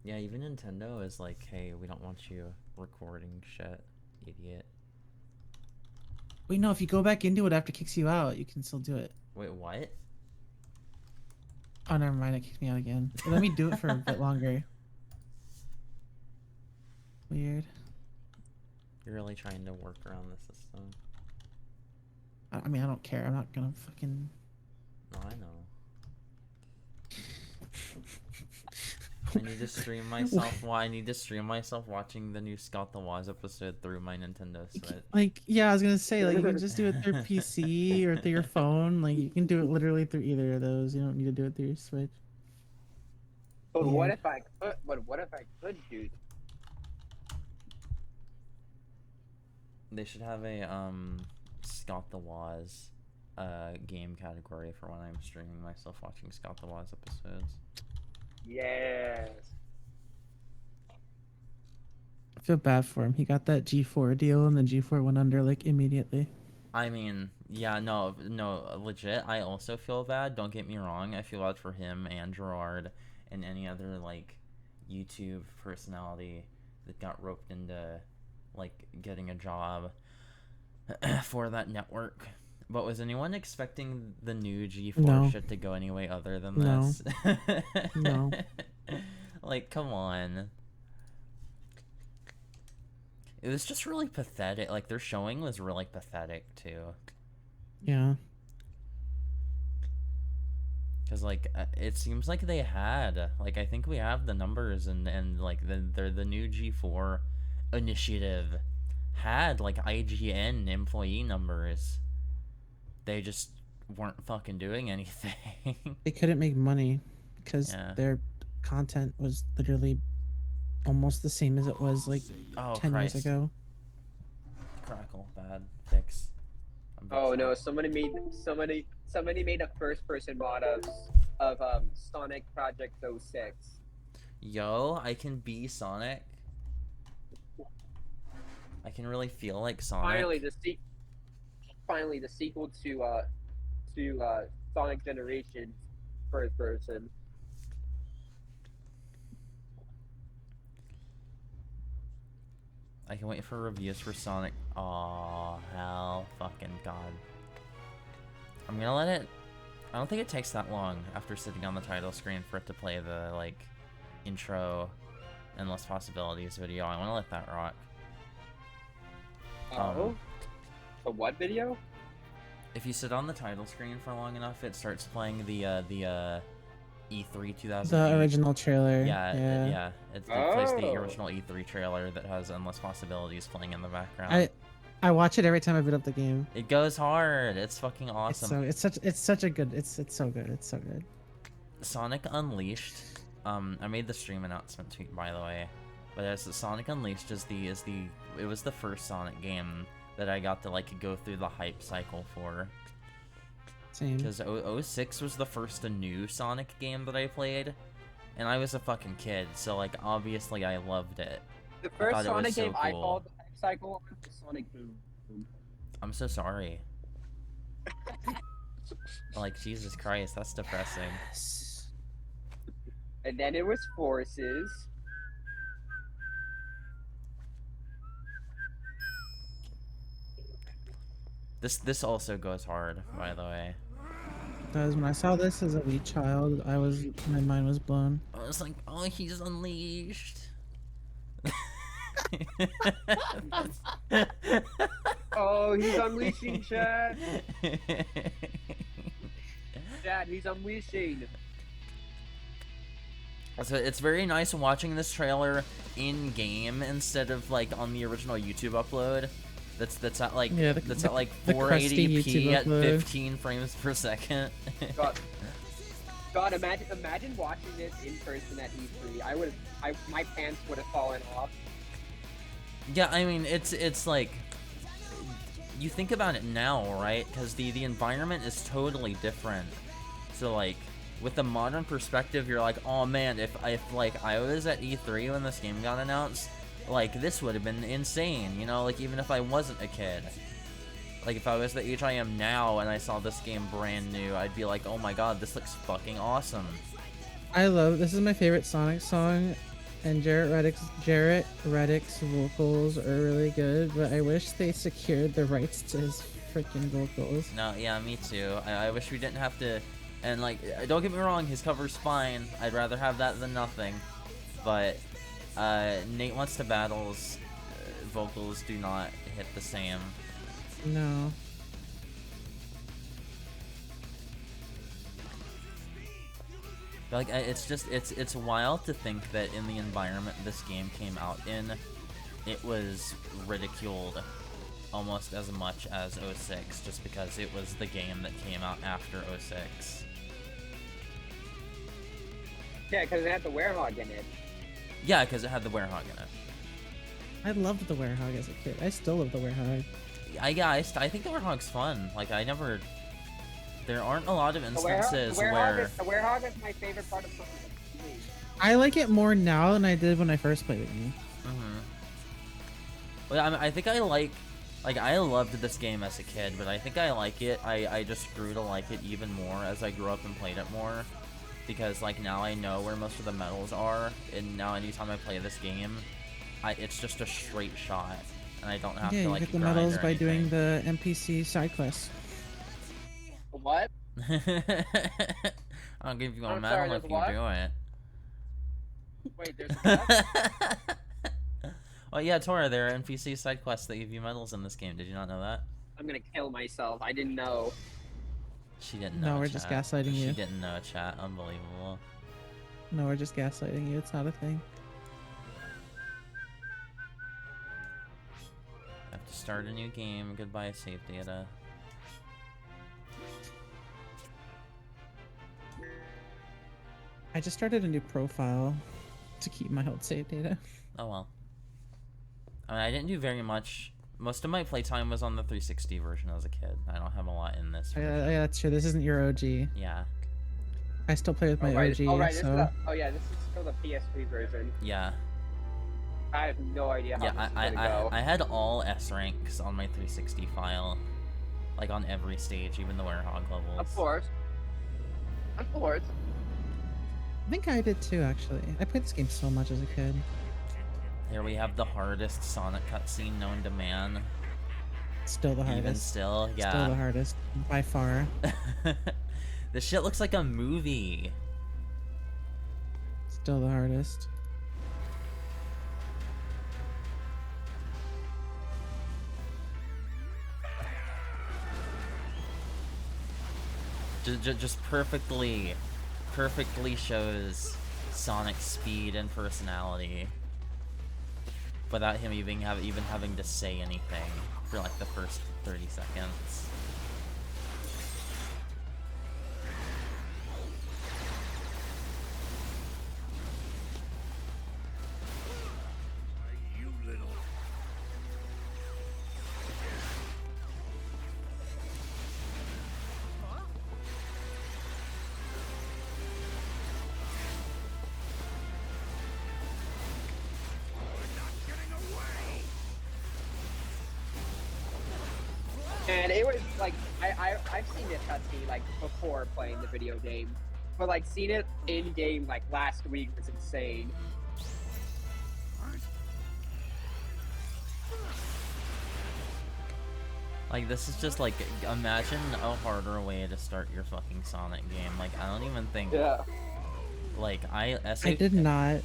Yeah, even Nintendo is like, hey, we don't want you recording shit, idiot. Wait, no, if you go back into it after it kicks you out, you can still do it. Wait, what? Oh, never mind, it kicked me out again. Let me do it for a bit longer. Weird. You're really trying to work around the system. I mean, I don't care. I'm not gonna fucking. No, I know. I need to stream myself. Well, I need to stream myself watching the new Scott the Woz episode through my Nintendo Switch. Like, yeah, I was gonna say, like, you can just do it through PC or through your phone. Like, you can do it literally through either of those. You don't need to do it through your Switch. But what Weird. if I could? But what if I could do? They should have a Scott the Woz game category for when I'm streaming myself watching Scott the Woz episodes. Yes. I feel bad for him. He got that G4 deal, and the G4 went under like immediately. I mean, yeah, no, legit. I also feel bad. Don't get me wrong. I feel bad for him and Gerard and any other like YouTube personality that got roped into like getting a job for that network. But was anyone expecting the new G4 No. shit to go any way other than No. this? No. Like, come on. It was just really pathetic. Like, their showing was really pathetic, too. Yeah. Because, like, it seems like they had, like, I think we have the numbers, and like, the new G4 initiative had, like, IGN employee numbers. They just weren't fucking doing anything. They couldn't make money because their content was literally almost the same as it was like 10 years ago. Crackle, bad fix. Oh no! Somebody made a first-person mod of Sonic Project 06. Yo, I can be Sonic. I can really feel like Sonic. Finally, the sequel to Sonic Generations first person. I can wait for reviews for Sonic. Oh, hell fucking god. I'm gonna let it... I don't think it takes that long after sitting on the title screen for it to play the, like, intro Endless Possibilities video. I want to let that rock. The what video? If you sit on the title screen for long enough, it starts playing the E3 2008. The original trailer. Yeah. It plays the original E3 trailer that has Endless Possibilities playing in the background. I watch it every time I boot up the game. It goes hard. It's fucking awesome. It's so good. Sonic Unleashed. I made the stream announcement tweet, by the way, but Sonic Unleashed it was the first Sonic game that I got to like go through the hype cycle for. Same. Because 06 was the first new Sonic game that I played, and I was a fucking kid, so like obviously I loved it. The first Sonic game I called the hype cycle was Sonic Boom. I'm so sorry. Like, Jesus Christ, that's depressing. And then it was Forces. This also goes hard, by the way. Because when I saw this as a wee child, my mind was blown. I was like, oh, he's unleashed. Oh, he's unleashing, Chad. Chad, he's unleashing. So it's very nice watching this trailer in game instead of like on the original YouTube upload. That's at like 480p at 15 frames per second. God, imagine watching this in person at E3. My pants would have fallen off. Yeah, I mean it's like, you think about it now, right? Because the environment is totally different. So like, with the modern perspective, you're like, oh man, if like I was at E3 when this game got announced, like this would have been insane, you know, like even if I wasn't a kid. Like if I was the age I am now and I saw this game brand new, I'd be like, oh my god, this looks fucking awesome. This is my favorite Sonic song, And Jarrett Reddick's vocals are really good, but I wish they secured the rights to his freaking vocals. No, yeah, me too. I wish we didn't have to, and like, don't get me wrong, his cover's fine. I'd rather have that than nothing. But Nate Wants to Battle's vocals do not hit the same. No. Like, it's wild to think that in the environment this game came out in, it was ridiculed almost as much as 06, just because it was the game that came out after 06. Yeah, because it had the werehog in it. Yeah, because it had the werehog in it. I loved the werehog as a kid. I still love the werehog. I think the werehog's fun. Like, there aren't a lot of instances where... The werehog is my favorite part of the game. I like it more now than I did when I first played it. Well, I think I I loved this game as a kid, but I think I like it. I just grew to like it even more as I grew up and played it more. Because, like, now I know where most of the medals are, and now anytime I play this game, it's just a straight shot, and I don't have to, like, you get the medals by doing the NPC side quests. What? I'll give you a medal if you do it. Wait, there's a Oh yeah, Tora, there are NPC side quests that give you medals in this game. Did you not know that? I'm gonna kill myself. I didn't know. She didn't know. No, we're just gaslighting you. She didn't know, chat. Unbelievable. No, we're just gaslighting you. It's not a thing. Have to start a new game. Goodbye, save data. I just started a new profile to keep my old save data. Oh well. I mean, I didn't do very much. Most of my playtime was on the 360 version as a kid. I don't have a lot in this version. Yeah, that's true. This isn't your OG. Yeah. I still play with my OG, so... This is still the PS3 version. Yeah. I have no idea how this is gonna go. I had all S ranks on my 360 file. Like, on every stage, even the werehog levels. Of course. Of course. I think I did too, actually. I played this game so much as a kid. Here we have the hardest Sonic cutscene known to man. Still the hardest. Even still, yeah. Still the hardest, by far. This shit looks like a movie. Still the hardest. Just perfectly shows Sonic's speed and personality without him even having to say anything for like the first 30 seconds. And it was like I've seen this cutscene like before playing the video game, but like seeing it in game like last week was insane. Like, this is just like, imagine a harder way to start your fucking Sonic game. Like, I don't even think. Yeah. Like, I did not.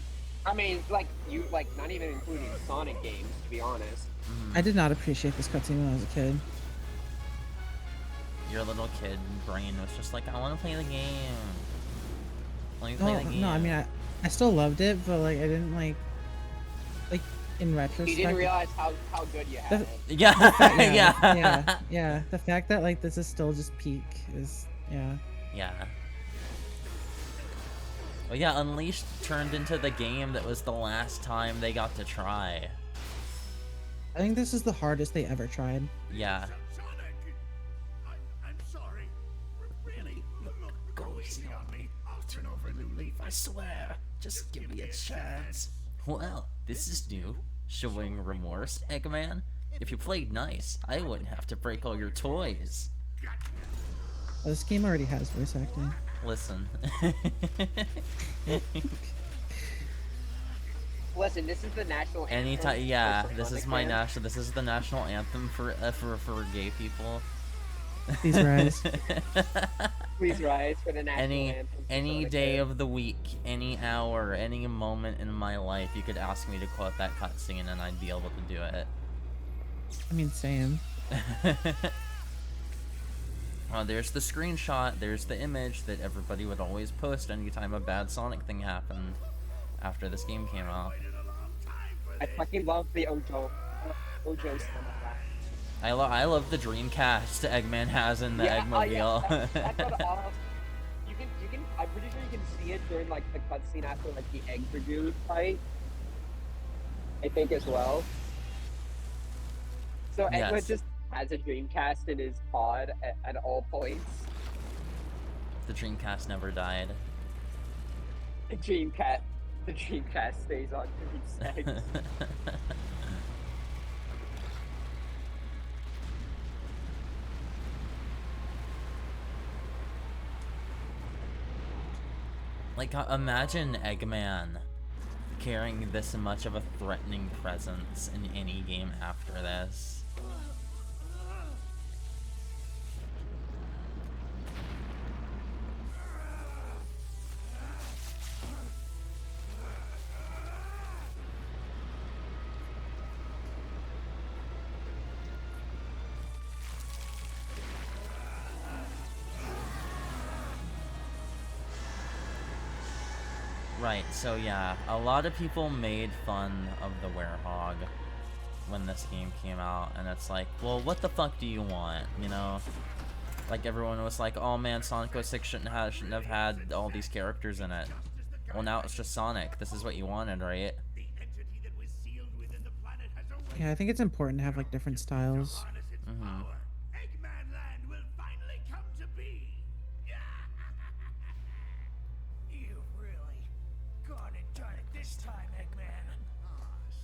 I mean, like you not even including Sonic games, to be honest. I did not appreciate this cutscene when I was a kid. Your little kid brain was just like, I want to play the game. Let me play the game. No, I mean, I still loved it, but like, I didn't like in retrospect. You didn't realize how good you had it. Yeah. Yeah. The fact that like this is still just peak is Yeah. Well, yeah, Unleashed turned into the game that was the last time they got to try. I think this is the hardest they ever tried. Yeah. I'm sorry. Really? Look, go easy on me. I'll turn over a new leaf, I swear. Just give me a chance. Well, this is new. Showing remorse, Eggman? If you played nice, I wouldn't have to break all your toys. Oh, this game already has voice acting. Listen. Listen, this is the national anthem. Anytime, yeah, this is my national. This is the national anthem for gay people. Please rise. Please rise for the national anthem. Any day of the week, any hour, any moment in my life, you could ask me to quote that cutscene, and I'd be able to do it. I mean, same. Well, there's the screenshot. There's the image that everybody would always post anytime a bad Sonic thing happened after this game came out. I fucking love the Ojo stuff. I love the Dreamcast Eggman has in the Eggmobile. That's what, you can. I'm pretty sure you can see it during like the cutscene after like the Egg Brigade fight. I think as well. So yes. Eggman just has a Dreamcast in his pod at all points. The Dreamcast never died. The Dreamcast stays on 36. Like, imagine Eggman carrying this much of a threatening presence in any game after this. Right, so yeah, a lot of people made fun of the Werehog when this game came out, and it's like, well, what the fuck do you want, you know? Like, everyone was like, oh man, Sonic 06 shouldn't have had all these characters in it. Well, now it's just Sonic. This is what you wanted, right? Yeah, I think it's important to have, like, different styles. Mm-hmm. Eggman Land will finally come to be. You've really gone and done it this time, Eggman.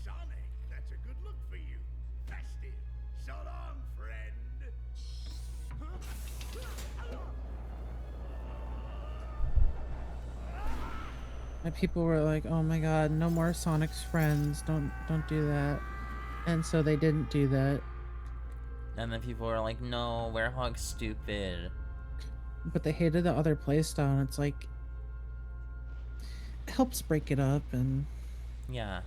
Sonic, that's a good look for you. Festive. So long, friend. And people were like, "Oh my God, no more Sonic's friends! Don't do that." And so they didn't do that. And then people were like, no, Werehog's stupid. But they hated the other playstyle, and it's like, it helps break it up, and yeah,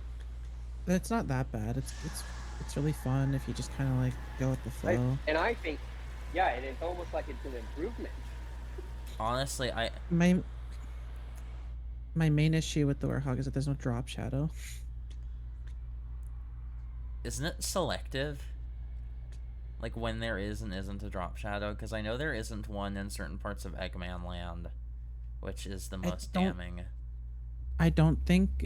it's not that bad. It's really fun if you just kind of like go with the flow. And I think, yeah, and it's almost like it's an improvement. Honestly, my main issue with the Werehog is that there's no drop shadow. Isn't it selective? Like when there is and isn't a drop shadow? Because I know there isn't one in certain parts of Eggman Land, which is the most damning. I don't think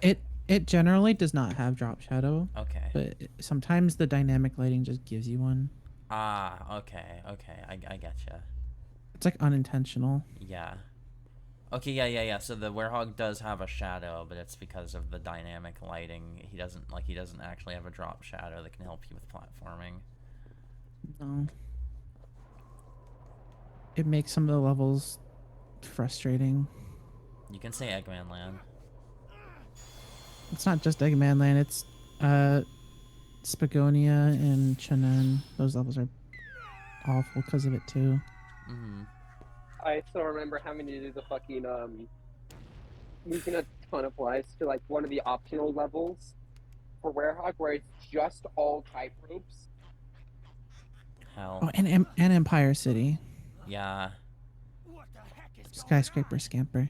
it generally does not have drop shadow. Okay. But sometimes the dynamic lighting just gives you one. Ah, okay, I getcha. It's like unintentional. Yeah. Okay, yeah. So the Werehog does have a shadow, but it's because of the dynamic lighting. He doesn't actually have a drop shadow that can help you with platforming. No. It makes some of the levels frustrating. You can say Eggman Land. It's not just Eggman Land, it's Spagonia and Chinen. Those levels are awful because of it too. Mm-hmm. I still remember having to do the fucking losing a ton of lives to like one of the optional levels for Werehog where it's just all type ropes. Hell. Oh, and Empire City. Yeah. Skyscraper Scamper.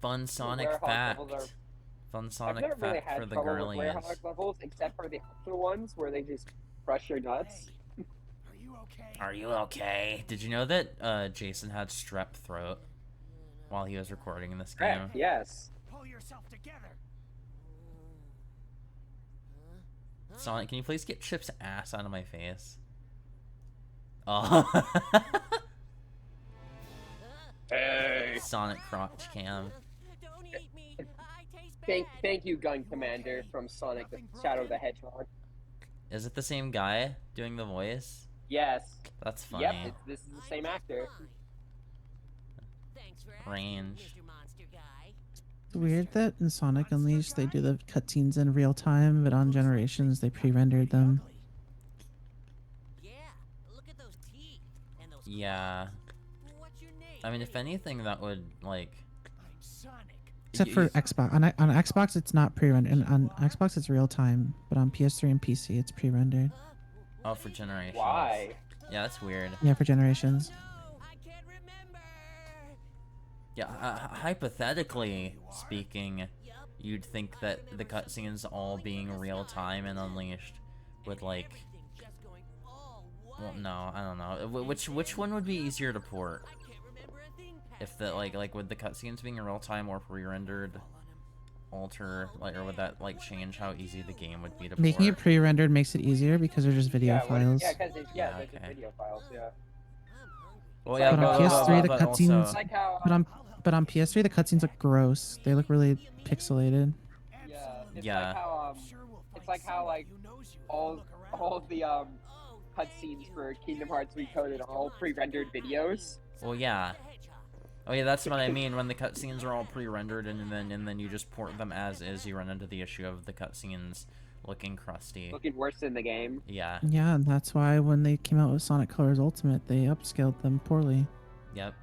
Fun Sonic fact. Fun Sonic fact for the girlies. I've never really had trouble with Werehog levels except for the optional ones where they just crush your nuts. Are you okay? Did you know that Jason had strep throat while he was recording in this game? Yes. Pull yourself together. Sonic, can you please get Chip's ass out of my face? Oh. Hey. Sonic crotch cam. Thank you, Gun Commander from Sonic the Shadow the Hedgehog. Is it the same guy doing the voice? Yes. That's funny. Yep, this is the same actor. Range. It's weird that in Sonic Unleashed they do the cutscenes in real time, but on Generations they pre-rendered them. Yeah. I mean, if anything, that would like. Except for Xbox. On Xbox it's not pre-rendered. And on Xbox it's real time, but on PS3 and PC it's pre-rendered. Oh, for Generations. Why? Yeah, that's weird. Yeah, for Generations. Yeah, hypothetically speaking, you'd think that the cutscenes all being real time and Unleashed would like. Well, no, I don't know. Which one would be easier to port? If the like would the cutscenes being in real time or pre-rendered alter like, or would that like change how easy the game would be to port? Making it pre-rendered makes it easier because they're just video files. Yeah, because they're just video files. Yeah. Well, yeah, but on PS3 the cutscenes. It's like how, but on PS3 the cutscenes look gross. They look really pixelated. Yeah. It's like how like all of the cutscenes for Kingdom Hearts Recoded are all pre-rendered videos. Well, yeah. Oh yeah, that's what I mean. When the cutscenes are all pre-rendered and then you just port them as is, you run into the issue of the cutscenes looking crusty, looking worse than the game. Yeah. Yeah, and that's why when they came out with Sonic Colors Ultimate, they upscaled them poorly. Yep.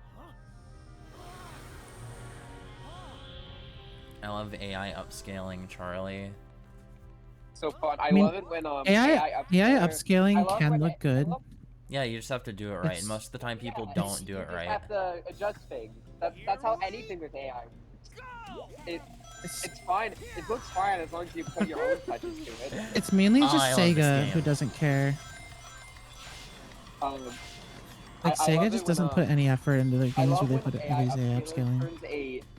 I love AI upscaling, Charlie. So fun. I love it when AI upscaling can look good. Yeah, you just have to do it right. Most of the time, people don't do it right. You have to adjust things. That's how anything with AI works. It's fine. It looks fine as long as you put your own touches to it. It's mainly just Sega who doesn't care. Like Sega just doesn't put any effort into their games where they put AI upscaling.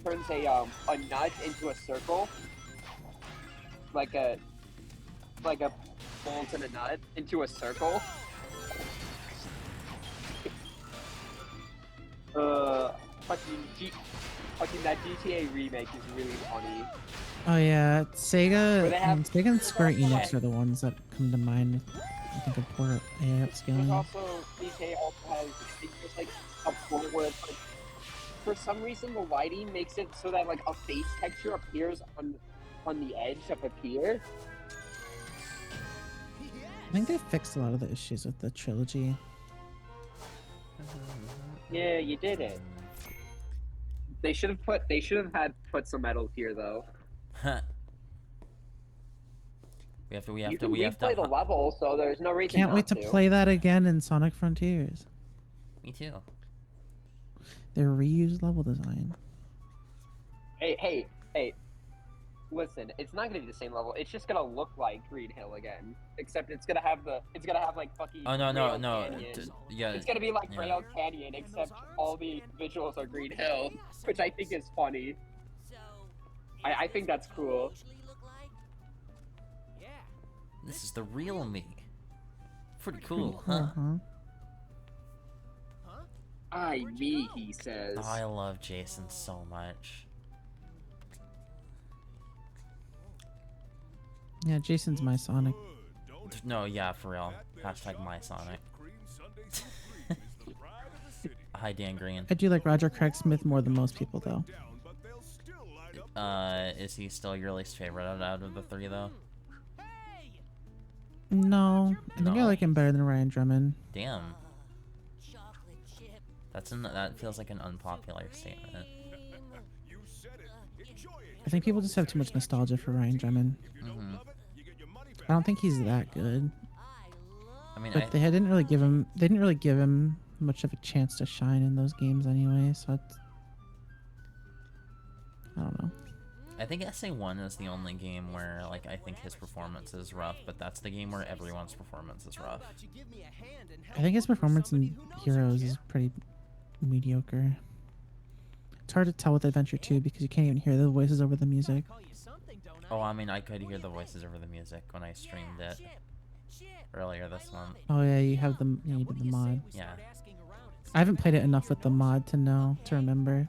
Turns a nut into a circle, like a bolt and a nut into a circle. Fucking that GTA remake is really funny. Oh yeah, Sega and Square Enix are the ones that come to mind. I think of port AI upscaling. Also, GTA also has just like a port where it's like, for some reason the lighting makes it so that like a face texture appears on the edge of a pier. I think they fixed a lot of the issues with the trilogy. Yeah, you did it. They should have had put some metal here though. we have to replay the level, so there's no reason. Can't wait to play that again in Sonic Frontiers. Me too. Their reused level design. Hey. Listen, it's not gonna be the same level. It's just gonna look like Green Hill again, except it's gonna have like fucking. Oh no. Yeah. It's gonna be like Rail Canyon, except all the visuals are Green Hill, which I think is funny. I think that's cool. This is the real me. Pretty cool, huh? Me, he says. Oh, I love Jason so much. Yeah, Jason's my Sonic. No, yeah, for real. Hashtag my Sonic. Hi, Dan Green. I do like Roger Craig Smith more than most people, though. Is he still your least favorite out of the three, though? No, I think I like him better than Ryan Drummond. Damn. That feels like an unpopular statement. I think people just have too much nostalgia for Ryan Drummond. I don't think he's that good. I mean, but they didn't really give him much of a chance to shine in those games anyway. So I don't know. I think SA1 is the only game where like I think his performance is rough, but that's the game where everyone's performance is rough. I think his performance in Heroes is pretty mediocre. It's hard to tell with Adventure 2 because you can't even hear the voices over the music. Oh, I mean, I could hear the voices over the music when I streamed it earlier this month. Oh yeah, you did the mod. Yeah. I haven't played it enough with the mod to remember.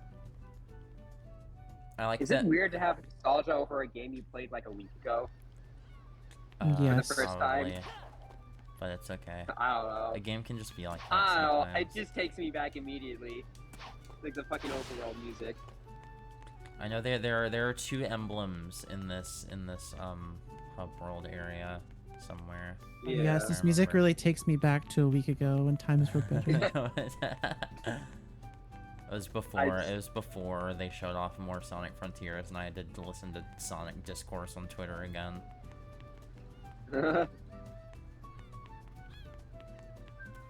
I like Is it weird to have nostalgia over a game you played like a week ago? Yes. For the first time? But it's okay. I don't know. A game can just be like that. I don't know. It just takes me back immediately. Like the fucking overworld music. I know there are 2 emblems in this hub world area somewhere. Yes, this I music remember. really takes me back to a week ago when times were better. It was before they showed off more Sonic Frontiers, and I had to listen to Sonic discourse on Twitter again.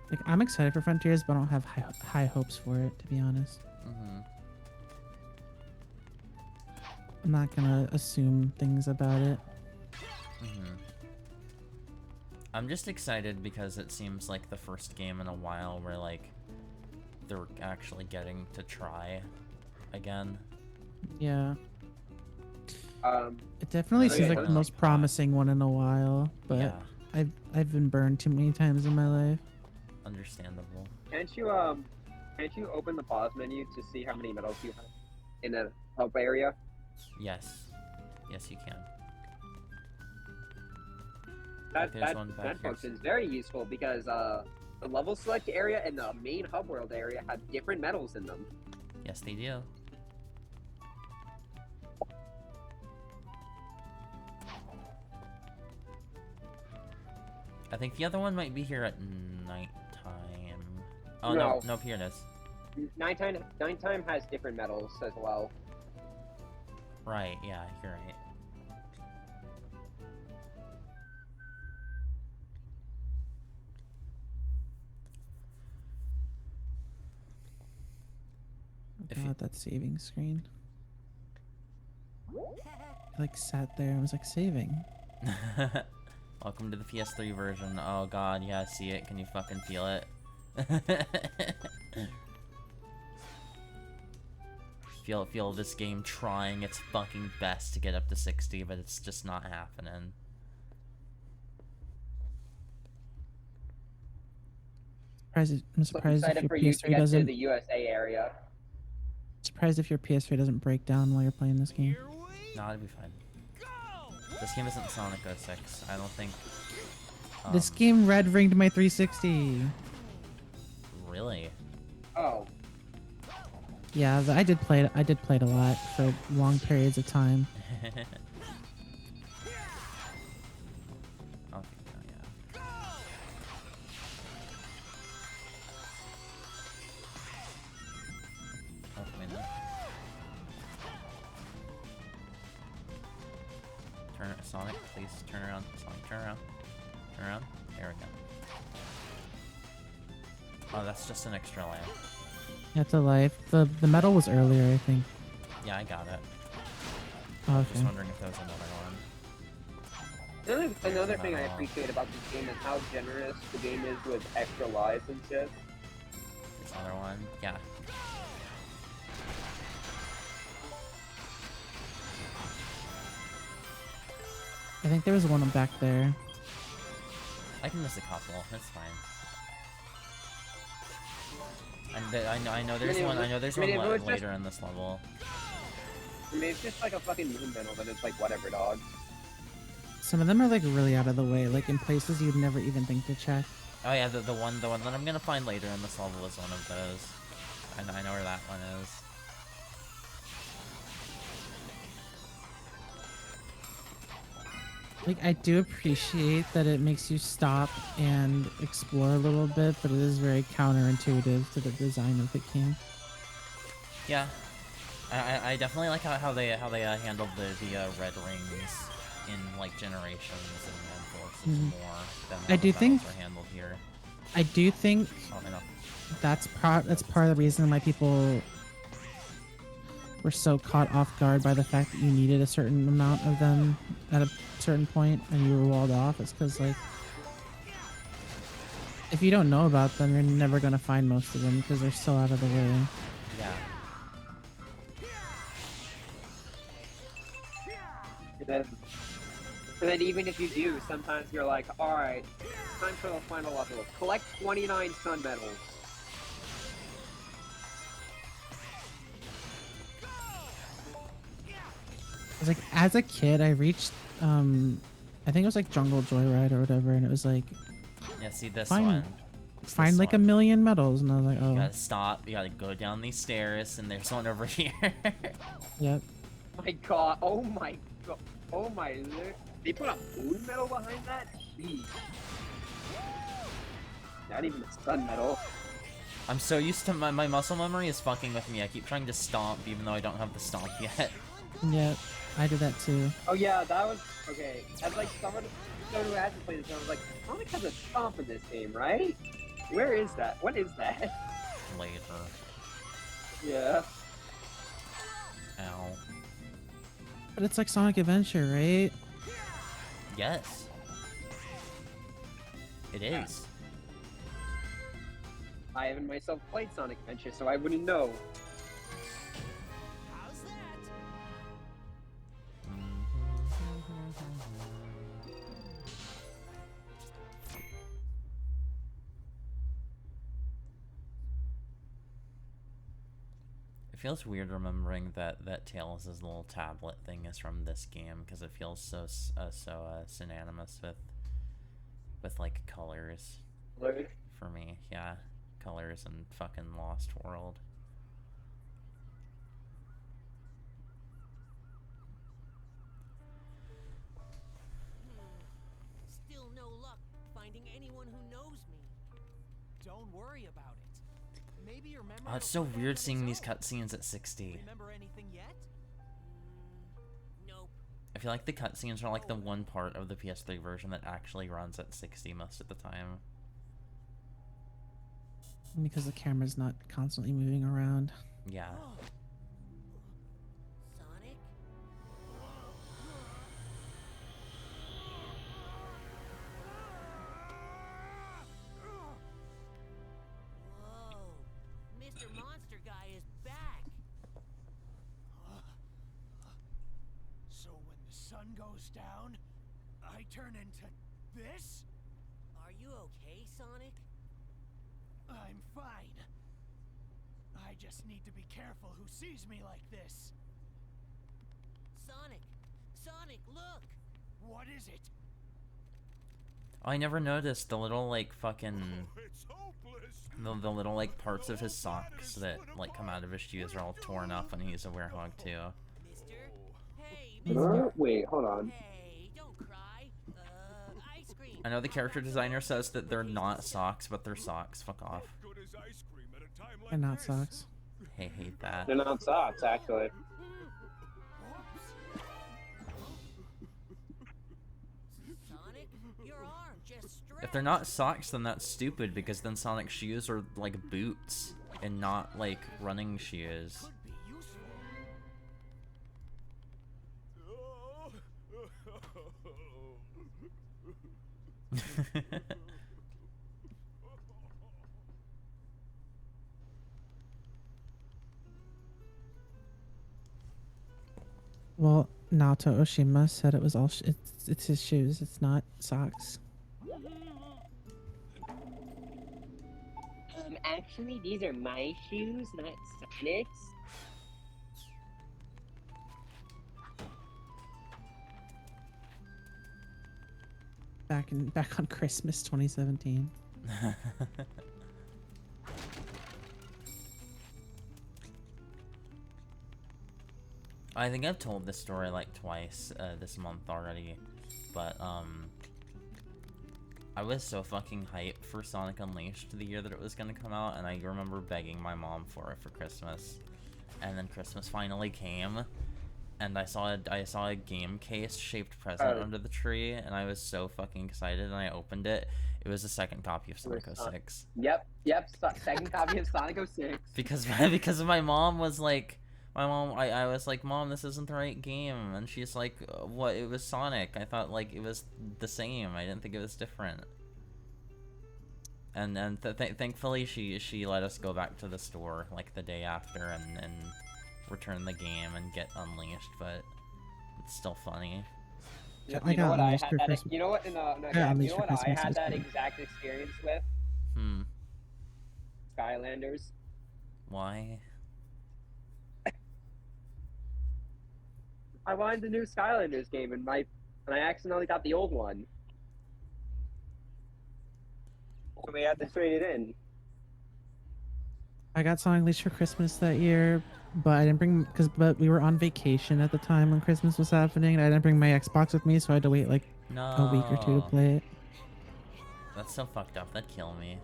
Like, I'm excited for Frontiers, but I don't have high hopes for it, to be honest. I'm not gonna assume things about it. I'm just excited because it seems like the first game in a while where, like, they're actually getting to try again. Yeah. It definitely seems like the most promising one in a while, but Yeah. I've been burned too many times in my life. Understandable. Can't you open the pause menu to see how many medals you have in a hub area? Yes. Yes, you can. That There's one back here. function is very useful because the level select area and the main hub world area have different medals in them. Yes, they do. I think the other one might be here at nighttime. Oh, no. Nope, here it is. Nighttime has different medals as well. Right, yeah, you're right. God, that saving screen. I like sat there and was like saving. Welcome to the PS3 version. Oh god, yeah, see it. Can you fucking feel it? feel this game trying its fucking best to get up to 60, but it's just not happening. I'm surprised if your for you to PS3 get to doesn't. the USA area. Surprised if your PS3 doesn't break down while you're playing this game. No, it'll be fine. This game isn't Sonic 06. I don't think. This game red ringed my 360. Really? Oh. Yeah, I did play it. I did play it a lot for long periods of time. Okay, yeah. Oh, wait, no. Sonic, please turn around. Sonic, turn around. Turn around. There we go. Oh, that's just an extra life. That's a life. The medal was earlier, I think. Yeah, I got it. Oh, I was just okay. wondering if there was another one. Another thing I appreciate about this game is how generous the game is with extra lives and shit. There's another one. Yeah. I think there was one back there. I can miss a couple. That's fine. I know there's one. I know there's one later in this level. I mean, it's just like a fucking moon medal, but it's like whatever, dog. Some of them are like really out of the way, like in places you'd never even think to check. Oh yeah, the one that I'm gonna find later in this level is one of those. I know where that one is. Like, I do appreciate that it makes you stop and explore a little bit, but it is very counterintuitive to the design of the game. Yeah, I definitely like how they handled the red rings in like Generations and Forces more than how I the do think battles are handled here. I do think Oh, I know. that's part of the reason why people were so caught off guard by the fact that you needed a certain amount of them at a certain point and you were walled off. It's because, like, if you don't know about them, you're never going to find most of them because they're so out of the way. Yeah. And then even if you do, sometimes you're like, alright, time for the final level. Collect 29 sun medals. It's like, as a kid, I reached, I think it was like Jungle Joyride or whatever, and it was like, Yeah, see this Find- one. It's find this like one. 1 million medals, and I was like, oh, You gotta stop, you gotta go down these stairs, and there's one over here. yep. My god, oh my god, oh my lord. They put a moon medal behind that? Jeez. Not even a sun medal. I'm so used to my muscle memory is fucking with me. I keep trying to stomp even though I don't have the stomp yet. Yeah, I did that too. Oh yeah, that was, okay. As like someone who hasn't played this game, I was like, Sonic has a stomp in this game, right? Where is that? What is that? Later. Yeah. Ow. But it's like Sonic Adventure, right? Yes. It is. I haven't myself played Sonic Adventure, so I wouldn't know. How's that? It feels weird remembering that Tails' little tablet thing is from this game because it feels so synonymous with like colors for me. Yeah, colors and fucking Lost World. Still no luck finding anyone who knows me. Don't worry about it. Maybe your memory. Oh, it's so weird seeing these cutscenes at 60. Remember anything yet? Nope. I feel like the cutscenes are like the one part of the PS3 version that actually runs at 60 most of the time. Because the camera's not constantly moving around. Yeah. Sonic? Whoa. Mr. Monster Guy is back. So when the sun goes down, I turn into this? Are you okay, Sonic? I'm fine. I just need to be careful who sees me like this. Sonic! Sonic, look! What is it? I never noticed the little like fucking It's hopeless. the little like parts of his socks that like come out of his shoes are all torn up when he's a werehog too. Mister? Hey, mister! Wait, hold on. Hey, don't cry. Ice cream. I know the character designer says that they're not socks, but they're socks. Fuck off. Good as ice cream at a time like And not this. socks. I hate that. They're not socks, actually. Sonic, your arm just stretched. If they're not socks, then that's stupid because then Sonic's shoes are like boots and not like running shoes. Could be useful. Well, Naoto Oshima said it was all. It's his shoes. It's not socks. Actually, these are my shoes, not Sonic's. Back on Christmas 2017. I think I've told this story like twice this month already, but I was so fucking hyped for Sonic Unleashed the year that it was gonna come out, and I remember begging my mom for it for Christmas, and then Christmas finally came, and I saw a game case shaped present under the tree, and I was so fucking excited, and I opened it. It was a second copy of Sonic 06. Yep, second copy of Sonic 06. Because my mom was like, I was like, Mom, this isn't the right game, and she's like, what? It was Sonic. I thought like it was the same. I didn't think it was different. And thankfully she let us go back to the store like the day after and return the game and get Unleashed, but it's still funny. You I know got what I Unleashed had for that? Christmas. You know what? You know what I had that exact experience with? Skylanders. Why? I wanted the new Skylanders game, and I accidentally got the old one. So we had to trade it in. I got Sonic Unleashed for Christmas that year but I didn't bring but we were on vacation at the time when Christmas was happening, and I didn't bring my Xbox with me, so I had to wait like a week or two to No. play it. That's so fucked up. That'd kill me.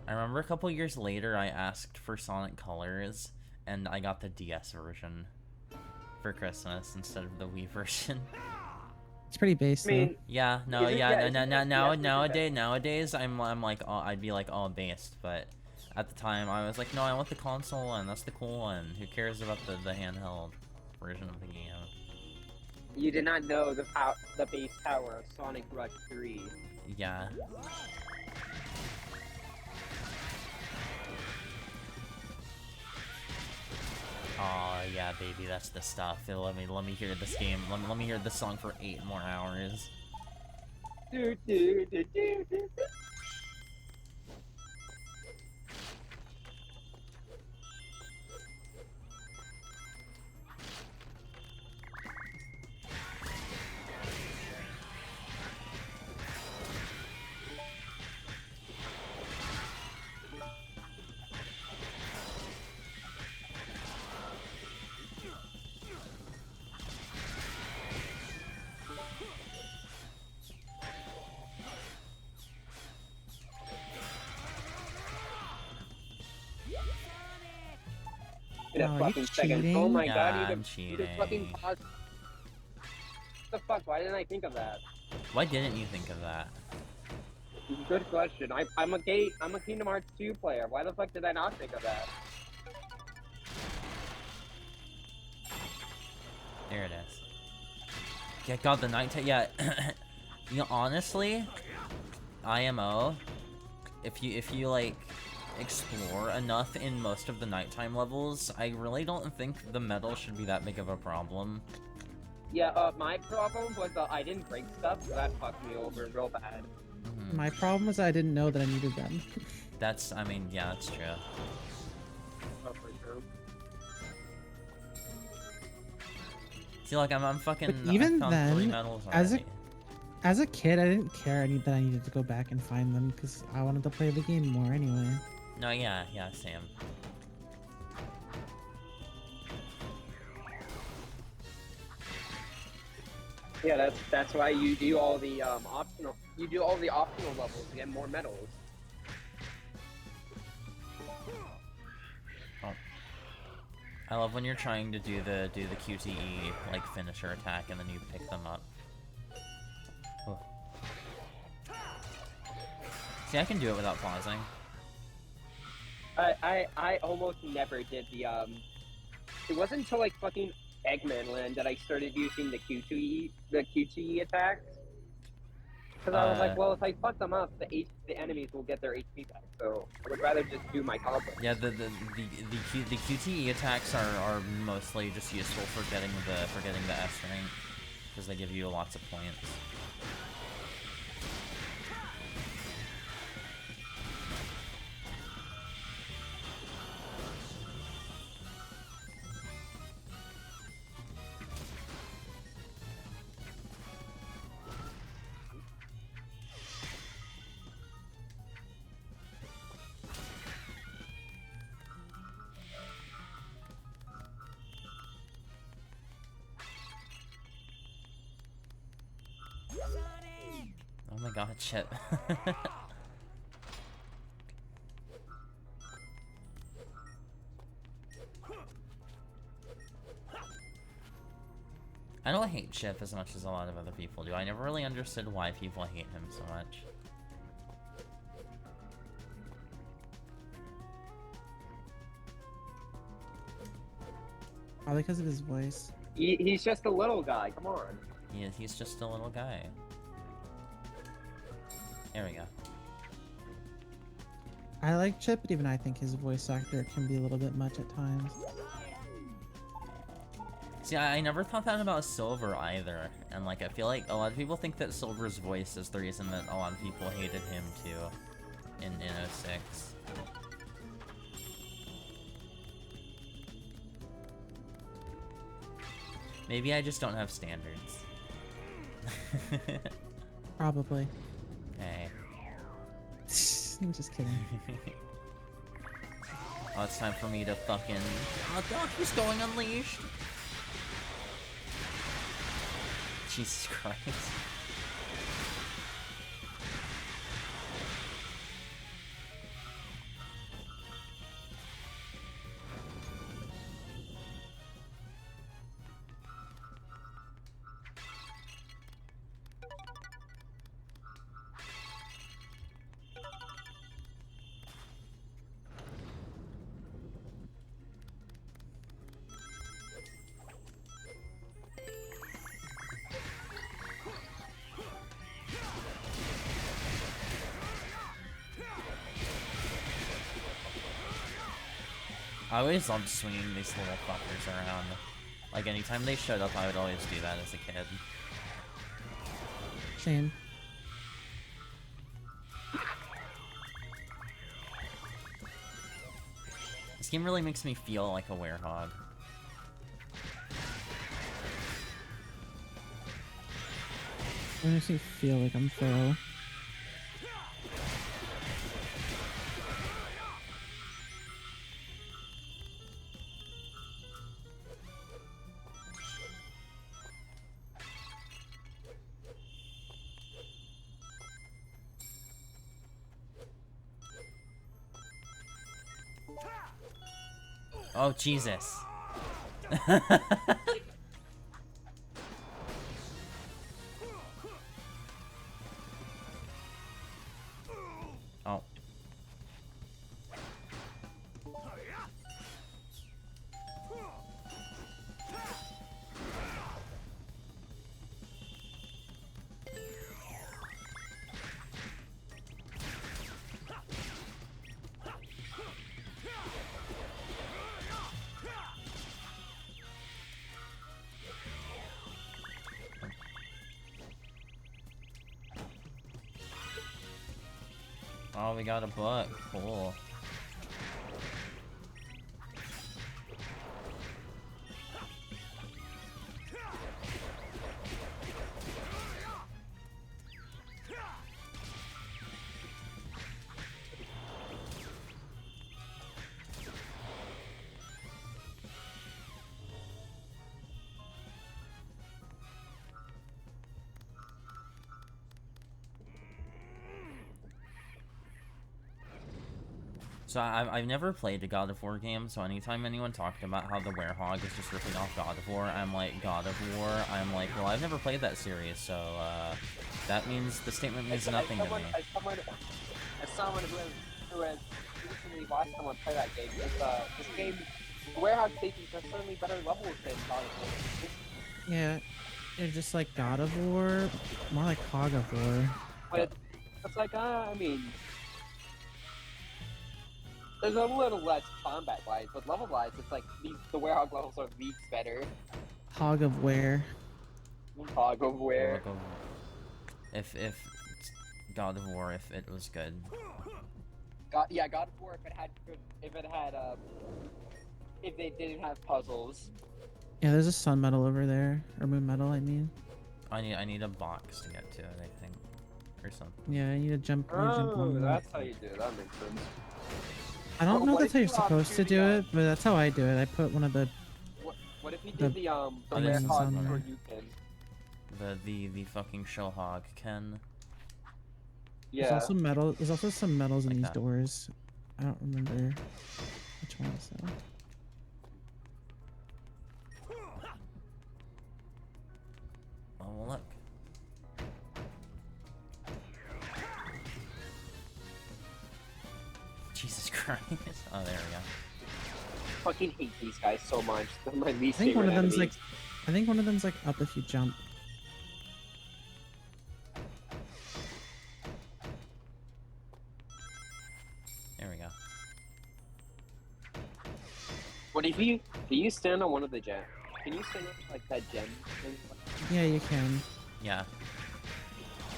I remember a couple years later, I asked for Sonic Colors, and I got the DS version for Christmas instead of the Wii version. It's pretty base I mean, Yeah, no, Is it- yeah, yeah, no, is no, it no, just now, DS version nowadays, I'm like, I'd be like all based, but at the time, I was like, no, I want the console one. That's the cool one. Who cares about the handheld version of the game? you did not know the base power of Sonic Rush 3. Yeah. Oh yeah, baby, that's the stuff. Let me hear this game. Let me hear this song for 8 more hours. Do, do, do, do, do. In Oh, a are you fucking second. cheating? Oh my Yeah, god, I'm you just fucking cheating. paused. What the fuck? Why didn't I think of that? Why didn't you think of that? Good question. I'm a Kingdom Hearts 2 player. Why the fuck did I not think of that? There it is. Yeah, God, the nighttime. Yeah, you know, honestly, IMO. If you like explore enough in most of the nighttime levels, I really don't think the metal should be that big of a problem. Yeah, my problem was I didn't break stuff, so that fucked me over real bad. My problem was I didn't know that I needed them. That's, I mean, yeah, that's true. Oh, for sure. See, like, I'm fucking. But even I found 3 then, medals as a already. as a kid, I didn't care that I needed to go back and find them because I wanted to play the game more anyway. No, yeah, Sam. Yeah, that's why you do all the optional. You do all the optional levels to get more medals. Oh. I love when you're trying to do the QTE like finisher attack and then you pick them up. Oh. See, I can do it without pausing. I almost never did the It wasn't until like fucking Eggman Land that I started using the QTE attacks. Because I was like, well, if I fuck them up, the enemies will get their HP back. So I would rather just do my combo. Yeah, the QTE attacks are mostly just useful for getting the S rank because they give you lots of points. Oh my god, shit. I don't hate Chip as much as a lot of other people do. I never really understood why people hate him so much. Probably because of his voice. He's just a little guy. Come on. He's just a little guy. There we go. I like Chip, but even I think his voice actor can be a little bit much at times. See, I never thought that about Silver either, and like I feel like a lot of people think that Silver's voice is the reason that a lot of people hated him too in 06. Maybe I just don't have standards. Probably. Hey. I'm just kidding. Oh, it's time for me to fucking... Oh, God, he's going unleashed! Jesus Christ. I always loved swinging these little fuckers around. Like, anytime they showed up, I would always do that as a kid. Same. This game really makes me feel like a werehog. It makes me feel like I'm feral. Oh, Jesus. Oh. Oh, we got a book. Cool. So I've never played a God of War game, so anytime anyone talked about how the werehog is just ripping off God of War, I'm like, God of War? I'm like, well, I've never played that series, so that means the statement means nothing to me. As someone who has recently watched someone play that game, this game, the werehog stations are certainly better levels than God of War. Yeah, they're just like God of War, more like Hog of War. But it's like, I mean, there's a little less combat-wise, but level-wise, it's like the werehog levels are leagues better. Hog of Ware. Hog of Ware. If God of War, if it was good. God of War if they didn't have puzzles. Yeah, there's a sun medal over there, or moon medal, I mean. I need a box to get to it, I think, or something. Yeah, you need to jump. You need to jump on That's how you do it. That makes sense. I don't know What that's if how you're you, supposed to do it, but that's how I do it. I put one of the What if you did the things werehog on for there. you can? The fucking showhog Ken. Yeah. There's also metal. There's also some metals in Like these that. doors. I don't remember which ones though. Oh, well, look. Jesus Christ. Oh, there we go. Fucking hate these guys so much. They're my I least think one favorite of them's enemies. I think one of them's like up if you jump. There we go. What if you stand on one of the gems? Can you stand on like that gem thing? Yeah, you can. Yeah.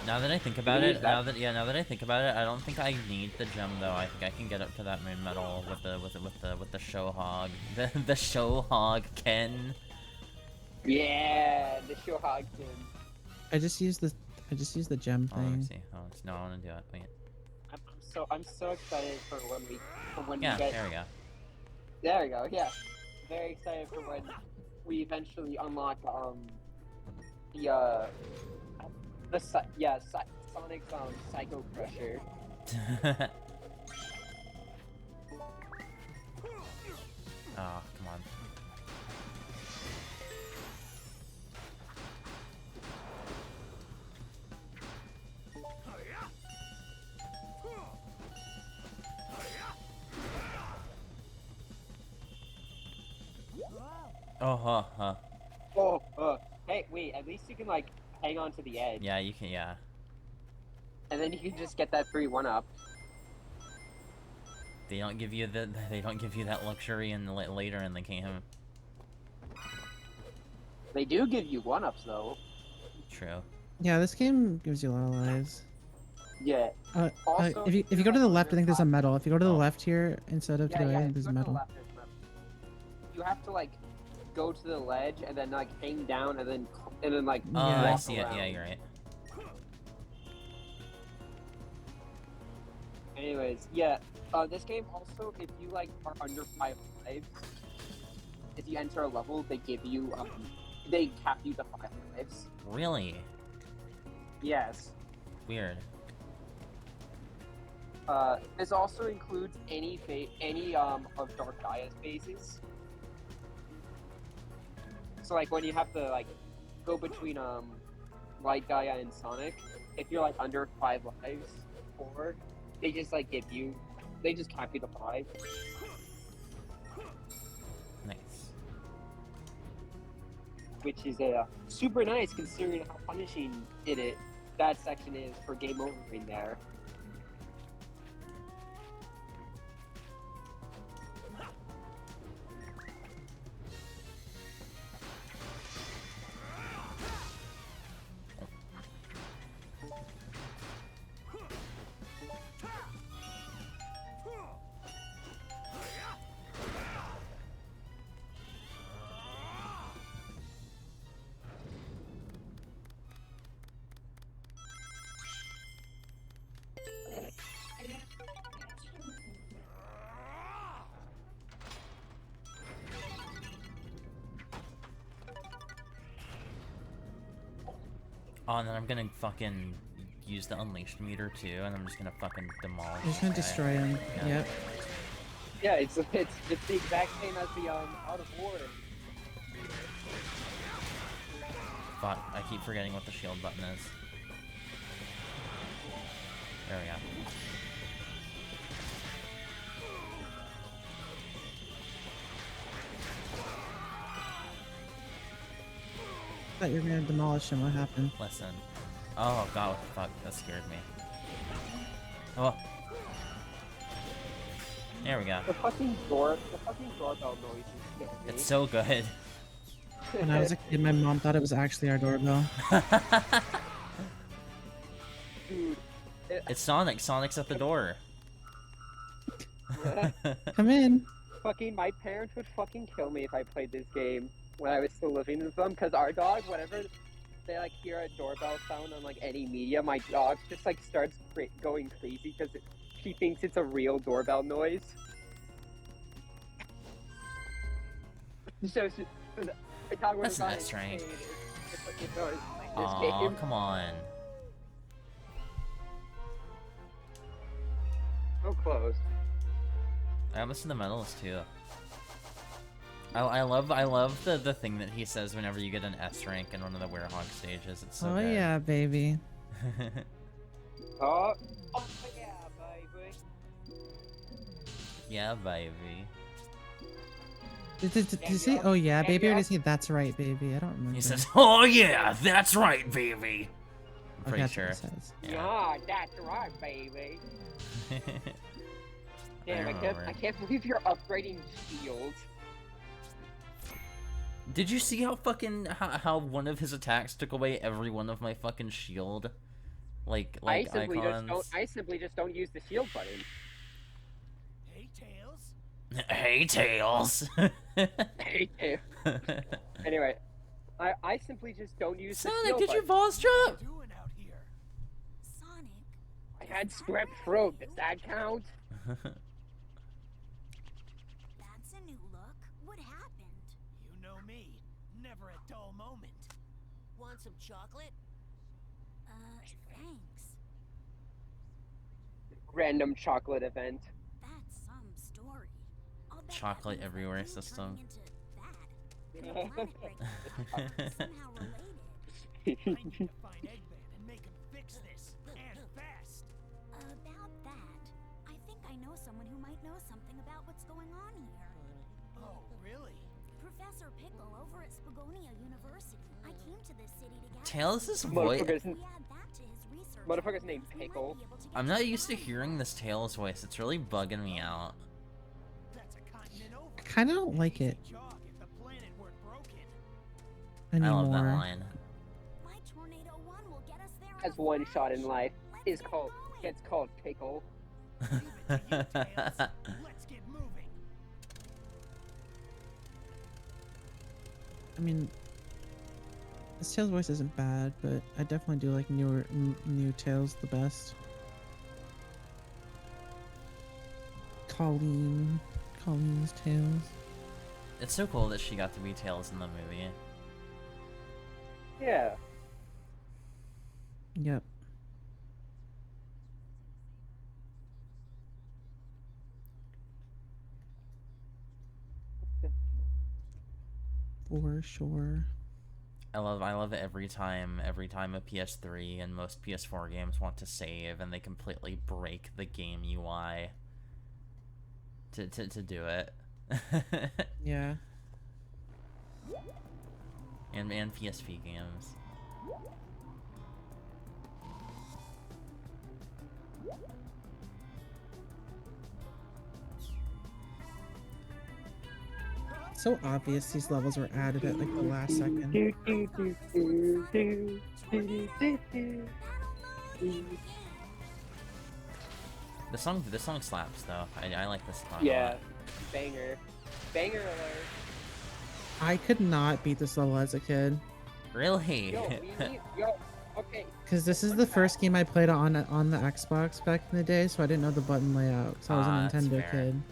Now that I think about You it, need now that I think about it, I don't think I need the gem though. I think I can get up to that moon medal with the show hog, the show hog Ken. Yeah, the Shohag gem. I just used the gem Oh, let me thing. see. Oh, no, I want to do it. Wait. I'm so excited for when Yeah, we get there we go. There we go. Yeah, very excited for when we eventually unlock Sonic's Psycho Crusher. Oh, come on. Oh, huh. Oh, hey, wait, at least you can, like, hang on to the edge. Yeah, you can, yeah. And then you can just get that 3-1-up. They don't give you that luxury later in the game. They do give you 1-ups, though. True. Yeah, this game gives you a lot of lives. Yeah. Also, if you go to the left, I think there's a medal. If you go to the Oh. left here instead of to the right, I think there's a medal. You have to, like, go to the ledge and then, like, hang down and then like, Oh, I walk see it. around. Yeah, you're right. Anyways, yeah. This game also, if you, like, are under 5 lives, if you enter a level, they give you, they cap you to 5 lives. Really? Yes. Weird. This also includes any of Dark Gaia's phases. So, like, when you have to, like, go between, Light Gaia and Sonic, if you're, like, under 5 lives, 4, they just, like, they just cap you to 5. Nice. Which is, super nice considering how punishing that section is for game over in there. Oh, and then I'm gonna fucking use the unleashed meter too, and I'm just gonna fucking demolish. You're just gonna this guy. destroy him. Yeah. Yep. Yeah, it's the exact same as the out of order. Fuck, I keep forgetting what the shield button is. There we go. Thought you were gonna demolish him. What happened? Listen. Oh god, what the fuck? That scared me. Oh. There we go. The fucking doorbell noise is scaring me. It's so good. When I was a kid, my mom thought it was actually our doorbell. Dude. It's Sonic. Sonic's at the door. Come in. Fucking, my parents would fucking kill me if I played this game when I was still living with them, because our dog, whenever they, like, hear a doorbell sound on, like, any media, my dog just, like, starts going crazy because she thinks it's a real doorbell noise. So, my dog That's was not strange. Aw, game. come on. So close. I listen to medals too. I love the thing that he says whenever you get an S rank in one of the Werehog stages. It's so Oh good. yeah, baby. Oh yeah, baby. Yeah, baby. Did you say, oh yeah, baby, or did he say, that's right, baby? I don't remember. He says, "Oh yeah, that's right, baby." I'm Okay, pretty that's what sure. he says. Yeah, that's right, baby. Damn, remember. I can't believe you're upgrading shields. Did you see how fucking how one of his attacks took away every one of my fucking shield, like I simply icons? just don't use the shield button. Hey, Tails. Hey, Tails. Anyway, I simply just don't use the Sonic, shield did your button. balls What drop? are you doing out here? Sonic, I had strep throat. Does that count? that's a new never a dull moment. Want some chocolate? Thanks. Random chocolate event. That's some story. I'll bet that Chocolate means that everywhere you system. turning into that and the planet breaking apart are somehow related. I need to find Eggman and make him fix this, and fast. About that, I think I know someone who might know something about what's going on here. Oh, really? Professor Pickle over at Spagonia University. I came to this city to gather Tails is some voice. Motherfucker's, We add that to his research motherfucker's named programs, we might Pickle. be able to get I'm to not the used to bottom of hearing it. this Tails voice. It's really bugging me out. That's a continent over. I kind of don't like Easy it jog if the planet weren't broken. I anymore. love that line. My Tornado 1 will get us there in Has a one shot in flash. life. Let's Is get called going. gets called Pickle. Leave it to you, Tails. Let's get moving. I mean, this Tails voice isn't bad, but I definitely do like new Tails the best. Colleen's Tails. It's so cool that she got to be Tails in the movie. Yeah. Yep. For sure. I love it every time a PS3 and most PS4 games want to save and they completely break the game UI to do it. Yeah. and PSP games. So obvious these levels were added at like the last second. Do, do, do, do, do, do, do, do. This song slaps though. I like this song. Yeah. Banger. Banger alert. I could not beat this level as a kid. Really? Yo, we need, yo, okay. Because this is the first game I played on the Xbox back in the day, so I didn't know the button layout. So I was a That's Nintendo fair. kid.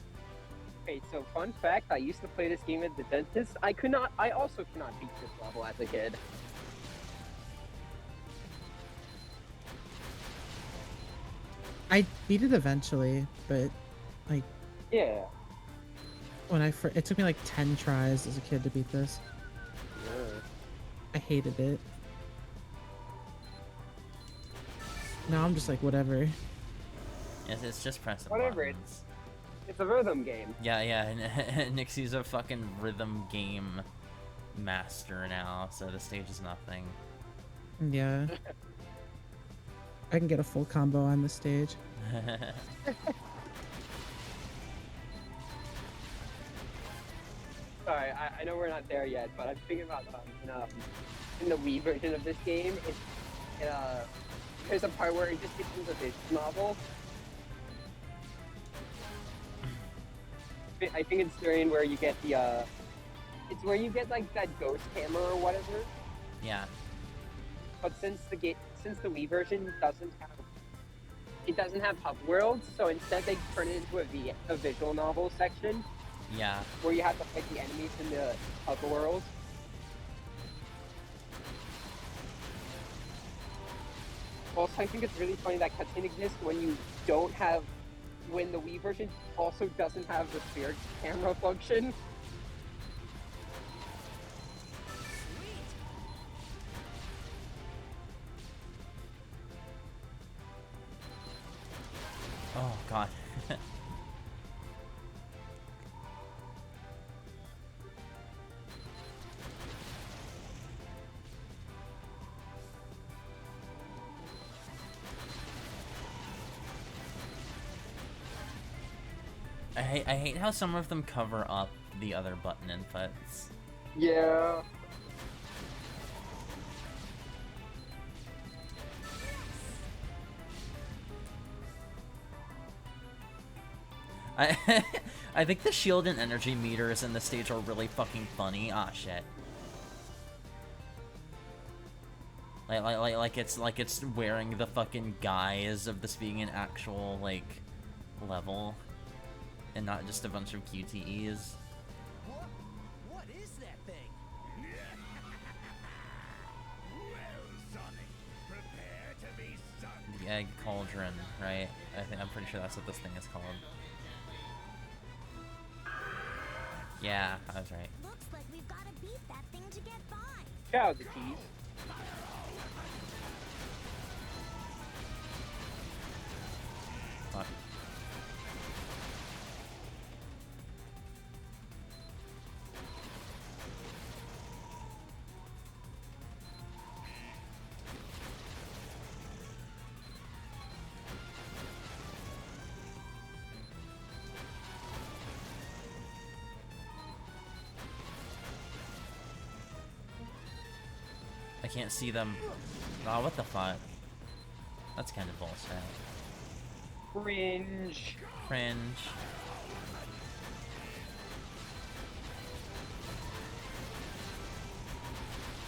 Okay, so fun fact, I used to play this game at the dentist. I also cannot beat this level as a kid. I beat it eventually, but like Yeah. when it took me like 10 tries as a kid to beat this. I hated it. Now I'm just like whatever. It's just pressing Whatever, buttons. It's a rhythm game. Yeah, Nixie's a fucking rhythm game master now, so the stage is nothing. Yeah. I can get a full combo on the stage. Sorry, I know we're not there yet, but I'm thinking about in the Wii version of this game, there's a part where it just becomes a visual novel. I think it's during where you get the it's where you get like that ghost camera or whatever. Yeah. But since the Wii version doesn't have hub worlds, so instead they turn it into a visual novel section Yeah. where you have to fight the enemies in the hub world. Also, I think it's really funny that cutscene exists when the Wii version also doesn't have the spirit camera function. Oh god. I hate how some of them cover up the other button inputs. Yeah. I I think the shield and energy meters in the stage are really fucking funny. Ah shit. Like it's wearing the fucking guise of this being an actual like level and not just a bunch of QTEs. What is that thing? egg cauldron, right? I'm pretty sure that's what this thing is called. Yeah, I was right. Looks like we've got to beat that thing to get by. Ciao, the cheese. Fuck. I can't see them. Oh, what the fuck? That's kind of bullshit. Cringe. Cringe.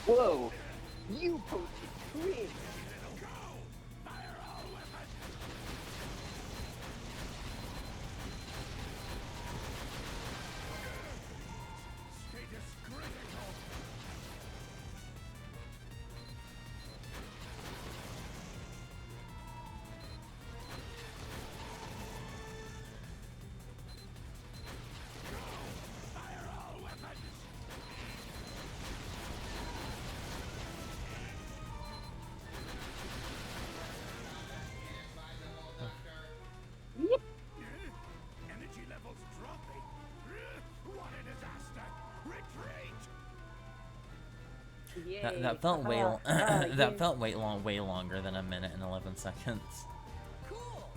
Whoa. You posted cringe. Status critical. Energy levels dropping. What a disaster! Retreat! Yay. That felt way Yeah. that felt way longer than a minute and 11 seconds. Cool.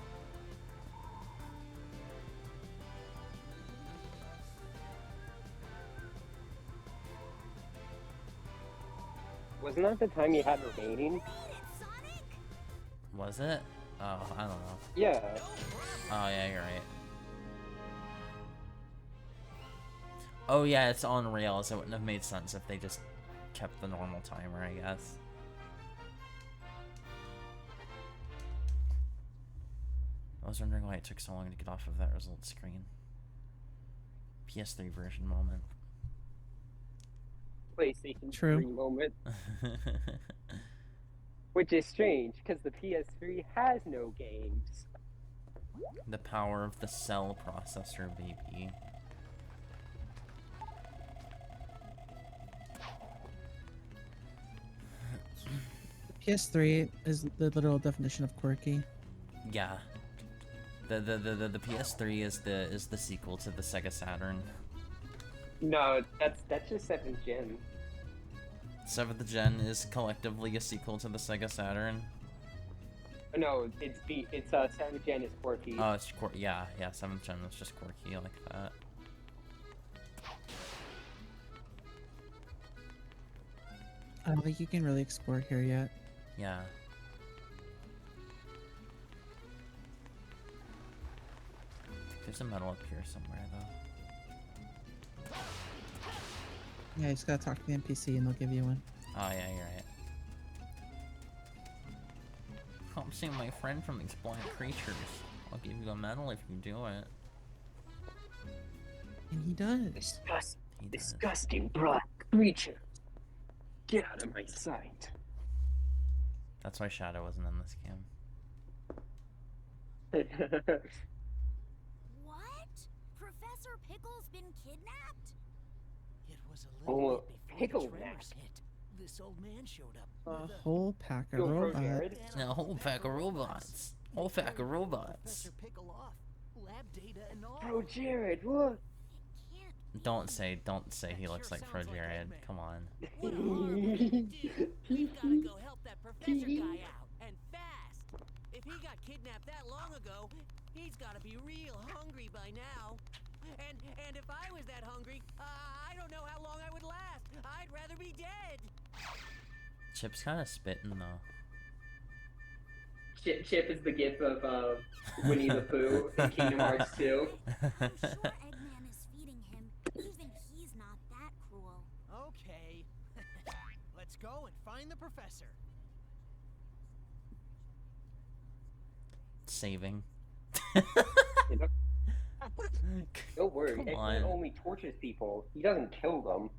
Wasn't that the time you had remaining? Made it, Sonic! Was it? Oh, I don't know. Yeah. Oh yeah, you're right. Oh yeah, it's on rails. It wouldn't have made sense if they just kept the normal timer, I guess. I was wondering why it took so long to get off of that result screen. PS3 version moment. PlayStation True. 3 moment. Which is strange, because the PS3 has no games. The power of the cell processor, baby. PS3 is the literal definition of quirky. Yeah. The PS3 is the sequel to the Sega Saturn. No, that's just 7th gen. 7th Gen is collectively a sequel to the Sega Saturn. No, it's 7th gen is quirky. Oh, it's yeah, 7th Gen was just quirky like that. I don't think you can really export here yet. Yeah. There's a medal up here somewhere, though. Yeah, you just gotta talk to the NPC and they'll give you one. Oh, yeah, you're right. Come see my friend from these blind creatures. I'll give you a medal if you do it. And he does. He does. Disgusting black creature. Get out of my sight. That's why Shadow wasn't in this game. What? Professor Pickle's been kidnapped? It was a Oh, little bit before pickle the tremors neck. hit. This old man showed up. A with whole pack of Go pro robots. Jared. Now, a whole pack of robots. Whole pack of robots. Professor Pickle off. Lab data and all. Bro, Jared, what? It can't. Don't say he looks like Pro Jared. Come on. What a horrible thing to do. We've got to go help that professor guy out, and fast. If he got kidnapped that long ago, he's got to be real hungry by now. And if I was that hungry, I don't know how long I would last. I'd rather be dead. Chip's kind of spitting though. Chip is the gif of Winnie the Pooh in Kingdom Hearts 2. I'm sure Eggman is feeding him. Even he's not that cruel. Okay. Let's go and find the professor. Saving. Don't worry, Come Eggman on. only tortures people. He doesn't kill them.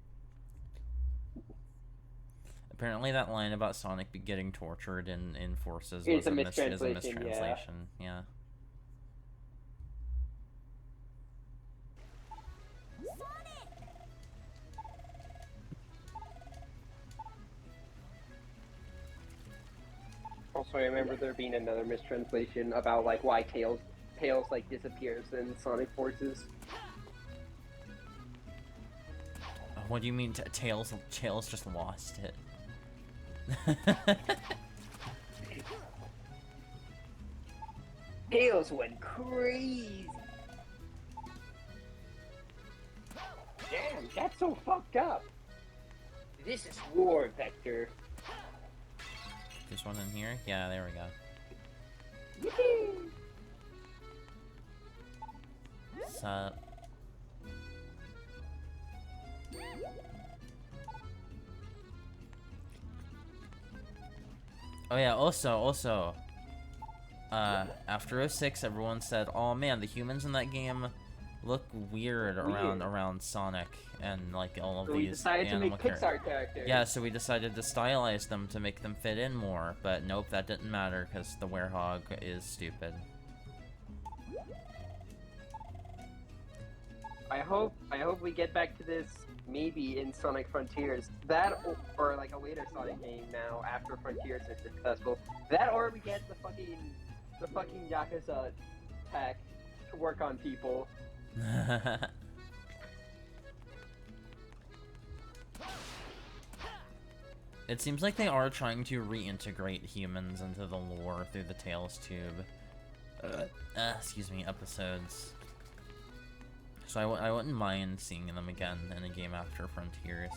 Apparently that line about Sonic be getting tortured in Forces Is was a is a mistranslation, mistranslation. Yeah. Also, I remember there being another mistranslation about like why Tails like disappears in Sonic Forces. What do you mean Tails just lost it? Tails went crazy. Damn, that's so fucked up. This is War Vector. There's one in here? Yeah, there we go. Yippee! Sup? Oh yeah, also, after 06, everyone said, "Oh man, the humans in that game look weird around Sonic and like all of So these we decided to make animal Pixar characters. Yeah, so we decided to stylize them to make them fit in more, but nope, that didn't matter because the werehog is stupid. I hope we get back to this maybe in Sonic Frontiers. That or like a later Sonic game now after Frontiers is successful. That or we get the fucking Yakuza tech to work on people. It seems like they are trying to reintegrate humans into the lore through the Tails Tube, excuse me, episodes. So I wouldn't mind seeing them again in a game after Frontiers.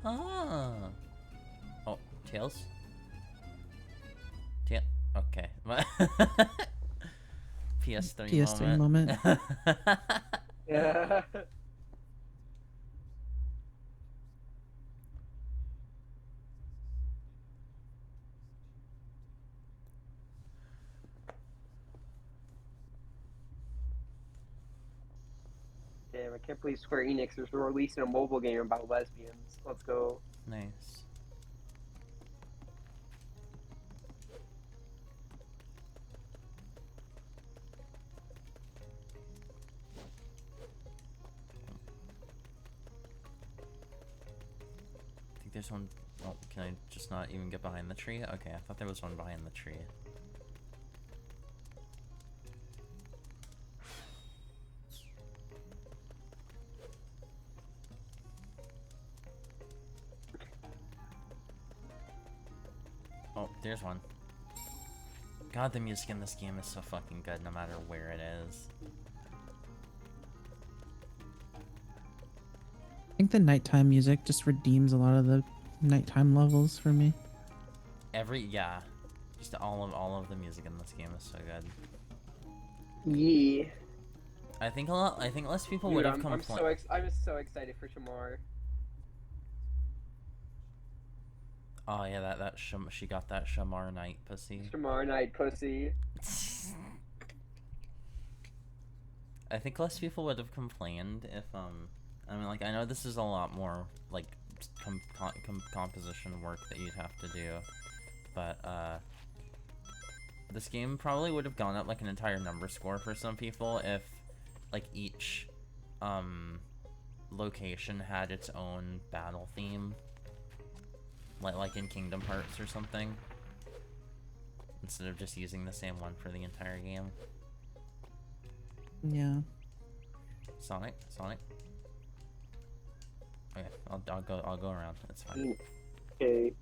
Ah. Oh, Tails? Okay. PS3 moment. Yeah. Damn, I can't believe Square Enix is releasing a mobile game about lesbians. Let's go. Nice. I think there's one. Oh, can I just not even get behind the tree? Okay, I thought there was one behind the tree. Oh, there's one. God, the music in this game is so fucking good no matter where it is. I think the nighttime music just redeems a lot of the nighttime levels for me. Yeah. Just all of the music in this game is so good. Yeah. I think less people Dude, would have I'm complained. so excited for Shamar. Oh yeah, she got that Shamar Knight pussy. Shamar Knight pussy. I think less people would have complained if I mean, like, I know this is a lot more like composition work that you'd have to do, but this game probably would have gone up like an entire number score for some people if like each location had its own battle theme. Like in Kingdom Hearts or something, instead of just using the same one for the entire game. Yeah. Sonic. Okay, I'll go around. It's fine. Okay,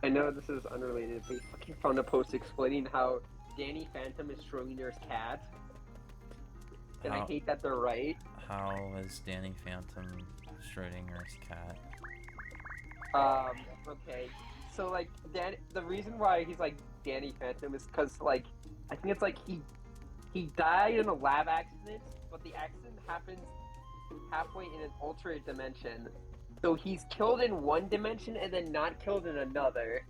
I know this is unrelated, but I fucking found a post explaining how Danny Phantom is Schrodinger's cat, and I hate that they're right. How is Danny Phantom Schrodinger's cat? Okay, so like the reason why he's like Danny Phantom is because like I think it's like he died in a lab accident, but the accident happens halfway in an alternate dimension, so he's killed in one dimension and then not killed in another,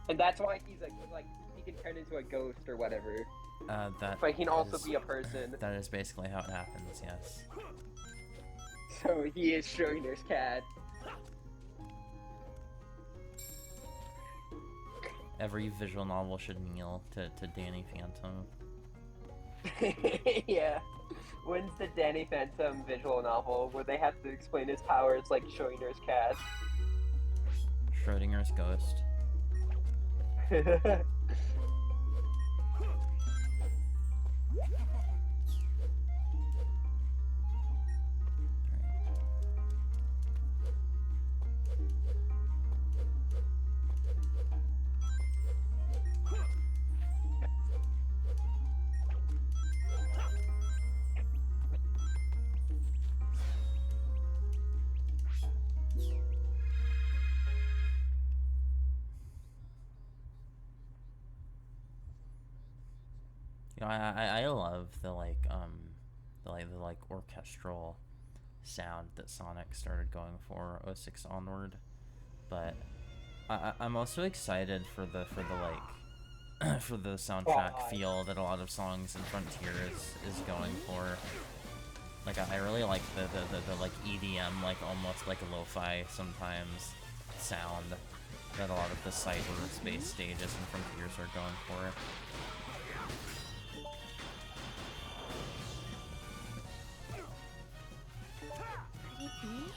and that's why he's like he can turn into a ghost or whatever. That. But he can also is- be a person. That is basically how it happens. Yes. So he is Schrodinger's cat. Every visual novel should kneel to Danny Phantom. Yeah. When's the Danny Phantom visual novel where they have to explain his powers like Schrodinger's cat? Schrodinger's ghost. You know, I love the like orchestral sound that Sonic started going for '06 onward, but I'm also excited for the like for the soundtrack feel that a lot of songs in Frontier is going for. Like I really like the like EDM, like almost like a lo-fi sometimes sound that a lot of the cyberspace stages and Frontiers are going for. Could it be?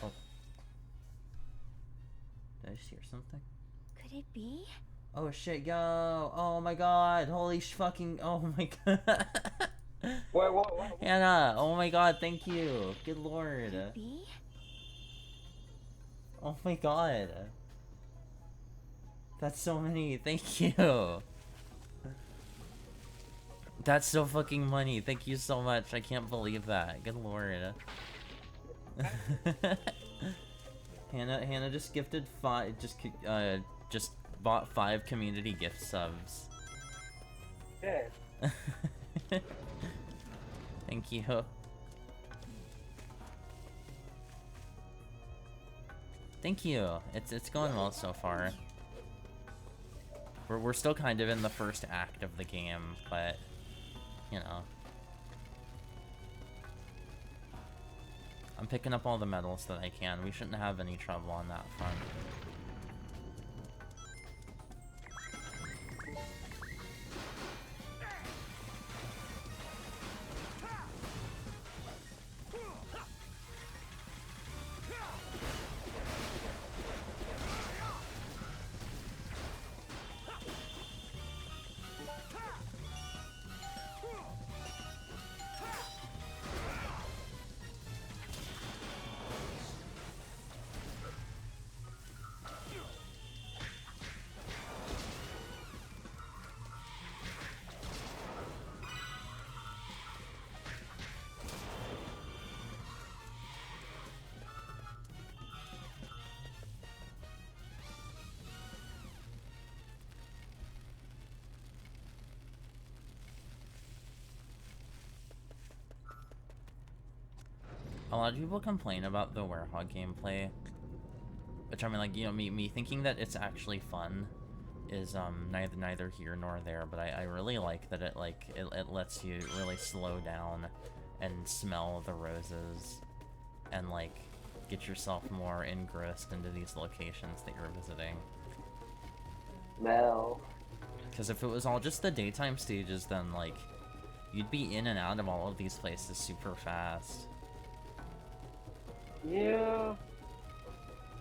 Oh. Did I just hear something? Could it be? Oh shit, yo! Oh my god! Holy fucking! Oh my god! What? Hannah! Oh my god! Thank you. Good lord. Could it be? Oh my god. That's so many. Thank you. That's so fucking money. Thank you so much. I can't believe that. Good lord. Hannah just gifted just bought 5 community gift subs. Yeah. Thank you. Thank you. It's going well so far. We're still kind of in the first act of the game, but you know. I'm picking up all the medals that I can. We shouldn't have any trouble on that front. A lot of people complain about the Werehog gameplay, which I mean, like, you know, me thinking that it's actually fun is neither here nor there. But I really like that it lets you really slow down and smell the roses and like get yourself more engrossed into these locations that you're visiting. Smell. Because if it was all just the daytime stages, then like you'd be in and out of all of these places super fast. Yeah.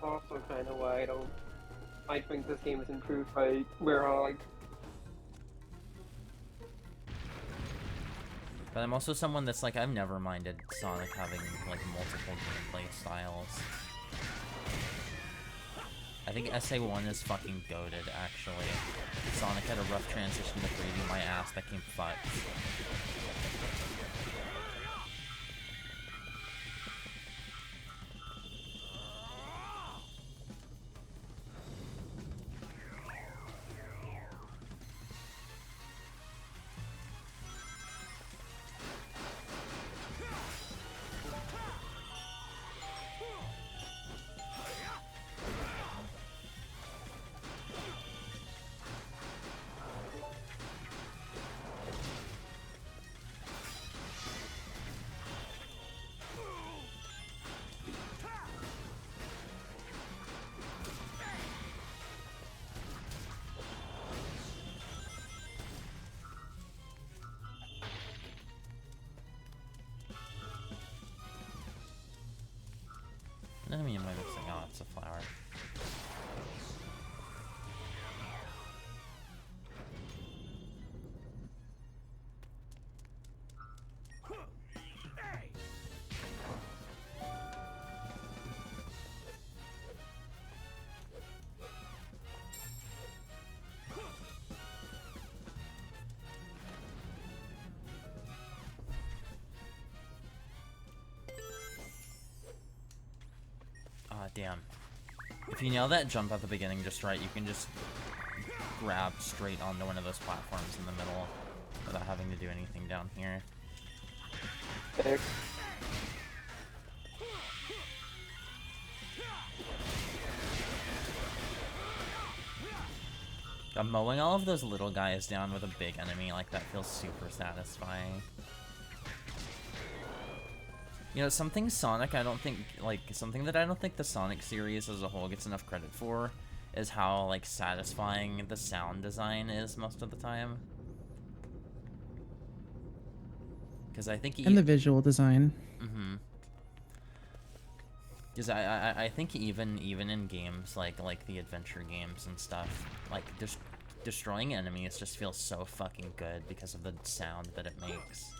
Also kind of why I think this game is improved by Werehog. But I'm also someone that's like, I've never minded Sonic having like multiple gameplay styles. I think SA1 is fucking goated, actually. Sonic had a rough transition to 3D, my ass, that came fucked. a flower. Ah, damn. If you nail that jump at the beginning just right, you can just grab straight onto one of those platforms in the middle without having to do anything down here. There. Mowing all of those little guys down with a big enemy like that feels super satisfying. You know, something Sonic I don't think, like, something that I don't think the Sonic series as a whole gets enough credit for is how, like, satisfying the sound design is most of the time. Because I think... And the visual design. Mm-hmm. Because I think even in games like the adventure games and stuff, like, destroying enemies just feels so fucking good because of the sound that it makes.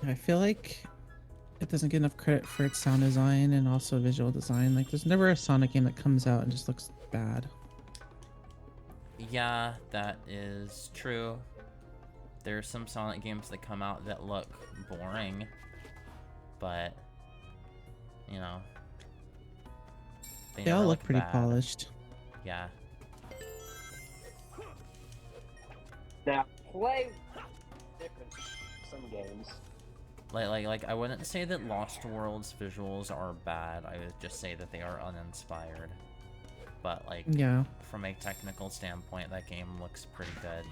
I feel like it doesn't get enough credit for its sound design and also visual design. Like, there's never a Sonic game that comes out and just looks bad. Yeah, that is true. There are some Sonic games that come out that look boring, but, you know, They all look pretty polished. Yeah. Now, play different some games. Like, I wouldn't say that Lost World's visuals are bad. I would just say that they are uninspired. But, like, yeah, from a technical standpoint, that game looks pretty good.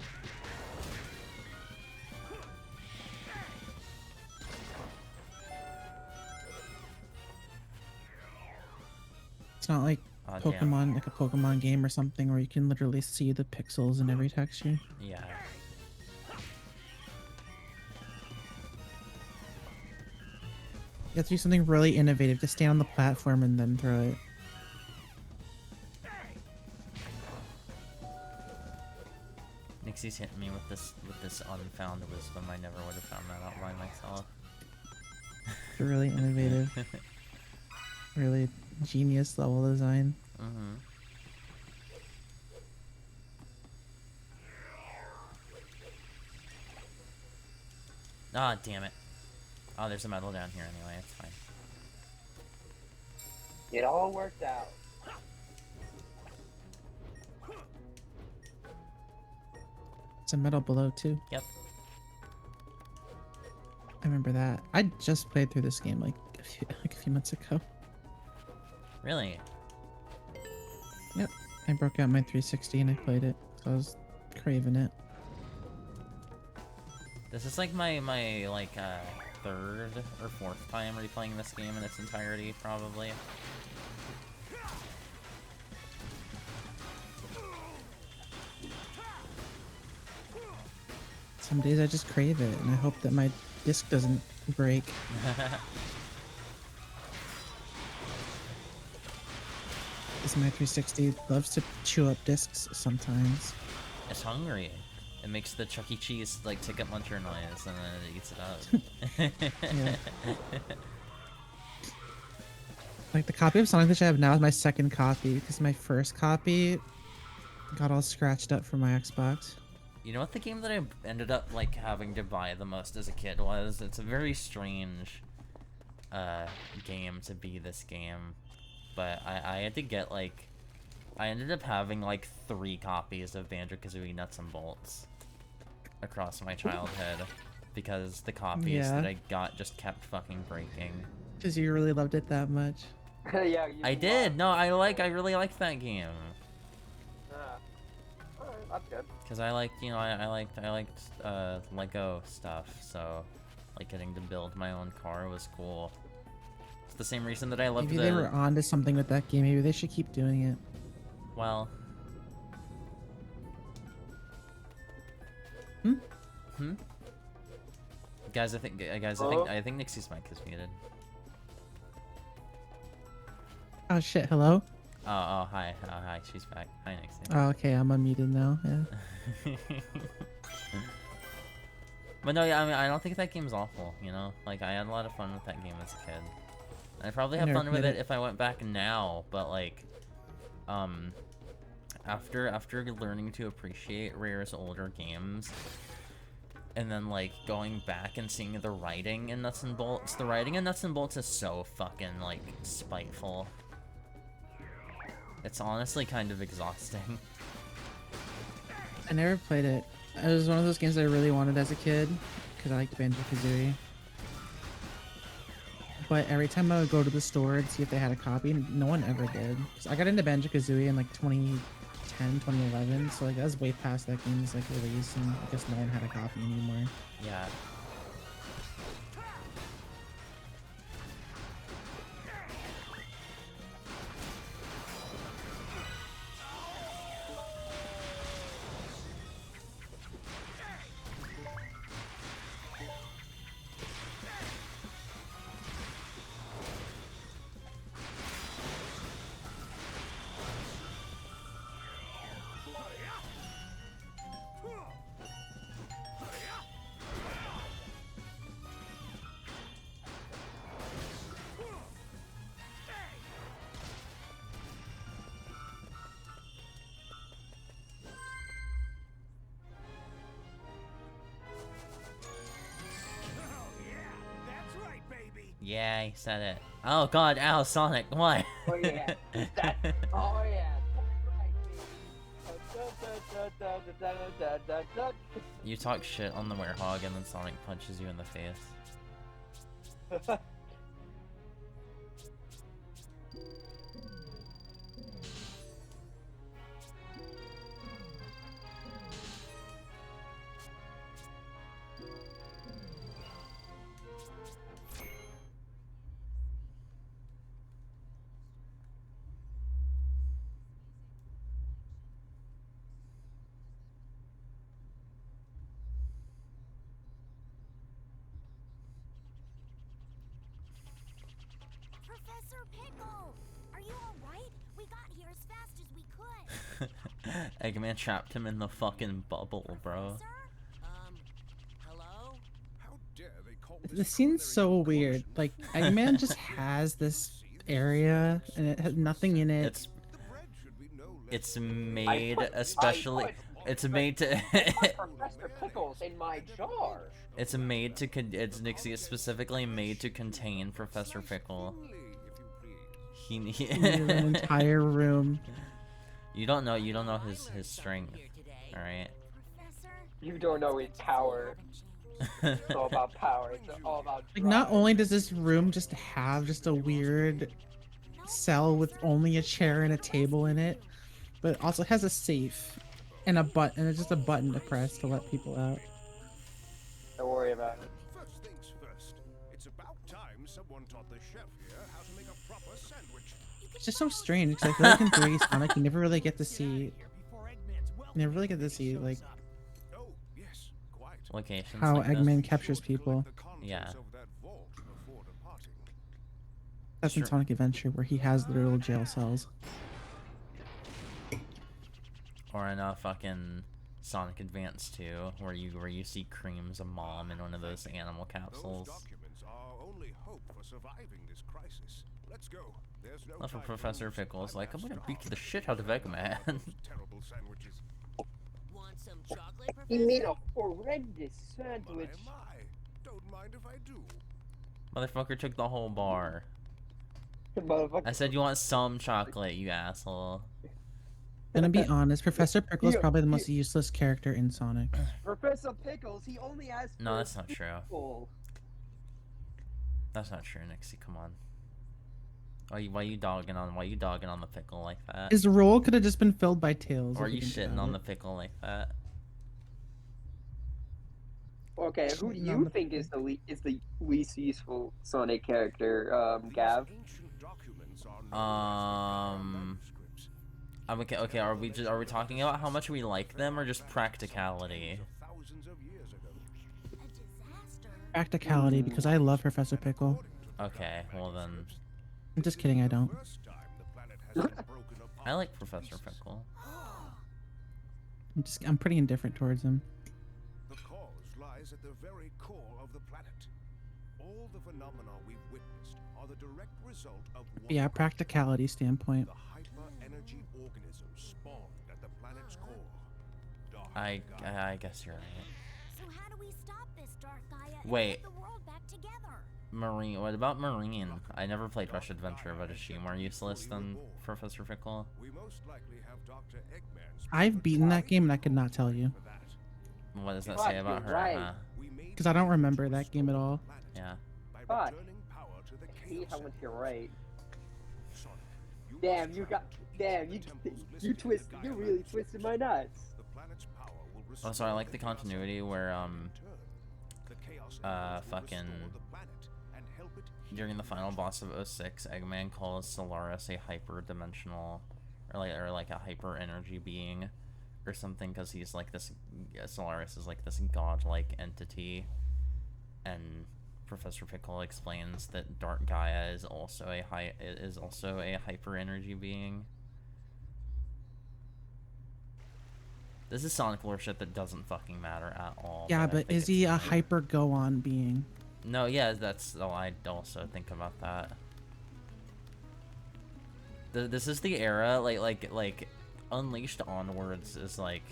it's not like Pokemon, like a Pokemon game or something where you can literally see the pixels in every texture. Yeah. You have to do something really innovative to stand on the platform and then throw it. Nixie's hitting me with this unfound wisdom. I never would have found that out by myself. Really innovative. Really genius level design. Mm-hmm. Ah, damn it. Oh, there's a medal down here anyway, it's fine. It all worked out. It's a medal below too. Yep. I remember that. I just played through this game like a few months ago. Really? Yep. I broke out my 360 and I played it. So I was craving it. This is like my like third or fourth time replaying this game in its entirety, probably. Some days I just crave it and I hope that my disc doesn't break. Because my 360 loves to chew up discs sometimes. It's hungry. It makes the Chuck E. Cheese like ticket muncher noise and then it eats it up. Yeah. Like the copy of Sonic that I have now is my second copy because my first copy got all scratched up for my Xbox. You know what the game that I ended up like having to buy the most as a kid was? It's a very strange game to be this game, but I had to get like, I ended up having like 3 copies of Banjo-Kazooie Nuts and Bolts across my childhood because the copies that I got just kept fucking breaking. Because you really loved it that much. Yeah, I did. No, I really liked that game. Alright, that's good. Because I liked, you know, I liked Lego stuff, so like getting to build my own car was cool. It's the same reason that I loved Maybe they were onto something with that game. Maybe they should keep doing it. Well. Guys, I think Nixie's mic is muted. Oh shit! Hello. Oh, hi. Oh, hi. She's back. Hi, Nixie. Oh, okay. I'm unmuted now. Yeah. But no, yeah, I mean, I don't think that game's awful, you know? Like, I had a lot of fun with that game as a kid. I'd probably have never fun with played it it. if I went back now, but like, after learning to appreciate Rare's older games, and then like going back and seeing the writing in Nuts and Bolts, the writing in Nuts and Bolts is so fucking like spiteful. It's honestly kind of exhausting. I never played it. It was one of those games I really wanted as a kid because I liked Banjo-Kazooie. But every time I would go to the store and see if they had a copy, no one ever did. So I got into Banjo-Kazooie in like 2010, 2011, so like that was way past that game's like release, and I guess no one had a copy anymore. Yeah. Yeah, he said it. Oh god, ow, Sonic, what? Oh yeah, that. Oh yeah. You talk shit on the Werehog and then Sonic punches you in the face. Professor Pickle! Are you alright? We got here as fast as we could. Eggman trapped him in the fucking bubble, bro. Hello? How dare they call The scene's so weird. Like Eggman just has this area and it has nothing in it. It's made especially. It's made to. Professor Pickles in my jar. It's made to. It's Nixie. It's specifically made to contain Professor Pickle. He An entire room. You don't know his strength. All right. You don't know his power. It's all about power. It's all about. Like not only does this room just have just a weird cell with only a chair and a table in it, but it also has a safe and a button, and it's just a button to press to let people out. Don't worry about it. First things first. It's about time someone taught the chef here how to make a proper sandwich. It's just so strange because I feel like in 3D Sonic you never really get to see, like Oh, yes, quite. Locations. how like this. Eggman captures people. Yeah. That's in Sure. Sonic Adventure where he has the little jail cells. Or in fucking Sonic Advance 2, where you see Cream's mom in one of those animal capsules. Those documents are only hope for surviving this crisis. Let's go. There's no Left for time Professor lose. Pickles, like, I'm gonna Blast beat off. the shit out of Eggman. Terrible sandwiches. Want some chocolate, He Professor? made a horrendous sandwich. My. Don't mind if I do. Motherfucker took the whole bar. Motherfucker. I said you want some chocolate, you asshole. Gonna be honest, Professor Pickle is Yeah, probably the most useless character in Sonic. Professor Pickles, he only asked No, for that's not true. people. That's not true, Nixie, come on. Why you dogging on the pickle like that? His role could have just been filled by Tails. Or are if you think shitting about on it. the pickle like that? Okay, who do Shitting on you the think is the least useful Sonic character, Gav? Ancient documents are no manuscripts. Okay, are we talking about how much we like them or just practicality? Thousands of years ago. A disaster? Practicality, because I love Professor Pickle. Okay, well then, I'm just kidding, I don't. I like Professor Pickle. I'm pretty indifferent towards him. The cause lies at the very core of the planet. All the phenomena we've witnessed are the direct result of one Yeah, practicality standpoint. the hyper-energy organism spawned at the planet's core. Dark I Gaia. guess you're right. So how do we stop this Dark Gaia and Wait. put the world back together? Marine. What about Marine? I never played Rush Adventure, but is she more useless than Professor Pickle? We most likely have Dr. Eggman's I've beaten that game and I could not tell you. for that. What does that Fuck, say about you're her? right. Huh? We made Because I don't remember that game at all. Yeah. by Fuck. returning power to the I hate chaos how much you're right. Sonic, Damn, must you got. travel Damn, to you. the temples You listed in the twist. Gaia You really Manifesto. twisted my nuts. The planet's power will Oh, so I restore like the chaos continuity where the chaos fucking restore the planet and help it heal. during the final boss of 06, Eggman calls Solaris a hyper-dimensional, or like a hyper-energy being, or something, because he's like this. Solaris is like this godlike entity, and Professor Pickle explains that Dark Gaia is also a hyper-energy being. This is Sonic lore shit that doesn't fucking matter at all. Yeah, I but think is he it's a funny. hyper go-on being? No, yeah, that's. Oh, I also think about that. This is the era, like, Unleashed onwards is like,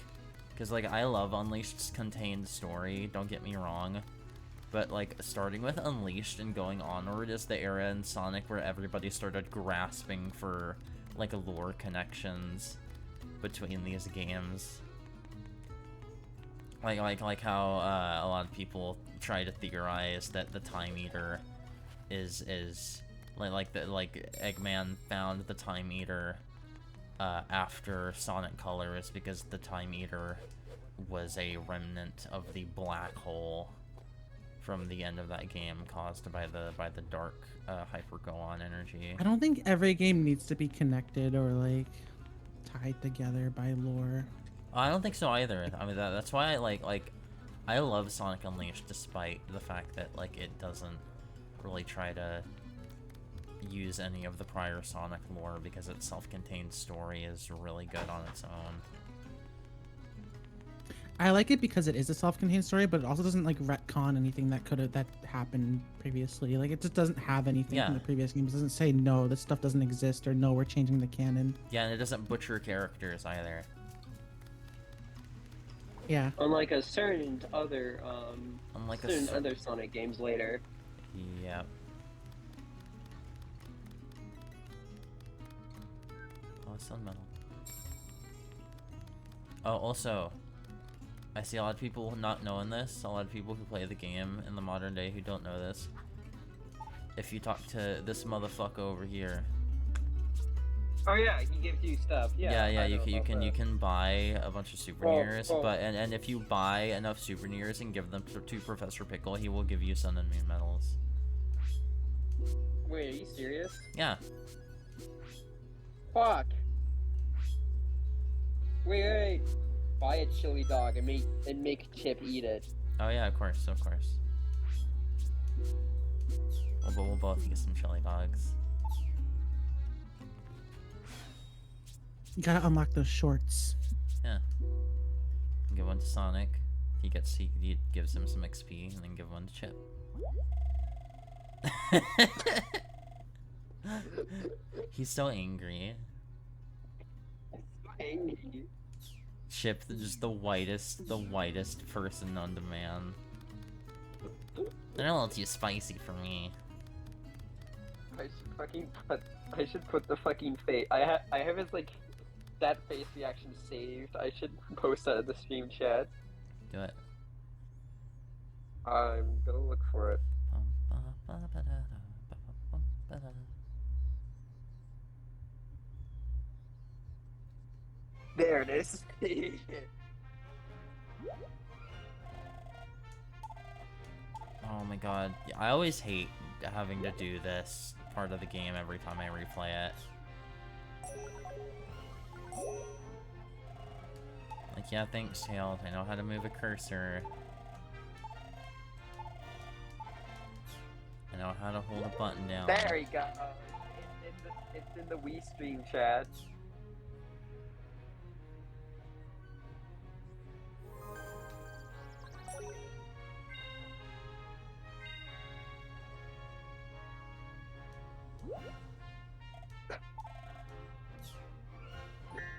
because like I love Unleashed's contained story. Don't get me wrong, but like starting with Unleashed and going onward is the era in Sonic where everybody started grasping for like lore connections between these games. Like how a lot of people try to theorize that the Time Eater is like Eggman found the Time Eater after Sonic Colors because the Time Eater was a remnant of the black hole from the end of that game caused by the dark hyper go-on energy. I don't think every game needs to be connected or like tied together by lore. I don't think so either. I mean that's why I like I love Sonic Unleashed despite the fact that like it doesn't really try to use any of the prior Sonic lore because its self-contained story is really good on its own. I like it because it is a self-contained story, but it also doesn't like retcon anything that happened previously. Like it just doesn't have anything Yeah. from the previous games. It doesn't say no, this stuff doesn't exist, or no, we're changing the canon. Yeah, and it doesn't butcher characters either. Yeah. Unlike a certain other Unlike certain other Sonic games later. Yep. Oh, it's on metal. Oh, also, I see a lot of people not knowing this. A lot of people who play the game in the modern day who don't know this. If you talk to this motherfucker over here, Oh yeah, he gives you stuff. Yeah. yeah, I you know can about that. buy a bunch of souvenirs, well- but and if you buy enough souvenirs and give them to Professor Pickle, he will give you Sun and Moon medals. Wait, are you serious? Yeah. Fuck. Wait. Buy a chili dog and make Chip eat it. Oh yeah, of course. We'll both get some chili dogs. You gotta unlock those shorts. Yeah. Give one to Sonic. He gives him some XP, and then give one to Chip. He's so angry. Angry. Chip, just the whitest person known to man. They're a little too spicy for me. I should put the fucking face. I have his like that face reaction saved. I should post that in the stream chat. Do it. I'm gonna look for it. There it is. Oh my god. Yeah, I always hate having to do this part of the game every time I replay it. Like, yeah, thanks, Tails. I know how to move a cursor. I know how to hold a button down. There you go. It's in the Wii stream chat.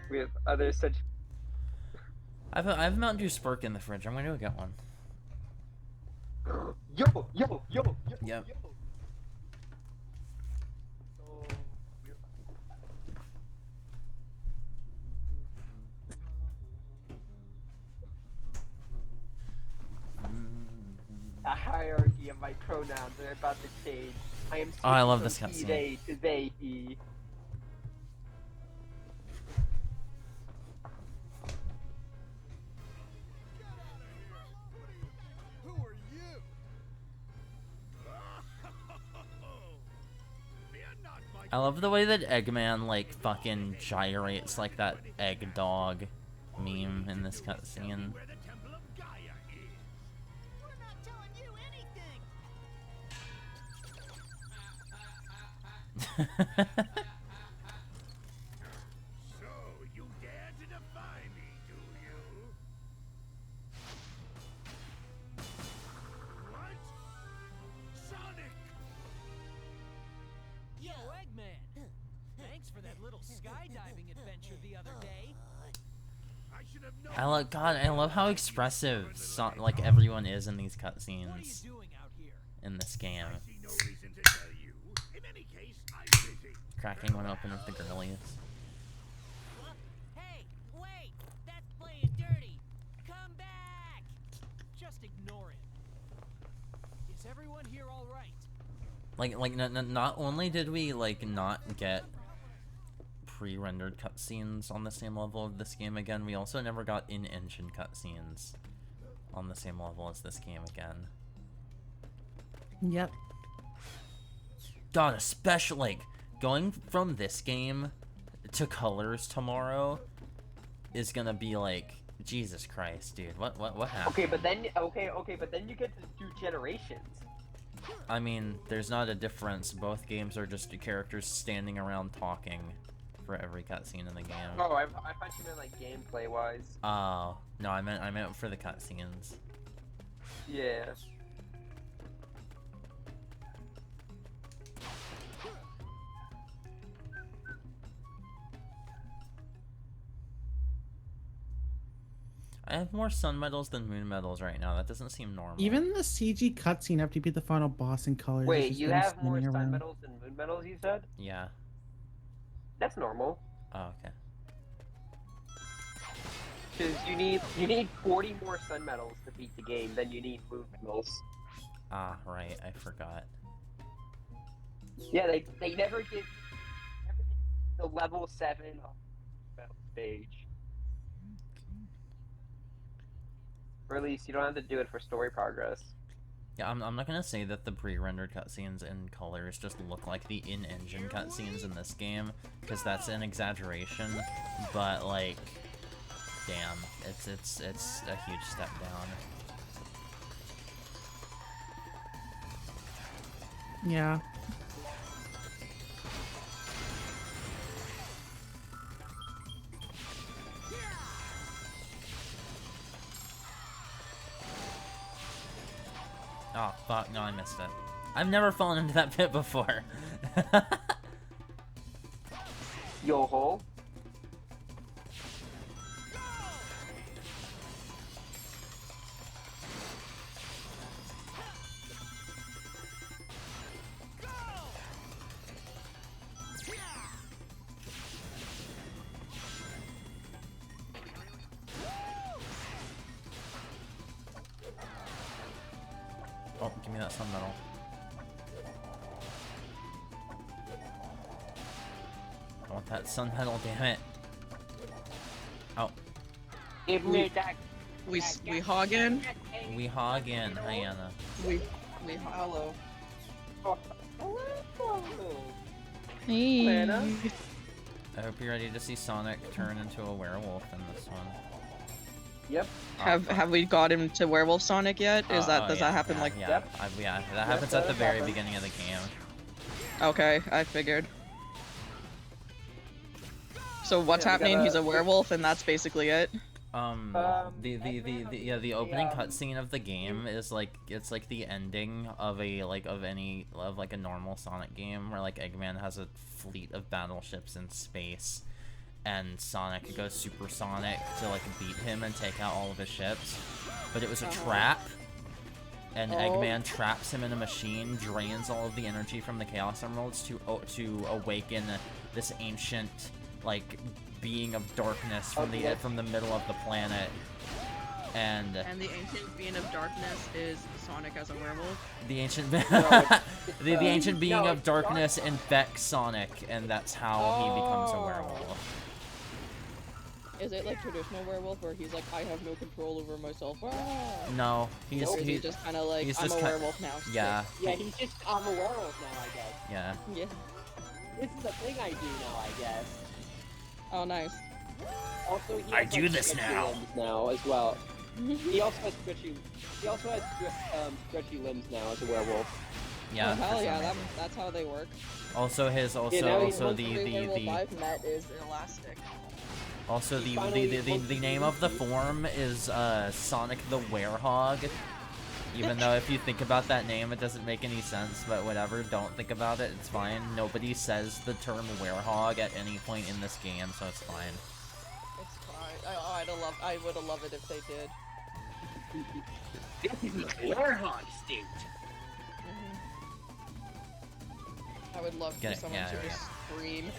We have other such. I have Mountain Dew Spark in the fridge. I'm gonna go get one. Yo. Yep. A hierarchy of my pronouns are about to change. I am. Oh, I love this from cutscene. They to they. He. Who are you? Fear not, my I love the way that Eggman like fucking gyrates like that egg dog meme in this cutscene. where the Temple of Gaia is. We're not telling you anything. So, you dare to defy me, do you? What? Sonic! Yo, Eggman! Thanks for that little skydiving adventure the other day. I should have known. I love how expressive like everyone is in these What are you cutscenes doing out here? in this game. I see no reason to tell you. In any case, I'm busy. Cracking one open with the girlies. Hey, wait! That's playing dirty. Come back. Just ignore him. Is everyone here all right? Like not only did we like not get pre-rendered cutscenes on the same level of this game again, we also never got in-engine cutscenes on the same level as this game again. Yep. God, especially like going from this game to Colors tomorrow is gonna be like Jesus Christ, dude. What happened? Okay, but then you get to do generations. I mean, there's not a difference. Both games are just characters standing around talking for every cutscene in the game. Oh, I thought you meant like gameplay wise. Oh, no, I meant for the cutscenes. Yeah. I have more sun medals than moon medals right now. That doesn't seem normal. Even the CG cutscene after you beat the final boss in Colors. is Wait, just you them have more standing sun around. medals than moon medals, you said? Yeah. That's normal. Oh, okay. Because you need 40 more sun medals to beat the game than you need moon medals. Ah, right. I forgot. Yeah, they never give the level 7 stage. Or at least you don't have to do it for story progress. Yeah, I'm not gonna say that the pre-rendered cutscenes in Colors just look like the in-engine cutscenes in this game, because that's an exaggeration. But like, damn, it's a huge step down. Yeah. Oh, fuck, no, I missed it. I've never fallen into that pit before. Yo ho. Oh, give me that sun medal. I want that sun medal, damn it. Oh, Give me that. We hogging. we hog in, Hyena. We hollow. Oh. Hey. Lana? I hope you're ready to see Sonic turn into a werewolf in this one. Yep. Have we got him to Werewolf Sonic yet? Does that happen like? Yeah, Yep. That happens at the very beginning of the game. Okay, I figured. So what's Yeah, we happening? gotta- He's a werewolf, and that's basically it. The opening cutscene of the game is like it's like the ending of a like a normal Sonic game where like Eggman has a fleet of battleships in space, and Sonic goes supersonic to like beat him and take out all of his ships, but it was a trap. And Eggman traps him in a machine, drains all of the energy from the Chaos Emeralds to awaken this ancient like being of darkness from the middle of the planet. And the ancient being of darkness is Sonic as a werewolf. The ancient the ancient being of darkness infects Sonic, and that's how he becomes a werewolf. Is it like traditional werewolf where he's like, I have no control over myself? Ah! No, he's just kind of like, he's I'm just a werewolf now. Yeah. Yeah, he's just, I'm a werewolf now, I guess. Yeah. Yeah. This is a thing I do now, I guess. Oh, nice. Also, he I has, do like, this stretchy now. limbs now as well. He also has stretchy. He also has stretchy limbs now as a werewolf. Yeah. Oh, hell for yeah, some reason. that's how they work. Also his Every werewolf I've met is elastic. Also the name of the form is Sonic the Werehog. Even though if you think about that name, it doesn't make any sense, but whatever, don't think about it, it's fine. Nobody says the term werehog at any point in this game, so it's fine. It's fine. I would have loved it if they did. This is my werehog state. I would love for someone to just scream.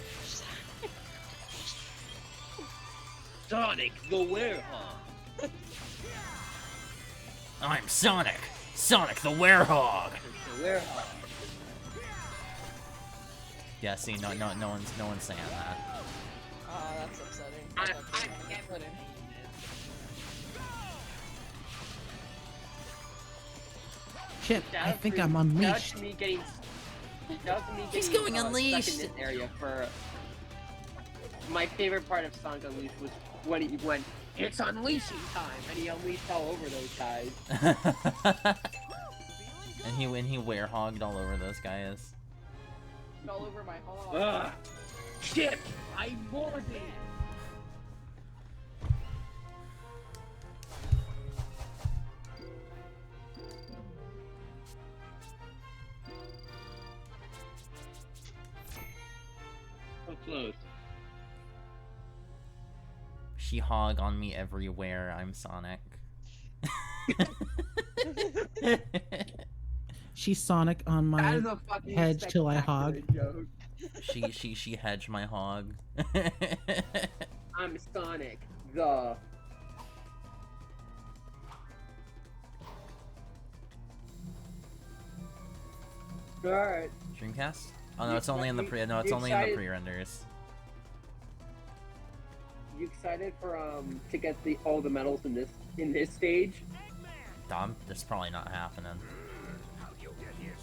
Sonic the Werehog. I'm Sonic! Sonic the Werehog! The Werehog. Yeah, see, no one's saying that. That's upsetting. Upsetting. Shit, I think I'm unleashed. He's going unleashed. Stuck in this area for my favorite part of Sonic Unleashed was when he went, it's unleashing time, and he unleashed all over those guys. And he werehogged all over those guys. All over my hog. Ugh. Shit! I'm boarding! So close. She hog on me everywhere, I'm Sonic. She's Sonic on my hedge till I hog. Joke. She hedged my hog. I'm Sonic, the... Alright. Dreamcast? Oh no, it's only in the pre-renders. You excited for to get all the medals in this stage? That's probably not happening.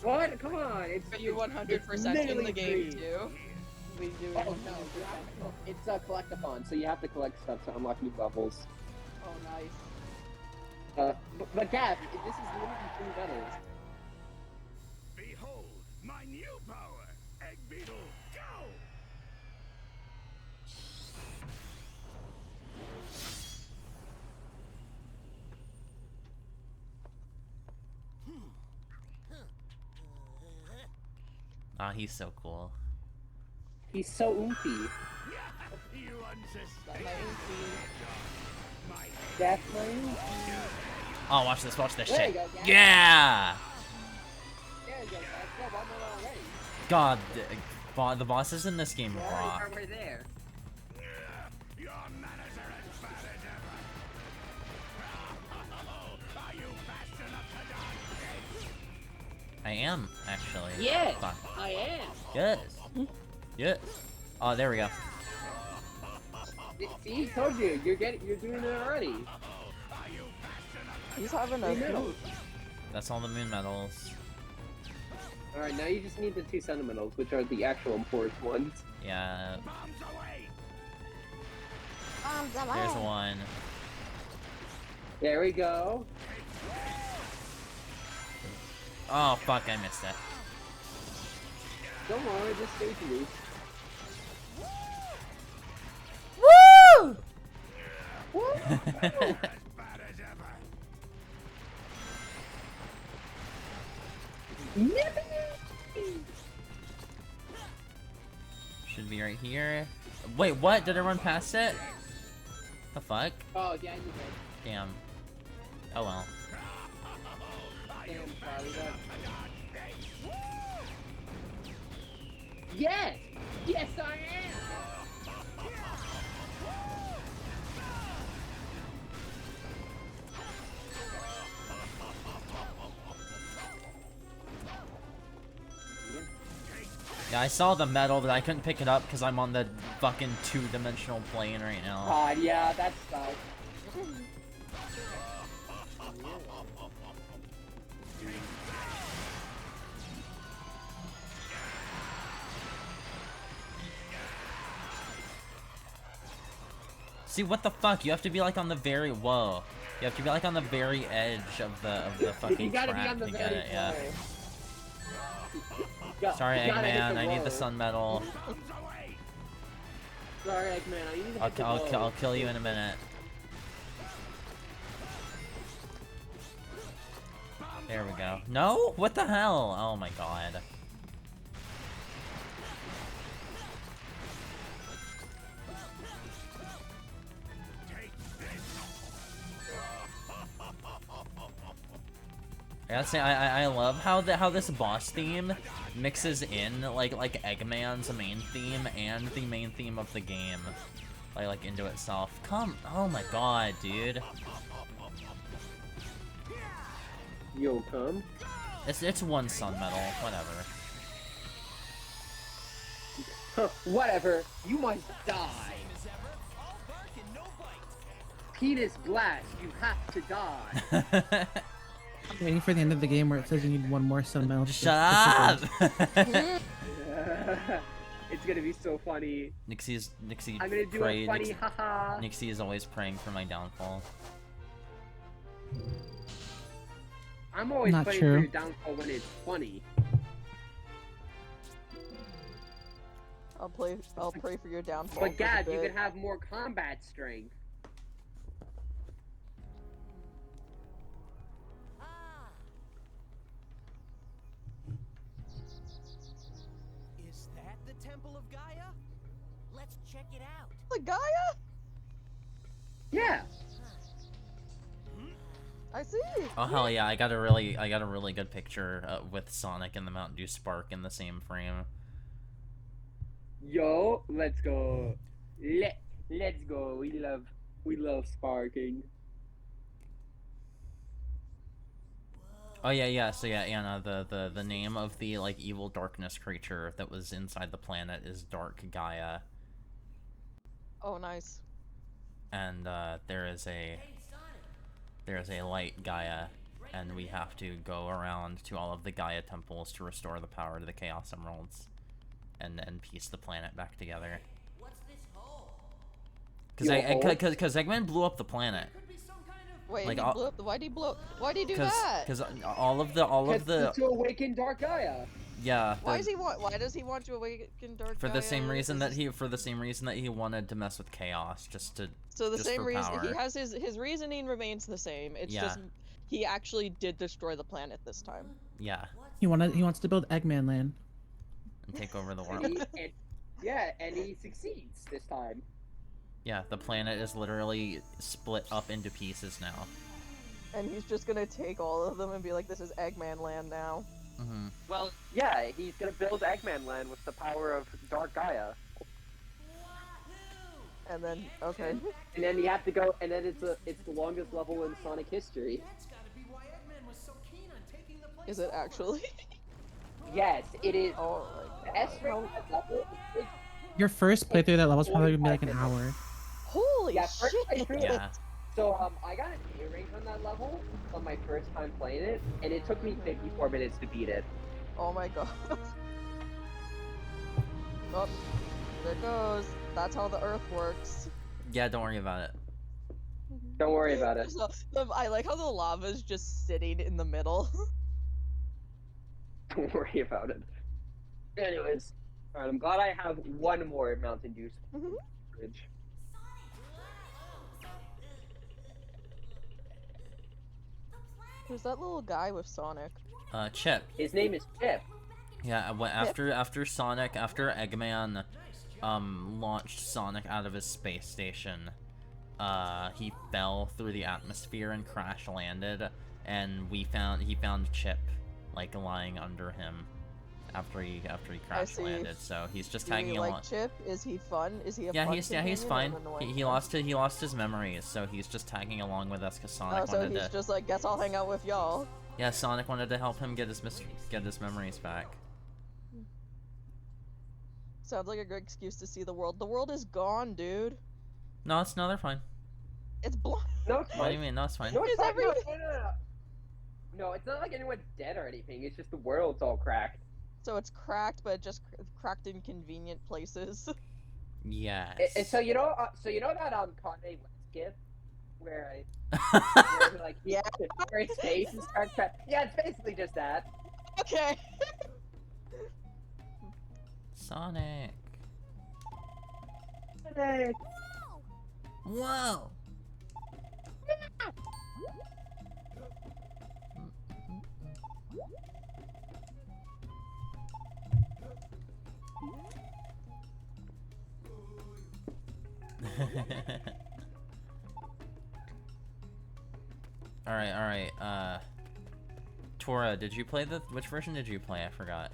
What? Come on! It's But you 100% in the game too. We do. Oh no, it's a collectathon, so you have to collect stuff to unlock new levels. Oh nice. But Gav, this is literally 3 medals. Behold, my new power! Egg Beetle, go! Ah, he's so cool. He's so oompy. You unsuspecting. That's my oompy. Oh, watch this There shit. you go, Gav. Yeah! There you go, Gav. Yeah, 1 medal already. God, the bosses in this game rock. We're there. Your manners are as bad as ever. Are you fast enough to dodge? I am, actually. Yes, Fuck. I am. Yes. Yes. Oh, there we go. See, told you, you're doing it already. He's having a 3 medals. That's all the moon medals. Alright, now you just need the 2 sentimentals, which are the actual important ones. Yeah. Bombs away! There's one. There we go. Oh fuck, I missed it. Don't worry, just stay to me. Woo! As bad as ever. Should be right here. Wait, what? Did I run past it? The fuck? Oh, yeah, you did. Damn. Oh well. Damn, sorry, but... Yes! Yes, I am! Yeah, I saw the metal, but I couldn't pick it up because I'm on the fucking two-dimensional plane right now. God, yeah, that sucks. See, what the fuck? You have to be like on the very whoa. You have to be like on the very edge of the fucking You gotta be track on the to very get it. Yeah. Sorry, Sorry, Eggman. I need the sun medal. Sorry, Eggman. I need to hit the glow. I'll kill you in a minute. There we go. No? What the hell? Oh my god. I gotta say, I love how this boss theme mixes in like Eggman's main theme and the main theme of the game, like into itself. Oh my god, dude. Yo, come. It's one sun medal, whatever. Whatever. You must die. Penis blast. You have to die. I'm waiting for the end of the game where it says you need one more sun medal. Shut up! It's gonna be so funny. Nixie I'm gonna do prayed. a funny haha. Nixie is always praying for my downfall. I'm always Not praying true. for your downfall when it's funny. I'll pray for your downfall. But for Gab, the you bit. can have more combat strength. Is that the Temple of Gaia? Let's check it out. The Gaia? Yeah. I see. Oh hell yeah! I got a really good picture with Sonic and the Mountain Dew Spark in the same frame. Yo, let's go. Let's go. We love sparking. Oh yeah. So yeah, Anna, the name of the like evil darkness creature that was inside the planet is Dark Gaia, Oh, nice. and there is a light Gaia, and we have to go around to all of the Gaia temples to restore the power to the Chaos Emeralds, and piece the planet back together. What's this hole? Because Eggman blew up the planet. Wait, Like, he all- blew up the. Why'd he blow? Why'd he do that? Because all of the To awaken Dark Gaia. yeah. Why does he want to awaken Dark For the Gaia? same reason Is- that he wanted to mess with chaos, just to So the just same for reason power. he has his reasoning remains the same. It's Yeah. just he actually did destroy the planet this time. Yeah, He wants to build Eggman Land. and take over the world. And he succeeds this time. Yeah, the planet is literally split up into pieces now. And he's just gonna take all of them and be like, "This is Eggman Land now." Mm-hmm. Well, yeah, he's gonna build Eggman Land with the power of Dark Gaia. And then okay. And then you have to go, and then it's the longest level in Sonic history. That's gotta be why Eggman was so keen on taking the place. Is it actually? Yes, it is. Oh The my S god. rank level is Your first playthrough of that level's probably gonna be like an hour. Holy Yeah, first shit! playthrough. Yeah. So I got an A rank on that level on my first time playing it, and it took me 54 minutes to beat it. Oh my god. Oh, there it goes. That's how the Earth works. Yeah, don't worry about it. Don't worry about it. So, I like how the lava's just sitting in the middle. Don't worry about it. Anyways, alright, I'm glad I have one more Mountain Dew fridge. Who's that little guy with Sonic? Chip. His name is Chip. Yeah, after Sonic, after Eggman, launched Sonic out of his space station, he fell through the atmosphere and crash landed, and he found Chip, like, lying under him after he crash landed. So he's just tagging along. Like Chip? Is he fun? Is he a Yeah, fun he's fine. companion He lost his memories, so he's just tagging along with us because Sonic so wanted he's to. just like, guess I'll hang out with y'all. Yeah, Sonic wanted to help him get his memories back. Sounds like a great excuse to see the world. The world is gone, dude. No, they're fine. It's blind. No, it's fine. What do you mean? No, it's fine. No, it's Is fine. everyone- No, it's not like anyone's dead or anything. It's just the world's all cracked. So it's cracked, but just cracked in convenient places. Yes. So you know that Kanye West gift where like Yeah. where his face is start cracked. Yeah, it's basically just that. Okay. Sonic. Sonic. Whoa. Alright, Tora, did you play which version did you play? I forgot.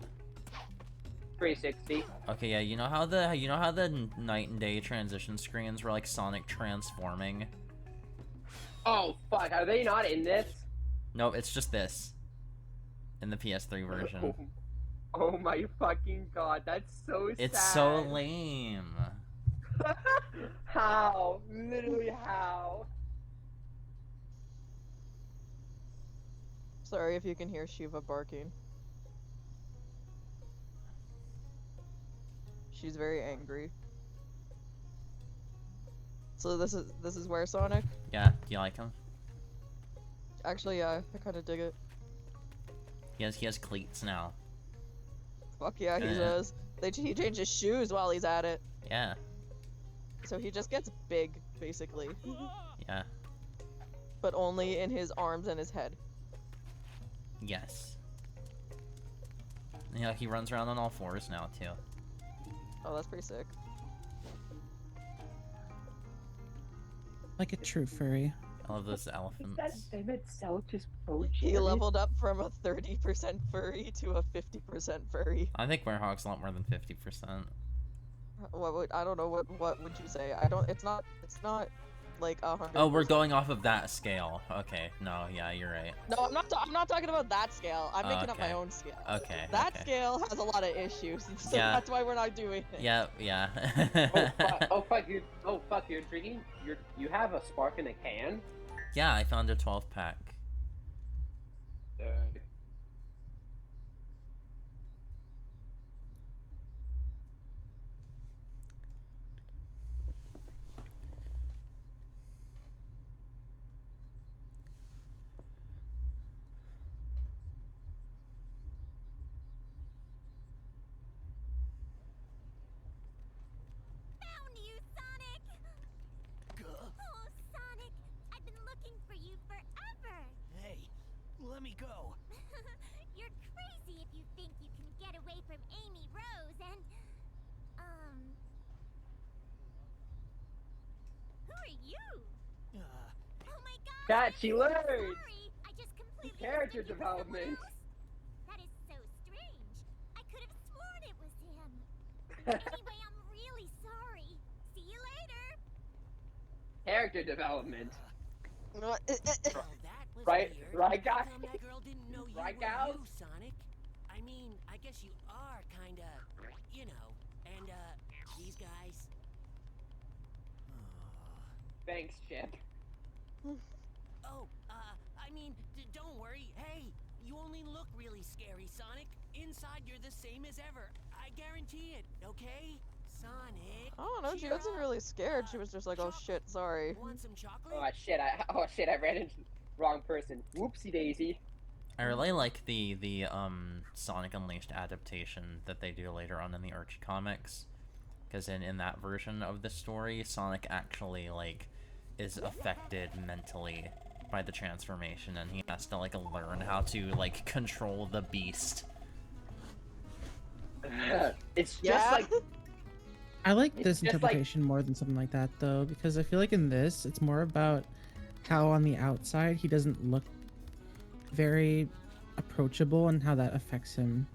360. Okay, yeah, you know how the night and day transition screens were like Sonic transforming? Oh fuck, are they not in this? No, it's just this. In the PS3 version. Oh my fucking god, that's so sad. It's so lame. How? Literally how? Sorry if you can hear Shiva barking. She's very angry. So this is where Sonic? Yeah, do you like him? Actually, yeah, I kind of dig it. He has cleats now. Fuck yeah, he does. He changed his shoes while he's at it. Yeah. So he just gets big, basically. Yeah. But only in his arms and his head. Yes. Yeah, he runs around on all fours now too. Oh, that's pretty sick. Like a true furry. I love those elephants. That name itself just so He cheery. leveled up from a 30% furry to a 50% furry. I think Werehog's a lot more than 50%. I don't know what would you say? It's not like 100%. Oh, we're going off of that scale. Okay, no, yeah, you're right. No, I'm not talking about that scale. I'm making up my Okay. own scale. Okay. That okay. scale has a lot of issues, so Yeah. that's why we're not doing it. Yeah, yeah. Oh fuck, you're drinking? You have a spark in a can? Yeah, I found a 12 pack. Found you, Sonic! Oh, Sonic, I've been looking for you forever. Hey, let me go. You're crazy if you think you can get away from Amy Rose and, who are you? Oh my god! Cat, she I'm learned! Sorry, I just completely Character mistook you for someone development. else. That is so strange. I could have sworn it was him. Anyway, I'm really sorry. See you later. Character development. No, Well, that was Right- weird. right, guys? How come that girl didn't know you Right, were gals? you, Sonic? I mean, I guess you are kinda, you know, and these guys. Thanks, Chip. Oh, I mean, don't worry. Hey, you only look really scary, Sonic. Inside, you're the same as ever. I guarantee it, okay? Sonic. I don't know, and she wasn't really scared. She was just like, oh shit, sorry. Want some chocolate? Oh shit, I ran into the wrong person. Whoopsie daisy. I really like the Sonic Unleashed adaptation that they do later on in the Archie comics, because in that version of the story, Sonic actually like is affected mentally by the transformation, and he has to like learn how to like control the beast. It's just Yeah. like I like It's this just like- interpretation more than something like that, though, because I feel like in this, it's more about how on the outside he doesn't look very approachable and how that affects him.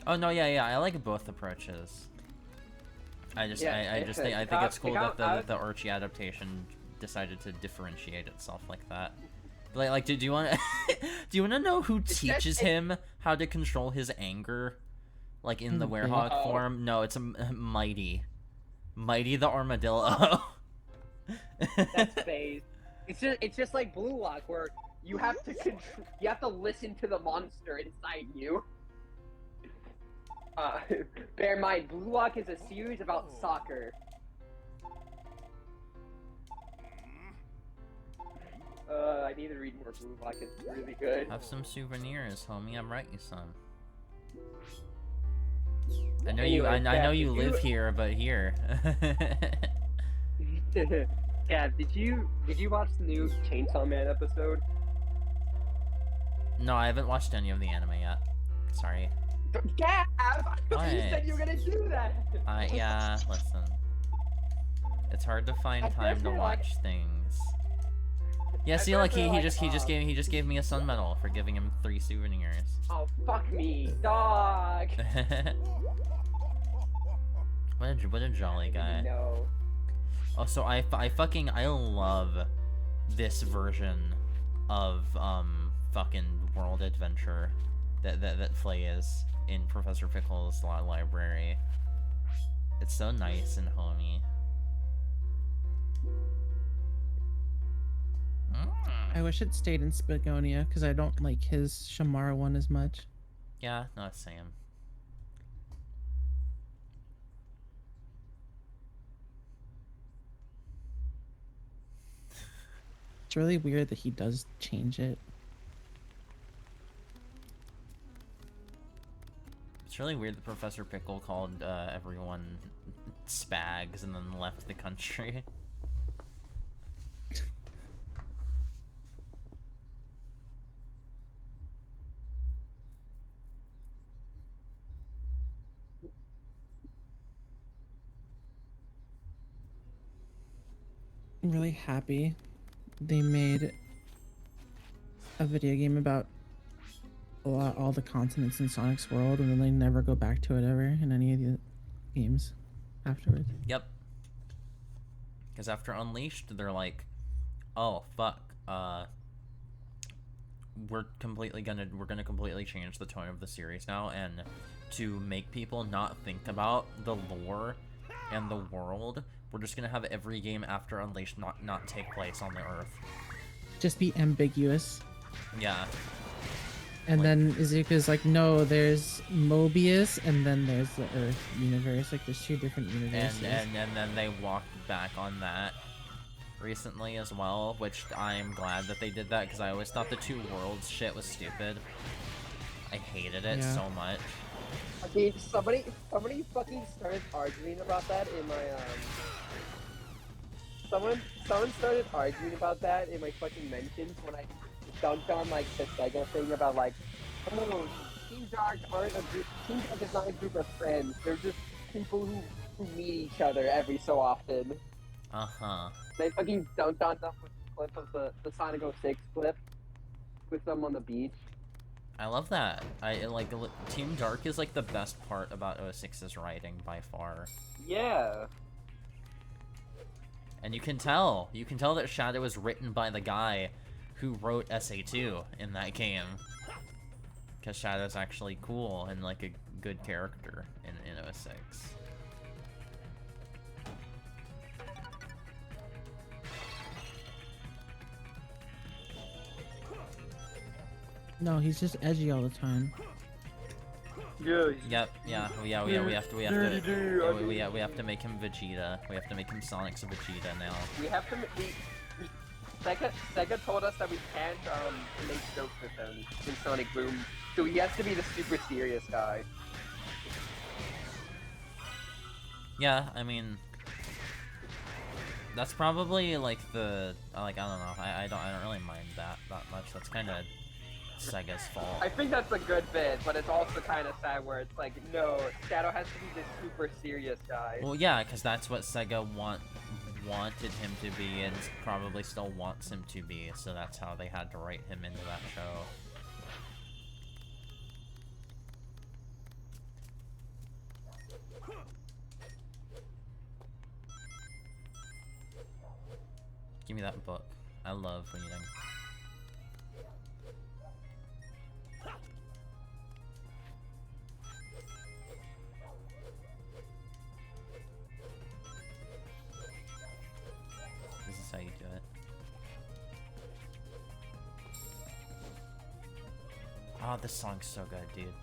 Oh no, yeah, I like both approaches. I just think it's cool that the Archie adaptation decided to differentiate itself like that. Like, do you want do you want to know who teaches him how to control his anger, like in the werehog form? No, it's a Mighty the armadillo. that's phase. It's just like Blue Lock, where you have to listen to the monster inside you. Bear in mind, Blue Lock is a series about soccer. I need to read more Blue Lock. It's really good. Have some souvenirs, homie. I'm writing some. I know you. I know you live here, but here. Yeah, did you watch the new Chainsaw Man episode? No, I haven't watched any of the anime yet. Sorry. Gav! You What? said you were gonna do that! Yeah, listen. It's hard to find At time first to you're like- watch things. Yeah, At see, like first he you're just gave me a sun medal for giving him 3 souvenirs. Oh, fuck me, dog! what a jolly guy. No. Oh, so I love this version of fucking World Adventure that Flay is in Professor Pickle's library. It's so nice and homey. I wish it stayed in Spagonia, because I don't like his Shamara one as much. Yeah, no, same. It's really weird that he does change it. It's really weird that Professor Pickle called everyone spags and then left the country. I'm really happy they made a video game about all the continents in Sonic's world, and then they never go back to it ever in any of the games afterwards. Yep. Because after Unleashed, they're like, oh fuck, we're gonna completely change the tone of the series now, and to make people not think about the lore and the world, we're just gonna have every game after Unleashed not take place on the Earth. Just be ambiguous. Yeah. And then Izuka's like, no, there's Mobius, and then there's the Earth universe. Like, there's 2 different universes. And then they walked back on that recently as well, which I'm glad that they did that, because I always thought the 2 worlds shit was stupid. I hated it so much. Okay, somebody fucking started arguing about that in my someone started arguing about that in my fucking mentions when I dunked on like the Sega thing about like, oh, Team Dark aren't a group. Team Dark is not a group of friends. They're just people who meet each other every so often. They fucking dunked on them with a clip of the Sonic 06 clip with them on the beach. I love that. I like Team Dark is like the best part about 06's writing by far. Yeah. And you can tell that Shadow is written by the guy who wrote SA2 in that game. Because Shadow's actually cool and like a good character in 06. No, he's just edgy all the time. Good. Yep. Yeah. We have to we have to make him Vegeta. We have to make him Sonic's Vegeta now. We have to. Sega told us that we can't make jokes with him in Sonic Boom, so he has to be the super serious guy. Yeah, I mean, that's probably like the I don't know. I don't really mind that much. That's kind of Sega's fault. I think that's a good bit, but it's also kind of sad where it's like, no, Shadow has to be this super serious guy. Well, yeah, because that's what Sega wanted him to be, and probably still wants him to be. So that's how they had to write him into that show. Give me that book. I love reading. This is how you do it. Oh, this song's so good, dude.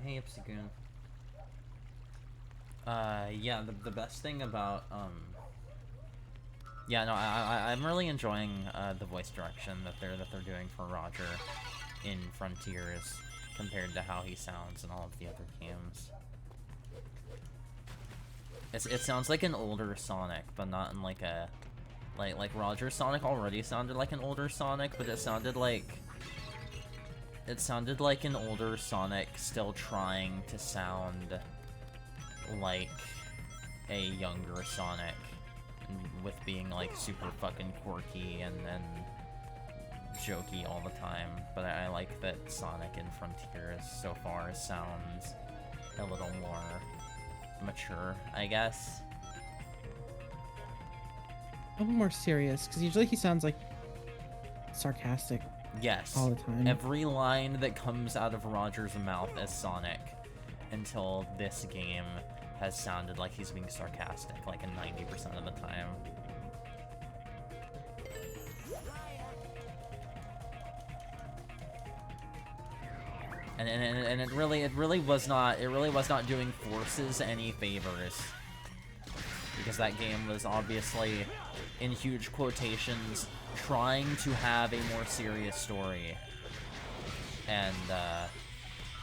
Hey, Ipsy-goon. Yeah, the best thing about, yeah, no, I'm really enjoying, the voice direction that they're doing for Roger in Frontiers compared to how he sounds in all of the other games. It sounds like an older Sonic, but not in like a, like Roger's Sonic already sounded like an older Sonic, but it sounded like an older Sonic still trying to sound like a younger Sonic, with being like super fucking quirky and jokey all the time. But I like that Sonic in Frontiers so far sounds a little more mature, I guess. A little more serious, because usually he sounds like sarcastic. Yes. All the time. Every line that comes out of Roger's mouth as Sonic until this game has sounded like he's being sarcastic, like in 90% of the time. And it really was not doing Forces any favors, because that game was obviously, in huge quotations, trying to have a more serious story, and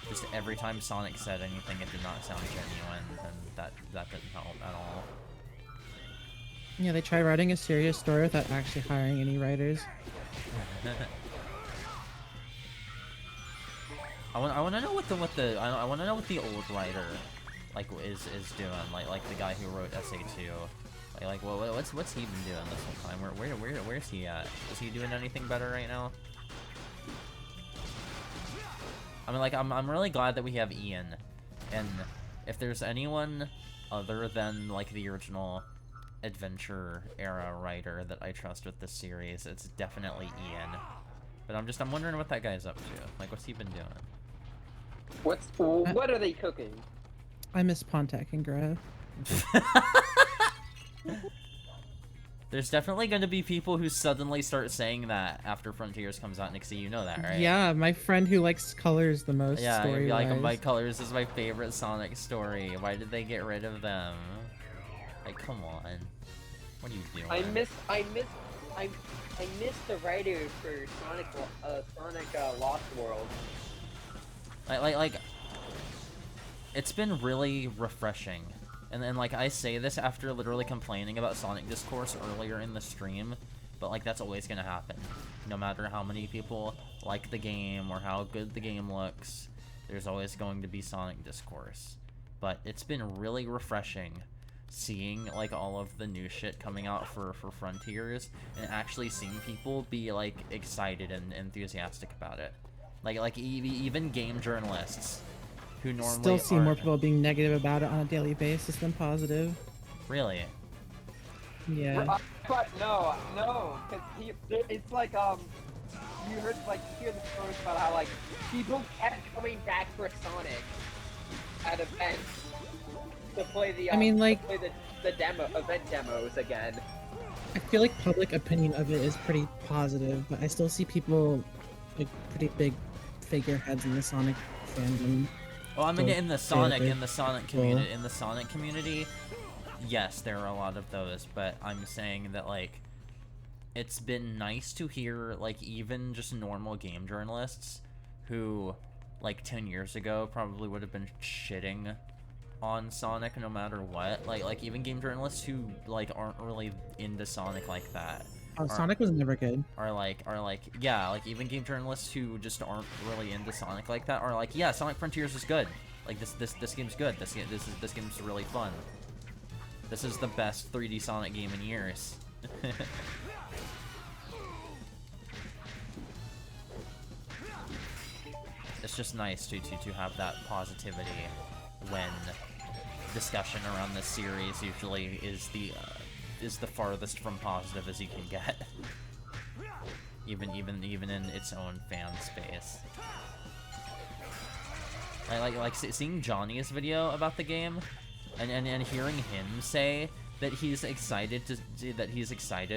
just every time Sonic said anything, it did not sound genuine, and that didn't help at all. Yeah, they tried writing a serious story without actually hiring any writers. I want to know what the old writer is doing, like the guy who wrote SA2. Like what's he been doing this whole time? Where's he at? Is he doing anything better right now? I mean, like, I'm really glad that we have Ian, and if there's anyone other than like the original adventure era writer that I trust with this series, it's definitely Ian. But I'm wondering what that guy's up to. Like, what's he been doing? What are they cooking? I miss Pontac and Grove. There's definitely going to be people who suddenly start saying that after Frontiers comes out, Nixie. You know that, right? Yeah, my friend who likes Colors the most. Yeah, story be like, my Colors is my favorite Sonic story. Why did they get rid of them? Like, come on. What are you doing? I miss the writer for Sonic Lost World. Like, it's been really refreshing And then, like, I say this after literally complaining about Sonic Discourse earlier in the stream, but, like, that's always gonna happen. No matter how many people like the game or how good the game looks, there's always going to be Sonic Discourse. But it's been really refreshing seeing, like, all of the new shit coming out for Frontiers, and actually seeing people be, like, excited and enthusiastic about it. Like even game journalists who normally Still see more aren't. people being negative about it on a daily basis than positive. Really? Yeah. But no, because it's like, you heard, like, you hear the stories about how, like, people kept coming back for Sonic at events to play the, I mean, like, to play the event demos again. I feel like public opinion of it is pretty positive, but I still see people, like, pretty big figureheads in the Sonic fandom. Well, I mean, in the Sonic community, Cool. Yes, there are a lot of those, but I'm saying that, like, it's been nice to hear, like, even just normal game journalists who, like, 10 years ago probably would have been shitting on Sonic no matter what. Like even game journalists who, like, aren't really into Sonic like that. Oh, Sonic was never good. Are like, yeah, like, even game journalists who just aren't really into Sonic like that are like, yeah, Sonic Frontiers is good. Like, this game's good. This game's really fun. This is the best 3D Sonic game in years. It's just nice to have that positivity when discussion around this series usually is the farthest from positive as you can get. even in its own fan space. Like seeing Johnny's video about the game, and hearing him say that he's excited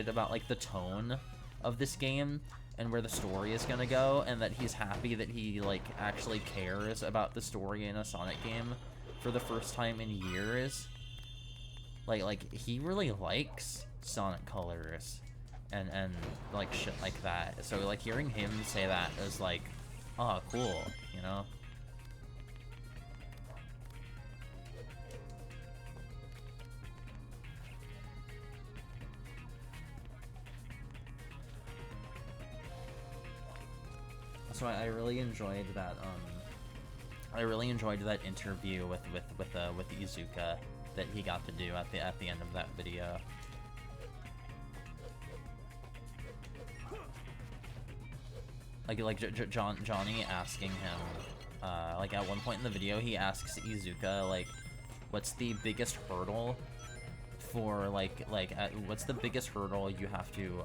about, like, the tone of this game and where the story is gonna go, and that he's happy that he, like, actually cares about the story in a Sonic game for the first time in years. Like he really likes Sonic Colors and like shit like that. So, like, hearing him say that is like, oh, cool, you know? So I really enjoyed that. I really enjoyed that interview with Izuka that he got to do at the end of that video. Like Johnny asking him, like, at one point in the video he asks Izuka, like, what's the biggest hurdle for, what's the biggest hurdle you have to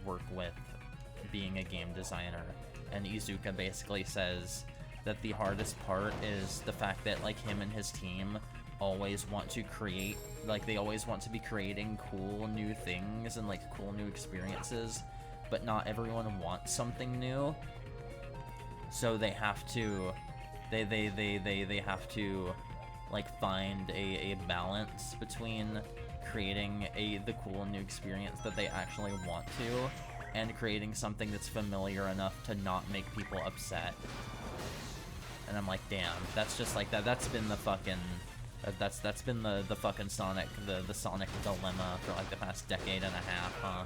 work with being a game designer? And Izuka basically says that the hardest part is the fact that, like, him and his team always want to create, like, they always want to be creating cool new things and, like, cool new experiences, but not everyone wants something new. So they have to, they have to, like, find a balance between creating the cool new experience that they actually want to, and creating something that's familiar enough to not make people upset. And I'm like, damn, that's just like that's been the fucking that's been the fucking Sonic the Sonic dilemma for, like, the past decade and a half, huh?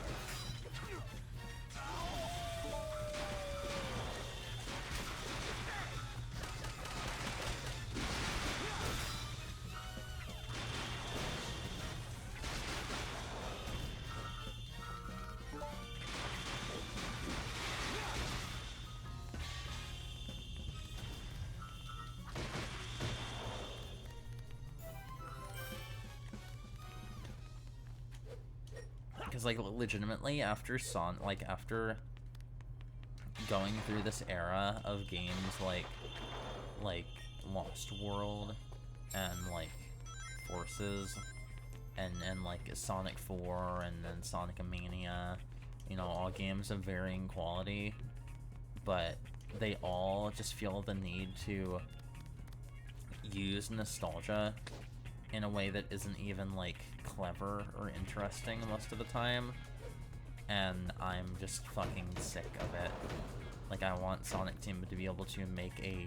Because, like, legitimately, after after going through this era of games like Lost World and, like, Forces and like Sonic 4 and then Sonic Mania, you know, all games of varying quality, but they all just feel the need to use nostalgia in a way that isn't even, like, clever or interesting most of the time, and I'm just fucking sick of it. Like, I want Sonic Team to be able to make a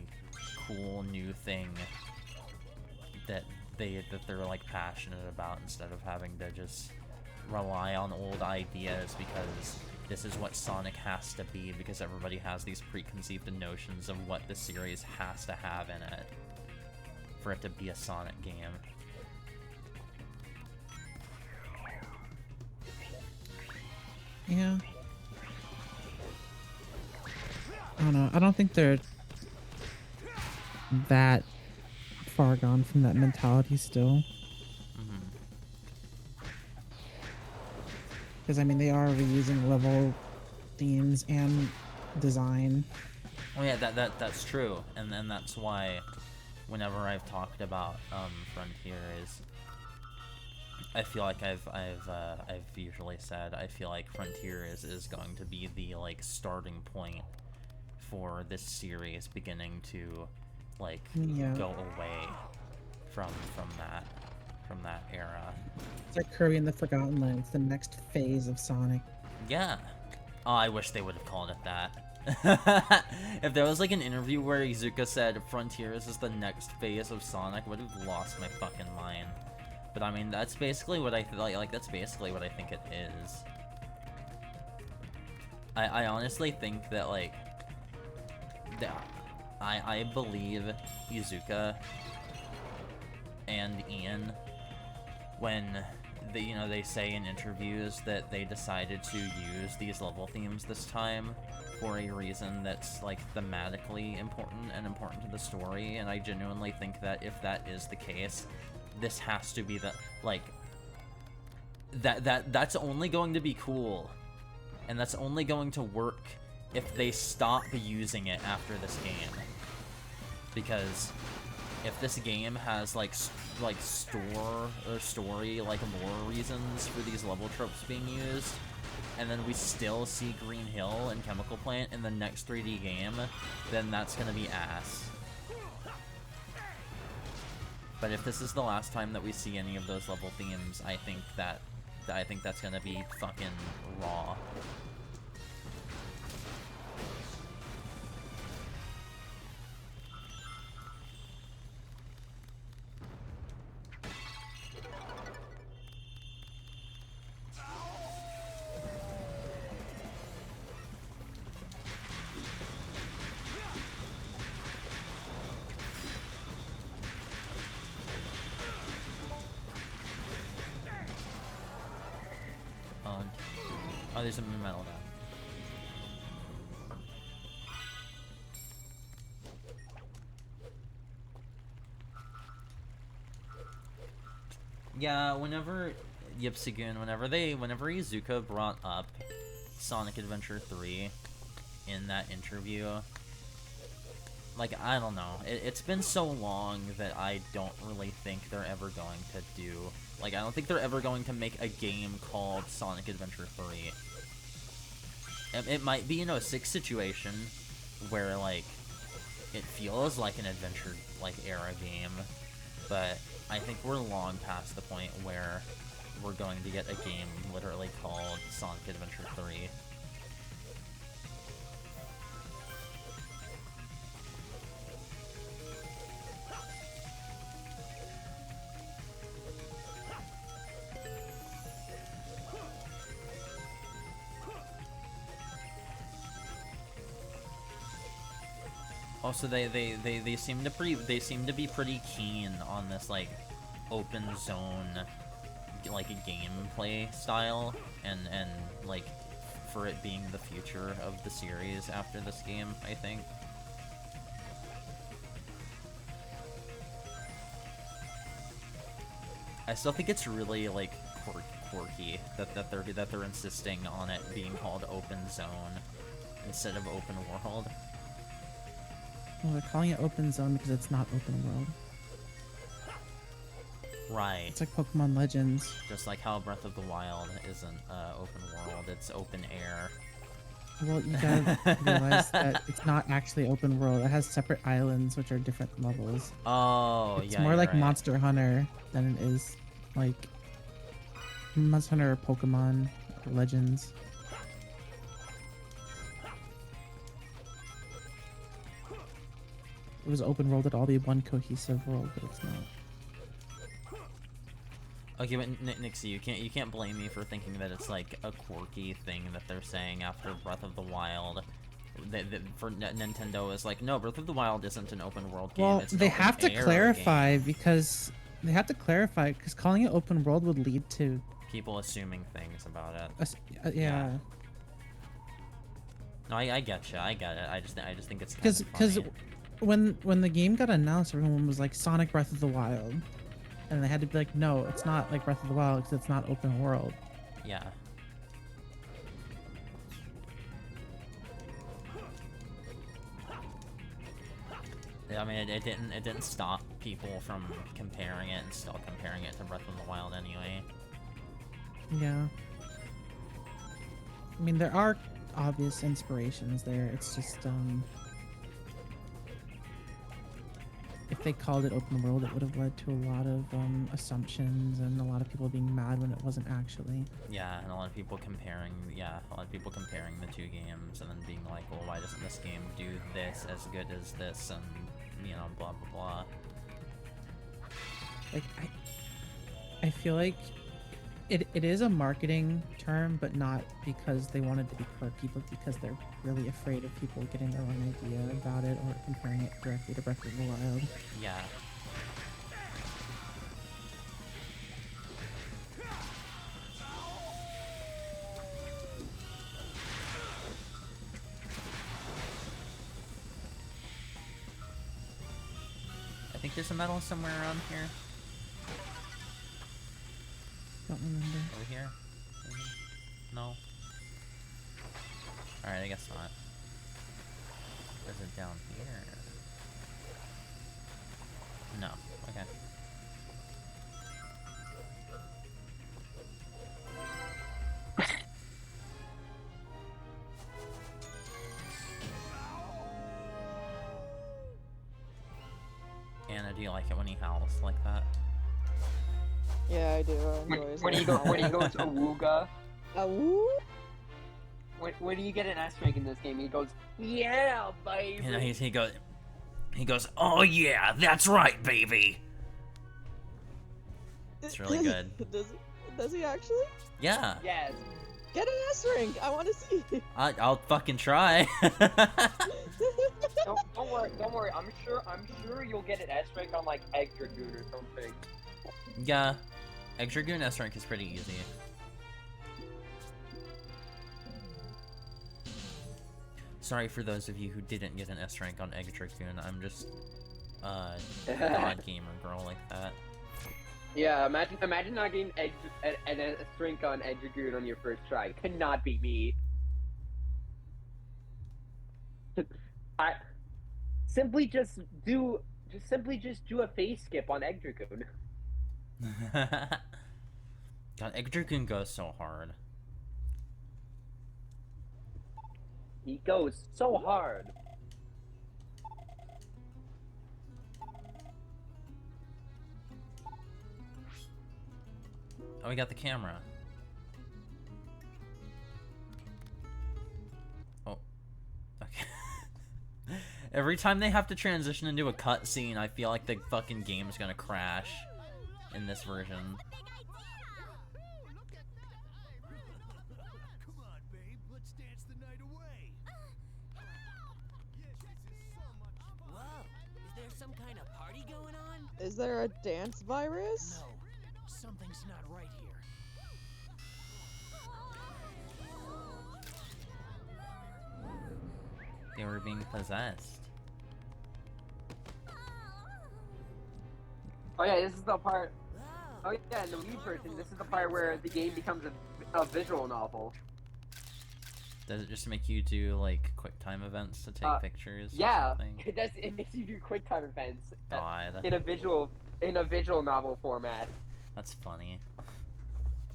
cool new thing that they're like passionate about, instead of having to just rely on old ideas because this is what Sonic has to be, because everybody has these preconceived notions of what the series has to have in it for it to be a Sonic game. Yeah. I don't know. I don't think they're that far gone from that mentality still. Because, I mean, they are reusing level themes and design. Oh yeah, that's true, and that's why whenever I've talked about Frontiers, I feel like I've usually said I feel like Frontiers is going to be the like starting point for this series beginning to like go away from that era. It's like Kirby and the Forgotten Land. It's the next phase of Sonic. Yeah. Oh, I wish they would have called it that. If there was like an interview where Iizuka said Frontiers is the next phase of Sonic, I would have lost my fucking mind. But I mean, that's basically what I like. That's basically what I think it is. I honestly think that like, I believe Iizuka and Ian when they say in interviews that they decided to use these level themes this time for a reason that's like thematically important and important to the story, and I genuinely think that if that is the case, this has to be the like that's only going to be cool, and that's only going to work if they stop using it after this game. Because if this game has like story like lore reasons for these level tropes being used, and then we still see Green Hill and Chemical Plant in the next 3D game, then that's gonna be ass. But if this is the last time that we see any of those level themes, I think that's gonna be fucking raw. Oh, there's a metal now. Yeah, whenever whenever Iizuka brought up Sonic Adventure 3 in that interview, like, I don't know, it's been so long that I don't really think they're ever going to do, like, I don't think they're ever going to make a game called Sonic Adventure 3. It might be, a 6 situation where, like, it feels like an adventure, like, era game, but I think we're long past the point where we're going to get a game literally called Sonic Adventure 3. Also, they seem to be pretty keen on this like open zone like a gameplay style, and like for it being the future of the series after this game, I think. I still think it's really like quirky that they're insisting on it being called open zone instead of open world. Well, they're calling it open zone because it's not open world. Right. It's like Pokemon Legends. Just like how Breath of the Wild isn't open world, it's open air. Well, you gotta realize that it's not actually open world. It has separate islands, which are different levels. Oh, it's yeah, more like right. Monster Hunter than it is like Monster Hunter or Pokemon or Legends. If it was open world, it'd all be one cohesive world, but it's not. Okay, but Nixie, you can't blame me for thinking that it's like a quirky thing that they're saying after Breath of the Wild. For Nintendo is like, no, Breath of the Wild isn't an open world game. Well, It's an they open have to air clarify game. because calling it open world would lead to People assuming things about it. yeah. No, I get you. I get it. I just think it's kind Because of funny. when the game got announced, everyone was like Sonic Breath of the Wild, and they had to be like, no, it's not like Breath of the Wild because it's not open world. Yeah. I mean, it didn't stop people from comparing it and still comparing it to Breath of the Wild anyway. Yeah. I mean, there are obvious inspirations there. It's just if they called it open world, it would have led to a lot of assumptions and a lot of people being mad when it wasn't actually. Yeah, and a lot of people comparing the two games and then being like, well, why doesn't this game do this as good as this, and you know, blah blah blah. Like I feel like it is a marketing term, but not because they wanted to be quirky, but because they're really afraid of people getting their own idea about it or comparing it directly to Breath of the Wild. Yeah. I think there's a medal somewhere around here. Don't remember. Over here? Maybe? No? Alright, I guess not. Is it down here? No. Okay. Anna, do you like it when he howls like that? Yeah, I do. I enjoy When he goes awooga. Awoo? When do you get an S rank in this game? He goes, yeah, baby. You know, he goes, oh yeah, that's right, baby. It's really good. Does he actually? Yeah. Yes. Get an S rank. I want to see. I'll fucking try. Don't worry. I'm sure you'll get an S rank on like Egg Dragoon or something. Yeah. Egg Dragoon S rank is pretty easy. Sorry for those of you who didn't get an S rank on Egg Dragoon. I'm just god gamer girl like that. Yeah, imagine not getting an S rank on Egg Dragoon on your first try. Could not be me. I simply just do a face skip on Egg Dragoon. God, Egg Dragoon goes so hard. He goes so hard. Oh, we got the camera. Oh. Okay. Every time they have to transition into a cutscene, I feel like the fucking game's gonna crash in this version. Come on, babe. Let's dance the night away. Whoa, is there some kind of party going on? Is there a dance virus? No, something's not right here. They were being possessed. Oh yeah, this is the part. Oh yeah, in the Wii version, this is the part where the game becomes a visual novel. Does it just make you do like quick time events to take pictures? Yeah, or something? it does. It makes you do quick time events God. in a visual novel format. That's funny.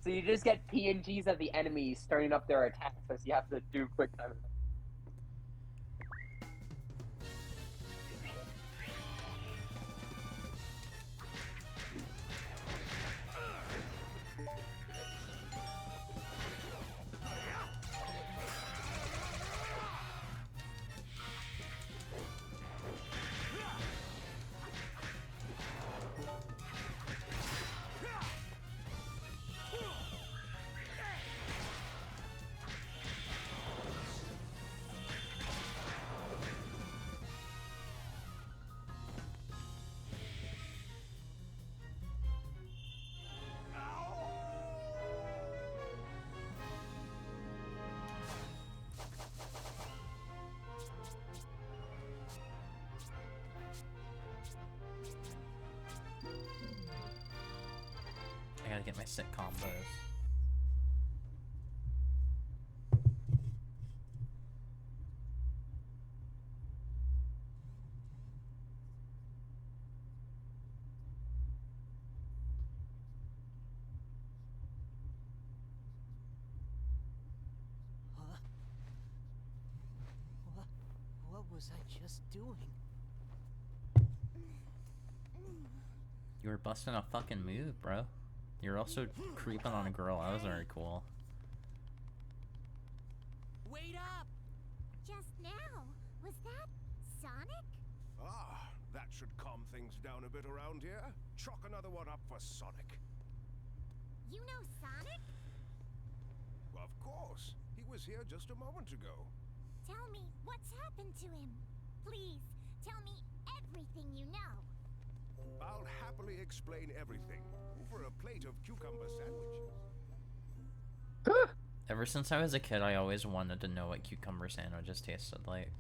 So you just get PNGs of the enemies starting up their attacks as you have to do quick time events. my sick combos. Huh? What was I just doing? You were busting a fucking move, bro. You're also creeping on a girl. That was very cool. Wait up! Just now. Was that Sonic? Ah, that should calm things down a bit around here. Chalk another one up for Sonic. You know Sonic? Of course. He was here just a moment ago. Tell me what's happened to him. Please, tell me everything you know. I'll happily explain everything over a plate of cucumber sandwiches. Ever since I was a kid, I always wanted to know what cucumber sandwiches tasted like.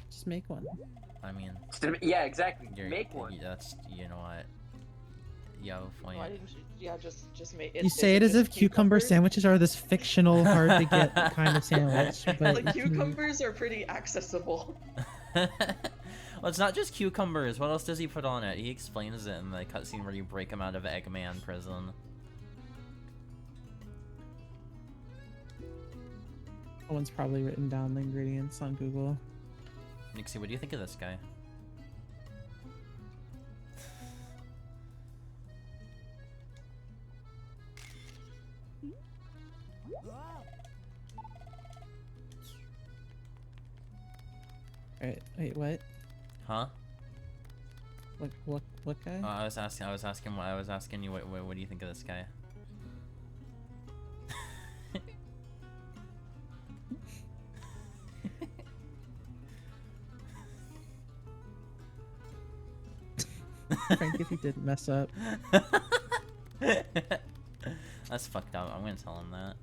Just make one. I mean, Yeah, exactly. you're, Make one. that's, you know what? Yo, Why point. didn't you? Yeah, just make You say it as if cucumber sandwiches are this fictional, hard to get kind of sandwich, but Like cucumbers are pretty accessible. Well, it's not just cucumbers. What else does he put on it? He explains it in the cutscene where you break him out of Eggman prison. Someone's probably written down the ingredients on Google. Nixie, what do you think of this guy? Alright, wait, what? Huh? What guy? I was asking you what do you think of this guy? Frank, if you didn't mess up. That's fucked up. I'm gonna tell him that.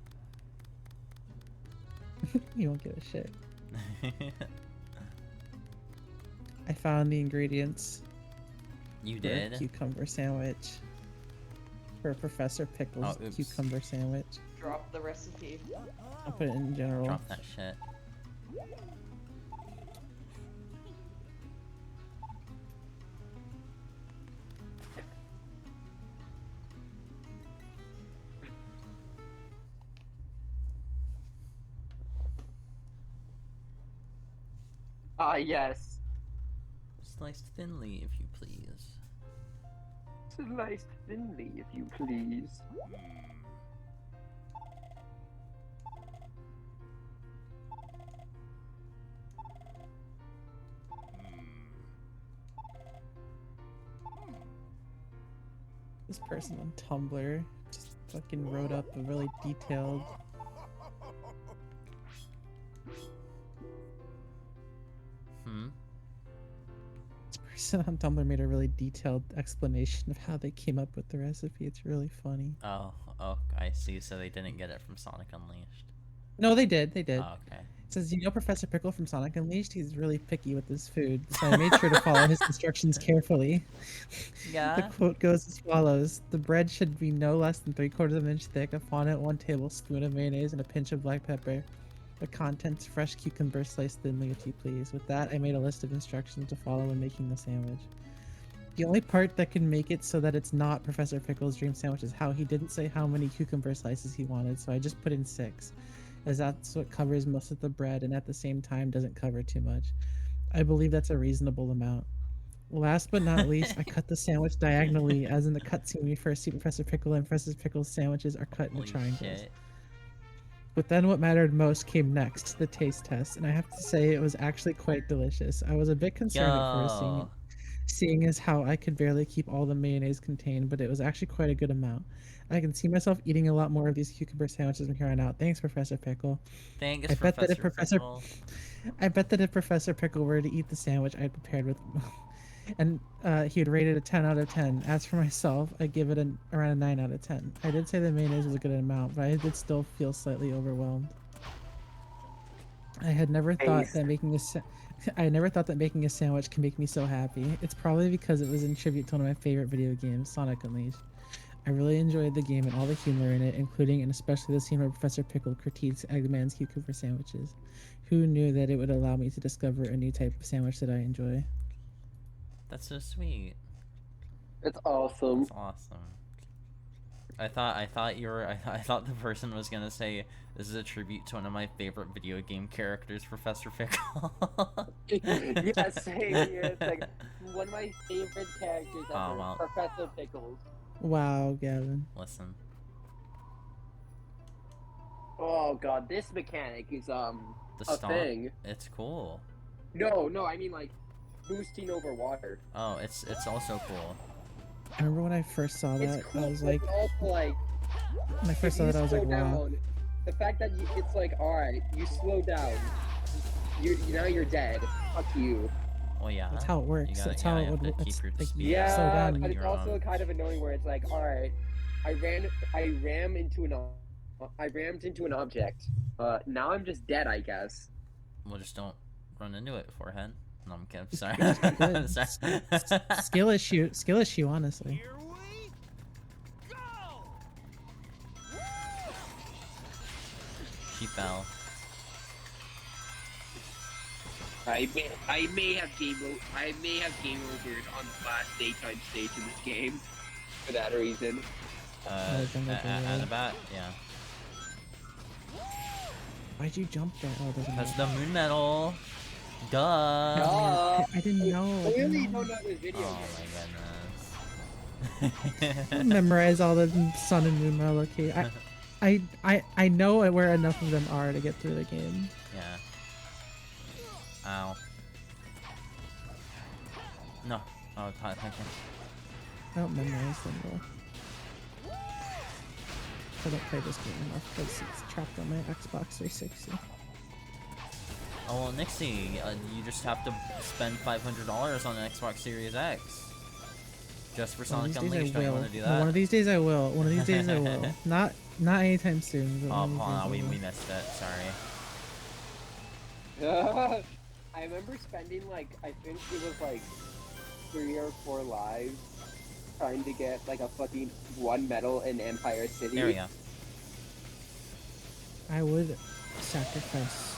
You won't give a shit. I found the ingredients You for a did? cucumber sandwich. For Professor Pickle's Oh, oops. cucumber sandwich. Drop the recipe. I'll put it in general. Drop that shit. Ah, yes. Sliced thinly, if you please. Sliced thinly, if you please. This person on Tumblr just fucking wrote up a really detailed. This person on Tumblr made a really detailed explanation of how they came up with the recipe. It's really funny. Oh, I see. So they didn't get it from Sonic Unleashed. No, they did. They did. Oh, okay. It says, you know Professor Pickle from Sonic Unleashed? He's really picky with his food, so I made sure to follow his instructions carefully. Yeah. The quote goes as follows. The bread should be no less than 3/4 of an inch thick, upon it 1 tablespoon of mayonnaise and a pinch of black pepper. The contents, fresh cucumber sliced thinly if you please. With that, I made a list of instructions to follow when making the sandwich. The only part that can make it so that it's not Professor Pickle's dream sandwich is how he didn't say how many cucumber slices he wanted, so I just put in 6. As that's what covers most of the bread and at the same time doesn't cover too much. I believe that's a reasonable amount. Last but not least, I cut the sandwich diagonally, as in the cutscene we first see Professor Pickle and Professor Pickle's sandwiches are cut into Holy triangles. shit. But then what mattered most came next, the taste test, and I have to say it was actually quite delicious. I was a bit concerned at first, seeing as how I could barely keep all the mayonnaise contained, but it was actually quite a good amount. I can see myself eating a lot more of these cucumber sandwiches from here on out. Thanks, Professor Pickle. Thanks, I bet that if Pickle. I bet that if Professor Pickle were to eat the sandwich I prepared with, and he would rate it a 10 out of 10. As for myself, I give it around a 9 out of 10. I did say the mayonnaise was a good amount, but I did still feel slightly overwhelmed. I had never thought Taste. that I never thought that making a sandwich can make me so happy. It's probably because it was in tribute to one of my favorite video games, Sonic Unleashed. I really enjoyed the game and all the humor in it, including and especially the scene where Professor Pickle critiques Eggman's cucumber sandwiches. Who knew that it would allow me to discover a new type of sandwich that I enjoy? That's so sweet. It's awesome. That's awesome. I thought you were I thought the person was gonna say this is a tribute to one of my favorite video game characters, Professor Pickle. Yeah, same here. It's like one of my favorite characters ever, Oh, well. Professor Pickles. Wow, Gavin. Listen. Oh god, this mechanic is The a stomp. thing. It's cool. No, I mean like boosting over water. Oh, it's also cool. I remember when I first saw that, It's cool, I was but like, also like when I first saw if that, I you was like, slow wow. down, the fact that it's like, alright, you slow down, now you're dead. Fuck you. Well, yeah. That's how it works. gotta- That's yeah, how you it have would. to keep It's your like, speed Yeah, slow down. but and it's you're also on. kind of annoying where it's like, alright, I rammed into an object. Now I'm just dead, I guess. Well, just don't run into it beforehand. No, I'm kidding. Sorry. Good. I'm sorry. Skill issue, honestly. Here we go! She fell. I may have game over on the last daytime stage in this game for that reason. At about, yeah. Why'd you jump there? Oh, it doesn't That's matter. the moon medal. Duh. Duh. I didn't know. I Clearly, didn't you know. don't know this video Oh game. my goodness. I memorize all the sun and moon medal. Okay, I know where enough of them are to get through the game. Yeah. Ow. No. Oh, thank you. I don't memorize them though. I don't play this game enough because it's trapped on my Xbox 360. Oh, well, Nixie, you just have to spend $500 on an Xbox Series X. Just for One of Sonic these days Unleashed. I Don't you will. want to do No, that? one of these days I will. One of these days I will. Not anytime soon. But Oh, one of these hold days on, I we will. missed it. Sorry. I remember spending like, I think it was like 3 or 4 lives trying to get like a fucking 1 medal in Empire City. There we go. I would sacrifice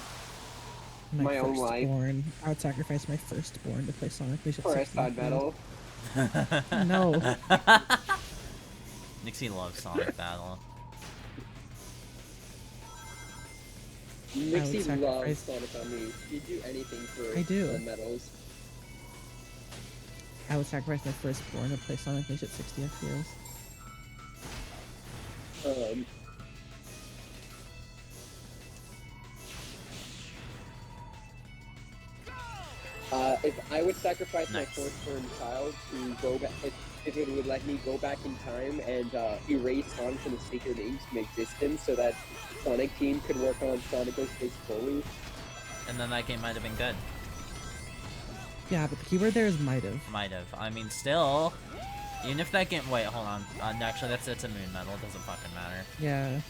My own life. firstborn. I would sacrifice my firstborn to play Sonic Unleashed at For a 60 sun medal. No. Nixie loves Sonic Battle. Nixie sacrifice- loves Sonic Unleashed. You'd do anything for I do. the medals. I would sacrifice my firstborn to play Sonic Unleashed at 60 FPS. If I would sacrifice my Nice. firstborn child to go back, if it would let me go back in time and erase Sonic from the Sacred Age from existence so that Sonic Team could work on Sonic Ghost Face fully. And then that game might have been good. Yeah, but the keyword there is might have. Might have. I mean, still. Even if that game. Wait, hold on. Actually, that's a moon medal. It doesn't fucking matter. Yeah.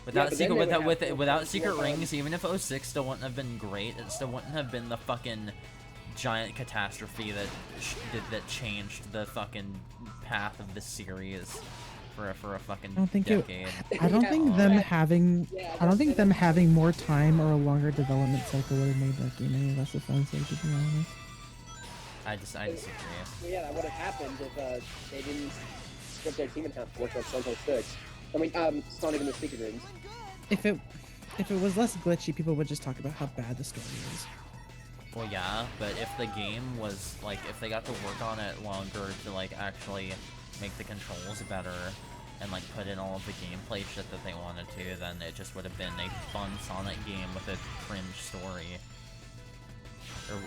Without but then secret, they would have to without work secret on- rings, even if 06 still wouldn't have been great, it still wouldn't have been the fucking giant catastrophe that changed the fucking path of this series for a fucking I don't think decade. I don't Yeah, think them that- having. yeah, I don't think that- them having more time or a longer development cycle would have made that game any less offensive, to be honest. I disagree. Well, yeah, that would have happened if they didn't split their team in half to work on Sonic 06. I mean, Sonic and the Secret Rings. If it was less glitchy, people would just talk about how bad the story is. Well, yeah, but if the game was, like, if they got to work on it longer to, like, actually make the controls better and, like, put in all of the gameplay shit that they wanted to, then it just would have been a fun Sonic game with a cringe story.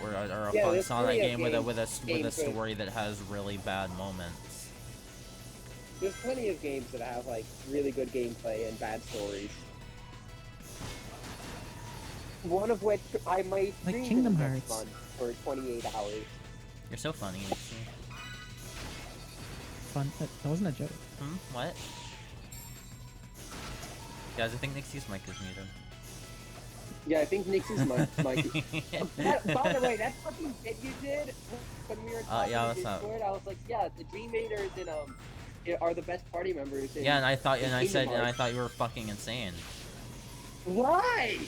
Or a Yeah, fun there's Sonic plenty of game with a games with- story that has really bad moments. There's plenty of games that have like really good gameplay and bad stories. One of which I might Like stream Kingdom in the next Hearts. month for 28 hours. You're so funny, Nixie. Fun. That wasn't a joke. Hmm? What? Guys, I think Nixie's mic is muted. Yeah, I think Nix's mic. By the way, that fucking bit you did when we were talking yeah, on what's up? Discord, I was like, yeah, the Dream Raiders are the best party members. Yeah, and I thought, and I said, Kingdom and I Hearts. thought you were fucking insane. Why?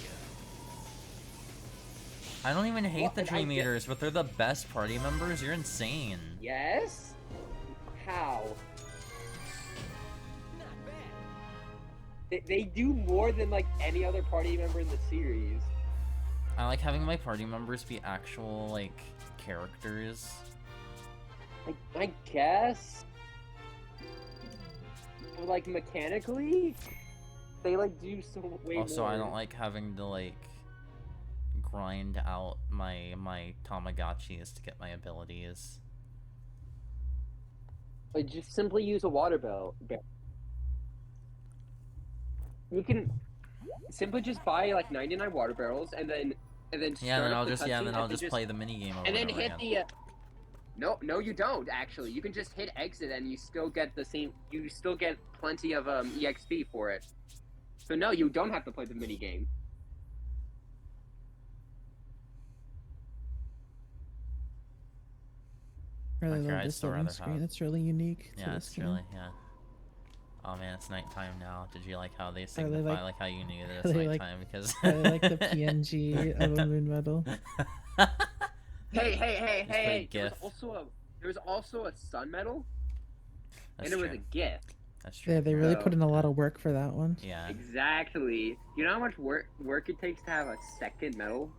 I don't even hate Well, the and I Dream get- Eaters, but they're the best party members. You're insane. Yes? How? Not bad. They do more than like any other party member in the series. I like having my party members be actual, like, characters. I guess. But, like mechanically, they like do so way Also, more. I don't like having to, like, grind out my Tamagotchis to get my abilities. Like, just simply use a water barrel. You can simply just buy like 99 water barrels and then Yeah, then start up I'll the just cutscene play the minigame over and then over hit again. the no, you don't actually. You can just hit exit and you still get the same. You still get plenty of EXP for it. So no, you don't have to play the mini game. Really Okay, love I'd this still loading rather screen. have- It's really unique to Yeah, this it's game. really, yeah. Oh man, it's nighttime now. Did you like how they really signify, like- how you knew that it's really like- nighttime? Because I like the PNG of a moon medal. Hey! play There GIF. was also a sun medal, That's and it was true. a gift. That's true. Yeah, they really No. put in a lot of work for that one. Yeah. Exactly. You know how much work it takes to have a second medal?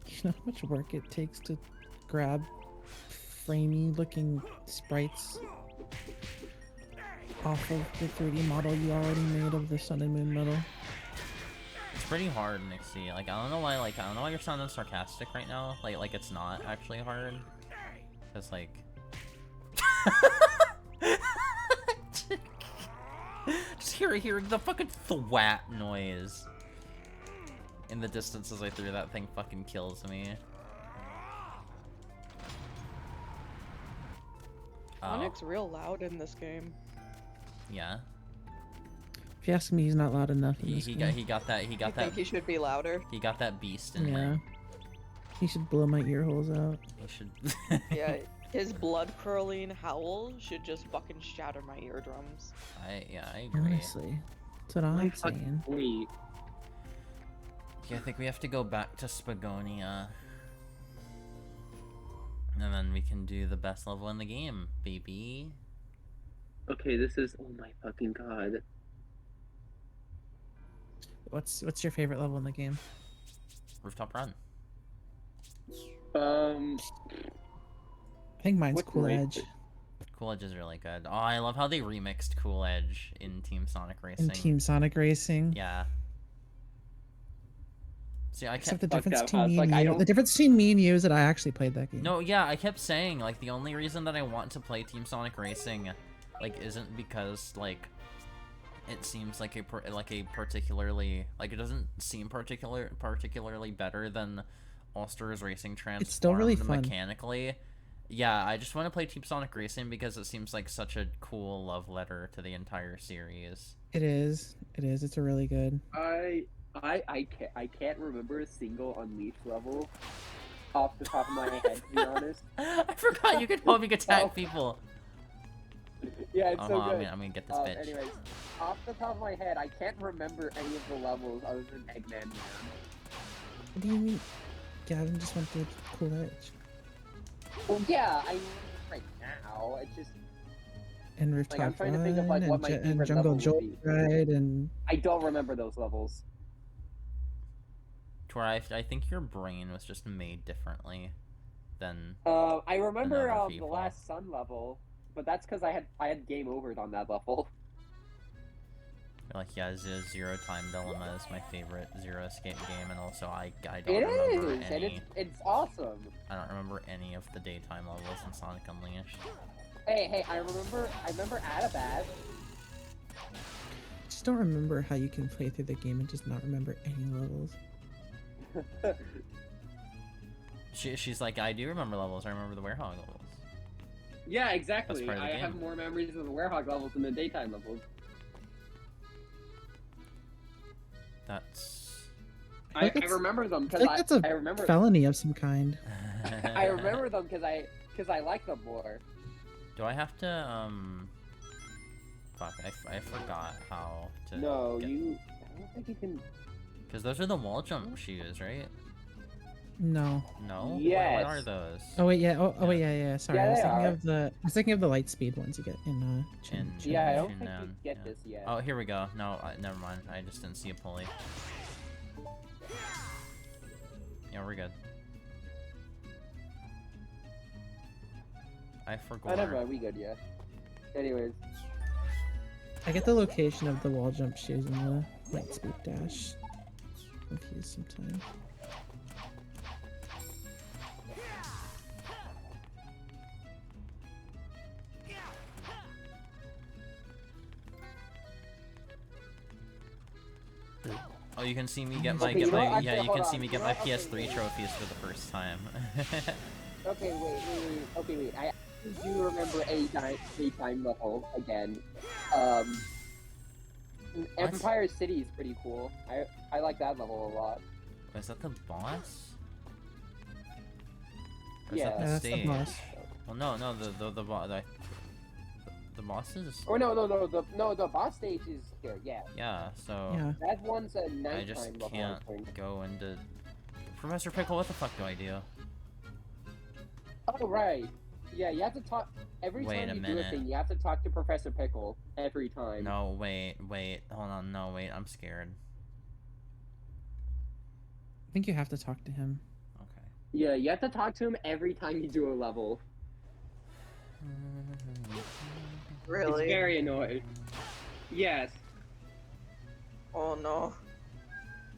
You know how much work it takes to grab framey looking sprites off of the 3D model you already made of the sun and moon medal? It's pretty hard, Nixie. Like, I don't know why you're sounding sarcastic right now. Like it's not actually hard. Cause like... Just hearing the fucking thwat noise in the distance as I threw that thing fucking kills me. Sonic's real loud in this game. Yeah. If you ask me, he's not loud enough in He this got game. he got that I think he should be louder. he got that beast in Yeah. him. He should blow my ear holes out. He should. Yeah, his blood curdling howl should just fucking shatter my eardrums. I agree. Honestly. That's what I'm saying. Wait. Okay, I think we have to go back to Spagonia. And then we can do the best level in the game, baby. Okay, this is. Oh my fucking god. What's your favorite level in the game? Rooftop Run. I think mine's What's Cool right- Edge. Cool Edge is really good. Oh, I love how they remixed Cool Edge in Team Sonic Racing. In Team Sonic Racing. Yeah. See, I Except kept... the difference up, between me like, and I you. don't- The difference between me and you is that I actually played that game. No, yeah, I kept saying, like, the only reason that I want to play Team Sonic Racing, like, isn't because, like, it seems like a particularly, like, it doesn't seem particularly better than All-Stars Racing Transformed It's still really fun. mechanically. Yeah, I just want to play Team Sonic Racing because it seems like such a cool love letter to the entire series. It is. It is. It's a really good. I can't remember a single Unleashed level off the top of my head, to be honest. I forgot you could homing attack Oh. people. Yeah, it's so I'm good. gonna get this bitch. Anyways, off the top of my head, I can't remember any of the levels other than Eggman Land. What do you mean? Gavin just went through Cool Edge. Well, yeah, I right now. It's just And Rooftop I'm trying to Run think of, like, what my and favorite Jungle level would be. Joyride and I don't remember those levels. Tora, I think your brain was just made differently than... I remember other the people. last Sun level, but that's because I had game overed on that level. Like, yeah, Zero Time Dilemma is my favorite Zero Escape game, and also I don't It remember is, and any... it's awesome. I don't remember any of the daytime levels in Sonic Unleashed. Hey, I remember Adabad. just don't remember how you can play through the game and just not remember any levels. She's like, I do remember levels, I remember the Werehog levels. Yeah, exactly. part of the I have game. more memories of the Werehog levels than the daytime levels. That's. I it's- remember them I because feel like that's a I remember felony of some kind. I remember them because I like them more. Do I have to Fuck! I forgot how to. No, get... I don't think you can. Because those are the wall jump shoes, right? No. No. Yes. What are those? Oh wait, yeah. Oh wait, yeah. Sorry, Yeah, I was they thinking are. of the. I was thinking of the light speed ones you get in Chin. Yeah, I don't Chin think Nan, you get yeah. this yet. Oh, here we go. No, never mind. I just didn't see a pulley. Yeah, we're good. I forgot. Oh, never mind. We good, yeah. Anyways. I get the location of the wall jump shoes in the light speed dash. Confused sometimes. Oh, you can see me get Okay, you know what? yeah, Actually, you hold can see on. me You get know my what? Okay, PS3 wait. trophies for the first time. Okay, wait. Okay, wait. I do remember a daytime level again. Empire City is pretty cool. I like that level a lot. Is that the boss? Or is Yeah. that the Yeah, that's the stage? boss. Well, no, the boss is. Or no, the boss stage is here. Yeah, Yeah, so Yeah. that one's a I nighttime just level. can't I think. go into. Professor Pickle, what the fuck do I do? Oh right. Yeah, you have to talk every Wait a time you do minute. a thing. You have to talk to Professor Pickle every time. No, wait, hold on, no, wait, I'm scared. I think you have to talk to him. Okay. Yeah, you have to talk to him every time you do a level. Really? It's very annoying. Yes. Oh no.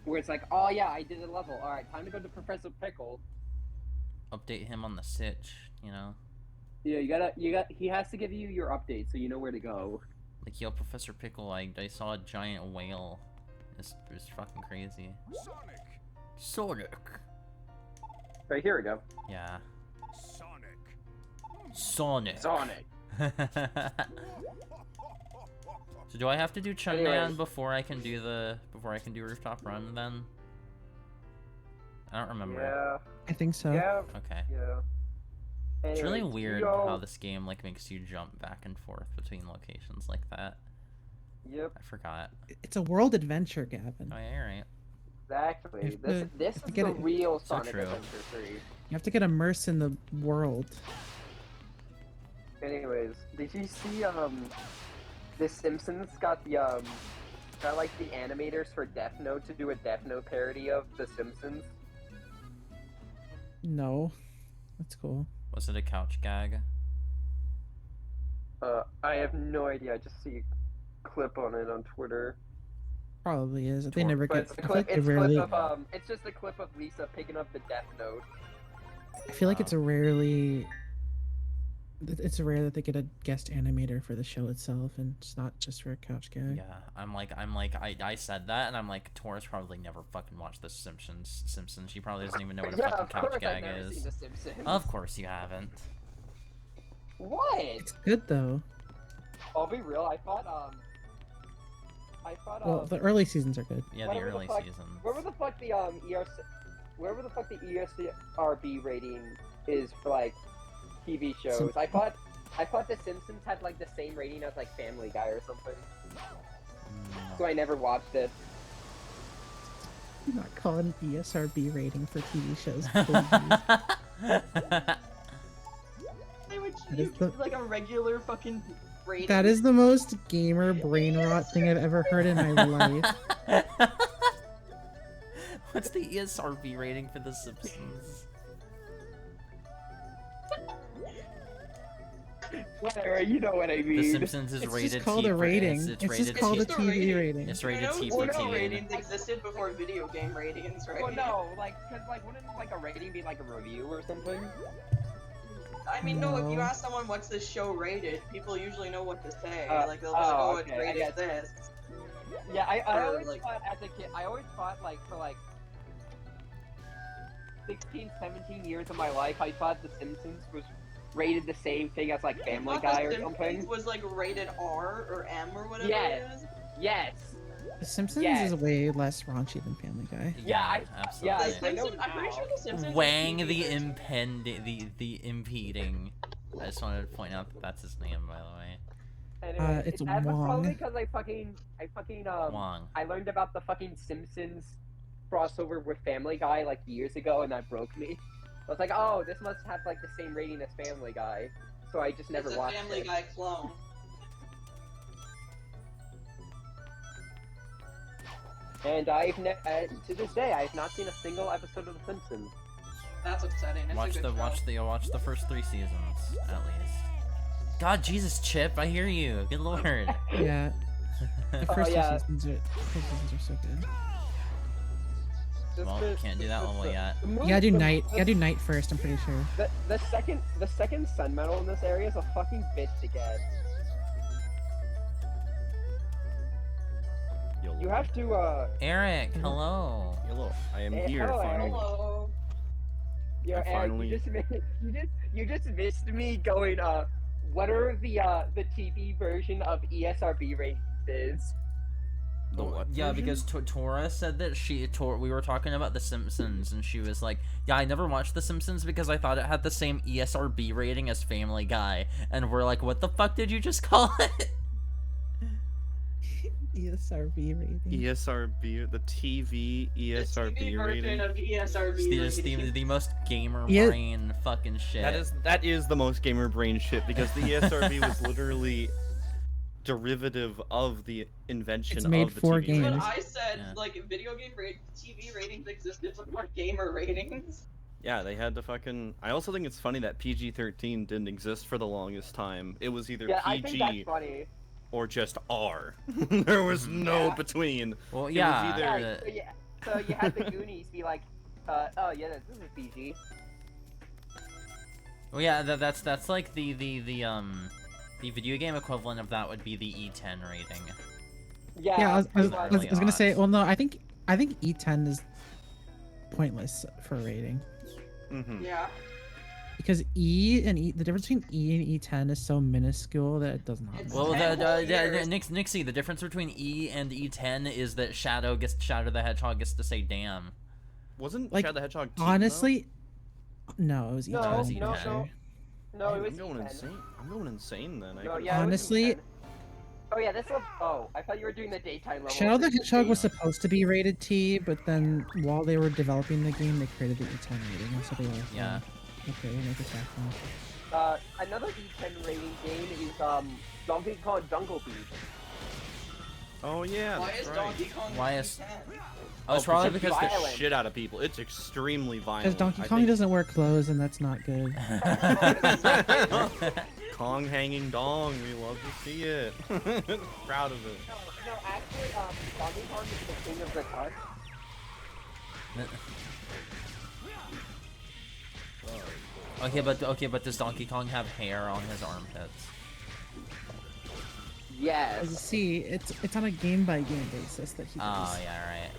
Where it's like, oh yeah, I did a level. All right, time to go to Professor Pickle. Update him on the sitch, you know? Yeah, he has to give you your update so you know where to go. Like, yo, Professor Pickle, I saw a giant whale. It's fucking crazy. Sonic! Right, here we go. Yeah. Sonic. Sonic! So do I have to do Chun Anyways. Man before I can do Rooftop Run then? I don't remember. Yeah, I think so. yeah, Okay. yeah. It's really Anyways, weird yo- how this game like makes you jump back and forth between locations like that. Yep, I forgot. It's a world adventure, Gavin. Oh yeah, you're right. exactly. If This the- this if is you get the it- real So Sonic true. Adventure 3. You have to get immersed in the world. Anyways, did you see The Simpsons got like the animators for Death Note to do a Death Note parody of The Simpsons? No. That's cool. Was it a couch gag? I have no idea. I just see a clip on it on Twitter. Probably is. They Tor- never But get. it's a I feel clip. like they It's rarely. clip of It's just a clip of Lisa picking up the Death Note. I feel like it's a rarely. It's rare that they get a guest animator for the show itself, and it's not just for a couch gag. Yeah, I said that, and I'm like, Tora's probably never fucking watched The Simpsons. She probably doesn't even know what a Yeah, fucking of couch course I've gag never is. seen The Simpsons. Of course you haven't. What? It's good though. I'll be real. I thought Well, the early seasons are good. Yeah, the Whatever the early fuck- seasons. wherever the fuck the wherever the fuck the ESRB rating is for like TV shows. Sim- I thought The Simpsons had like the same rating as like Family Guy or something. So I never watched it. I'm not calling ESRB rating for TV shows. Please. Why would That you is the- give, like a regular fucking rating? That is the most gamer brain rot thing I've ever heard in my life. What's the ESRB rating for The Simpsons? Whatever, you know what I The mean. Simpsons is It's rated just called T a for- rating. It's It's rated just called a T. a TV rating. rating. It's I rated know T porno for teen. ratings existed before video game ratings, right? Well, no, like, cause like, wouldn't like a rating be like a review or something? I mean, no. If you No. ask someone what's this show rated, people usually know what to say. Like they'll be oh, like, "Oh, okay, it's I rated guess. this." Yeah, I Or, always like- thought as a kid, I always thought like for like 16, 17 years of my life, I thought The Simpsons was rated the same thing as like I Family thought Guy The or Simpsons something. was like rated R or M or whatever Yes. it is. Yes. The Simpsons Yes. is way less raunchy than Family Guy. Yeah, absolutely. I know I'm pretty sure The Simpsons is Wang PG-13. the impeding. I just wanted to point out that that's his name, by the way. Anyway, It's that was Wong. probably because I fucking Wong. I learned about the fucking Simpsons crossover with Family Guy like years ago, and that broke me. I was like, oh, this must have like the same rating as Family Guy, so I just never It's a watched Family it. Guy clone. And to this day, I've not seen a single episode of The Simpsons. That's upsetting. It's Watch a good show. watch the first 3 seasons at least. God, Jesus, Chip, I hear you. Good lord. Yeah. The Oh, first two yeah. seasons are so good. Well, can't do that level yet. You gotta do night. You gotta do night first. I'm pretty sure. The second Sun Medal in this area is a fucking bitch to get. You have to Eric, hello. Hello, I am Hey, here hello, finally. Hello. Yeah, I Eric, finally- you just missed me going. What are the TV version of ESRB ratings is? The what? Yeah, version? because Tora said that we were talking about The Simpsons, and she was like, yeah, I never watched The Simpsons because I thought it had the same ESRB rating as Family Guy. And we're like, what the fuck did you just call it? ESRB rating. ESRB, the TV ESRB The TV version rating. of ESRB It's the most gamer Yeah. brain fucking shit. That is the most gamer brain shit because the ESRB was literally derivative of the invention It's made of the for TV games. rating. But I said, Yeah. like, video game TV ratings existed before gamer ratings. Yeah, they had to fucking. I also think it's funny that PG-13 didn't exist for the longest time. It was either Yeah, I think that's PG funny. or just R. There was no Yeah. between. Well, It was yeah. either- So you had the Goonies be like, oh yeah, this is PG. Well, yeah, that's like the video game equivalent of that would be the E10 rating. Yeah, Yeah, I was pretty much. I was gonna say. Well, no, I think E10 is pointless for rating Mhm. Yeah. because the difference between E and E10 is so minuscule that it does not. It's- Well, 10 whole years. Nixie, the difference between E and E10 is that Shadow the Hedgehog gets to say damn. Wasn't Like, Chad the Hedgehog team, honestly, no, it was No, E10. was I'm no, pretty no. sure. No, though? it was I'm going E10. insane. I'm going insane then. No, I yeah, it was Honestly- E10. Oh yeah, this level. Oh, I thought you were doing the daytime level. Shadow the This is Hedgehog was the- supposed to be rated T, but then while they were developing the game, they created the E10 rating, and so they were like, Yeah. okay, we'll make it that one. Another E10 rating game is Donkey Kong Jungle Beat. Oh yeah. Why that's is right. Donkey Kong Why is- 10? Oh, it's probably it because beats the violent. shit out of people. It's extremely violent. Because Donkey I Kong think doesn't wear clothes, and that's not good. Kong hanging dong. We love to see it. Proud of it. No, actually, Donkey Kong is the king of the cut. Okay, but does Donkey Kong have hair on his armpits? As you Yes. see, it's on a game by game basis that he does. Oh yeah, right.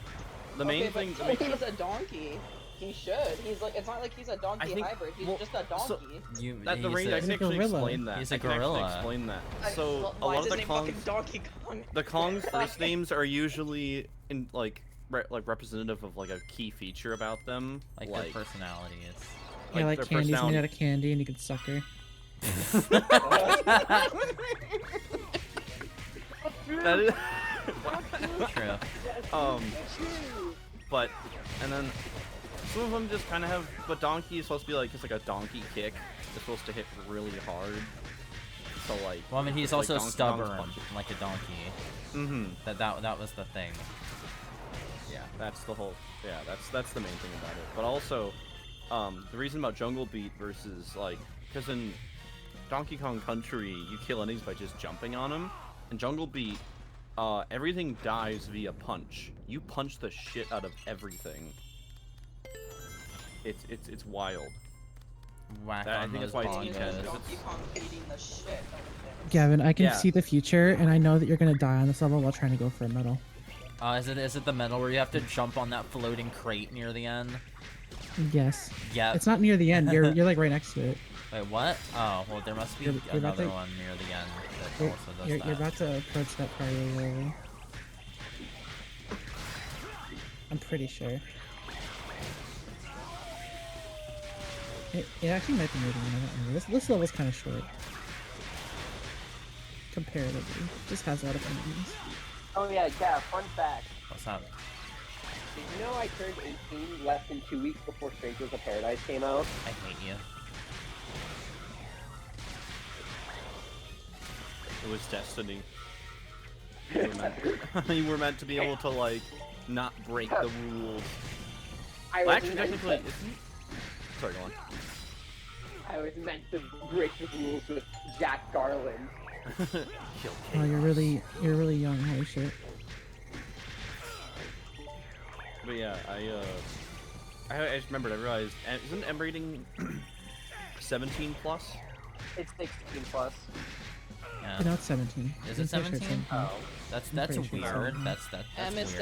The main Okay, thing. but he's a donkey. He should. He's like, it's not like he's a donkey think- hybrid. He's well, just a so- donkey. That the he's range, a- I can He's a actually gorilla. explain that. He's a I can actually gorilla. explain that. I- So well, a why lot is of his the name Kongs, fucking Donkey Kong? the Kong's first names are usually in like representative of like a key feature about them, Like their personalities. Yeah, like their candy's made personality. out of candy, and you can suck her. That is. True. But and then some of them just kind of have. But donkey is supposed to be like just like a donkey kick. It's supposed to hit really hard. So like. Well, I mean, he's like also Donkey Kong's stubborn, punches. like a donkey. Mm-hmm. That was the thing. Yeah, that's the whole. Yeah, that's the main thing about it. But also, the reason about Jungle Beat versus like, because in Donkey Kong Country you kill enemies by just jumping on them, in Jungle Beat, everything dies via punch. You punch the shit out of everything. It's wild. Whack I on think those that's why it's He's E10. bongos. It's- Donkey Kong beating the shit out of him. Gavin, I can Yeah. see the future, and I know that you're gonna die on this level while trying to go for a medal. Is it the medal where you have to jump on that floating crate near the end? Yes. Yeah. It's not near the end. You're like right next to it. Wait, what? Oh, well, there must be You're about another to- one near the end that You're, also does you're, that. you're about to approach that part of the roll. I'm pretty sure. It actually might be moving. I don't remember. This level's kind of short. Comparatively. Just has a lot of enemies. Oh yeah, fun fact. What's up? Did you know I turned 18 less than 2 weeks before Strangers of Paradise came out? I hate you. It was destiny. You were meant to be able to, like, not break the rules. I Well, was actually, meant technically, to- isn't... Sorry, go on. I was meant to break the rules with Jack Garland. Kill Oh, you're really young. Holy shit. But yeah, I just remembered, I realized, isn't M rating 17 plus? It's 16 plus. Yeah. No, it's 17. Is I'm it pretty sure 17? it's 17. That's I'm pretty sure it's weird. 17. That's M is weird.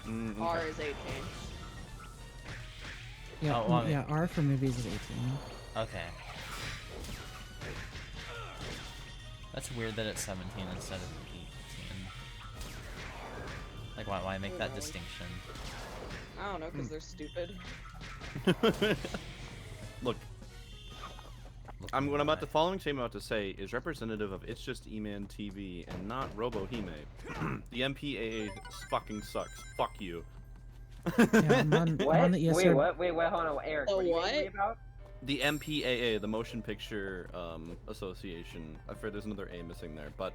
17. Okay. R is 18. Yeah, Oh, well, yeah, R for movies is 18. Okay. That's weird that it's 17 instead of 18. Like, why make that distinction? I don't know, because they're stupid. Look, the following statement I'm about to say is representative of It's Just E-Man TV and not Robohime. The MPAA fucking sucks. Fuck you. Yeah, I'm on the Wait, ESR. what? Wait, hold on, Eric. The what are you what? angry about? The MPAA, the Motion Picture Association. I fear there's another A missing there, but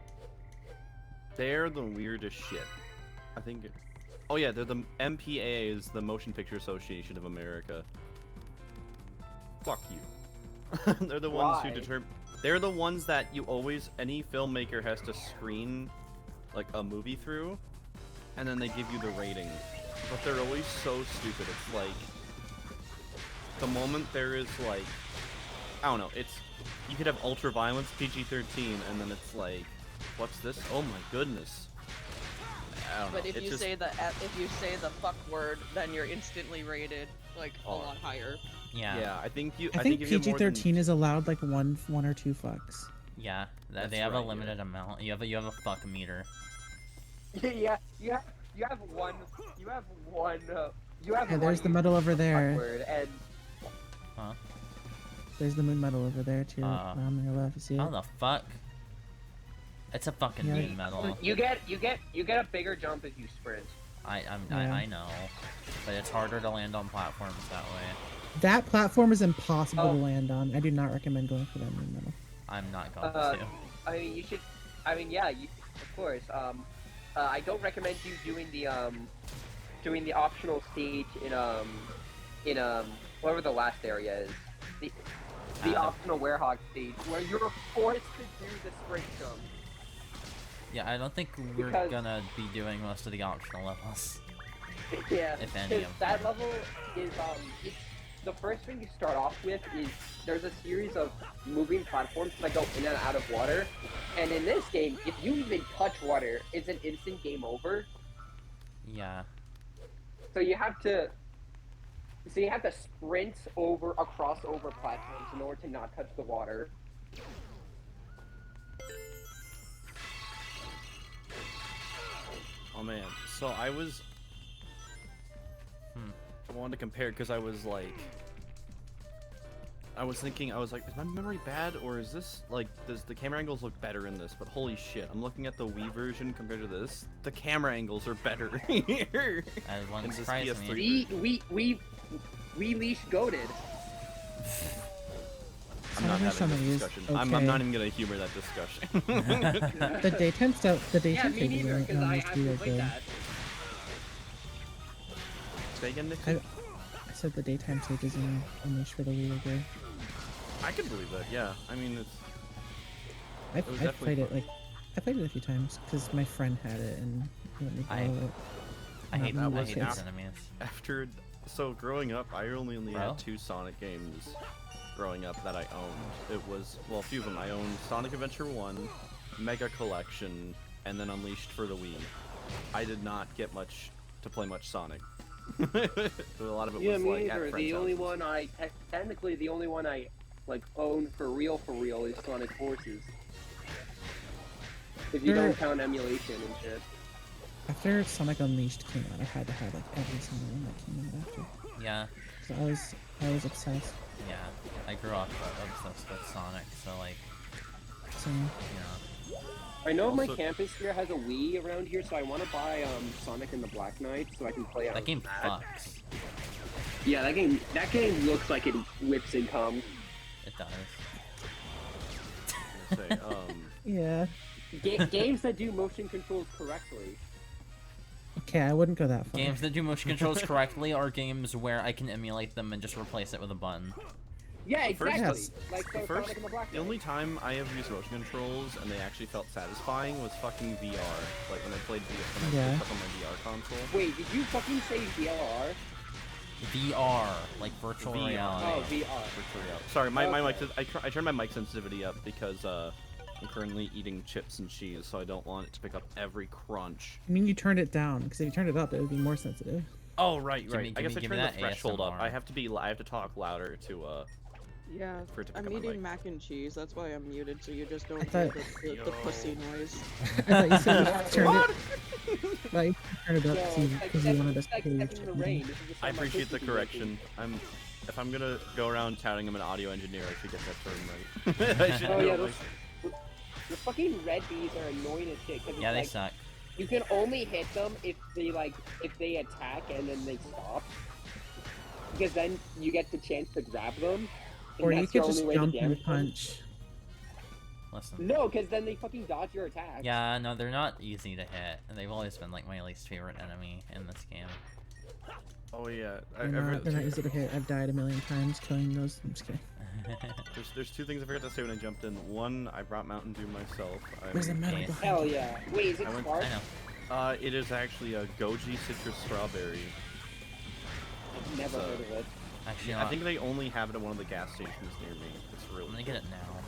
they're the weirdest shit. I think. Oh yeah, they're the MPAA is the Motion Picture Association of America. Fuck you. They're the ones who Why? determine. They're the ones that any filmmaker has to screen, like, a movie through, and then they give you the rating. But they're always so stupid. It's like, the moment there is, like, I don't know, you could have ultra violence, PG-13, and then it's like, what's this? Oh my goodness. I don't know. But if you say the fuck word, then you're instantly rated like a lot higher. Yeah. Yeah, I think I think if you have more than- PG-13 is allowed like one or two fucks. Yeah. That's They have right, a yeah. limited amount. You have a fuck meter. Yeah, you have one. And there's the medal over there. Word, and Huh? There's the moon medal over there too. On your left, you see it? How the fuck? It's a fucking Yeah. moon medal. you get a bigger jump if you sprint. I know, but it's harder to land on platforms that way. That platform is impossible Oh. to land on. I do not recommend going for that moon medal. I'm not going to. I mean, you should. I mean, yeah, of course. I don't recommend you doing the optional stage in whatever the last area is. The optional werehog stage where you're forced to do the sprint jump. Yeah, I don't think we're Because- gonna be doing most of the optional levels. Yeah, If any because of that them. level is it's the first thing you start off with is there's a series of moving platforms that go in and out of water, and in this game, if you even touch water, it's an instant game over. Yeah. So you have to sprint across platforms in order to not touch the water. Oh man, so I wanted to compare because I was thinking, is my memory bad, or is this, like, does the camera angles look better in this? But holy shit, I'm looking at the Wii version compared to this. The camera angles are better here. That in wouldn't this surprise PS3 me. We leash goated. I'm not having this Is discussion. okay. I'm not even gonna humor that discussion. The daytime stuff. The Yeah, daytime me stages neither, because I used to be haven't really played good. that. Say again, Nixon? I said the daytime stages in Unleashed for the Wii are good. I can believe that. Yeah, I mean it's. I've was definitely played it fun. I played it a few times because my friend had it and he let me borrow it. I hate That I was hate it. these enemies. After, so growing up, I only Bro? had 2 Sonic games growing up that I owned. It was, well, a few of them. I owned Sonic Adventure 1, Mega Collection, and then Unleashed for the Wii. I did not get to play much Sonic. A lot of it Yeah, was me like neither. at friends' The only houses. one technically the only one I like own for real is Sonic Forces. If you don't count emulation and shit. After Sonic Unleashed came out, I had to have like every single one that came out after. Yeah. So I was obsessed. Yeah. I grew up obsessed with Sonic, so like, So you know. I know my campus here has a Wii around here, so I want to buy Sonic and the Black Knight so I can play on That game fucks. Yeah, that game looks like it whips and comes. It does. Say, yeah. Games that do motion controls correctly. Okay, I wouldn't go that far. Games that do motion controls correctly are games where I can emulate them and just replace it with a button. Yeah, exactly. Yes. Like so First, Sonic and the Black the Knight. only time I ever used motion controls and they actually felt satisfying was fucking VR. Like when I played VR, when I Yeah. put on my VR console. Wait, did you fucking say VLR? VR, like virtual VR. reality. Oh, VR. Virtual reality. Sorry, my mic. Okay. I turned my mic sensitivity up because I'm currently eating chips and cheese, so I don't want it to pick up every crunch. I mean, you turned it down because if you turned it up, it would be more sensitive. Oh right, Give me- right. I give guess me- I give me turned the that threshold up. ASMR. I have to talk louder to Yeah, for it to pick I'm up my eating mic. mac and cheese. That's why I'm muted, so you just don't I hear thought- the pussy noise. I thought you said you turned it. I thought you turned it up because you wanted us to hear you Stepping in the rain. This is just I how my appreciate the pussy correction. If I'm gonna go around touting I'm an audio engineer, I should get that term right. I should Oh know yeah, my- the fucking red bees are annoying as shit. 'Cause Yeah, they it's like, suck. you can only hit them if they attack and then they stop. Because then you get the chance to grab them. And Or you that's could the just only way to jump damage and them. punch. Listen. No, because then they fucking dodge your attack. Yeah, no, they're not easy to hit, and they've always been like my least favorite enemy in this game. Oh yeah, They're not easy to hit. I've died a million times killing those. I'm just kidding. There's two things I forgot to say when I jumped in. One, I brought Mountain Dew myself. There's a medal Yes. behind Hell you. yeah. Wait, is it I went- Spark? I know. It is actually a Goji Citrus Strawberry. Never heard of it. Actually, I think they only have it at one of the gas stations near me. It's I'm really gonna get it now.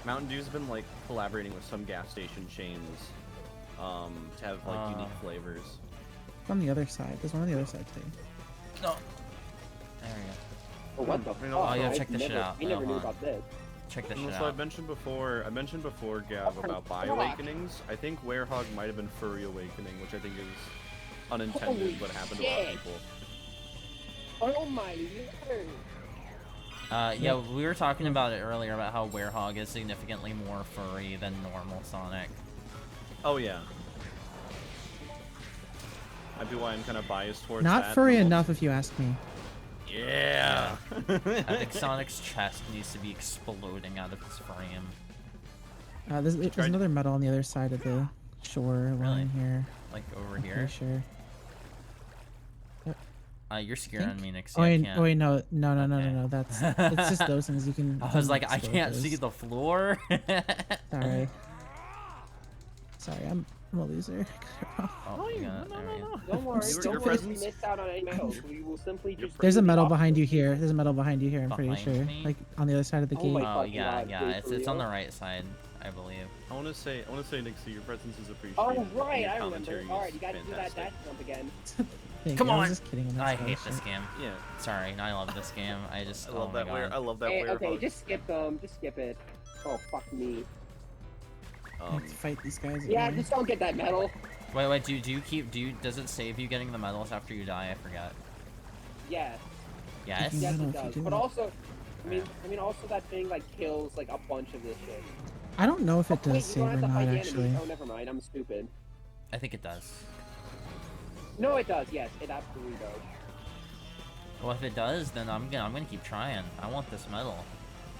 Mountain Dew's been like collaborating with some gas station chains to have like unique flavors. It's on the other side. There's one on the other side too. No. There we go. Oh, what the I fuck? mean, Oh, yeah, I check this shit never- out. I never knew Hold on. about this. Check this And shit also, I out. mentioned before, Gav, about Bioawakenings. I think Werehog might have been Furry Awakening, which I think is unintended, Holy but happened to a lot of shit. people. Oh my lord. Yeah, we were talking about it earlier about how Werehog is significantly more furry than normal Sonic. Oh yeah. Might be why I'm kind of biased towards Not that. furry but enough, if you ask me. Yeah. I think Sonic's chest needs to be exploding out of his frame. There's Tried- another medal on the other side of the shore line here. Like over I'm here. pretty sure. You're scaring me, Nick. Oh wait, I oh wait, can't. no. That's it's just those things you can. I was like, I can't see those. the floor. Sorry, I'm a loser. Oh, you got it. There we go. Don't worry, Your don't worry if we presence- missed out on any medals. We will simply just... There's a do the medal opposite. behind you here. There's a medal behind you here. I'm pretty Behind sure. me? Like on the other side of the Oh gate. my Oh fucking yeah, God, yeah. wait, It's for on real? the right side, I believe. I want to say, Nixie, your presence is appreciated. Oh and right, your I remember. commentary Alright, is you gotta do that fantastic. dash jump again. Thank Come you. I on! was just kidding. I hate this game. Yeah, Sorry, I love this game. I just I love oh my that. God. I love that. Hey, okay, Werehog. just skip them. Just skip it. Oh, fuck me. I have to fight these guys. Yeah, again. just don't get that medal. Wait, does it save you getting the medals after you die? I forgot. Yes. Yes? Taking Yes, medal it if you does. do But it. also, I mean, also that thing like kills like a bunch of this shit. I don't know if it Wait, does you save don't or have to not fight the actually. enemies. Oh, never mind. I'm stupid. I think it does. No, it does. Yes, it absolutely does. Well, if it does, then I'm gonna keep trying. I want this medal.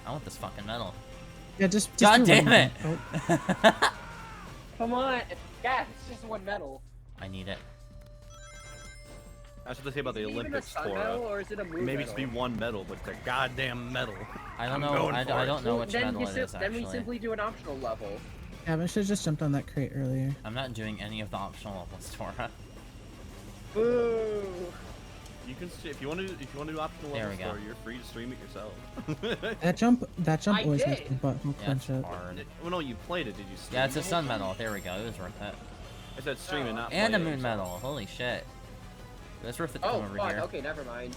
I want this fucking medal. Yeah, just God do one damn it! thing. Oh, Come on. Yeah, it's just one medal. I need it. That's what they say about the Is it even a Olympics, sun medal Tora. or is it a moon Maybe medal? it's be one medal, but it's a goddamn medal. I don't I'm know. going I for it. don't know which then medal it is then actually. we simply do an optional level. yeah, I should have just jumped on that crate earlier. I'm not doing any of the optional levels, Tora. Boo! You can if you want to do optional There levels, we go. Tora, you're free to stream it yourself. That jump I always did. makes my butt Yeah, crunch it's up. hard. Well, no, you played it. Did you? Stream Yeah, it's a the whole sun thing? medal. There we go. It was worth it. I said stream it, not And a play it, moon so- medal. Holy shit. It's worth it to Oh come over fuck. here. Okay, never mind.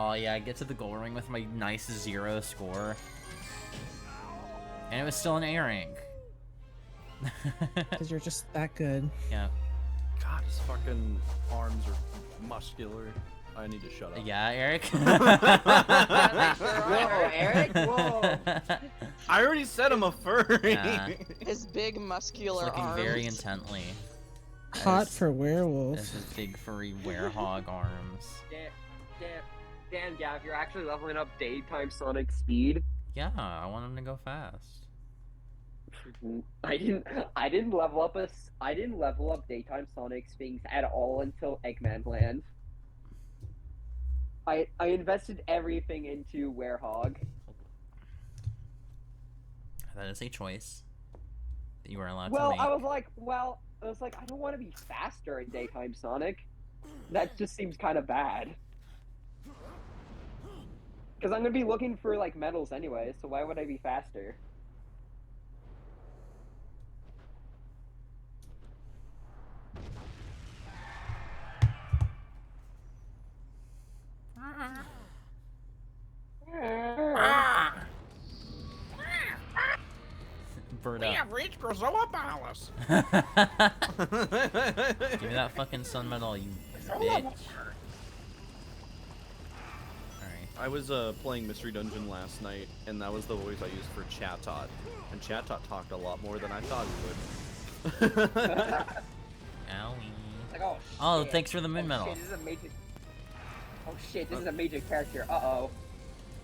Oh yeah, I get to the gold ring with my nice 0 score. And it was still an A rank. Because you're just that good. Yeah. God, his fucking arms are muscular. I need to shut up. Yeah, Eric? Whoa, Eric? Whoa. I already said I'm a furry. Yeah. His big muscular Looking arms. very intently. Hot for werewolf. As his big furry werehog arms. Damn, Gav, you're actually leveling up daytime Sonic speed. Yeah, I want him to go fast. I didn't level up daytime Sonic Sphinx at all until Eggman Land. I invested everything into Werehog. That is a choice that you are allowed to Well, make. I was like, I don't want to be faster in daytime Sonic. That just seems kind of bad. Because I'm gonna be looking for like medals anyway, so why would I be faster? Bird We up. have reached Grizola Palace. Give me that fucking sun medal, you bitch. I was playing Mystery Dungeon last night, and that was the voice I used for Chatot. And Chatot talked a lot more than I thought he would. Owie. Like, oh, Oh, shit. thanks for the moon medal. Shit, this is a major... Oh shit, this is a major character. Uh-oh.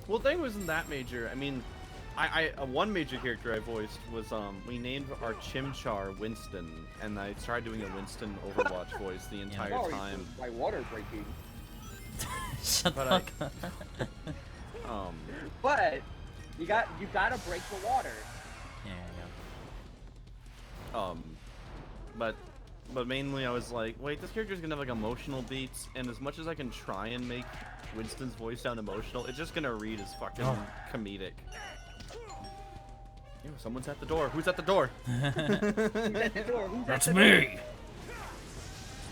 Well, the thing wasn't that major. I mean, one major character I voiced was, we named our Chimchar Winston, and I tried doing a Winston Overwatch voice the entire Oh, time. my water breaking. Shut the But fuck up. But you gotta break the water. Yeah. But mainly I was like, wait, this character's gonna have like emotional beats, and as much as I can try and make Winston's voice sound emotional, it's just gonna read as fucking comedic. Ew, someone's at the door. Who's at the door? Who's at the door? Who's That's at the me.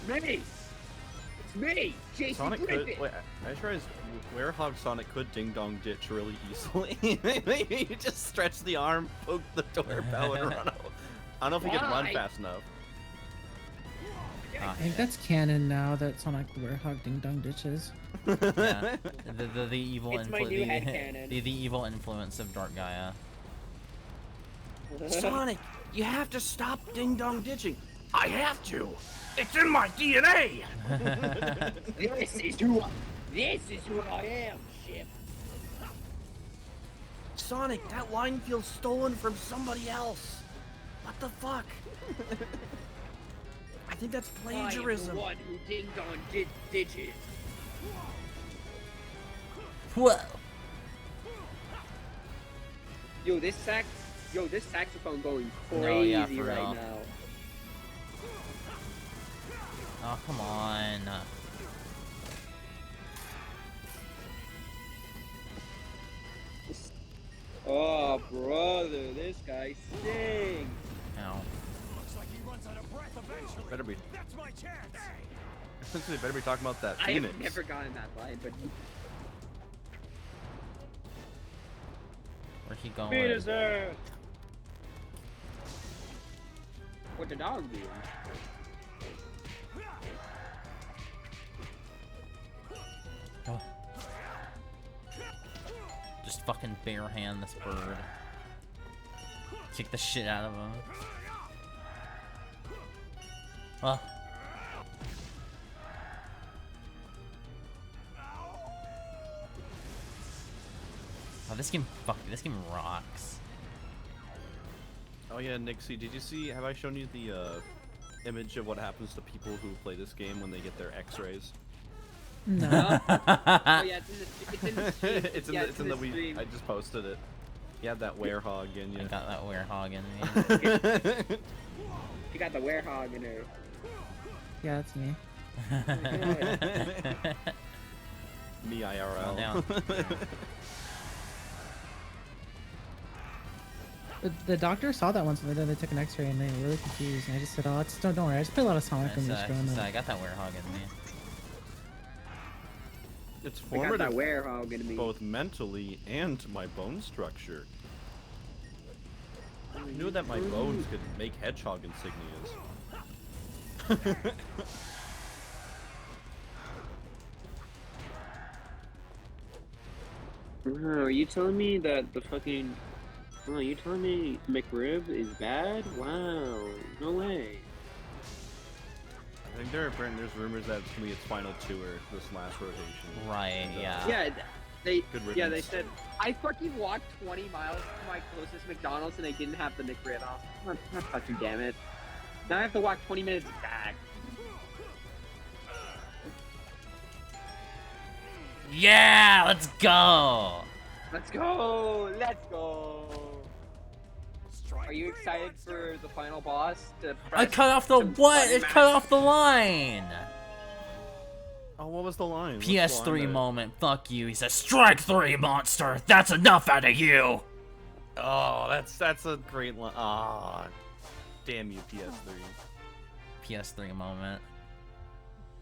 Door? Me. It's me, Jason Sonic Griffin. could. Wait, I sure as Werehog Sonic could ding dong ditch really easily. You just stretch the arm, poke the doorbell, and run out. I don't know if he can run Why? fast enough. I think that's canon now that Sonic the Werehog ding dong ditches. Yeah. The evil It's my new headcanon. the evil influence of Dark Gaia. Sonic, you have to stop ding dong ditching. I have to. It's in my DNA. This is who I am, Chip. Sonic, that line feels stolen from somebody else. What the fuck? I think that's plagiarism. I am the one who ding dong ditches. Whoa. Yo, this saxophone going No, crazy yeah, for right real. now. Oh, come on. Oh, brother, this guy sings. Ow. Looks like he runs out of breath eventually. Better be. That's my chance. They better be talking about that I Phoenix. have never gotten that line, but Where's he going? Peter's there. What the dog doing? Oh. Just fucking bare hand this bird. Kick the shit out of him. Oh. Oh, this game rocks. Oh yeah, Nixie, did you see? Have I shown you the image of what happens to people who play this game when they get their X-rays? No. Oh yeah, it's in the stream. it's in Yeah, the, stream. I just posted it. You have that werehog in you. I got that werehog in me. She got the werehog in her. Yeah, that's me. Me IRL. Calm down. The doctor saw that once, and then they took an X-ray, and they were really confused. And I just said, "Oh, don't worry. I just play a lot of Sonic and just go in So there." I got that werehog in me. it's I got that formative werehog in me. both mentally and my bone structure. I knew that my bones could make hedgehog insignias. Are you telling me that the fucking... Oh, you telling me McRib is bad? Wow, no way. I think there's rumors that it's gonna be its final tour this last rotation. Right, And, yeah. Yeah, they riddance. said I fucking walked 20 miles to my closest McDonald's and they didn't have the McRib off. Oh, fucking damn it. Now I have to walk 20 minutes back. Yeah, let's go. Let's go! Let's go! Are you excited for the final boss to I press cut off the some what? button It mash? cut off the line. Oh, what was the line? What's the PS3 line that- moment. Fuck you. He says, "Strike 3, monster. That's enough out of you." Oh, that's a great line. Ah, damn you, PS3. PS3 moment.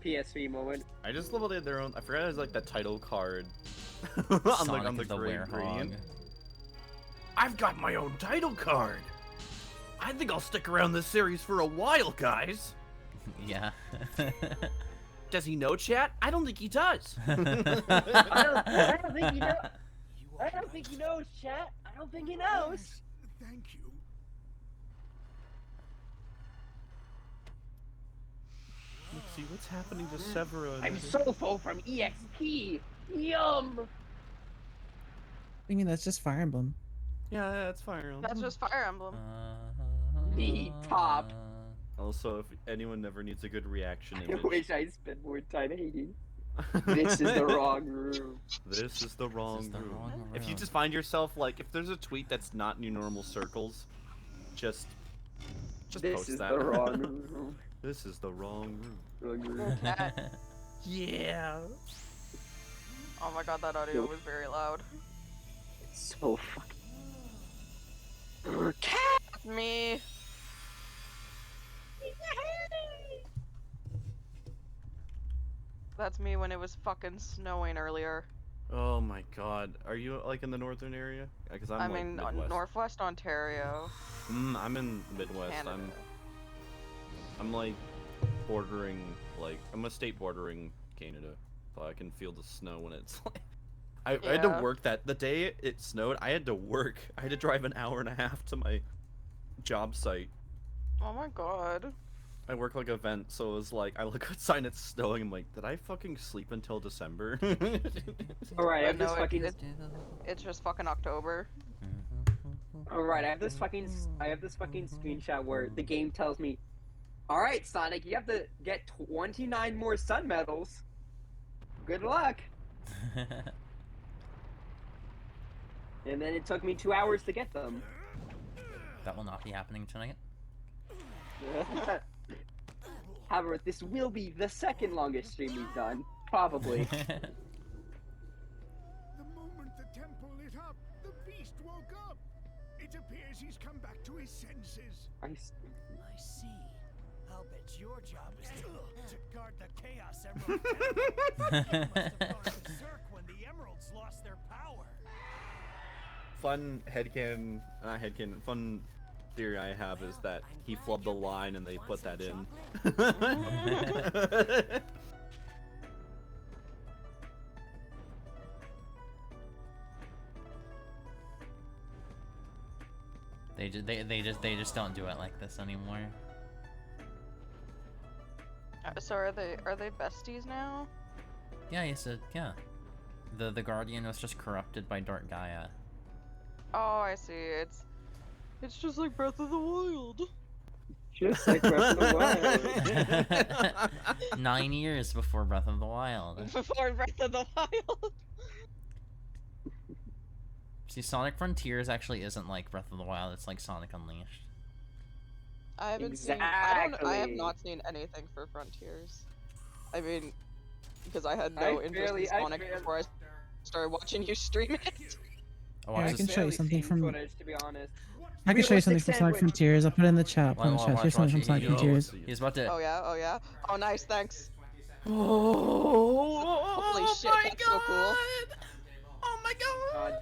PSV moment. I just love how they had their own. I forgot it was like that title card Sonic on the of the gray Werehog. gradient. I've got my own title card. I think I'll stick around this series for a while, guys. Yeah. Does he know, chat? I don't think he does. I don't think he knows. I don't think he knows, chat. I don't think he knows. Thank you. Let's see what's happening to Severa. I'm so full from EXP. Yum. I mean, that's just Fire Emblem. Yeah, that's Fire Emblem. That's just Fire Emblem. The top. Also, if anyone never needs a good reaction I image, wish I spent more time hating. This is the wrong room. This is the wrong the room. wrong If you room. just find yourself like, if there's a tweet that's not in your normal circles, just This post is that. the wrong room. This is the wrong room. Wrong room. Yeah. Oh my god, that audio was very loud. So fucking. Me. That's me when it was fucking snowing earlier. Oh my god. Are you like in the northern area? Because I'm I'm like in Midwest. Northwest Ontario, I'm in Midwest. Canada. I'm like bordering, like I'm a state bordering Canada, so I can feel the snow when it's like. I had to Yeah. work that the day it snowed. I had to work. I had to drive an hour and a half to my job site. Oh my god. I work like a vent, so it was like I look outside and it's snowing. I'm like, did I fucking sleep until December? Alright, I have No, this fucking. It's just fucking October. Alright, I have this fucking screenshot where the game tells me, "Alright, Sonic, you have to get 29 more sun medals. Good luck." And then it took me 2 hours to get them. That will not be happening tonight. However, this will be the second longest stream we've done. Probably. The moment the temple lit up, the beast woke up. It appears he's come back to his senses. I I see. I'll bet your job is to guard the Chaos Emerald. You must have gone berserk when the emeralds lost their power. Fun fun theory I have is that he flubbed the line and they put that in. They just don't do it like this anymore. So are they besties now? Yeah, he said, yeah. The Guardian was just corrupted by Dark Gaia. Oh, I see. It's just like Breath of the Wild. Just like Breath of the Wild. 9 years before Breath of the Wild. Before Breath of the Wild. See, Sonic Frontiers actually isn't like Breath of the Wild, it's like Sonic Unleashed. I haven't seen. I have Exactly. not seen anything for Frontiers. I mean, because I had no interest in Sonic before I started watching you stream it. Oh, Yeah, I watch can this. show you something from. footage, to be honest. I can show you something Realistic from Sonic sandwich. Frontiers. I'll put it in the chat. Put it in the Watch, chat. watch, Here's something from watch. Sonic Frontiers. He's about to. Oh yeah, oh yeah. Oh nice, thanks. Holy shit, that's so cool. Oh my god!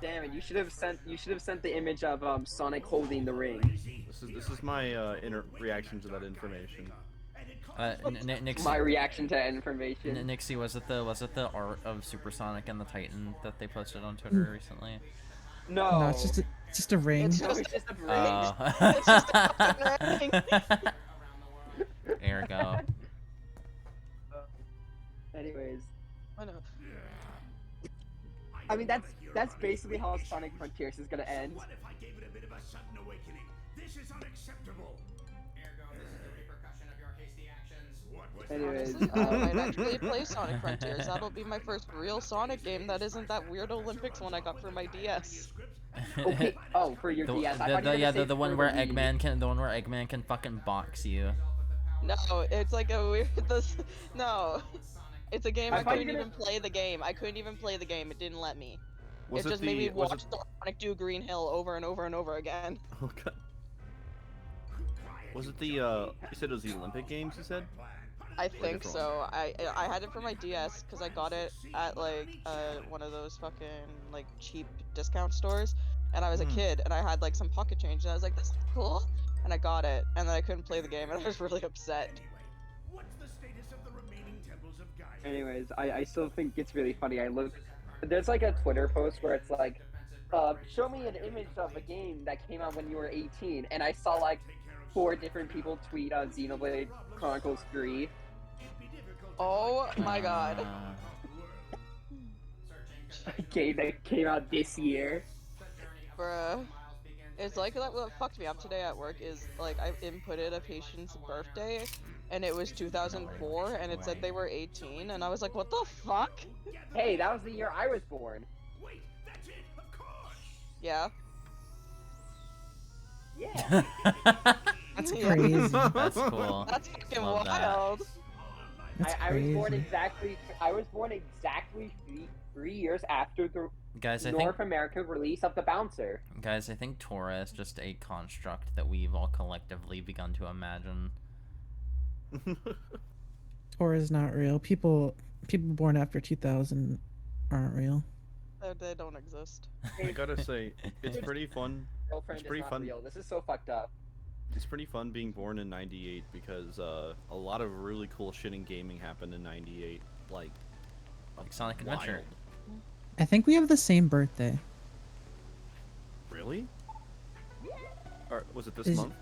Damn it! You should have sent the image of Sonic holding the ring. This is my reaction to that information. Nixie, My reaction to that information. Nixie, was it the art of Supersonic and the Titan that they posted on Twitter recently? No. No, it's just a ring. It's just a ring. It's just a fucking ring. There we go. Anyways. I know. I mean, that's basically how Sonic Frontiers is gonna end. What if I gave it a bit of a sudden awakening? This is unacceptable. Ergo, this is the repercussion of your hasty actions. What was Anyways, I might actually play Sonic Frontiers. That'll be my first real Sonic game that isn't that weird Olympics one I got for my DS. Okay. Oh, for your DS. The one where Eggman can fucking box you. No, it's like a weird. No, it's a game I couldn't even play the game. I couldn't even play the game. It didn't let me. It just made me watch Sonic do Green Hill over and over and over again. Oh god. Was it the you said it was the Olympic Games? You said? I think so. I had it for my DS because I got it at like one of those fucking like cheap discount stores, and I was a kid and I had like some pocket change and I was like, this is cool, and I got it and then I couldn't play the game and I was really upset. What's the status of the remaining temples of Gaia? Anyways, I still think it's really funny. There's like a Twitter post where it's like, show me an image of a game that came out when you were 18, and I saw like 4 different people tweet on Xenoblade Chronicles 3. Oh my god. A game that came out this year. Bruh. It's like what fucked me up today at work is like I inputted a patient's birthday and it was 2004 and it said they were 18 and I was like, what the fuck? Hey, that was the year I was born. Wait, that's it, of course. Yeah. Yeah. That's crazy. That's cool. That's fucking Love wild. That's I was born crazy. exactly 3 years after the Guys, North America release of the Bouncer. Guys, I think Tora is just a construct that we've all collectively begun to imagine. Tora is not real. People born after 2000 aren't real. They don't exist. I gotta say, it's pretty fun. Girlfriend It's pretty is not fun. real. This is so fucked up. It's pretty fun being born in '98 because a lot of really cool shit in gaming happened in '98, like Sonic Adventure. wild. I think we have the same birthday. Really? Or was it this Is- month?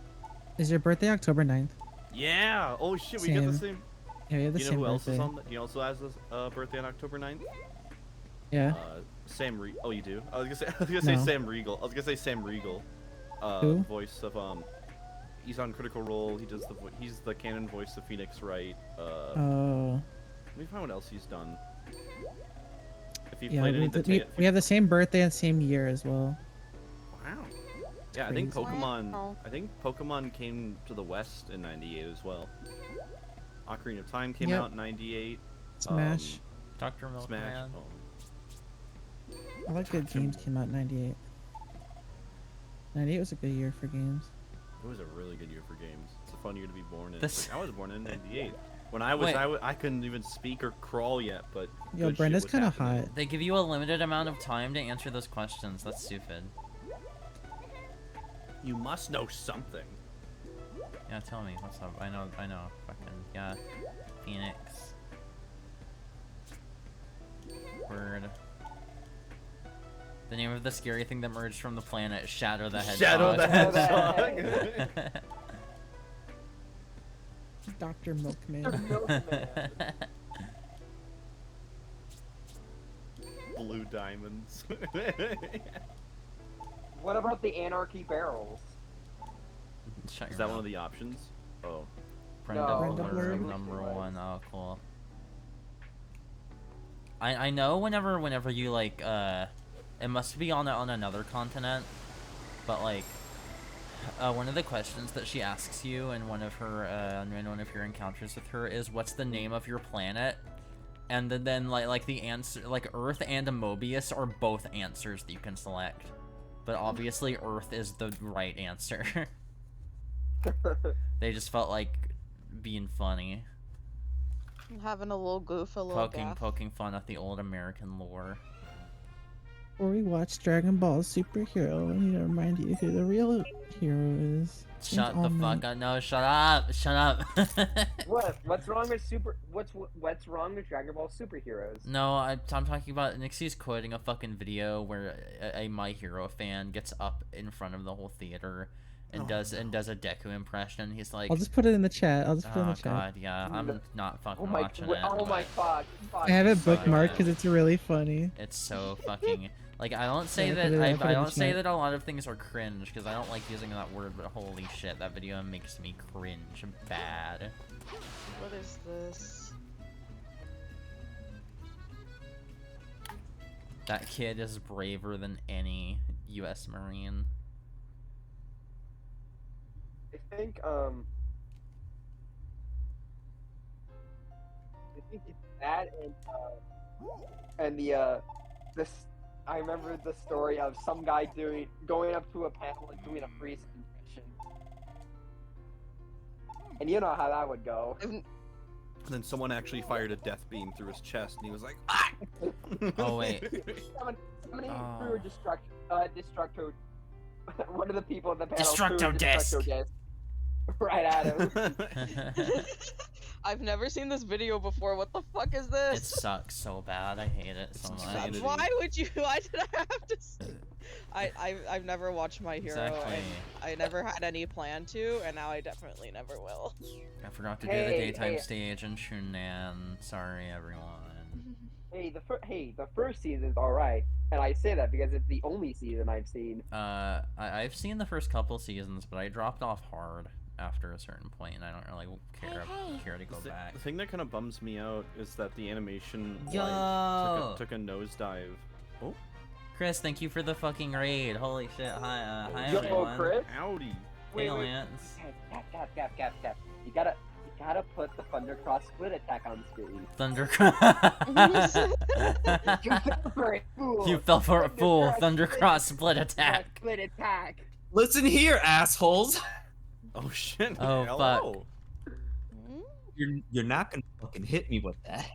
Is your birthday October 9th? Yeah. Oh shit, we get the Same. same. Yeah, we have the You know same who else birthday. is on? He also has a birthday on October 9th. Yeah. Sam Oh, you do? I was gonna say No. Sam Riegel. I was gonna say Sam Riegel. Who? Voice of He's on Critical Role. He does he's the canon voice of Phoenix Wright. Oh. Let me find what else he's done. If you Yeah, played any of the we have the same birthday and same year as well. Wow. Yeah, I think crazy. Pokemon. Wow. I think Pokemon came to the West in '98 as well. Ocarina of Time came Yep. out in '98. Smash. Dr. Milkman. Smash. I like good games came out in 98. 98 was a good year for games. It was a really good year for games. It's a fun year to be born in. This- Like, I was born in '98. When I was, Wait. I couldn't even speak or crawl yet, but Yo, good Brenda's shit was kind of happening. hot. They give you a limited amount of time to answer those questions. That's stupid. You must know something. Yeah, tell me what's up. I know. Fucking yeah, Phoenix. Word. The name of the scary thing that merged from the planet, Shadow the Hedgehog. Shadow the Hedgehog. Dr. Milkman. Blue diamonds. What about the Anarchy Barrels? Shut Is your that one mouth. of the options? Oh. Brenda No. Brenda Blur, Blur. number one. Oh, cool. I know whenever you like it must be on another continent, but like one of the questions that she asks you in one of her in one of your encounters with her is, what's the name of your planet? And then like the answer, like Earth and Mobius are both answers that you can select, but obviously Earth is the right answer. They just felt like being funny. I'm having a little goof, a little gaff. Poking fun at the old American lore. Before we watch Dragon Ball Superhero, I need to remind you who the real hero is. Shut the fuck up! No, shut up! Shut up! What's wrong with what's wrong with Dragon Ball superheroes? No, I'm talking about Nixie's quoting a fucking video where a My Hero fan gets up in front of the whole theater and does a Deku impression. He's like, I'll just put it in the chat. I'll just put it in the oh chat. god, yeah, I'm not fucking watching it. Oh my fuck! I have it so bookmarked good. because it's really funny. It's so fucking like I don't say Yeah, that put it- I put it in don't the say chat. that a lot of things are cringe because I don't like using that word, but holy shit, that video makes me cringe bad. What is this? That kid is braver than any U.S. Marine. I think it's that and this. I remember the story of some guy going up to a panel and doing a priest impression, and you know how that would go. And then someone actually fired a death beam through his chest, and he was like, "Ah!" Oh wait. Somebody threw a destructo. One of the people in the panel Destructo threw a disc. destructo disc right at him. I've never seen this video before. What the fuck is this? It sucks so bad. I hate it so much. insanity. Why would you? Why did I have to? I've never watched My Hero. Exactly. And I never had any plan to, and now I definitely never will. I forgot to do the daytime stage in Shunan. Sorry, everyone. Hey, the first season's alright, and I say that because it's the only season I've seen. I've seen the first couple seasons, but I dropped off hard after a certain point, and I don't really care to go back. The thing that kind of bums me out is that the animation Yo! like, took a nosedive. Oh, Chris, thank you for the fucking raid. Holy shit! Hi, hi Yo, everyone. Chris? howdy. Hey, Lance. Cap. You gotta put the Thundercross split attack on screen. You fell for it, fool. You fell for a fool. Thundercross split attack. Split attack. Listen here, assholes. Oh shit. Oh, hello. You're not gonna fucking hit me with that.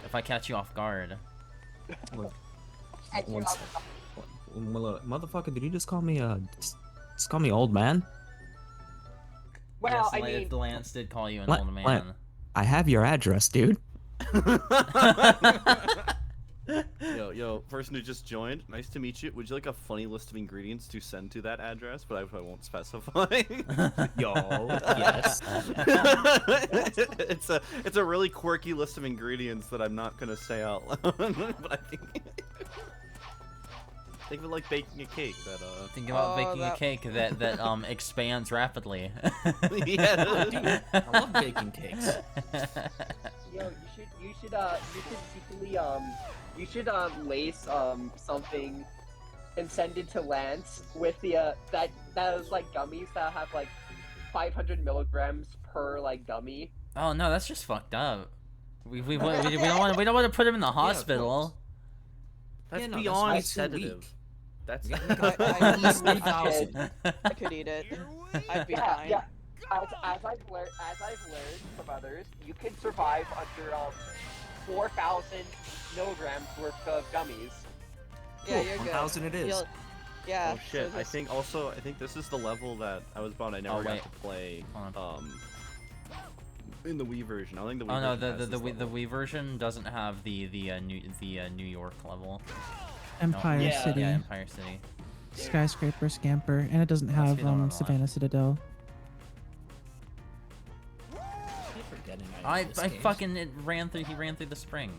If I catch you off guard. Look, one sec. Motherfucker, did you just call me just call me old man? Well, yes, I mean, Lance did call you an Lan- old man. Lan- I have your address, dude. Yo, person who just joined, nice to meet you. Would you like a funny list of ingredients to send to that address? But I won't specify. Yo, yes. It's a really quirky list of ingredients that I'm not gonna say out loud. But I think of it like baking a cake that Think about baking a cake that expands rapidly. Yeah, dude, I love baking cakes. Yo, you should secretly you should lace something and send it to Lance with the that is like gummies that have like 500 milligrams per like gummy. Oh no, that's just fucked up. We don't want to put him in the hospital. that's Yeah, no, beyond that's too sedative. weak. That's I could eat it. I'd be fine. Yeah. As I've learned from others, you can survive under 4,000 milligrams worth of gummies. Yeah, you're good. 1,000 it is. Yeah. Oh shit! so I think this is the level that I was bummed I never got to play. In the Wii version, I think the Wii. Oh no, version has the Wii version doesn't have the New York level. Empire No. City. Yeah, Empire City. Skyscraper Scamper, and it doesn't have be the one I Savannah Citadel. I fucking he ran through the spring.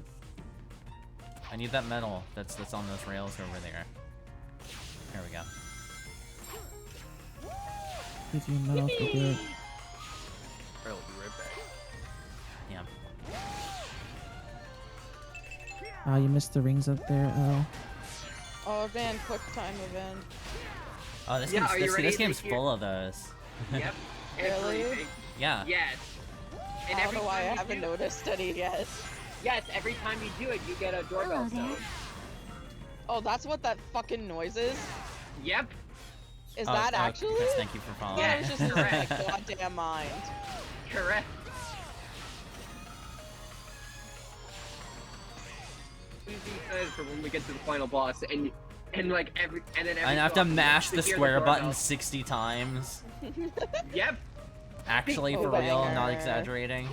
I need that metal that's on those rails over there. There we go. Give you metal if you do it. I'll be right back. Yeah. Oh, you missed the rings up there. Oh. Oh man, quick time event. Oh, this Yeah, game's are you ready to game's hear- full of those. Yep. Really? Everything. Yeah. Yes. And I don't every know why I time you haven't do- noticed any yet. Yes, every time you do it, you get a doorbell Hello there. stone. Oh, that's what that fucking noise is? Yep. Is that actually? Chris, thank you for following. Yeah, I was just losing my goddamn mind. Correct. Please be excited for when we get to the final boss and like every I have to mash the hear square doorbell. button 60 times. Yep. Actually, for real, not exaggerating.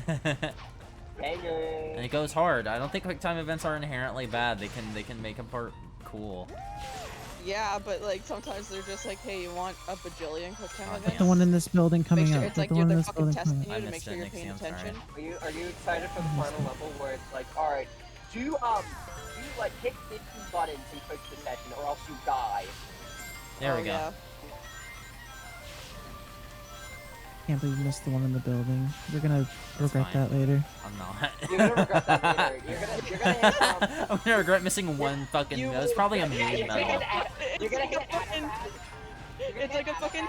And it goes hard. I don't think quick time events are inherently bad. They can make a part cool. Yeah, but like sometimes they're just like, hey, you want a bajillion quick time events? The one in this building coming Make sure up. it's like the one in they're this fucking building testing coming you up. to make sure you're paying attention. Are you excited for the final level where it's like, all right, do like hit 15 buttons in quick succession or else you die. There we go. Yeah. Can't believe you missed the one in the building. You're gonna regret that later. I'm not. You're gonna regret that later. You're gonna hit I'm gonna regret missing one fucking. It's probably a main you're gonna medal. You're gonna hit It's like a fucking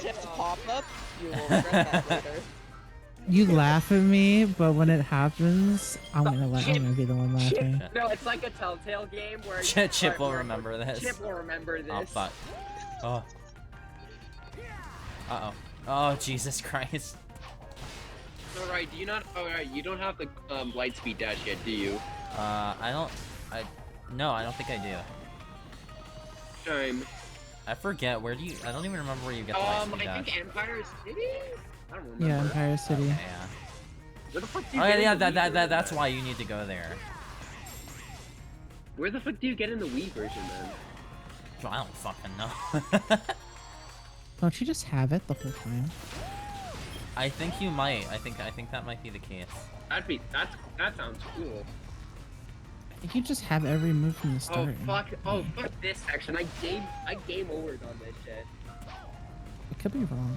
test pop-up. You will regret that later. You laugh at me, but when it happens, I'm gonna be the one laughing. No, it's like a Telltale game where Chip will remember this. Chip will remember this. Oh fuck. Oh. Uh oh. Oh Jesus Christ. Alright, do you not? Alright, you don't have the light speed dash yet, do you? No, I don't think I do. Time. I forget. Where do you? I don't even remember where you get the light speed I dash. think Empire City. I don't remember. Yeah, Empire City. Okay, yeah. Where the fuck do you Oh get yeah, in the Wii version, that's man? why you need to go there. Where the fuck do you get in the Wii version, then? I don't fucking know. Don't you just have it the whole time? I think you might. I think that might be the case. That sounds cool. I think you just have every move from the Oh start. fuck! Oh fuck this section! I game overed on this shit. It could be wrong.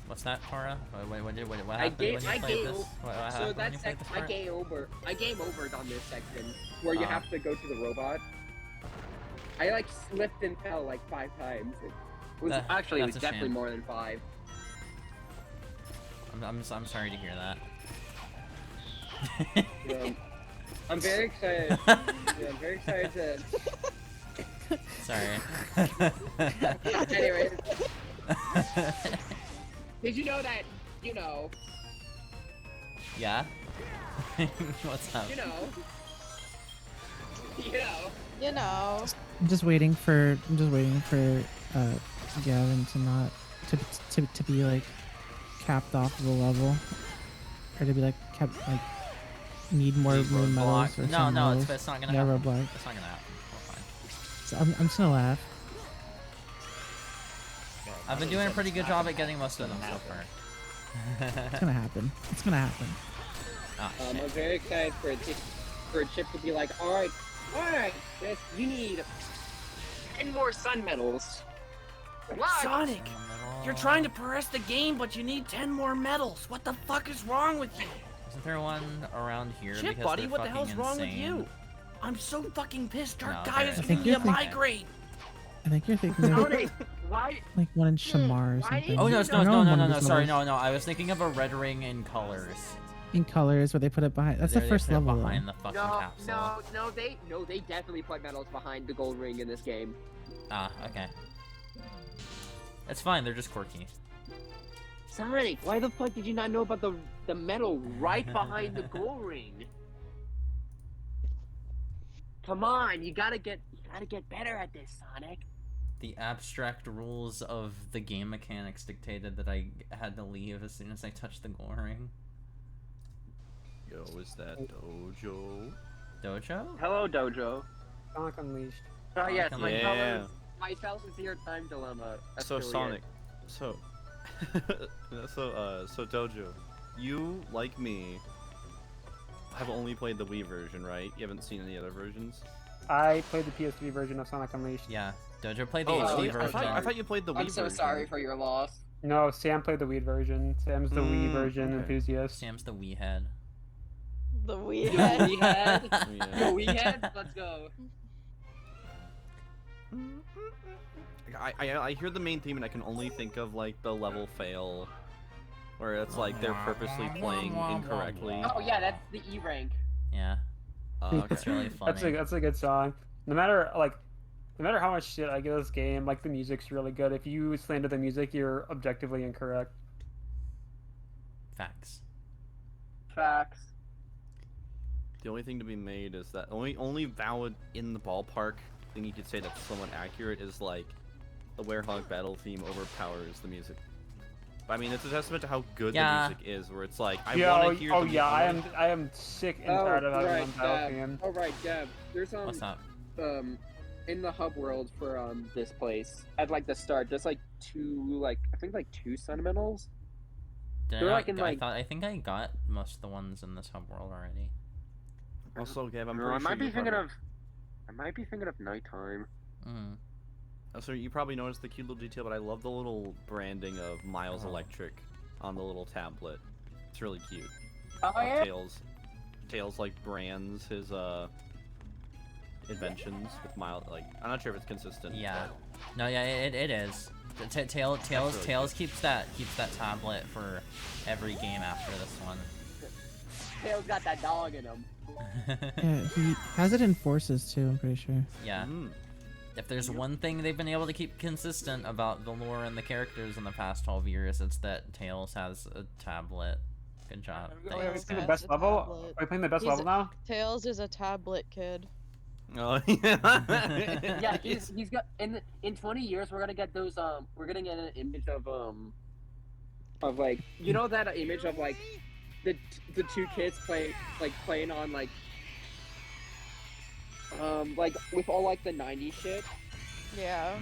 What's that, Tora? What happened when I you played game this? What so happened when that you played this part? I game overed on this section where you have to go to the robot. I like slipped and fell like 5 times. It was actually it was that's a definitely shame. more than 5. I'm sorry to hear that. I'm very excited. Yeah, I'm very excited to. Sorry. Anyways. Did you know that, Yeah? What's up? You know. I'm just waiting for Gavin to not to be like capped off the level, or to be like kept like need more moon medals or No, some no, medals. it's not gonna Yeah, happen. Roadblock. It's not gonna happen. We're fine. So I'm just gonna laugh. I've been doing a pretty good job at getting most of them so far. It's gonna happen. It's gonna happen. Oh, I'm shit. very excited for a Chip to be like, alright, Chris, you need 10 more sun medals. What? Sonic, you're trying to progress the game, but you need 10 more medals. What the fuck is wrong with you? Isn't there one around here? Chip, because buddy, they're what the hell's fucking wrong with insane? you? I'm so fucking pissed. Our No, guy there is is. giving me a migraine. I think you're thinking of Sonic, why? like one in Shamar or Why something. Oh no, I know one of those sorry, levels no. I was thinking of a red ring in colors. In colors where they put it behind. That's the They first put it level. behind Though. the fucking capsule. No, they definitely put medals behind the gold ring in this game. Ah, okay. It's fine. They're just quirky. Sonic, why the fuck did you not know about the medal right behind the gold ring? Come on, you gotta get better at this, Sonic. The abstract rules of the game mechanics dictated that I had to leave as soon as I touched the goal ring. Yo, is that Dojo? Dojo? Hello, Dojo. Sonic Unleashed. Oh yes, Yeah. my Celsius time dilemma. So affiliate. Sonic, so Dojo, you like me have only played the Wii version, right? You haven't seen any other versions? I played the PS3 version of Sonic Unleashed. Yeah, Dojo played the Oh, HD really? version. I thought you played the Wii I'm so version. sorry for your loss. No, Sam played the Wii version. Sam's the Wii version okay. enthusiast. Sam's the Wii head. The Wii Yo, head. we had. Yeah. Yo, we had. Let's go. I hear the main theme and I can only think of like the level fail, where it's like they're purposely playing incorrectly. Oh yeah, that's the E rank. Yeah. Okay. It's really funny. That's a good song. No matter like, No matter how much shit I give this game, like the music's really good. If you slander the music, you're objectively incorrect. Facts. Facts. The only thing to be made is that only valid in the ballpark thing you could say that's somewhat accurate is like the Werehog battle theme overpowers the music. But, I mean, it's a testament to how good the music is, where it's like I want to hear. Oh yeah, I am sick and tired of having one battle theme. Oh right, Deb. There's What's up? In the hub world for this place at like the start, there's like two I think like 2 sentimentals. They're like in like. I think I got most of the ones in this hub world already. Also, Gab, I might be thinking of nighttime. So you probably noticed the cute little detail, but I love the little branding of Miles Electric on the little tablet. It's really cute. Oh yeah. Tails like brands his inventions with Miles. Like, I'm not sure if it's consistent. Yeah. No, yeah, it is. Tails keeps that tablet for every game after this one. Tails got that dog in him. Yeah, he has it in Forces too, I'm pretty sure. Yeah. If there's one thing they've been able to keep consistent about the lore and the characters in the past 12 years, it's that Tails has a tablet. Good job. Are we playing the best level? Are we playing the best level now? Tails is a tablet kid. Oh yeah. Yeah, he's got in 20 years we're gonna get those we're gonna get an image of like you know that image of like the 2 kids playing on like with all like the 90s shit. Yeah.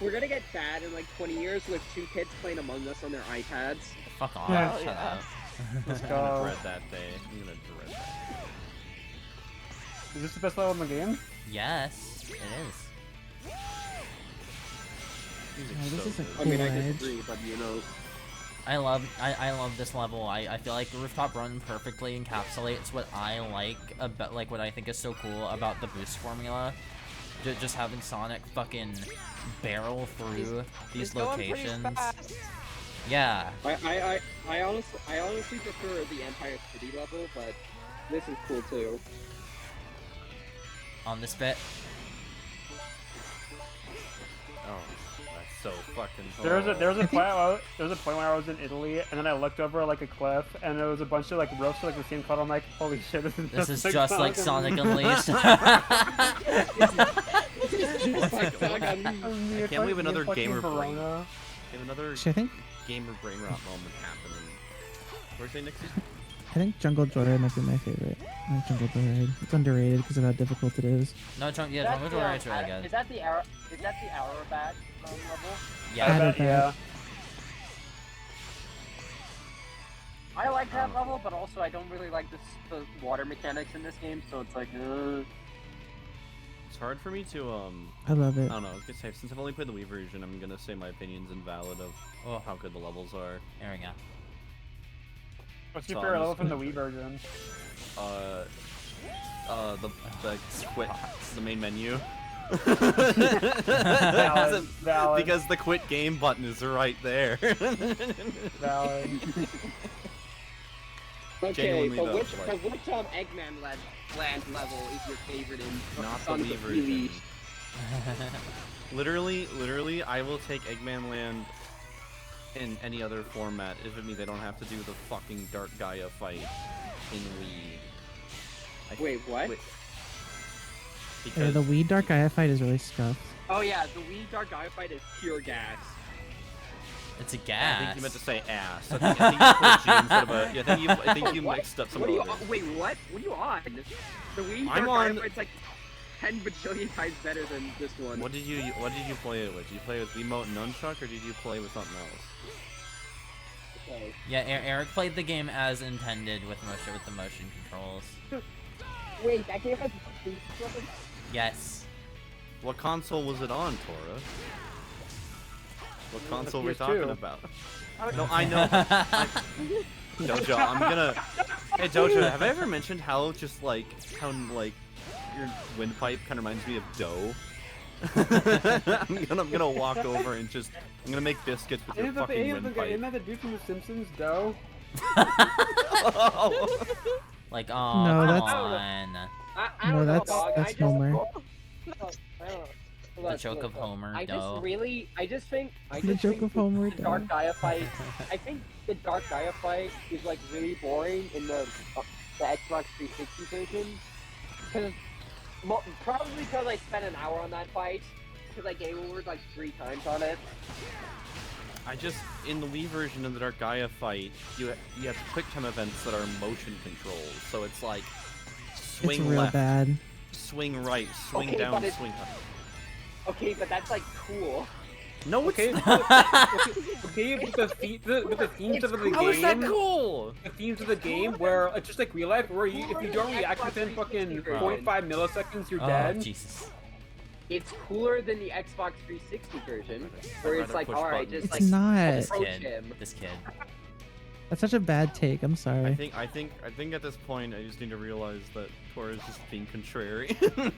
We're gonna get that in like 20 years with 2 kids playing Among Us on their iPads. Fuck off. Yeah. Shut up. Let's I'm go. gonna dread that day. I'm gonna dread that. Is this the best level in the game? Yes, it is. Yeah, this is a I mean, I cool disagree, but you know. I love this level. I feel like Rooftop Run perfectly encapsulates what I like about what I think is so cool about the boost formula. Just having Sonic fucking barrel through these locations. Yeah. I honestly prefer the Empire City level, but this is cool too. On this bit. Oh, that's so fucking. There was a point where I was in Italy, and then I looked over like a cliff, and there was a bunch of like roofs with like the same color. I'm like, holy shit, this is just like Sonic Unleashed. I can't believe another gamer brain. Another gamer brain rot moment happened. Where's it, Nixie? I think Jungle Joyride might be my favorite. I like Jungle Joyride. It's underrated because of how difficult it is. No, Jungle Joyride's really good. Is that the Arrowbat level? Yeah. Yeah. I like that level, but also I don't really like the water mechanics in this game, so it's like, It's hard for me to I love it. I don't know. I was gonna say, since I've only played the Wii version, I'm gonna say my opinion's invalid of how good the levels are. There we go. What's your favorite level from the Wii version? The main menu. Valid. Because the quit game button is right there. Valid. Okay, Genuinely, so though, which Eggman Land level is your favorite in Not the Sonic Wii Unleashed? version. Literally, I will take Eggman Land in any other format if it means I don't have to do the fucking Dark Gaia fight in Wii. Wait, what? Yeah, the Wii Dark Gaia fight is really scuffed. Oh yeah, the Wii Dark Gaia fight is pure gas. It's a gas. I think you meant to say ass. I think you put G instead of a. I think you mixed up some of it. Wait, what? What are you on? The Wii Dark Gaia fight's like 10 bajillion times better than this one. What did you play it with? Did you play with Wiimote and Nunchuck, or did you play with something else? Okay. Yeah, Eric played the game as intended with the motion controls. Wait, that game has boost weapons? Yes. What console was it on, Tora? What console were we PS2. talking about? No, I know. Dojo, I'm gonna. Hey, Dojo, have I ever mentioned how your windpipe kind of reminds me of dough? I'm gonna walk over and I'm gonna make biscuits with your fucking windpipe. Isn't that the dude from The Simpsons, Dough? Like, oh, No, come that's- on. I don't know, dog. that's Homer. I don't know. The joke of Homer. I No. just think The joke of Homer. the Dark Gaia fight. I think the Dark Gaia fight is like really boring in the Xbox 360 version. Probably because I spent an hour on that fight. Because I game over like 3 times on it. In the Wii version of the Dark Gaia fight, you have quick time events that are motion controls. So it's like swing It's real left, bad. swing right, swing Okay, down, but swing up. Okay, but that's like cool. No, Okay, it's okay, with the themes of the game. How is that cool? The themes of the game, where it's just like real life, where if you don't react within fucking 0.5 milliseconds, you're dead. Jesus. It's cooler than the Xbox 360 version, where it's like, alright, just It's like not. approach him. This kid. That's such a bad take. I'm sorry. I think at this point I just need to realize that Tora is just being contrary. No,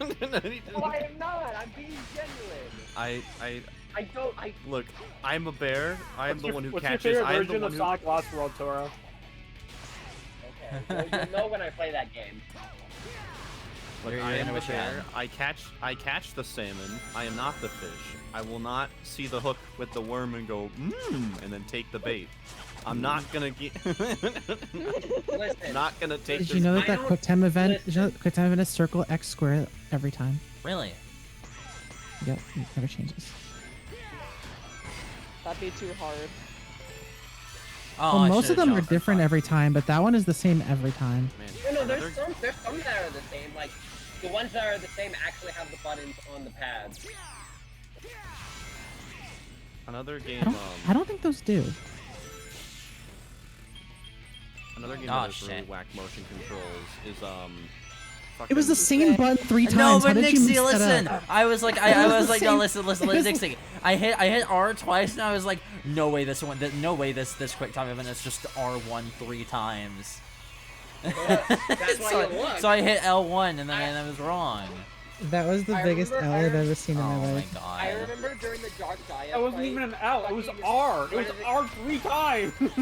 I am not. I'm being genuine. Look, I'm a bear. I'm the one who What's catches. your favorite I'm the version one of who. Sonic Lost World, Tora? Okay, well, you'll know when I play that game. Look, You're I am gonna the wish you bear. had. I catch the salmon. I am not the fish. I will not see the hook with the worm and go and then take the bait. I'm not gonna get. Listen. Not gonna take. Did this you know that bait. quick time event? Did you know that quick time event is circle X square every time? Really? Yep, it never changes. That'd be too hard. Oh, Well, I most of should've them are jumped. different every time, but that one is the same every time. No, there's some that are the same. Like the ones that are the same actually have the buttons on the pads. Another game. I don't think those do. Another game Oh, that has really shit. whack motion controls is It was the same button 3 times. No, How but did you Nixie, mix that listen. up? I was like, It I was was the like, no, same- listen, it was- Nixie. I hit R twice, and I was like, no way, this quick time event is just R1 3 times. That's why you look. So I hit L1, and then I was wrong. That was the biggest L I've ever seen in my Oh my life. god. I remember during the Dark Gaia. That wasn't fight, even an L. It was R. It was R 3 times. It's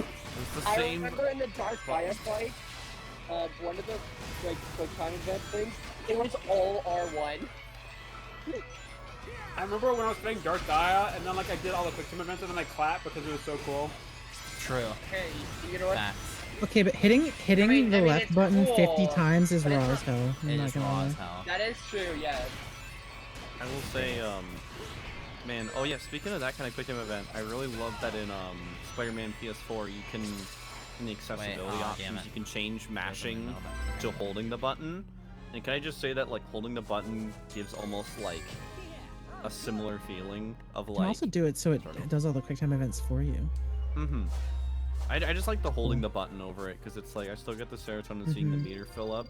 the I same. remember in the Dark Gaia fight, one of the like quick time event things, it was all R1. I remember when I was playing Dark Gaia, and then like I did all the quick time events, and then I clapped because it was so cool. True. Hey, you know what? Facts. Okay, but hitting the left it's button cool, 50 times is but raw it's as hell. I'm It not is gonna raw lie. as hell. That is true, yes. I will say, man. Oh yeah. Speaking of that kind of quick time event, I really love that in Spider-Man PS4 you can, in the accessibility oh, damn options, it. you can change mashing know that. to holding the button. And can I just say that like holding the button gives almost like a similar feeling of You can like. also do it so it does all the quick time events for you. I just like the holding the button over it because it's like I still get the serotonin seeing the meter fill up.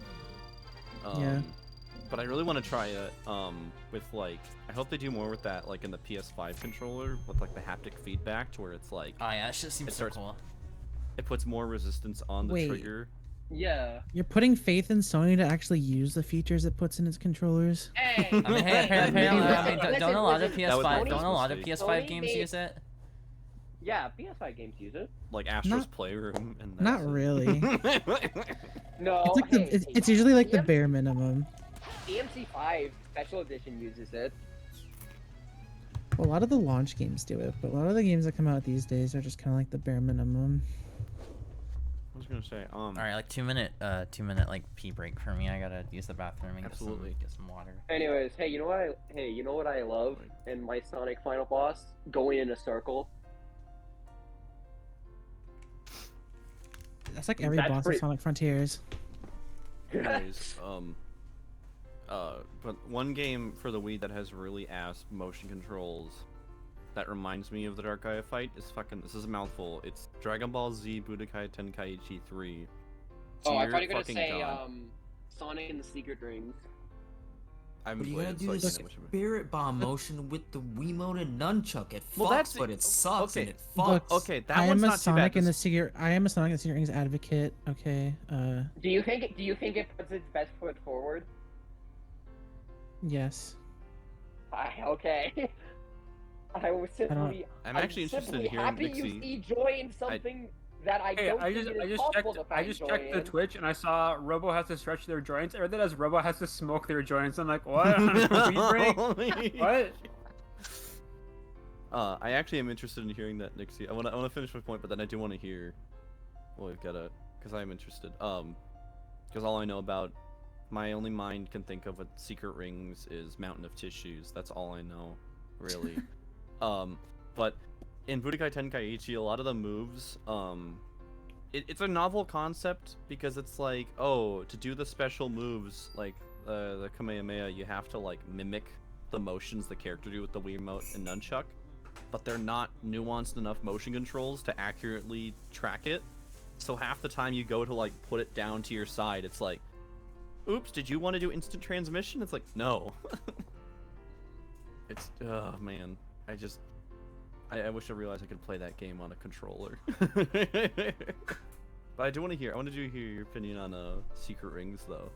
Yeah. But I really want to try it with like I hope they do more with that like in the PS5 controller with like the haptic feedback to where it's like Oh yeah, that shit seems so cool. it puts more resistance on the Wait. trigger. Yeah. You're putting faith in Sony to actually use the features it puts in its controllers? Hey. I mean, hey, apparently, don't a lot of That was my PS5 mistake. PS5 games use it? Yeah, PS5 games use it. Like Astro's Playroom and that's Not it. really. No, It's like it's usually like the bare minimum. EMC5 Special Edition uses it. Well, a lot of the launch games do it, but a lot of the games that come out these days are just kind of like the bare minimum. I was gonna say All right, like 2 minute like pee break for me. I gotta use the bathroom and Absolutely. get some water. Anyways, hey, you know what I love in my Sonic final boss? Going in a circle. That's like every That's boss pretty- of Sonic Frontiers. Anyways, but one game for the Wii that has really ass motion controls that reminds me of the Dark Gaia fight is this is a mouthful. It's Dragon Ball Z Budokai Tenkaichi 3. Oh, I Dear thought you were gonna fucking say God. Sonic and the Secret Rings. I haven't But you played gotta it, do so I this can't say much about it. spirit bomb motion with the Wiimote and nunchuck. It fucks, Well, that's but it sucks okay. and it fucks. Look, Okay, that I one's am a not too Sonic bad. in the Secret. I am a Sonic in the Secret Rings advocate. Okay. Do you think it puts its best foot forward? Yes. Okay. I was simply. I'm actually interested in simply hearing happy Nixie. you see joy in something that I Hey, don't I think just it I is just possible checked to I find just joy checked the in. Twitch and I saw Robo has to stretch their joints. Everything as Robo has to smoke their joints. I'm like, what? What? I actually am interested in hearing that, Nixie. I wanna finish my point, but then I do want to hear. Well, we've got to, because I am interested. Because all I know about, my only mind can think of with secret rings is Mountain of Tissues. That's all I know, really. But in Budokai Tenkaichi, a lot of the moves, it's a novel concept because it's like, oh, to do the special moves like the Kamehameha, you have to like mimic the motions the character do with the Wiimote and nunchuck, but they're not nuanced enough motion controls to accurately track it. So half the time you go to like put it down to your side, it's like, oops, did you want to do instant transmission? It's like, no. It's, oh man, I wish I realized I could play that game on a controller. But I wanted to hear your opinion on Secret Rings though.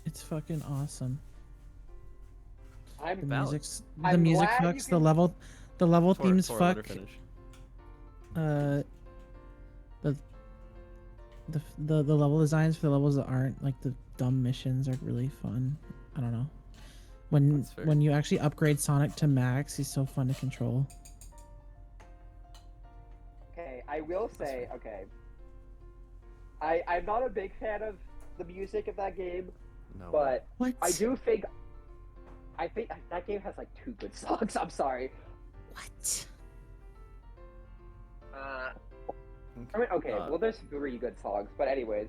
It's fucking awesome. I'm The valid. music's I'm the music glad you fucks. can- The level Tora, themes Tora, let her fuck. finish. The level designs for the levels that aren't like the dumb missions are really fun. I don't know. When you actually upgrade Sonic to max, he's so fun to control. Okay, I will say, okay. I'm not a big fan of the music of that game, No. but What? I think that game has like 2 good songs. I'm sorry. What? I mean, okay, well, there's 3 good songs, but anyways,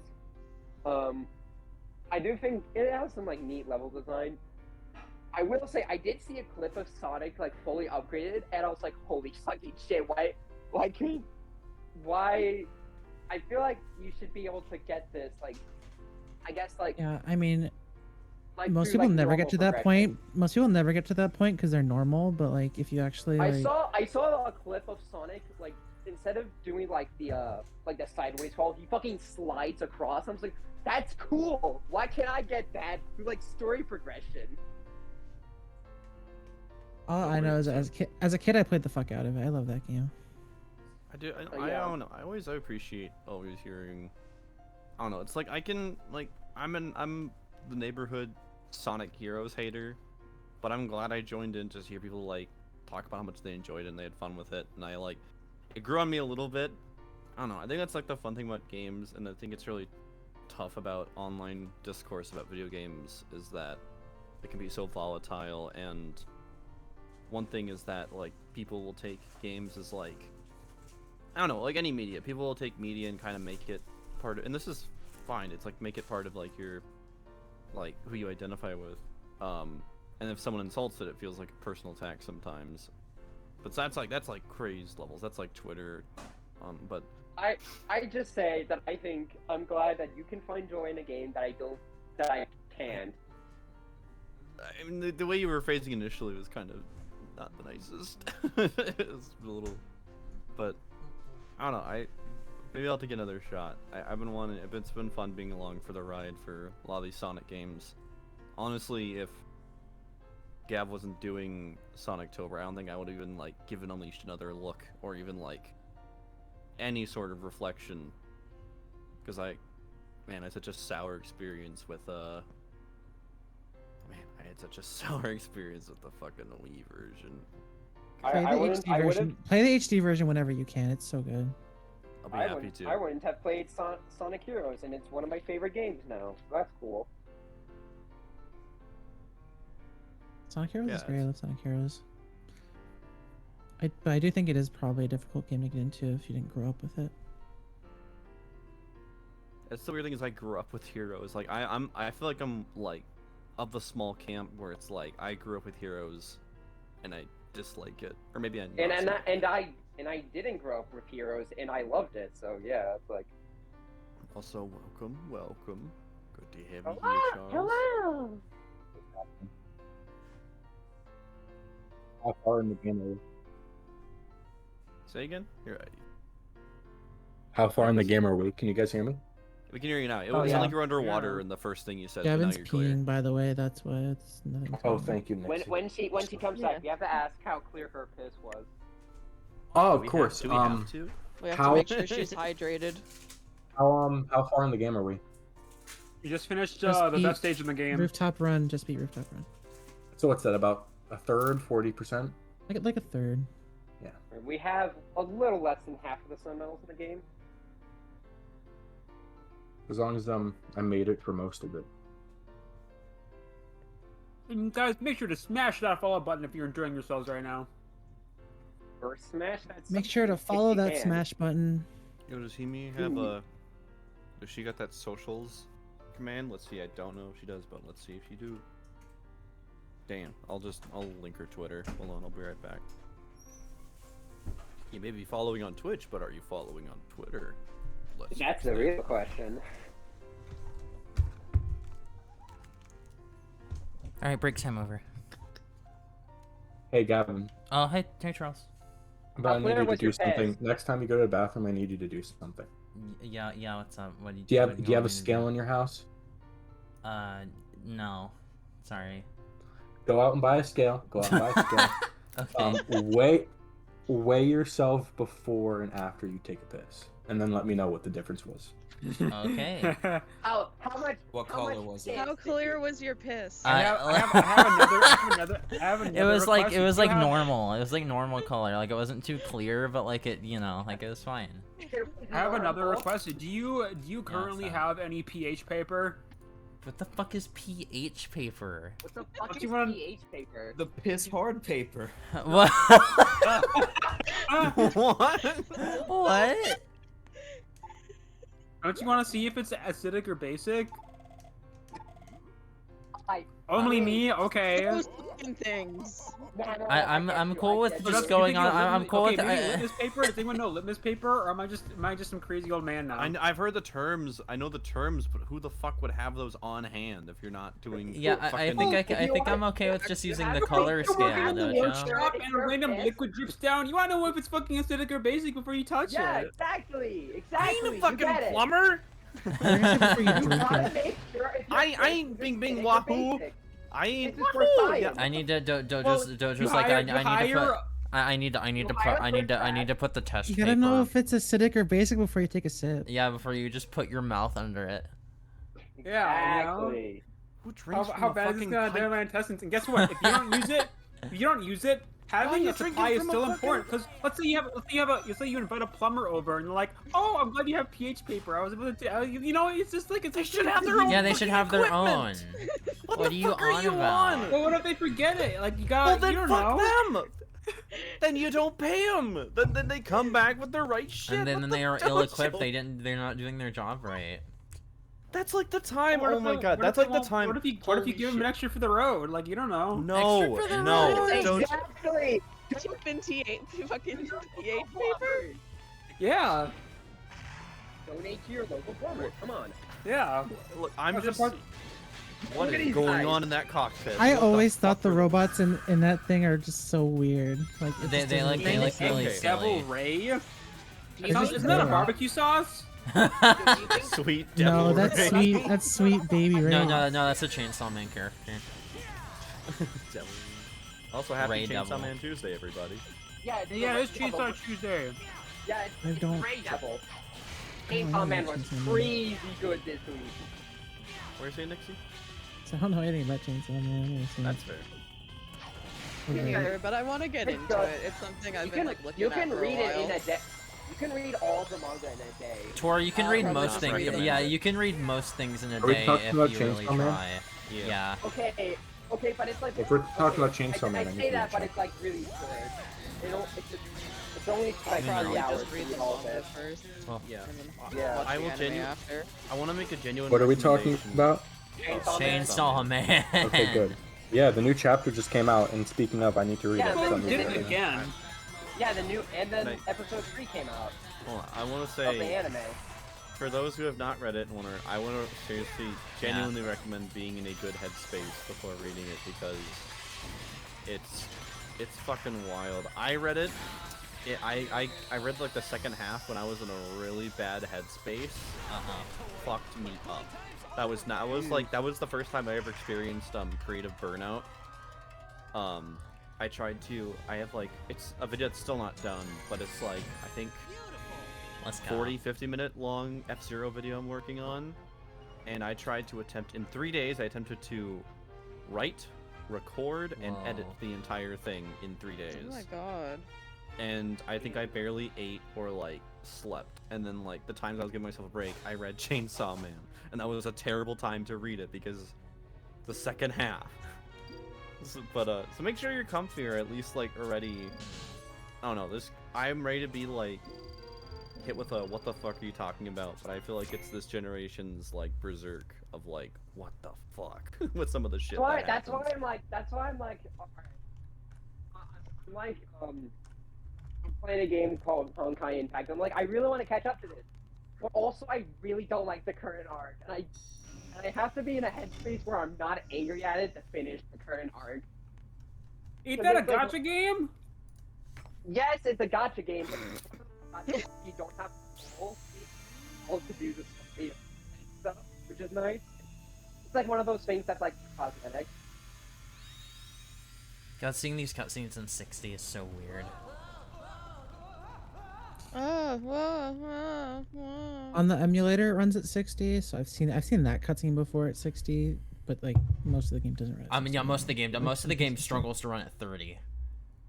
I do think it has some like neat level design. I will say I did see a clip of Sonic like fully upgraded, and I was like, holy fucking shit! Why? I feel like you should be able to get this, like, I guess, like, Yeah, I mean, like most through, people like, never normal get to that progression. point. Most people never get to that point because they're normal. But like, if you actually, I like, saw a clip of Sonic, like, instead of doing like the sideways fall, he fucking slides across. I was like, that's cool. Why can't I get that through like story progression? all I know is as a kid, I played the fuck out of it. I love that game. I do. yeah. I don't know. I appreciate always hearing. I don't know. It's like I can like I'm the neighborhood Sonic Heroes hater, but I'm glad I joined in to hear people like talk about how much they enjoyed it and they had fun with it, and I like it grew on me a little bit. I don't know. I think that's like the fun thing about games, and I think it's really tough about online discourse about video games is that it can be so volatile. And one thing is that like people will take games as like, I don't know, like any media. People will take media and kind of make it part of, and this is fine. It's like make it part of like your, like who you identify with. And if someone insults it, it feels like a personal attack sometimes. But that's like crazed levels. That's like Twitter. But I just say that I think I'm glad that you can find joy in a game that I can't. I mean, the way you were phrasing initially was kind of not the nicest. It was a little, but I don't know. Maybe I'll take another shot. I've been wanting. It's been fun being along for the ride for a lot of these Sonic games. Honestly, if Gav wasn't doing Sonic-tober, I don't think I would have even like given Unleashed another look, or even like any sort of reflection. Because I had such a sour experience with I had such a sour experience with the fucking Wii version. Play the HD version whenever you can. It's so good. I'll be happy to. I wouldn't have played Sonic Heroes, and it's one of my favorite games now. So that's cool. Sonic Heroes is Yeah, great. I love Sonic Heroes. But I do think it is probably a difficult game to get into if you didn't grow up with it. That's the weird thing is I grew up with Heroes. Like I feel like I'm like of the small camp where it's like I grew up with Heroes, and I dislike it, or maybe I. And I didn't grow up with Heroes, and I loved it. So yeah, it's like. Also, welcome. Good to have you here, Charles. Hello. How far in the game are we? Say again? You're right. How far in the game are we? Can you guys hear me? We can hear you now. It Oh, was yeah. like you're underwater in the first thing you said. Gavin's but now you're clear. peeing, by the way. That's why it's nothing. Oh, thank you, Nixie. When she comes back, you have to ask how clear her piss was. Oh, Do of we course. do we have to? We have How- to make sure she's hydrated. How far in the game are we? You just finished Just the beat best stage in the game. Rooftop Run. Just beat Rooftop Run. So what's that, about a third, 40%? Like a third. Yeah. We have a little less than half of the sun metals in the game. As long as I made it for most of it. And guys, make sure to smash that follow button if you're enjoying yourselves right now. Or smash that. Make sure to follow if you that can. smash button. Yo, does Himi have a... Does she got that socials command? Let's see, I don't know if she does, but let's see if she do. Damn, I'll link her Twitter. Hold on, I'll be right back. You may be following on Twitch, but are you following on Twitter? That's the real question. All right, break time over. Hey, Gavin. Oh, hey, Charles. But I need you to do something. Next time you go to the bathroom, I need you to do something. Yeah, what's up? What do you Do you what have do Do you have want a me to scale do? in your house? No. Sorry. Go out and buy a scale. Go out and buy a scale. Okay. Weigh yourself before and after you take a piss, and then let me know what the difference was. Okay. How much? What how color much was it? How clear was your piss? I have another It was like request. You have- normal. It was like normal color. Like it wasn't too clear, but like it, like it was fine. I have another request. Do you currently have any pH paper? What the fuck is pH paper? What the fuck Don't is you wanna- pH paper? The piss hard paper. What? What? What? Don't you want to see if it's acidic or basic? I Only me? Okay. Those fucking things. I'm cool with So just that's- you going think on. litmus- I'm cool okay, with. maybe litmus paper? Does anyone know litmus paper, or am I just some crazy old man now? I've heard the terms. I know the terms, but who the fuck would have those on hand if you're not doing? Yeah, I think I'm okay with just using the color scale, Dojo. Drop and a random liquid drips down. You wanna know if it's fucking acidic or basic before you touch Yeah, it? exactly. I ain't a You fucking get it. plumber. Before you You drink gotta it. make sure if I you're ain't Bing Bing acidic or Wahoo. basic. I ain't. This is for science. I need to Well, Dojo's you like hire- I you need to hire- put. I need to put the test You paper. gotta know if it's acidic or basic before you take a sip. Yeah, before you just put your mouth under it. Yeah, you know? Exactly. Who drinks How from a bad is this fucking gonna pipe? damage my intestines? And guess what? If you don't use it, having you a drinking supply is from a still fucking- important. Because let's say you invite a plumber over, and they're like, "Oh, I'm glad you have pH paper. I was able to, it's just like They should have their own. Yeah, they should have their own. equipment. What What the are you fuck are on you about? on? Well, what if they forget it? Like you Well, got, then you don't fuck know. them. Then you don't pay them. Then they come back with the right shit. And then What they the are Dojo? ill-equipped. They're not doing their job right. That's like the time. What Oh if my they- god, what that's if like they the time. What if you give them an extra for the road? Like you don't know. No, Extra for the no, road. don't. Exactly. Cheap fucking pH paper? Yeah, Donate to your local plumber. Come on. yeah. Look, I'm That's just. the part- What Look at is these going guys. on in that cockpit? I What the always thought fuck the are- robots in that thing are just so weird. Like it They just they doesn't look make really Okay. Devil silly. Ray. It's just Isn't that a Ray. barbecue sauce? Sweet No, devil that's ray. sweet. That's sweet baby Ray. No, that's a Chainsaw Man character. Devil. Also, happy Ray Chainsaw Devil. Man Tuesday, everybody. Yeah, Yeah, it's Devil. Chainsaw Tuesday. Yeah, I it's don't- Ray Devil. I don't Chainsaw Man know was Chainsaw Man. crazy good this week. Where's he, Nixie? So I don't know anything about Chainsaw Man. I've never seen That's it. fair. Okay. Either, but I want to get It's into good. it. It's something I've You been can, like looking you at can for read a it in while. a day. You can read all the manga in a day. Tora, you can read probably most not things. recommend Yeah, it. you can read most things in a Are we day talking if about you really Chainsaw Man? try. Yeah. Okay, but it's like. If we're talking about okay, Chainsaw Man, I I need say to that, but check. it's like really short. They don't. It's only I like probably 3 hours just to read read the all of manga it. first, Well, Yeah. and then Yeah. watch I the will anime genu- after. I want to make a genuine. What are we talking recommendation. about? Chainsaw Man. Okay, good. Yeah, the new chapter just came out, and speaking of, I need to read Yeah, it. but so Oh, I'm did it reading it. again. Yeah, the new and then Right. episode 3 came out Hold on, I want to of the say, anime. for those who have not read it, I want to seriously, genuinely recommend being in a good headspace before reading it because it's fucking wild. I read it. I read like the second half when I was in a really bad headspace. Fucked me up. That was not. That was the first time I ever experienced creative burnout. I tried to. I have like it's a video that's still not done, but it's like I think Let's go. 40-50 minute long F-Zero video I'm working on, and I tried to attempt in 3 days. I attempted to write, record and Whoa. edit the entire thing in 3 days. Oh my god. And I think I barely ate or like slept. And then like the times I was giving myself a break, I read Chainsaw Man, and that was a terrible time to read it because the second half. So make sure you're comfy, or at least like already. I don't know. I'm ready to be like hit with a what the fuck are you talking about? But I feel like it's this generation's like berserk of like what the fuck with some of the shit. That's why I'm like, alright. I'm like, I'm playing a game called Honkai Impact. I'm like, I really want to catch up to this, but also I really don't like the current arc, and I have to be in a headspace where I'm not angry at it to finish the current arc. Ain't that a gacha game? Yes, it's a gacha game, but you don't have control to do the story stuff, which is nice. It's like one of those things that's like cosmetic. God, seeing these cutscenes in 60 is so weird. On the emulator, it runs at 60, so I've seen that cutscene before at 60, but like most of the game doesn't run. I mean, yeah, most of the game struggles to run at 30,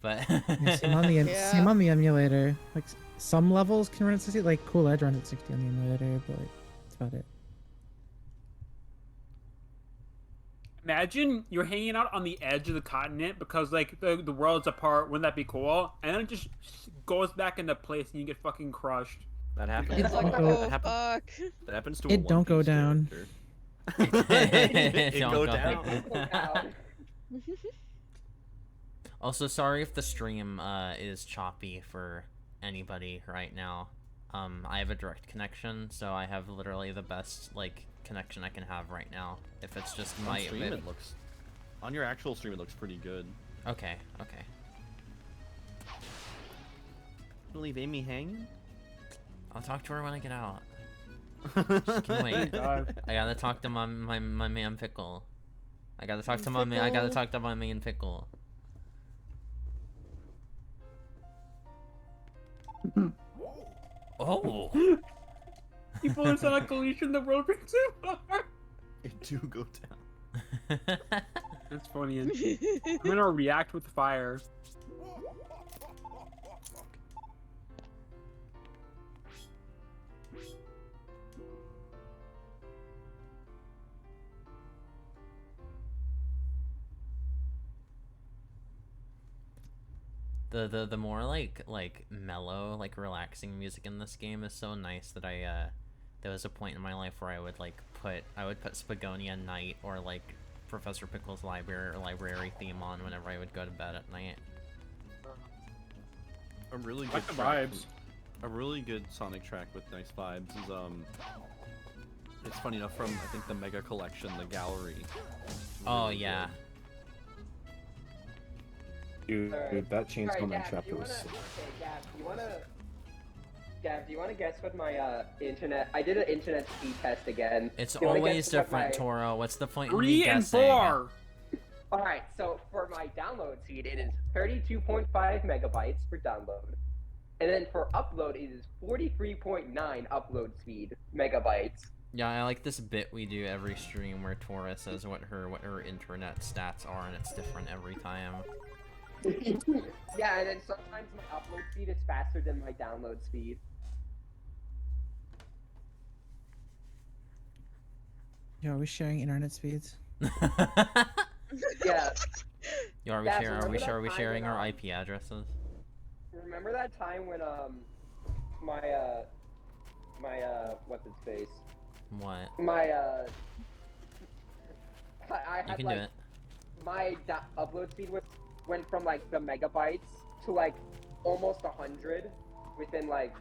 but Yeah, same on the emulator. Like some levels can run at 60, like Cool Edge runs at 60 on the emulator, but like, that's about it. Imagine you're hanging out on the edge of the continent because like the world's apart. Wouldn't that be cool? And then it just goes back into place and you get fucking crushed. That happens. It's like, oh fuck. That happens to It don't go down. It go down. Also, sorry if the stream is choppy for anybody right now. I have a direct connection, so I have literally the best like connection I can have right now. If it's just On stream, it looks on your actual stream, it looks pretty good. Okay. Leave Amy hanging? I'll talk to her when I get out. Just can wait. I gotta talk to my man Pickle. I gotta talk to my main Pickle. Oh. People in Sonic Collision, the world breaks apart. It do go down. That's funny. I'm gonna react with fire. The more like mellow, like relaxing music in this game is so nice that there was a point in my life where I would put Spagonia Night or like Professor Pickle's library theme on whenever I would go to bed at night. A really Like good the track, vibes. a really good Sonic track with nice vibes is it's funny enough from I think the Mega Collection, the Gallery. Oh yeah. Dude, that Chainsaw Man chapter was sick. Gav, do you want to guess what my internet? I did an internet speed test again. It's Do you wanna always guess what different, my- Toro. What's the point in 3 me and guessing? 4. All right, so for my download speed, it is 32.5 megabytes for download, and then for upload, it is 43.9 upload speed megabytes. Yeah, I like this bit we do every stream where Tora says what her internet stats are, and it's different every time. Yeah, and then sometimes my upload speed is faster than my download speed. Yo, are we sharing internet speeds? Yeah. Yo, are we Yeah, so sharing? Are remember we, that are we time sharing when, our IP addresses? Remember that time when my what's its face? What? My I You had can like do it. my upload speed went from like the megabytes to like almost 100 within like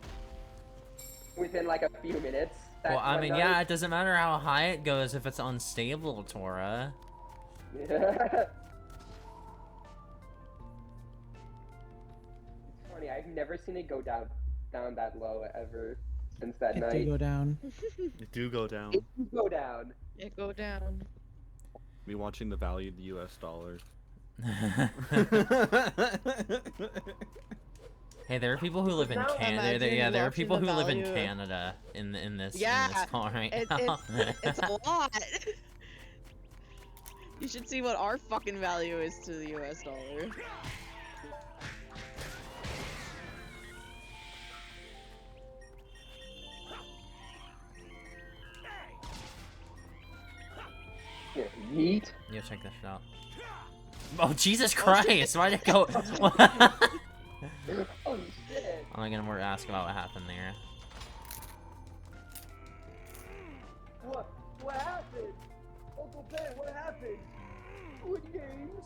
a few minutes. Well, I one mean, night. yeah, it doesn't matter how high it goes if it's unstable, Tora. It's funny. I've never seen it go down that low ever since that It night. did go down. It do go down. It did go down. It go down. Me watching the value of the US dollar. Hey, there are people who live in Now Canada. imagine Yeah, there are watching people the who live in value. Canada in this Yeah, call right it, now. it's a lot. You should see what our fucking value is to the US dollar. Yeet. Yeah, check this shit out. Oh, Jesus Christ! Why'd it go? Oh shit. I'm not gonna more ask about what happened there. What happened? Uncle Ben, what happened? Good games.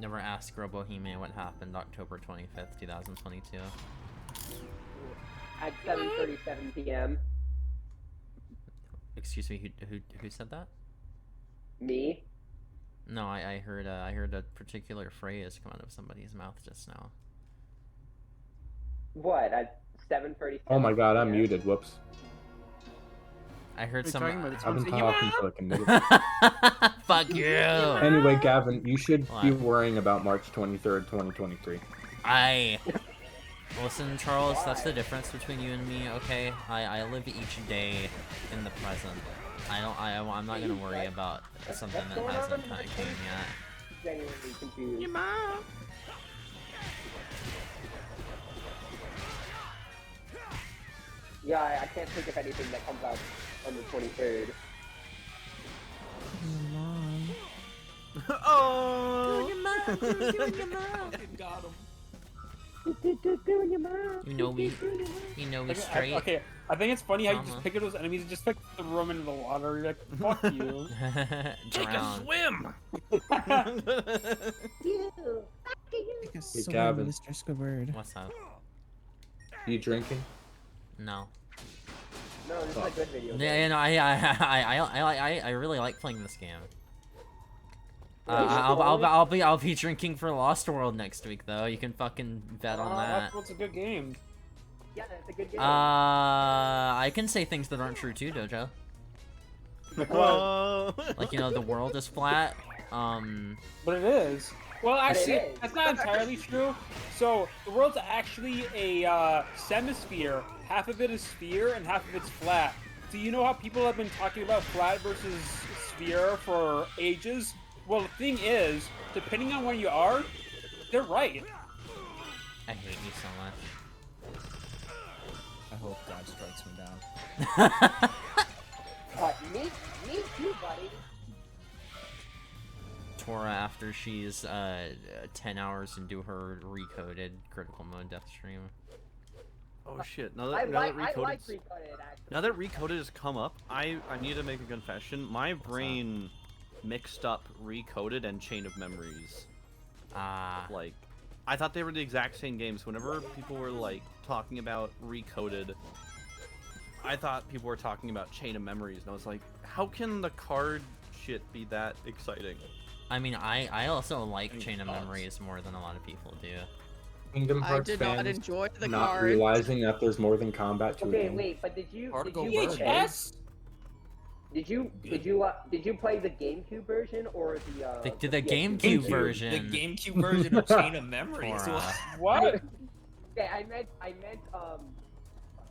Never ask Robohime what happened October 25th, 2022. At 7:37 p.m. Excuse me, who said that? Me? No, I heard a particular phrase come out of somebody's mouth just now. What? At 7:37. Oh my god, I'm muted. Whoops. I heard What some. are you talking about? I've been talking for like a minute. Fuck you. Anyway, Gavin, you should What? be worrying about March 23rd, 2023. Listen, Charles, that's the difference between you and me, okay? I live each day in the present. I'm not gonna worry about something that hasn't kind of came yet. Genuinely confused. Your mom. Yeah, I can't think of anything that comes out on the 23rd. Oh! Doing your mom, doing your mom. Got him. You know we straight. Okay, I think it's funny how you Mama. just pick up those enemies and just like throw them into the water. You're like, fuck you. Take a Drown. swim! Take a swim, Gavin. Mr. Squidward. What's up? You drinking? No. No, this is a good video. Yeah, no, I really like playing this game. I'll be drinking for Lost World next week though. You can fucking bet on that. That's a good game. Yeah, it's a good game. I can say things that aren't true too, Dojo. Like, you know, the world is flat. But it is. Well, actually, is. that's not entirely true. So, the world's actually a semisphere. Half of it is sphere and half of it's flat. So you know how people have been talking about flat versus sphere for ages? Well, the thing is, depending on where you are, they're right. I hate you so much. I hope God strikes me down. Me too, buddy. Tora, after she's 10 hours into her recoded critical mode Deathstream. Oh shit! Now I that like Recoded, Recoded, actually. now that Recoded has come up, I need to make a confession. My brain mixed up Recoded and Chain of Memories. Like, I thought they were the exact same games. Whenever people were like talking about Recoded, I thought people were talking about Chain of Memories, and I was like, how can the card shit be that exciting? I mean, I also like Chain of Memories more than a lot of people do. Kingdom I Hearts did fans not enjoy the not cards. realizing that there's more than combat to a Okay, game. wait, but did you Particle play? VHS? Did you play the GameCube version or the The GameCube version. The GameCube version of Chain of Memories. Tora. What? Okay, I meant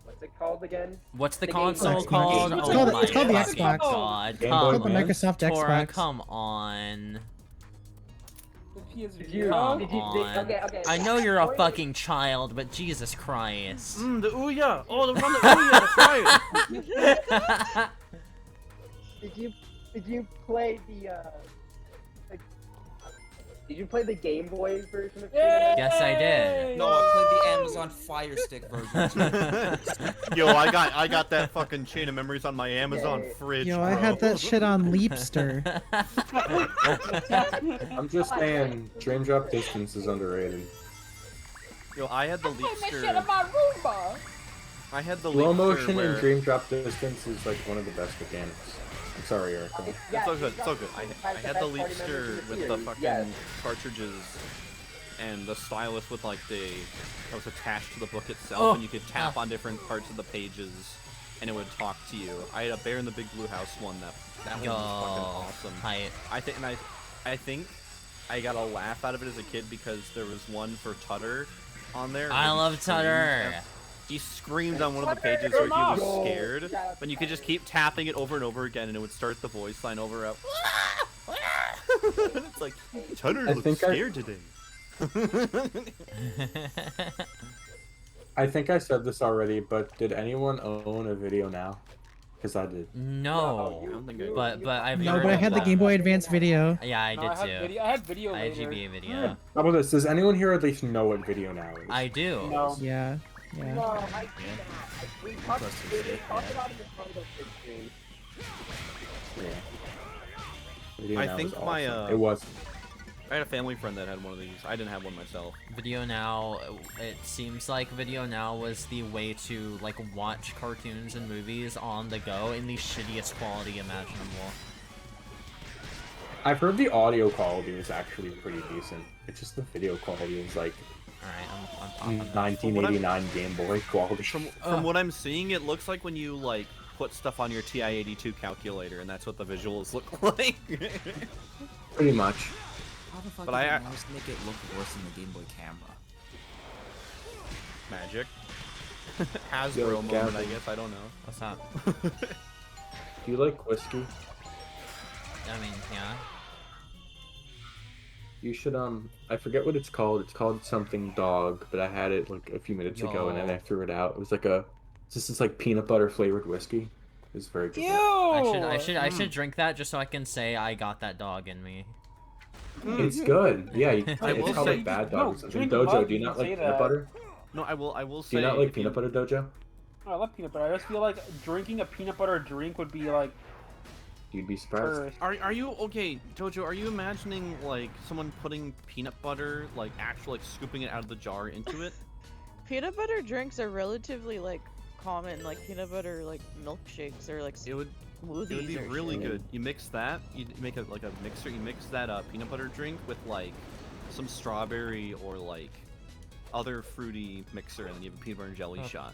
what's it called again? What's the The console Game called? Boy. Oh It's called the my Xbox. fucking God, Game come Boy It's called the on. Advance? Microsoft Tora, Xbox. come on. Did Come you, on. okay. I know you're a fucking child, but Jesus Christ. The Ouya! Oh, the one the Ouya! That's right! Did you play did you play the Game Boy version of Yes, I did. No, I played the Amazon Fire Stick version. Yo, I got that fucking Chain of Memories on my Amazon fridge, Yo, bro. I had that shit on Leapster. I'm just saying, Dream Drop Distance is underrated. Yo, I had the Leapster. I had the Slow Leapster motion where... and Dream Drop Distance is like one of the best mechanics. I'm sorry, Eric. It's so good, so good. I had the Leapster with the fucking cartridges and the stylus with like that was attached to the book itself, and you could tap on different parts of the pages, and it would talk to you. I had a Bear in the Big Blue House one that one was fucking awesome. I think I got a laugh out of it as a kid because there was one for Tutter on there. I love Tutter. He screamed on one of the pages where he was scared, but you could just keep tapping it over and over again, and it would start the voice line over up. It's like, Cheddar looks scared today. I think I said this already, but did anyone own a video now? Because I did. No, I don't think I but I've No, heard but I of had the that. Game Boy Advance video. Yeah, I No, did I had too. video. I had video I had later. GBA video. How about this? Does anyone here at least know what video now is? I do. No. Yeah. Yeah. No, I do not. We talked about it in the front of the stream. Yeah. Video I Now think is my awesome. It was. I had a family friend that had one of these. I didn't have one myself. Video Now, it seems like Video Now was the way to like watch cartoons and movies on the go in the shittiest quality imaginable. I've heard the audio quality is actually pretty decent. It's just the video quality is like. Alright, I'm 1989 Game Boy quality. From what I'm seeing, it looks like when you like put stuff on your TI-82 calculator, and that's what the visuals look like. Pretty much. How the fuck But did I the mouse make it look worse than the Game Boy camera? Magic. Yo, Hasbro moment, Gavin. I guess. I don't know. What's up? Do you like whiskey? I mean, yeah. You should I forget what it's called. It's called something dog, but I had it like a few minutes ago and then I threw it out. It was like this like peanut butter flavored whiskey. It was very good. I should drink that just so I can say I got that dog in me. It's good. Yeah, it's will called say- like bad no, dog or something. drink Dojo, mug, do you you not can like say peanut that. butter? No, I will say. Do you not like if peanut butter, Dojo? Oh, I love peanut butter. I just feel like drinking a peanut butter drink would be like. You'd be surprised. Are you okay, Dojo? Are you imagining like someone putting peanut butter, like actual like scooping it out of the jar into it? Peanut butter drinks are relatively like common, like peanut butter like milkshakes or like It would smoothies. be or really shit. good. You mix that. You make a mixer. You mix that peanut butter drink with like some strawberry or like other fruity mixer, and then you have a peanut butter and jelly shot.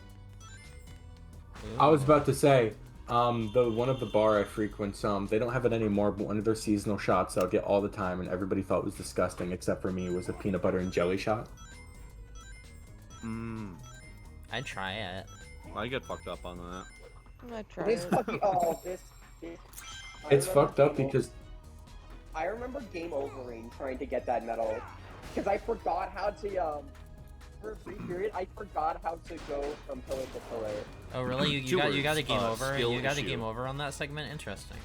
I was about to say, the one of the bar I frequent, they don't have it anymore, but one of their seasonal shots I'll get all the time, and everybody thought was disgusting, except for me, was a peanut butter and jelly shot. I'd try it. I get fucked up on that. I tried This it. fucking this. I It's remember fucked up Game because I remember game overing trying to get that medal because I forgot how to for a brief period I forgot how to go from pillar to pillar. Oh really? You got a game over? skill You got a issue. game over on that segment? Interesting.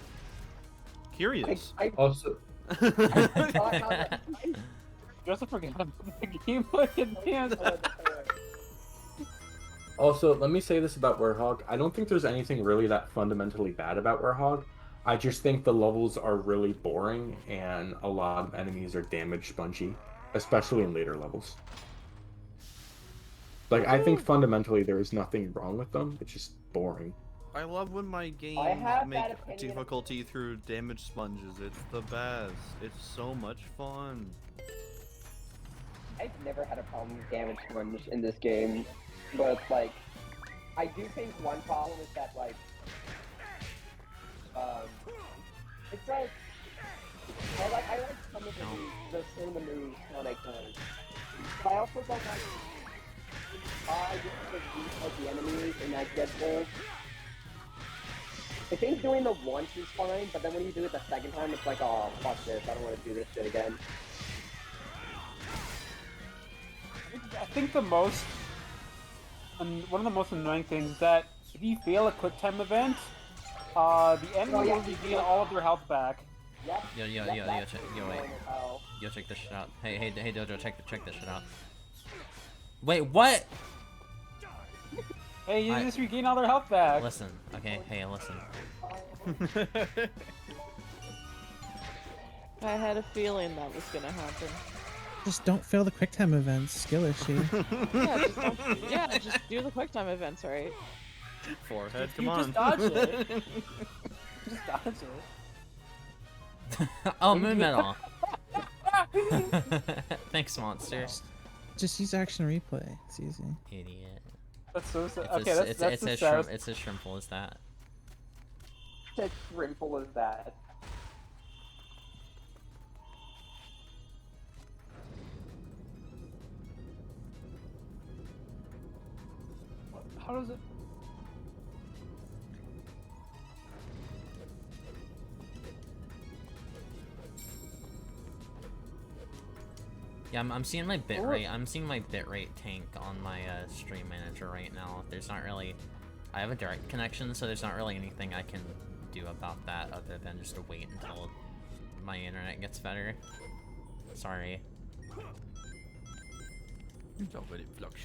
Curious. also I forgot how to, You also forgot about the Game Boy Advance. Also, let me say this about Werehog. I don't think there's anything really that fundamentally bad about Werehog. I just think the levels are really boring and a lot of enemies are damage spongy, especially in later levels. Like, I think fundamentally there is nothing wrong with them. It's just boring. I love when my games have make that opinion. difficulty through damage sponges. It's the best. It's so much fun. I've never had a problem with damage sponge in this game, but like, I do think one problem is that like, it's like, I like some of some of the moves Sonic does, but I also don't like just the use of the enemies and that get pulled. I think doing the once is fine, but then when you do it the second time, it's like, oh fuck this, I don't want to do this shit again. I think the most, one of the most annoying things is that if you fail a quick time event, the enemy will regain all of their health back. Yep. Yo, check this shit out. Hey, Dojo, check this shit out. Wait, what? Hey, you just regain all their health back. Listen, okay, hey, listen. I had a feeling that was gonna happen. Just don't fail the quick time events. Skill issue. Just do the quick time events, right? Forehead, You come on. just dodge it. Just dodge it. Oh, moon medal. Thanks, monster. Just use action replay. It's easy. Idiot. That's so sad. It's Okay, as, that's it's the as saddest. it's as shrimpful as that. As simple as that. How does it? Yeah, I'm seeing my bitrate. I'm seeing my bitrate tank on my stream manager right now. There's not really. I have a direct connection, so there's not really anything I can do about that other than just to wait until my internet gets better. Sorry.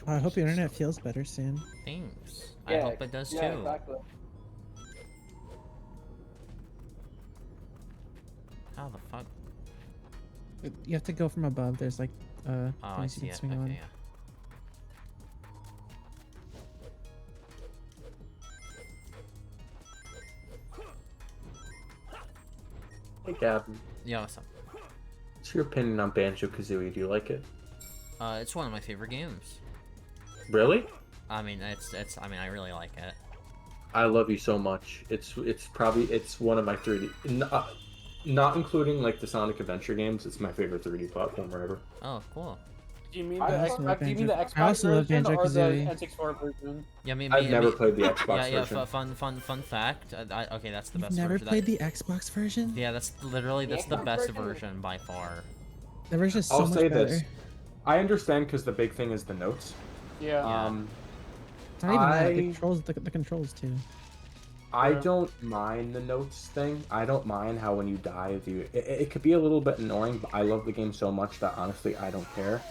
I hope your internet feels better soon. Thanks. Yeah, I hope it does too. yeah, exactly. How the fuck? You have to go from above. There's like Oh, I things see you it. can swing on. Okay, yeah. Hey Gavin, Yeah, what's up? what's your opinion on Banjo-Kazooie? Do you like it? It's one of my favorite games. Really? I mean, I mean, I really like it. I love you so much. It's one of my 3D, not including like the Sonic Adventure games. It's my favorite 3D platform ever. Oh, cool. Do you mean I the also love do you mean the Xbox I also love version or the Banjo-Kazooie. N64 version? Yeah, I've never played the Xbox yeah, version. fun fact. Okay, that's the You've best never version. played the Xbox version? Yeah, that's The the Xbox best version? version by far. The version is so I'll much say better. this. I understand because the big thing is the notes. Yeah. It's not even that. I- The controls, the controls too. I Yeah. don't mind the notes thing. I don't mind how when you die, it could be a little bit annoying, but I love the game so much that honestly I don't care.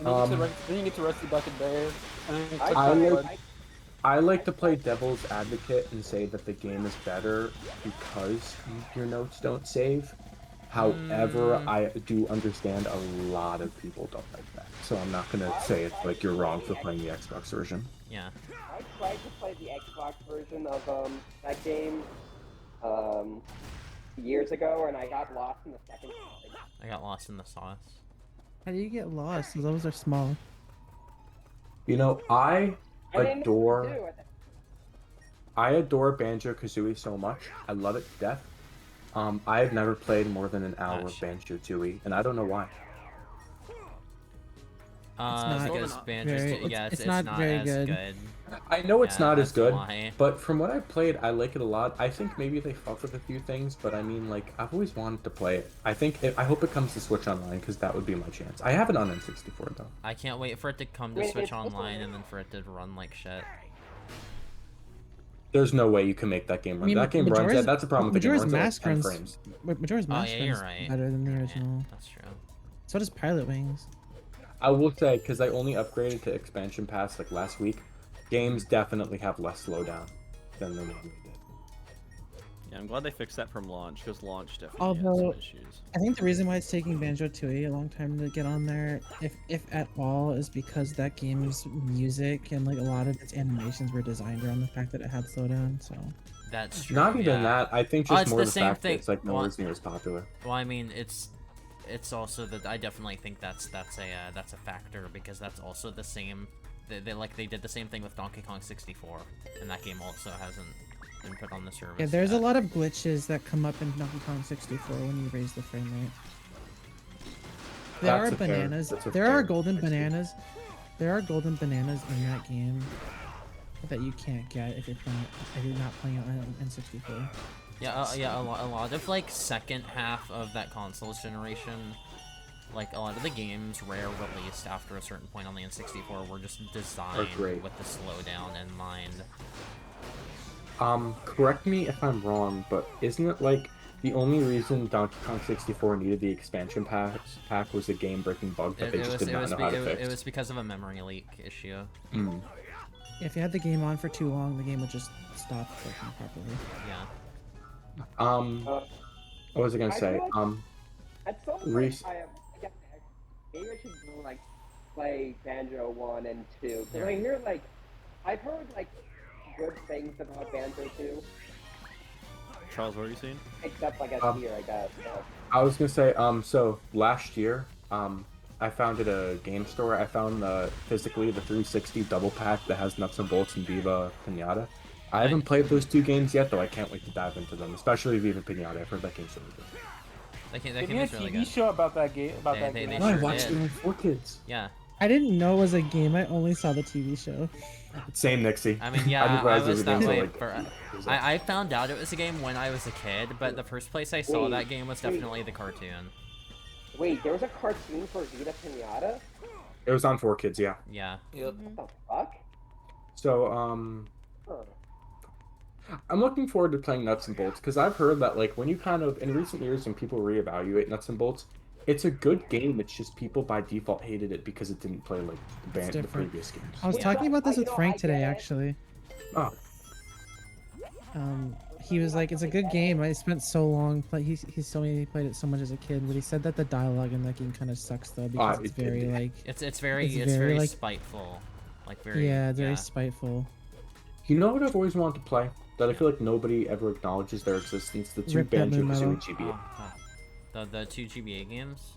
Then you get to Rusty Bucket Bear. And then it's I like- like- I like to play devil's advocate and say that the game is better because your notes don't save. However, I do understand a lot of people don't like that. So I'm not gonna say it's like you're wrong for playing the Xbox version. Yeah. I tried to play the Xbox version of that game years ago, and I got lost in the second. I got lost in the sauce. How do you get lost? Those levels are small. You know, I I didn't know what to adore do. I adore Banjo-Kazooie so much. I love it to death. I have never played more than an hour of Banjo-Tooie, and I don't know why. not Because Banjo's very- yeah, it's it's not not very as good. good. I know it's not as that's good, why. but from what I've played, I like it a lot. I think maybe they fuck with a few things, but I mean, like, I've always wanted to play it. I hope it comes to Switch Online, because that would be my chance. I have it on N64, though. I can't wait for it to come to Wait, Switch it's- Online and then for it to run like shit. There's no way you can make that game run. That game runs. Majora's- That's a problem with the game. Majora's Runs at like Mask 10 runs- frames. Majora's Mask yeah, you're runs right. better than the original. That's true. So does Pilot Wings. I will say, because I only upgraded to Expansion Pass like last week, games definitely have less slowdown than they normally did. Yeah, I'm glad they fixed that from launch, because launch definitely Although, had some issues. I think the reason why it's taking Banjo-Tooie a long time to get on there, if at all, is because that game's music and like a lot of its animations were designed around the fact that it had slowdown. So That's true. Not even yeah. that. I think Oh, just it's more the the same fact thing. that it's like Well, nowhere near as popular. Well, I mean, it's also that I definitely think that's a factor because that's also the same. They did the same thing with Donkey Kong 64, and that game also hasn't been put on the service. yeah, there's a yet. lot of glitches that come up in Donkey Kong 64 when you raise the frame rate. There That's are a fair- bananas. that's a There fair are golden excuse. bananas. There are golden bananas in that game that you can't get if you're not playing it on N64. Yeah, a lot of like second half of that console's generation, like a lot of the games rare released after a certain point on the N64 were just designed great. with the slowdown in mind. Correct me if I'm wrong, but isn't it like the only reason Donkey Kong 64 needed the expansion pack was a game-breaking bug that they just did not know how to fix? It was because of a memory leak issue. Mm. If you had the game on for too long, the game would just stop working properly. Yeah. What was I gonna I say? feel like- At some point, Reese- maybe I should like play Banjo 1 and 2. Because I hear like, I've heard like good things about Banjo 2, Charles, what are you saying? except like Um, here, I guess. So. I was gonna say, so last year, I found at a game store, I found physically the 360 double pack that has Nuts and Bolts and Viva Pinata. I haven't played those two games yet, though. I can't wait to dive into them, especially Viva Pinata. I've heard that game's really good. That They game made a is really TV good. show about that game. They game. sure I watched did. it on 4Kids. Yeah, I didn't know it was a game. I only saw the TV show. Same, Nixie. I mean, yeah, didn't I realize it was a that game way till, like, for. it was I found out it was a game when I was a kid, but the first place I saw Wait, that game was wait. definitely the cartoon. Wait, there was a cartoon for Vita Pinata? It was on 4Kids, yeah. Yeah. Yep. What the fuck? So, Huh. I'm looking forward to playing Nuts and Bolts because I've heard that like when you kind of in recent years when people reevaluate Nuts and Bolts, it's a good game. It's just people by default hated it because it didn't play like the previous games. I was talking about this with Frank today, actually. Oh. He was like, "It's a good game. I spent so long he told me he played it so much as a kid, but he said that the dialogue in that game kind of sucks though because it's very like it's very like, spiteful, like very it's very spiteful. You know what I've always wanted to play that I feel like nobody ever acknowledges their existence? The two Rip that Banjo Moon Metal. Kazooie GBA. The two GBA games.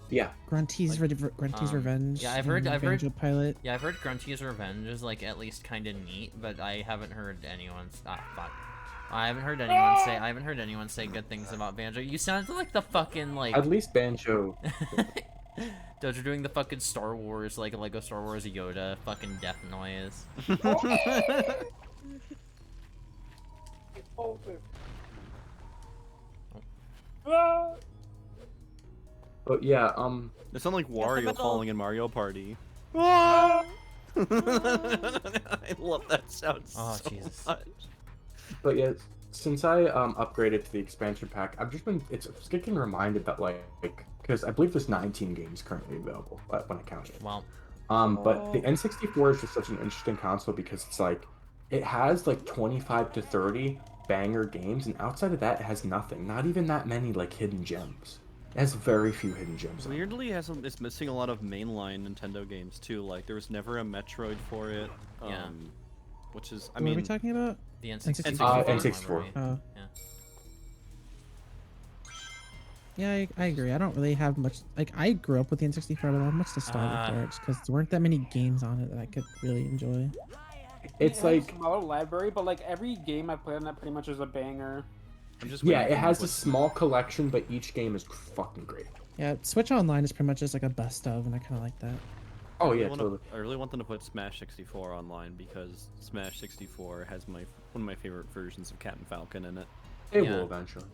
Yeah. Grunty's Revenge. Yeah, I've heard. Banjo Pilot. Yeah, I've heard Grunty's Revenge is like at least kind of neat, but I haven't heard anyone's. I haven't heard anyone say good things about Banjo. You sound like the fucking like. At least Banjo. Dojo doing the fucking Star Wars, like Lego Star Wars Yoda fucking death noise. But yeah, It sounds like Wario falling in Mario Party. I love that sound so much. But yeah, since I upgraded to the expansion pack, I've just been it's getting reminded that like because I believe there's 19 games currently available when I count it. Wow. But the N64 is just such an interesting console because it's like it has like 25 to 30 banger games, and outside of that, it has nothing. Not even that many like hidden gems. It has very few hidden gems. Weirdly, it's missing a lot of mainline Nintendo games too. Like there was never a Metroid for it. Yeah. Which is, What are we talking about? The N64. N64. Oh. Yeah. Yeah, I agree. I don't really have much. Like, I grew up with the N64, but I don't have much nostalgia for it because there weren't that many games on it that I could really enjoy. It's like a smaller library, but like every game I played on that pretty much is a banger. Yeah, it has a small collection, but each game is fucking great. Yeah, Switch Online is pretty much just like a best of, and I kind of like that. Oh yeah, totally. I really want them to put Smash 64 online because Smash 64 has one of my favorite versions of Captain Falcon in it. It will eventually.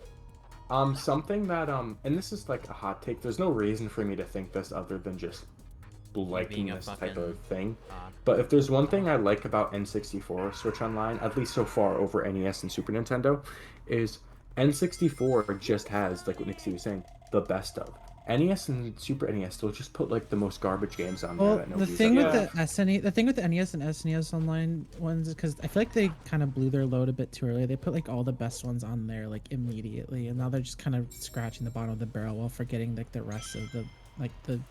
Something that and this is like a hot take. There's no reason for me to think this other than just liking this type of thing. But if there's one thing I like about N64 Switch Online, at least so far over NES and Super Nintendo, is N64 just has, like what Nixie was saying, the best of. NES and Super NES still just put like the most garbage games on there that The nobody's thing ever with the SNES, the thing with the NES and SNES Online ones is because I feel like they kind of blew their load a bit too early. They put like all the best ones on there like immediately, and now they're just kind of scratching the bottom of the barrel while forgetting like the rest of the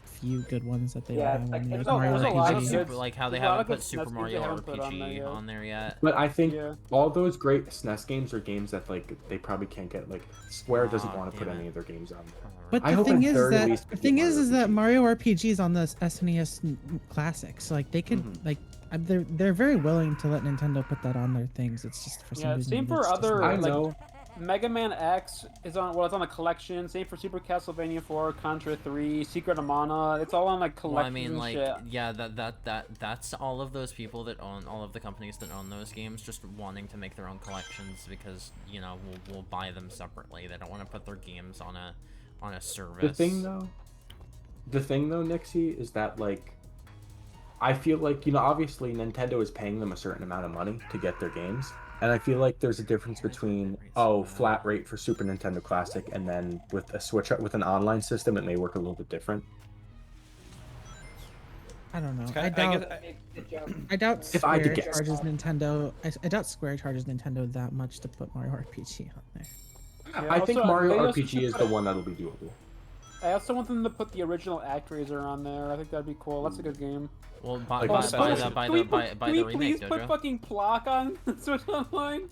few good ones that they have. Like Mario RPG. Like how they haven't put Super Mario RPG on there yet. But I think all those great SNES games are games that like they probably can't get. Like Square doesn't want to put any of their games on there. But the thing is that Mario RPG is on the SNES classics. Like they could they're very willing to let Nintendo put that on their things. It's just for some reason. Same for it's other. just not- Like, Mega Man X is on. Well, it's on the collection. Same for Super Castlevania 4, Contra 3, Secret of Mana. It's all on like collection. Well, I mean, like, shit. yeah, that's all of those people that own all of the companies that own those games just wanting to make their own collections because we'll buy them separately. They don't want to put their games on a service. The thing though, Nixie, is that like I feel like obviously Nintendo is paying them a certain amount of money to get their games. And I feel like there's a difference between flat rate for Super Nintendo Classic and then with a Switch with an online system it may work a little bit different. I don't know. I doubt If I had to Square guess. charges Nintendo. I doubt Square charges Nintendo that much to put Mario RPG on there. I think also, Mario they also RPG should is put the one that'll be doable. I also want them to put the original ActRaiser on there. I think that'd be cool. That's a good game. Well, by Can we the please remake, put Dojo. fucking Plock on Switch Online?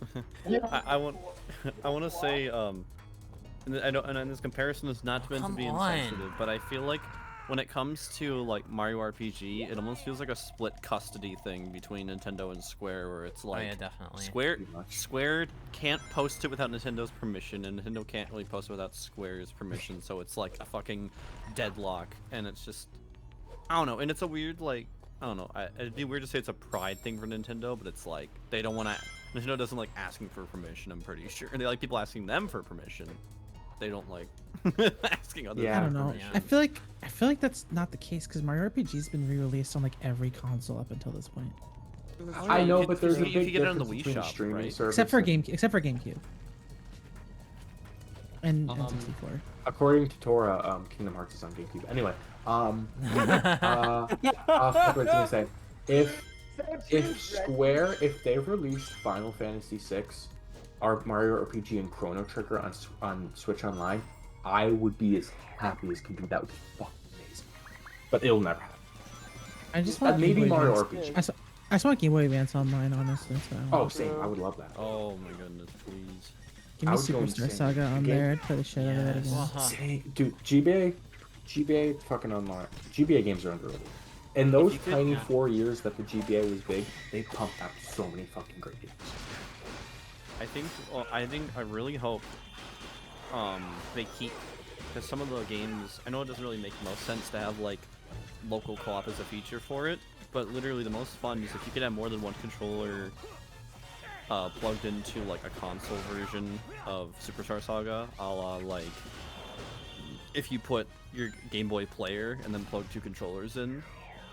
I want to say and I know, and this comparison is not meant to be insensitive, but I feel like when it comes to like Mario RPG, it almost feels like a split custody thing between Nintendo and Square, where it's like yeah, definitely. Square can't post it without Nintendo's permission, and Nintendo can't really post it without Square's permission, so it's like a fucking deadlock, and it's just I don't know, and it's a weird like I don't know. It'd be weird to say it's a pride thing for Nintendo, but it's like they don't want to. Nintendo doesn't like asking for permission. I'm pretty sure, and they like people asking them for permission. They don't like asking others. I for don't know. permission. I feel like that's not the case because Mario RPG's been re-released on like every console up until this point. I know, but there's a you big get it on the difference Wii between shop, streaming right? service Except for GameCube. And Uh-huh. N64. According to Tora, Kingdom Hearts is on GameCube. Anyway, what was I gonna say? If Square, if they released Final Fantasy VI, or Mario RPG and Chrono Trigger on Switch Online, I would be as happy as can be. That would be fucking amazing. But it'll never happen. I just want maybe Game Boy Mario Advance. RPG. I just want Game Boy Advance Online, honestly. So Oh, same. I would love that. Oh my goodness, please. Give me Superstar Saga on there. I'd play the shit out of that again. Same. Dude, GBA fucking online. GBA games are underrated. In those tiny 4 years that the GBA was big, they pumped out so many fucking great games. I really hope they keep, because some of the games, I know it doesn't really make most sense to have like local co-op as a feature for it, but literally the most fun is if you could have more than one controller plugged into like a console version of Superstar Saga, a la like if you put your Game Boy player and then plug two controllers in.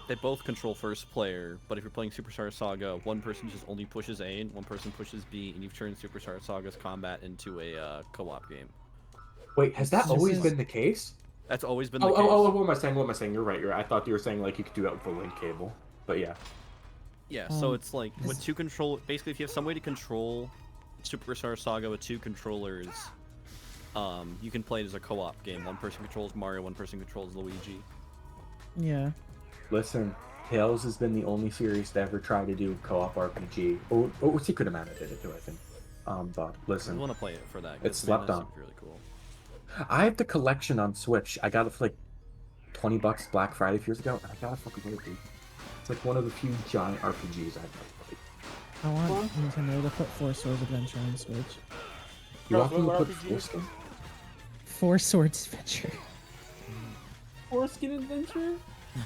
They both control first player, but if you're playing Superstar Saga, one person just only pushes A and one person pushes B, and you've turned Superstar Saga's combat into a co-op game. Wait, has that always been the case? That's always been the case. What am I saying? What am I saying? You're right. I thought you were saying like you could do that with the link cable, but yeah. Yeah, so it's like with two control. Basically, if you have some way to control Superstar Saga with two controllers, you can play it as a co-op game. One person controls Mario, one person controls Luigi. Yeah. Listen, Tales has been the only series to ever try to do co-op RPG. Oh, Secret of Mana did it too, I think. But listen, I want to play it for that. It's slept on. Really cool. I have the collection on Switch. I got it for like $20 Black Friday a few years ago, and I gotta fucking play it, dude. It's like one of the few giant RPGs I've played. I want Nintendo to put Four Swords Adventure on Switch. You want me to put RPG? Foreskin? Four Swords Adventure. Foreskin Adventure?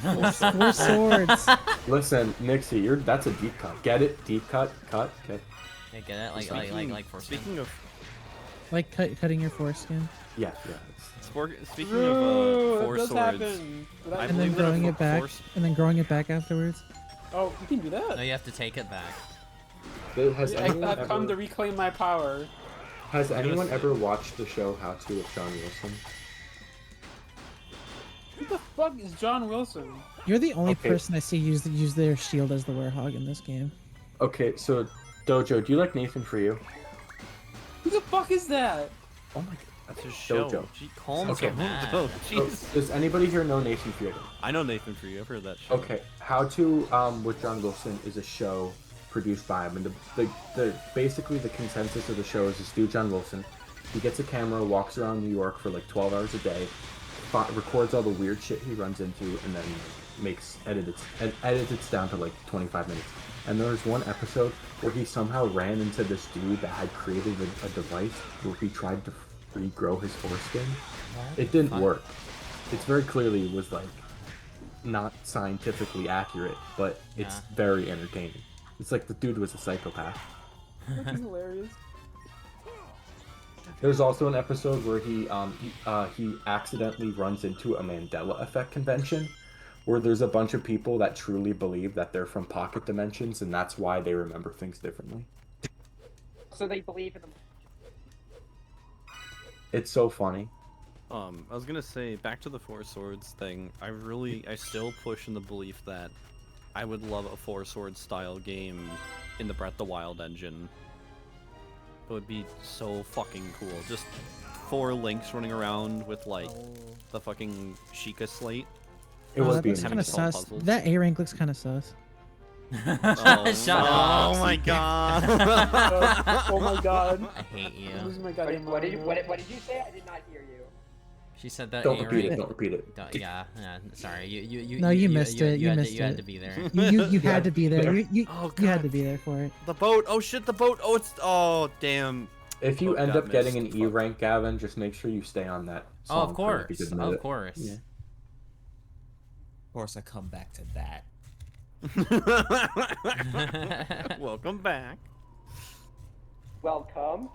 Four Swords. Listen, Nixie, that's a deep cut. Get it? Deep cut? Cut? Okay. Yeah, get it? Like foreskin. Speaking of... Like cutting your foreskin? Yeah. Speaking of Four Swords, and then growing it back, and then growing it back afterwards. Oh, you can do that. No, you have to take it back. I've come to reclaim my power. Has anyone ever watched the show How To with John Wilson? Who the fuck is John Wilson? You're the only person I see use their shield as the werehog in this game. Okay, so Dojo, do you like Nathan for You? Who the fuck is that? Oh my god. That's his show. Dojo. She calms Okay. him. Oh, jeez. Does anybody here know Nathan for You? I know Nathan for You. I've heard that show. Okay, How To with John Wilson is a show produced by him, and the basically the consensus of the show is this dude John Wilson. He gets a camera, walks around New York for like 12 hours a day, records all the weird shit he runs into, and then edits it down to like 25 minutes. And there was one episode where he somehow ran into this dude that had created a device where he tried to regrow his foreskin. It didn't work. It very clearly was like not scientifically accurate, but it's very entertaining. It's like the dude was a psychopath. That's hilarious. There's also an episode where he accidentally runs into a Mandela effect convention, where there's a bunch of people that truly believe that they're from pocket dimensions, and that's why they remember things differently. So they believe in them. It's so funny. I was gonna say, back to the Four Swords thing, I still push in the belief that I would love a Four Swords style game in the Breath of the Wild engine. It would be so fucking cool. Just 4 Links running around with like the fucking Sheikah slate. It would be kind of sus. That A rank looks kind of sus. Shut up. Oh my god. Oh my god. I hate you. I'm losing my goddamn What did mind. you say? I did not hear you. She said that. Don't A repeat rank. it. Don't repeat it. Yeah. Sorry. You. No, you missed it. You missed You had it. to be there. You had to be there. You Oh, had God. to be there for it. The boat. Oh shit, the boat. Oh damn. If you Boat end got up getting an missed. E rank, Gavin, just make sure you stay on that. Oh, of song for a course. good Of minute. course. Yeah. course, I come back to that. Welcome back. Welcome.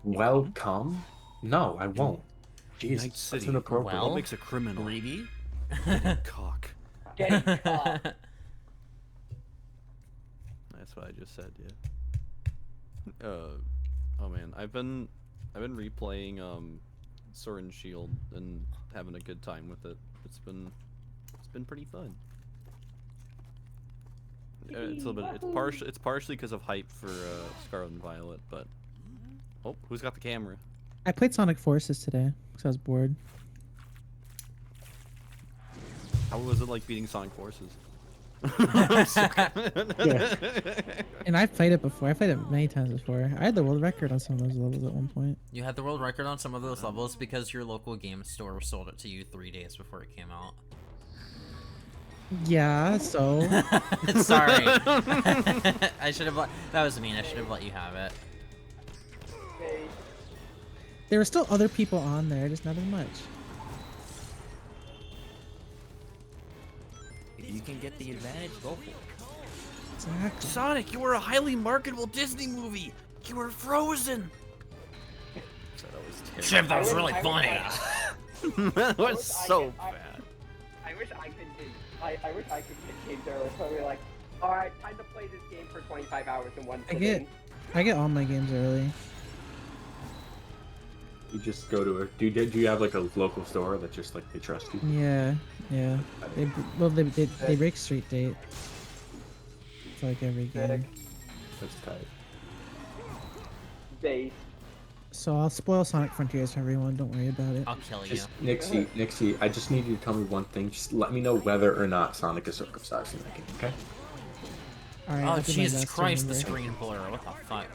Welcome? No, I won't. Jesus, Night that's City. inappropriate. What makes a criminal? Greedy? Cock. Getting caught. That's what I just said, yeah. Oh man, I've been replaying Sword and Shield and having a good time with it. It's been pretty fun. It's a little bit. It's partially because of hype for Scarlet and Violet, but oh, who's got the camera? I played Sonic Forces today because I was bored. How was it like beating Sonic Forces? And I've played it before. I played it many times before. I had the world record on some of those levels at one point. You had the world record on some of those levels because your local game store sold it to you 3 days before it came out. Yeah, so. Sorry. I should have. That was mean. I should have let you have it. There were still other people on there, just not as much. If you can get the advantage, go for it. Exactly. Sonic, you were a highly marketable Disney movie. You were Frozen. Chip, that was really funny. That was so bad. I wish I could get games early. So we're like, all right, time to play this game for 25 hours in one sitting. I get all my games early. You just go to a. Do you have like a local store that just like they trust you? Yeah. They break street date. It's like every game. That's tight. Base. So I'll spoil Sonic Frontiers for everyone. Don't worry about it. I'll kill you. Just Nixie, I just need you to tell me one thing. Just let me know whether or not Sonic is circumcised in that game, okay? All right, Oh I'll do my Jesus best to Christ! The remember. screen blur. What the fuck?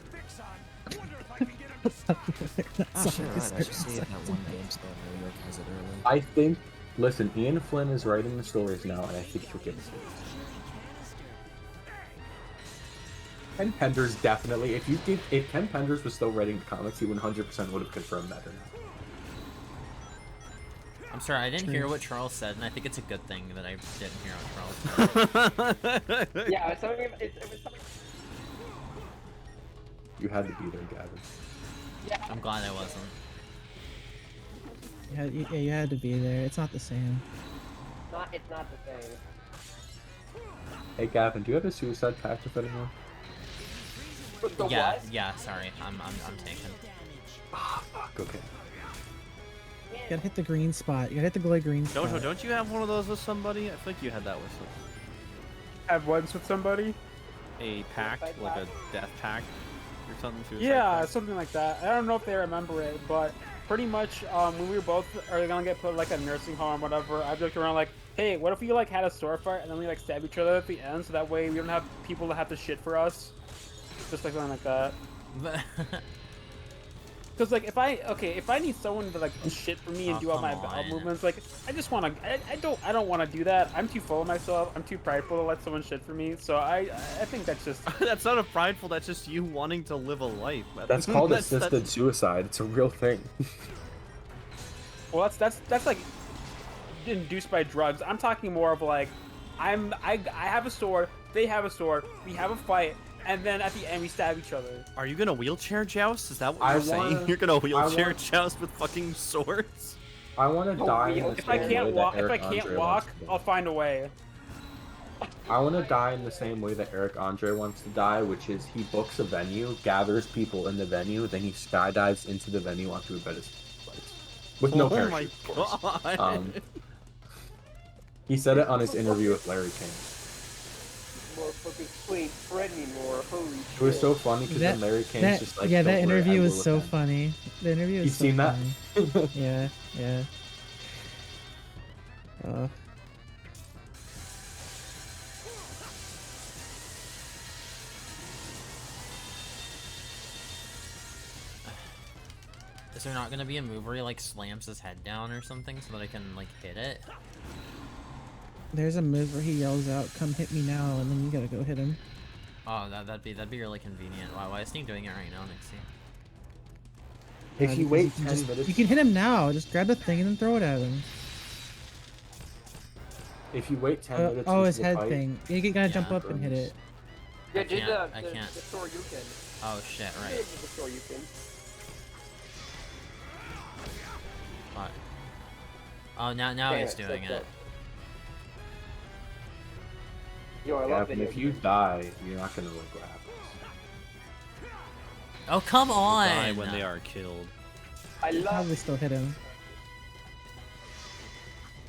Oh, sure, right. I should see it at one game store. New York has it early. I think. Listen, Ian Flynn is writing the stories now, and I think he'll give us it. Ken Penders definitely. If Ken Penders was still writing the comics, he 100% would have confirmed that or not. I'm sorry, I didn't hear what Charles said, and I think it's a good thing that I didn't hear what Charles said. Yeah, it was something. You had to be there, Gavin. Yeah. I'm glad I wasn't. You had to be there. It's not the same. It's not the same. Hey, Gavin, do you have a suicide pact with anyone? Yeah. Sorry, I'm taken. Ah, fuck. Okay. You gotta hit the green spot. You gotta hit the glowy green spot. Dojo, don't you have one of those with somebody? I think you had that with some. Have ones with somebody? A pact, like a death pact or something. Yeah, something like that. I don't know if they remember it, but pretty much when we were both are gonna get put like a nursing home or whatever, I joked around like, hey, what if we like had a sword fight and then we like stab each other at the end, so that way we don't have people that have to shit for us. Just like something like that. Because like if I need someone to like shit for me and do all my bowel movements, like I just want to. I don't want to do that. I'm too full of myself. I'm too prideful to let someone shit for me. So I think that's just. That's not a prideful. That's just you wanting to live a life. That's called assisted suicide. It's a real thing. Well, that's like induced by drugs. I'm talking more of like, I have a sword. They have a sword. We have a fight. And then at the end, we stab each other. Are you gonna wheelchair joust? Is that what you're saying? You're gonna wheelchair joust with fucking swords? I want to die. If I can't walk, I'll find a way. I want to die in the same way that Eric Andre wants to die, which is he books a venue, gathers people in the venue, then he skydives into the venue onto a bed of spikes. With no parachute. Oh my god. He said it on his interview with Larry King. It was so funny because then Larry King's just like, yeah, that interview was so funny. The interview was so funny. You've seen that? Yeah. Is there not gonna be a move where he like slams his head down or something so that I can like hit it? There's a move where he yells out, "Come hit me now," and then you gotta go hit him. Oh, that'd be really convenient. Why is he doing it right now, Nixie? If you wait 10 minutes, you can hit him now. Just grab the thing and then throw it at him. If you wait 10 minutes Oh, into his the head fight, thing. You gotta jump Yeah. up and hit it. Yeah, I do can't. I the can't. Shoryuken. Oh shit! Do Right. the Shoryuken. Fuck. Oh, now Damn he's it, so doing it. close. Yo, I yeah, love but video if you games. die, you're not gonna like what happens. Oh come on! Die when they are killed. I love. Probably still hit him.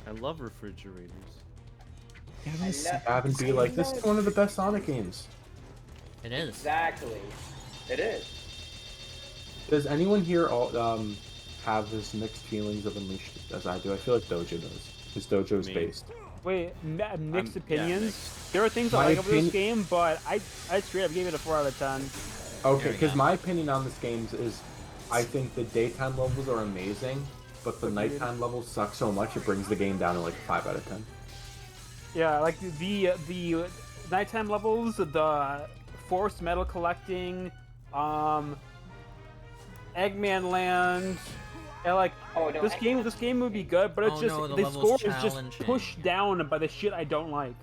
I love refrigerators. Gavin be like, this is one of the best Sonic games. It is. Exactly. It is. Does anyone here have as mixed feelings of Unleashed as I do? I feel like Dojo does. Because Dojo is based. Wait, mixed yeah, opinions. mixed. There are things I My like about this opinion- game, but I straight up gave it a 4 out of 10. Okay, There we because go. my opinion on this game is, I think the daytime levels are amazing, but the nighttime levels suck so much it brings the game down to like a 5 out of 10. Yeah, like the nighttime levels, the forced metal collecting, Eggman Land, and like Oh, no, this game would be good, but it's Oh, just no, the the level's score is just challenging. pushed down by the shit I don't like.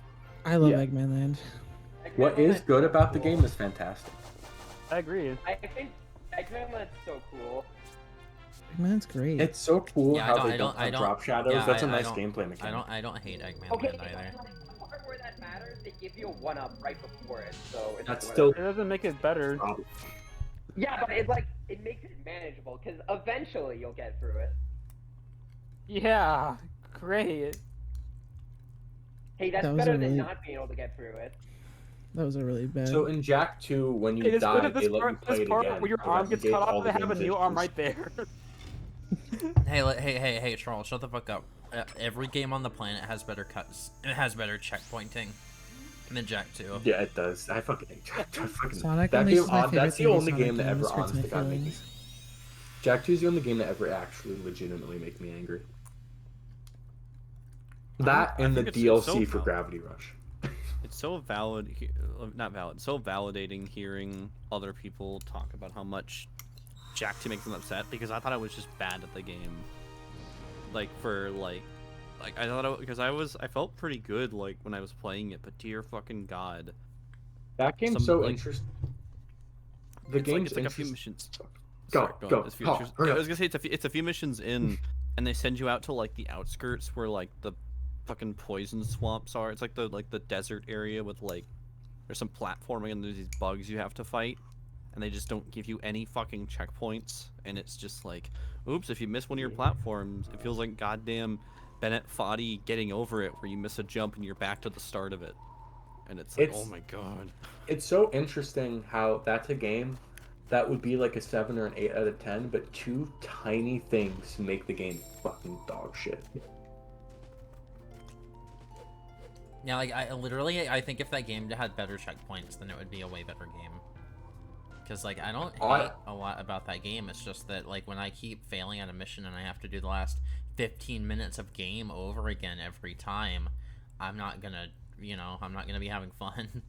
I love Yeah. Eggman Land. What is good about the game is fantastic. I agree. I think Eggman Land's so cool. Eggman's great. It's so cool Yeah, how they don't have drop shadows. yeah, That's a I nice don't- gameplay mechanic. I don't hate Eggman Okay, Land either. the part where that matters, they give you a 1-up right before it, so it's That's whatever. still It doesn't make it better. Yeah, but it makes it manageable because eventually you'll get through it. Yeah, great. Hey, that's That was better a than really- not being able to get through it. That was a really bad. So in Jack 2, when you It is good die, at this they let you part, play it again. where your so arm that gets negates cut all off, the they have a game's new arm issues. right there. Hey, Charles, shut the fuck up. Every game on the planet has better cuts. It has better checkpointing than Jack 2. Yeah, it does. I fucking Sonic that Unleashed game. is my favorite That's the thing in only Sonic game that ever games, hurts honestly my got me. feelings. Jack 2 is the only game that ever actually legitimately make me angry. That I and the think DLC it's so for val- Gravity Rush. It's so not valid, so validating hearing other people talk about how much Jack 2 makes them upset, because I thought I was just bad at the game. Like I thought because I felt pretty good like when I was playing it, but dear fucking god. That game's so interesting. The game's it's like a few missions. Go, go, It's a few- Paul, hurry I up. was gonna say it's a few missions in, and they send you out to like the outskirts where like the fucking poison swamps are. It's like the desert area with like there's some platforming and there's these bugs you have to fight, and they just don't give you any fucking checkpoints, and it's just like, oops, if you miss one of your platforms, it feels like goddamn Bennett Foddy Getting Over It, where you miss a jump and you're back to the start of it, and it's like, oh my god. It's so interesting how that's a game that would be like a 7 or an 8 out of 10, but two tiny things make the game fucking dog shit. Yeah, like I think if that game had better checkpoints, then it would be a way better game. Because like I don't hate a lot about that game. It's just that like when I keep failing on a mission and I have to do the last 15 minutes of game over again every time, I'm not gonna be having fun.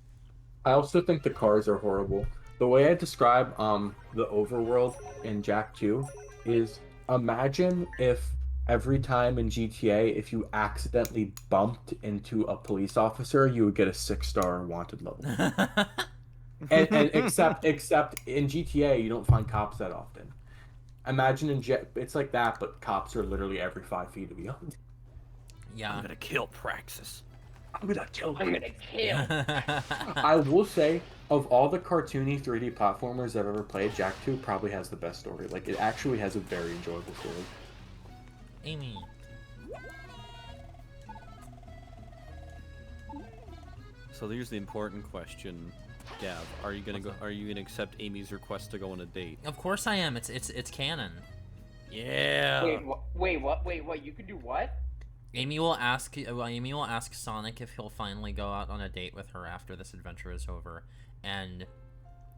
I also think the cars are horrible. The way I describe the overworld in Jack 2 is, imagine if every time in GTA, if you accidentally bumped into a police officer, you would get a 6-star wanted level. and except in GTA, you don't find cops that often. Imagine it's like that, but cops are literally every 5 feet of you. Yeah. I'm gonna kill Praxis. I'm gonna kill. Yeah. I will say, of all the cartoony 3D platformers I've ever played, Jack 2 probably has the best story. Like, it actually has a very enjoyable story. Amy. So here's the important question, Gav. Are you gonna accept Amy's request to go on a date? Of course I am. It's canon. Yeah. Wait, what? You can do what? Amy will ask Sonic if he'll finally go out on a date with her after this adventure is over, and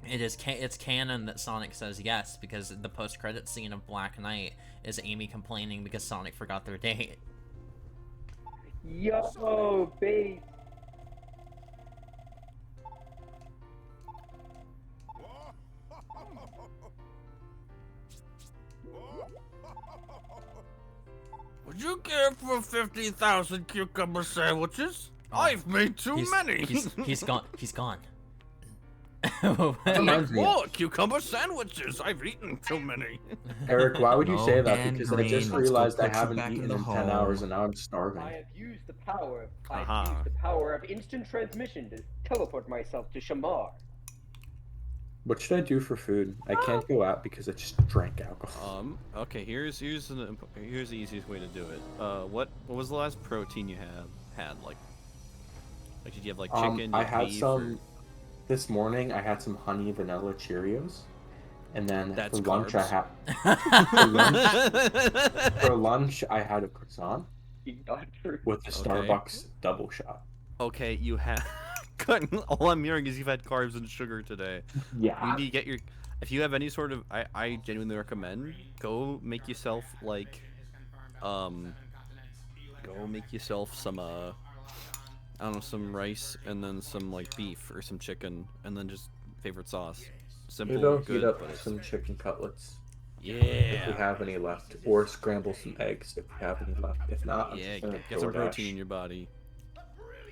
it's canon that Sonic says yes, because the post-credit scene of Black Knight is Amy complaining because Sonic forgot their date. Yo, babe. Would you care for 50,000 cucumber sandwiches? I've made too many. He's gone. He's gone. Make more cucumber sandwiches. I've eaten too many. Eric, why would you No, say that? Dan Because I Green, just let's go realized I put you haven't back in eaten the in 10 home. hours and now I'm starving. I have used the power. Aha. I've used the power of instant transmission to teleport myself to Shamar. What should I do for food? I can't go out because I just drank alcohol. Okay. Here's the easiest way to do it. What was the last protein you had? Like did you have like chicken? I had beef, some this morning. I had some honey vanilla Cheerios, and then That's for lunch I carbs. had for lunch I had a croissant with the Okay. Starbucks double shot. Okay, you have. All I'm hearing is you've had carbs and sugar today. Yeah. You need to get your. If you have any sort of, I genuinely recommend go make yourself like, go make yourself some I don't know, some rice and then some like beef or some chicken and then just favorite sauce. Simple, Maybe I'll good, heat up but it's... some chicken cutlets. Yeah. If we have any left, or scramble some eggs if we have any left. If not, I'm Yeah, just gonna get some DoorDash. protein in your body.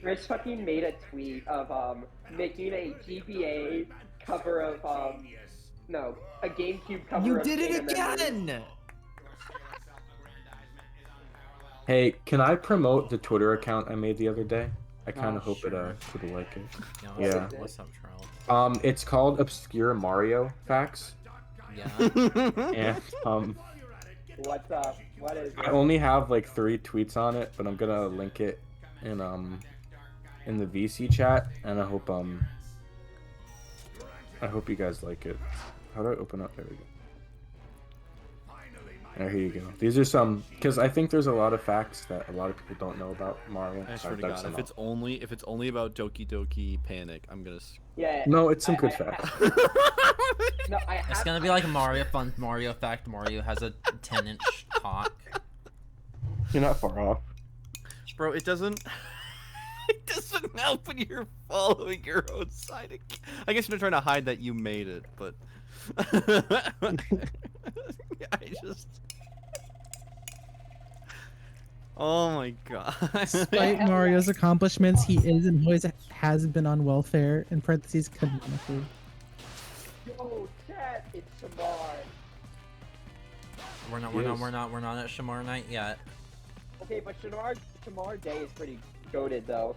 Rich fucking made a tweet of making a GBA cover of no, a GameCube cover You of did it Data Memory. again! Hey, can I promote the Twitter account I made the other day? I kind Oh, of hope sure. it'll like it. Yeah. What's up, Charles? It's called Obscure Mario Facts. Yeah. And What's up? What is I it? only have like 3 tweets on it, but I'm gonna link it in the VC chat, and I hope you guys like it. How do I open up? There we go. There, here you go. These are some, because I think there's a lot of facts that a lot of people don't know about Mario. I so swear to dug God, some if it's only about Doki Doki Panic, I'm gonna. Yeah. No, it's some good facts. No, It's gonna be like a Mario fact. Mario has a 10-inch cock. You're not far off. Bro, it doesn't. It doesn't help when you're following your own side. I guess you're trying to hide that you made it, but I just. Oh my God. Despite Mario's accomplishments, he is and always has been on welfare. In parentheses, canonically. Yo, chat, it's Shamar. We're not at Shamar night yet. Okay, but Shamar Day is pretty goated though.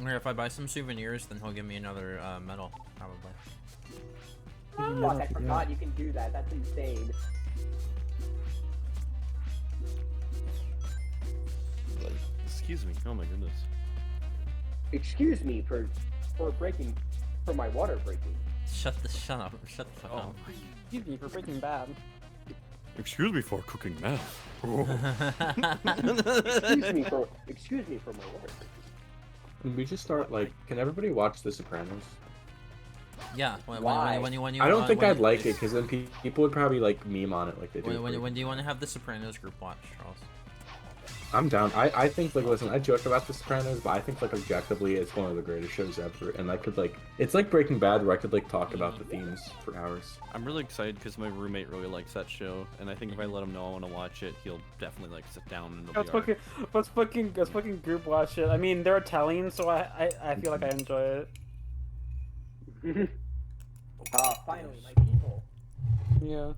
Or if I buy some souvenirs, then he'll give me another medal, probably. Fuck, I forgot you can do that. That's insane. Excuse me. Oh my goodness. Excuse me for my water breaking. Shut the fuck up. Excuse me for Breaking Bad. Excuse me for cooking meth. excuse me for my water. Can we just start like? Can everybody watch The Sopranos? Yeah. When you I don't think when I'd you- like it because then people would probably like meme on it like they do. When do you want to have the Sopranos group watch, Charles? I'm down. I think like listen, I joke about The Sopranos, but I think like objectively it's one of the greatest shows ever, and I could like it's like Breaking Bad where I could like talk about the themes for hours. I'm really excited because my roommate really likes that show, and I think if I let him know I want to watch it, he'll definitely like sit down and it'll be Let's fucking group watch it. I mean, they're Italian, so I feel like I enjoy it. Finally, my people. Yeah.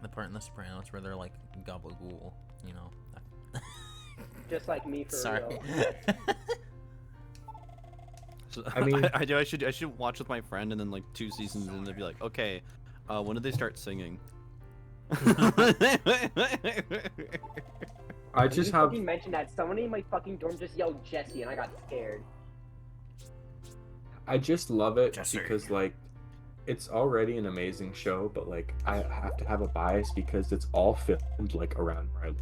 The part in The Sopranos where they're like gabagool, you know. Just like me for Sorry. real. So, I mean- I should watch with my friend, and then like 2 seasons in, they'll be like, okay, when did they start singing? I just have. fucking mentioned that somebody in my fucking dorm just yelled Jesse, and I got scared. I just love it Jesse. because like it's already an amazing show, but like I have to have a bias because it's all filmed like around where I live.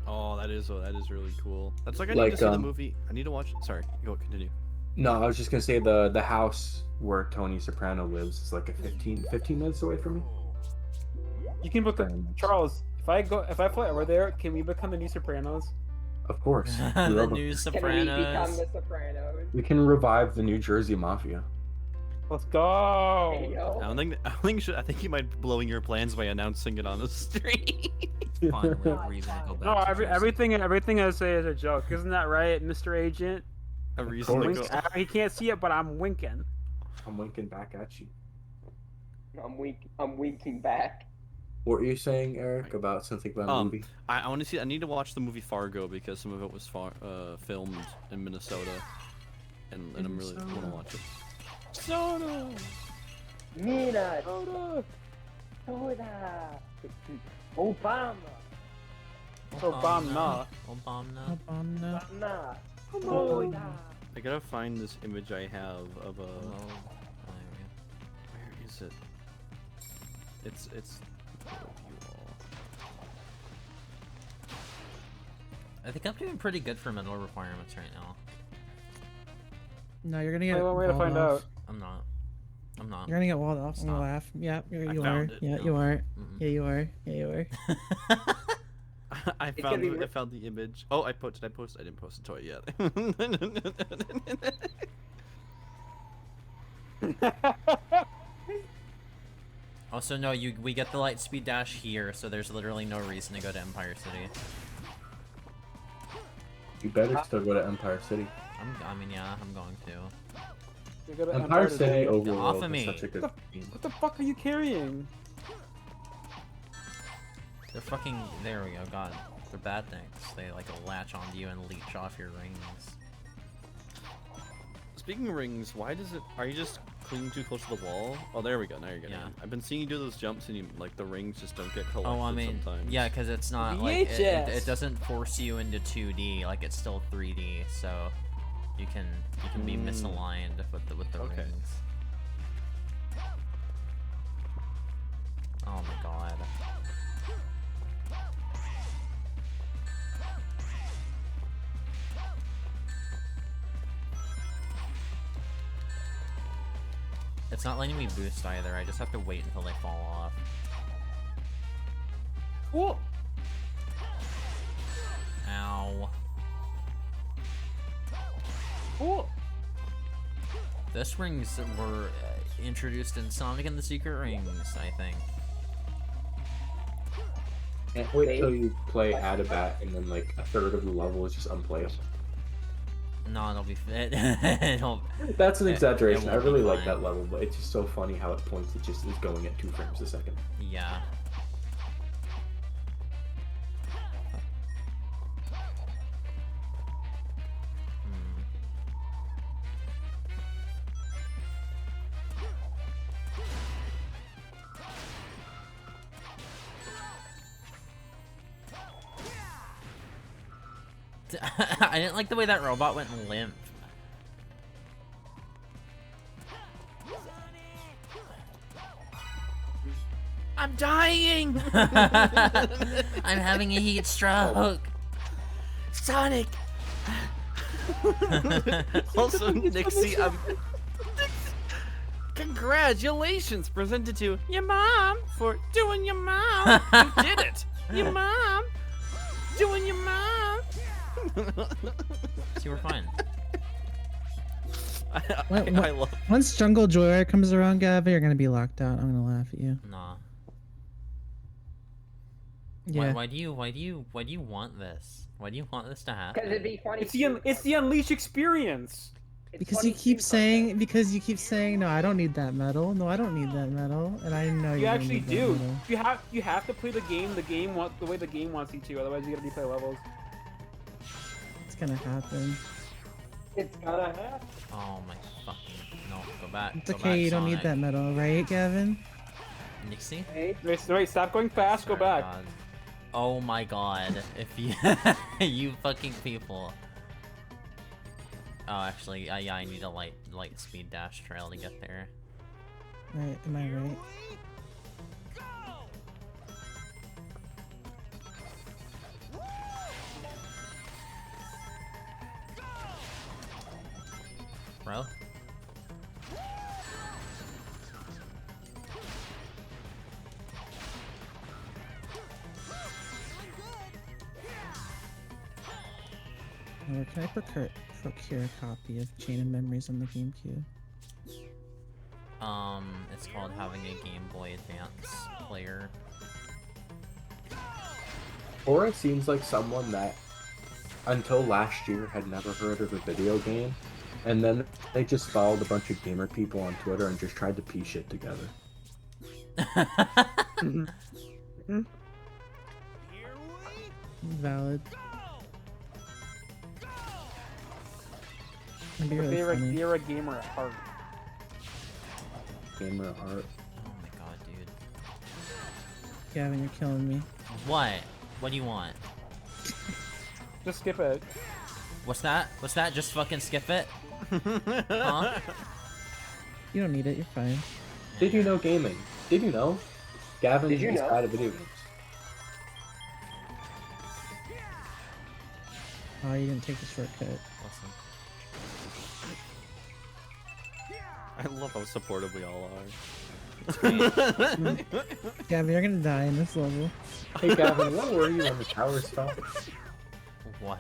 Oh, that is really cool. That's like I Like, need to see the movie. I need to watch it. Sorry, go continue. No, I was just gonna say the house where Tony Soprano lives is like a 15 minutes away from me. You can book Charles. If I fly over there, can we become the new Sopranos? Of course. The new Can we become Sopranos. the Sopranos? We can revive the New Jersey Mafia. Let's go. Hey, yo. I think you might be blowing your plans by announcing it on the stream. Finally, a reason to go back. No, to Jersey. everything I say is a joke. Isn't that right, Mr. Agent? A reason to go. He can't see it, but I'm winking. I'm winking back at you. I'm winking back. What were you saying, Eric, about something about a movie? I want to see. I need to watch the movie Fargo because some of it was filmed in Minnesota, and I'm really want to watch it. Soda. Mina. Soda. Soda. Obama. Obama. Obama. Soda. I gotta find this image I have of a. Where is it? It's. I think I'm doing pretty good for mental requirements right now. No, you're gonna get. One way to find out. I'm not. You're gonna get walled off. I'm gonna laugh. Yeah, you are. Yeah, you are. Yeah, you are. Yeah, you are. I found the image. Oh, I posted. I didn't post it to it yet. Also, no, we get the light speed dash here, so there's literally no reason to go to Empire City. You better still go to Empire City. I mean, yeah, I'm going to. You go to Empire City today. overworld Off of me. is such a good game. What the fuck are you carrying? They're fucking. There we go. God, they're bad things. They like latch onto you and leech off your rings. Speaking of rings, why does it? Are you just clinging too close to the wall? Oh, there we go. Now you're getting. Yeah. I've been seeing you do those jumps, and like the rings just don't get collected. Oh, I mean, sometimes. yeah, because it's not like it doesn't force you into 2D. Like it's still 3D, so you can be misaligned with the rings. Oh my god. It's not letting me boost either, I just have to wait until they fall off. Cool. Ow. Cool. This rings were introduced in Sonic and the Secret Rings, I think. Can't wait till you play Adabat and then like a third of the level is just unplayable. No, it'll be That's an exaggeration. I won't be really like fine. that level, but it's just so funny how it points. It just is going at 2 frames a second. Yeah. I didn't like the way that robot went limp. I'm dying! I'm having a heat stroke! Sonic! Also, Nixie, congratulations presented to your mom for doing your mom. You did it! Your mom doing your mom. See, we're fine. I love. Once Jungle Joyride comes around, Gabby, you're gonna be locked out. I'm gonna laugh at you. Nah. Yeah. Why do you want this? Why do you want this to happen? Because it'd be funny. It's the Unleash experience. Because you keep saying, no, I don't need that medal. No, I don't need that medal, and I know You gonna actually need that do. medal. You have to play the game the way the game wants you to. Otherwise, you gotta replay levels. It's gonna happen. It's gonna happen. Oh my fucking no! Go back. It's go okay. back, You don't need Sonic. that medal, right, Gavin? Nixie? Wait, stop going fast. Go back. God. Oh my god! If you you fucking people. Oh, actually, yeah, I need a light speed dash trail to get there. Right? Am I right? Bro? Or can I procure a copy of Chain of Memories on the GameCube? it's called having a Game Boy Advance player. Tora seems like someone that, until last year, had never heard of a video game, and then they just followed a bunch of gamer people on Twitter and just tried to piece shit together. Valid. You're a gamer at heart. Gamer at heart. Oh my god, dude. Gavin, you're killing me. What? What do you want? Just skip it. What's that? What's that? Just fucking skip it? Huh? You don't need it, you're fine. Did you know gaming? Did you know? Gavin Did you is know? bad at video games. Oh, you didn't take the shortcut. Listen. I love how supportive we all Gavin, you're gonna die in this level. Hey Gavin, where were you when the towers fell? What?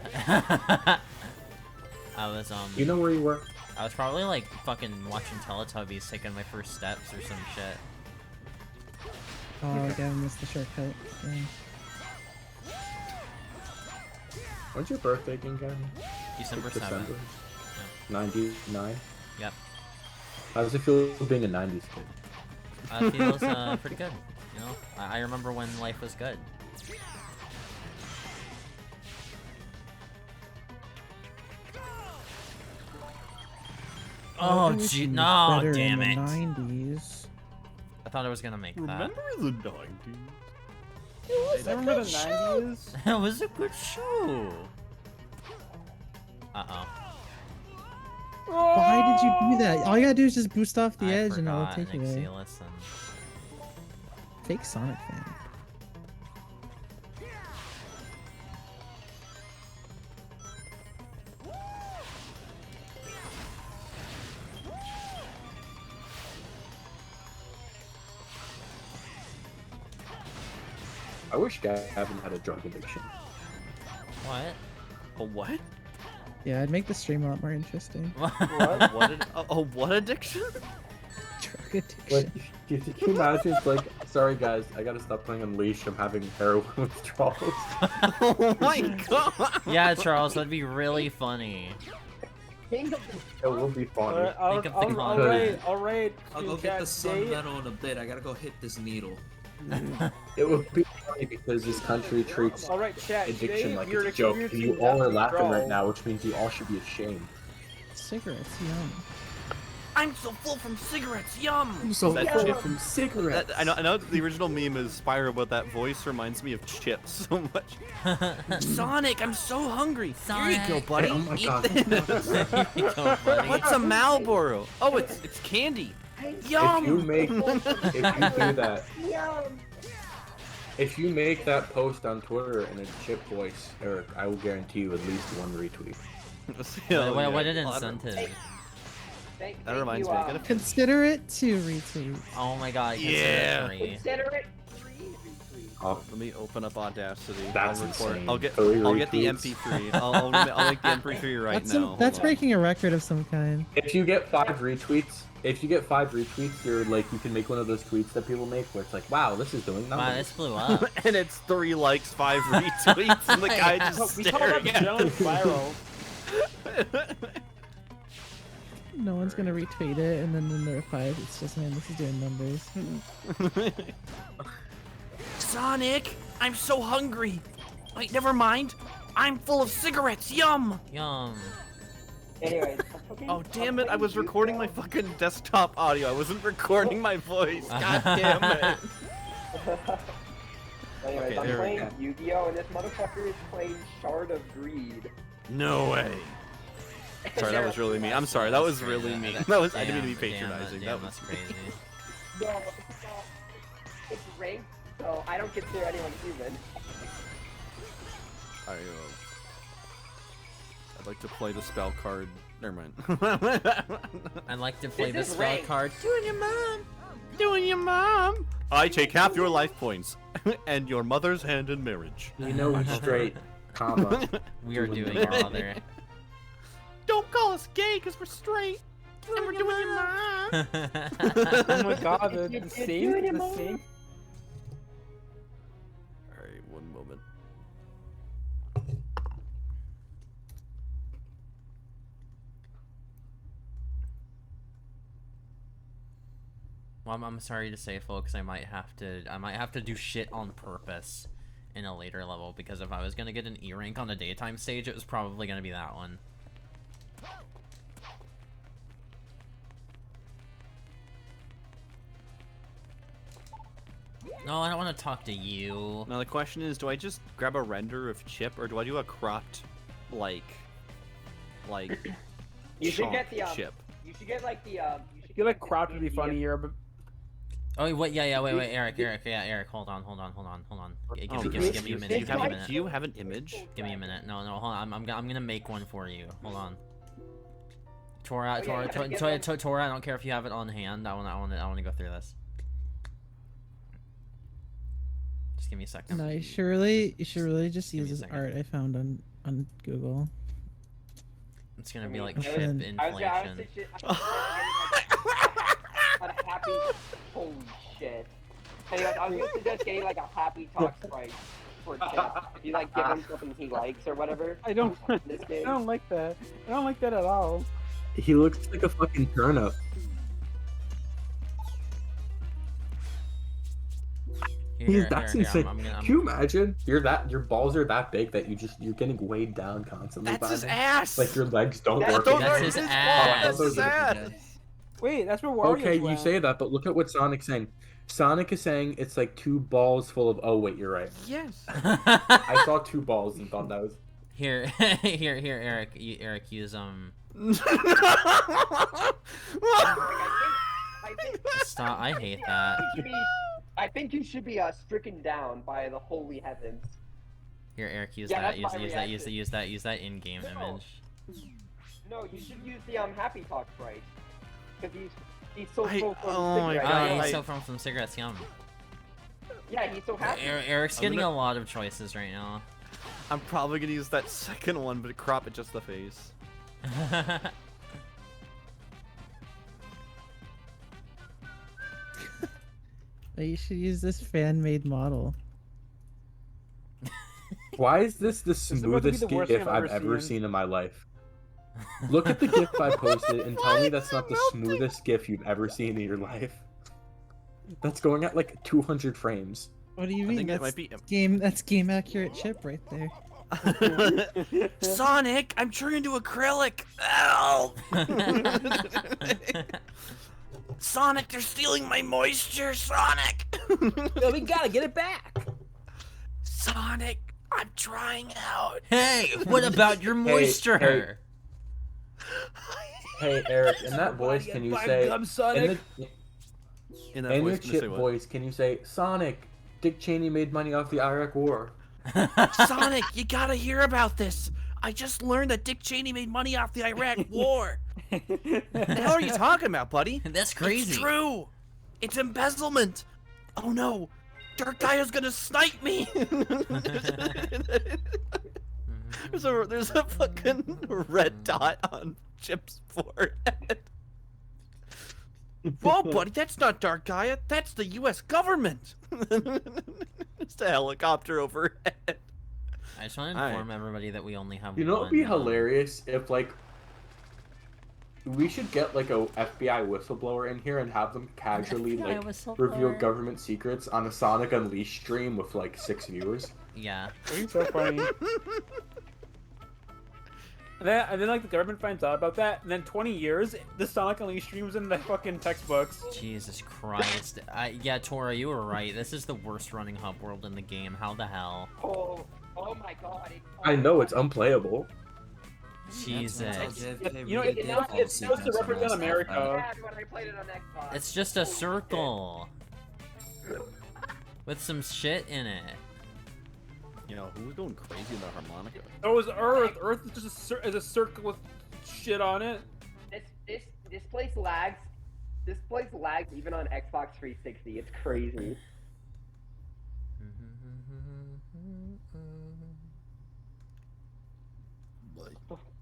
I was You know where you were? I was probably like fucking watching Teletubbies, taking my first steps or some shit. Oh, Gavin missed the shortcut. Dang. When's your birthday again, Gavin? December Like 7th. 99? Yep. How does it feel being a 90s kid? Feels pretty good. You know, I remember when life was good. Oh, gee, no, Better damn in it. the 90s. I thought I was gonna make that. Remember the 90s? Remember the 90s? It was a good show. Uh-oh. Why did you do that? All you gotta do is just boost off the edge and it'll forgot, take you away. Nixie, listen. Fake Sonic fan. I wish Gavin had a drug addiction. What? A what? Yeah, I'd make the stream a lot more interesting. What? What addiction? Drug addiction. Like, can you imagine? It's like, sorry guys, I gotta stop playing Unleash. I'm having heroin withdrawals. Oh my god! Yeah, Charles, that'd be really funny. It will be fun. Think of the Alright. I'll go get the sun metal in a bit. I gotta go hit this needle. It would be funny because this country treats Alright, chat, addiction Jay, like you're it's a joke, and you experiencing all are death laughing right withdrawal. now, which means you all should be ashamed. Cigarettes, yum. I'm so full from cigarettes, yum! I'm so That full chip- from cigarettes. I know the original meme is Spyro, but that voice reminds me of Chips so much. Sonic, I'm so hungry. Sonic. Here you go, buddy. Oh my Eat god. this. Here you go, buddy. What's a Marlboro? Oh, it's candy. Yum! If you do that, if you make that post on Twitter in a chip voice, Eric, I will guarantee you at least one retweet. What an incentive. That reminds me. I gotta Consider it 2 retweets. Oh my god, Yeah. Consider it Let me open up Audacity. That's I'll record. insane. I'll get 3 the retweets. MP3. I'll make the MP3 right That's now. that's Hold on. breaking a record of some kind. If you get 5 retweets, you're like, you can make one of those tweets that people make where it's like, wow, this is doing Wow, nothing. this blew up. And it's 3 likes, 5 retweets, and the guy Yeah. just We call that staring at Jones viral. No one's gonna retweet it, and then in the replies, it's just, man, this is doing numbers. Sonic, I'm so hungry. Wait, never mind. I'm full of cigarettes. Yum. Yum. Anyways. Oh damn it! I was recording my fucking desktop audio. I wasn't recording my voice. God damn it. Anyways, Okay, I'm there we playing go. Yu-Gi-Oh! And this motherfucker is playing Shard of Greed. No way. Sorry, that was really mean. I'm sorry, that was really mean. That was. I didn't mean to be Damn, patronizing. damn, That was that's crazy. No, it's ranked, so I don't consider anyone human. I'd like to play the spell card. Never mind. I'd like to play This the is spell ranked. card. Doing your mom. Doing your mom. I take half your life points and your mother's hand in marriage. You know he's straight, comma. We are doing our other. Don't call us gay because we're straight. And we're doing your mom. Oh my god, the same, the same. Alright, one moment. Well, I'm sorry to say, folks, I might have to do shit on purpose in a later level, because if I was gonna get an E rank on the daytime stage, it was probably gonna be that one. No, I don't want to talk to you. Now the question is, do I just grab a render of Chip, or do I do a cropped, like You should get the Chip? You should get like the I feel like crop would be funnier, but. Oh wait, yeah, wait, Eric, hold on. Give me a minute. Do you have an image? Give me a minute. No, hold on. I'm gonna make one for you. Hold on. Tora, I don't care if you have it on hand. I wanna go through this. Just give me a second. No, you should really just use this art I found on Google. It's gonna be like chip inflation. a happy, holy shit. Anyways, I was gonna suggest getting like a happy talk sprite for Chip. If you like give him something he likes or whatever. I don't like that. I don't like that at all. He looks like a fucking turnip. That's insane. Can you imagine? Your balls are that big that you're getting weighed down constantly. That's by his them. ass. Like your legs don't work. That's his ass. That's his ass. Wait, that's where Wario Okay, you say that, but look at what Sonic's saying. Sonic is saying it's like 2 balls full of. Oh wait, you're right. Yes. I saw 2 balls and thought that was. Here, Eric, use Stop! I hate that. I think you should be stricken down by the holy heavens. Here, Eric, use Yeah, that. that's my Use that in-game image. No, you should use the happy talk sprite. Because he's so full from Oh my cigarettes. god, he's so from some cigarettes. Yum. Yeah, he's so happy. Eric's getting a lot of choices right now. I'm probably gonna use that second one, but crop it just the face. You should use this fan-made model. Why is this the smoothest GIF I've ever seen in my life? Look at the GIF I posted and tell me that's not the smoothest GIF you've ever seen in your life. That's going at like 200 frames. What do you mean? That's game accurate chip right there. Sonic, I'm turning into acrylic. Help! Sonic, they're stealing my moisture, Sonic! We gotta get it back! Sonic, I'm trying out. Hey, what about your moisture? Hey, Eric, in that voice, can you say... In your chip voice, can you say, Sonic, Dick Cheney made money off the Iraq War? Sonic, you gotta hear about this. I just learned that Dick Cheney made money off the Iraq War. What the hell are you talking about, buddy? That's crazy. It's true. It's embezzlement. Oh no, Dark Gaia's gonna snipe me. There's a fucking red dot on Chip's forehead. Whoa, buddy, that's not Dark Gaia. That's the U.S. government. It's a helicopter overhead. I just want to inform everybody that we only have You know one. what'd be hilarious if, like, we should get, like, a FBI whistleblower in here and have them casually, like, reveal government secrets on a Sonic Unleashed stream with, like, 6 viewers. Yeah. That'd be so funny. And then, like, the government finds out about that, and then 20 years, the Sonic Unleashed streams in the fucking textbooks. Jesus Christ. Yeah, Tora, you were right. This is the worst running hub world in the game. How the hell? Oh my god. I know, it's unplayable. Jesus. You know, it's supposed to represent America. It's just a circle. With some shit in it. You know, who's going crazy in the harmonica? Oh, it was Earth. Earth is just a circle with shit on it. This place lags. This place lags even on Xbox 360. It's crazy.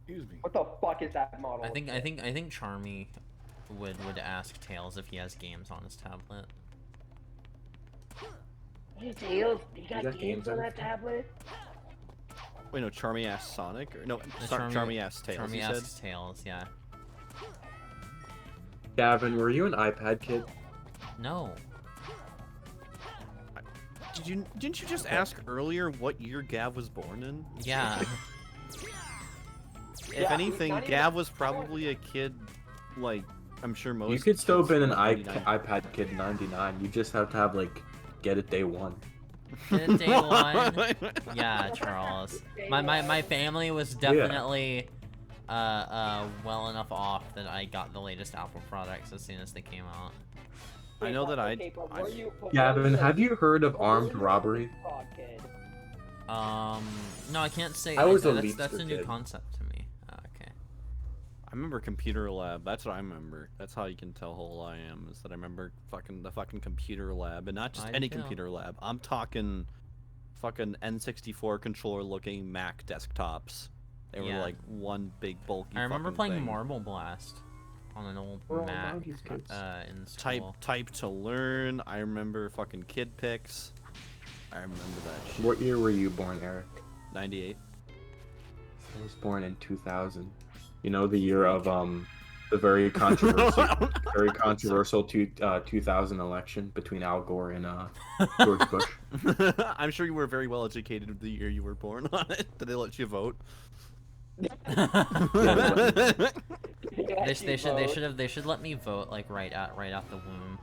Excuse me. What the fuck is that model? I think Charmy would ask Tails if he has games on his tablet. Hey Tails, you got got games on that tablet? Wait, no, Charmy ass Sonic or no, Charmy- Charmy ass Tails. Charmy You asks said. Tails, yeah. Gavin, were you an iPad kid? No. Didn't you just ask earlier what year Gav was born in? Yeah. If anything, Gav was probably a kid, like, I'm sure most. You could still have been an kids- iPad kid in '99. You just have to have like get it day one. Get it day one. Yeah, Charles. My family was definitely well enough off that I got the latest Apple products as soon as they came out. I know that Gavin, have you heard of armed robbery? No, I can't say. I was a that's Leapster a new kid. concept to me. Oh, okay. I remember computer lab. That's what I remember. That's how you can tell how old I am. Is that I remember the fucking computer lab, and not just I any do. computer lab. I'm talking fucking N64 controller looking Mac desktops. They were Yeah. like one big bulky. I remember fucking playing thing. Marble Blast on an old We're all Mac 90s kids. in school. Type to learn. I remember fucking Kid Pics. I remember that shit. What year were you born, Eric? 98. I was born in 2000. You know, the year of the very controversial 2000 election between Al Gore and George Bush. I'm sure you were very well educated the year you were born on it. Did they let you vote? They should let me vote like right out the womb.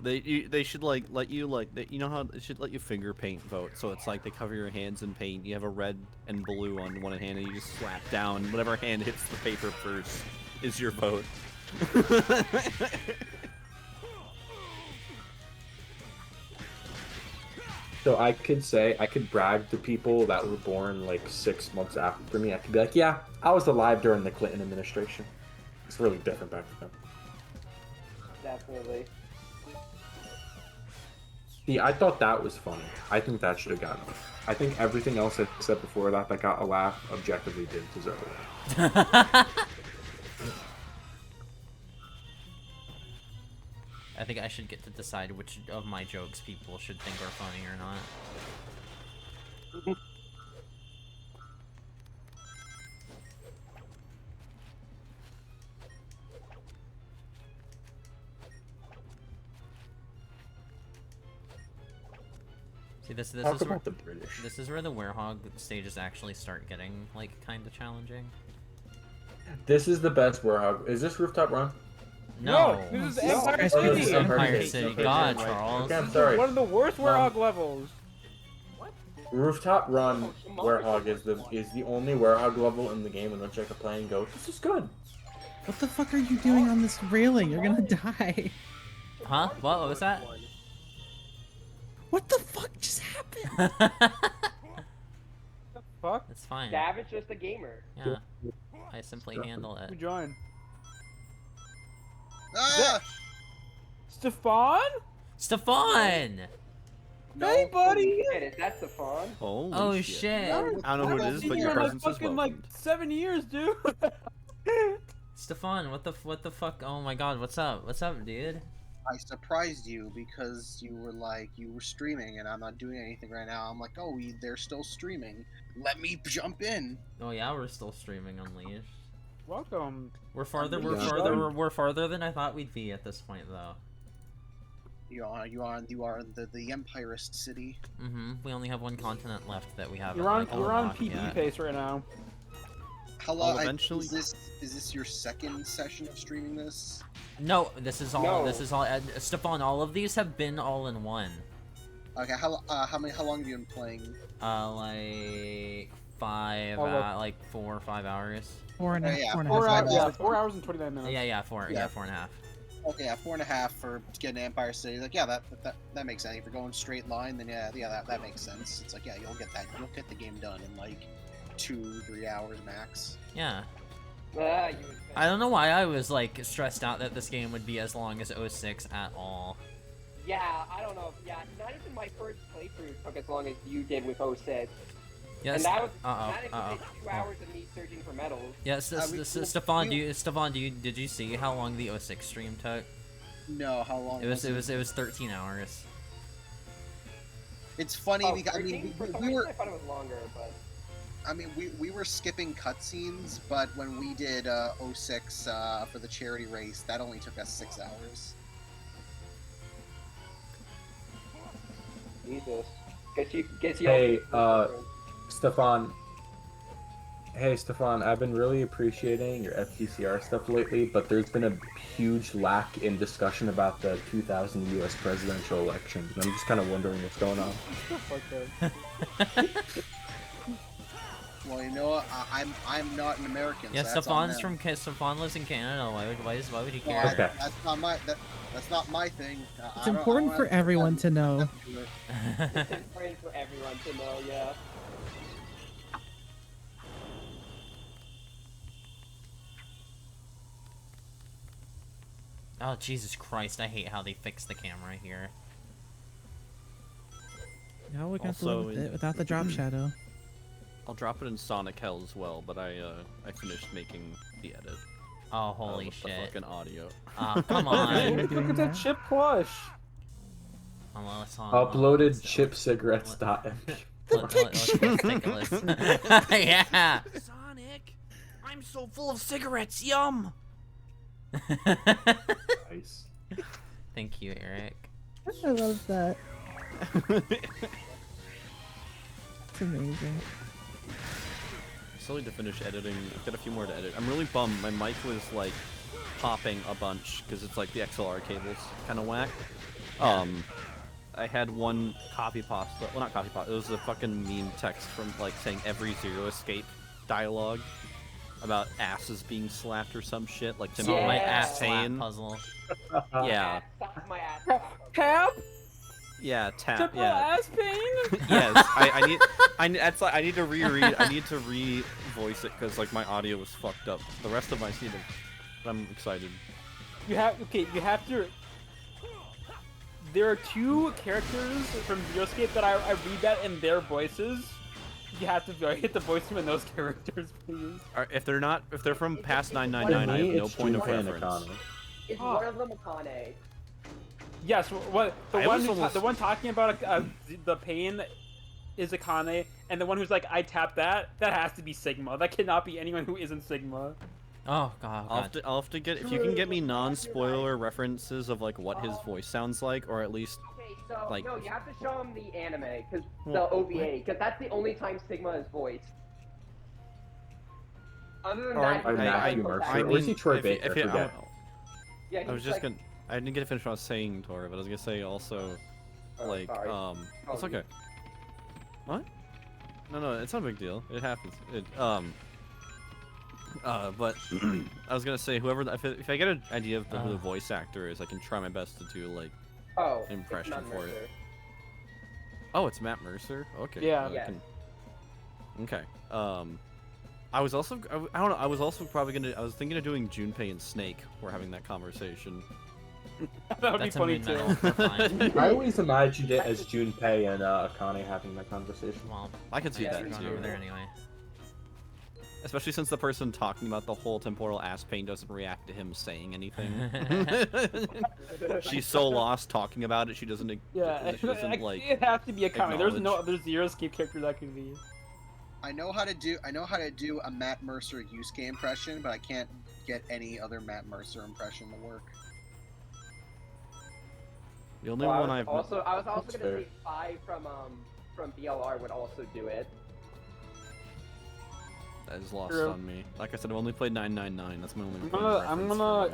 They should like let you you know how they should let you finger paint vote, so it's like they cover your hands in paint. You have a red and blue on one hand, and you just slap down whatever hand hits the paper first is your vote. So I could brag to people that were born like 6 months after me. I could be like, yeah, I was alive during the Clinton administration. It's really different back then. Definitely. See, I thought that was funny. I think that should have gotten it. I think everything else I said before that got a laugh objectively didn't deserve it. I think I should get to decide which of my jokes people should think are funny or not. See, this Talk is where about the British. this is where the werehog stages actually start getting like kind of challenging. This is the best Warhog. Is this Rooftop Run? No, this is No. Empire Oh, City. this is Empire City. City. Okay, God, right. Charles. Okay, I'm sorry. One of the worst Warhog levels. Rooftop Run Warhog is the only Warhog level in the game in which I could play and go, this is good. What the fuck are you doing on this railing? You're gonna die. Huh? What was that? What the fuck just happened? Fuck. It's fine. David's just a gamer. Yeah. I simply handle it. Who joined? Ah! Stefan? Stefan! Hey, buddy! Is that Stefan? Holy Oh shit. shit! I don't know who it is, but your presence is fucking welcomed. like 7 years, dude. Stefan, what the fuck? Oh my god, what's up? What's up, dude? I surprised you because you were streaming and I'm not doing anything right now. I'm like, oh, they're still streaming. Let me jump in. Oh yeah, we're still streaming Unleashed. Welcome. We're farther than I thought we'd be at this point, though. You are the Empirist city. We only have one continent left that we haven't. You're on like, you're on unlocked PB yet. pace right now. How long? eventually- Is this your second session of streaming this? No, this is all. No. This is all. Stefan, all of these have been all in one. Okay, how long have you been playing? Like 5, Oh, look. like 4 or 5 hours. 4 and a Yeah, four and a 4 half hours, hours. yeah, 4 hours and 29 minutes. Yeah, 4 and a half. Okay, yeah, 4.5 for getting Empire City. Like, yeah, that makes sense. If you're going straight line, then yeah, that makes sense. It's like, yeah, you'll get the game done in like 2-3 hours max. Yeah. Ah, you would I don't know why I was like stressed out that this game would be as long as 06 at all. Yeah, I don't know. Yeah, not even my first playthrough took as long as you did with 06. Yes. And that was Uh-oh, that included 2 hours of me searching for medals. Yes, Stefan, did you see how long the 06 stream took? No, how long? It was 13 hours. It's funny because I mean we were. I thought it was longer, but. I mean, we were skipping cutscenes, but when we did 06 for the charity race, that only took us 6 hours. Jesus. Gets you Hey, Stefan. Hey, Stefan, I've been really appreciating your FTCR stuff lately, but there's been a huge lack in discussion about the 2000 U.S. presidential election, and I'm just kind of wondering what's going on. Well, you know what? I'm not an American. Yeah, so that's on Stefan's them. Stefan lives in Canada. Why would he care? Well, Okay. That's not my thing. It's important for everyone to know. It's important for everyone to know, yeah. Oh, Jesus Christ, I hate how they fixed the camera here. Yeah, we got to Also live with in- it without the drop shadow. I'll drop it in Sonic Hell as well, but I finished making the edit. Oh, holy with shit. The fucking audio. Oh, come on. Look at that chip plush. Oh, let's Uploaded chipcigarettes.mp. Let's take a listen. Yeah. Sonic, I'm so full of cigarettes. Yum. Nice. Thank you, Eric. I love that. It's amazing. I still need to finish editing. I've got a few more to edit. I'm really bummed. My mic was like popping a bunch because it's like the XLR cables kind of whack. I had one copy pasta. Well, not copy pasta. It was a fucking meme text from like saying every Zero Escape dialogue about asses being slapped or some shit. Like to My ass pain. slap puzzle. Yeah. Stop my ass. Tap. Yeah, tap. Triple Yeah. ass pain. Yes, I need to reread. I need to re-voice it because like my audio was fucked up. The rest of my scene, I'm excited. You have to. There are 2 characters from Zero Escape that I read that in their voices. You have to hit the voice them in those characters, please. If they're from past 999, I have no point of Junpei and reference. Akane. It's one of them Akane. Yes, what the one talking about the pain is Akane, and the one who's like I tap that has to be Sigma. That cannot be anyone who isn't Sigma. Oh god. I'll have to get if you can get me non-spoiler references of like what his voice sounds like, or at least Okay, so like. no, you have to show him the anime, because Well, the OVA, because that's the only time Sigma is voiced. Other than Or that, Matthew Mercer. Or is he Troy Baker? I forget. Yeah, I was he's just like- gonna. I didn't get to finish what I was saying, Tora, but I was gonna say also, like, sorry. it's Oh, okay. What? No, it's not a big deal. It happens. But I was gonna say, if I get an idea of who the voice actor is, I can try my best to do like an impression it's for Mercer. it. Oh, it's Matt Mercer. Okay. Yeah. Yeah. Okay. I was also I don't know. I was also probably gonna. I was thinking of doing Junpei and Snake. We're having that conversation. That would be funny too. I always imagined it as Junpei and Akane having that conversation. Well, I could see yeah, that we're going too. over there anyway. Especially since the person talking about the whole temporal ass pain doesn't react to him saying anything. She's so lost talking about it, she doesn't. Yeah, she doesn't like. it has to be a comic. There's no acknowledge. other Zero Escape character that could be. I know how to do a Matt Mercer Yusuke impression, but I can't get any other Matt Mercer impression to work. The only Well, one I I've. was also That's gonna fair. say 5 from BLR would also do it. That is lost True. on me. Like I said, I've only played 999. That's my only. I'm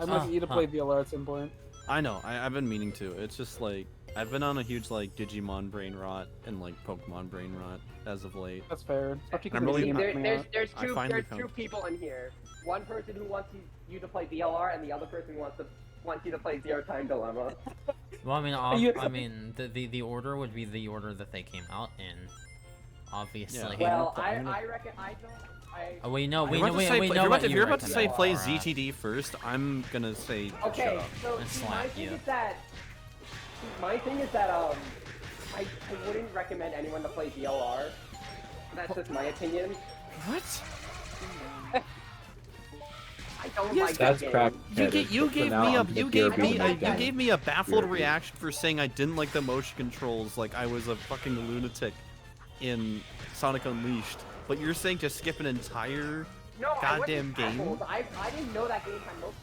gonna need to play VLR at some point. I know. I've been meaning to. It's just like I've been on a huge like Digimon brain rot and like Pokemon brain rot as of late. That's fair. Especially 'cause I'm the really- game There, coming there's out. there's I two finally there's found- 2 people in here. One person who wants you to play BLR, and the other person who wants you to play Zero Time Dilemma. Well, I mean, you- I mean, the order would be the order that they came out in. Obviously. Well, I reckon I don't. Oh, we know If you're what about to say recommend, play Tora. ZTD first, I'm gonna say shut Okay, up. so And see, my slap thing you. is that I wouldn't recommend anyone to play DLR That's just my opinion. What? I don't Yes, like That's that crack. game. You gave me a that baffled game. reaction for saying I didn't like the motion controls, like I was a fucking lunatic in Sonic Unleashed. But you're saying to skip an entire No, goddamn I wasn't game? baffled. I didn't know that game had motion.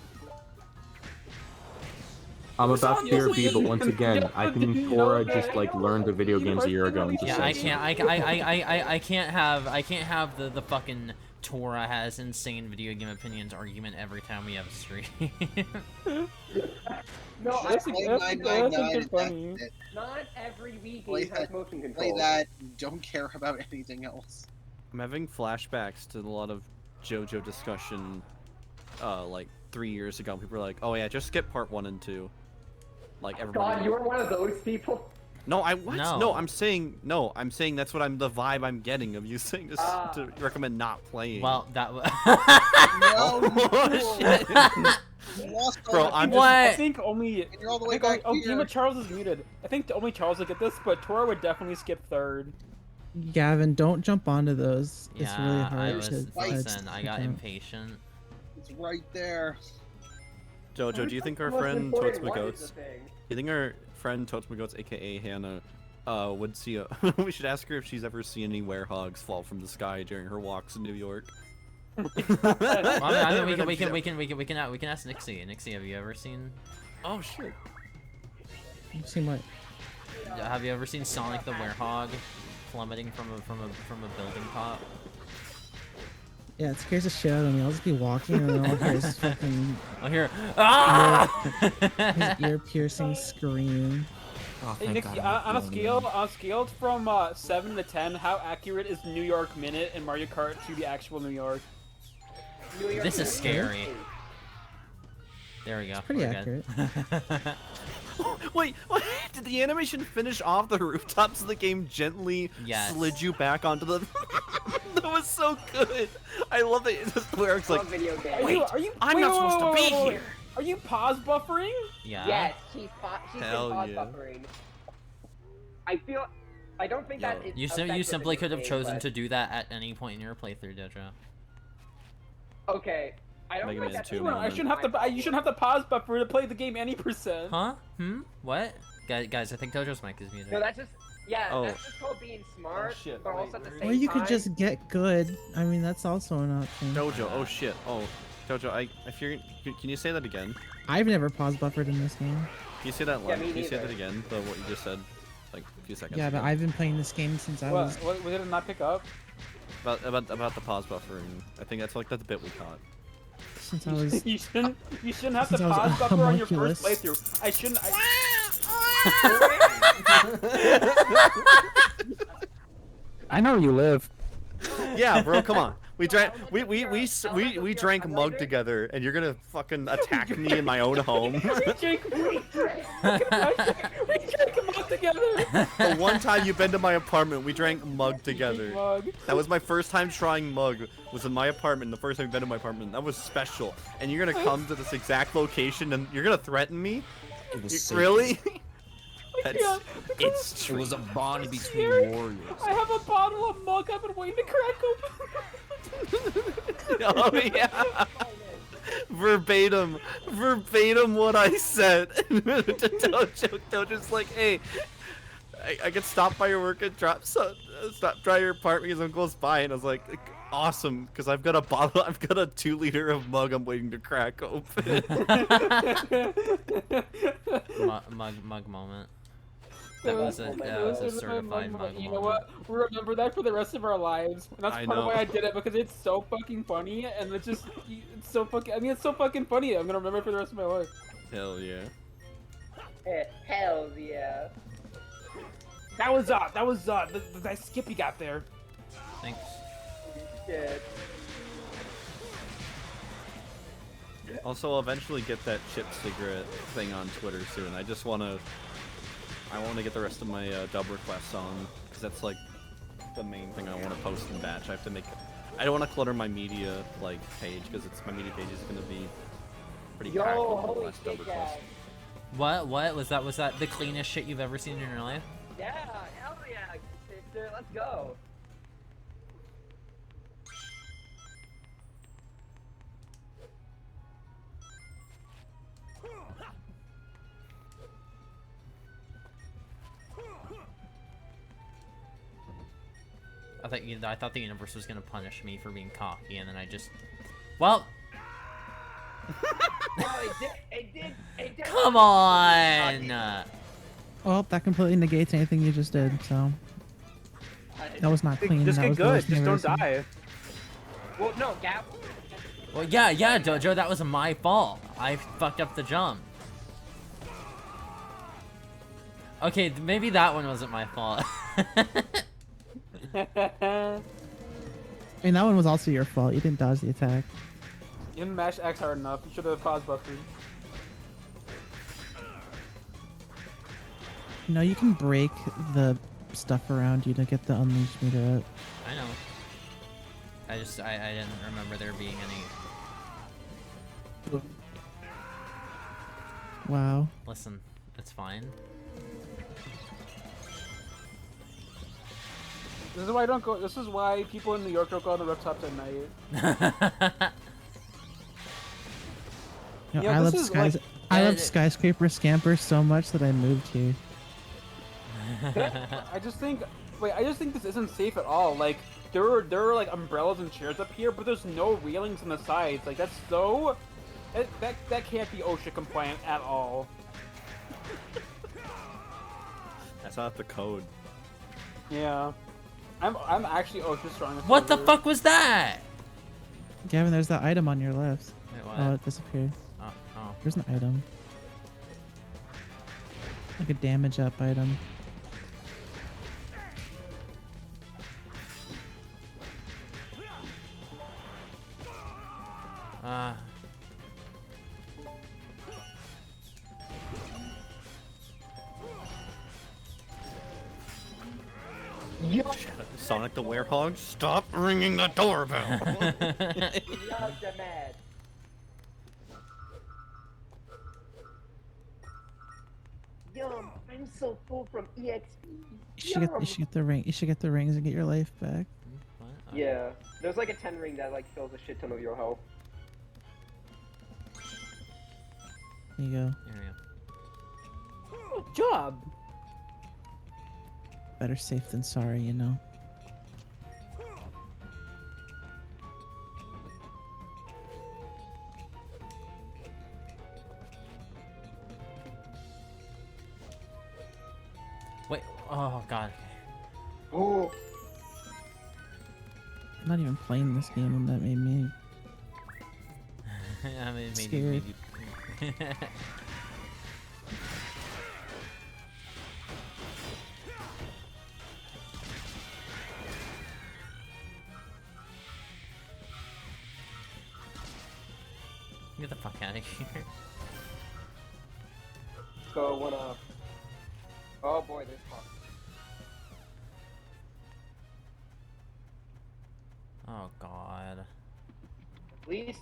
I'm about Sonic to be, but Unleashed. once again, I think Tora just like learned the video games a year ago and just Yeah, I says can't. I can't have the fucking Tora has insane video game opinions argument every time we have a stream. No, Just play 999 and funny. that's it. Not every Wii Play game has that- motion Play control. that. Don't care about anything else. I'm having flashbacks to a lot of JoJo discussion, like 3 years ago. People were like, "Oh yeah, just skip part 1 and 2." Like everybody. God, you were one of those people. No, what? No. No, I'm saying that's what the vibe I'm getting of you saying this to recommend not playing. Well, that was. Oh, shit. You lost all Bro, the I'm people. just. I think only. And you're all the way I think back only, here. Game of Charles is muted. I think only Charles will get this, but Tora would definitely skip third. Gavin, don't jump onto those. It's really Yeah, hard I was. to. Listen, I got impatient. It's right there. Jojo, do you think our Most friend important Totes one is McGoats? the thing. You think our friend Totes McGoats, aka Hannah, would see a? We should ask her if she's ever seen any werehogs fall from the sky during her walks in New York. I mean, we can ask Nixie. Nixie, have you ever seen? Oh shit. You've seen what? Have you ever seen Sonic the Werehog plummeting from a building top? Yeah, it scares the shit out of me. I'll just be walking and then I'll hear his fucking. I'll hear ah! His ear-piercing scream. Oh, Hey, thank Nixie, God, on a scale from 7 to 10, how accurate is New York Minute in Mario Kart to the actual New York? This is scary. There we go. Pretty We're accurate. good. Wait, did the animation finish off the rooftops of the game gently Yes. slid you back onto the... That was so good. I love that where it's like, video game. wait, I'm not supposed to be here. Are you pause buffering? Yeah. Yes, she's Hell pause yeah. buffering. I don't think that is You effective simply in could this have game, chosen but- to do that at any point in your playthrough, Dojo. Okay, I don't Mega think Man that's 2 true. I shouldn't have to. You shouldn't have to pause buffer to play the game any percent. Huh? What? Guys, I think Dojo's mic is muted. No, that's just Oh. that's just called being smart. shit, but wait, also at the same Or you time, could just get good. I mean, that's also an option. Dojo, oh shit, oh. Dojo, I fear, can you say that again? I've never pause buffered in this game. Can you say that Yeah, line? me Can you say neither. that again? What you just said, like a few seconds Yeah, ago. but I've been playing this game since I was. What did it not pick up? About the pause buffering. I think that's like the bit we caught. Since I was. You shouldn't have to Since I was pause buffer on your homunculus. first playthrough. I shouldn't. I know where you live. Yeah, bro, come on. We drank we drank mug together, and you're gonna fucking attack me in my own home. We drank them all together. The one time you've been to my apartment, we drank mug together. Mug. That was my first time trying mug. Was in my apartment. The first time you've been to my apartment. That was special. And you're gonna come to this exact location, and you're gonna threaten me? It was You- safe. really? Yeah, It's It true. was a bond between Scary. warriors. I have a bottle of mug I've been waiting to crack open. Oh yeah. Verbatim what I said. Dojo's like, hey, I could stop by your work and stop by your apartment because I'm close by, and I was like, awesome, because I've got a 2-liter of mug I'm waiting to crack open. Mug moment. That was a certified mug You moment. know what? We remember that for the rest of our lives. And that's I part of know. why I did it, because it's so fucking funny, and it's just, it's so fucking, I mean, it's so fucking funny. I'm gonna remember it for the rest of my life. Hell yeah. Hell yeah. That was the nice skip you got there. Thanks. Shit. Also, I'll eventually get that chip cigarette thing on Twitter soon. I want to get the rest of my dub requests on, because that's like the main thing I want to post in batch. I don't want to clutter my media like page, because my media page is going to be pretty Yo, packed with the holy last dub shit, request. What was that the cleanest shit you've ever seen in your life? Yeah, hell yeah, sister, let's go. I thought the universe was gonna punish me for being cocky, and then I just, well. It did. Come on. Well, that completely negates anything you just did. So that was not clean. Just that get was the good. worst thing Just I've don't ever seen. die. Well, no, Gap. Well, yeah, Dojo, that was my fault. I fucked up the jump. Okay, maybe that one wasn't my fault. I mean, that one was also your fault. You didn't dodge the attack. You didn't mash X hard enough. You should have pause buffered. You know, you can break the stuff around you to get the unleash meter up. I know. I didn't remember there being any. Wow. Listen, it's fine. This is why I don't go. This is why people in New York don't go on the rooftops at night. You know, Yeah, I this love is like- I love skyscraper scampers so much that I moved here. I just think this isn't safe at all. Like there are like umbrellas and chairs up here, but there's no railings on the sides. Like that's so that can't be OSHA compliant at all. That's not the code. Yeah, I'm actually OSHA strong. What the fuck was that? Gavin, there's that item on your left. Wait, what? Oh, it disappeared. Oh. There's an item. Like a damage up item. Sonic the Werehog, stop ringing the doorbell. Love the mad. Yum, I'm so full from EXP. You should get the ring. You should get the rings and get your life back. Yeah, there's like a 10 ring that like fills a shit ton of your health. There you go. Good job. Better safe than sorry, you know. Wait. Oh god. Oh. I'm not even playing this game, and that made me I mean, scared. maybe. Get the fuck out of here. Go one up. Oh boy, this fuck. Oh god. At least.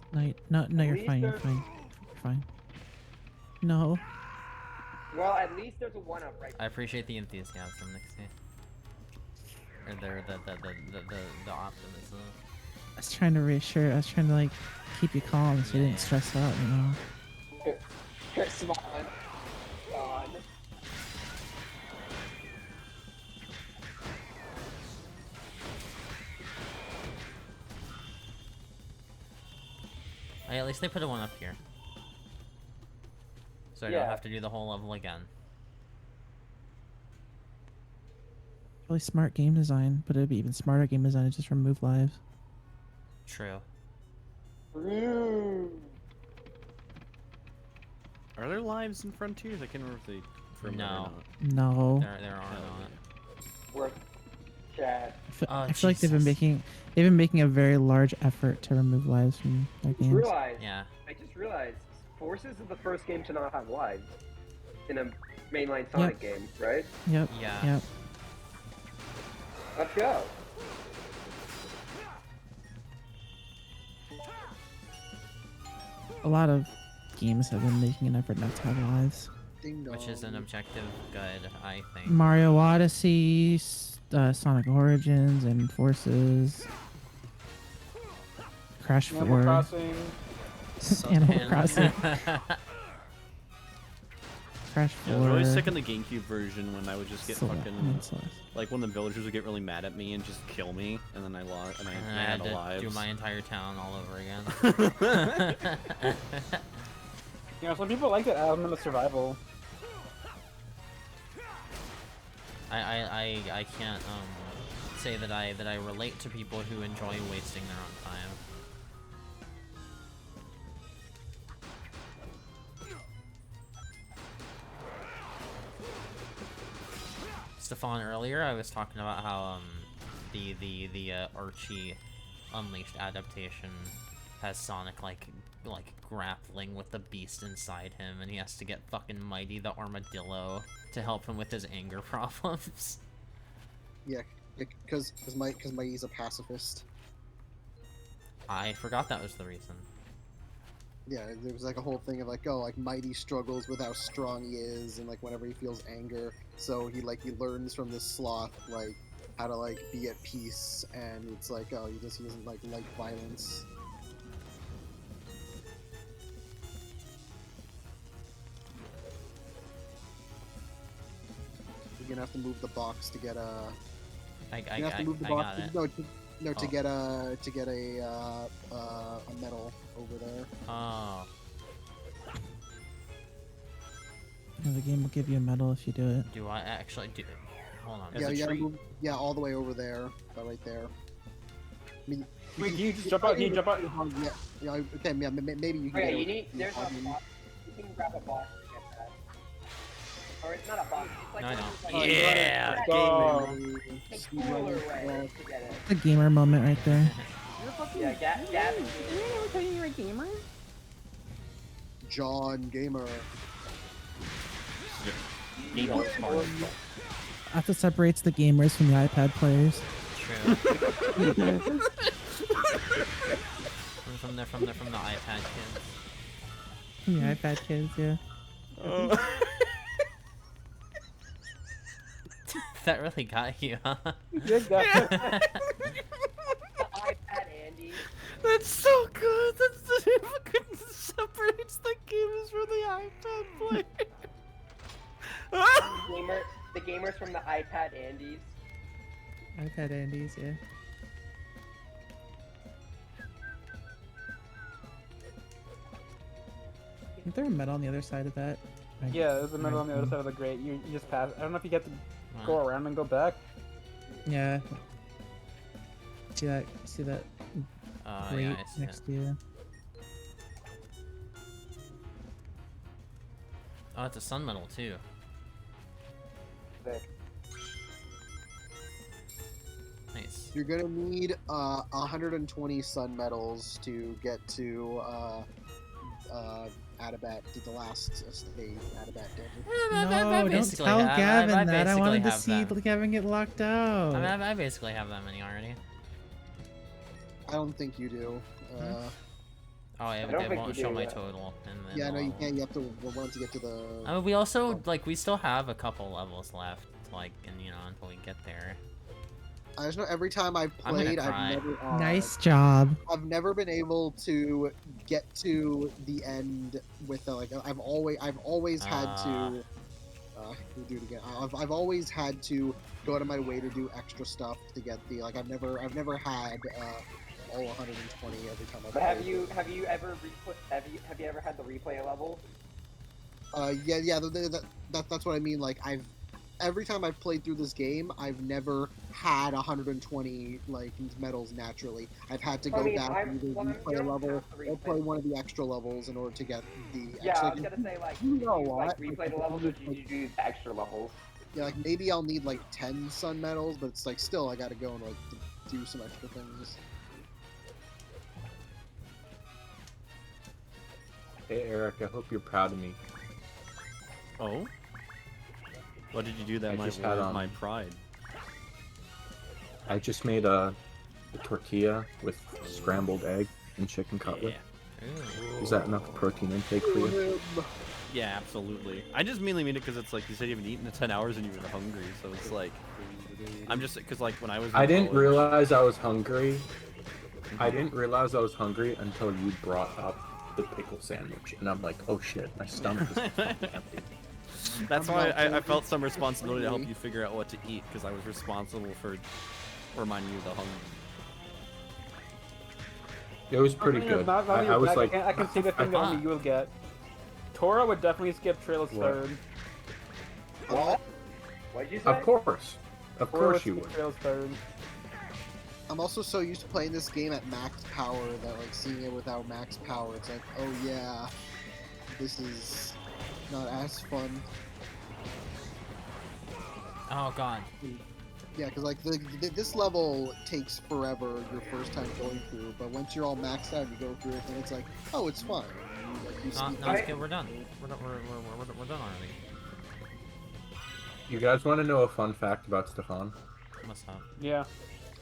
No, at you're least fine. You're there's- fine. You're fine. No. Well, at least there's a one up right. I appreciate the enthusiasm, Nixie. Or the optimism. I was trying to reassure. I was trying to like keep you calm so you didn't stress out. You know. Smiling. God. Hey, at least they put a one up here. So I don't have to do the whole level again. Really smart game design, but it'd be even smarter game design to just remove lives. True. Are there lives in Frontiers? I can't remember if they from No. No. There are not. Worth chat. I feel like they've been making a very large effort to remove lives from their games. I just realized Forces is the first game to not have lives in a mainline Sonic game, right? Yep. Yeah. Yep. Let's go. A lot of games have been making an effort not to have lives. Which is an objective good, I think. Mario Odyssey, Sonic Origins, and Forces, Crash 4, Animal Crossing. Animal Crossing. Crash Yeah, I 4. was always sick in the GameCube version when I would just get Celeste, fucking Celeste. like when the villagers would get really mad at me and just kill me, and then I lost, and I had to lives. do my entire town all over again. You know, some people like that element of survival. I can't say that I relate to people who enjoy wasting their own time. Stefan, earlier I was talking about how the Archie Unleashed adaptation has Sonic like grappling with the beast inside him, and he has to get fucking Mighty the Armadillo to help him with his anger problems. Yeah, because Mighty's a pacifist. I forgot that was the reason. Yeah, there was like a whole thing of like, oh, like Mighty struggles with how strong he is, and like whenever he feels anger, so he learns from this sloth like how to like be at peace, and it's like, oh, he doesn't like violence. You're gonna have to move the box to get a. I got it. To get a medal over there. Oh. Yeah, the game will give you a medal if you do it. Do I actually do? Hold on. Yeah, you gotta move, all the way over there, right there. I mean, Wait, can you just jump out? Can you jump out? Yeah, okay, yeah, maybe you can. Okay, get you need. There's a box. You can grab a box to get that. Or it's not a box. It's like No, I know. like Yeah, It's cooler way to get it. A gamer moment right there. Yeah, Gavin. You're a gamer? John Gamer. That's what separates the gamers from the iPad players. True. from the iPad kids. The iPad kids, yeah. That really got you, huh? Good guy. The iPad Andy. That's so good. That's the fucking separates the gamers from the iPad player. The gamers from the iPad Andes. iPad Andes, yeah. Isn't there a medal on the other side of that? Yeah, there's a medal on the other side of the grate. You just pass. I don't know if you get to go around and go back. Yeah. See that? See that? Grate yeah, I see next it. to you. Oh, it's a sun medal too. Nice. You're gonna need 120 sun medals to get to Adabat, the last stage, Adabat Desert. No, don't tell Gavin that. I wanted to see Gavin get locked out. I basically have that many already. I don't think you do. Oh, it won't show my total. And then Yeah, no, you can't. You have to want to get to the. I mean, we also we still have a couple levels left, and until we get there. I just know every time I've played, I've never. Nice job. I've never been able to get to the end with I've always had to. We'll do it again. I've always had to go out of my way to do extra stuff to get the I've never had all 120 every time I've But played. have you ever had the replay level? Yeah. That's what I mean. Every time I've played through this game, I've never had 120 medals naturally. I've had to go back and either replay a level or play one of the extra levels in order to get the. Yeah, I was gonna say you know what? replay the levels or did you do extra levels? Yeah, maybe I'll need 10 sun medals, but it's still I gotta go and do some extra things. Hey Eric, I hope you're proud of me. Oh? What did you do that I might just warrant had, my pride? I just made a tortilla with scrambled egg and chicken cutlet. Is that enough protein intake for you? Yeah, absolutely. I just mainly made it because it's you said you haven't eaten in 10 hours and you were hungry, so it's I'm just because when I was. I didn't realize I was hungry. I didn't realize I was hungry until you brought up the pickle sandwich, and I'm like, oh shit, my stomach is fucking empty. That's why I felt some responsibility to help you figure out what to eat, because I was responsible for reminding you of the hunger. It was pretty good. I was like, I can see the thing that only you will get. Tora would definitely skip Trail's What? third. What? What'd you say? of course Tora you skip would. Trail's third. I'm also so used to playing this game at max power that like seeing it without max power, it's like, oh yeah, this is not as fun. Oh god. Yeah, because like this level takes forever your first time going through, but once you're all maxed out, you go through it, and it's like, oh, it's fun. You No, speed no, through it's it. good. We're done. We're done already. You guys want to know a fun fact about Stefan? What's up? Yeah.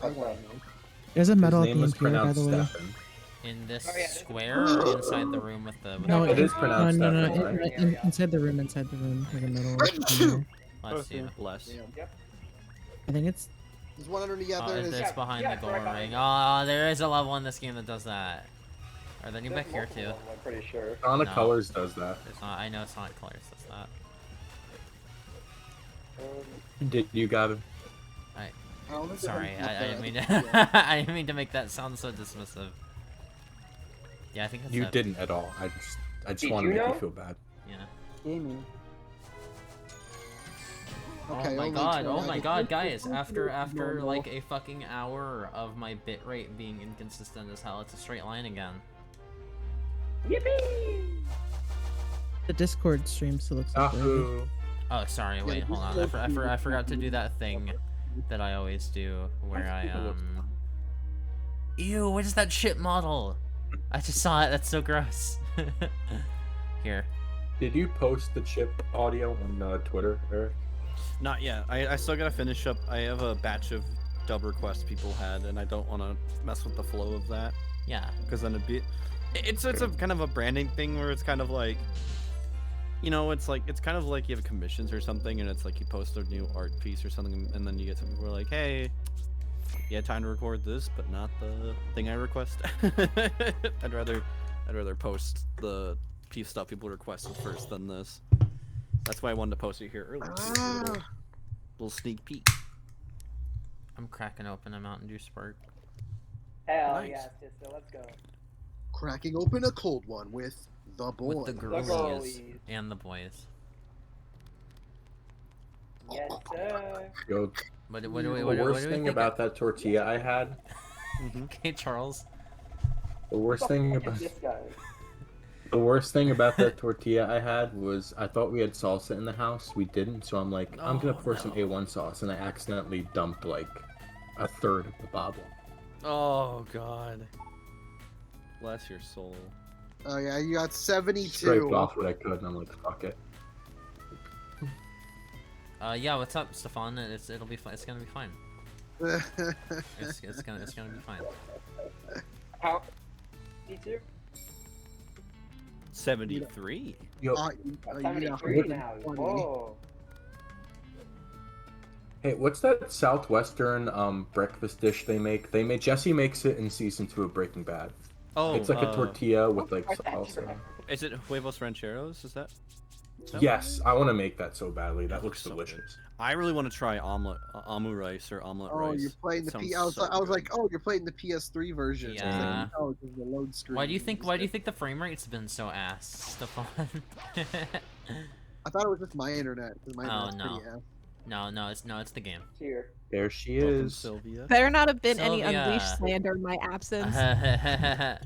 I want to know. There's a metal His name was theme here, by the way. Stefan. In this square or inside the room with the... No, it is pronounced no, Stefan, right? inside the room, there's a metal theme there. Let's see. Bless. Yep. I think it's... There's one underneath. Yeah, Oh, there it it's is. behind yeah, the gold correct. ring. Oh, there is a level in this game that does that. Are there any back here too? I'm pretty sure. Sonic No. Colors does that. It's not. I know Sonic Colors does that. Did you got it? I don't think Sorry, they're I didn't mean yeah. to. I didn't mean to make that sound so dismissive. Yeah, I think that's You it. didn't at all. I just Did want to you make know? you feel bad. Yeah. Gaming. Okay, Oh my only god! two. Oh I my think god, it's guys! After normal. like a fucking hour of my bitrate being inconsistent as hell, it's a straight line again. Yippee! The Discord stream still looks like garbage. Yahoo! Oh, sorry. Wait, hold on. I forgot to do that thing that I always do, where I Ew! What is that shit model? I just saw it. That's so gross. Here. Did you post the chip audio on Twitter, Eric? Not yet. I still gotta finish up. I have a batch of dub requests people had, and I don't want to mess with the flow of that. Yeah. Because then it's a kind of a branding thing where it's kind of like, you know, it's kind of like you have commissions or something, and it's like you post a new art piece or something, and then you get some people who are like, hey, you had time to record this, but not the thing I request. I'd rather post the piece stuff people requested first than this. That's why I wanted to post it here earlier. Little sneak peek. I'm cracking open a Mountain Dew Spark. Hell Nice. yeah, sister, let's go. Cracking open a cold one with the boy. With the girlies girlies. and the boys. Yes, sir. Yo, What the do we worst thing think about that tortilla I had. Okay, Charles. The worst thing about This guy. the worst thing about that tortilla I had was I thought we had salsa in the house. We didn't, so I'm like, I'm gonna pour some A1 sauce, and I accidentally dumped like a third of the bottle. Oh god. Bless your soul. Oh yeah, you got 72. Scraped off what I could, and I'm like, fuck it. Yeah, what's up, Stefan? It'll be fine. It's gonna be fine. It's gonna be fine. How? Me too. 73. Yo, 73 now. Whoa. hey, what's that southwestern breakfast dish they make? Jesse makes it in season 2 of Breaking Bad. Oh, It's like a tortilla with like That's salsa. right. Is it huevos rancheros? Is that? Yes, I want to make that so badly. That looks so delicious. good. I really want to try omelet, amu rice or omelet Oh, rice. you're playing the Sounds I was so like, good. oh, you're playing the PS3 version. So I was Yeah. like, oh, because the load screen. Why do you think the frame rate's been so ass, Stefan? I thought it was just my internet. 'Cause my Oh internet's no. pretty ass. No, it's the game. Here. There she Welcome, is. Sylvia. Better not have been any Sylvia. Unleashed slander in my absence.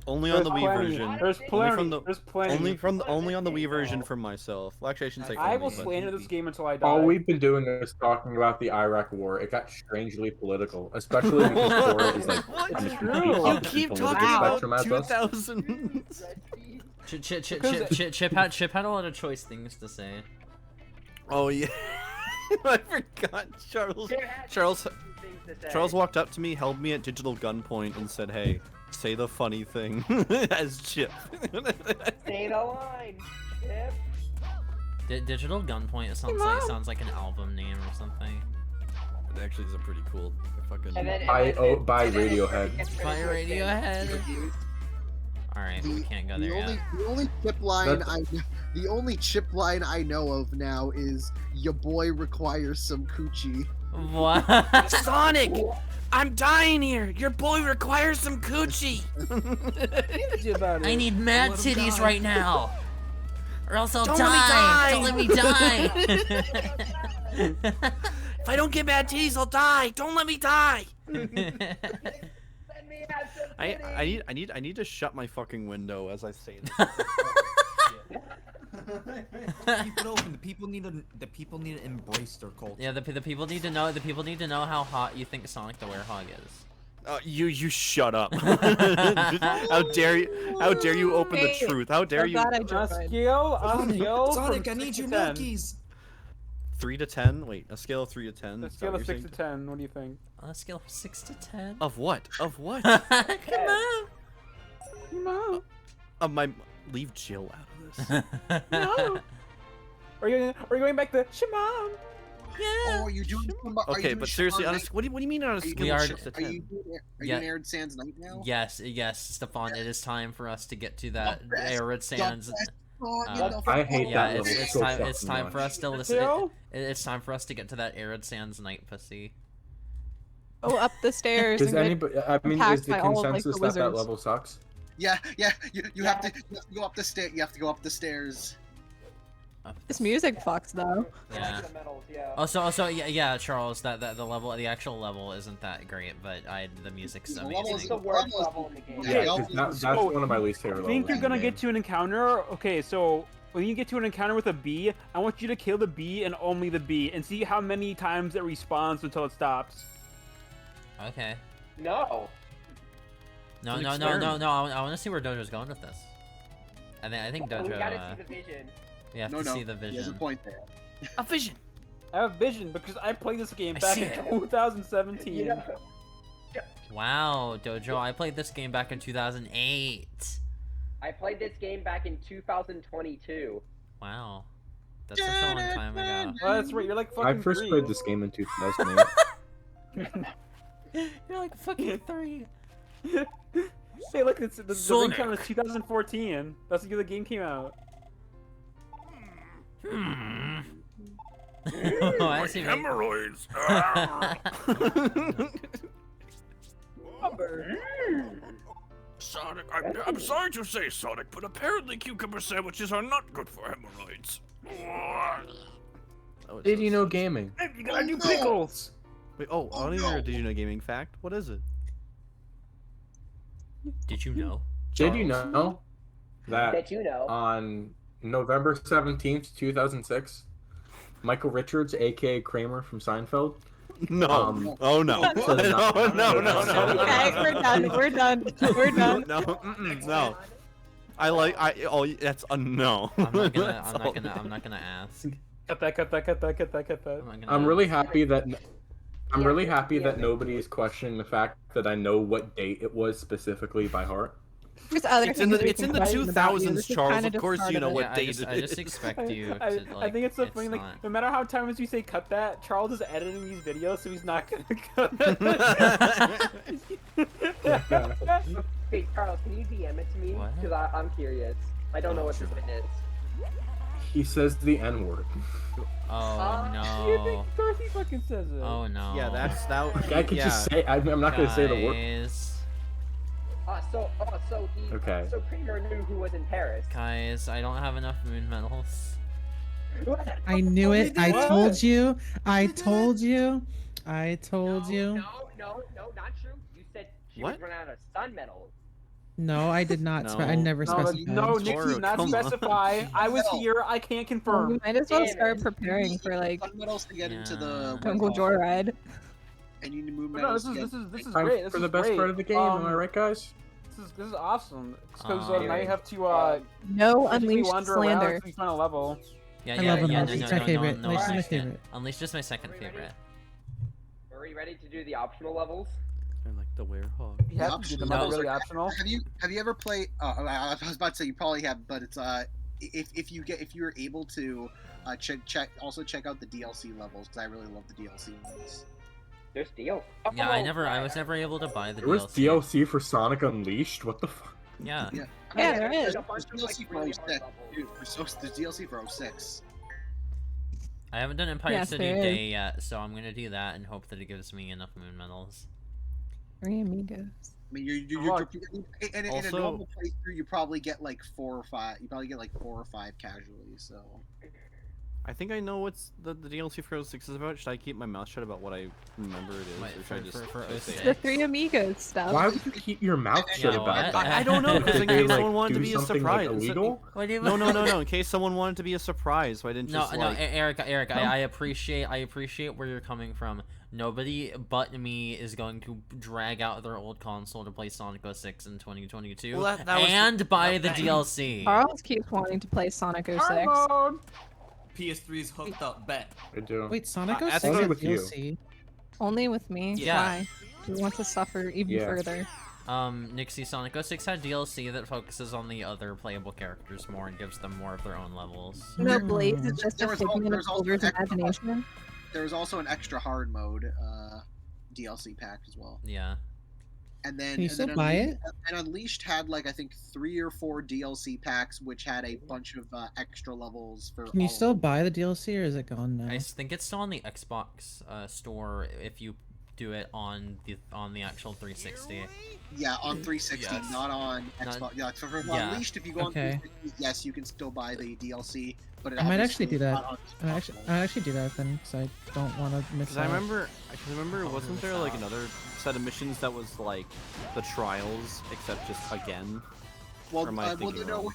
Only on the Wii plenty. version. There's Only plenty. from the There's plenty. only on the Wii version for myself. Well, actually, I shouldn't say. I only, will but- slander this game until I die. All we've been doing is talking about the Iraq War. It got strangely political, especially because Tora is like What? on the True. complete You opposite keep political talking about spectrum as us. 2000. Chip had a lot of choice things to say. Oh yeah. I forgot. Charles walked up to me, held me at digital gunpoint, and said, "Hey, say the funny thing," as Chip. Say the line, Chip. Digital Gunpoint sounds like an album name or something. It actually is a pretty cool fucking. And then- By Radiohead. By Radiohead. Alright, we can't go there yet. The only chip line I know of now is your boy requires some coochie. What? Sonic! I'm dying here! Your boy requires some coochie! I need mad titties right now! Or else I'll Don't die! Don't let me die! If I don't get mad titties, I'll die! Don't let me die! I need to shut my fucking window as I say this. Keep it open. The people need to embrace their culture. Yeah, the people need to know. The people need to know how hot you think Sonic the Werehog is. You shut up. How dare you open the truth? How dare you? On a scale Sonic, I from need 6 your to 10. milkies. 3 to 10? Wait, a scale of 3 to 10? A Is that scale what of you're 6 to saying? 10. What do you think? On a scale of 6 to 10? Of what? Of what? Come on. No. My leave Jill out of this. No. Are you going back to Shimon? Yeah. Oh, are you doing? Okay, but seriously, what do you mean on a scale of 6 to 10? Are you in Arid Sands Night now? Yes, Stefan. It is time for us to get to that Arid Sands. I hate yeah, that level. it's so time. It's fucking time much. for us to listen. It's time for us to get to that Arid Sands night pussy. Go up the stairs. Does and get anybody? I mean, attacked is the by all of, like, consensus the that that wizards. level sucks? Yeah. You have to go up the stair. You have to go up the stairs. This music fucks though. Yeah. Yeah. Also, yeah, Charles. That the level, the actual level, isn't that great, but the music's The amazing. level's the worst level in the game. Yeah, 'cause that's one of my least favorite I think levels you're in gonna the get to an encounter. Okay, so when you get to an encounter with a bee, I want you to kill the bee and only the bee, and see how many times it respawns until it stops. Okay. No. No. It's an I experiment. want to see where Dojo's going with this. I think Dojo. We gotta see the vision. We have to see the vision. There's a point there. A vision. I have vision because I played this game I back see in it. 2017. Wow, Dojo, I played this game back in 2008. I played this game back in 2022. Wow. That's such a long time ago. Oh, that's right, you're like fucking I first 3. played this game in 2008. You're like fucking 3. Hey, look, the ring Sonic. count is 2014. That's the year the game came out. Oh, I see. Hemorrhoids. Sonic, I'm sorry to say, Sonic, but apparently cucumber sandwiches are not good for hemorrhoids. Did you know gaming? Hey, you gotta do pickles! Wait, I don't even hear a Did you know gaming fact? What is it? Did you know? Did you know that Did you know? on November 17th, 2006, Michael Richards, aka Kramer from Seinfeld? No. Oh no. No. Okay, we're done. We're done. We're done. No. That's a no. I'm not gonna ask. Cut that. I'm really happy that nobody is questioning the fact that I know what date it was specifically by heart. There's other It's in the things we can question about you. 2000s, This is Charles. kinda Of just course part you of know it. what Yeah, date it is. I just expect you to, I like, think it's so it's funny, like, not- no matter how times you say cut that, Charles is editing these videos, so he's not gonna cut it. Hey, Charles, can you DM it to me? What? Because I'm curious. I don't know what this thing is. He says the N-word. Oh You no. think of course he fucking says it. Oh no. Yeah, that. I could just say. I'm not going to say the word. Guys, So Kramer knew who was in Paris. guys, I don't have enough moon medals. I knew it. I What? told you. I told you. I told you. No, not true. You said she What? was running out of sun medals. No, I did not. I never specified. No, Nick Tora, did not come on. specify. I was here. I can't You confirm. might as well Damn start it. preparing for like Sun medals to get into the Jungle Joyride. and you need to move No, medals. this is Time great. This for is the best great. part of the game. Am I right, guys? This is awesome. Because Oh, now you have to No basically unleashed wander around slander. until you find a level. Yeah, I yeah, love yeah. Unleashed. It's my favorite. No, Unleashed is my Unleashed, yeah. favorite. Unleashed is my second favorite. Are we ready to do the optional levels? They're like the werehog. You have to do them. Are they really optional? Have you ever played? I was about to say you probably have, but it's if you're able to check out the DLC levels because I really love the DLC ones. There's deals. Yeah, I was never able to buy the There was DLC. DLC for Sonic Unleashed. What the fuck? Yeah. Yeah, Yeah, there is. There's DLC for 06. Dude, there's DLC for 06. I haven't done Empire Yes, City there is. Day yet, so I'm gonna do that and hope that it gives me enough moon medals. 3 amigos. I mean, in a Also- normal playthrough, you probably get like 4 or 5. You probably get like 4 or 5 casually. So I think I know what's the DLC for 06 is about. Should I keep my mouth shut about what I remember it is, Wait, or should I just for say The it? 3 amigos stuff. Why would you keep your mouth shut Yeah, about what? that? I don't know, because in Did they, case like, someone wanted to do be a something, surprise. Like, illegal? What do you No. In case someone wanted to be a surprise, so I didn't No, just no, like. Eric, I appreciate where you're coming from. Nobody but me is going to drag out their old console to play Sonic 06 in 2022 Well, that was- and buy the DLC. Charles keeps wanting to play Sonic 06. PS3's hooked up, bet. I do. Wait, Sonic that's 06 only has with you. DLC? Only with me. Yeah. Why? Do you want to suffer even Yeah. further? Nixie, Sonic 06 had DLC that focuses on the other playable characters more and gives them more of their own levels. No, Blaze is just There a was al- figment there of was also Silver's an extra- imagination. there was also an extra hard mode DLC pack as well. Yeah. And then Can you and still then buy Unleashed, it? And Unleashed had like I think 3 or 4 DLC packs, which had a bunch of extra levels for. Can you all still of them. buy the DLC or is it gone now? I think it's still on the Xbox store if you do it on the actual 360. Yeah, on 360, Yes. not on Not- Xbox. Yeah, so for yeah. Unleashed, if you go on Okay. 360, yes, you can still buy the DLC, but it I might obviously actually do is that. not on I Xbox. might actually do that then, because I don't want to miss Because out. I remember, wasn't there like another set of missions that was like the trials, except just again? Well, Or am I thinking no, wrong?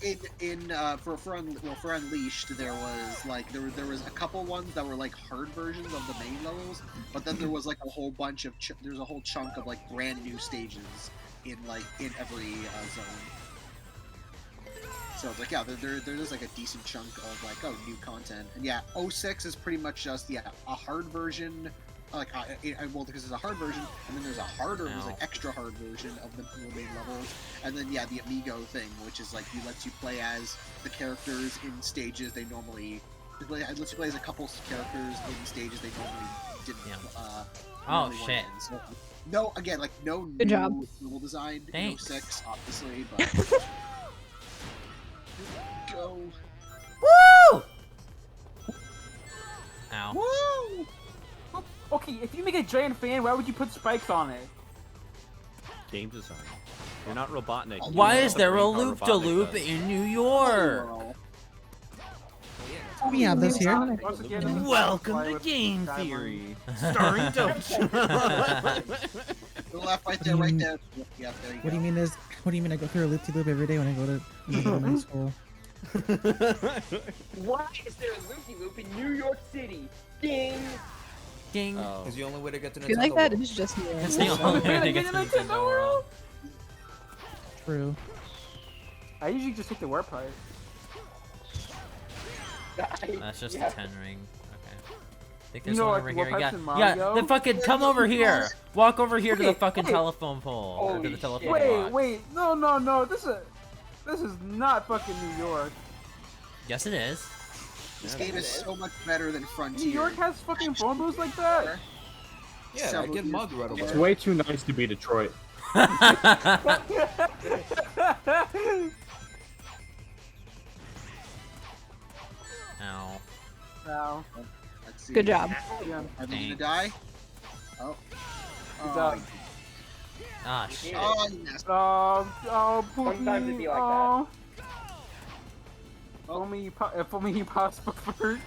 for Unleashed, there was like there was a couple ones that were like hard versions of the main levels, but then there was like a whole bunch of there's a whole chunk of like brand new stages in every zone. So it's like yeah, there's like a decent chunk of like new content, and yeah, 06 is pretty much just a hard version. Well, because there's a hard version, and then there's a harder, there's like extra hard version of the main levels, and then yeah, the Amigo thing, which is like lets you play as the characters in stages they normally. It lets you play as a couple characters in stages they normally didn't. Normally weren't shit. in. So, no, again, like no Good new job. level design in Thanks. 06, obviously, but. Go. Woo! Ow. Woo! Okay, if you make a giant fan, why would you put spikes on it? Game design. You're not Robotnik. you Why know is the there a brain power loop-de-loop Robotnik does. in New York? We have this here. Once again, Welcome to Game Theory, starring Dojo. To the left, right there, right there. Yeah, there you What do go. you mean I go through a loop-de-loop every day when I go to elementary school? Why is there a loopy-loop in New York City? Ding! Ding. It's the only way to get to I feel like Nintendo that World. is just me. It's the only way to get to Nintendo World. True. I usually just take the warp pipe. That's just Yeah. a 10 ring. Okay. Think You there's know, one like, over what here. pipes Yeah, in yeah. Mario? Then fucking come over here. Walk over here to the Wait, fucking wait. telephone pole or to Holy the shit. telephone Wait, box. wait, no, this is not fucking New York. Yes, it is. This game is so much better than Frontier. New York has fucking phone booths like that. Yeah, I Several get years mugged right over It's there. way too nice to be Detroit. Ow. Wow. Let's see. Good job. Yeah. Are they gonna Thanks. die? Oh. Good job. Ah, shit. Oh, yes. Oh, Pookie. Sometimes it'd be like oh. If only you passed before.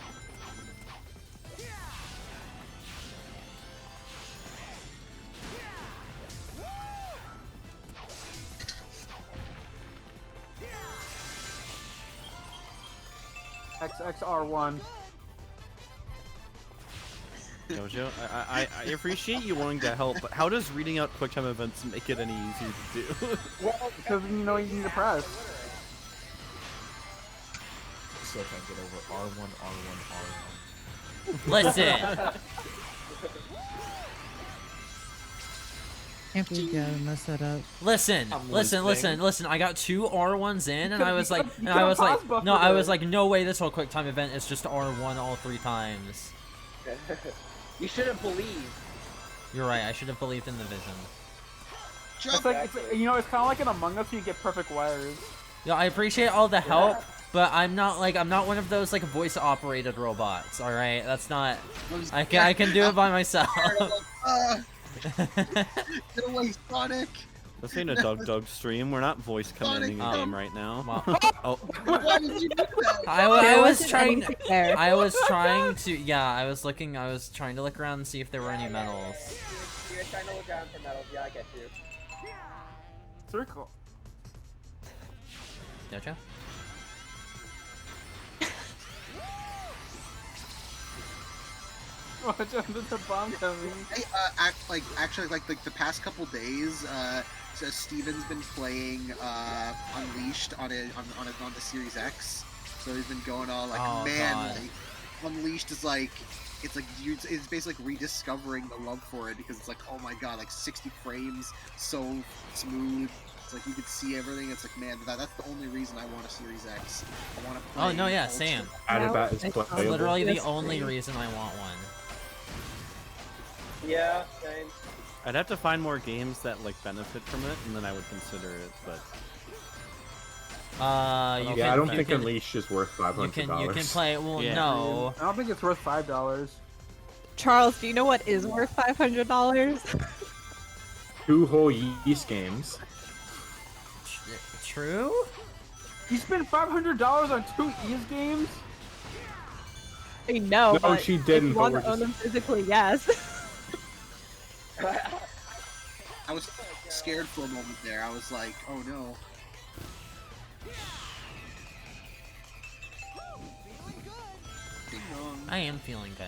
XXR1. Dojo, I appreciate you wanting to help, but how does reading out QuickTime events make it any easier to do? Well, because you know you need to press. Still can't get over R1, R1, R1. Listen. Can't believe you gotta mess that up. Listen, I'm listen, listening. listen. I got 2 R1s in, and I was like, You could've pause buffered no, I it. was like, no way, this whole quick time event is just R1 all 3 times. You should have believed. You're right. I should have believed in the vision. It's like you know, it's kind of like in Among Us, you get perfect wires. Yeah, I appreciate all the help, but I'm not one of those like voice operated robots. All right, that's not. I can do it by myself. Get away, Sonic! This ain't a Doug stream. We're not voice commanding a game right now. Oh. Why did you do that? I was trying to. Yeah, I was trying to look around and see if there were any medals. You're trying to look around for medals. Yeah, I get you. Circle. Dojo? Watch out, there's a bomb coming. Hey, actually, the past couple days, so Steven's been playing Unleashed on the Series X. So he's been going all like, oh, man, God. like, Unleashed is like, it's basically like rediscovering the love for it because it's like, oh my God, like 60 frames, so smooth. It's like you could see everything. It's like, man, that's the only reason I want a Series X. I want to play. Oh no, yeah, same. That's literally the only reason I want one. Yeah, same. I'd have to find more games that like benefit from it, and then I would consider it. But I don't think Unleashed is worth $500. You can play. Well, yeah. no. I don't think it's worth $5. Charles, do you know what is worth $500? 2 whole Yeast games. True? You spent $500 on 2 Ys games? I know. No, but she didn't, If you but want we're to own just- them physically, yes. I was scared for a moment there. I was like, oh no. Ding dong. I am feeling good.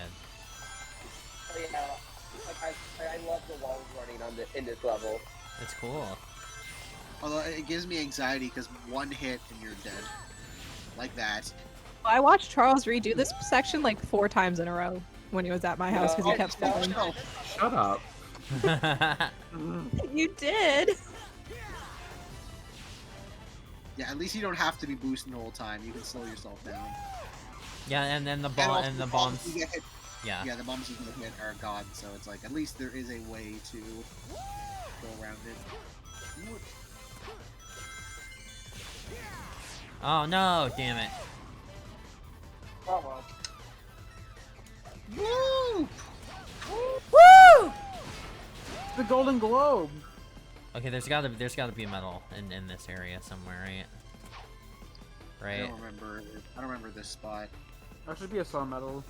Oh, yeah, like I love the walls running in this level. It's cool. Although it gives me anxiety because one hit and you're dead. Like that. I watched Charles redo this section like 4 times in a row when he was at my house because he kept falling. Shut up. You did. Yeah, at least you don't have to be boosting the whole time. You can slow yourself down. Yeah, and then the also and the the bombs. you get hit. Yeah. Yeah, the bombs you can hit are gone, so it's like at least there is a way to go around it. Oh no! Damn it. Oh Woo! well. Woo! The Golden Globe. Okay, there's gotta be a medal in this area somewhere, right? Right. I don't remember this spot. There should be a star medal.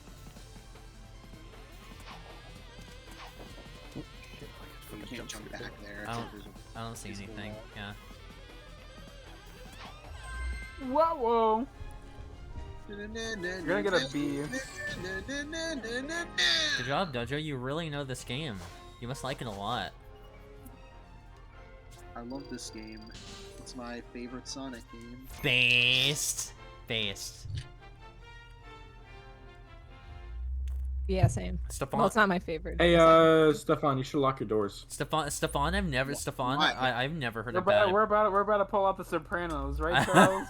You can't jump back there. I don't see anything. Yeah. Whoa! You're gonna get a B. Good job, Dojo. You really know this game. You must like it a lot. I love this game. It's my favorite Sonic game. Based. Yeah, same. Stefan. Well, it's not my favorite. Hey, Stefan, you should lock your doors. Stefan, I've never heard of We're that. about to pull out the Sopranos, right, Charles?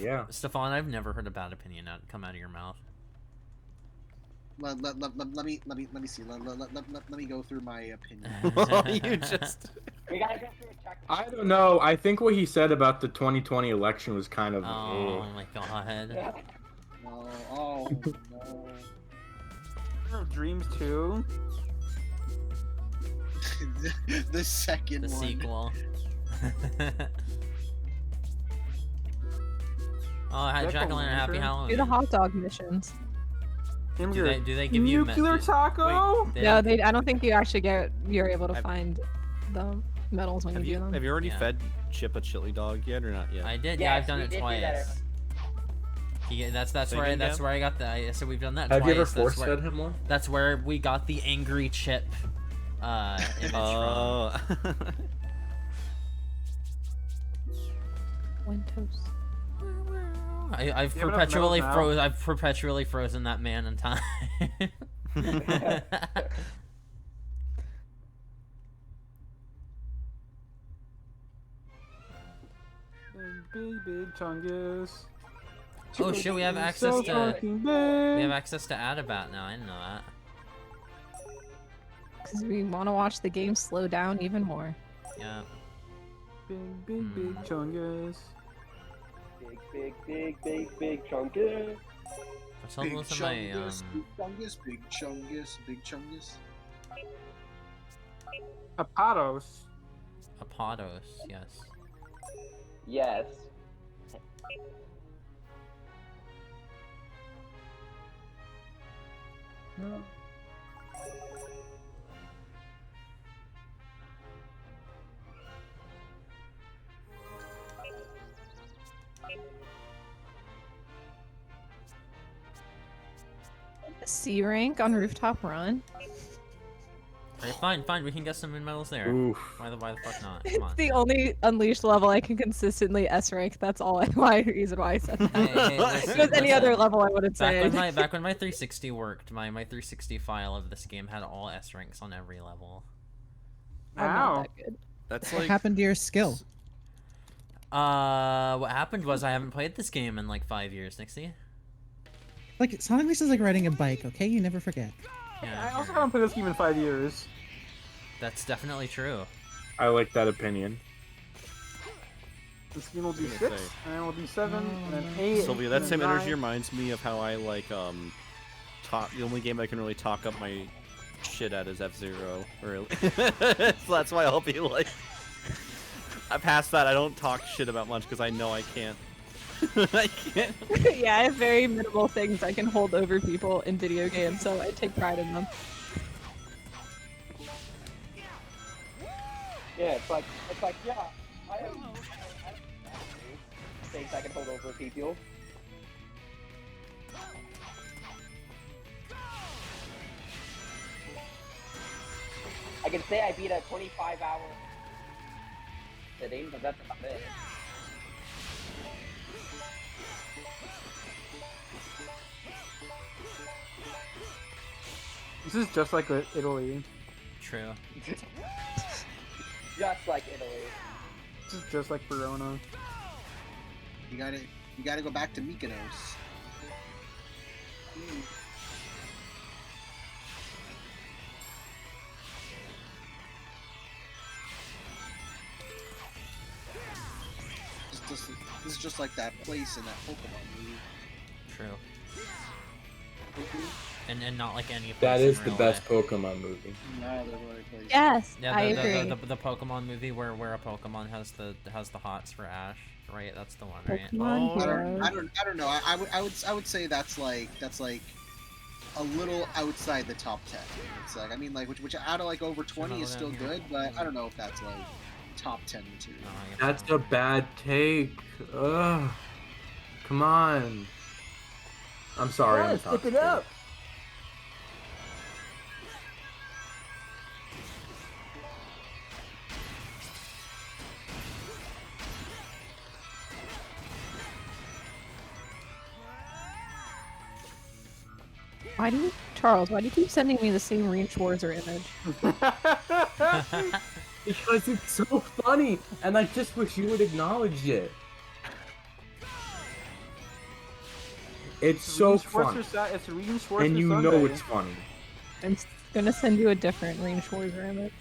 Yeah. Stefan, I've never heard a bad opinion come out of your mouth. Let me see. Let me go through my opinion. You just. We gotta go through a check. I don't know. I think what he said about the 2020 election was kind of. Oh my god. Oh no. Dreams 2. The second The one. sequel. Oh, Jack-o'-lantern, happy Halloween. Do the hot dog missions. Do they give you nuclear taco? Wait, No, I don't think you actually you're able to find the medals when you do them. Have you already fed Chip a chili dog yet or not yet? I did. Yes, Yeah, I've done we it did do twice. that. That's where I got the. So we've done that Have twice. you ever That's force where- fed him one? That's where we got the angry Chip image from. Wintos. I've You have enough perpetually medals now? I've perpetually frozen that man in time. Big Chungus. Oh shit, we have access So to fucking big. Adabat now. I didn't know that. Because we want to watch the game slow down even more. Yeah. Big chungus. Big chungus. What's all those in my Big chungus. Apados. Apados, yes. Yes. No. C rank on Rooftop Run. Alright, fine, we can get some mid medals there. Oof. Why the fuck not? Come It's on. the only Unleashed level I can consistently S rank. That's all reason why I said that. Hey, If it was any other level, I wouldn't say. Back when my 360 worked, my 360 file of this game had all S ranks on every level. I'm not that good. That's What like happened to your skill? What happened was I haven't played this game in like 5 years, Nixie. Like, Sonic Race is like riding a bike, okay? You never forget. Yeah, I also haven't played this game in 5 years. that's definitely true. I like that opinion. This game will do I was 6, gonna say. and then we'll do 7, and then 8. Sylvia, and that then same 9. energy reminds me of how I like talk. The only game I can really talk up my shit at is F-Zero. Really, so that's why I'll be like. Past that, I don't talk shit about much because I know I can't. I can't. Yeah, I have very minimal things I can hold over people in video games, so I take pride in them. Yeah, it's like, yeah, I have things I can hold over people. I can say I beat a 25-hour sitting, but that's about it. This is just like Italy. True. Just like Italy. This is just like Verona. You gotta go back to Mykonos. This is just like that place in that Pokemon movie. True. And not like any. That place in is the real best life. Pokemon movie. Yes, Yeah, I agree. the Pokemon movie where a Pokemon has the hots for Ash, right? That's the one, right? Pokemon I don't know. I would say that's like a little outside the top 10. It's like, I mean, like which out of like over 20 is still good, but I don't know if that's like top 10 material. That's a bad take. Ugh. Come on. I'm sorry. I'm Step it up. Charles, why do you keep sending me the same Reen Schwarzer image? Because it's so funny, and I just wish you would acknowledge it. It's so funny, It's Reen Schwarzer and you Sunday. know it's funny. I'm gonna send you a different Reen Schwarzer image.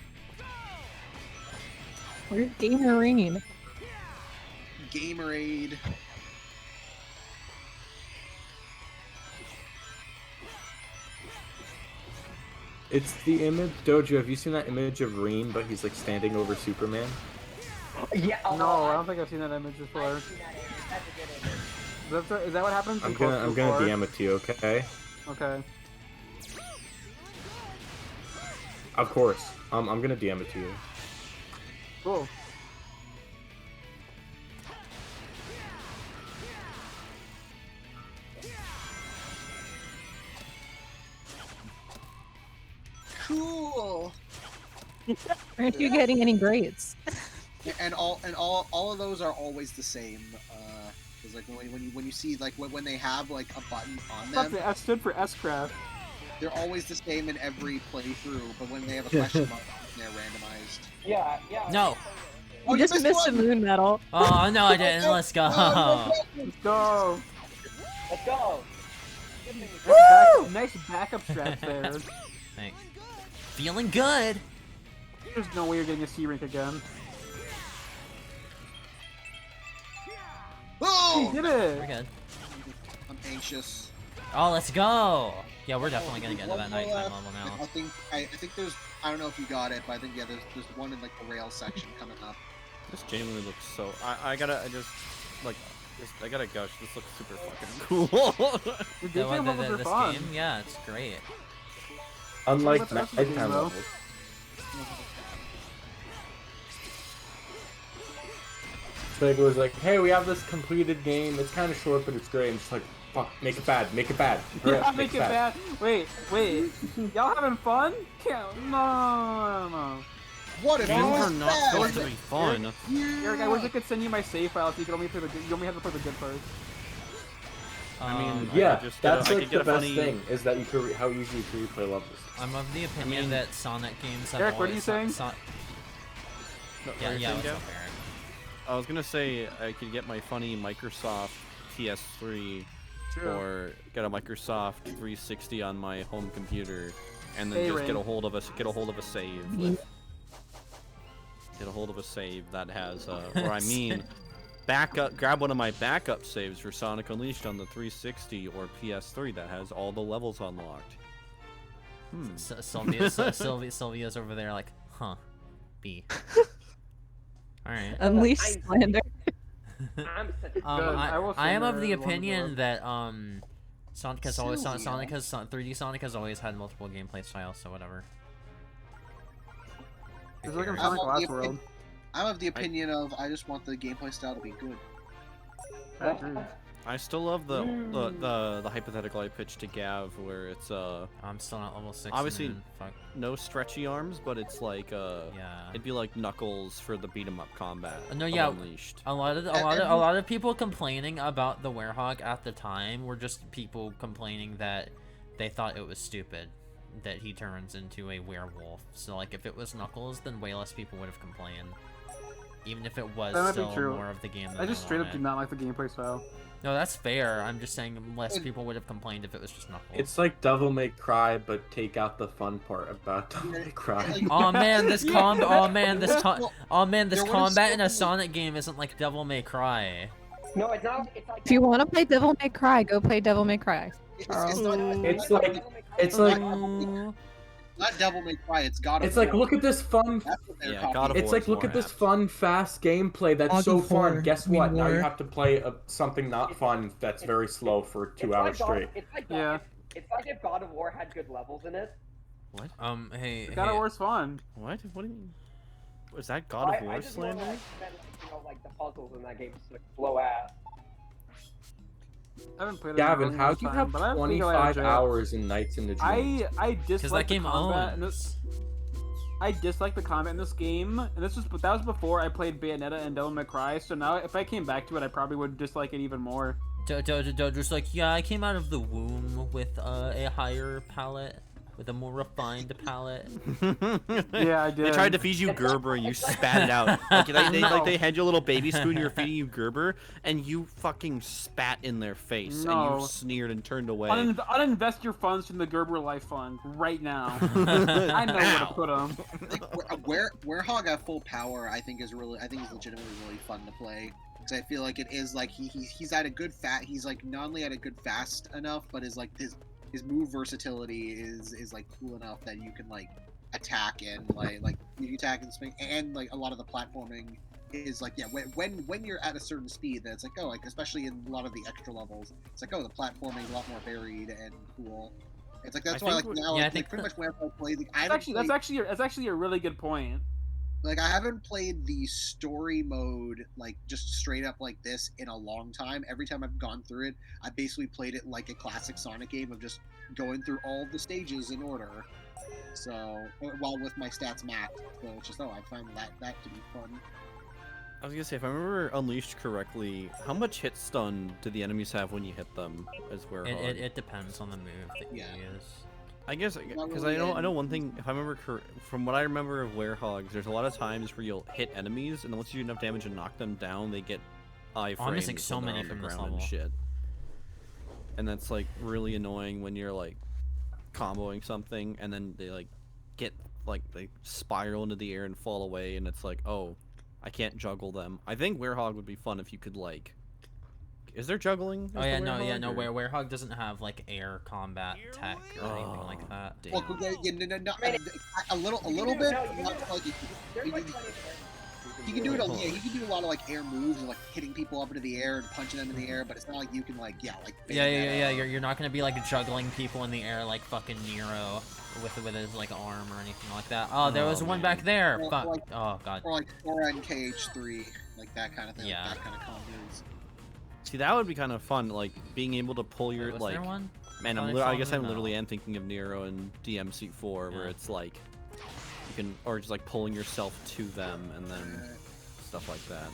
Where's Gamer Reen? Gamerade. It's the image, Dojo. Have you seen that image of Reen, but he's like standing over Superman? Yeah. No, I don't think I've seen that image before. Is that what happens? I'm gonna DM it to you, okay? Okay. Of course. I'm gonna DM it to you. Cool. Cool. Aren't you getting any grades? And all of those are always the same. Because like when you see like when they have like a button on them, The S stood for S-Craft. they're always the same in every playthrough. But when they have a question mark, they're randomized. Yeah. No. You just missed a moon medal. Oh no, I didn't. Let's go. Let's go. Let's go. Nice backup strats there. Thanks. Feeling good. There's no way you're getting a C rank again. Oh! You did it! We're good. I'm anxious. Oh, let's go! Yeah, we're definitely gonna get into that nighttime level now. I think there's, I don't know if you got it, but I think, yeah, there's one in, like, the rail section coming up. This genuinely looks so... I gotta gush, this looks super fucking cool. This game, yeah, it's great. Unlike nighttime levels. It was like, hey, we have this completed game. It's kind of short, but it's great. And it's like, fuck, make it bad, make it bad. Hurry Yeah, up, make it bad. Wait. Y'all having fun? No. What if games are not supposed to be fun? Eric, I wish I could send you my save file so you could only play the good. You only have to play the good first. I mean, yeah, I that's could like get the a best funny... thing is that you could how easy you can replay levels. I'm of the opinion that Sonic games have Eric, what are you always... saying? Yeah, what's up, Eric? I was gonna say I could get my funny Microsoft PS3 or get a Microsoft 360 on my home computer, and then just get a hold of a save. Get a hold of a save that has, or I mean, grab one of my backup saves for Sonic Unleashed on the 360 or PS3 that has all the levels unlocked. Sylvia's over there like, huh, B. Alright. Unleash slander. I am of the opinion that Sonic has always 3D Sonic has always had multiple gameplay styles, so whatever. It's like Sonic Last World. I'm of the opinion of I just want the gameplay style to be good. I agree. I still love the hypothetical I pitched to Gav where it's I'm still not level 6. Obviously no stretchy arms, but it's like yeah. It'd be like Knuckles for the beat 'em up combat. No, yeah. Unleashed. A lot of people complaining about the Werehog at the time were just people complaining that they thought it was stupid that he turns into a werewolf. So like if it was Knuckles, then way less people would have complained. Even if it was still more of the game than I just straight up do not like the gameplay style. No, that's fair. I'm just saying less people would have complained if it was just Knuckles. It's like Devil May Cry, but take out the fun part about Devil May Cry. Oh man, this combat in a Sonic game isn't like Devil May Cry. No, it's not. It's like If you want to play Devil May Cry, go play Devil May Cry. It's like not Devil May Cry, it's God of War. It's like look at this fun. It's like look at this fun, fast gameplay that's so fun. Guess what? Now you have to play something not fun that's very slow for 2 hours straight. It's like if God of War had good levels in it. What? Hey. God of War's fun. What? What do you mean? Was that God of War slander? Like the puzzles in that game just like blow ass. I haven't played it. Gavin, how do you have 25 hours and nights in the dreams? I dislike the combat in this. I dislike the combat in this game, and that was before I played Bayonetta and Devil May Cry. So now, if I came back to it, I probably would dislike it even more. Just like, yeah, I came out of the womb with a higher palate. With a more refined palate. Yeah, I did. They tried to feed you Gerber and you spat it out. They had your little baby spoon, you're feeding you Gerber, and you fucking spat in their face, and you sneered and turned away. Uninvest your funds from the Gerber Life Fund right now. I know where to put them. Werehog at full power, I think is legitimately really fun to play. Because I feel like it is like he's at a good he's like not only at a good fast enough, but is like his move versatility is like cool enough that you can like attack and like you can attack and swing, and like a lot of the platforming is like when you're at a certain speed, that's like especially in a lot of the extra levels, it's like the platforming is a lot more varied and cool. It's like that's why like now I think pretty much whenever I play that's actually a really good point. Like I haven't played the story mode like just straight up like this in a long time. Every time I've gone through it, I basically played it like a classic Sonic game of just going through all the stages in order. So while with my stats maxed, so it's just I find that to be fun. I was gonna say, if I remember Unleashed correctly, how much hit stun do the enemies have when you hit them as Werehog? It depends on the move that you use. I guess because I know one thing. If I remember from what I remember of Werehogs, there's a lot of times where you'll hit enemies, and then once you do enough damage and knock them down, they get iframes. I'm missing so many from this level. And shit. And that's like really annoying when you're like comboing something, and then they like get like they spiral into the air and fall away, and it's like, oh, I can't juggle them. I think Werehog would be fun if you could like. Is there juggling? Oh yeah, no. Werehog doesn't have like air combat tech or anything like that. Damn. Well, no, a little bit. Not like he can do it. Yeah, he can do a lot of like air moves and like hitting people up into the air and punching them in the air. But it's not like you can like Yeah. You're not gonna be like juggling people in the air like fucking Nero with his like arm or anything like that. Oh, there was one back there. Fuck. Like, oh god. Or like Tora and KH3, like that kind of thing. Yeah. Like that kind of combos. See, that would be kind of fun, like being able to pull your was like. there one? Man, I guess I literally am thinking of Nero and DMC4, where it's like you can, or just like pulling yourself to them and then stuff like that.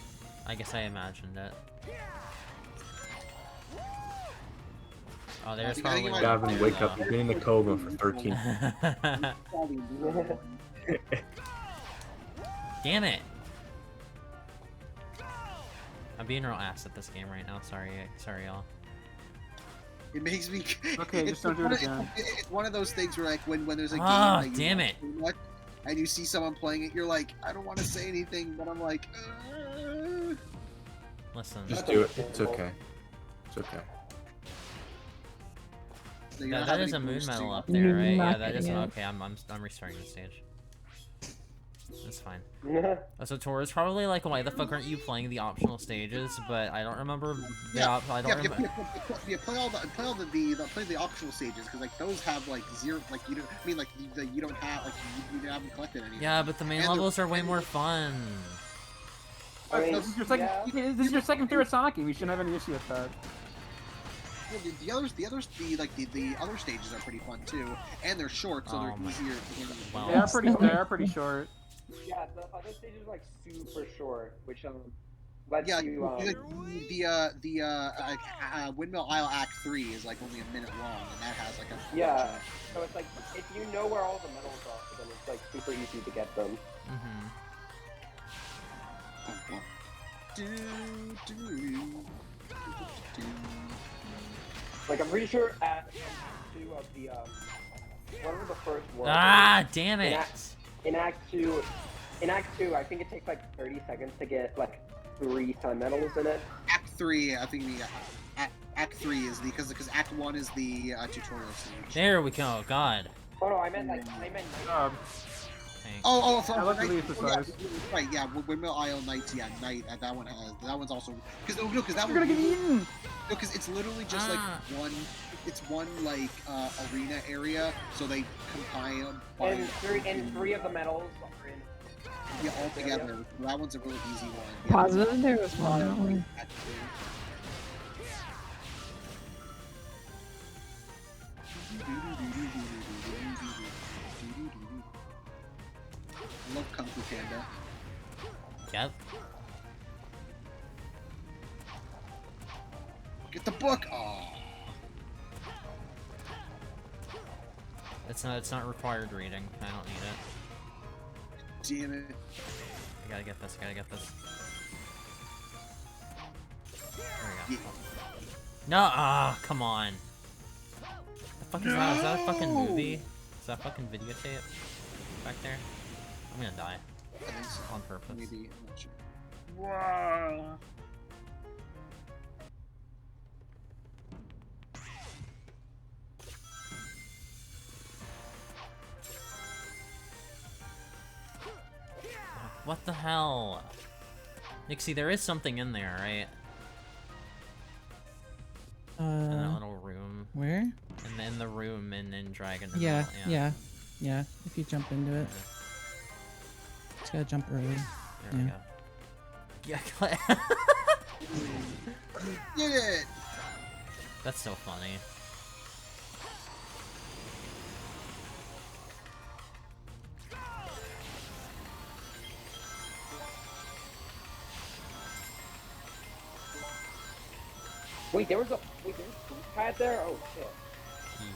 I guess I imagined it. Oh, there's probably. Gavin, wake up! You've been in the coma for 13. Damn it! I'm being real ass at this game right now. Sorry, y'all. It makes me. Okay, just don't do it again. It's one of those things where like when there's a game Ah, that you damn love it. too much, and you see someone playing it, you're like, I don't want to say anything, but I'm like. Listen. Just do it. It's okay. It's okay. So you Yeah, don't that have is a any moon boost to medal you. up there, right? Yeah, that is Yeah. okay. I'm restarting the stage. That's fine. So Tora's probably like, why the fuck aren't you playing the optional stages? But I don't remember. I don't remember. Play the optional stages because like those have like zero, like you don't. I mean like you don't have like you haven't collected anything. Yeah, but the main levels are way more fun. This is your second favorite Sonic game. You shouldn't have any issue with that. The other stages are pretty fun too, and they're short, so they're easier. They are pretty short. Yeah, the other stages are like super short, which lets you. The Windmill Isle Act 3 is like only a minute long, and that has like a. Yeah, so it's like if you know where all the medals are, then it's like super easy to get them. Like I'm pretty sure at 2 of the one of the first ones. Ah, damn it! In Act 2, I think it takes like 30 seconds to get like 3 sun medals in it. Act 3, I think Act 3 is because Act 1 is the tutorial stage. There we go. God. Oh no, I meant. Right, yeah, Windmill Isle Nights, yeah, Night, that one has, that one's also, because that You're gonna get eaten! No, because it's literally just like one like arena area, so they combine. And three of the medals are in. Yeah, all together. That one's a really easy one. Yeah. Positive there was one. I love Kung Fu Panda. Yep. Get the book! Oh. It's not required reading. I don't need it. Damn it. I gotta get this. There we go. No! Ah, come on. The fuck is that? Is that a fucking movie? Is that a fucking videotape back there? I'm gonna die. I think so. On purpose. Maybe, I'm not sure. Wow. What the hell? Nixie, there is something in there, right? In that little room. Where? In the room in Dragon. Yeah. If you jump into it, just gotta jump early. There we go. Yeah. Get it! That's so funny. Wait, there was food pad there? Oh shit.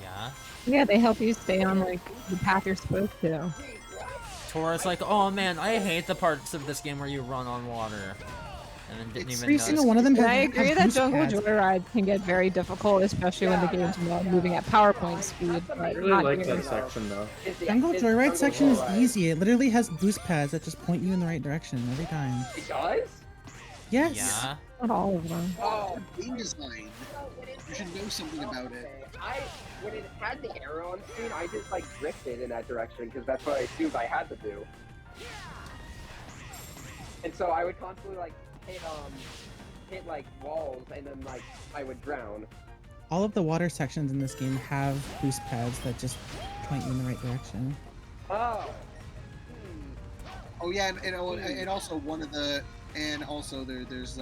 Yeah. Yeah, they help you stay on like the path you're supposed to. Tora's like, oh man, I hate the parts of this game where you run on water. and then didn't Every even single one of them And I has agree that boost Jungle pads. Joyride can get very difficult, especially when the game's moving at PowerPoint speed. But I really not like here. that section though. Jungle Joyride section is easy. It literally has boost pads that just point you in the right direction every time. It does? Yes. Yeah. Not all of them. Oh, game design. You should know something about it. When it had the arrow on screen, I just like drifted in that direction because that's what I assumed I had to do. And so I would constantly like hit like walls, and then like I would drown. All of the water sections in this game have boost pads that just point you in the right direction. Oh. Oh yeah, and also one of the, and also there's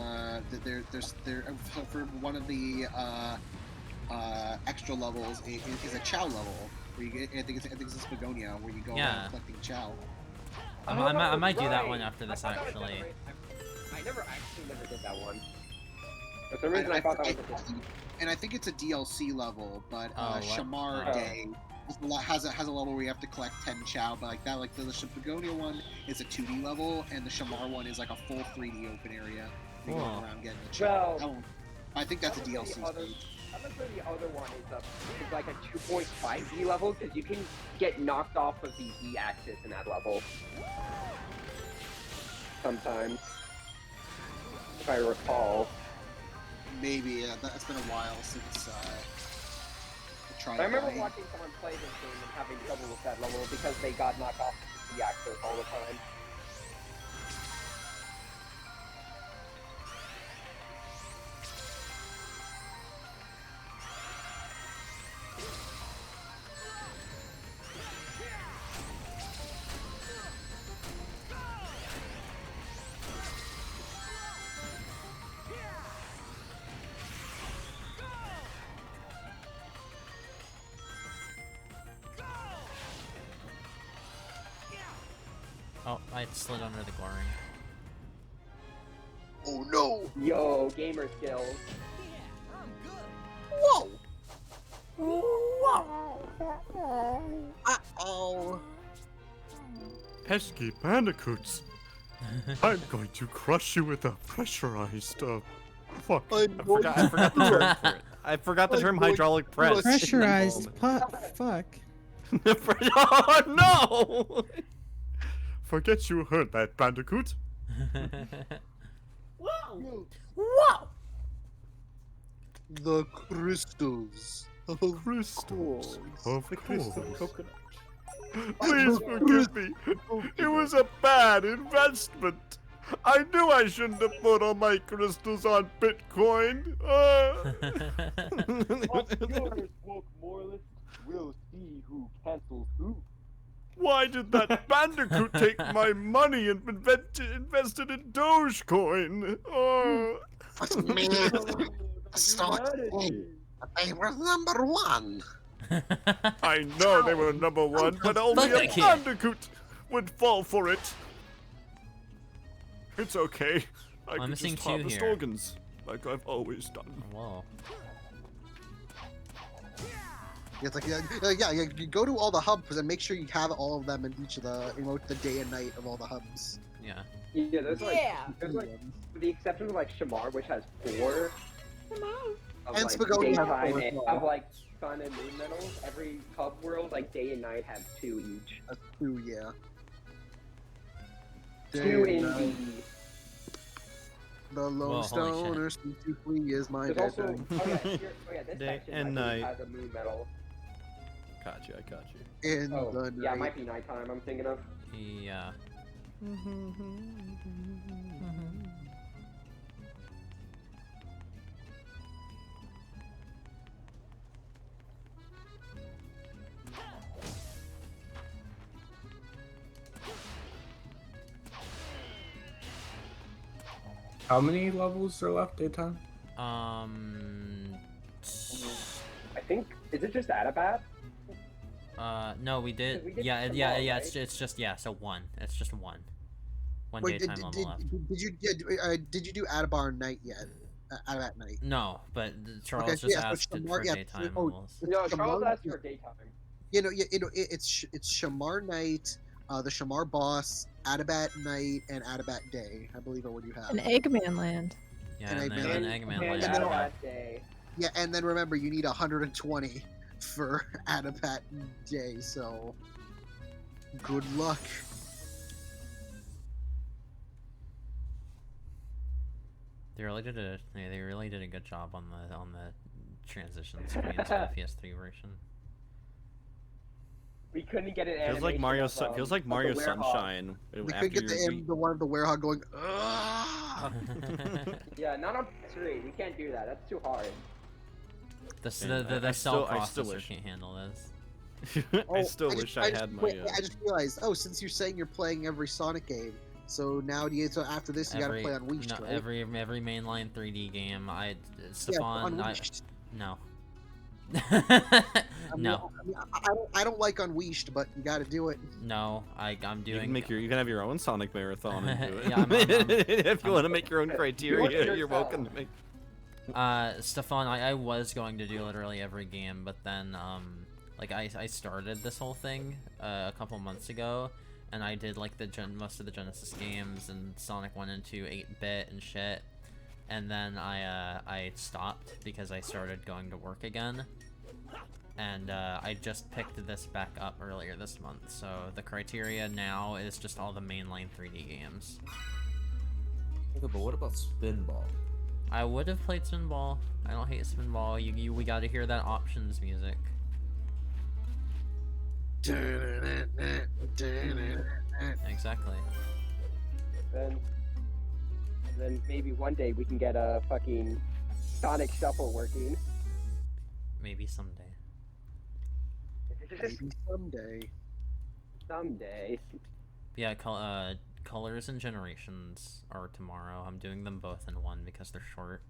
for one of the extra levels is a chow level where you get, I think it's a Spagonia where you go around collecting chow. I might do that one after this actually. I never did that one. For some reason, I thought that was and I think it's a DLC level, but what? Shamar Oh. Day has a level where you have to collect 10 chow, but like that, like the Begonia one is a 2D level, and the Shamar one is like a full 3D open area. You go Cool. around getting the chow. Well, That one, I think that's a DLC stage. I'm not sure the other one is like a 2.5D level because you can get knocked off of the Z axis in that level. Sometimes, if I recall. Maybe it's been a while since I tried. I remember playing. watching someone play this game and having trouble with that level because they got knocked off of the Z axis all the time. Oh, I slid under the goring. Oh no! Yo, gamer skills. Whoa! Whoa! Uh-oh. Pesky bandicoots. I'm going to crush you with a pressurized, fuck. I forgot the term for it. I forgot the term hydraulic press. Pressurized fuck. Oh no! Forget you heard that, bandicoot. Whoa! Whoa! The crystals. Crystals. Of crystal course. coconut. Please forgive me. It was a bad investment. I knew I shouldn't have put all my crystals on Bitcoin. Woke moralists will see who cancels who. Why did that bandicoot take my money and invested in Dogecoin? Oh. Stop. They were number one. I know they were number one, but only Fuck a that kid. bandicoot would fall for it. It's okay. I I'm could missing just two harvest here. organs, like I've always done. Whoa. It's like you go to all the hubs and make sure you have all of them in each of the the day and night of all the hubs. Yeah. Yeah, there's like with the exception of like Shamar, which has 4. Of, And like, Spagonia has daytime 4 as and well. of like sun and moon medals. Every hub world, like day and night, have 2 each. That's 2, yeah. 2 in Day and the. The Lone Whoa, holy Stoner C2 is my There's also bedtime. this Day section and I think night. has a moon medal. Got you. I got you. In Oh, the yeah, it night. might be nighttime. I'm thinking of. Yeah. How many levels are left daytime? I think is it just Adabat? No, we did. We did Yeah, some yeah, more, yeah. right? It's just so one. It's just one. One Wait, daytime level left. did you do Adabar night yet? Adabat night. No, but Charles Okay, just yeah, so asked it Shamar- for yeah, daytime oh, levels. No, Shamar- Charles asked for daytime. It's Shamar night, the Shamar boss, Adabat Night, and Adabat Day. I believe are what you have. An Eggman Land. Yeah, And and then Eggman Land. And then, Yeah. Day. yeah, and then remember, you need 120 for Adabat Day, so good luck. They really did a good job on the transition screen to the PS3 version. We couldn't get an Feels like animation Mario. of, Feels like Mario of the werehog. Sunshine. We after could get you the one of the werehog going. Ugh! Yeah, not on PS3. We can't do that. That's too hard. The I cell still processor wish. can't handle this. I still wish I had my. Wait, I just realized. Oh, since you're saying you're playing every Sonic game, so now so after this you gotta play on Wii. No, right? every mainline 3D game. Stefan, no. No. I don't like Unleashed, but you got to do it. No, I'm doing. You can have your own Sonic marathon and do it. Yeah, if you want to make your own criteria, you're welcome to make. Stefan, I was going to do literally every game, but then like I started this whole thing a couple months ago, and I did like most of the Genesis games and Sonic 1 and 2 8-bit and shit, and then I stopped because I started going to work again. And I just picked this back up earlier this month, so the criteria now is just all the mainline 3D games. Okay, but what about Spinball? I would have played Spinball. I don't hate Spinball. We gotta hear that options music. Exactly. Then maybe one day we can get a fucking Sonic Shuffle working. Maybe someday. Maybe someday. Someday. Yeah, Colors and Generations are tomorrow. I'm doing them both in one because they're short.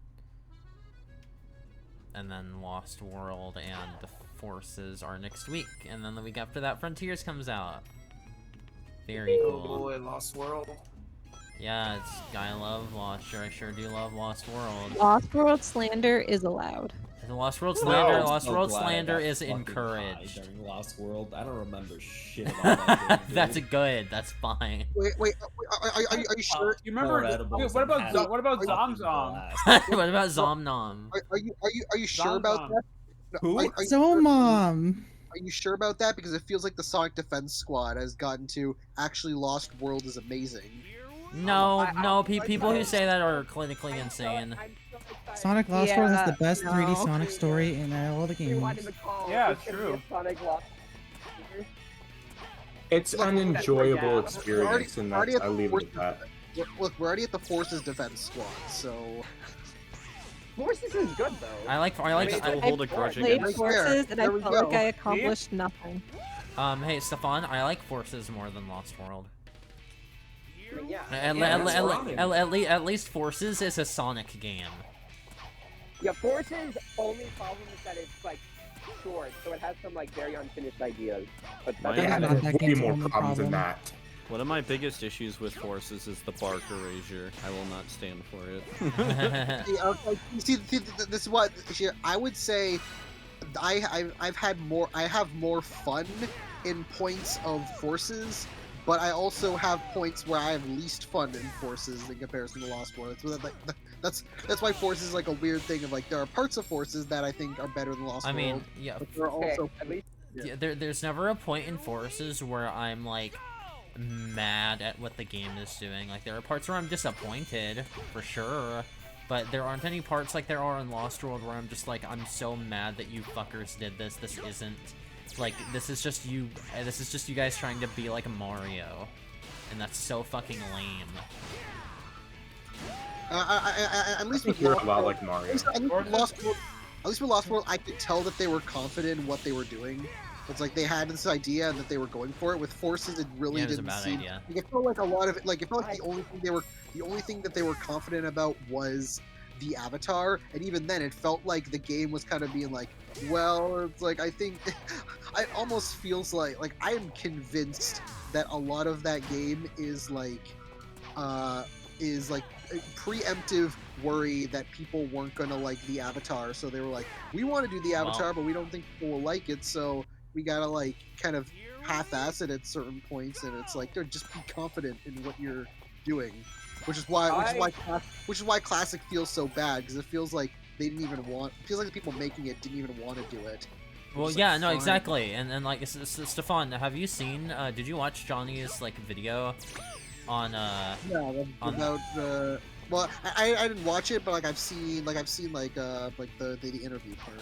And then Lost World and Forces are next week. And then the week after that, Frontiers comes out. Very cool. Oh boy, Lost World. Yeah, I love Lost. I sure do love Lost World. Lost World slander is allowed. The Lost World slander. I'm Lost so World glad I slander got is fucking encouraged. high during Lost World. I don't remember shit about that. Game, That's good. That's fine. Wait, are you sure? You remember? What about Zom? What about Zom Nom? Are you sure about that? Who? Zomom. Are you sure about that? Because it feels like the Sonic Defense Squad has gotten to actually Lost World is amazing. No, people who say that are clinically insane. Sonic Lost World is the best 3D Sonic story in all the games. Yeah, it's true. It's an enjoyable experience, and that's, I leave it at that. Look, we're already at the Forces Defense Squad, so. Forces is good though. I still hold a grudge played against Forces, and I There we felt go. like I accomplished nothing. Hey, Stefan, I like Forces more than Lost World. I mean, yeah. At least Forces is a Sonic game. Yeah, Forces' only problem is that it's like short, so it has some like very unfinished ideas. But My- that's Yeah, about that it. game's Way more only problems than problem. that. One of my biggest issues with Forces is the bark erasure. I will not stand for it. See, this is what I would say. I have more fun in points of Forces, but I also have points where I have least fun in Forces in comparison to Lost World. That's why Forces is like a weird thing of like there are parts of Forces that I think are better than Lost World. I mean, yeah. But there are also at least There's never a point in Forces where I'm like mad at what the game is doing. Like there are parts where I'm disappointed for sure, but there aren't any parts like there are in Lost World where I'm just like, I'm so mad that you fuckers did this. This isn't like, this is just you guys trying to be like Mario, and that's so fucking lame. At least with You're Lost a lot World, like Mario. at least with Lost World, I could tell that they were confident in what they were doing. It's like they had this idea and that they were going for it. With Forces, it really Yeah, it was a didn't bad seem. idea. Like, it felt like a lot of it. Like it felt like the only thing that they were confident about was the Avatar, and even then, it felt like the game was kind of being like, well, it's like I think it almost feels like I am convinced that a lot of that game is like preemptive worry that people weren't gonna like the Avatar, so they were like, we want to do the Avatar, but we don't think people will like it, so we gotta like kind of half-assed at certain points, and it's like, just be confident in what you're doing, which is why classic feels so bad, because it feels like they didn't even want. It feels like the people making it didn't even want to do it. Well, Just, yeah, like, no, fine. exactly, and like, Stefan, have you seen? Did you watch Johnny's like video on Yeah, about the. Well, I didn't watch it, but like I've seen like the interview part.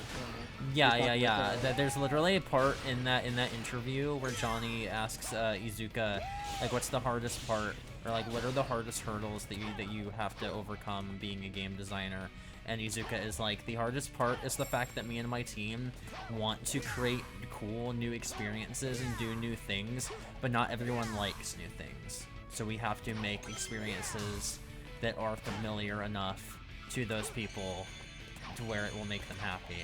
Yeah. There's literally a part in that interview where Johnny asks Izuka, like, what's the hardest part, or like, what are the hardest hurdles that you have to overcome being a game designer? And Izuka is like, the hardest part is the fact that me and my team want to create cool new experiences and do new things, but not everyone likes new things. So we have to make experiences that are familiar enough to those people to where it will make them happy.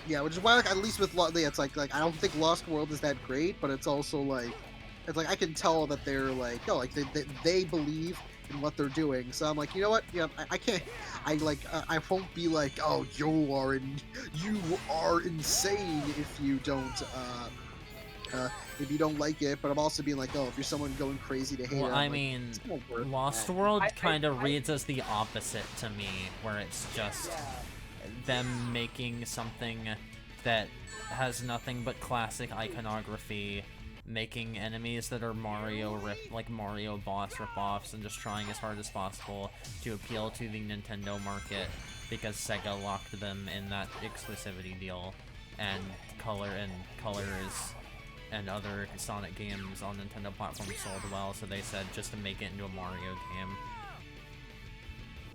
Yeah, which is why, like, at least with it's like I don't think Lost World is that great, but it's also like, it's like I can tell that they're like, oh, like they believe in what they're doing. So I'm like, you know what? Yeah, I can't. I won't be like, oh, you are insane if you don't. If you don't like it, but I'm also being like, oh, if you're someone going crazy to hate well, it, I mean, Lost World kind of reads as the opposite to me, where it's just them making something that has nothing but classic iconography, making enemies that are Mario boss ripoffs, and just trying as hard as possible to appeal to the Nintendo market because Sega locked them in that exclusivity deal, and colors and other Sonic games on Nintendo platforms sold well, so they said just to make it into a Mario game.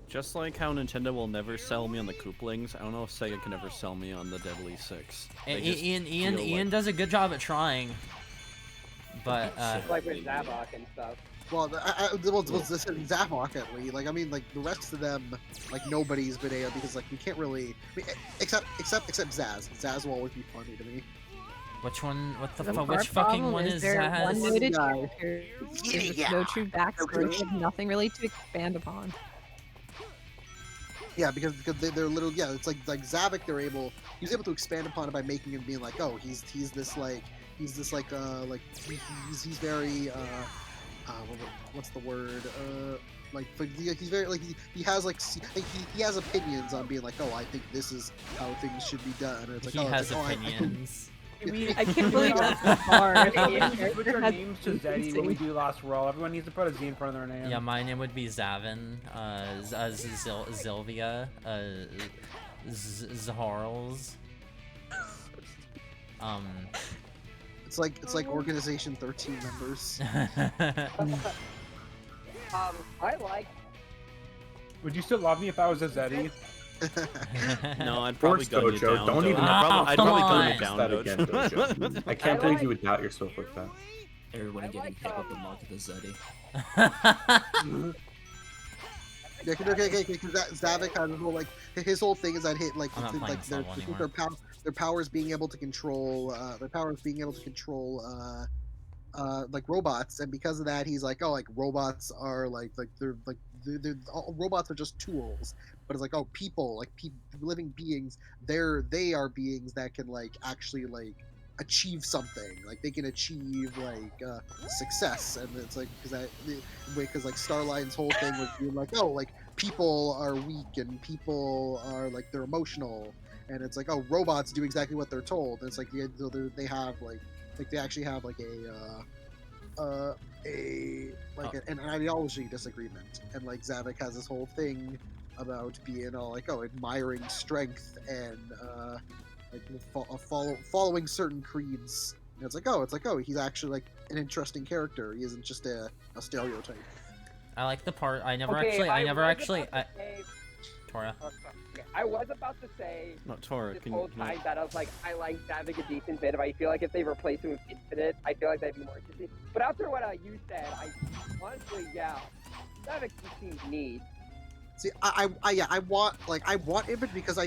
Just like how Nintendo will never sell me on the Kooplings, I don't know if Sega can ever sell me on the Deadly Six. Ian does a good job at trying, but like with Zavok and stuff. Well, this is Zavok at least. Like, I mean, like the rest of them, like nobody's been able, because like you can't really, I mean, except Zaz. Zaz will always be funny to me. Which one? What the The fuck? part Which fucking problem one is is there Zaz? one noted character with no true backstory, with nothing really to expand upon. Yeah, because they're literally, yeah, it's like Zavok, he was able to expand upon it by making him being like, oh, he's very what's the word, like he's very like he has like he has opinions on being like, oh, I think this is how things should be done, and it's like, He has opinions. I can't believe that's so hard. Put your names to Zeddy when we do Lost World. Everyone needs to put a Z in front of their name. Yeah, my name would be Zavin, Sylvia, Zharls. It's like Organization 13 members. I like. Would you still love me if I was a Zeddy? No, I'd probably gun you Dojo. down. Don't even. I'd probably gun you down, that again, Dojo. Dojo. I can't believe you would doubt yourself like that. Everybody getting hit with the mark of the Zeddy. Yeah, because Zavok has his whole thing is that their powers being able to control like robots, and because of that he's like, oh, like robots are robots are just tools, but it's like, oh, people, living beings, they are beings that can like actually like achieve something, like they can achieve like success, and it's like because like Starline's whole thing was being like, oh, like people are weak and people are like they're emotional, and it's like, oh, robots do exactly what they're told, and it's like they have they actually have like an ideology disagreement, and like Zavok has this whole thing about being all like, oh, admiring strength and following certain creeds, and it's like, oh, he's actually like an interesting character. He isn't just a stereotype. I like the part. Tora. Okay, I was about to say Tora, this whole time that I was like, I like Zavok a decent bit, but I feel like if they replace him with Infinite, I feel like that'd be more interesting. But after what you said, honestly, yeah, Zavok just seems neat. See, I want Infinite because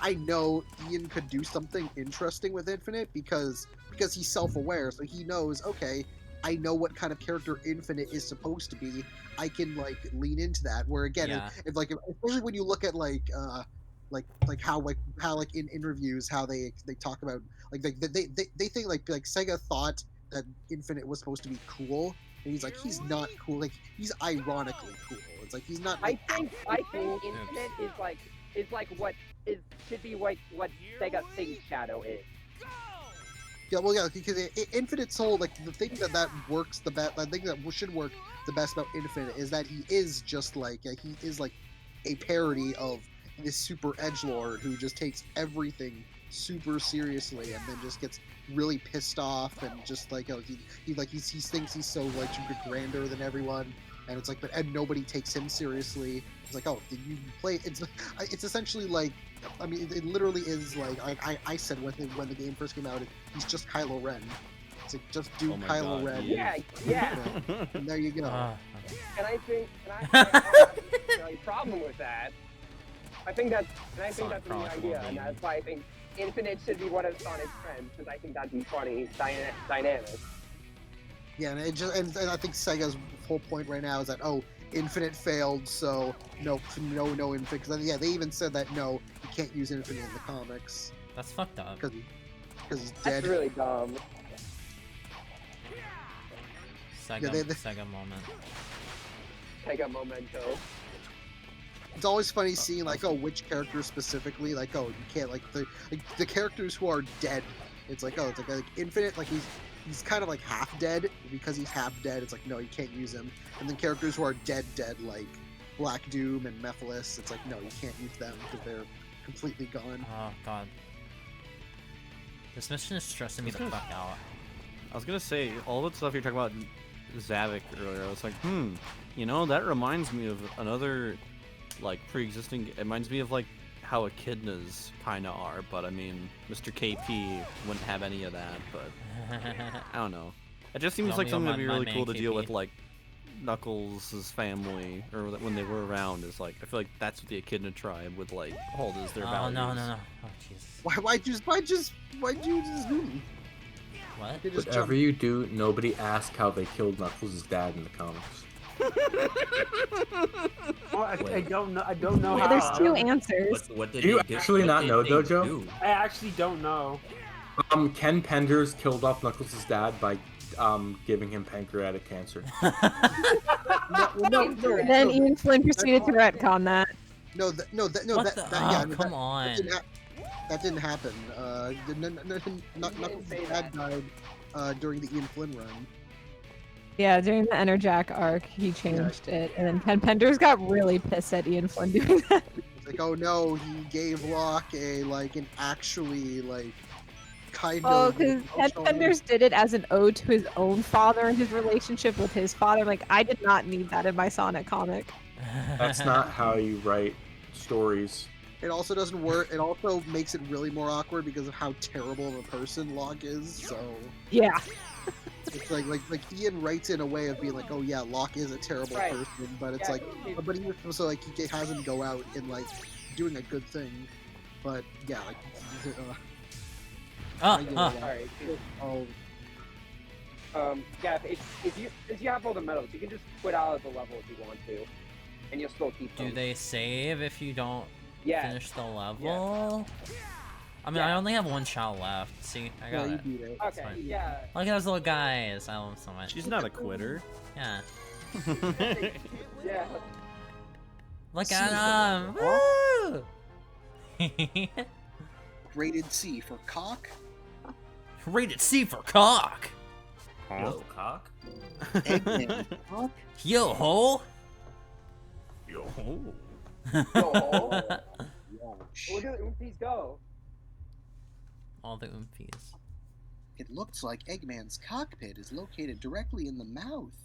I know Ian could do something interesting with Infinite because he's self-aware, so he knows, okay, I know what kind of character Infinite is supposed to be. I can like lean into that. Where again, if especially when you look at like how in interviews how they talk about they think like Sega thought that Infinite was supposed to be cool, and he's like, he's not cool, like he's ironically cool. It's like he's not. Like, I think Infinite is like what should be what Sega thinks Shadow is. Yeah, well, yeah, because Infinite Soul, like the thing that works the best, the thing that should work the best about Infinite is that he is just like he is like a parody of this super edgelord who just takes everything super seriously and then just gets really pissed off and just like he thinks he's so like grander than everyone, and it's like and nobody takes him seriously. It's like, oh, did you play? It's essentially like, I mean, it literally is like I said when the game first came out, he's just Kylo Ren. It's like, just do Kylo Ren. Yeah. And there you go. And I think I have a problem with that. I think that's the idea, and that's why I think Infinite should be one of Sonic's friends, because I think that'd be funny, dynamic. Yeah, and I think Sega's whole point right now is that, oh, Infinite failed, so no Infinite. Because yeah, they even said that no, you can't use Infinite in the comics. That's fucked up. Because he's dead. That's really dumb. Sega moment. Sega memento. It's always funny seeing like, oh, which characters specifically, like, oh, you can't like the characters who are dead. It's like, oh, it's like Infinite, like he's kind of like half dead. Because he's half dead, it's like, no, you can't use him. And then characters who are dead, like Black Doom and Mephiles, it's like, no, you can't use them because they're completely gone. Oh god, this mission is stressing me the fuck out. I was gonna say, all the stuff you're talking about Zavik earlier, I was like, you know, that reminds me of another like pre-existing. It reminds me of like how echidnas kind of are, but I mean, Mr. KP wouldn't have any of that. But I don't know. It just seems like something that'd be really cool to deal with, like Knuckles' family, or when they were around. Is like, I feel like that's what the Echidna tribe would like hold as their values. No. Oh Jesus. Why'd you just zoom? What? Whatever you do, nobody ask how they killed Knuckles' dad in the comics. Well, I don't know. I don't know Yeah, how. there's two answers. What did Do you they actually not know, Dojo? do? I actually don't know. Ken Penders killed off Knuckles' dad by giving him pancreatic cancer. Then Ian Flynn proceeded to retcon that. Come on. That didn't happen. Knuckles' dad died during the Ian Flynn run. Yeah, during the Enerjack arc, he changed it, and then Ken Penders got really pissed at Ian Flynn doing that. It's like, oh no, he gave Locke an actually kind of. Oh, because Ken Penders did it as an ode to his own father and his relationship with his father. Like, I did not need that in my Sonic comic. That's not how you write stories. It also doesn't work. It also makes it really more awkward because of how terrible of a person Locke is. So yeah, it's like Ian writes in a way of being like, oh yeah, Locke is a terrible person, but it's but he also like he has him go out and like doing a good thing, but yeah, like. Alright. Yeah, if you have all the medals, you can just quit out of the level if you want to, and you'll still keep them. Do they save if you don't finish the level? Yeah. I mean, I only have one shot left. See, I got it. Okay, yeah. Look at those little guys. I love them so much. She's not a quitter. Yeah. Yeah. Look at them. Woo! Rated C for cock. Rated C for cock. Yo, cock. Eggman. Cock. Yo ho. Yo ho. Look at the Oompies go. All the Oompies. It looks like Eggman's cockpit is located directly in the mouth.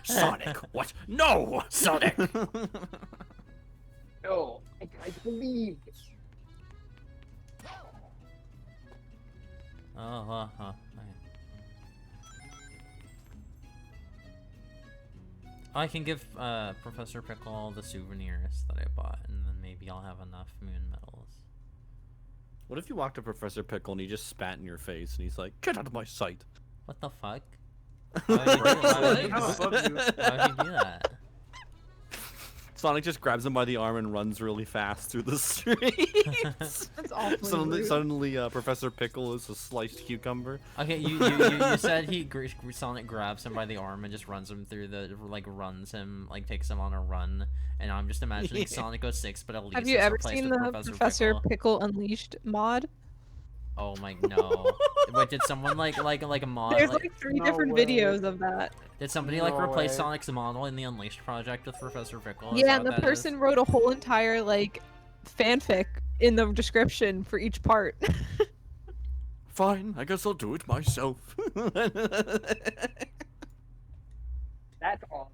Sonic, what? No, Sonic. No, I believe. I can give Professor Pickle the souvenirs that I bought, and then maybe I'll have enough moon medals. What if you walked to Professor Pickle and he just spat in your face and he's like, "Get out of my sight"? What the fuck? Why would you do that? Sonic just grabs him by the arm and runs really fast through the streets. That's awfully Suddenly, rude. suddenly, Professor Pickle is a sliced cucumber. Okay, you said Sonic grabs him by the arm and just runs him through takes him on a run, and I'm just imagining Sonic 06, but at least Have you it's ever replaced seen with the Professor Pickle Unleashed mod? Oh my no! Wait, did someone like a mod? There's like 3 different videos of that. Did somebody replace Sonic's model in the Unleashed project with Professor Pickle? Is Yeah, that and the what that is? person wrote a whole entire like fanfic in the description for each part. Fine, I guess I'll do it myself. That's awesome.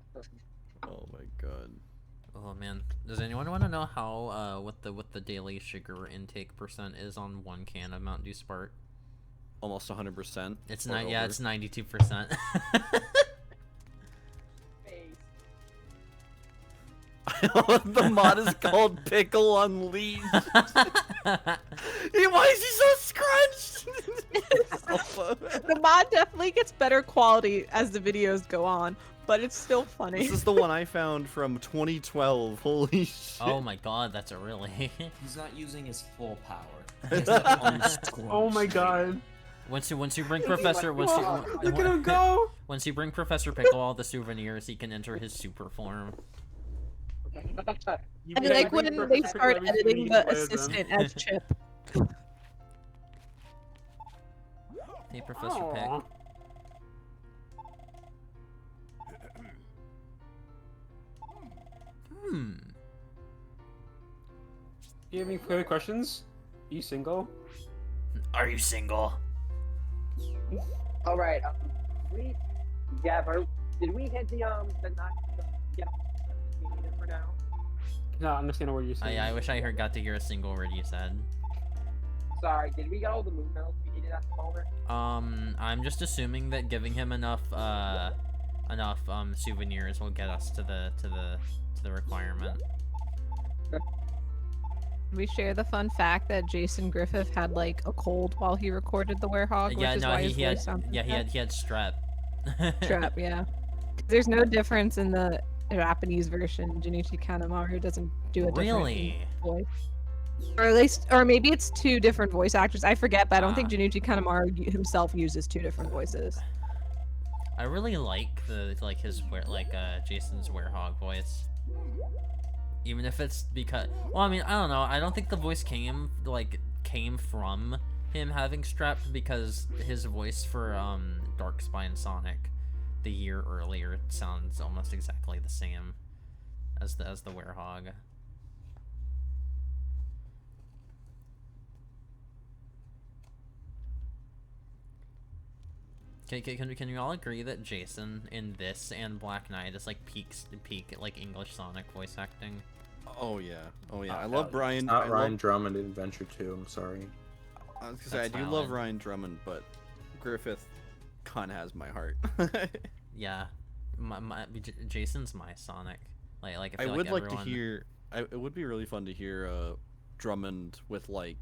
Oh my god. Oh man, does anyone want to know how what the daily sugar intake percent is on 1 can of Mountain Dew Spark? Almost 100%. It's not. Yeah, it's 92%. The mod is called Pickle Unleashed. Why is he so scrunched? The mod definitely gets better quality as the videos go on, but it's still funny. This is the one I found from 2012. Holy shit. Oh my god, that's a really. He's not using his full power. Oh my god. Once you bring Professor Look at him go. Once you bring Professor Pickle all the souvenirs, he can enter his super form. I like when they start editing the assistant as Chip. Hey, Professor Pick. Do you have any further questions? Are you single? Are you single? All right. Did we hit the not for now? No, understand what you're saying. I wish I got to hear a single word you said. Sorry, did we get all the moon medals we needed at the moment? I'm just assuming that giving him enough souvenirs will get us to the requirement. We share the fun fact that Jason Griffith had like a cold while he recorded the Werehog, Yeah, which is no, why he his had voice sounds like he had strep. that. Strep, yeah. There's no difference in the Japanese version. Junichi Kanemaru doesn't do a different Really? voice. Or at least, or maybe it's 2 different voice actors. I forget, but I don't think Junichi Kanemaru himself uses 2 different voices. I really like Jason's Werehog voice. Even if it's because, well, I mean, I don't know. I don't think the voice came from him having strep, because his voice for Darkspine Sonic the year earlier sounds almost exactly the same as the Werehog. Can you all agree that Jason in this and Black Knight is like peak like English Sonic voice acting? Oh yeah, I love Brian. Not Ryan Drummond in Adventure 2. I'm sorry. I was gonna say I do love Ryan Drummond, but Griffith kind of has my heart. Yeah, Jason's my Sonic. Like I feel would like like to hear. It would be really fun to hear Drummond with like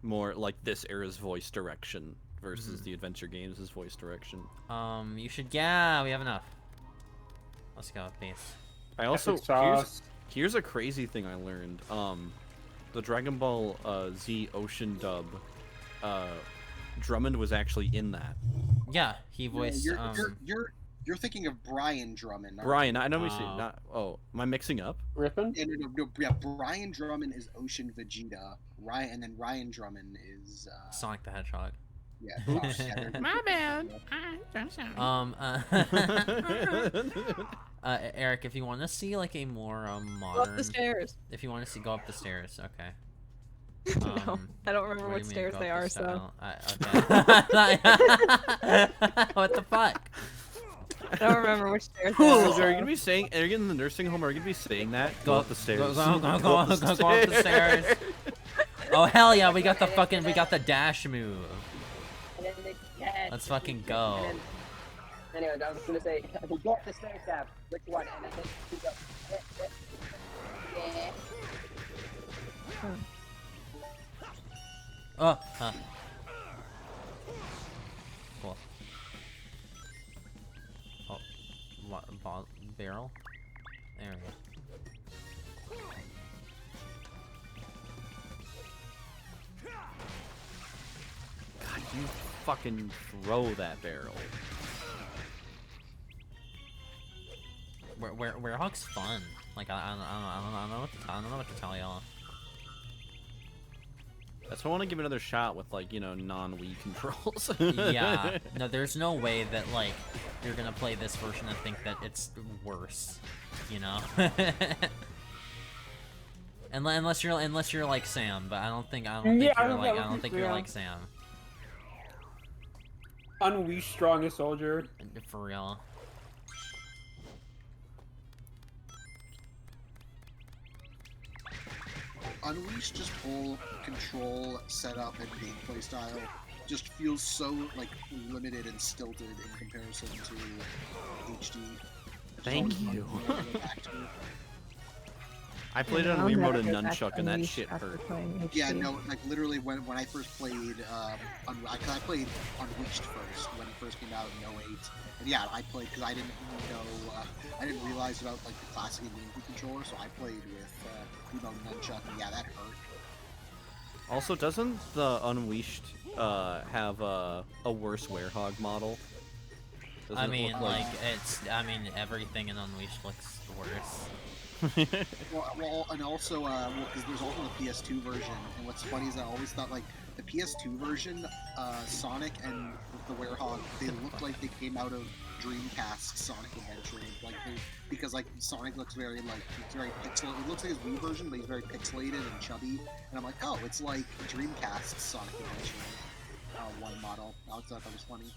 more like this era's voice direction versus the adventure games' voice direction. You should. Yeah, we have enough. Let's go, peace. I also here's a crazy thing I learned. The Dragon Ball Z Ocean dub, Drummond was actually in that. Yeah, he voiced. You're thinking of Brian Drummond. Brian, I know we see not. Oh, am I mixing up? Rippin? No, yeah, Brian Drummond is Ocean Vegeta. And then Ryan Drummond is Sonic the Hedgehog. Yeah. My bad. Eric, if you want to see like a more modern, Go up the stairs. If you want to see, go up the stairs. Okay. No, I don't remember what stairs they are. So. Okay. What the fuck? I don't remember which stairs they are. Are you gonna be saying? Are you in the nursing home? Are you gonna be saying that? Go up the stairs. Go up the stairs. Oh hell yeah, we got the dash move. Let's fucking go. Anyways, I was gonna say, we got the stair step. Which one? And then we go. Yeah. Cool. Oh, barrel. There we go. You fucking throw that barrel. Werehog's fun. Like I don't know what to tell y'all. That's why I want to give it another shot with, like, you know, non-Wii controls. Yeah. No, there's no way that, like, you're gonna play this version and think that it's worse. You know? unless you're like Sam, but I don't think you're like Sam. Unleash strongest soldier. For real. Unleashed, just whole control setup and gameplay style just feels so like limited and stilted in comparison to HD. Thank you. I played it on Wii Remote and Nunchuck, and that shit hurt. Yeah, no, like literally when I first played, I played Unleashed first when it first came out in 08. And yeah, I played because I didn't know, I didn't realize about like the classic GameCube controller, so I played with Remote and Nunchuck, and yeah, that hurt. Also, doesn't the Unleashed have a worse Werehog model? I mean, everything in Unleashed looks worse. well, and also, because there's also the PS2 version, and what's funny is I always thought, like, the PS2 version, Sonic and the Werehog, they look like they came out of Dreamcast Sonic Adventure, like, because, like, Sonic looks very, like, it's very pixelated, it looks like his Wii version, but he's very pixelated and chubby, and I'm like, oh, it's like Dreamcast Sonic Adventure, one model. I always thought that was funny.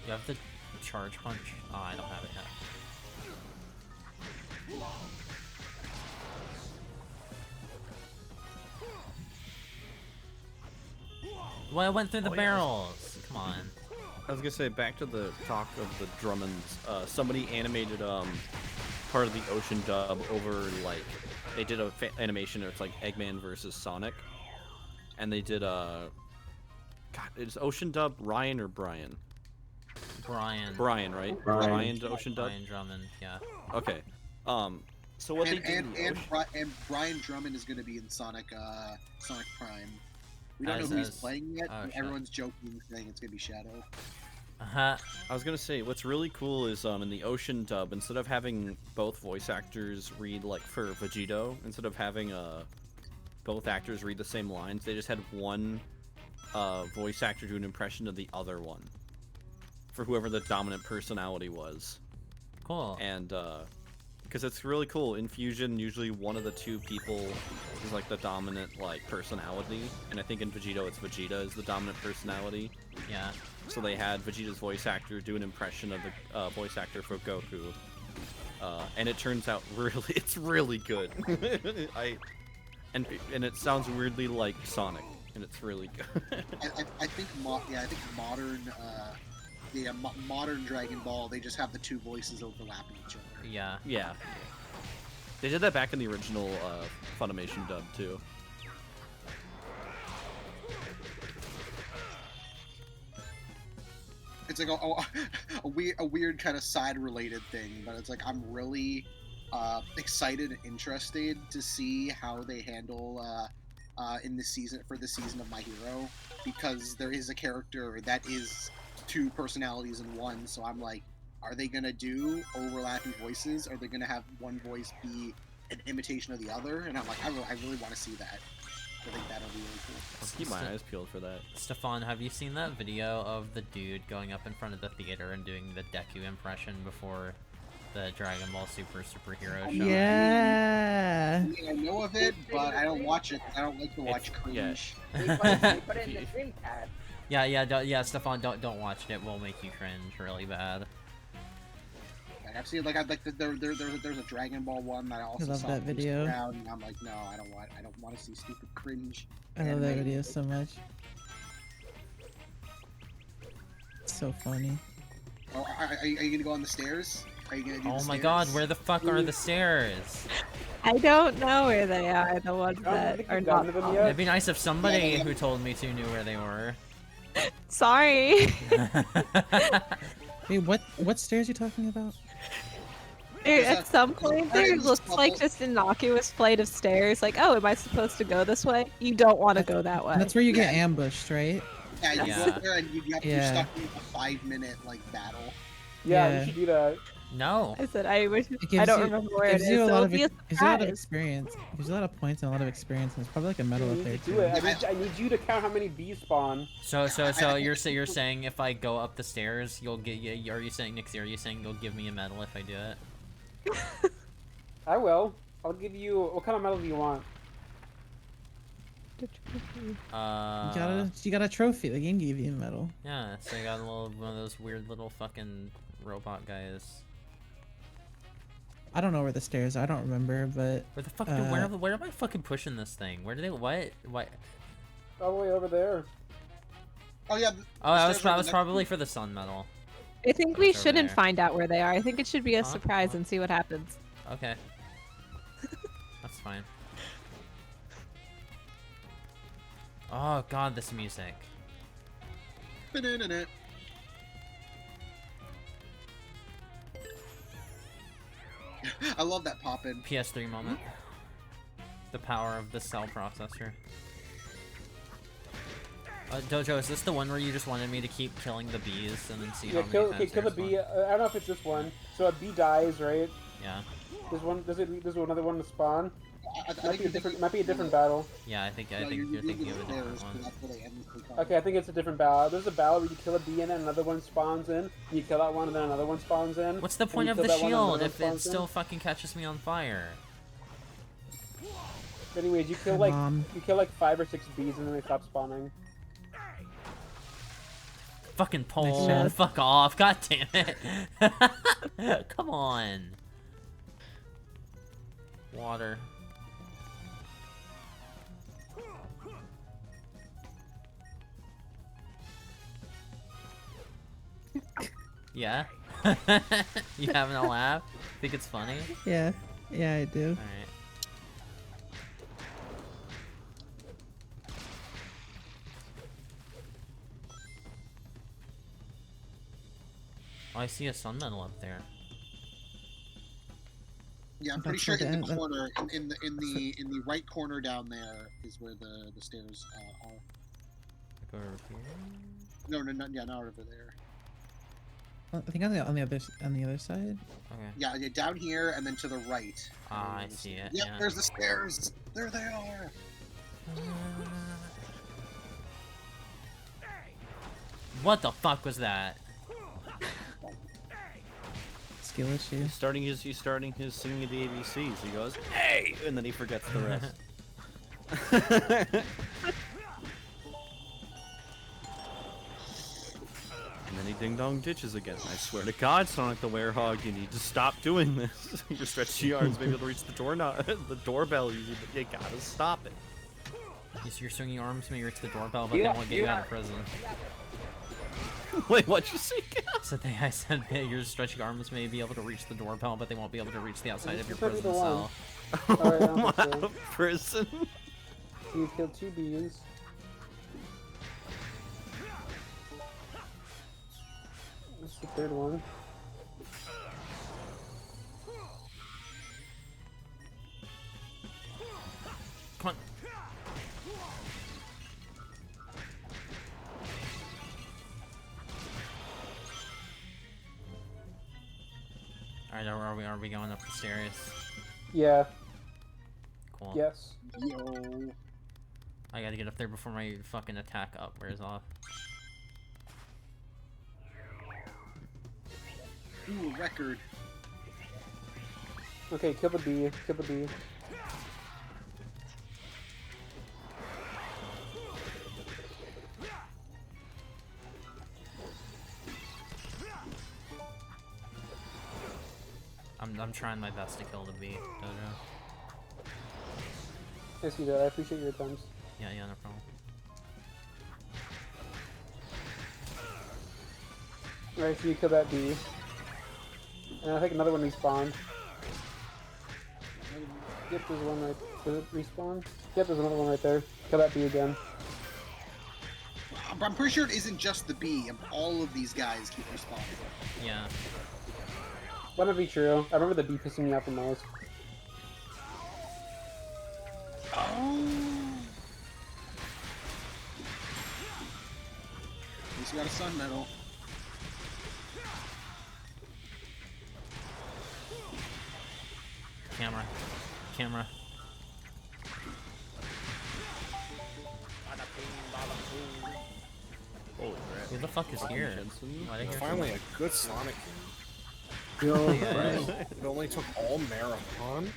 You have the charge punch? Oh, I don't have it yet. Well, I went through the barrels. Come on. I was gonna say, back to the talk of the Drummonds. Somebody animated part of the Ocean dub over, like, they did a animation where it's like Eggman versus Sonic, and they did God, is Ocean dub Ryan or Brian? Brian, right? Brian Ocean dub. Brian Drummond, yeah. Okay. So what they did and Brian Drummond is going to be in Sonic Prime. We don't know who he's playing yet. Oh, everyone's joking, saying it's going to be Shadow. I was gonna say, what's really cool is in the Ocean dub, instead of having both voice actors read, like, for Vegito, instead of having both actors read the same lines, they just had one voice actor do an impression of the other one for whoever the dominant personality was. Cool. And because it's really cool. In Fusion, usually one of the two people is, like, the dominant, like, personality, and I think in Vegito it's Vegeta is the dominant personality. Yeah. So they had Vegeta's voice actor do an impression of the voice actor for Goku, and it turns out it's really good. And it sounds weirdly like Sonic, and it's really good. I think modern Dragon Ball, they just have the two voices overlapping each other. Yeah. Yeah. They did that back in the original Funimation dub too. It's like a weird kind of side-related thing, but it's like I'm really excited and interested to see how they handle in this season for the season of My Hero, because there is a character that is two personalities in one. So I'm like, are they gonna do overlapping voices? Are they gonna have one voice be an imitation of the other? And I'm like, I really want to see that. I think that'll be really cool. I'll keep my eyes peeled for that. Stefan, have you seen that video of the dude going up in front of the theater and doing the Deku impression before the Dragon Ball Super superhero show? Yeah. I know of it, but I don't watch it. I don't like to watch cringe. They put it in the Dreamcast. Yeah, Stefan, don't watch it. It will make you cringe really bad. I've seen there's a Dragon Ball one that I also love saw that video. Around, and I'm like, no, I don't want to see stupid cringe. I love that video so much. It's so funny. Oh, are you gonna go on the stairs? Are you gonna do Oh my god, where the fuck are the stairs? I don't know where they are, the ones that are not. It'd be nice if somebody who told me to knew where they were. Sorry. Wait, what stairs are you talking about? At some point, there looks like just an innocuous flight of stairs. Like, oh, am I supposed to go this way? You don't want to go that way. That's where you get ambushed, right? Yeah, you go there and you're Yeah. stuck in a 5-minute like battle. Yeah, you should do that. No. I said I wish. It gives I don't you, remember where it gives is. you a So lot it'll of be a it gives you a lot of surprise. experience. It gives you a lot of points and a lot of experience. And there's probably like a medal You up need there to do too. it. I need you to count how many bees spawn. So you're saying if I go up the stairs, you'll get? Are you saying, Nixie? Are you saying you'll give me a medal if I do it? I will. I'll give you. What kind of medal do you want? You got a trophy. The game gave you a medal. Yeah, so I got one of those weird little fucking robot guys. I don't know where the stairs are. I don't remember, but Where the fuck? Where am I fucking pushing this thing? Where do they? What? All the way over there. Oh yeah. Oh, that was probably for the sun medal. I think we Over shouldn't there. find out where they are. I think it should be a surprise and see what happens. Okay. That's fine. Oh god, this music. I love that pop in. PS3 moment. The power of the cell processor. Dojo, is this the one where you just wanted me to keep killing the bees and then see how many times kill the there's bee. one? I don't know if it's this one. So a bee dies, right? Yeah. There's one. There's another one to spawn. Might be a different battle. Yeah, I think you're thinking of a different one. Okay, I think it's a different battle. There's a battle where you kill a bee and then another one spawns in. You kill that one and then another one spawns in. What's the and point you of kill the that one and shield another if one it spawns in. still fucking catches me on fire? Anyways, you kill like 5 or 6 bees and then they stop spawning. Fucking pole, job. fuck off, god damn it. Come on. Water. Yeah? You having a laugh? Think it's funny? Yeah, I do. Alright. Oh, I see a sun medal up there. Yeah, I'm pretty That's sure not in the the- corner, in the right corner down there is where the stairs are. Go over here. No, not over there. I think on the other side. Okay. Yeah, down here and then to the right. Ah, I see it. Yep, Yeah. there's the stairs. There they are. What the fuck was that? Skill issue. He's starting his singing of the ABCs. He goes, "Hey," and then he forgets the rest. And then he ding dong ditches again. I swear to God, Sonic the Werehog, you need to stop doing this. Your stretchy arms maybe to reach the the doorbell. You gotta stop it. You're swinging your arms, maybe reach the doorbell, but they won't get you out of prison. Wait, what'd you say? I said that your stretching arms may be able to reach the doorbell, but they won't be able to reach the outside of your This could be prison the one. cell. Alright, I don't think so. Prison? You killed 2 bees. This is the 3rd one. Come on. Alright, are we going up the stairs? Yeah. Cool. Yes. Yo. I gotta get up there before my fucking attack up wears off. Ooh, record. Okay, kill the bee. Kill the bee. I'm trying my best to kill the bee, Dojo. I see that. I appreciate your attempts. Yeah, no problem. Alright, so you kill that bee. And I think another one respawned. Yep, there's one right. Does it respawn? Yep, there's another one right there. Kill that bee again. I'm pretty sure it isn't just the bee. All of these guys keep respawning. Yeah. That might be true. I remember the bee pissing me off the most. At least you got a sun medal. Camera. Camera. Holy crap. Who the fuck is here? Why did I hear Finally, something? a good Sonic game. Yo, It only took all marathon.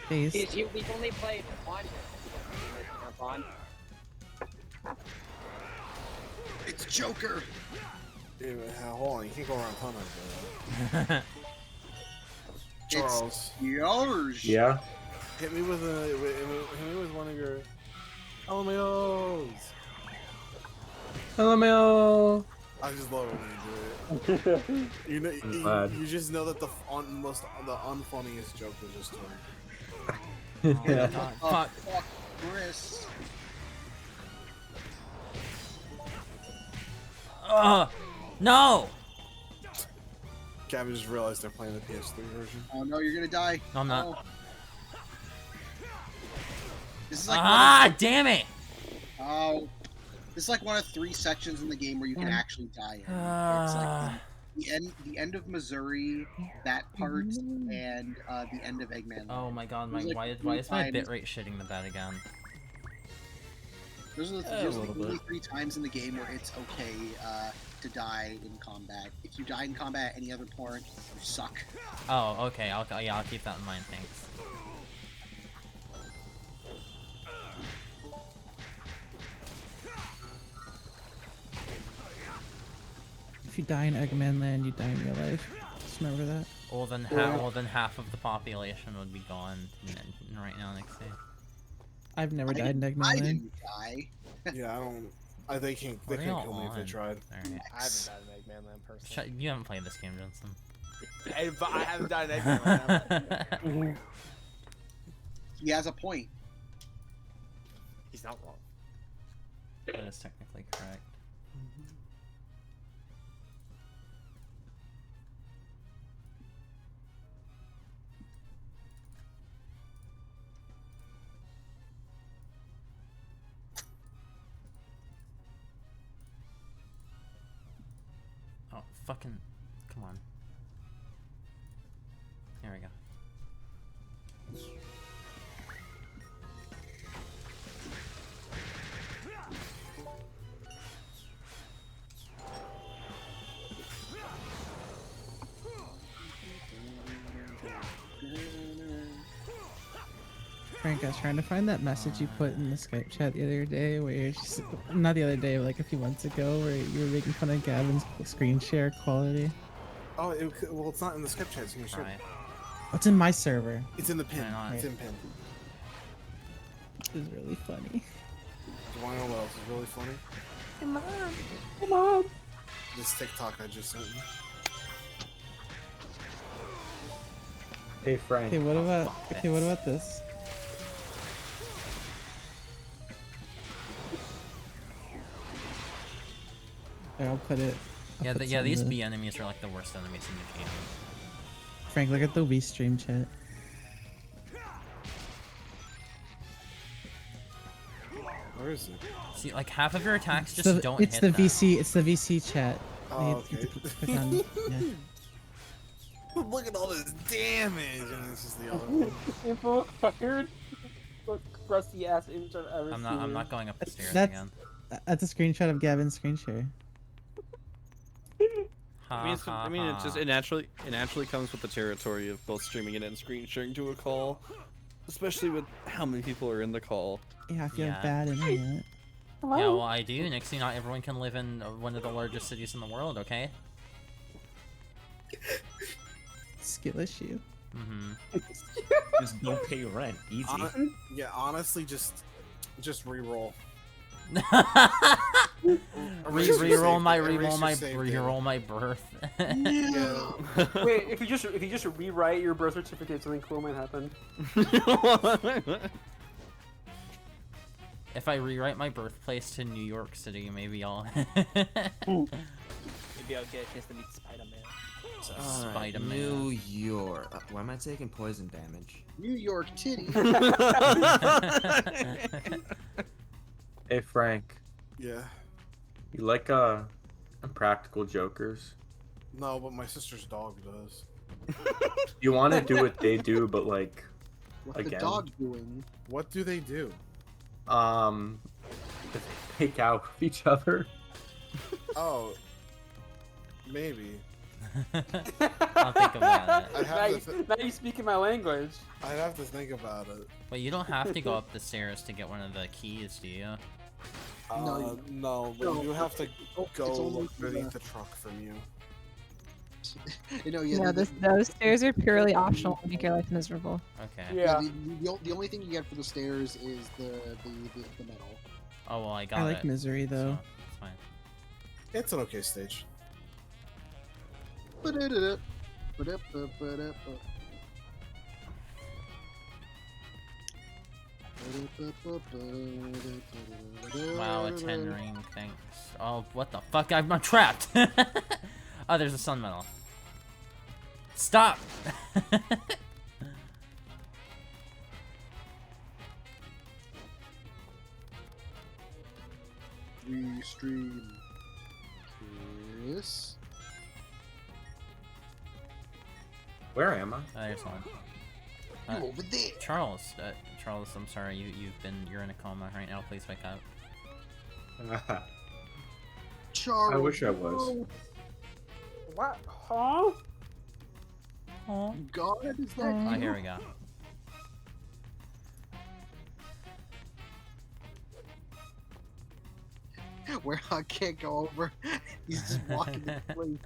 Peace. We've only played one marathon. It's Joker. Yeah, hold on, you can't go around telling that. Charles. It's yours. Yeah. Hit me with one of your LMAOs. LMAO. I just love it when you do it. You know, you just know that the unfunniest joke was just told. Yeah. Fuck, Chris. No! Gavin just realized they're playing the PS3 version. Oh no, you're gonna die. No, I'm not. Oh. This is like damn it! Oh, this is like one of 3 sections in the game where you can actually die in. It's like the end of Missouri, that part, and the end of Eggman Land. Oh my god, There's like why 3 is my times- bitrate shitting the bed again? Those are the, A those are little the only bit. 3 times in the game where it's okay to die in combat. If you die in combat at any other point, you suck. Oh, okay, I'll keep that in mind, thanks. If you die in Eggman Land, you die in real life. Just remember that. Well then, half of the population would be gone right now next day. I've never died in Eggman I Land. didn't die. Yeah, I don't. They can't What are kill y'all me if they on? tried. Alright. I haven't died in Eggman Land personally. You haven't played this game, Jensen. I haven't died in Eggman Land. He has a point. He's not wrong. That is technically correct. Oh, fucking... Come on. There we go. Frank, I was trying to find that message you put in the Skype chat the other day where you're just, not the other day, but like a few months ago, where you were making fun of Gavin's screen share quality. Oh, well, it's not in the Skype chat. It's in your server. What's in my server? It's in the pin. It's in pin. This is really funny. Do you want to know what else is really funny? Come on. Come on. This TikTok I just sent you. Hey Frank. Okay, what about this? There, I'll put it. I'll put some These of the- bee enemies are like the worst enemies in the game. Frank, look at the Wii stream chat. Where is it? See, like half of your attacks just It's the, don't it's hit the them. VC. It's the VC chat. Oh, You have to click on- yeah. Look at all this damage, and this is the other one. Info fired. Crusty ass image I've ever seen. I'm not going up the stairs That's again. that's a screenshot of Gavin's screen share. I mean, it's just it naturally comes with the territory of both streaming it and screen sharing to a call, especially with how many people are in the call. Yeah, if you Yeah. have bad internet. Yeah, well, I do. Next thing, not everyone can live in one of the largest cities in the world, okay? Skill issue. Mm-hmm. Just don't pay rent. Easy. Yeah, honestly, just re-roll. Reroll my birth. Wait, if you just rewrite your birth certificate, something cool might happen. If I rewrite my birthplace to New York City, maybe I'll. Maybe I'll get a chance to meet Spider-Man. Spider-Man. New York. Why am I taking poison damage? New York titty. Hey Frank, Yeah. you like Impractical Jokers? No, but my sister's dog does. You want to do what they do, but like What's again. the dog doing? What do they do? They make out with each other. Oh, maybe. I'll think about it. Now you speaking my language. I'd have to think about it. But you don't have to go up the stairs to get one of the keys, do you? No, but you have to go look underneath the truck from you. You know, Yeah, those stairs are purely optional to make your life miserable. Okay. Yeah. The only thing you get for the stairs is the metal. Oh well, I got I it. like misery though. So it's fine. It's an okay stage. Wow, a 10 ring, thanks. Oh, what the fuck? I'm trapped! Oh, there's a sun medal. Stop! Restream. Kiss. Where am I? There's one. You over there. Charles, I'm sorry, you're in a coma right now. Please wake up. Charles. I wish I was. What? Huh? Oh. God, is that Oh, you? here we go. Where I can't go over. He's just walking in place.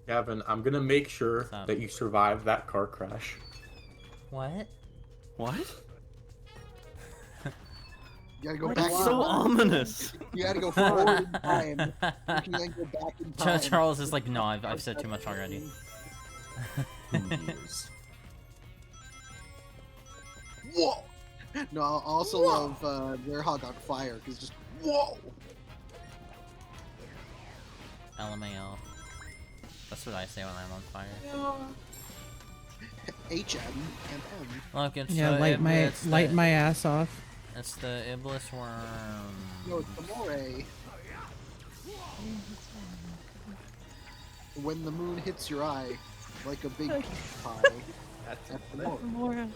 Gavin, I'm gonna make sure that you survive that car crash. What? What? You gotta go That's back. so ominous. You gotta go forward in time. You can't go back in time. Charles is like, no, I've said too much already. Whoa! No, I also love Warhog on fire because just whoa. LMAO. That's what I say when I'm on fire. HM and M. Look, it's Yeah, the light my ass off. It's the Iblis worm. No, it's the Moray. When the moon hits your eye, like a big pie. That's the Moray.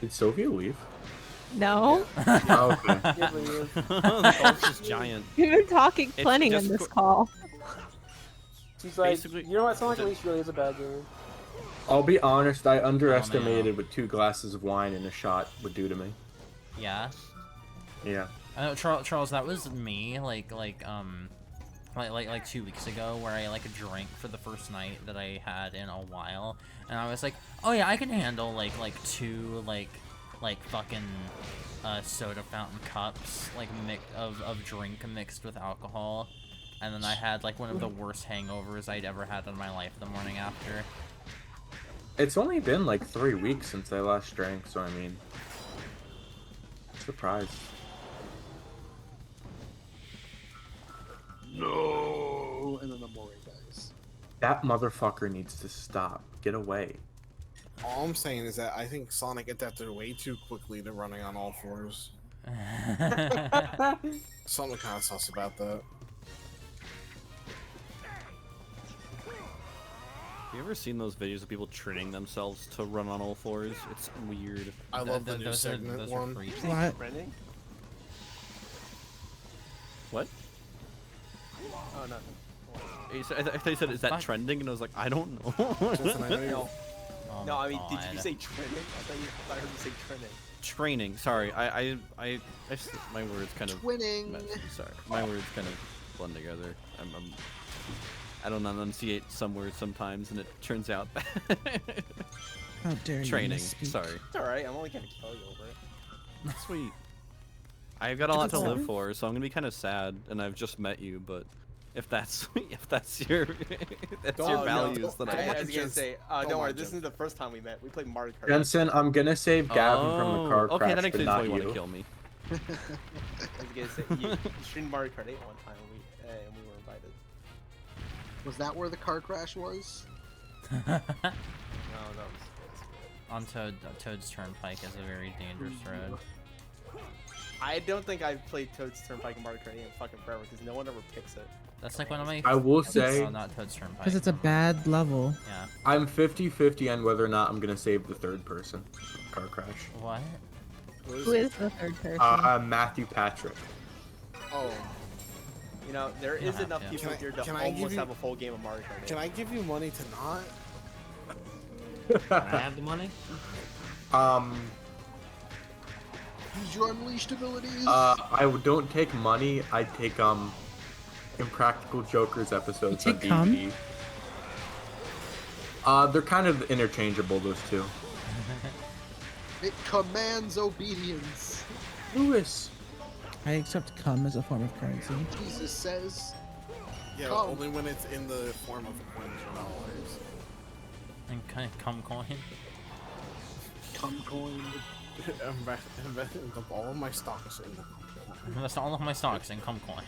Did Sylvia leave? No. Oh, okay. The dog's just giant. We've been talking It's plenty just on this call. She's like, Basically, you know what? Sounds like Elise really is a bad game. I'll be honest, I underestimated what 2 glasses of wine in a shot would do to me. Yeah. Yeah. I know, Charles, that was me, like 2 weeks ago, where I drank for the first night that I had in a while, and I was like, oh yeah, I can handle like 2 fucking soda fountain cups of drink mixed with alcohol, and then I had one of the worst hangovers I'd ever had in my life the morning after. It's only been 3 weeks since I last drank, so I mean, surprised. No, and then the Moray dies. That motherfucker needs to stop. Get away. All I'm saying is that I think Sonic adapted way too quickly to running on all fours. Something kind of sus about that. Have you ever seen those videos of people training themselves to run on all fours? It's weird. I love the new segment one. What? What? Oh, nothing. I thought you said, is that trending? And I was like, I don't know. No. Oh No, I mean, did God. you say training? I heard you say training. Training. Sorry, my words kind of. Twinning. Sorry, my words kind of blend together. I don't enunciate some words sometimes, and it turns out. How dare you Training. misspeak. Sorry. It's alright, I'm only gonna kill you over it. Sweet. I've got a lot to live for, so I'm gonna be kind of sad, and I've just met you. But if that's your values, then I was gonna say, don't worry, this isn't the first time we met. We played Mario Kart. Jensen, I'm gonna save Gavin from the car okay, crash, that but explains not why you want to you. kill me. I was gonna say, you streamed Mario Kart 8 one time and we were invited. Was that where the car crash was? No, that was On Toad's Turnpike is a very dangerous road. I don't think I've played Toad's Turnpike and Mario Kart 8 in fucking forever because no one ever picks it. That's like one of my. I will say. Oh, not Toad's Turnpike. Because it's a bad level. Yeah. I'm 50-50 on whether or not I'm gonna save the third person car crash. What? Who is the third person? Matthew Patrick. Oh. You know, there is have enough to. people here to can I give almost you- have a full game of Mario Kart 8. Can I give you money to not? Can I have the money? Use your unleashed abilities. I don't take money. I take Impractical Jokers episodes You on take cum? DVD. They're kind of interchangeable, those two. It commands obedience. Lewis. I accept cum as a form of currency. Jesus says. Yeah, Cum. only when it's in the form of coins or dollars. And cum coin. Cum coin. Invest all of my stocks in. Invest all of my stocks in cum coin.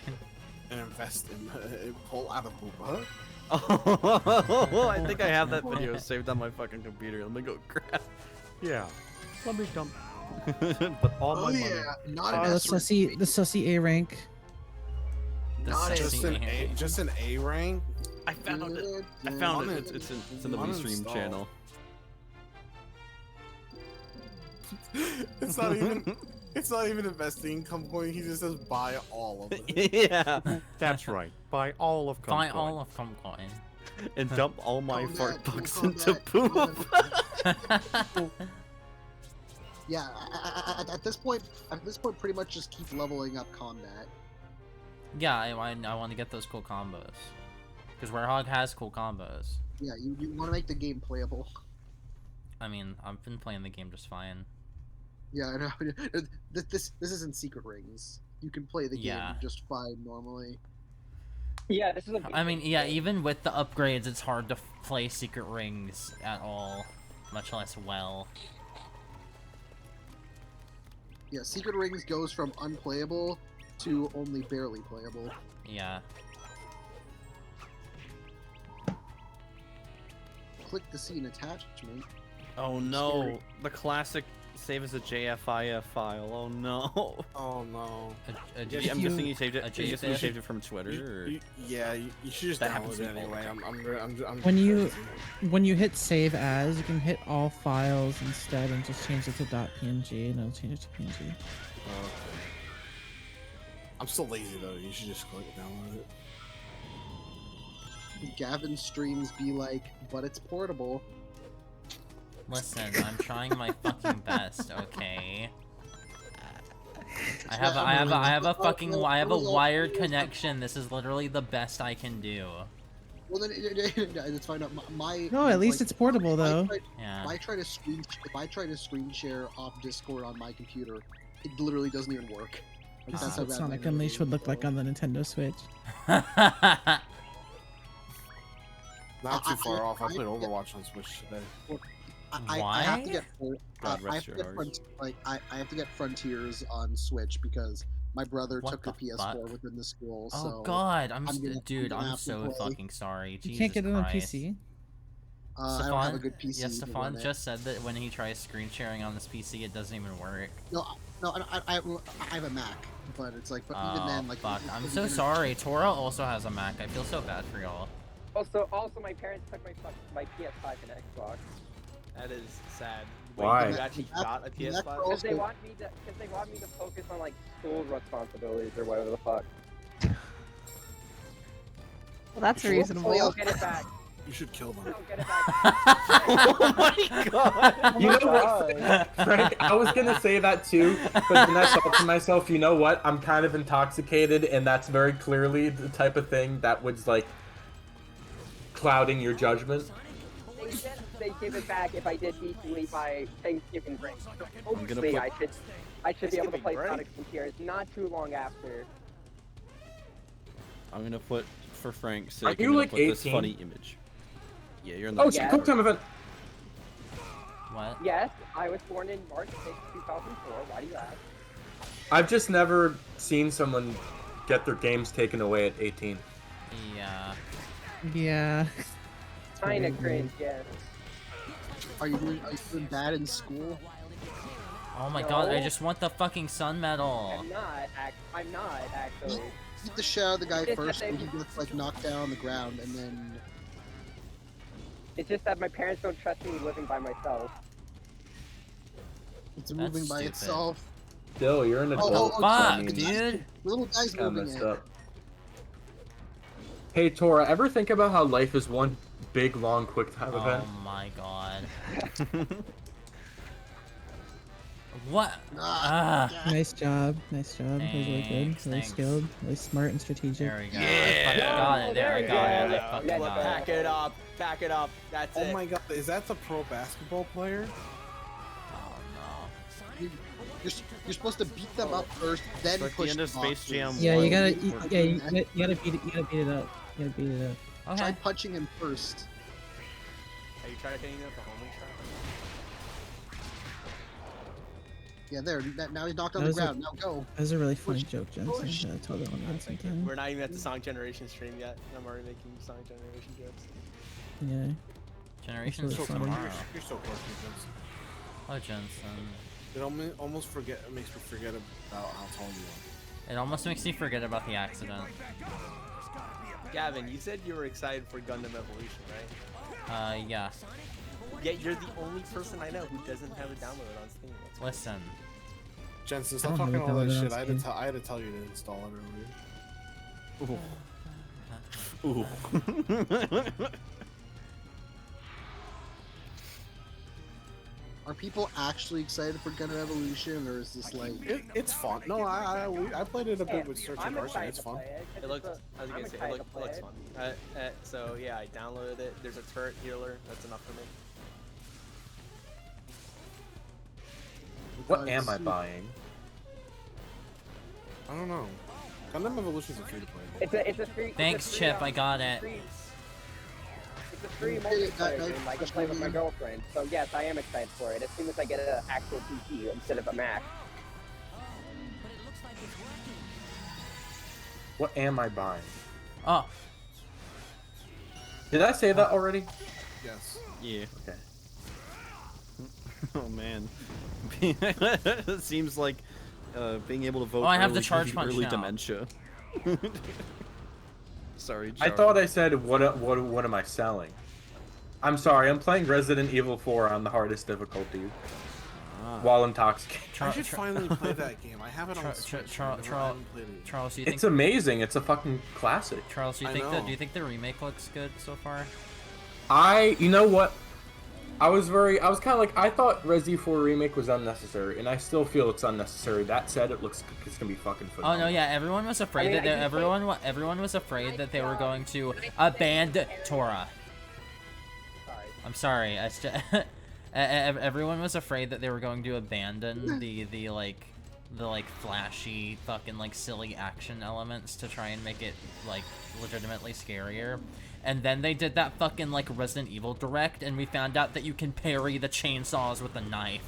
And invest in pull out of booba. Oh, I think I have that video saved on my fucking computer. Let me go grab. Yeah. Let me dump. But all my money. Not The sussy A rank. Just an A rank. I found it. I found it. It's in the Deathstream channel. It's not even. It's not even investing in cum coin. He just says buy all of it. Yeah, that's right. Buy all of cum Buy coin. all of cum coin. And dump all my Come fart back, bucks come into back, poop. Yeah, at this point, pretty much just keep leveling up combat. Yeah, I want to get those cool combos. Because Warehog has cool combos. Yeah, you want to make the game playable. I mean, I've been playing the game just fine. Yeah, I know. This isn't Secret Rings. You can play the game Yeah. just fine normally. Yeah, this is a. I mean, yeah, even with the upgrades, it's hard to play Secret Rings at all, much less well. Yeah, Secret Rings goes from unplayable to only barely playable. Yeah. Click to see an attachment. Oh no, the classic save as a JFIF file. Oh no. Oh no. A Yeah, I'm guessing you saved it. a I'm guessing you JFIF? saved it from Twitter. Or... Yeah, you should just That happens download it to me all the anyway. I'm When you hit save as, you can hit all files instead and just change it to .png and it'll change it to PNG. I'm still lazy though. You should just click download it. Gavin streams be like, but it's portable. Listen, I'm trying my fucking best, okay? I have a wired connection. This is literally the best I can do. Well then, it's fine. No, at least it's portable though. Yeah. If I try to screen share off Discord on my computer, it literally doesn't even work. Like, This that's is how what bad Sonic my Unleashed would look like on the Nintendo Switch. Not too far off. I played Overwatch on Switch today. I have to get God I rest have to your get I have to get Frontiers on Switch because my brother What took the the PS4 fuck? within the school. Oh so god, gonna I'm have to so play. fucking sorry. You Jesus can't get it on Christ. PC. I don't have a good PC. Yeah, to Stefan run it. just said that when he tries screen sharing on this PC, it doesn't even work. No, I have a Mac, but it's like, but even then, like, fuck. it's- I'm it's so even- sorry. Tora also has a Mac. I feel so bad for y'all. Also, my parents took my PS5 and Xbox. That is sad. Why? Wait, you actually got a PS5? Because they want me to focus on like school responsibilities or whatever the fuck. Well, that's reasonable. I'll get it back. You should kill them. I'll get it back. Oh my god! You know what, Frank? I was gonna say that too, but then I thought to myself, you know what? I'm kind of intoxicated, and that's very clearly the type of thing that was like clouding your judgment. They said they give it back if I did decently by Thanksgiving break. So hopefully, put- I should be able to Thanksgiving play break? Sonic Frontiers not too long after. I'm gonna put for Frank's sake. Are I'm you, gonna like, put this 18? funny image. Yeah, you're in the. Oh, it's a quick time event. What? Yes, I was born in March 6, 2004. Why do you ask? I've just never seen someone get their games taken away at 18. Yeah. Yeah. Kinda cringe, yes. Are you doing bad in school? Oh my god, I No. just want the fucking sun medal. I'm not actually. Beat the shit out of the guy It's first, that and they- he gets like knocked down on the ground, and then It's just that my parents don't trust me living by myself. it's moving by itself. Still, you're an adult. Fuck, the dude. Little guy's Kinda moving messed it. up. Hey Tora, ever think about how life is one big, long, quick time event? Oh my god. What? Nice job. Nice job. That was really good. Really Thanks. skilled. Really smart and strategic. There we go. I fucking got it. There I got it. I fucking Let's got it. pack it up. Pack it up. That's it. Oh my god, is that the pro basketball player? You're supposed to beat them up first, then Like the push end of Space Jam Yeah, you gotta. One. You gotta beat it. You gotta beat it up. You gotta beat it up. Try punching him first. Are you trying to get the homing shot? Yeah, there. Now he's knocked on That the was a- ground. Now go. That was a really funny joke, Jensen. I told that one on sometime. We're not even at the song generation stream yet. I'm already making song generation jokes. Yeah. Generations That's is really funny. tomorrow. You're so quirky, Jensen. Oh, Jensen. It almost forget. It makes me forget about how tall you are. It almost makes me forget about the accident. Gavin, you said you were excited for Gundam Evolution, right? Yeah. Yet you're the only person I know who doesn't have it downloaded on Steam. That's Listen. Jensen, I stop don't talking have it all that downloaded shit. on I had to tell you to install it earlier. Ooh. Are people actually excited for Gundam Evolution, or is this like? It's fun. No, I played it a bit with Search and I'm Carson. excited It's to fun. play it. It looks. I was I'm gonna say excited it to play looks it. fun. So yeah, I downloaded it. There's a turret healer. That's enough for me. What am I buying? I don't know. Gundam Evolution is a free to play. It's a free. Thanks, it's a free, Chip. I got it. It's a free multiplayer game I can play with my girlfriend. So yes, I am excited for it. As soon as I get an actual PC instead of a Mac. What am I buying? Oh. Did I say that already? Yes. Yeah. Okay. Oh man. It seems like being able to vote. Oh, I have early the charge gives you punch early now. dementia. Sorry, I Charlie. thought I said what am I selling? I'm sorry, I'm playing Resident Evil 4 on the hardest difficulty while intoxicated. I should finally play that game. I have it on Switch. I haven't played it. Charles, do you think It's amazing. It's a fucking classic. Charles, do you I think know. that? Do you think the remake looks good so far? You know what? I was kind of like, I thought Resi 4 remake was unnecessary, and I still feel it's unnecessary. That said, it's gonna be fucking Oh phenomenal. no, yeah, everyone was afraid that everyone was afraid that they were going to abandon Tora. I'm sorry, everyone was afraid that they were going to abandon the flashy fucking silly action elements to try and make it legitimately scarier. And then they did that fucking Resident Evil Direct, and we found out that you can parry the chainsaws with a knife.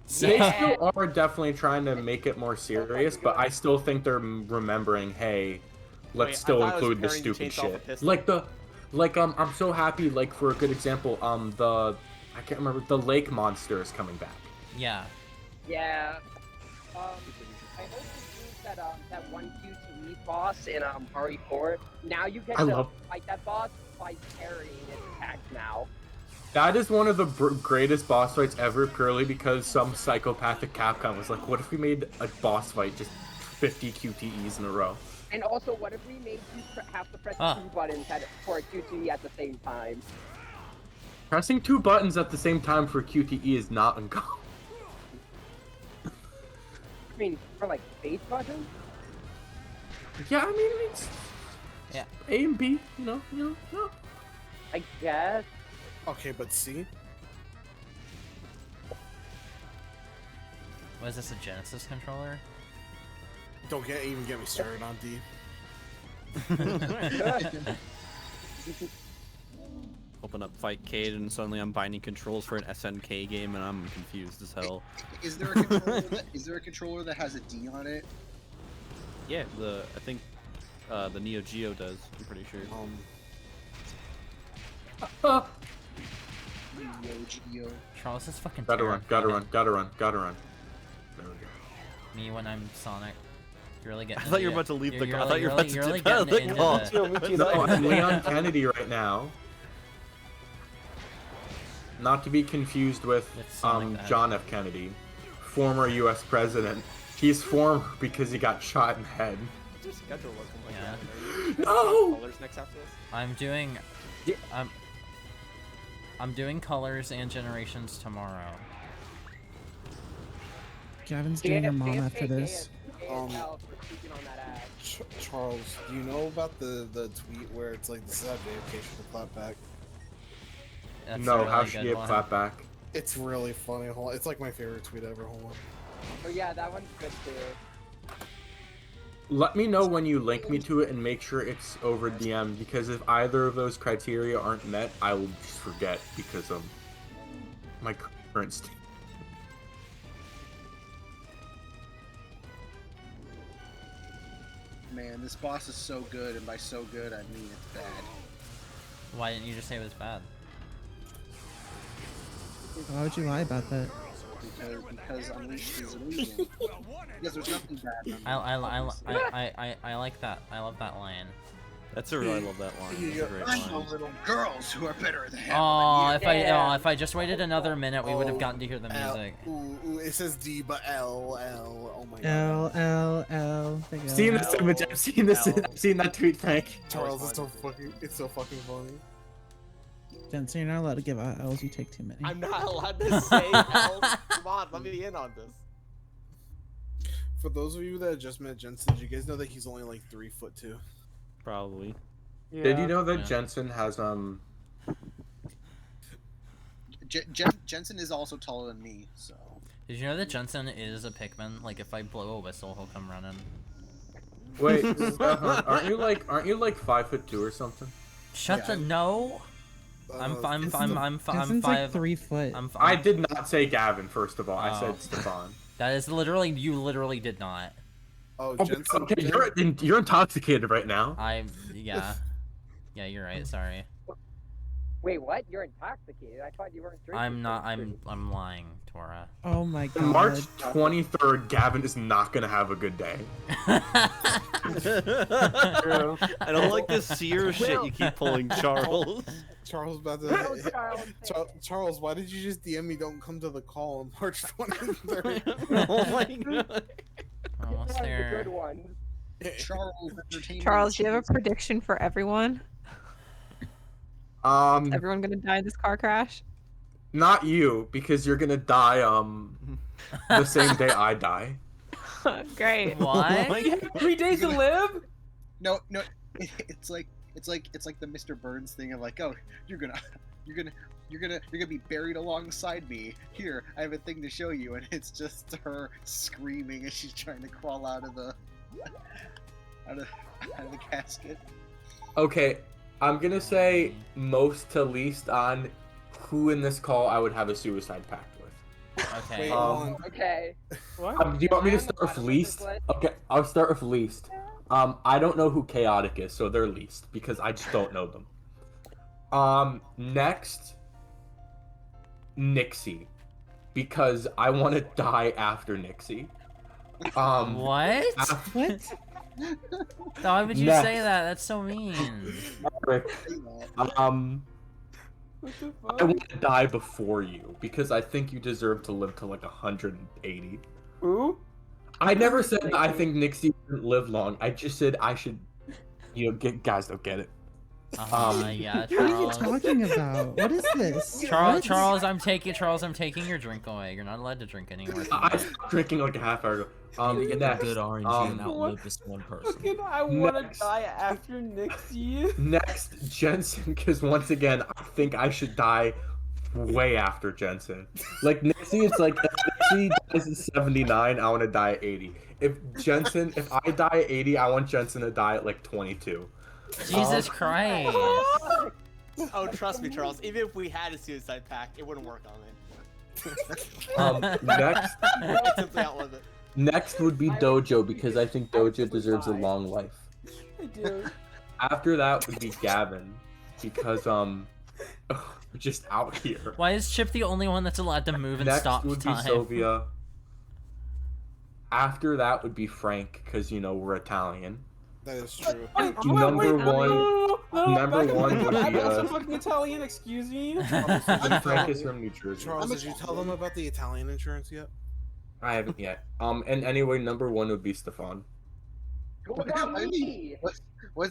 So They still are definitely trying to make it more serious, but I still think they're remembering, hey, let's Wait, I still thought it was include the parrying the stupid chainsaw with a shit. pistol. I'm so happy, for a good example, I can't remember, the lake monster is coming back. yeah. Yeah. I hope to use that one QTE boss in RE4. Now you get I to love- fight that boss by parrying his attacks now. That is one of the greatest boss fights ever, purely because some psychopathic Capcom was like, what if we made a boss fight just 50 QTEs in a row? And also, what if we made you have to press two buttons for a QTE at the same time? Pressing 2 buttons at the same time for QTE is not uncommon. I mean, for space buttons? Yeah, I mean, it's A and B, you know. I guess. Okay, but see? Was this a Genesis controller? Don't even get me started on D. open up Fightcade, and suddenly I'm binding controls for an SNK game, and I'm confused as hell. Is there a controller a controller that has a D on it? Yeah, I think the Neo Geo does. I'm pretty sure. Neo Geo. Charles is fucking Gotta run. There we go. Me when I'm Sonic. You're really getting. I thought you were about to leave the. You're I thought you were about to really dip out of getting the into call. No, I'm Leon Kennedy right now. Not to be confused with John F. Kennedy, former U.S. president. He's former because he got shot in the head. Your schedule looking like that. No! Colors next after this? I'm doing. I'm doing Colors and Generations tomorrow. Gavin's doing your mom after this. Charles, do you know about the tweet where it's like, this is how JFK should have clapped back? That's No, a really how should good you one. clap back? It's really funny. Hold on. It's like my favorite tweet ever. Hold on. Oh yeah, that one's good too. Let me know when you link me to it and make sure it's over DM, because if either of those criteria aren't met, I will just forget because of my current state. Man, this boss is so good, and by so good, I mean it's bad. Why didn't you just say it was bad? Why would you lie about that? Because Unleashed is illusion. Because there's nothing bad. I like that. I love that line. I love that line. That's a great I line. know little girls who are better than him. Oh, than you. if I just waited another minute, we would have gotten to hear the music. Ooh, it says D, but L. Oh my L god. L. I've seen this image. I've seen this. I've seen that tweet, Frank. Charles, it's so fucking funny. Jensen, you're not allowed to give out L's. You take too many. I'm not allowed to say L. Come on, let me in on this. For those of you that just met Jensen, did you guys know that he's only like 3'2"? Probably. Yeah. Did you know that Jensen has Jensen is also taller than me, so. Did you know that Jensen is a Pikmin? Like, if I blow a whistle, he'll come running. Wait, Stefan, aren't you like 5'2" or something? Shut the no. I'm Jensen's like 5. 3 foot. I did not say Gavin. First of all, I said Stefan. That is literally you. Literally did not. Oh, Jensen. Okay, you're intoxicated right now. Yeah, you're right. Sorry. Wait, what? You're intoxicated? I thought you weren't drinking. I'm not. I'm lying, Tora. Oh my god. March 23rd, Gavin is not gonna have a good day. I don't like this seer shit you keep pulling, Charles. Charles about to. Charles, why did you just DM me? Don't come to the call on March 23rd. Oh my god. Almost there. Good one. Charles, do you have a prediction for everyone? Is everyone gonna die in this car crash? Not you, because you're gonna die the same day I die. Great. Why? 3 days to live? No, it's like the Mr. Burns thing of like, oh, you're gonna be buried alongside me. Here, I have a thing to show you, and it's just her screaming as she's trying to crawl out of the casket. Okay, I'm gonna say most to least on who in this call I would have a suicide pact with. Okay. Okay. Do you want me to start with least? Okay, I'll start with least. I don't know who Chaotic is, so they're least because I just don't know them. Next, Nixie, because I want to die after Nixie. What? What? Why would you say that? That's so mean. I want to die before you because I think you deserve to live to like 180. Who? I never said that I think Nixie didn't live long. I just said I should, guys don't get it. Yeah, What are you Charles. talking about? What is this? Charles, I'm taking your drink away. You're not allowed to drink anymore. I stopped drinking like a half hour ago. You get that Next, good RNG and outlive this one person. I want to die after Nixie. Next, Jensen, because once again, I think I should die way after Jensen. Like Nixie, it's like if Nixie dies at 79, I want to die at 80. If I die at 80, I want Jensen to die at like 22. Jesus Christ. Oh, trust me, Charles. Even if we had a suicide pact, it wouldn't work on me. Next, It's simply outlive it. next would be Dojo because I think Dojo deserves a long life. I do. After that would be Gavin because we're just out here. Why is Chip the only one that's allowed to move and Next stop would time? be Sylvia. After that would be Frank because we're Italian. That is true. Number one would I'm be also fucking Italian, excuse me. and Frank is from New Jersey. Charles, did you tell them about the Italian insurance yet? I haven't yet. And anyway, number one would be Stefan. What about me?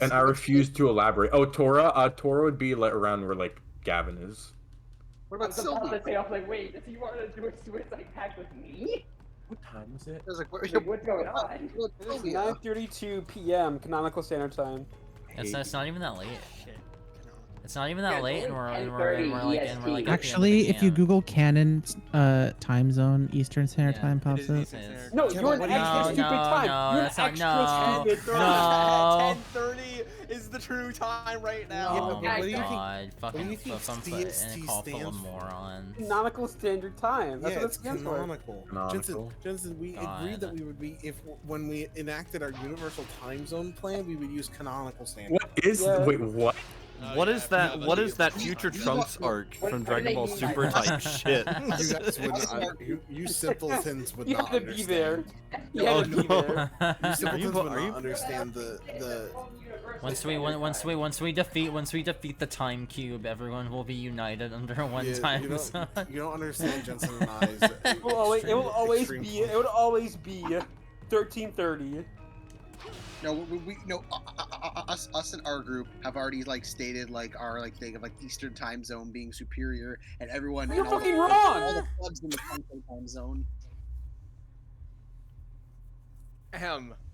And I refuse to elaborate. Oh, Tora. Tora would be like around where like Gavin is. What about Sylvia? I was like, wait, does he want to do a suicide pact with me? What time is it? I was like, What's going on? It is 9:32 p.m. Canonical Standard Time. It's not even that late. It's not even that Yeah, late, it's and we're only like at the end of Actually, the if you game. Google canon time zone, Eastern Standard Time pops up. No, you're an extra stupid time. You're an extra stupid time. 10:30 is the true time right now. Oh my what do you think- god, fucking you think put in a DST call full of stands for? morons. Canonical Standard Time. That's Yeah, what it it's stands for. canonical. Jensen, we agreed that we would be when we enacted our universal time zone plan, we would use canonical standard. What is? Wait, what? What is that? What is that future Trunks arc from Dragon Ball Super type shit? You guys would not. You simpletons would You not have to be there. understand. You have to be there. You simpletons would not understand the. Once we defeat the time cube, everyone will be united under one time zone. You don't understand Jensen and I's. It will always be. It would always be 13:30. No, us and our group have already like stated like our like thing of like Eastern time zone being superior, and everyone. You're and all fucking the, wrong! All the clubs in the Central time zone.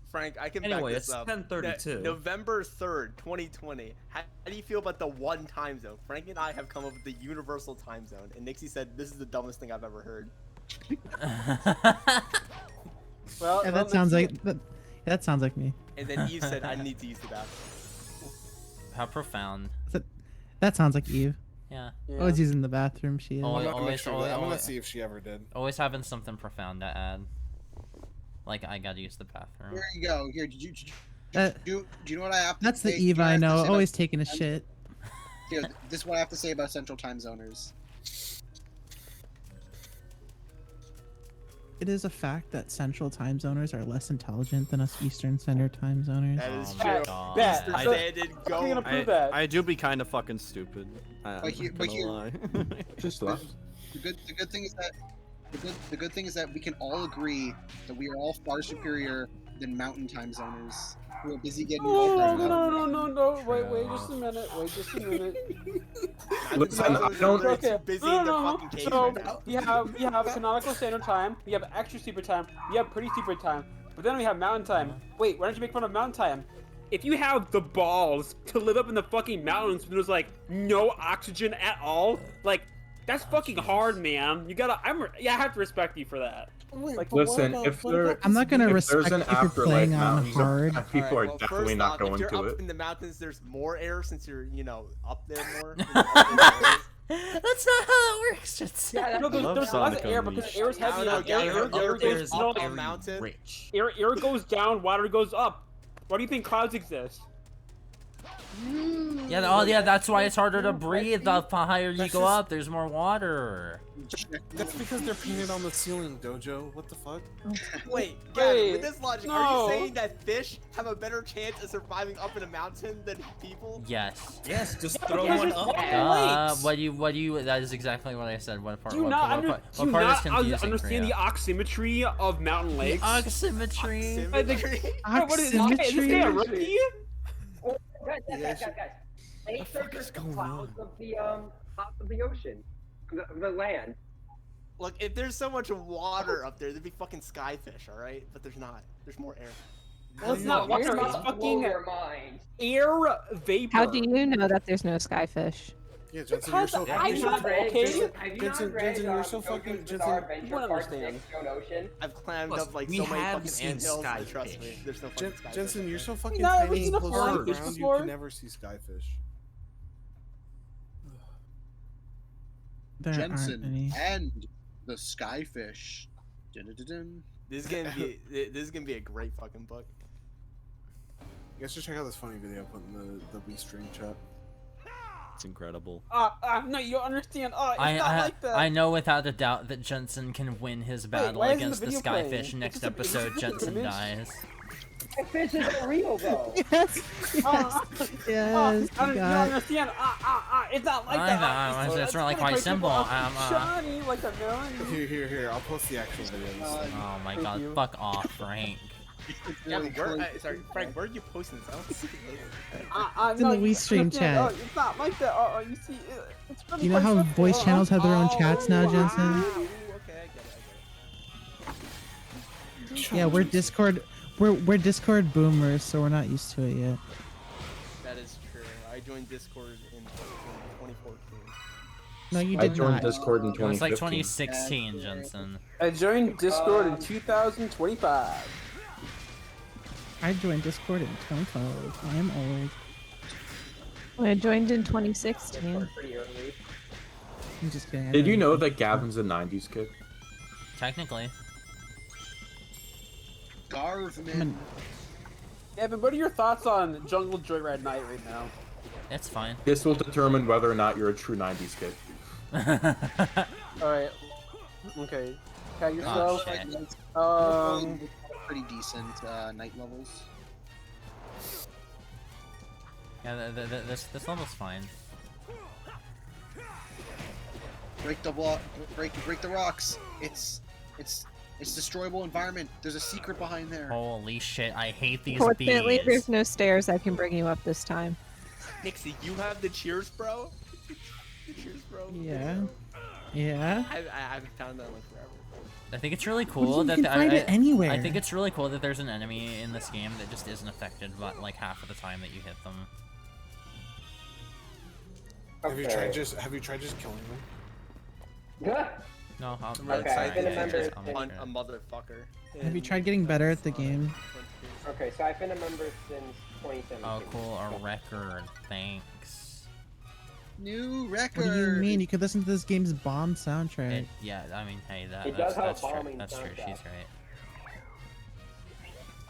Frank, I can Anyway, back this it's up. 10:32. November 3rd, 2020. How do you feel about the one time zone? Frank and I have come up with the universal time zone, and Nixie said this is the dumbest thing I've ever heard. Well, Yeah, that sounds like that sounds like me. And then Eve said, I need to use the bathroom. How profound. That sounds like Eve. Yeah. Always using the bathroom. She is. I'm gonna see if she ever did. Always having something profound to add. Like, I gotta use the bathroom. Here you go. Here, do you know what I have to That's the say? Eve do you I know what know. have to say Always about- taking a shit. Here, this is what I have to say about Central Time Zoners. It is a fact that Central Time Zoners are less intelligent than us Eastern Standard Time Zoners. That is Oh true. God. Bet. I So- did go. I'm gonna prove that. I do be kind of fucking stupid. I'm But here- not but gonna here- lie. Just left. The good thing is that the good thing is that we can all agree that we are all far superior than Mountain Time Zoners who are busy getting Oh, all no. Wait just a minute. Wait just a minute. Listen, I don't. Okay. busy No, in the no. fucking cave So right now. we have canonical standard time. We have extra stupid time. We have pretty stupid time. But then we have mountain time. Wait, why don't you make fun of mountain time? If you have the balls to live up in the fucking mountains when there's like no oxygen at all, like that's fucking hard, man. You gotta. I have to respect you for that. Like, Listen, if there, I'm not gonna if there's respect an you for afterlife, playing on mountains are- hard. people Alright, are well, definitely first not off, going if you're to up it. in the mountains, there's more air since you're, up there more. That's not how that works, just No, there's less air because air is heavy. Air goes down, water goes up. Why do you think clouds exist? Yeah, that's why it's harder to breathe. The higher you go up, there's more water. That's because they're painted on the ceiling, Dojo. What the fuck? Wait, Gavin, Wait, with this logic, no. are you saying that fish have a better chance of surviving up in a mountain than people? Yes. Yes, just Yeah, throw because one there's up. water. What do you? That is exactly what I said. What part? Do you What not, part? What do you part is not confusing? understand the oximetry of mountain lakes? Oximetry. What is this guy? Is this guy a rookie? Guys. They said there's the clouds of the ocean, the land. Look, if there's so much water up there, there'd be fucking skyfish, alright? But there's not. There's more air. Well, it's not water, it's fucking Your mind. air vapor. How do you know that there's no skyfish? Yeah, Jensen, you're so I fucking. know, okay? Jensen, you're so fucking. Jensen, You don't understand. I've climbed Plus, up like we so many have fucking seen anthills, but trust me, skyfish. there's no fucking skyfish. Jensen, you're so fucking No, tiny we've and seen a close to the flyfish ground, you before. can never see skyfish. There aren't Jensen, any. and the Skyfish. Dun-dun-dun-dun. This is gonna be a great fucking book. You guys should check out this funny video I put in the Wii stream chat. It's incredible. No, you don't understand. It's not like that. I know without a doubt that Jensen can win his battle why isn't the against the video playing? Skyfish. Next episode, Jensen dies. That fish isn't real though. Yes. Yes. You don't understand. It's not like that. It's really quite simple. Shiny like a villain. Here. I'll post the actual video. Oh my god, fuck off, Frank. Yeah, but sorry, Frank, where are you posting this? I don't see it later. It's in the Wii stream chat. It's not like that. You see, it's really You know how voice channels have their own chats now, Jensen? Okay, I get it. Yeah, we're Discord. We're Discord boomers, so we're not used to it yet. That is true. I joined Discord in 2014. No, you I did joined not. Discord in 2015. It was like 2016, Jensen. I joined Discord in 2025. I joined Discord in 2012. I am old. I joined in 2016. Pretty early. I'm just kidding. Did you know that Gavin's a 90s kid? Technically. Garvman. Evan, what are your thoughts on Jungle Joyride Night right now? It's fine. This will determine whether or not you're a true 90s kid. Alright. Okay. Cat yourself. Pretty decent night levels. Yeah, this level's fine. Break the block. Break the rocks. It's destroyable environment. There's a secret behind there. Holy shit, I hate these Fortunately, bees. there's no stairs that can bring you up this time. Nixie, you have the cheers, bro? The cheers, bro? Yeah. Yeah. I haven't found that one forever. I think it's really cool that you can find it anywhere. I think it's really cool that there's an enemy in this game that just isn't affected by like half of the time that you hit them. Have you tried just killing them? No, Okay, I've been a member On a motherfucker. Have you tried getting better at the game? Okay, so I've been a member since 2017. Oh, cool, a record. Thanks. New record. What do you mean? You could listen to this game's bomb soundtrack. Yeah, I mean, hey, It does have that's true. bombing That's true. soundtrack. She's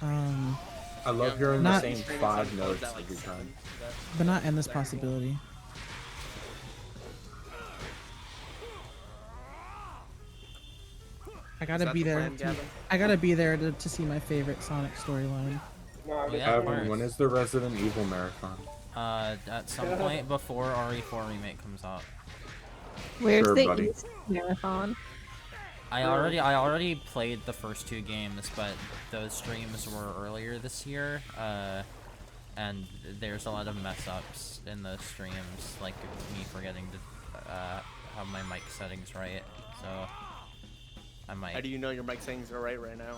right. I love hearing not- the same 5 notes every time. but not endless possibility. I gotta be there. I gotta be there to see my favorite Sonic storyline. Evan, when is the Resident Evil marathon? At some point before RE4 remake comes out. Where's Sure, the buddy. East Marathon? I already played the first 2 games, but those streams were earlier this year, and there's a lot of mess ups in those streams, like me forgetting to have my mic settings right. So I might. How do you know your mic settings are right now?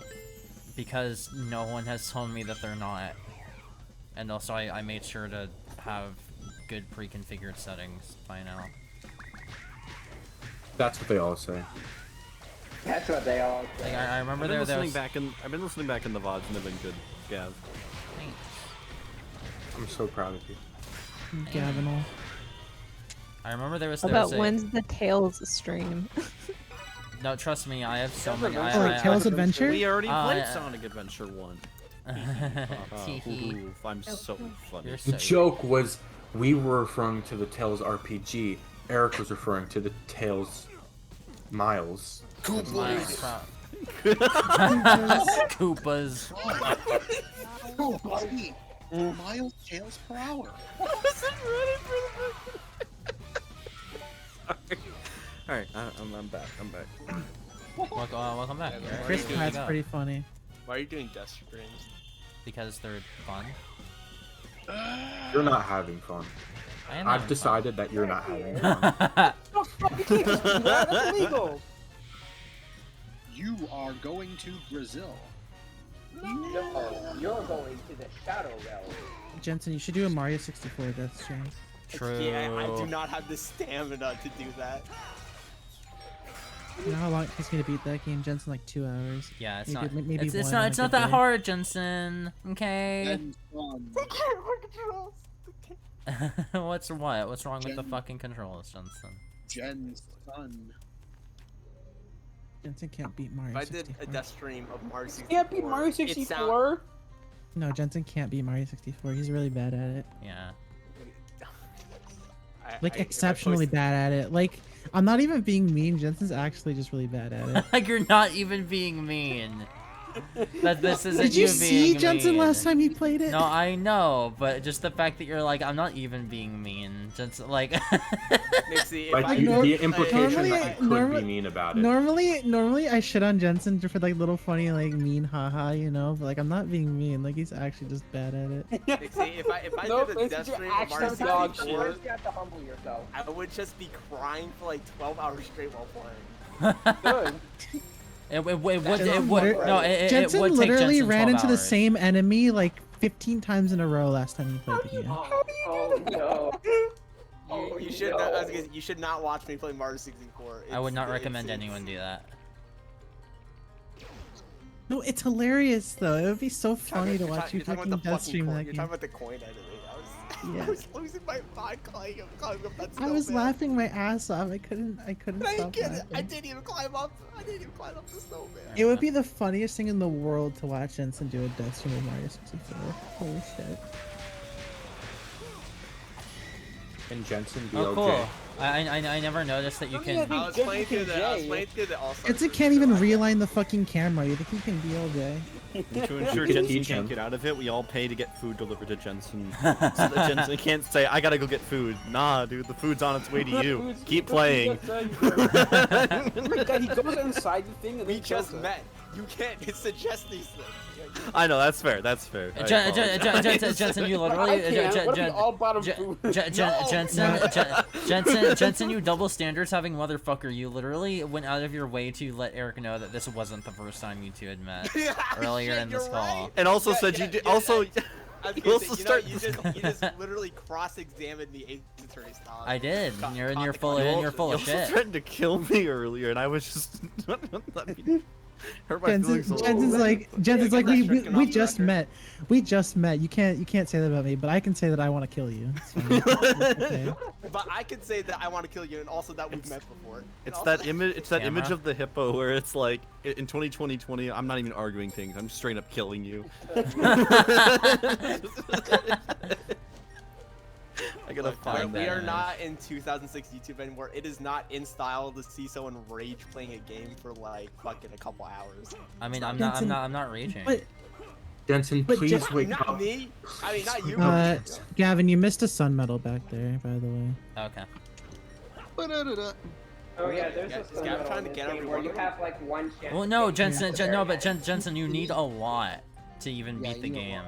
Because no one has told me that they're not, and also I made sure to have good pre-configured settings by now. That's what they all say. That's what they all say. Like, I remember I've been there listening was... I've been listening back in the VODs and they've been good, Gav. Thanks. I'm so proud of you. Gavinal. I remember there was... How about when's the Tales stream? No, trust me, I have so many... Tales Adventure? We already played Sonic Adventure 1. Tee-hee. I'm so funny. You're The so... joke was we were referring to the Tales RPG. Eric was referring to the Tales Miles. Koopas. Miles tails per hour. Alright, I'm back. I'm back. Welcome back. Eric. Chris Good to Pratt's go. pretty funny. Why are you doing death streams? Because they're fun. You're not having fun. I am I've having decided that you're not having fun. That's illegal. You are going to Brazil. No, you're going to the Shadow Realm. Jensen, you should do a Mario 64 death stream. True. Yeah, I do not have the stamina to do that. You know how long it takes me to beat that game, Jensen? Like 2 hours. Yeah, it's maybe, not. Maybe It's one not. on It's a not good that day. hard, Jensen. Okay. What's wrong with the fucking controls, Jensen? Jen's son. Jensen can't beat Mario If I did 64. a death stream of Mario 64, Can't beat Mario it 64. No, Jensen can't beat Mario 64. He's really bad at it. Yeah. Like exceptionally bad at it. Like I'm not even being mean. Jensen's actually just really bad at it. Like you're not even being mean. That this isn't Did you being see Jensen mean. last time he played it? No, I know, but just the fact that you're like, I'm not even being mean. Jensen, like. Nixie, Like the implication that you could be mean about it. Normally I shit on Jensen for like little funny like mean haha, you know, but like I'm not being mean. Like he's actually just bad at it. Nixie, if I No, did a Nixie, death you're stream of actually Mario dog 64, shit. You have to humble yourself. I would just be crying for like 12 hours straight while playing. Good. It would Jensen take literally Jensen ran 12 into the hours. same enemy like 15 times in a row last time he played the game. Oh no. You should. I was gonna say, you should not watch me play Mario 64. I would not recommend anyone do that. No, it's hilarious though. It would be so funny to watch you You're talking fucking about the death fucking stream coin. that You're game. talking about the coin enemy. Yeah. I was losing my mind climbing up that I was snowman. laughing my ass off. I couldn't I stop get it. laughing. I didn't even climb up. I didn't even climb up the snowman. It would be the funniest thing in the world to watch Jensen do a death stream of Mario 64. Holy shit. Can Jensen be Oh, cool. okay? I never noticed that you can. I was playing through the All-Star. Jensen can't even realign the fucking camera. You think he can be all day? To ensure Jensen can't get out of it, we all pay to get food delivered to Jensen. So that Jensen can't say, I gotta go get food. Nah, dude, the food's on its way to you. Keep playing. He goes inside the thing and We then just kills it. met. You can't suggest these things. I know, that's fair, that's fair. I apologize. Jensen, you I literally. can't. What if we all bought him food? Jensen, you double standards having motherfucker. You literally went out of your way to let Eric know that this wasn't the first time you two had met earlier in this call. And also said you did. Also, I was you gonna also say, start. you just literally cross-examined me 8 attorney style. I did. And you're full You of also shit. threatened to kill me earlier, and I was just. Hurt my feelings a little. Jensen's like we just met. We just met. You can't say that about me, but I can say that I want to kill you. It's fine. It's okay. But I could say that I want to kill you, and also that we've met before. It's that image. It's that image of the hippo where it's like in 2020. I'm not even arguing things. I'm straight up killing you. I gotta find that. We are not in 2006 YouTube anymore. It is not in style to see someone rage playing a game for like fucking a couple hours. I mean, I'm not raging. Jensen, please wake not up. me. I mean, not you. Gavin, you missed a sun medal back there, by the way. Okay. Oh yeah, there's a Is Gavin trying to get game everyone? where you have like one chance. Well, no, Jensen. No, but Jensen, you need a lot to even beat the you need a game.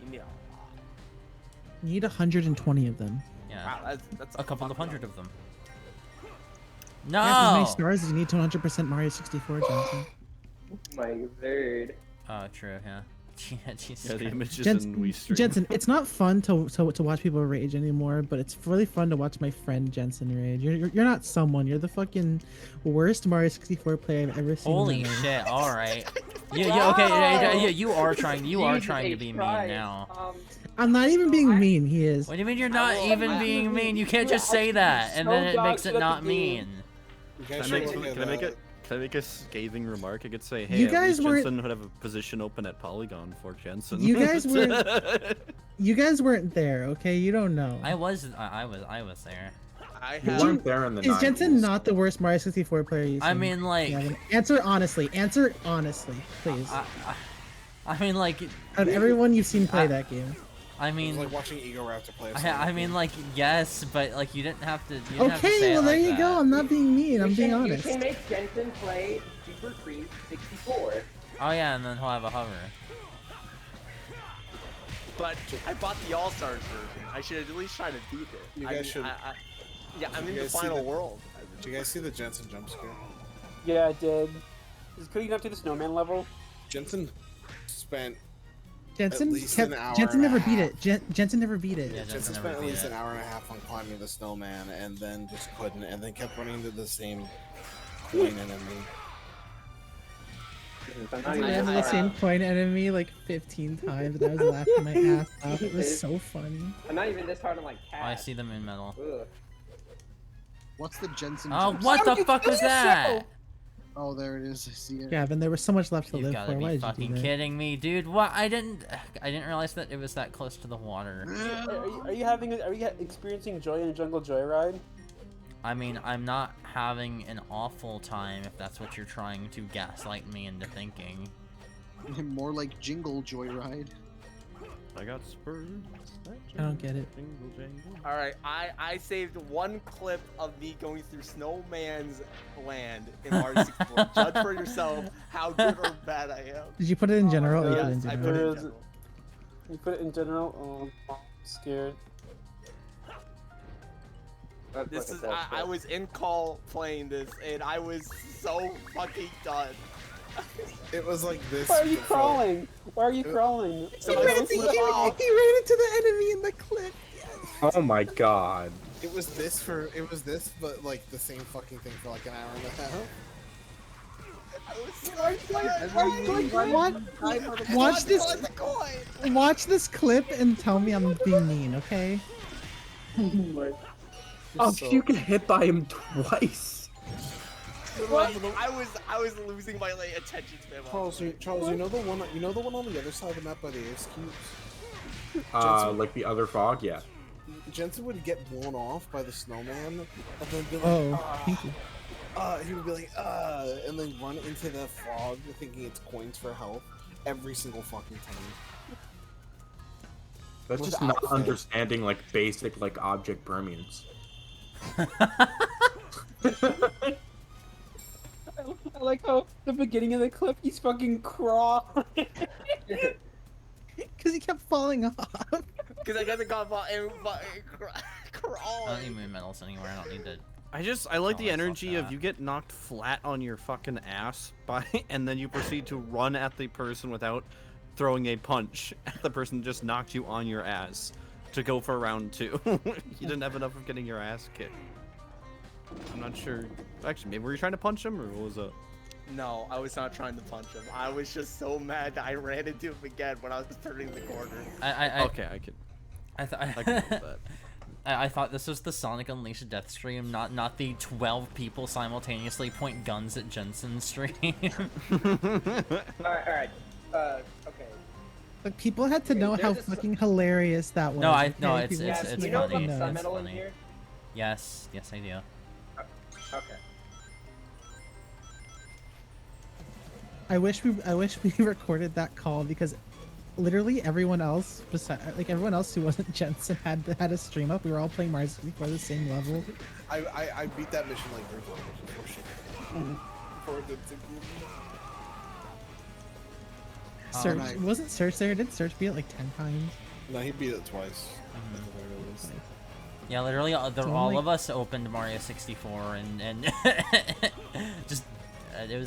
You need You need 120 of them. Yeah. Wow, that's a couple of hundred of them. Yeah, how many No. stars do you need to 100% Mario 64, Jensen? My third. Oh, true. Yeah. Yeah, Jesus Yeah, the Christ. images in Wii stream. Jensen, it's not fun to watch people rage anymore, but it's really fun to watch my friend Jensen rage. You're not someone. You're the fucking worst Mario 64 player I've ever seen. Holy in my life. shit! All right. Okay. You are trying to be mean now. I'm not even being mean. He is. What do you mean you're not even being mean? You can't just say that and then it makes it not mean. Can I make a scathing remark? I could say, hey, You at guys least weren't- Jensen would have a position open at Polygon for Jensen. You guys weren't. You guys weren't there, okay? You don't know. I was there. You weren't there in the Is 90s. Jensen not the worst Mario 64 player you've seen? I mean, like. Gavin? Answer honestly. Answer honestly, please. I mean, like. Out of everyone you've seen play that game. I mean, It's like watching Ego Raptor play. I mean, like, yes, but like you didn't have to. You didn't have to Okay, say well it there like you that. go. I'm not being mean. I'm being honest. You can make Jensen play Super Cream 64. Oh yeah, and then he'll have a hover. But I bought the All Stars version. I should at least try to beat it. You guys should. Yeah, I'm Did in you the guys see final world. Did you guys see the Jensen jump scare? Yeah, I did. Could you not do the snowman level? Jensen spent Jensen at least kept. an hour Jensen and a never half. beat it. Jensen never beat it. Yeah, Jensen never spent at beat least it. an hour and a half on climbing the snowman, and then just couldn't, and then kept running into the same coin enemy. I ran into the same coin enemy like 15 times, and I was laughing my ass off. It was so funny. I'm not even this hard on like Oh, I cat. see the moon medal. Ugh. What's the Jensen? Oh, jump what scare? the fuck was that? Oh, there it is. I see it. Gavin, there was so much left to You've live gotta for. Why be did you fucking do that? kidding me, dude. What? I didn't realize that it was that close to the water. Are you experiencing joy in Jungle Joyride? I mean, I'm not having an awful time if that's what you're trying to gaslight me into thinking. More like Jingle Joyride. I got spurs. I don't get it. All right, I saved one clip of me going through Snowman's Land in Mario 64. Judge for yourself how good or bad I am. Did you put it in general? or you Yes, put it in I general? put it in general. You put it in general? Oh, I'm scared. This is I was in call playing this and I was so fucking done. It was like this. Why are you before. crawling? Why are you crawling? He ran into the enemy in the clip. Oh my god. It was this, but like the same fucking thing for like an hour and a half. Watch this clip and tell me I'm being mean, okay? Oh, you get hit by him twice. I was losing my like attention span. Charles, you know the one on the other side of the map by the ice cubes? Like the other fog, yeah. Jensen would get blown off by the snowman, and then be like, Oh, thank you. he would be like, and then run into the fog thinking it's coins for health every single fucking time. That's just Without not fail. understanding like basic like object permeance. I like how the beginning of the clip he's fucking crawling. Because he kept falling off. Because I guess it got and I crawl. don't need moon medals anywhere. I don't need to. I like Oh, the I energy thought of that. you get knocked flat on your fucking ass and then you proceed to run at the person without throwing a punch at the person just knocked you on your ass to go for round 2. You didn't have enough of getting your ass kicked. I'm not sure. Actually, maybe were you trying to punch him or what was up? No, I was not trying to punch him. I was just so mad that I ran into him again when I was turning the corner. Okay, I can. I can live with that. I thought this was the Sonic Unleashed Deathstream, not the 12 people simultaneously point guns at Jensen stream. Alright, okay. Like people had to know how fucking hilarious that was. No, okay? it's People it's just you know funny. about Sun It's Metal in funny. here? Yes, I do. Okay. I wish we recorded that call because literally everyone else everyone else who wasn't Jensen had a stream up. We were all playing Mario 64 the same level. I beat that mission like 3 times before before it did Search wasn't Search there? Did Search beat it like 10 times? No, he beat it twice. At the very least. Yeah, literally, all only- of us opened Mario 64 and just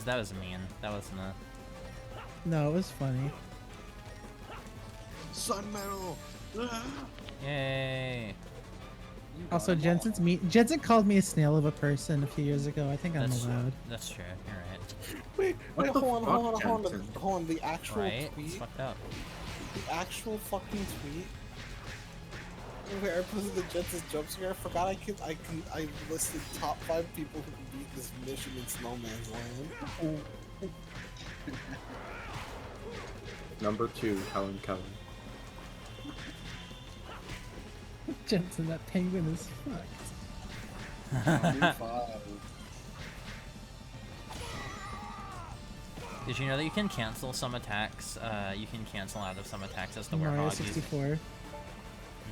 that was mean. That wasn't a. No, it was funny. Sun Metal. Yay! Also, Jensen called me a snail of a person a few years ago. I think I'm allowed. That's true. You're right. Wait, hold on. The actual Right? It's tweet. fucked up. The actual fucking tweet. Where I posted the Jensen's jump scare. I forgot I listed top 5 people who can beat this mission in Snowman's Land. Number 2, Helen Keller. Jensen, that penguin is fucked. Did you know that you can cancel some attacks? You can cancel out of some attacks as the Mario Warthog. 64.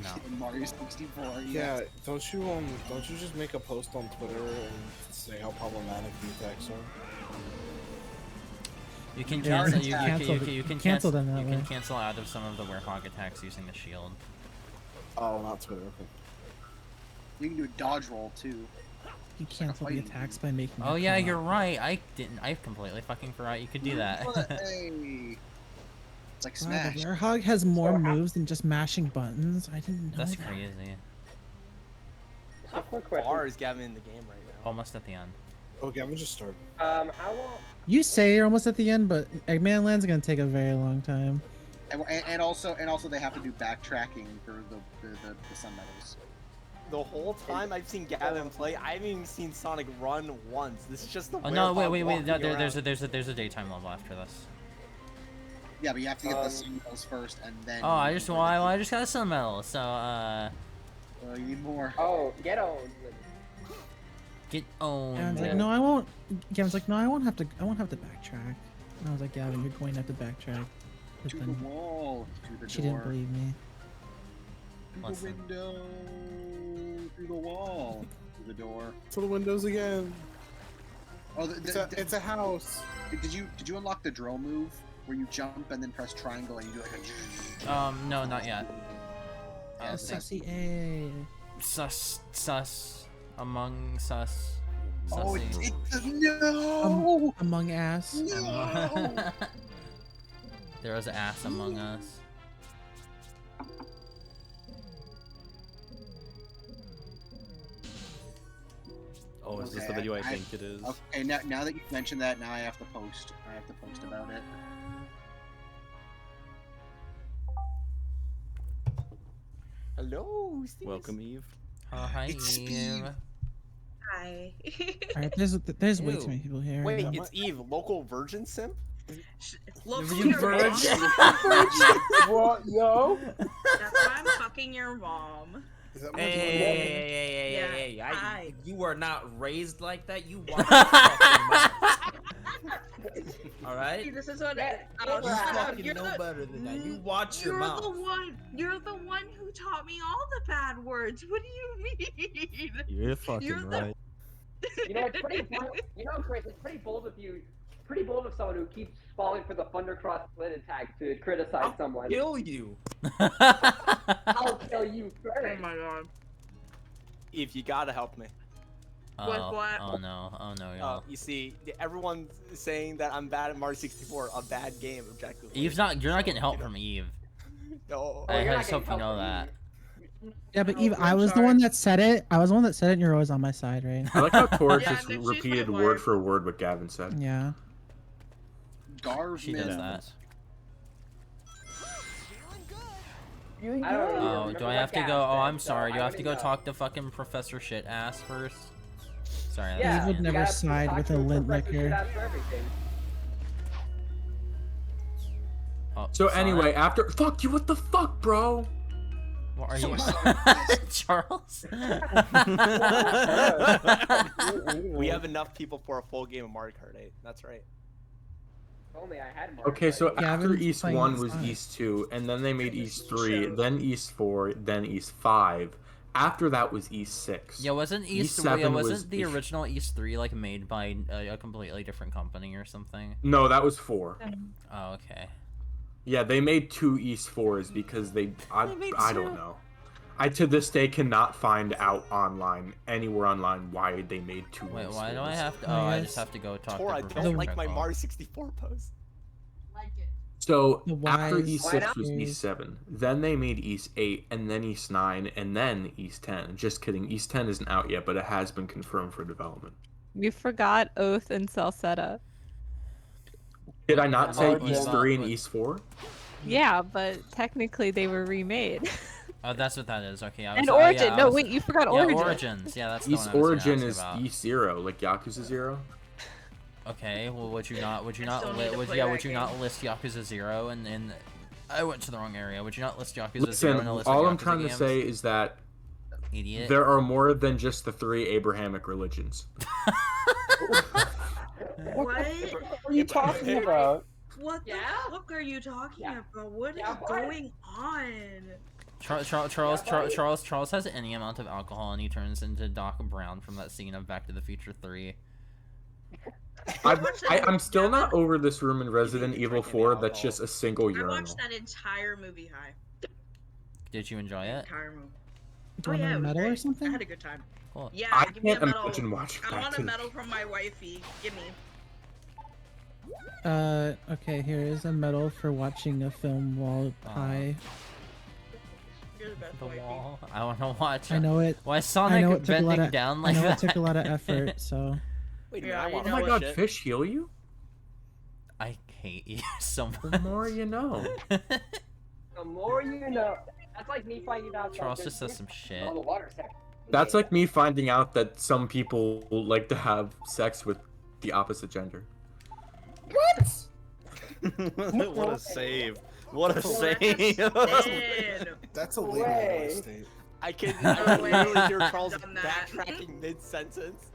No. Mario 64. Yeah, don't you just make a post on Twitter and say how problematic the attacks are? You can They are cancel. You canceled. can Cancel cancel. them that You can way. cancel out of some of the Warthog attacks using the shield. Oh, not Twitter. Okay. You can do a dodge roll too. You cancel the attacks by making. Oh it yeah, come you're out. right. I completely fucking forgot you could do that. Hey. It's like Wow, Smash. the Warthog has more moves than just mashing buttons. I didn't know That's that. crazy. How far is Gavin in the game right now? Almost at the end. Oh, Gavin just started. How long? You say you're almost at the end, but Eggman Land's gonna take a very long time. And also they have to do backtracking for the Sun Metals. the whole time I've seen Gavin play, I haven't even seen Sonic run once. This is just the Oh no, wait. walking No, there's around. a daytime level after this. Yeah, but you have to get the sun medals first, and then. Oh, I just got a sun medal, so you need more. Oh, get on. Get on. Gavin's like, no, I won't. Gavin's like, no, I won't have to backtrack. And I was like, Gavin, you're going to have to backtrack. But To the then wall. To the she door. didn't believe me. To the window. To the wall. To the door. To the windows again. Oh, it's a house. Did you unlock the drill move where you jump and then press triangle and you do like a? No, not yet. Yeah, sussy A. Sus. Among sus. Oh, Sussy. No! Among Us. No! There was ass among us. Oh, is this the video I think it is? Okay, now that you mentioned that, now I have to post. I have to post about it. Hello, who's this? Welcome, Eve. Oh, hi, It's Eve. Hi. Alright, there's way too many people here. Wait, No. it's Eve, local virgin simp? Look, You virgin. What, yo? That's why I'm fucking your mom. Hey, Hi. you are not raised like that. You watch your fucking mouth. All right? See, this is what You shut up. fucking You're know the, better than that. You watch your you're mouth. You're the one who taught me all the bad words. What do you mean? You're fucking You're the- right. You know, it's pretty bold. You know, Chris, it's pretty bold of you. Pretty bold of someone who keeps falling for the Thundercross split attack to criticize someone. Kill you. I'll kill you first. Oh my god. Eve, you gotta help me. Oh no, y'all. You see, everyone's saying that I'm bad at Mario 64, a bad game, objectively. You're not getting help from Eve. No. I just hope you know that. Yeah, but Eve, I was the one that said it. I was the one that said it, and you're always on my side, right? I like how Tora just repeated word for word what Gavin said. Yeah. She does that. I Oh, do I have to go? Oh, I'm sorry. Do I have to go talk to fucking Professor Shit Ass first? Sorry. Eve would never side with a lint liquor. Oh, So sorry. anyway, after fuck you, what the fuck, bro? What are you, Charles? We have enough people for a full game of Mario Kart 8. That's right. Only I had Mario Okay, so Kart. after East playing 1 this was time. East 2, and then they made East 3, then East 4, then East 5. After that was East 6. Yeah, wasn't East 7 wasn't the was- original East 3 like made by a completely different company or something? No, that was 4. Oh, okay. Yeah, they made 2 East 4s because I don't two. know. I to this day cannot find out anywhere online why they made 2 Wait, East why do 4s. I have to? Oh, I just have to go talk Tora, to I Professor don't like my Pickle. Mario 64 post. So The after wise East 6 was series. East 7, then they made East 8, and then East 9, and then East 10. Just kidding, East 10 isn't out yet, but it has been confirmed for development. You forgot Oath and Salsetta. Did I not say What East about- 3 and East 4? Yeah, but technically they were remade. Oh, that's what that is. Okay. And Origin. No, wait, you forgot Origin. Yeah, Origins. Yeah, that's the East one I was gonna Origin ask is about. East 0, like Yakuza 0. Okay, well, would you not still need to play would that you not list Yakuza 0 and I went to the wrong area. Would you not list Yakuza 0 Listen, in a list all of I'm Yakuza trying games? to say is that Idiot. there are more than just the 3 Abrahamic religions. What? What are you talking about? What the fuck are you talking about? What is what? going on? Charles has any amount of alcohol and he turns into Doc Brown from that scene of Back to the Future 3. I'm still not over this room in Resident Evil 4 that's just a single I urinal. watched that entire movie high. Did you enjoy it? Entire movie. Do you want a it was medal or great. something? I had a good time. Cool. Yeah, I give me a can't medal. imagine watching I Back want to a the medal from my wifey. Give me. Okay, here is a medal for watching a film while high. You're the best The wifey. wall. I want to watch. I know it. Why I Sonic know it took a lot bending of, down I like know that? it took a lot of effort, so. Wait, Yeah, man, I you want Oh know my what god, shit. fish heal you? I hate you so much. The more you know. The more you know. That's like me finding out. Charles that just there's says some fish shit. on the water section. That's like me finding out that some people like to have sex with the opposite gender. What? What a save. What a That's save. That's illegal in my state. I can literally hear Charles backtracking mid-sentence.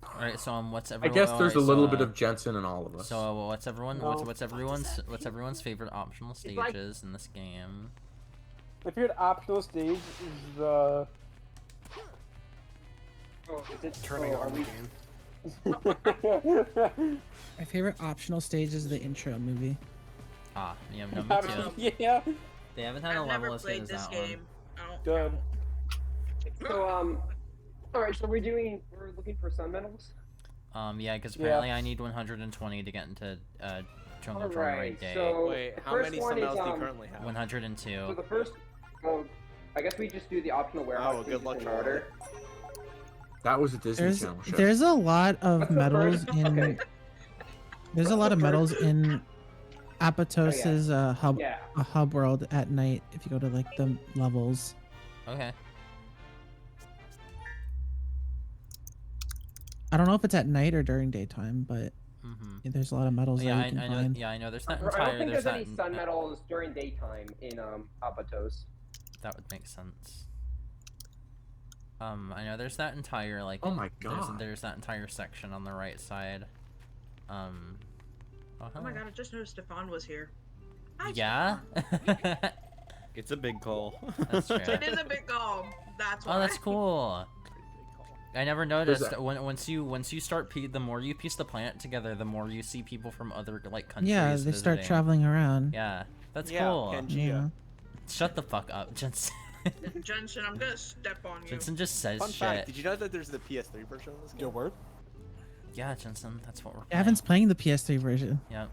All right, so what's I everyone? guess there's a little bit so, of Jensen in all of us. So what's everyone? No. What's everyone's favorite optional stages in this game? My favorite optional stage is the. Oh, is it Turning on the game. My favorite optional stage is the intro movie. Ah, yeah, no, me too. Yeah. They haven't had a level as good as that one. Good. So alright, so we're looking for sun medals? Yeah, because apparently I need 120 to get into Jungle Joyride Alright, Day. so Wait, the how first many one sun medals is, do you currently have? 102. So the first, well, I guess we just do the optional warehouse. Oh, good luck, in Charlie. order. That was a Disney There's Channel show. there's a lot of What's the medals first? in. Okay. There's a lot of medals in Apatos's hub Yeah. a hub world at night if you go to like the levels. Okay. I don't know if it's at night or during daytime, but there's a lot of medals Yeah, that you can I know. find. Yeah, I know. There's that I don't entire. think There's there's that. any sun medals during daytime in Abatos. That would make sense. I know there's that entire like. Oh my God. There's that entire section on the right side. Oh my god, I just noticed Stefan was here. Yeah. It's a big call. That's true. It is a big goal. That's why. Oh, that's cool. I never noticed once you start the more you piece the planet together, the more you see people from other like countries. Yeah, they start visiting. traveling around. Yeah, that's Yeah, cool. Yeah. Shut the fuck up, Jensen. Jensen, I'm gonna step on you. Jensen just says Fun shit. fact, did you know that there's the PS3 version of this game? Your word? Yeah, Jensen, that's what we're playing. Gavin's playing the PS3 version. Yep.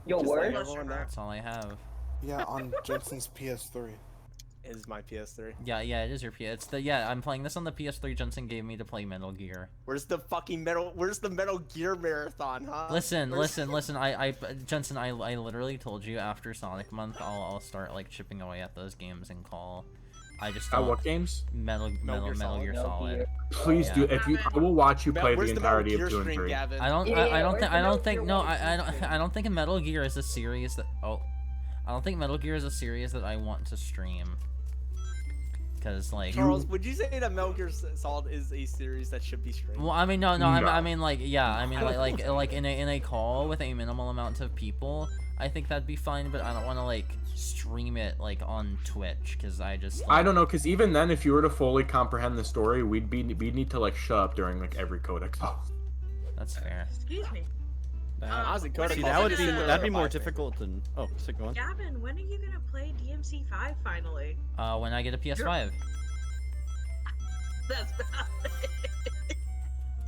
Yo, Just word? like everyone there. That's all I have. Yeah, on Jensen's PS3. Is my PS3. Yeah, it is your PS. It's the I'm playing this on the PS3 Jensen gave me to play Metal Gear. Where's the Metal Gear marathon, huh? Listen. Jensen, I literally told you after Sonic Month I'll start like chipping away at those games and call. I just don't. What games? Metal Gear Solid. Please do. If you, I will watch you play the Where's entirety Metal of Gear 2 and stream, 3. Gavin? I don't think Metal Gear is a series that I don't think Metal Gear is a series that I want to stream. Because like Charles, would you say that Metal Gear Solid is a series that should be streamed? Well, I mean no. I mean like like in a call with a minimal amount of people, I think that'd be fine. But I don't want to like stream it like on Twitch because I just. I don't know, because even then, if you were to fully comprehend the story, we'd need to like shut up during like every codex. That's fair. Excuse me. Honestly, See, that'd be more difficult than. Oh, so go on. Gavin, when are you gonna play DMC5 finally? When I get a PS5. That's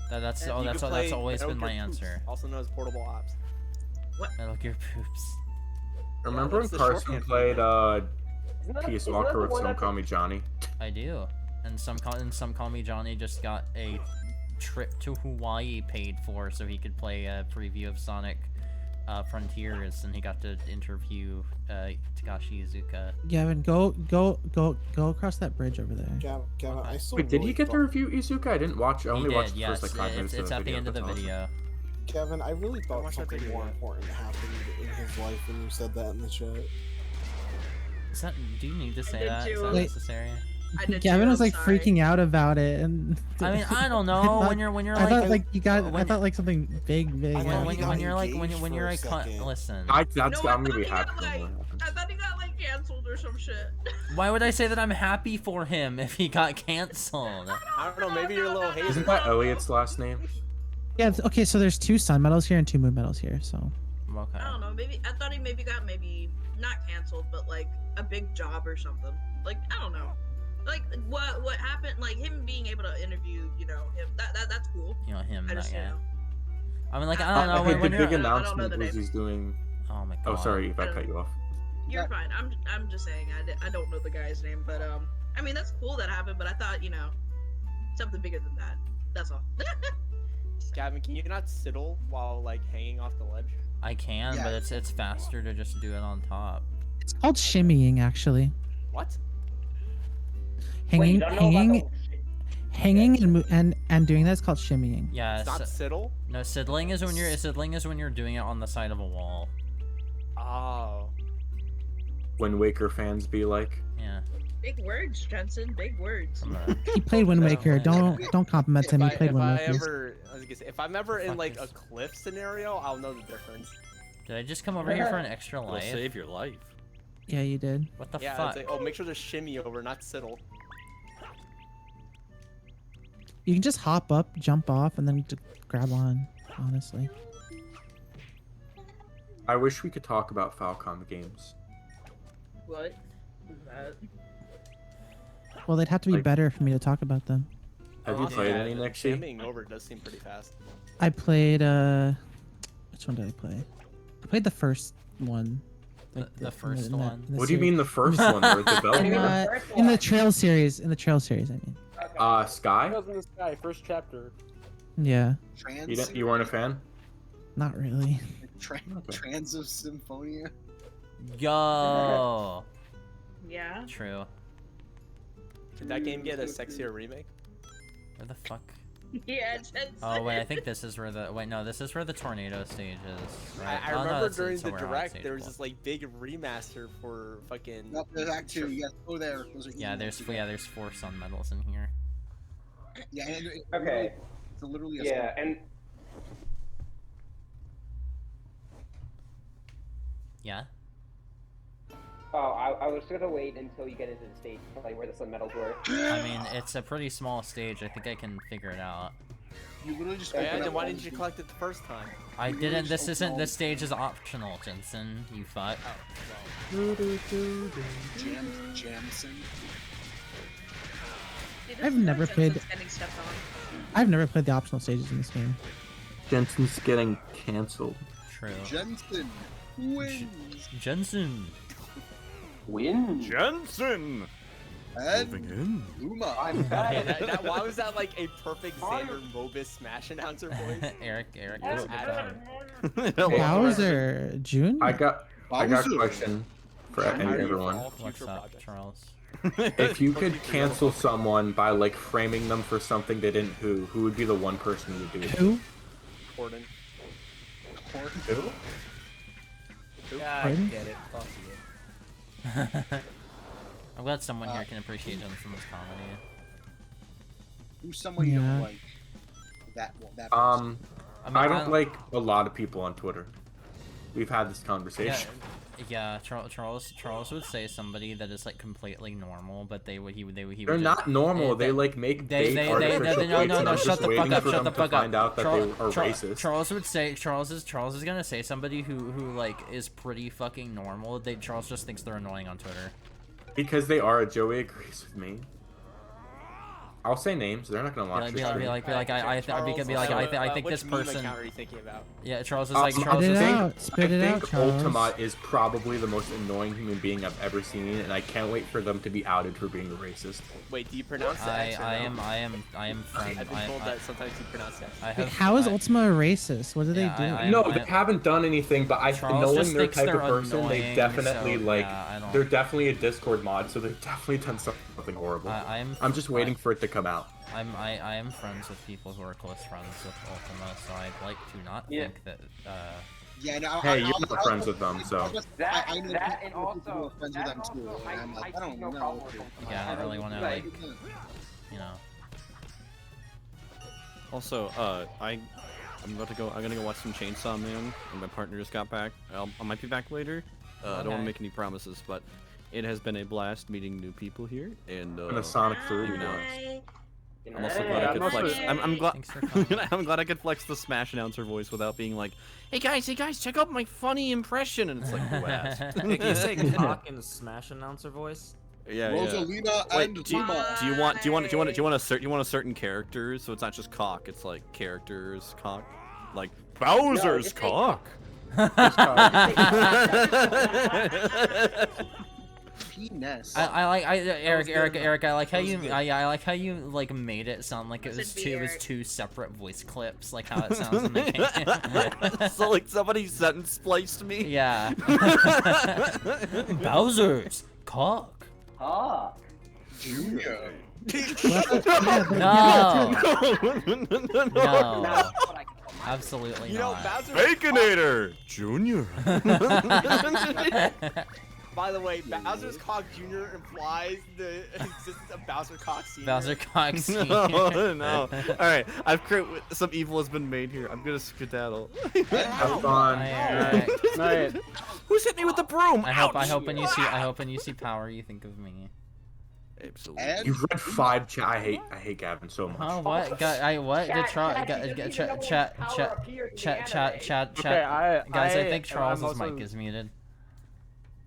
That's always been my answer. Also known as portable ops. What? Metal Gear Poops. Remember when Carson played Peace Walker with Some Call Me Johnny? I do, and some Call Me Johnny just got a trip to Hawaii paid for so he could play a preview of Sonic Frontiers, and he got to interview Takashi Iizuka. Gavin, go across that bridge over there. Gavin, I still Wait, did he get to review Iizuka? I didn't watch. I only watched the first like 5 minutes it's of the at the video. end of the That's awesome. video. Gavin, I really thought something more important happened in his life when you said that in the chat. Is that? Do you need to say did that? Is too. that Wait. necessary? I did Gavin too, was I'm like sorry. freaking out about it, and I mean, I don't know. thought- when you're I like, thought like you got. I when- thought like something big. when you're like when you're a listen. I'm No, gonna be I happy. thought he got like canceled or some shit. Why would I say that I'm happy for him if he got canceled? I don't know. Maybe you're a little hazy. Isn't that Elliot's last name? Yeah. Okay. So there's 2 sun medals here and 2 moon medals here. So. Okay. I don't know. Maybe I thought he got not canceled, but like a big job or something. Like I don't know. Like what happened? Like him being able to interview, him. That's cool. You know him, I that just, guy. I mean, like I don't know. I think when the you're, big I don't know announcement the was name. he's doing. Oh my god. Oh, sorry if I cut you off. You're fine. I'm just saying. I don't know the guy's name, but I mean that's cool that happened. But I thought something bigger than that. That's all. Gavin, can you not sidle while like hanging off the ledge? I can, Yeah. but it's faster to just do it on top. It's called shimmying, actually. What? Hanging, don't know about hanging, and doing that is called shimmying. Yeah. It's not siddle? No, sidling is when you're doing it on the side of a wall. Oh. Wind Waker fans be like. Yeah. Big words, Jensen. Big words. He played Wind Waker. Don't compliment him. He played Wind Waker. I was gonna say, if I'm ever in like a cliff scenario, I'll know the difference. Did I just come over here for an extra It'll life? save your life. Yeah, you did. What the Yeah, fuck? it's like, oh, make sure to shimmy over, not siddle. You can just hop up, jump off, and then grab on. Honestly. I wish we could talk about Falcom games. What is that? Well, they'd have to be better for me to talk about them. Have you played any, Nixie? Shimmying over does seem pretty fast. I played which one did I play? I played the first one. The first in the one? What do you mean the first one? Or the in the Trail series. In the Trail series, I mean. Sky? Trails in the Sky, first chapter. Yeah. You weren't a fan? Not really. Trans of Symphonia. Yo. Yeah. True. Did that game get a sexier remake? Where the fuck? Yeah, Jensen. Oh wait, I think this is where the no, this is where the tornado stage is. Right? I Oh, no, remember that's- during it's the a warehouse direct stage. there was this like big remaster for fucking. No, there's Act 2. Yes, go there. Those are Yeah, there's there's 4 sun medals in here. Yeah. And Okay. It's literally a Yeah, and Yeah. oh, I was gonna wait until you get into the stage to play where the sun medals were. I mean, it's a pretty small stage. I think I can figure it out. You literally just. Yeah, open then up why all didn't you collect it the first time? I didn't. This isn't. This stage is optional, Jensen. You fuck. Jamson. I've never played. Getting stepped on. I've never played the optional stages in this game. Jensen's getting cancelled. True. Jensen wins. Jensen. Win. Jensen. And Moving in. Luma. I'm back. Why was that like a perfect Xander Mobus Smash announcer voice? Eric. Bowser Jr. I got a question for everyone. What's up, Charles? If you could cancel someone by like framing them for something they didn't, who would be the one person you would do it? Who? Gordon. Who? Yeah, I Pardon? get it. Fuck you. I'm glad someone here can appreciate Jensen's comedy. Who's someone you Yeah. don't like? That I I don't like a lot of people on Twitter. We've had this conversation. Yeah, Charles would say somebody that is like completely normal, but he would They're not normal. They like make fake artificial tweets, and I'm shut just the waiting fuck up, for shut them the fuck to up. find out that they are racist. Charles would say Charles is gonna say somebody who like is pretty fucking normal. Charles just thinks they're annoying on Twitter. Because they are. Joey agrees with me. I'll say names. They're not gonna watch this. I think this person. Are you thinking about? Yeah, Charles is like I Charles is think Ultima is probably the most annoying human being I've ever seen, and I can't wait for them to be outed for being a racist. Wait, do you pronounce that? I am friend. I've been told that sometimes you pronounce that. Wait, how is Ultima a racist? What do they do? No, they haven't done anything, but Charles just knowing their thinks type of they're person, they annoying, definitely so, like. yeah, I don't- They're definitely a Discord mod, so they've definitely done something horrible. I'm just waiting for it to come out. I am friends with people who are close friends with Ultima, so I'd like to not think that. Yeah, no. Hey, you're not friends with them, so. I know that people and who also are friends with them too, and I'm like, I don't know. Yeah, I don't really want to like, you know. Also, I'm gonna go watch some Chainsaw Man, and my partner just got back. I might be back later. I don't want Okay. to make any promises, but it has been a blast meeting new people here, and And a Sonic 3 you know, rematch. I'm also glad I could flex. I'm glad. Thanks for coming. I'm glad I could flex the Smash announcer voice without being like, hey guys, check out my funny impression," and it's like, who asked? Nick, you say cock in the Smash announcer voice? Yeah, Rosalina Wait, and do you Luma. want a certain character? So it's not just cock. It's like characters cock, like Bowser's cock. Penis. Eric, I like how I like how you like made it sound like it was two separate voice clips, like how it sounds in the game. So like somebody sentence spliced me. Yeah. Bowser's cock. Cock. Junior. No. No. Absolutely not. Baconator Junior. By the way, Bowser's Cock Jr. implies the existence of Bowser Cock Sr. Bowser Cock Sr. No. Alright, some evil has been made here. I'm gonna skedaddle. Have fun. Alright. Who's hit me with the broom? I hope when you see power, you think of me. Absolutely. You've read 5 chat. I hate Gavin so much. Oh, what? What? Chat. Guys, I think Charles's mic is muted.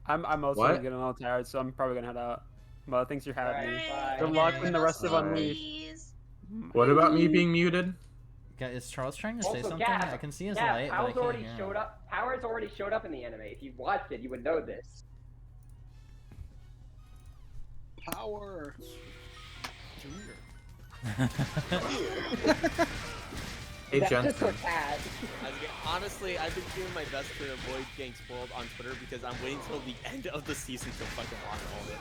I'm also What? getting a little tired, so I'm probably gonna head out. But thanks for having me. Good luck in the rest of Unleashed. What about me being muted? Is Charles trying to say Also, something? Gab, I can see his Gab, light, but I Power's can't already hear him. showed up. Power's already showed up in the anime. If you watched it, you would know this. Power. Hey, That's Jensen. just so sad. Honestly, I've been doing my best to avoid getting spoiled on Twitter because I'm waiting till the end of the season to fucking watch all of it.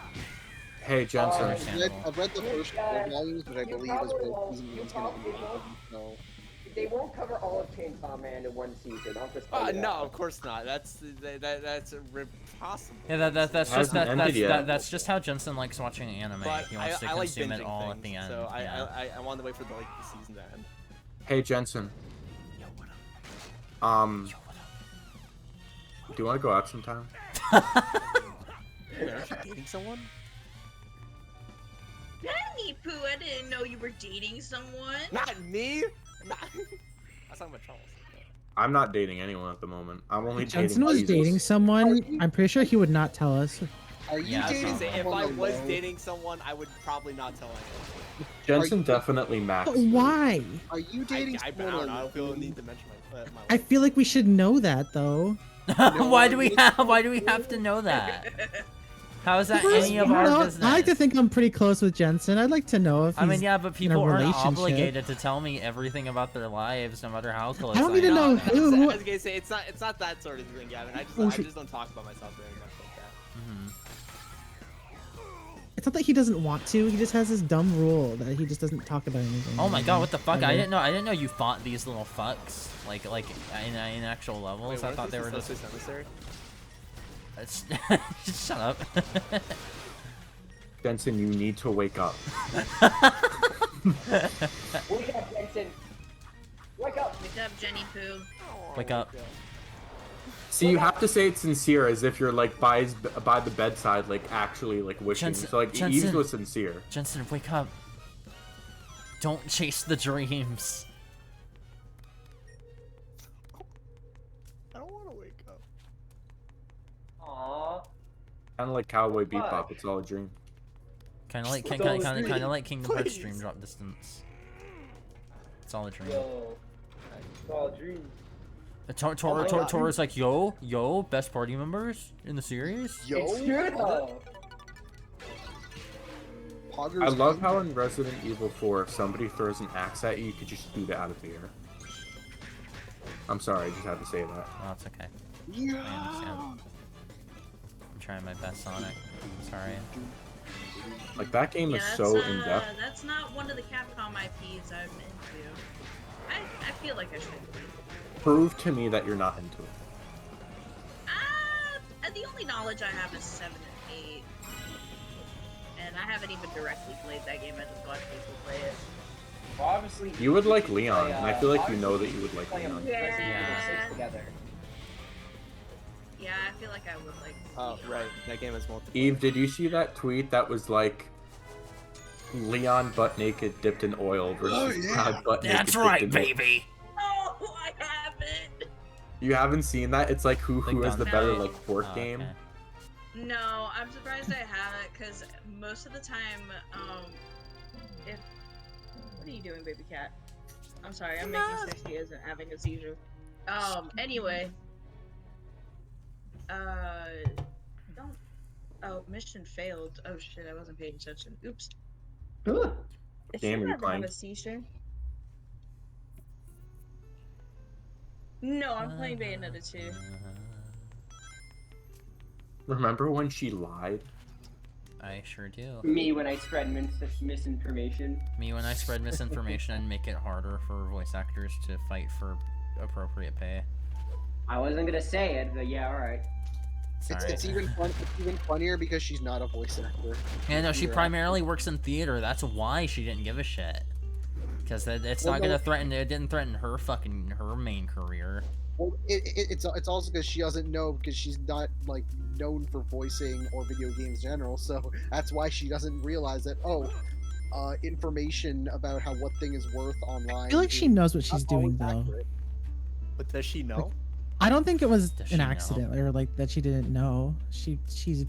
Hey, Jensen. I've read the first 4 volumes, which I believe is what season 1's gonna be. So. They won't cover all of Chainsaw Man in one season. I'll just tell you No, that. of course not. That's impossible. Yeah, that's just how Jensen likes watching anime. But He wants to I like consume it binging all things, at the end. So yeah. I wanted to wait for the season to end. Hey, Jensen. Do you want to go out sometime? Wait, aren't you dating someone? Danny Pooh, I didn't know you were dating someone. Not me. I was talking about Charles. I'm not dating anyone at the moment. I'm only Jensen dating was Jesus. dating someone. I'm pretty sure he would not tell us. Are you dating If I was dating someone, I would probably not tell anyone. Jensen definitely maxed. But why? Are you dating I don't know. I don't feel the need to mention my I feel like we should know that though. Why do we have to know that? How is that Because, any of you our know, business? I like to think I'm pretty close with Jensen. I'd like to know if he's I mean, yeah, but in a people aren't relationship. obligated to tell me everything about their lives, no matter how close. I don't need to am. know who. I was gonna say it's not that sort of thing, Gavin. I just don't talk about myself very much like that. It's not that he doesn't want to. He just has this dumb rule that he just doesn't talk about anything. Oh my god, what the fuck? Ever. I didn't know you fought these little fucks like in actual levels. I thought they were just. Just shut up. Jensen, you need to wake up. Wake up, Jensen. Wake up. Wake up, Jenny Pooh. Wake up. See, you have to say it sincere, as if you're like by the bedside, like actually like wishing. Jensen, So like Eve's was sincere. Jensen, wake up. Don't chase the dreams. I don't want to wake up. Aww. Kind of like Cowboy Bebop. It's all a dream. Kind of like Kingdom Hearts Dream Drop Distance. It's all a dream. Yo. It's all a dream. Tora's like, yo, best party members in the series. It's true though. I love how in Resident Evil 4, if somebody throws an axe at you, you could just shoot it out of the air. I'm sorry, I just had to say that. Oh, it's okay. I understand. I'm trying my best, Sonic. I'm sorry. Like, that game is Yeah, so that's, in-depth. That's not one of the Capcom IPs I'm into. I feel like I should. Prove to me that you're not into it. The only knowledge I have is 7 and 8. And I haven't even directly played that game, I just watched people play it. Well, obviously. You would like Leon, and I feel like you know that you would like Leon. Yeah. Together. Yeah, I feel like I would like. Oh, right. That game is multiplayer. Eve, did you see that tweet that was like Leon butt naked dipped in oil versus Cloud butt naked That's dipped right, in baby. Oh, I haven't. You haven't seen that? It's like who has the better like port Oh, game. okay. No, I'm surprised I haven't, because most of the time, if... What are you doing, baby cat? I'm sorry, I'm making sexy as in having a seizure. Anyway. Don't... Oh, mission failed. Oh shit, I wasn't paying attention. Oops. Ugh. Is Game, she are you about to have playing? a seizure? No, I'm playing Bayonetta 2. Remember when she lied? I sure do. Me when I spread misinformation. Me when I spread misinformation and make it harder for voice actors to fight for appropriate pay. I wasn't gonna say it, but yeah, alright. It's even funnier because she's not a voice actor. Yeah, no, she You're primarily works in theater. That's why she didn't give a shit. Because it's not gonna threaten. It didn't threaten her main career. Well, it's also because she doesn't know, because she's not like known for voicing or video games in general. So that's why she doesn't realize that information about how what thing is worth online. I feel like she knows what she's doing though. But does she know? I don't think it was Does an she accident or like that she didn't know. She's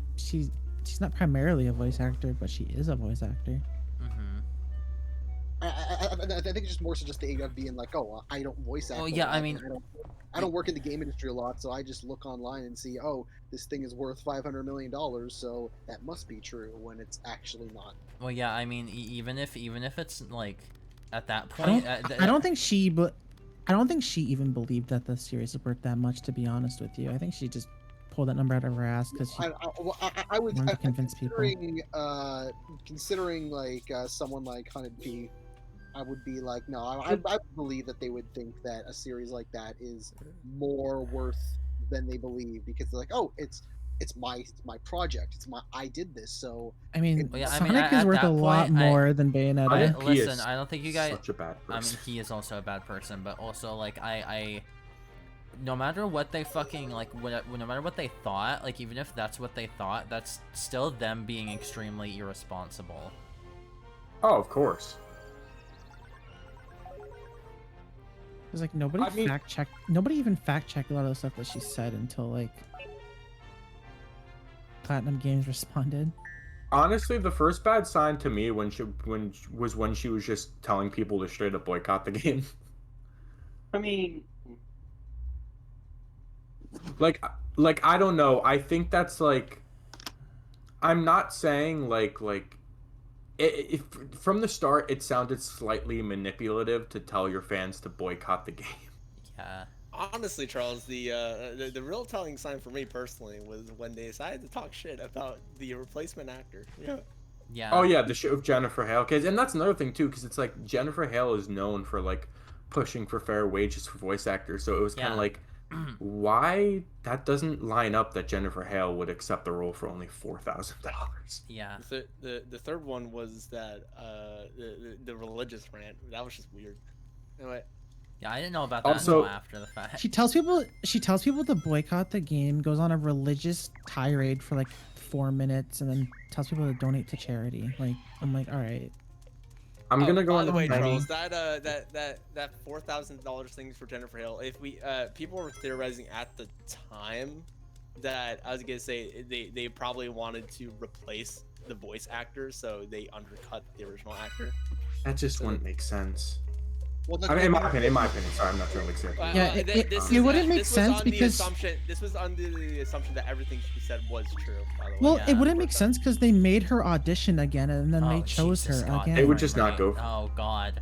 not primarily a voice actor, but she is a voice actor. I think it's just more so just the idea of being like, oh, I don't voice act. Well, a yeah, lot, I mean, I don't work in the game industry a lot, so I just look online and see, oh, this thing is worth $500 million, so that must be true when it's actually not. Well, yeah, I mean, even if it's like at that point, I don't think she even believed that the series was worth that much. To be honest with you, I think she just pulled that number out of her ass because she I would wanted to convince people. Considering like someone like Hunted P, I would be like, no, I believe that they would think that a series like that is more worth than they believe, because they're like, oh, it's my project, I did this, so. I mean, yeah, Sonic is worth a lot more than Bayonetta. Listen, I don't think you guys. Such a bad person. I mean, he is also a bad person, but also like I no matter what they fucking like, no matter what they thought, like even if that's what they thought, that's still them being extremely irresponsible. Oh, of course. It's like nobody even fact checked a lot of the stuff that she said until like Platinum Games responded. Honestly, the first bad sign to me when she was just telling people to straight up boycott the game. I mean, like I don't know. I think that's like, I'm not saying like if from the start it sounded slightly manipulative to tell your fans to boycott the game. Yeah. Honestly, Charles, the real telling sign for me personally was when they decided to talk shit about the replacement actor. Yeah. Yeah. Oh yeah, the shit with Jennifer Hale, and that's another thing too, because it's like Jennifer Hale is known for like pushing for fair wages for voice actors, so it was kind of like, why that doesn't line up that Jennifer Hale would accept the role for only $4,000. Yeah. The third one was that the religious rant. That was just weird. Anyway. Yeah, I didn't know about that Also, until after the fact. She tells people to boycott the game, goes on a religious tirade for like 4 minutes, and then tells people to donate to charity. Like, I'm like, all right. I'm gonna go By on the way, tiny... Charles, that $4,000 thing for Jennifer Hale. If we people were theorizing at the time that I was gonna say they probably wanted to replace the voice actor, so they undercut the original actor. That just wouldn't make sense. Well, I mean, in my opinion, sorry, I'm not trying to make sense. Yeah, it wouldn't make sense because this was under the assumption that everything she said was true. By the way. well, it wouldn't make sense because they made her audition again, and then they chose Jesus her God, again. They would just not go. Oh God.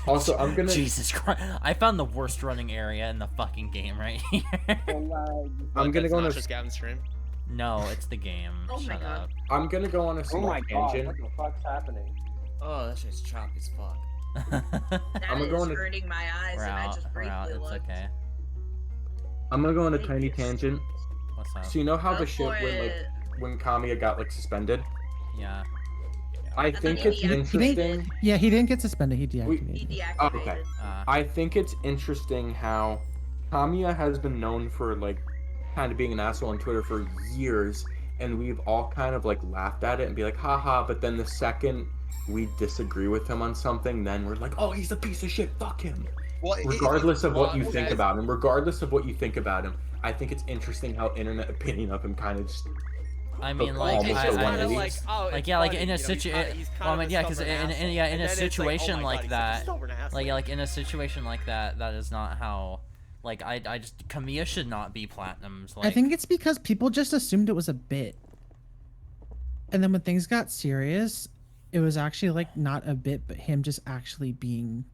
Also, I'm gonna. Jesus Christ! I found the worst running area in the fucking game right here. I'm gonna go on a. Just Gavin's stream. No, it's the game. Oh my Shut God. up. I'm gonna go on a oh small my god, tangent. what the fuck's happening? Oh, that shit's choppy as fuck. That I'm gonna is go on a. hurting my eyes, and I just briefly It's looked. okay. I'm gonna go on a tiny tangent. What's up? So you know how Go the shit for when it. when Kamiya got like suspended? Yeah. I think it's interesting. Yeah, he didn't get suspended. He He deactivated. Oh, deactivated. okay. I think it's interesting how Kamiya has been known for like kind of being an asshole on Twitter for years, and we've all kind of like laughed at it and be like, haha, but then the second we disagree with him on something, then we're like, oh, he's a piece of shit, fuck him. Well, regardless of what you think about him, I think it's interesting how internet opinion of him kind of just. I mean, like, almost I, a I, 180. like, yeah, like in a situation. Well, I mean, yeah, because in a situation like that, like in a situation like that, that is not how. Like, I just Kamiya should not be Platinum's. Like, I think it's because people just assumed it was a bit. And then when things got serious, it was actually like not a bit, but him just actually being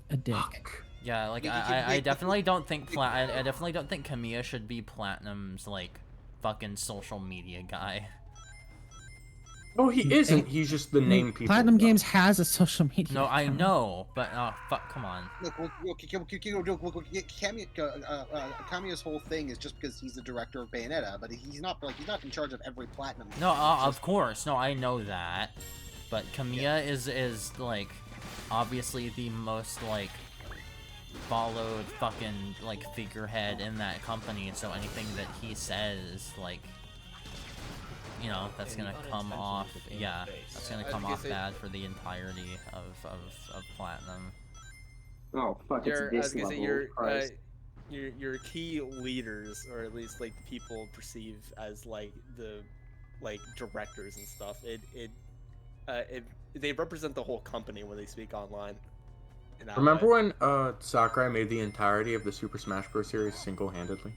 a dick. Yeah, like I definitely don't think I definitely don't think Kamiya should be Platinum's like fucking social media guy. No, he isn't. He's just the name people. Platinum Games has a social media. No, I account. know, but fuck, come on. Look, Kamiya's whole thing is just because he's the director of Bayonetta, but he's not in charge of every Platinum. No, of course, no, I know that, but Kamiya is like obviously the most like followed fucking like figurehead in that company, so anything that he says, like, you know, that's gonna come off, yeah, that's gonna come off bad for the entirety of Platinum. Oh fuck, it's this level. Your key leaders, or at least like the people perceive as like the like directors and stuff, they represent the whole company when they speak online. Remember when Sakurai made the entirety of the Super Smash Bros. Series single-handedly?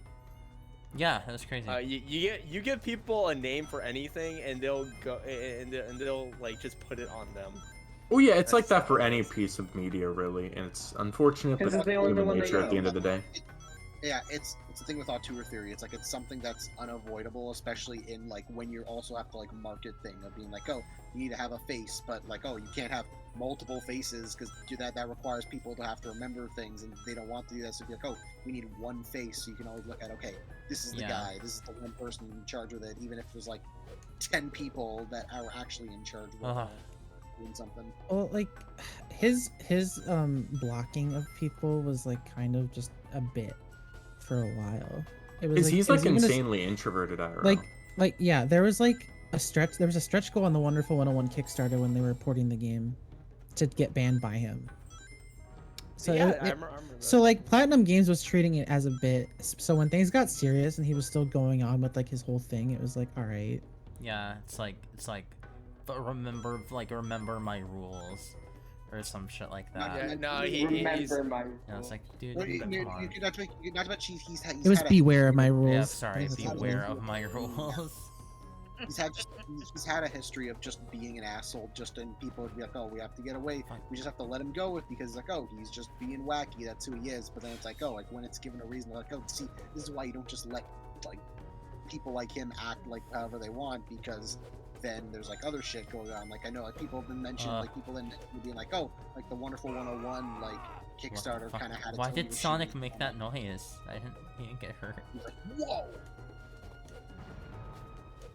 Yeah, that was crazy. You give people a name for anything, and they'll go and they'll like just put it on them. Oh yeah, it's like that for any piece of media, really, and it's unfortunate, but it's human nature at the end of the day. Yeah, it's the thing with auteur theory. It's like it's something that's unavoidable, especially in like when you also have to like market thing of being like, oh, you need to have a face, but like, oh, you can't have multiple faces because that requires people to have to remember things, and they don't want to do that. So be like, oh, we need one face, so you can always look at, okay, this is the guy, this is the one person in charge of it, even if there's like 10 people that are actually in charge of doing something. Well, like his blocking of people was like kind of just a bit for a while. It was he's like insanely introverted. Like yeah, there was like a stretch. There was a stretch goal on the Wonderful 101 Kickstarter when they were porting the game to get banned by him. So yeah, I remember so like Platinum Games was treating it as a bit. So when things got serious and he was still going on with like his whole thing, it was like, all right. Yeah, it's like but remember my rules. Or some shit like that. Yeah, no, he's my rules. Yeah, it's like, dude, Well, not to mention It was beware of my rules. Yeah, sorry, beware of my rules. He's had a history of just being an asshole, and people would be like, oh, we have to get away. We just have to let him go with because like, oh, he's just being wacky. That's who he is. But then it's like, oh, like when it's given a reason, like, oh, see, this is why you don't just let like people like him act like however they want, because then there's like other shit going on. Like I know like people have been mentioned, like people in being like, oh, like the Wonderful 101 like Kickstarter kind of had. Why did Sonic make that noise? He didn't get hurt. He's like, whoa.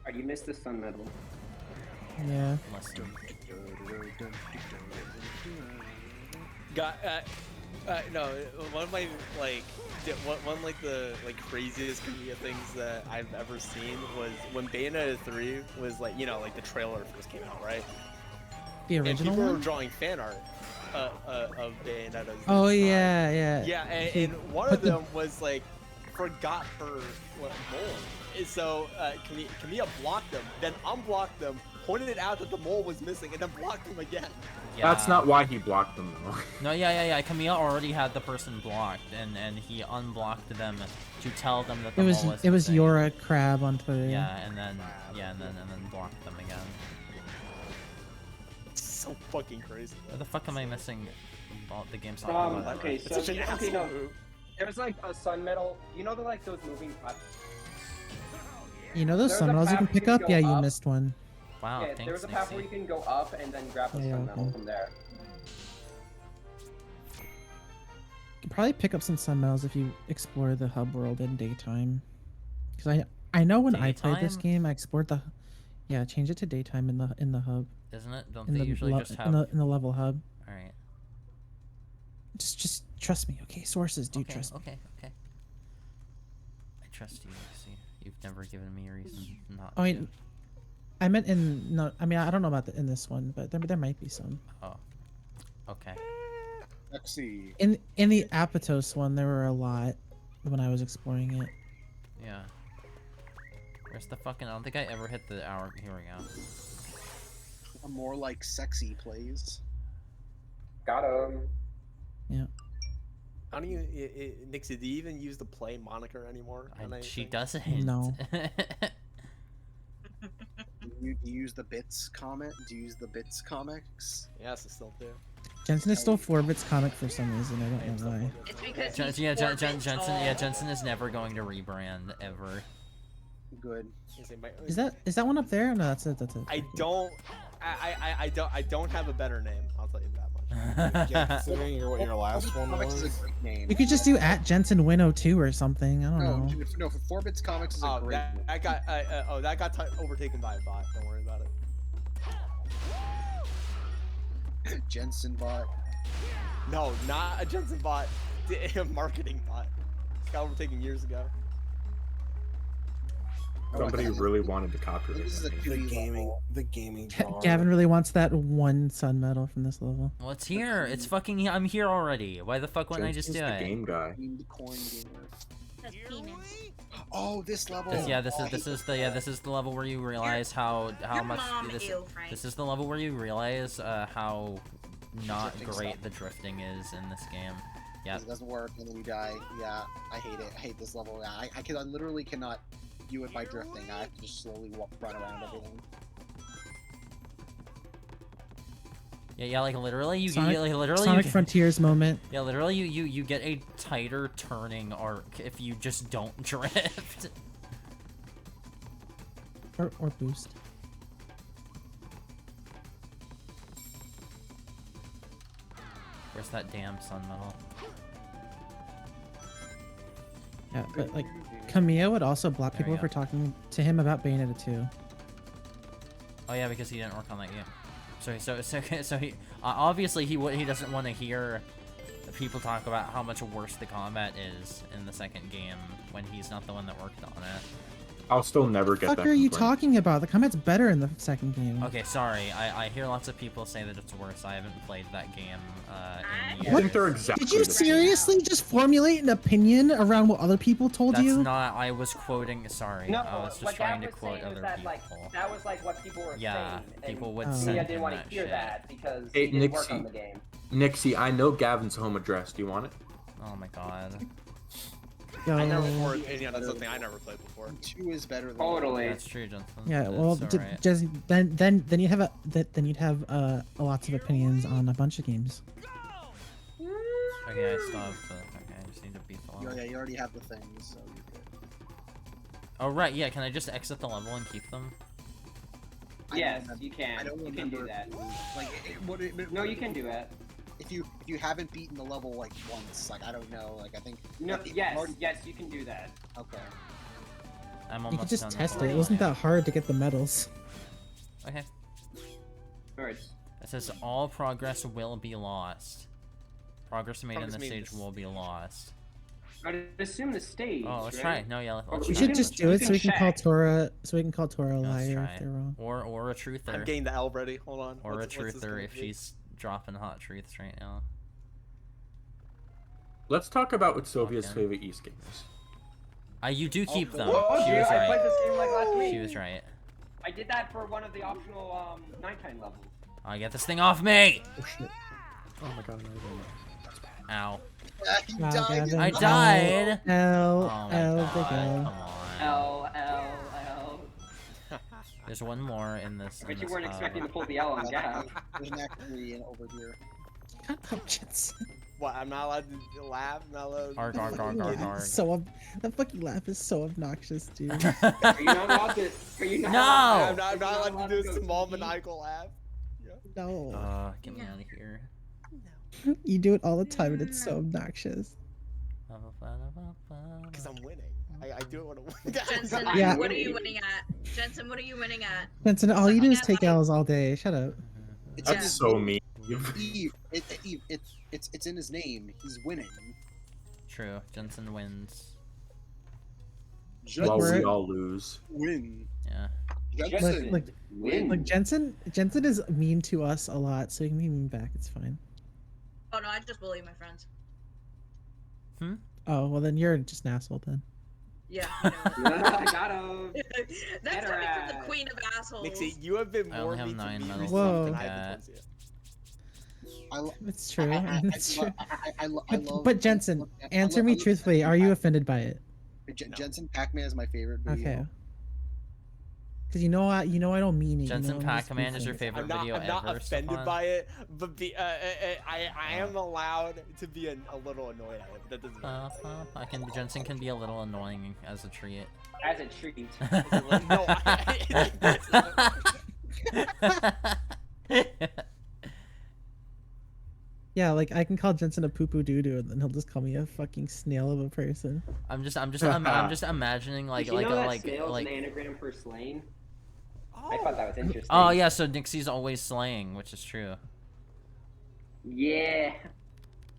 Oh, you missed the Sun Medal. Yeah. No, one of my like one like the like craziest Kamiya things that I've ever seen was when Bayonetta 3 was like, you know, like the trailer first came out, right? The original and people one? were drawing fan art of Bayonetta. Oh yeah, yeah. Yeah, and one of them was like forgot her mole. So Kamiya blocked them, then unblocked them, pointed it out that the mole was missing, and then blocked them again. Yeah. That's not why he blocked them though. No, yeah. Kamiya already had the person blocked, and he unblocked them to tell them that the mole was missing. It was Yora Crab on Twitter. Yeah, and then blocked them again. So fucking crazy. What the fuck am I missing? The game's okay, so no. There was like a Sun Medal. You know like those moving platforms. You know those sun medals you can pick up? Yeah, you missed one. Wow, yeah, there was a path where you can go up and then grab the Sun Medal from there. You can probably pick up some sun medals if you explore the hub world in daytime. Because I know when I played this game, I explored the change it to daytime in the hub. Isn't it? Don't they usually just have in the level hub? All right. Just trust me, okay? Sources do trust me. Okay. I trust you. See, you've never given me a reason not. I mean, I meant I don't know about in this one, but there might be some. Oh. Okay. Let's see. In the Apatos one, there were a lot when I was exploring it. Yeah. Where's the fucking? I don't think I ever hit the hour. Here we go. A more like sexy plays. Got him. Yeah. How do you, Nixie? Do you even use the play moniker anymore? She doesn't. No. Do you use the bits comment? Do you use the bits comics? Yes, I still do. Jensen is still 4-bits comic for some reason. I don't know why. It's because Jen- he's yeah, Jen- Jen- 4-bit Jensen. tall. Yeah, Jensen is never going to rebrand ever. Good. Is that one up there? No, that's it. That's it. I don't have a better name. I'll tell you that much. Yeah, considering what your last one Comics is was. a great name. You could just do at Jensen Win 02 or something. I don't know. No, for 4-bits comics is a Oh, great name. that got overtaken by a bot. Don't worry about it. Jensen bot. No, not a Jensen bot. A marketing bot. It got overtaken years ago. Somebody really wanted to copyright This is a that. The gaming bar. Gavin really wants that one sun medal from this level. Well, it's here. It's fucking. I'm here already. Why the fuck wouldn't I just do Jensen's the it? game guy. Coin gamer. Oh, this level. This is the level where you realize how much mom this ill, Frank. this is the level where you realize how not Drifting great stuff. the drifting is in this game. Yeah. It doesn't work, and then you die. Yeah, I hate it. I hate this level. Yeah, I literally cannot do it by drifting. I have to just slowly run around everything. Yeah, like literally you Sonic, like, literally Sonic you, Frontiers moment. Yeah, literally you get a tighter turning arc if you just don't drift. Or boost. Where's that damn sun medal? Yeah, but like Camille would also block There people we for go. talking to him about Bayonetta 2. Oh yeah, because he didn't work on that game. So he obviously he doesn't want to hear people talk about how much worse the combat is in the second game when he's not the one that worked on it. I'll still never get What that. the fuck are you complaint. talking about? The combat's better in the second game. Okay, sorry. I hear lots of people say that it's worse. I haven't played that game in I years. think they're exactly. Did you the same. seriously just formulate an opinion around what other people told That's you? not. I was quoting. Sorry, No, I was just what trying Gav to was quote saying was other that, people. like, that was like what people were Yeah, saying. people would Oh. send Sylvia him didn't want that to hear shit. that because Hey, he didn't work on the Nixie. game. Nixie, I know Gavin's home address. Do you want it? Oh my god. I never Yo. poured opinion on something I never played before. 2 is better than Totally. That's true, Johnson. Yeah, well, That's d- alright. just then you'd have you'd have lots of opinions on a bunch of games. Okay, I still have. Okay, I just need to beat the level. Yeah, you already have the things, so you're good. Oh right, yeah. Can I just exit the level and keep them? Yes, you can. I don't You can do remember. that. Like, No, you can do it. If you haven't beaten the level like once, like I don't know, like I think. No, I think yes, already- yes, you can do that. Okay. I'm You almost could just done test with it. the It wasn't level. that hard to get the medals. Okay. Alright. It says all progress will be lost. Progress made in Progress this made stage will be lost. I'd assume the stage. Oh, let's right? try it. No, yeah, let's We try should just do it so we can call check. Tora. So we can call Tora a Let's liar try if they're it. wrong. Or a truther. I'm getting the L ready. Hold on. Or What's a this truther gonna if be? she's dropping hot truths right now. Let's talk about what Sylvia's Okay. favorite East game is. You do keep them. Oh, She dude, was I played right. this game like last week. She was right. I did that for one of the optional nighttime levels. Oh, get this thing off me! Oh shit. Oh my god, no, Ow. You Wow, died. Gavin. I died! L Oh my L god, big come L. on. L. There's one more in this. Bet in you this weren't hub. expecting to pull the L on Gav. There's an act 3 in over here. Shut up, Jensen. What? I'm not allowed to laugh. I'm not allowed. Arg, arg, arg, arg, arg. That fucking laugh is so obnoxious, dude. Are you not allowed to? Are you not? No! I'm not allowed to do a small go maniacal laugh. No. Get me out of here. You do it all the time and it's so obnoxious. Because I'm winning. I do it when I'm winning. Jensen, Yeah. what are you winning at? Jensen, what are you winning at? Jensen, all you do is take L's all day. Shut up. It's That's so mean. Eve. It's in his name. He's winning. True. Jensen wins. While we We're- all lose. Win. Yeah. Jensen. Like Jensen is mean to us a lot, so he can be mean back. It's fine. Oh no, I just bully my friends. Oh well, then you're just an asshole then. Yeah. I got him. That's coming from the queen of assholes. Nixie, you have been I more only have mean to 9 me medals recently Whoa. than left I've to been get. towards you. It's true. It's true. I love. But Jensen, answer me truthfully. Are you offended by it? Jensen Pac-Man is my favorite video. Okay. Because you know I don't mean it. Jensen you know, I'm just Pac-Man is your goofing. favorite I'm not, video I'm not ever. offended Stefan? by it, but I am allowed to be a little annoyed at it. But that doesn't matter. Jensen can be a little annoying as a treat. As a treat. No, Yeah, like I can call Jensen a poo-poo doo-doo, and then he'll just call me a fucking snail of a person. I'm just imagining like Did you know that snail's snail's an anagram for slain? I thought that was interesting. Oh yeah, so Nixie's always slaying, which is true. Yeah.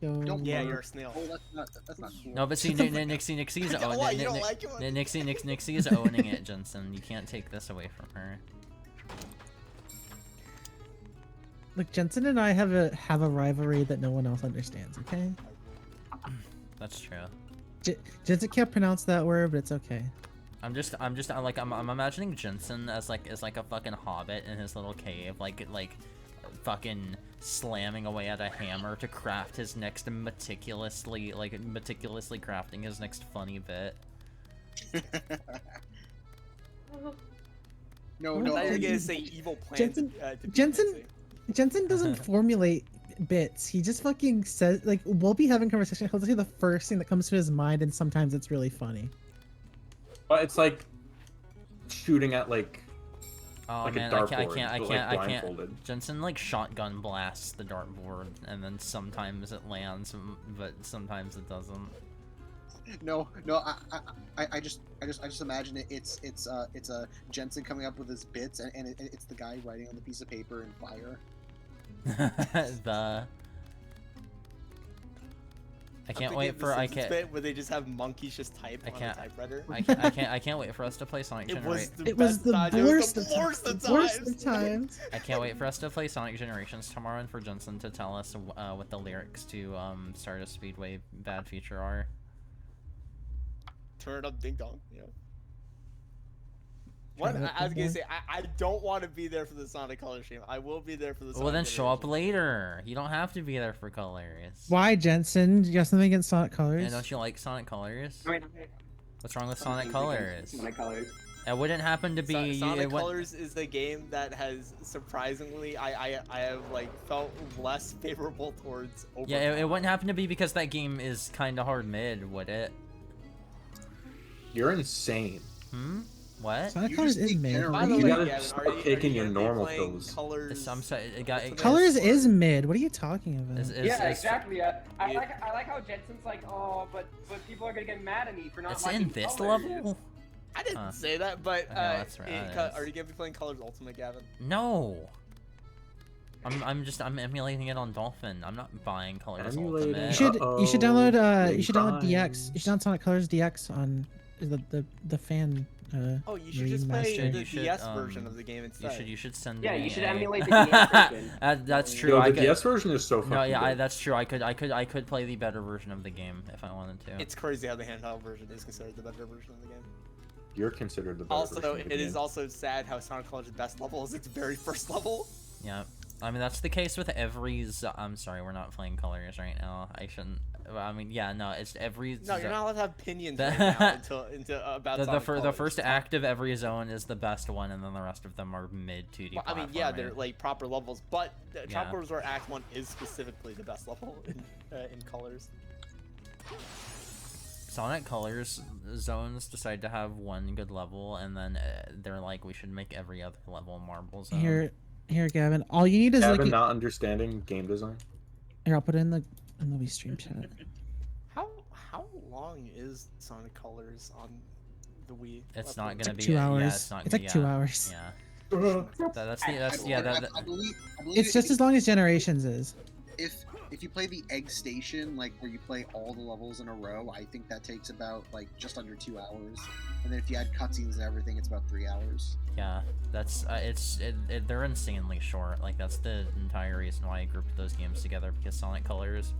Yeah, you're a snail. Oh, that's not cool. No, but see, Nixie's What, you don't like it? Nixie's owning it, Jensen. You can't take this away from her. Look, Jensen and I have a rivalry that no one else understands. Okay. That's true. Jensen can't pronounce that word, but it's okay. I'm imagining Jensen as like a fucking hobbit in his little cave, like fucking slamming away at a hammer to craft his next meticulously crafting his next funny bit. No, I was gonna say evil plans. Jensen doesn't formulate bits. He just fucking says, like, we'll be having conversation. He'll say the first thing that comes to his mind, and sometimes it's really funny. But it's like shooting at like. Oh like man, a I dartboard, can't. but, like, blindfolded. Jensen like shotgun blasts the dartboard, and then sometimes it lands, but sometimes it doesn't. No, I just imagine it. It's a Jensen coming up with his bits, and it's the guy writing on the piece of paper and fire. I can't wait for bit where they just have monkeys just type on a typewriter. I can't wait for us to play Sonic Generations. It was the worst of times. I can't wait for us to play Sonic Generations tomorrow, and for Jensen to tell us what the lyrics to Stardust Speedway Bad Feature are. Turn it up, ding dong. Yeah. What? I was gonna say, I don't want to be there for the Sonic Color stream. I will be there for the Sonic Well, then show up later. You don't have to be there for Colors. Why, Jensen? You got something against Sonic Colors? And don't you like Sonic Colors? I mean, What's wrong with Sonic Colors? Sonic Colors. It wouldn't happen to be. Sonic Colors is the game that has surprisingly, I have like felt less favorable towards. Yeah, it wouldn't happen to be because that game is kind of hard mid, would it? You're insane. What? Sonic Colors is mid. By the You way, gotta Gavin, stop are you taking your gonna be normal playing pills. Colors? I'm sorry. Colors is mid. What are you talking about? Yeah, exactly. I like how Jensen's like, oh, but people are gonna get mad at me for not It's liking in this Colors. level? I didn't say that, but that's right. are you gonna be playing Colors Ultimate, Gavin? No. I'm emulating it on Dolphin. I'm not buying Colors Emulating. Ultimate. You should download DX. You should download Sonic Colors DX on the fan. Oh, you should just play the DS version of the game instead. You should send. Yeah, me you should a- emulate the DS version. That's true. Yo, I the could, DS version is so fucking No, yeah, good. that's true. I could play the better version of the game if I wanted to. It's crazy how the handheld version is considered the better version of the game. You're considered the better Also, version of the it is game. also sad how Sonic Colors' best level is its very first level. Yeah, I mean that's the case with every. I'm sorry, we're not playing Colors right now. I shouldn't. I mean, yeah, no, it's every. No, you're not allowed to have opinions right now about Sonic Colors. The first act of every zone is the best one, and then the rest of them are mid 2D. Well, I mean, yeah, they're like proper levels, but Yeah. Tropical Resort Act 1 is specifically the best level in Colors. Sonic Colors zones decide to have one good level, and then they're like, we should make every other level marble zone. Here, Gavin. All you need is Gavin like. not understanding game design. Here, I'll put it in the Wii stream chat. How long is Sonic Colors on the Wii? It's not gonna be 2 hours. Yeah, it's not It's gonna like be, 2 hours. Yeah. I believe It's just as long as Generations is. If you play the Egg Station, like where you play all the levels in a row, I think that takes about like just under 2 hours. And then if you add cutscenes and everything, it's about 3 hours. Yeah, that's they're insanely short. Like that's the entire reason why I grouped those games together, because Sonic Colors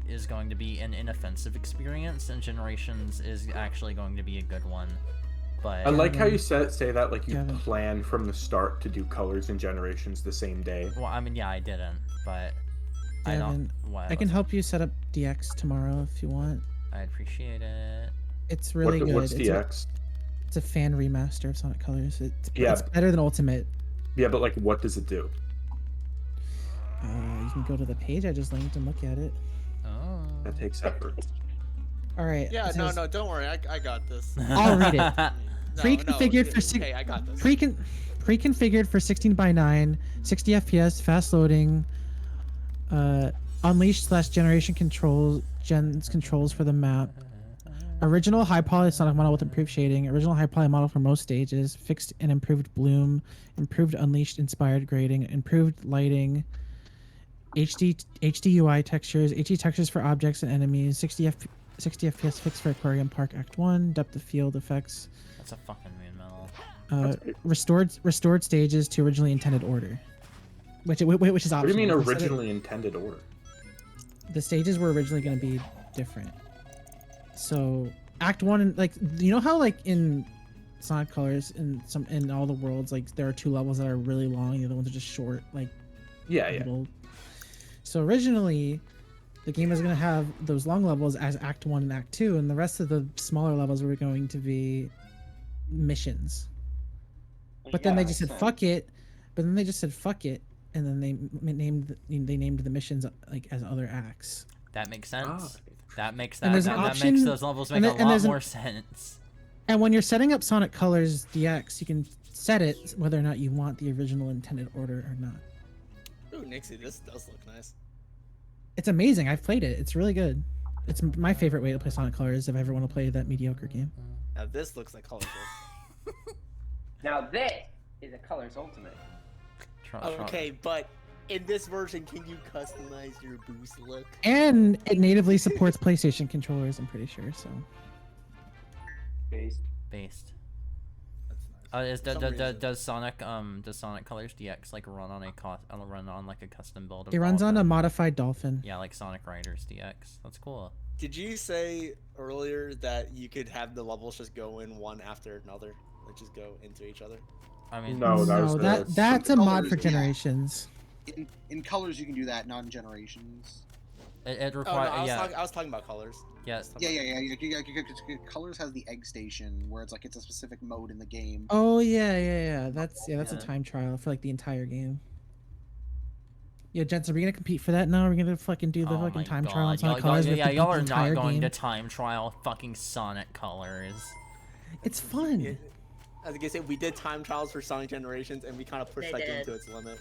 is going to be an inoffensive experience, and Generations is actually going to be a good one. But I like how you say that like you plan from the start to do Colors and Generations the same day. Well, I mean, yeah, I didn't, but I don't. What? I can help you set up DX tomorrow if you want. I appreciate it. It's really good. What's DX? It's a fan remaster of Sonic Colors. It's Yeah. better than Ultimate. Yeah, but like, what does it do? You can go to the page I just linked and look at it. Oh. That takes effort. All right. Yeah, it no, says- no, don't worry, I got this. I'll read it. No, Pre-configured no, for okay, I got this. Pre-configured for 16:9, 60 FPS, fast loading. Unleashed/generation controls for the map. Original high poly Sonic model with improved shading. Original high poly model for most stages. Fixed and improved bloom. Improved Unleashed inspired grading. Improved lighting. HD UI textures. HD textures for objects and enemies. 60 FPS fixed for Aquarium Park Act 1. Depth of field effects. That's a fucking moon medal. Restored stages to originally intended order. Which is optional. What do you mean They said originally intended order? the stages were originally going to be different. So Act 1, and like, you know how like in Sonic Colors in all the worlds, like there are 2 levels that are really long, the other ones are just short, like little. So originally the game was going to have those long levels as Act 1 and Act 2, and the rest of the smaller levels were going to be missions. But then they just said fuck it. And then they named the missions like as other acts. That makes sense. That makes And there's an that option- makes those levels make and a there- and lot there's an- more sense. And when you're setting up Sonic Colors DX, you can set it whether or not you want the original intended order or not. Ooh, Nixie, this does look nice. It's amazing. I've played it. It's really good. It's my favorite way to play Sonic Colors if I ever want to play that mediocre game. Now this looks like colorful. Now this is a Colors Ultimate. Okay, but in this version, can you customize your boost look? And it natively supports PlayStation controllers, I'm pretty sure, so. Based. Does Sonic Colors DX like run on like a custom build? of It runs on Dolphin? a modified Dolphin. Yeah, like Sonic Riders DX. That's cool. Did you say earlier that you could have the levels just go in one after another? Like just go into each other? I mean, that's a mod Colors, for yeah. Generations. In Colors, you can do that, not in Generations. It Oh, requires. no, I was talking about colors. Yes. Yeah. Colors has the egg station where it's like it's a specific mode in the game. Oh yeah. That's a Yeah. time trial for like the entire game. Yeah, Jensen, are we gonna compete for that now? Are we gonna fucking do the fucking time trial on Sonic Colors? Y'all are not entire going to game? time trial fucking Sonic Colors. It's fun. I was gonna say we did time trials for Sonic Generations and we kind of pushed They that game did. to its limit.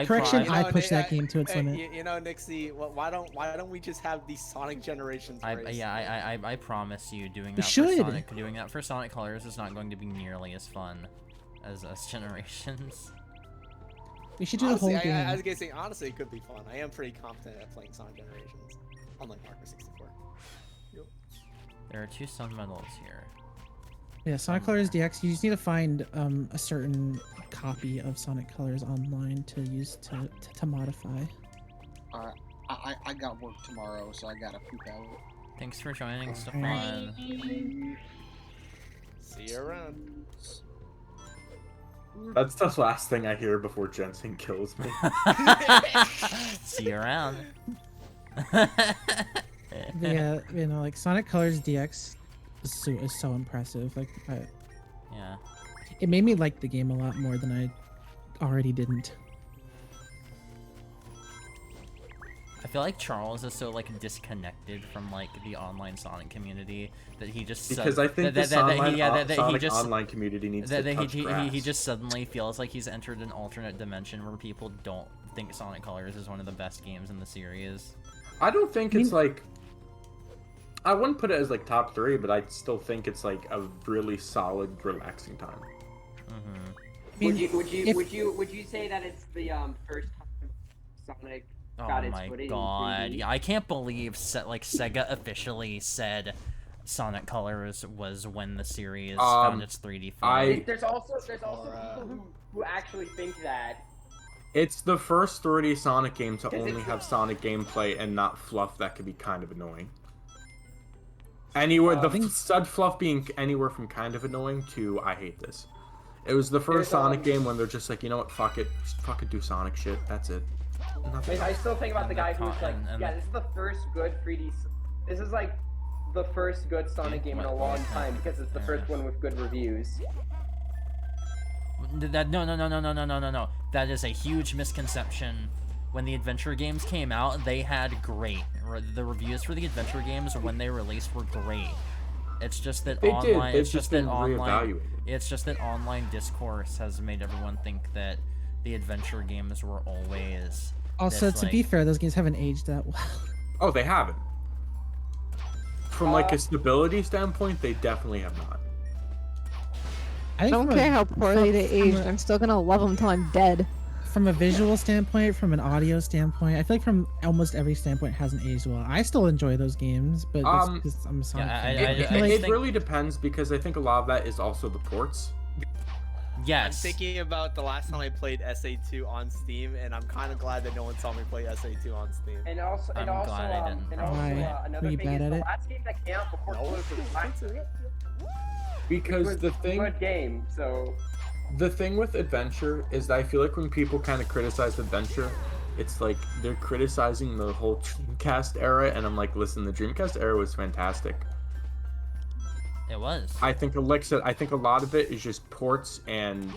Correction, I pushed that game to its limit. You know, Nixie, why don't we just have the Sonic Generations race? I promise you, doing We that should. for Sonic Colors is not going to be nearly as fun as Generations. We should do Honestly, the whole game. I was gonna say, honestly, it could be fun. I am pretty confident at playing Sonic Generations, unlike Mario 64. Yep. There are 2 sun medals here. Yeah, Sonic Colors DX. You just need to find a certain copy of Sonic Colors online to use to modify. I got work tomorrow, so I gotta poop out. Thanks for joining, Stefan. See you around. That's the last thing I hear before Jensen kills me. See you around. Yeah, like Sonic Colors DX is so impressive. Like, Yeah. It made me like the game a lot more than I already didn't. I feel like Charles is so like disconnected from like the online Sonic community that he just Because I think the Sonic online community needs to touch grass. he just suddenly feels like he's entered an alternate dimension where people don't think Sonic Colors is one of the best games in the series. I don't think it's like. I wouldn't put it as like top 3, but I still think it's like a really solid, relaxing time. Would you say that it's the first time Sonic got Oh its my foot in god! 3D? Yeah, I can't believe Sega officially said Sonic Colors was when the series found its 3D form. There's also people who actually think that. It's the first 3D Sonic game to only have Sonic gameplay and not fluff that could be kind of annoying. Anywhere, the stud fluff being anywhere from kind of annoying to I hate this. It was the first Sonic game when they're just like, you know what, fuck it, just fucking do Sonic shit. That's it. I still think about the guy who's like, yeah, this is the first good 3D. This is like the first good Sonic game in a long time because it's the first one with good reviews. No. That is a huge misconception. When the adventure games came out, they had great. The reviews for the adventure games when they released were great. It's just that online. It's just that online. It's just that online discourse has made everyone think that the adventure games were always. Also, to be fair, those games haven't aged that well. Oh, they haven't. From like a stability standpoint, they definitely have not. I don't care how poorly they aged. I'm still gonna love them until I'm dead. From a visual standpoint, from an audio standpoint, I feel like from almost every standpoint it hasn't aged well. I still enjoy those games, but that's because I'm a Sonic fan. It really depends because I think a lot of that is also the ports. Yes. I'm thinking about the last time I played SA2 on Steam, and I'm kind of glad that no one saw me play SA2 on Steam. And also, another Were you thing bad is at the it? last game that came out before Close was Black. Because the thing, good game. So the thing with Adventure is that I feel like when people kind of criticize Adventure, it's like they're criticizing the whole Dreamcast era, and I'm like, listen, the Dreamcast era was fantastic. It was. I think, like I said, I think a lot of it is just ports and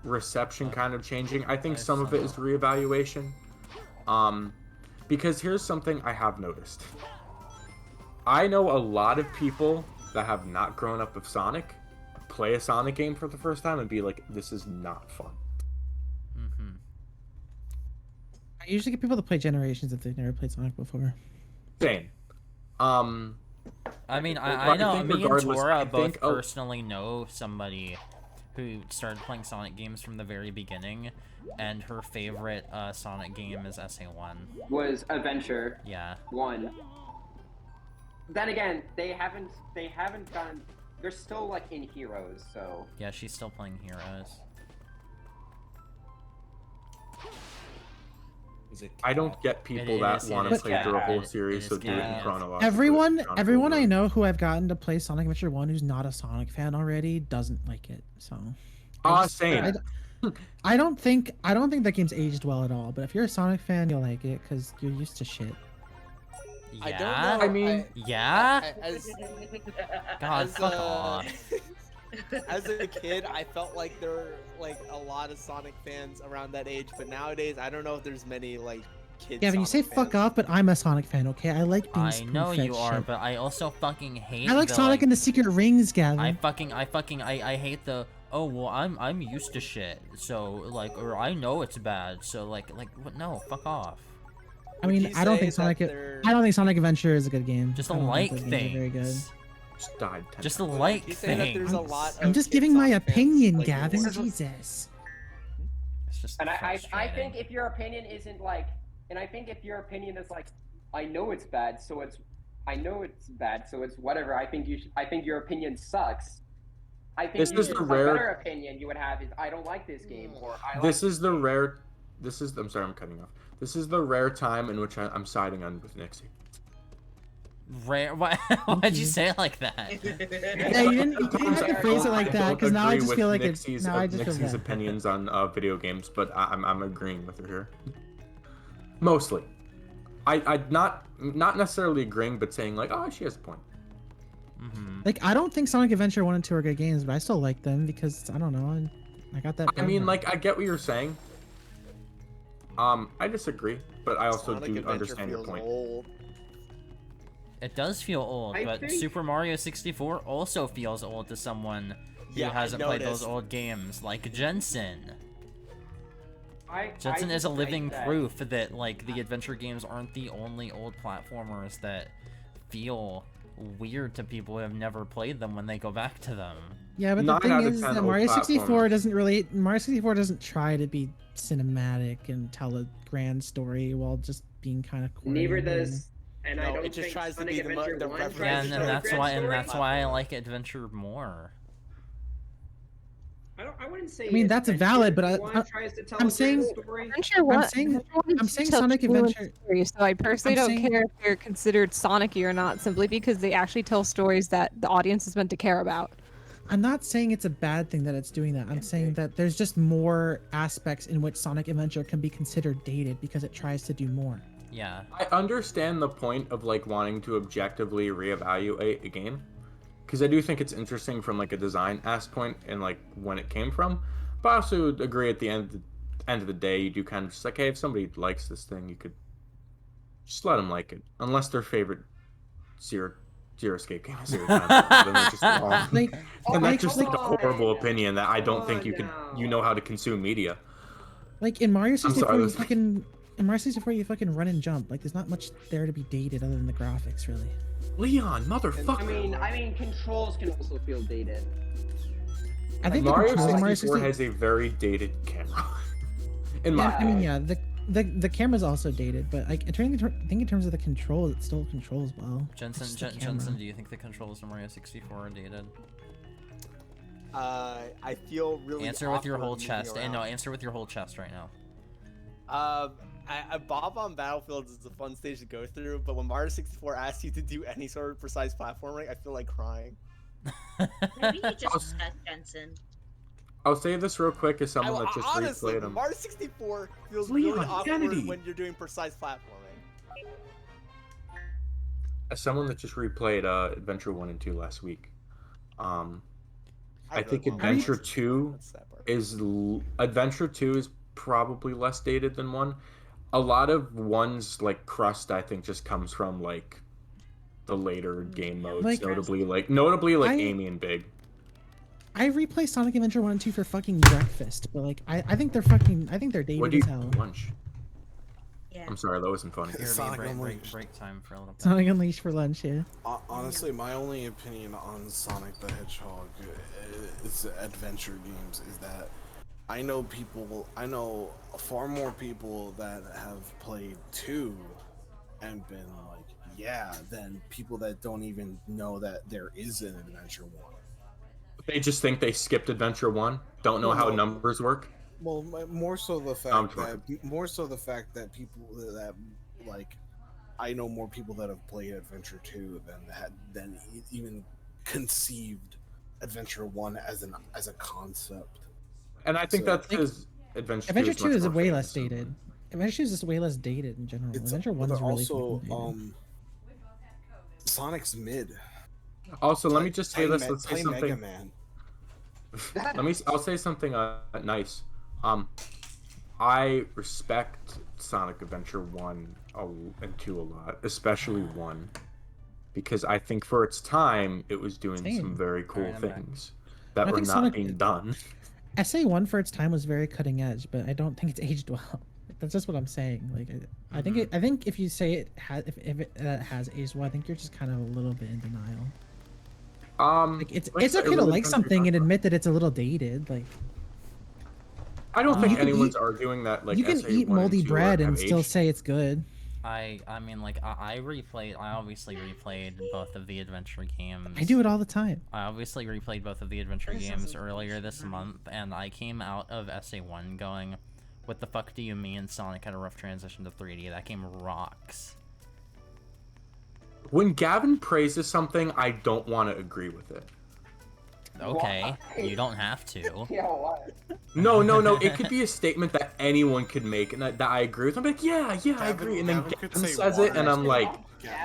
reception kind of changing. I think some of it is reevaluation. Because here's something I have noticed. I know a lot of people that have not grown up with Sonic play a Sonic game for the first time and be like, this is not fun. I usually get people to play Generations if they've never played Sonic before. Same. I mean, I know me and Tora I both think personally know somebody who started playing Sonic games from the very beginning, and her favorite Sonic game is SA1. was Adventure. Yeah. 1. Then again, they haven't gone. They're still like in Heroes, so. Yeah, she's still playing Heroes. I don't get people that want to play through a whole series, so do it in chronological. Everyone I know who I've gotten to play Sonic Adventure 1 who's not a Sonic fan already doesn't like it. So. Same. I don't think that game's aged well at all. But if you're a Sonic fan, you'll like it because you're used to shit. Yeah. I don't know. I mean, yeah. God, as fuck off. As a kid, I felt like there were like a lot of Sonic fans around that age, but nowadays I don't know if there's many like kids. Yeah, when you say fuck off, but I'm a Sonic fan, okay? I like being I spoon-fed know you are, shit. but I also fucking hate. I like the, Sonic and the Secret Rings, Gavin. I hate the. Oh well, I'm used to shit. So like, or I know it's bad. So like what? No, fuck off. I mean, I don't think Sonic Adventure is a good game. Just a I don't like think those games are very good. things. Died Just a like thing. I'm just giving my opinion, Gavin. Jesus. It's just And I think if your opinion isn't like, and I think if your opinion is like, I know it's bad, so it's whatever. I think your opinion sucks. I think This is the rare- better opinion you would have is I don't like this game, or I like This is the rare. I'm sorry, I'm cutting off. This is the rare time in which I'm siding on with Nixie. Rare? Why'd you say it like that? Yeah, you didn't have to phrase it like that because now I just feel like it's. Now I just feel Nixie's bad. opinions on video games, but I'm agreeing with her here. Mostly, I not necessarily agreeing, but saying like, oh, she has a point. Like, I don't think Sonic Adventure 1 and 2 are good games, but I still like them because I don't know. I got that. I mean, like, I get what you're saying. I disagree, but I also Sonic do Adventure understand your feels point. old. It does feel old, I but think- Super Mario 64 also feels old to someone who Yeah, I hasn't played those noticed. old games, like Jensen. I Jensen is a just living like that. proof that like the adventure games aren't the only old platformers that feel weird to people who have never played them when they go back to them. Yeah, but the 9 out thing of is 10 that old Mario 64 platformers. doesn't really. Mario 64 doesn't try to be cinematic and tell a grand story while just being kind of corny. Neither does, and I No, don't it just think tries to Sonic be the Adventure 1 reference tries Yeah, to and tell a that's grand why story. I like Adventure more. I wouldn't say. I mean, that's valid, but One tries to tell I'm a saying- grand story. Adventure One. I'm saying tells Sonic fluent Adventure. stories, so I personally I'm don't saying- care if they're considered Sonic-y or not, simply because they actually tell stories that the audience is meant to care about. I'm not saying it's a bad thing that it's doing that. I'm saying that there's just more aspects in which Sonic Adventure can be considered dated because it tries to do more. Yeah. I understand the point of like wanting to objectively reevaluate a game, because I do think it's interesting from like a design point and like when it came from. But I also agree at the end of the day, you do kind of just like, hey, if somebody likes this thing, you could just let them like it, unless their favorite zero escape game is Zero Time. Then they're just wrong. Like, and like, that's just like, like a horrible opinion that I don't think you know how to consume media. like in Mario 64, sorry, you that's- fucking you fucking run and jump. Like, there's not much there to be dated other than the graphics, really. Leon, motherfucker. I mean, controls can also feel dated. I think the Mario controls in Mario 64 64 has a very dated camera. In yeah, my I mean, opinion. yeah, the camera's also dated, but like, I think in terms of the controls, it still controls well. Jensen, It's just the Jensen, camera. do you think the controls in Mario 64 are dated? I feel really. Answer with your awkward whole moving chest. And no, around. answer with your whole chest right now. Bob on Battlefields is a fun stage to go through, but when Mario 64 asks you to do any sort of precise platforming, I feel like crying. Maybe you just said Jensen. I'll say this real quick as someone that just Honestly, replayed them. Mario 64 feels Leon, really awkward Kennedy. when you're doing precise platforming. As someone that just replayed Adventure 1 and 2 last week, I think Adventure 2 Adventure 2 is probably less dated than 1. A lot of 1's like crust, I think, just comes from like the later game modes, Like- notably like Amy and Big. I replay Sonic Adventure 1 and 2 for fucking breakfast, but like, I think they're dated What do you as hell. lunch? Yeah. I'm sorry, that wasn't funny. Here, Sonic break Unleashed. time for a little bit. Sonic Unleashed for lunch, yeah. Honestly, my only opinion on Sonic the Hedgehog is adventure games is that I know far more people that have played 2 and been like, yeah, than people that don't even know that there is an Adventure 1. They just think they skipped Adventure 1, don't know how numbers work. Well, more so the fact that people that like, I know more people that have played Adventure 2 than even conceived Adventure 1 as a concept. And I think So- that's because Adventure 2 Adventure is 2 much is more way famous. less dated. Adventure 2 is just way less dated in general. Adventure 1 is really also fucking dated. Sonic's mid. Also, let me just say Play this. Let's say Mega something. Man. I'll say something nice. I respect Sonic Adventure 1 and 2 a lot, especially 1, because I think for its time it was doing some very cool Alright, I'm back. things that I were think not Sonic- being done. SA1 for its time was very cutting edge, but I don't think it's aged well. That's just what I'm saying. Like, I think if you say it has it has aged well, I think you're just kind of a little bit in denial. Like, it's okay to really like depends something and admit that it's a little dated. Like, I don't you think can anyone's eat- arguing that. Like you can SA1 eat moldy and 2 bread have and still aged. say it's good. I mean, like, I obviously replayed both of the adventure games. I do it all the time. I obviously replayed both of the adventure games earlier this month, and I came out of SA1 going, what the fuck do you mean Sonic had a rough transition to 3D? That game rocks. When Gavin praises something, I don't want to agree with it. Okay, you don't have to. Yeah, what? No. It could be a statement that anyone could make, and that I agree with. I'm like, yeah, I agree. And then Gavin could Gavin say says it, water and is I'm good. like,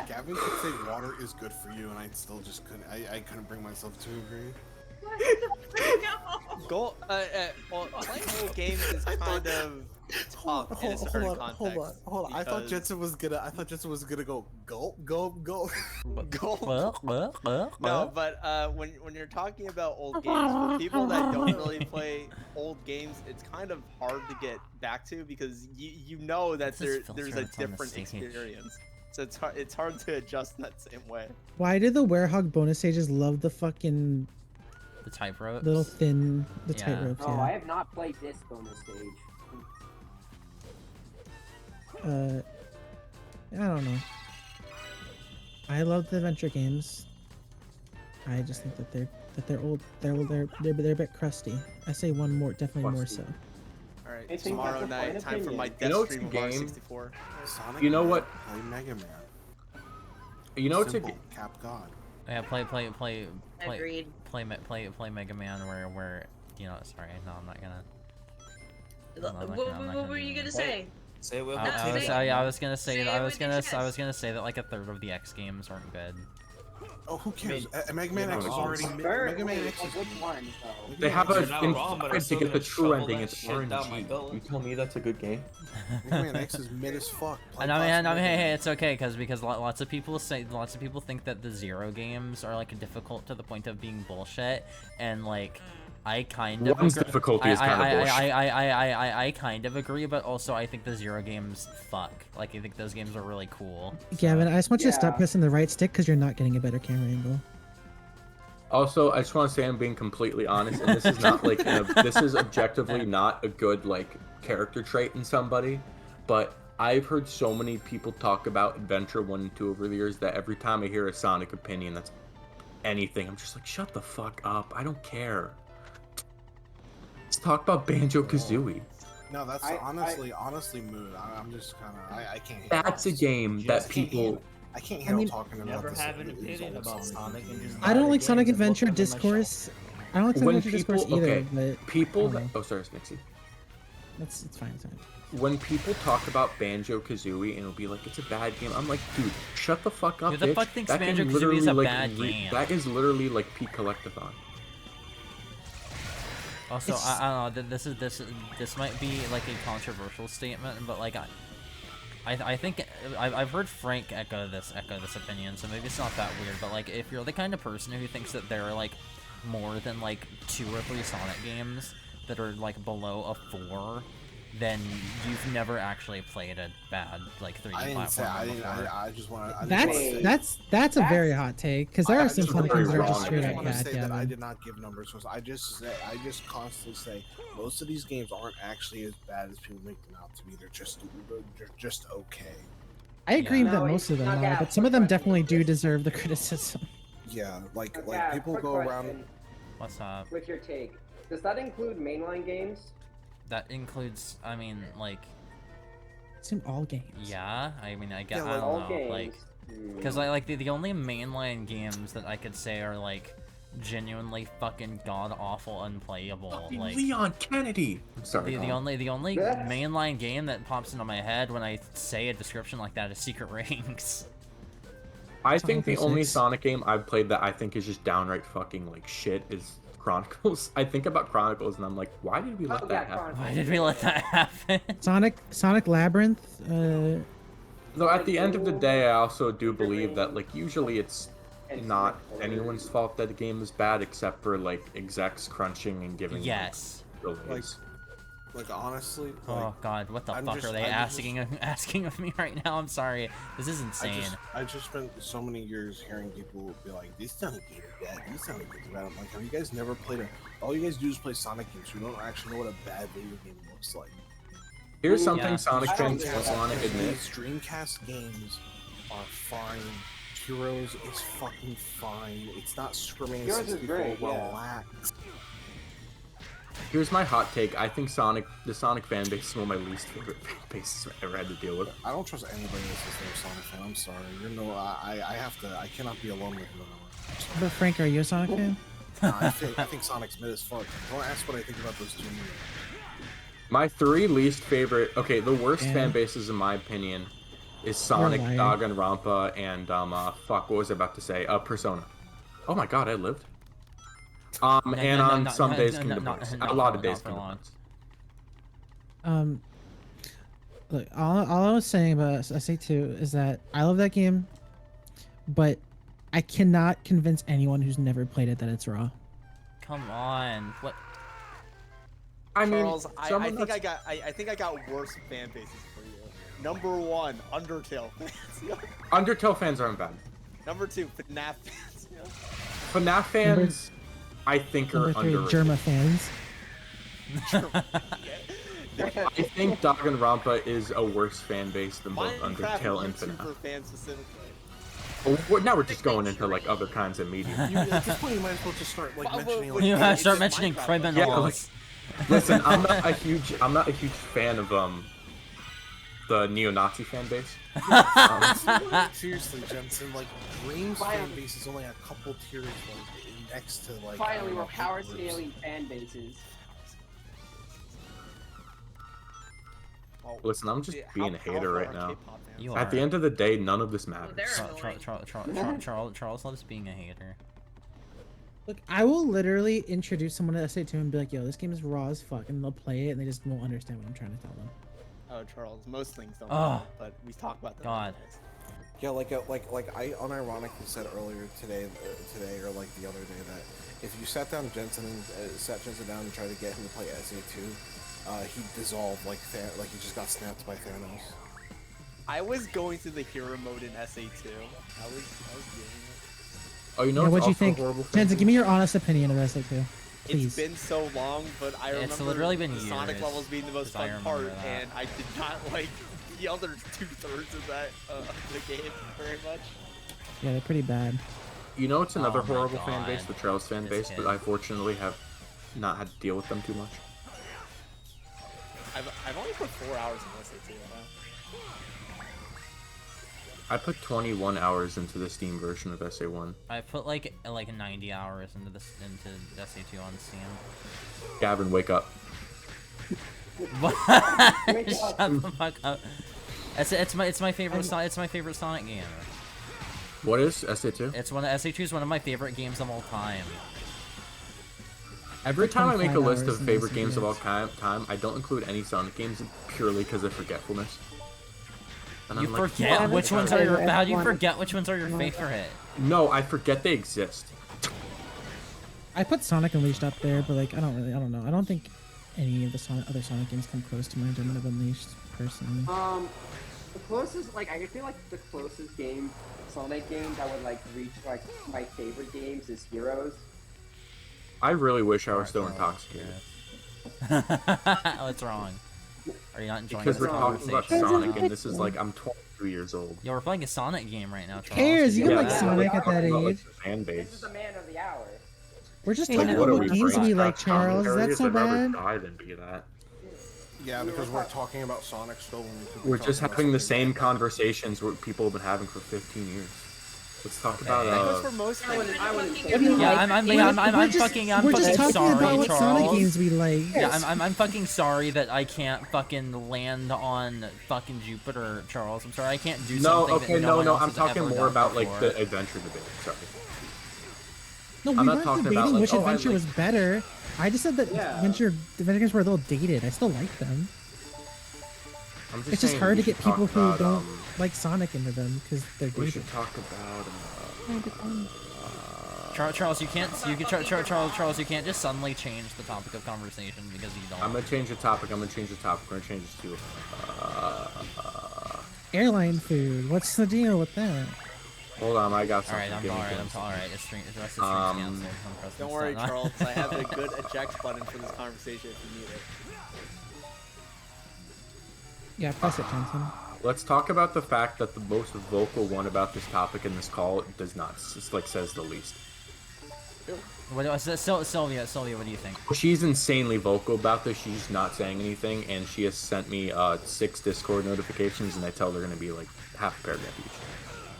Gavin could say water is good for you, and I still just couldn't. I couldn't bring myself to agree. Well, playing whole games is kind of tough in a certain context. Hold on. I thought Jensen was gonna go gulp. No, but when you're talking about old games, for people that don't really play old games, it's kind of hard to get back to because you know that there's a different experience. So it's hard to adjust in that same way. Why did the Werehog bonus stages love the fucking the tight ropes? Little thin Yeah. tight ropes? Oh, Yeah. I have not played this bonus stage. I don't know. I love the adventure games. I just think that they're old. They're a bit crusty. I say one more, definitely more so. All right, I think tomorrow that's a night, fine time for my opinion. You know it's a Deathstream of Mario game? 64. Sonic You know Man, what? Play Mega Man. You know, it's a Simple, Cap God. Yeah, play Agreed. Mega Man where you know. Sorry, no, I'm not gonna. What were you gonna say? Say it with I was gonna say that like a third of the X games aren't good. Oh, who cares? Mega Man X is already. Mega Man X is. Which one? They have You're a not wrong, but I'm to still get the gonna true shovel ending. that It's shit down my RNG. gullet. You tell me that's a good game? Mega Man X is mid as fuck. And I mean, hey, it's okay because lots of people think that the Zero games are like difficult to the point of being bullshit, and like I kind of One's difficulty is kind of bullshit. I kind of agree, but also I think the Zero games fuck. Like I think those games are really cool. Gavin, I just want you to stop Yeah. pressing the right stick because you're not getting a better camera angle. Also, I just want to say I'm being completely honest, and this is not like this is objectively not a good like character trait in somebody, but I've heard so many people talk about Adventure 1 and 2 over the years that every time I hear a Sonic opinion that's anything, I'm just like, shut the fuck up. I don't care. Let's talk about Banjo-Kazooie. No, that's honestly, Mood. I'm just kind of, I can't. That's a game that people. I can't handle talking about Never this. have an opinion about Sonic and just I don't buy like the Sonic games and look Adventure them in my Discourse. I don't like Sonic When Adventure Discourse people, either, okay, but people I that, don't know. oh sorry, Nixie. It's fine. It's fine. When people talk about Banjo-Kazooie and it'll be like, it's a bad game, I'm like, dude, shut the fuck up, Who the bitch. fuck thinks That game Banjo-Kazooie literally, is a like, bad game? That is literally like peak collectathon. Also, I don't know. This might be like a controversial statement, but like I think I've heard Frank echo this opinion, so maybe it's not that weird. But like, if you're the kind of person who thinks that there are like more than like 2 or 3 Sonic games that are like below a 4, then you've never actually played a bad like 3D I didn't say. platformer before. I just want to. That's a very hot take because there are some Sonic games that are just straight I up want to bad. say that I Gavin. did not give numbers. I just constantly say most of these games aren't actually as bad as people make them out to be. They're just okay. I agree No, that most of them it's not are, that. but some of them definitely do deserve the criticism. Yeah, like Yeah, people quick go question. around. What's up? What's your take? Does that include mainline games? That includes, I mean, like. It's in all games. Yeah, I mean, I guess Yeah, I all don't know, games. like, because like the only mainline games that I could say are like genuinely fucking god awful unplayable. Like Leon Kennedy. I'm sorry. the only mainline game that pops into my head when I say a description like that is Secret Rings. I think the Sonic only 06. Sonic game I've played that I think is just downright fucking like shit is Chronicles. I think about Chronicles and I'm like, why did we let that happen? Why did we let that happen? Sonic Labyrinth. Though at the end of the day, I also do believe that like usually it's not anyone's fault that the game is bad except for like execs crunching and giving Yes. delays. Like honestly. Oh god, what the fuck are they asking of me right now? I'm sorry. This is insane. I just spent so many years hearing people be like, "This Sonic game is bad. This Sonic game is bad." I'm like, have you guys never played a? All you guys do is play Sonic games. You don't actually know what a bad video game looks like. Here's something Sonic fans don't want to admit. These Dreamcast games are fine. Heroes is fucking fine. It's not screaming at Heroes is 64. great, yeah. Relax. Here's my hot take. I think the Sonic fan base is one of my least favorite fan bases I've ever had to deal with. I don't trust anybody else that's a Sonic fan. I'm sorry. I cannot be alone with you. But Frank, are you a Sonic fan? No, I think Sonic's mid as fuck. Don't ask what I think about those two movies. My 3 least favorite, okay, the worst Yeah. fan bases in my opinion is Sonic, liar. Danganronpa, and fuck, what was I about to say? Persona. Oh my god, I lived. And on some days Kingdom Hearts. A lot of days Kingdom Hearts. Look, all I was saying about SA2 is that I love that game, but I cannot convince anyone who's never played it that it's raw. Come on. What? I mean, Charles, I think I got worse fan bases for you. Number 1, Undertale fans. Undertale fans aren't bad. Number 2, FNAF fans. FNAF fans, I think, are Number 3, underrated. Germa fans. I think Danganronpa is a worse fan base than both Minecraft Undertale and YouTuber FNAF. fans specifically. Now we're just going into like other kinds of media. At this point, you might as well just start like mentioning. Like, You gotta start mentioning criminals. Yeah, like, listen, I'm not a huge fan of the neo-Nazi fan base. Seriously, Jensen, like Dream's fan base is only a couple tiers like next to like. Finally, we're power scaling fan bases. Listen, I'm just being a hater right now. You At the are. end of the day, none of this matters. Charles loves being a hater. Look, I will literally introduce someone to SA2 and be like, yo, this game is raw as fuck, and they'll play it and they just won't understand what I'm trying to tell them. Oh, Charles, most things don't. Oh, but we talk about them. God. Yeah, like I unironically said earlier today or like the other day that if you sat Jensen down and tried to get him to play SA2, he'd dissolve like he just got snapped by Thanos. I was going through the hero mode in SA2. I was doing it. Oh, you know Yeah, what's what'd you also think? horrible? Jensen, give me your honest opinion of SA2. Please. It's been so long, but I remember It's literally been the Sonic years, levels being the most 'cause I fun remember part, that. and I did not like the other 2/3 of that the game very much. Yeah, they're pretty bad. You know, it's another Oh my horrible fan God. base, the Trails fan This base, but kid. I fortunately have not had to deal with them too much. I've only put 4 hours in SA2. I put 21 hours into the Steam version of SA1. I put like 90 hours into SA2 on Steam. Gavin, wake up. What? Shut the fuck up. It's my favorite Sonic game. What is SA2? SA2 is one of my favorite games of all time. Every time I make a 25 list of hours in favorite this games of all video. time, I don't include any Sonic games purely because of forgetfulness. And You I'm like, forget "What?" which ones are your. How do you forget which ones are your favorite? No, I forget they exist. I put Sonic Unleashed up there, but like I don't know. I don't think any of the other Sonic games come close to my enjoyment of Unleashed personally. The closest, like, I feel like the closest Sonic game that would like reach like my favorite games is Heroes. I really wish I was still intoxicated. What's wrong? Are you not enjoying Because this we're talking about conversation? Sonic, and this is like, I'm 22 years old. Yo, we're playing a Sonic game right now, Charles. Cares? You Did can know like that? Sonic at that age. Fan base. This is the man of the hour. We're just Like, talking what about are what we, games we Minecraft like, Charles. Is commentaries? that so I'd rather bad? die than be that. Yeah, because we're talking about Sonic still. When we could be We're just talking about having the something same else. conversations what people have been having for 15 years. Let's talk about Because for most things, Yeah, I'm fucking talking sorry, about what Sonic Charles. games we like. Yeah, I'm fucking sorry that I can't fucking land on fucking Jupiter, Charles. I'm sorry I can't do No, something okay, that no one no, else I'm has talking ever more done about like before. the adventure debate. Sorry. No, we I'm not weren't talking debating about, like, which oh, I adventure like- was better. I just said that Yeah. adventure games were a little dated. I still like them. I'm It's just saying hard we to get should talk people who about, don't like Sonic into them because they're We dated. should talk about. Charles, you can't. Charles, you can't just suddenly change the topic of conversation because you don't. I'm gonna change the topic. We're gonna change this to. Airline food. What's the deal with that? Hold on, I got Alright, something. I'm alright. The rest of the stream's canceled. I'm pressing Don't worry, stop now. Charles. I have a good eject button for this conversation if you need it. Yeah, press it, Jensen. Let's talk about the fact that the most vocal one about this topic in this call does not. It's like says the least. Sylvia, what do you think? She's insanely vocal about this. She's not saying anything, and she has sent me 6 Discord notifications, and I tell her gonna be like half a paragraph each.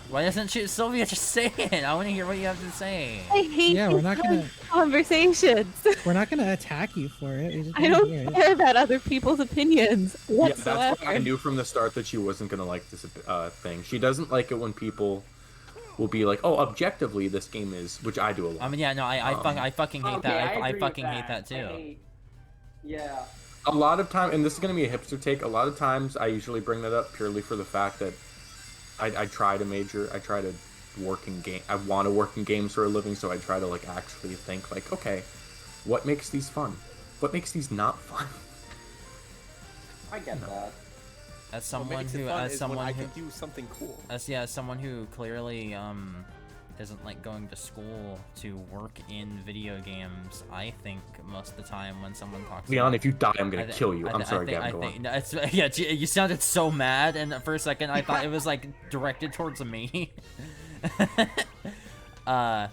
Why doesn't Sylvia just say it? I want to hear what you have to say. I hate Yeah, we're not gonna conversations. we're not gonna attack you for it. We just I wanna don't hear it. care about other people's opinions Yeah, whatsoever. that's why I knew from the start that she wasn't gonna like this thing. She doesn't like it when people will be like, "Oh, objectively, this game is," which I do a lot. I mean, yeah, no, I fucking hate Okay, that. I agree fucking with hate that too. Yeah. A lot of time, and this is gonna be a hipster take. A lot of times, I usually bring that up purely for the fact that I try to major. I try to work in game. I want to work in games for a living, so I try to like actually think like, okay, what makes these fun? What makes these not fun? I get that. As someone What makes it who, fun as is someone when I who, can do something cool. as someone who clearly isn't like going to school to work in video games, I think most of the time when someone talks. Leon, about, if you die, I'm gonna kill you. I'm sorry, Gavin, go on. No, it's, yeah, you sounded so mad, and for a second I thought it was like directed towards me. As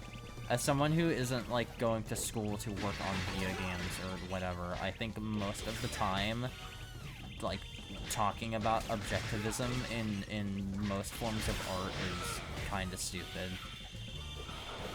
someone who isn't like going to school to work on video games or whatever, I think most of the time, like talking about objectivism in most forms of art is kind of stupid.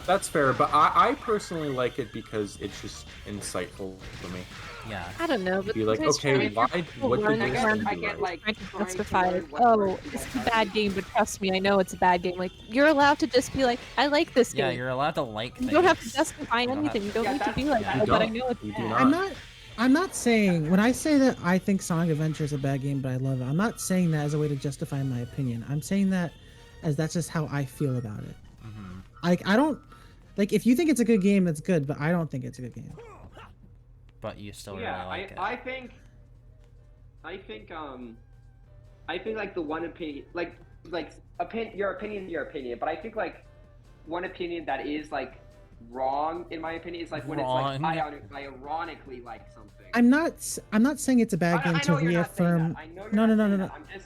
That's fair, but I personally like it because it's just insightful to me. Yeah. I don't know, but Be like, sometimes okay, trying why? to What learn did this learn thing I do get right? like trying to trying to justify, learn what oh, works and it's what a doesn't. bad game, but trust me, I know it's a bad game. Like, you're allowed to just be like, I like this Yeah, game. you're allowed to like You things. don't have to justify You don't have anything. You don't Yeah, need to that's- be like, yeah. oh, You but I don't. know it's You do bad. I'm not saying when I say that I think Sonic Adventure is a bad game, but I love it. I'm not saying that as a way to justify my opinion. I'm saying that as that's just how I feel about it. Like I don't like if you think it's a good game, it's good, but I don't think it's a good game. But you still Yeah, really like it. I think like the one opinion, your opinion, but I think like one opinion that is like wrong in my opinion is like when Wrong. it's like I ironically like something. I'm not saying it's a bad game I to know you're not saying reaffirm. that. I know you're No, not no, no, saying no, no. that.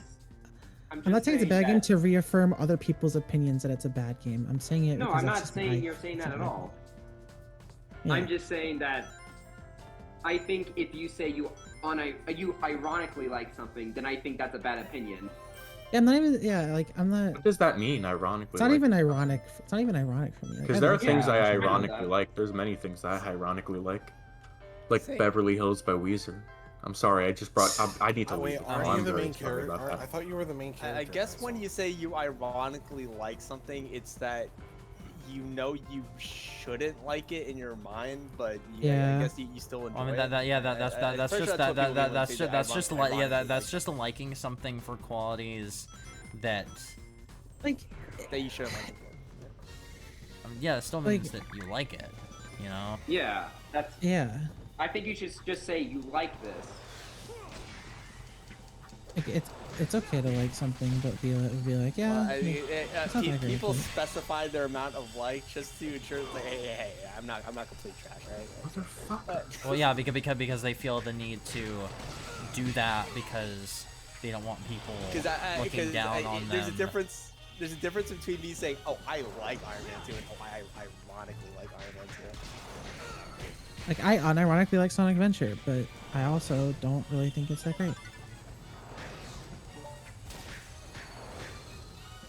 I'm I'm not saying it's a saying bad game that- to reaffirm other people's opinions that it's a bad game. I'm saying it No, because I'm that's not just saying my- you're saying it's that at my- all. Yeah. I'm just saying that I think if you say you ironically like something, then I think that's a bad opinion. Yeah, I'm not even. Yeah, like I'm not. What does that mean, ironically? It's not even ironic. It's not even ironic for me. Like, Because I there are like things it. I know ironically that. like. There's many things I ironically like Same. Beverly Hills by Weezer. I'm sorry, I just brought. I need to Wait, leave. aren't I'm you the very main sorry character? about that. I thought you were the main character. I guess when you say you ironically like something, it's that you know you shouldn't like it in your mind, but Yeah. I guess you still enjoy I mean it. that's pretty just sure what people mean when they say that's just liking something for qualities that like that you shouldn't like it for. I mean, yeah, it still Like- means that you like it, you know. Yeah, that's. Yeah. I think you should just say you like this. Like it's okay to like something, but be like yeah. Well, I yeah, mean, it's not that great, people but- specify their amount of like just to ensure, like, hey, I'm not complete trash, right? But, Well, yeah, because they feel the need to do that because they don't want people looking down on there's them. a difference. There's a difference between me saying, "Oh, I like Iron Man 2," and "Oh, I ironically like Iron Man 2." Like I unironically like Sonic Adventure, but I also don't really think it's that great.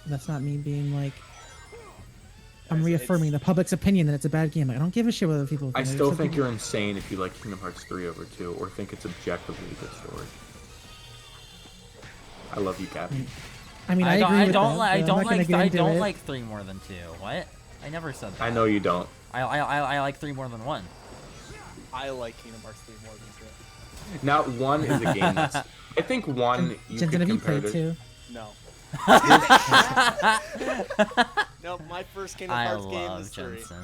That's not me being like I'm reaffirming the public's opinion that it's a bad game. Like, I don't give a shit what other people think. I There's still some think people- you're insane if you like Kingdom Hearts 3 over 2, or think it's objectively a good story. I love you, Captain. I mean, I agree with that, but I'm not gonna get I into don't it. like 3 more than 2. What? I never said that. I know you don't. I like 3 more than 1. I like Kingdom Hearts 3 more than 2. Now, 1 is a game that's... I think 1, you Jensen, could have you compare played to... 2? No. No, my first Kingdom I Hearts game love is 3. Jensen.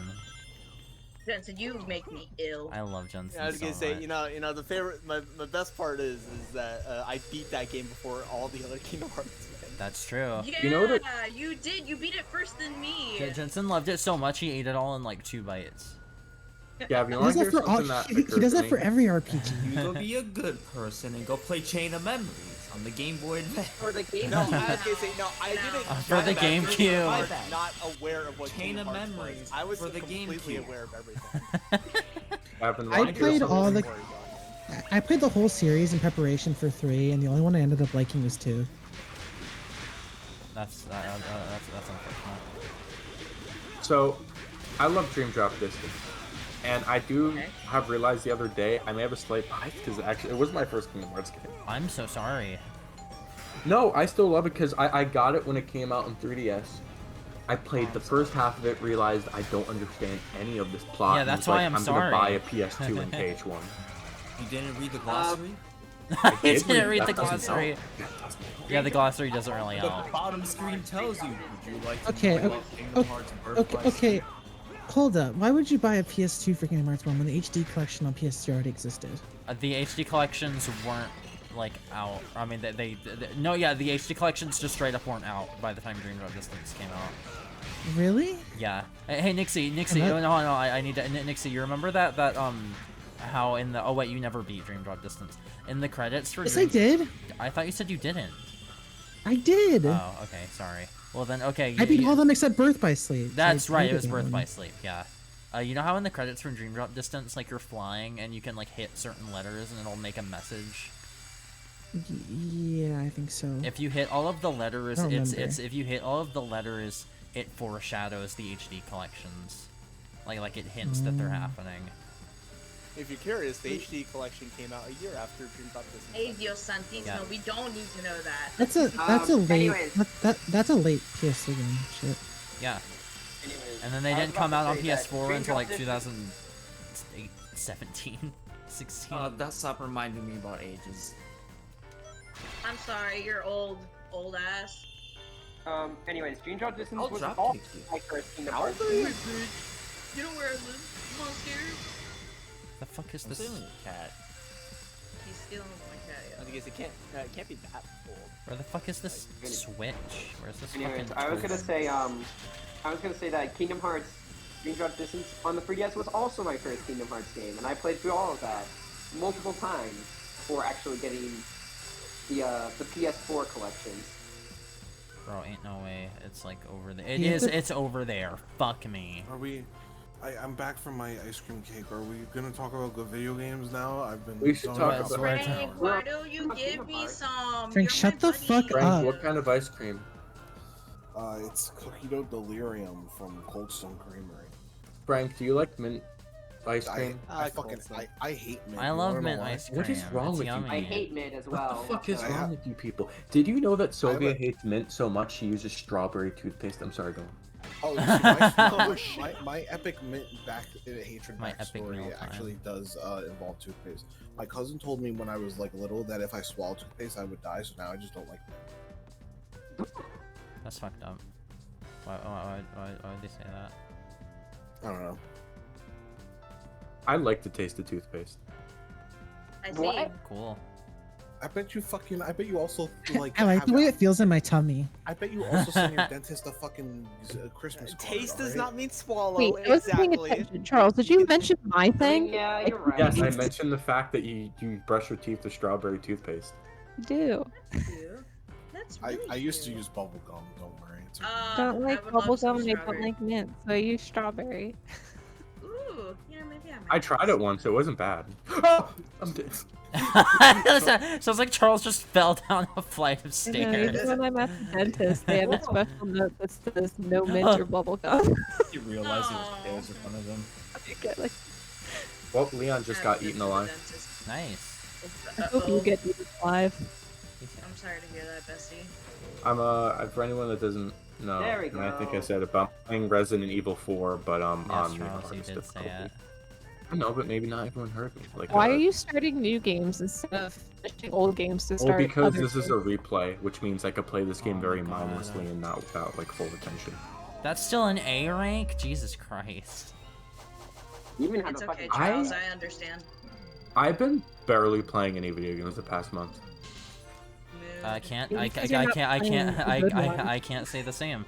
Jensen, you make me ill. I love Jensen. Yeah, I was gonna so say, much. you know, the favorite, my best part is that I beat that game before all the other Kingdom Hearts games. That's true. Yeah, You know what you did. You beat it first than me. Jensen loved it so much he ate it all in like 2 bites. Yeah, if you He want does to that hear for all. something that He occurred does to that me? for every RPG. You go be a good person and go play Chain of Memories on the Game Boy Advance. For the game. No, I was gonna say, no, I didn't. For the I was GameCube. not aware of what Chain Kingdom of Hearts Memories was. I was for the completely GameCube. aware of everything. Gavin, why I don't you played hear all something? the. I played the whole series in preparation for 3, and the only one I ended up liking was 2. That's unfortunate. So, I love Dream Drop Distance. And I do have realized the other day I may have a slight bias because actually it was my first Kingdom Hearts game. I'm so sorry. No, I still love it because I got it when it came out in 3DS. I played the first half of it, realized I don't understand any of this plot. Yeah, and that's was why like, I'm gonna buy sorry. a PS2 and KH1. You didn't read the glossary? I did didn't read the that doesn't glossary. help. That doesn't help. Yeah, the glossary doesn't really The help. bottom screen tells you, would you like to Okay, play Kingdom Hearts Birthright? okay. Hold up. Why would you buy a PS2 for Kingdom Hearts 1 when the HD collection on PS3 already existed? The HD collections weren't like out. I mean, they no, yeah, the HD collections just straight up weren't out by the time Dream Drop Distance came out. Really? Yeah. Hey, Nixie, that- no, I need to. Nixie, you remember that how in the wait, you never beat Dream Drop Distance in the credits for? Yes, I did. I thought you said you didn't. I did. Oh, okay, sorry. Well then, okay. I beat all of them except Birth by Sleep. That's So I right. It beat was that Birth one. by Sleep. Yeah. You know how in the credits from Dream Drop Distance, like you're flying and you can like hit certain letters and it'll make a message. Yeah, I think so. If you hit all of the letters, I don't it's remember. if you hit all of the letters, it foreshadows the HD collections. Like it hints that they're happening. If you're curious, the HD collection came out a year after Dream Drop Distance. Hey, Dios Santísimo, Yeah. we don't need to know that. That's a late anyways. that's a late PS3 game. Shit. Yeah. Anyways, And then they I was didn't about come to out on say that PS4 Dream until Drop like Distance- 2017, 16. That stop reminding me about ages. I'm sorry, you're old ass. Anyways, Dream Drop Distance I'll was drop all kick you. my first Kingdom How Hearts old are you? game. You know where I live? Come on, scared. The fuck is I'm this? stealing a cat. He's stealing my cat. I think it can't be that old. Where the fuck is this Switch? Where's this Anyways, fucking? I was gonna say that Kingdom Hearts Dream Drop Distance on the 3DS was also my first Kingdom Hearts game, and I played through all of that multiple times before actually getting the PS4 collection. Bro, ain't no way. It's like over there. It is. It's over there. Fuck me. Are we? I'm back from my ice cream cake. Are we gonna talk about good video games now? I've been. We should zoning talk out about- for Frank, an hour. why don't you give me some? Frank, You're shut my the buddy. fuck Frank, up. what kind of ice cream? It's Cookie Dough Delirium from Cold Stone Creamery. Frank, do you like mint ice cream? I hate mint. I You love wanna know mint why? ice cream. What is wrong It's with you? yummy. I hate mint as well. What the fuck is I wrong have- with you people? Did you know that Sylvia a- hates mint so much she uses strawberry toothpaste? I'm sorry, go on. Oh, see, my epic mint hatred My epic backstory meal time. actually does involve toothpaste. My cousin told me when I was like little that if I swallowed toothpaste I would die, so now I just don't like mint. That's fucked up. Why would they say that? I don't know. I like the taste of toothpaste. I see. What? Cool. I bet you also like. I like have the way that- it feels in my tummy. I bet you also send your dentist a fucking Christmas card. Taste does alright? not mean swallow. Wait, I was paying exactly. attention. Charles, did you mention my thing? Yeah, you're right. Yes, I mentioned the fact that you brush your teeth with strawberry toothpaste. I do. That's I really used to cute. use bubble gum. Don't worry. It's okay. I don't like would love bubblegum some and I don't strawberry. like mint, so I use strawberry. Ooh, you know, maybe I tried it once. It wasn't bad. I'm dead. Sounds like Charles just fell down a flight of I know, stairs. even when I'm at the dentist, they have a special note that says no mint or bubblegum. You realize it was stairs in front of them. Get, like, Well, Leon just got eaten alive. Nice. I hope you get eaten alive. I'm sorry to hear that, Bestie. I'm for anyone that doesn't know, There we and I think I go. said it, but I'm playing Resident Evil 4, but on Yes, the Charles, you hardest did say difficulty. it. I know, but maybe not everyone heard me. Like, Why are you starting new games instead of finishing old games to Well, start? because other this is a games? replay, which means I could play this game Oh very my God. mindlessly and not without like full attention. That's still an A rank? Jesus Christ. You even have It's a okay, fucking. Charles. I understand. I've been barely playing any video games the past month. I can't say the same.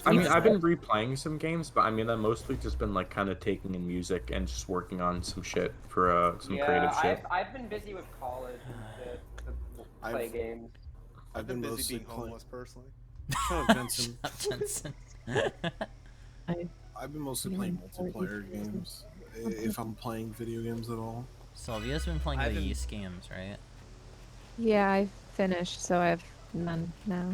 I mean, I've been replaying some games, but I mean, I've mostly just been like kind of taking in music and just working on some shit for some creative shit. I've been busy with college and shit to play games. I've been busy mostly being homeless personally. Shut up, Jensen. Jensen. I've been mostly playing multiplayer games. If I'm playing video games at all. Sylvia's been playing the I've been- Yeast games, right? Yeah, I finished, so I have none now.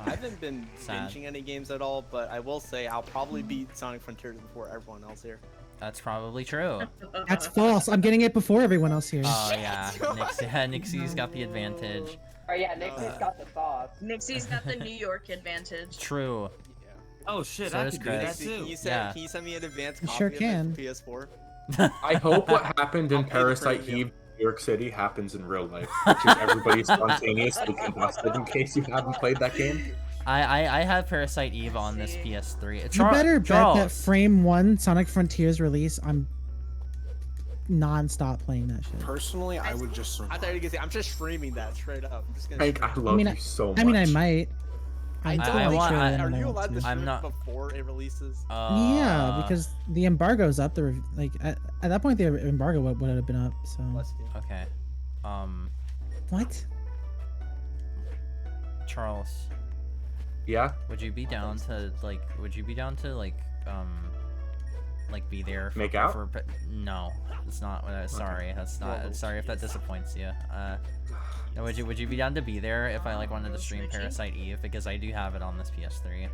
I haven't been Sad. binging any games at all, but I will say I'll probably beat Sonic Frontiers before everyone else here. That's probably true. That's false. I'm getting it before everyone else here. Oh yeah, Nixie's got the advantage. Oh yeah, Nixie's got the sauce. Nixie's got the New York advantage. True. Oh shit, So I does could do that Chris. too. Can you send me an advanced You copy sure of can. it for PS4? I hope what happened in I'll pay the Parasite premium. Eve, New York City, happens in real life, which is everybody spontaneously combusted. In case you haven't played that game. I have Parasite Eve on this PS3. You better bet Charles. that Frame 1 Sonic Frontiers release, I'm non-stop playing that shit. Personally, I would just I thought you were gonna say I'm just streaming that straight up. I'm just gonna. Frank, I stream it. love mean, you so much. I mean, I might. I'm I totally want- sure I- that Are I you want allowed to to. stream I'm not- it before it releases? Yeah, because the embargo's up. The like at that point, the embargo would have been up. So Okay. what? Charles. Yeah. Would you be down to like? Would you be down to like be there? For, Make out? No, it's not. Sorry, that's not. Sorry if that disappoints you. No, would you be down to be there if I like wanted to stream Parasite Eve, because I do have it on this PS3.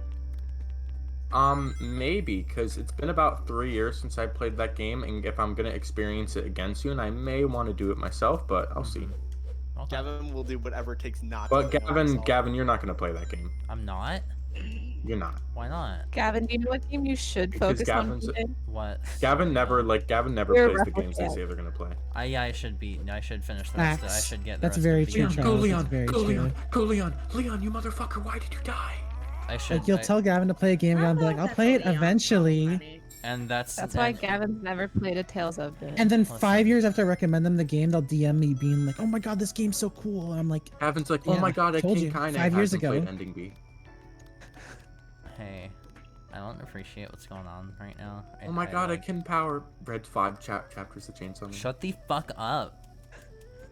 Maybe, because it's been about 3 years since I played that game, and if I'm gonna experience it again soon, I may want to do it myself, but I'll see. Gavin will do whatever it takes not But to play himself. Gavin, you're not gonna play that game. I'm not? You're not. Why not? Gavin, do you know what game you should Because focus on? Gavin's playing? What? Gavin never You're a plays the games they replicant. say they're gonna play. Yeah, I should finish the rest of it. I should get the That's rest very of the true, game. Charles. Leon, That's very go true. Leon, go Leon, Leon, you motherfucker! Why did you die? I should. Like you'll tell Gavin to play a game, and I'll be like, I'll play it eventually. And that's why Gavin's never played a Tales of it. And then 5 years after I recommend them the game, they'll DM me being like, "Oh my god, this game's so cool!" And I'm like, Gavin's like, "Oh "Yeah, my god, I told can't you kind of 5 years hasn't ago." played Ending B." Hey, I don't appreciate what's going on right now. Oh my god, I can power read 5 chapters of Chainsaw Man. Shut the fuck up.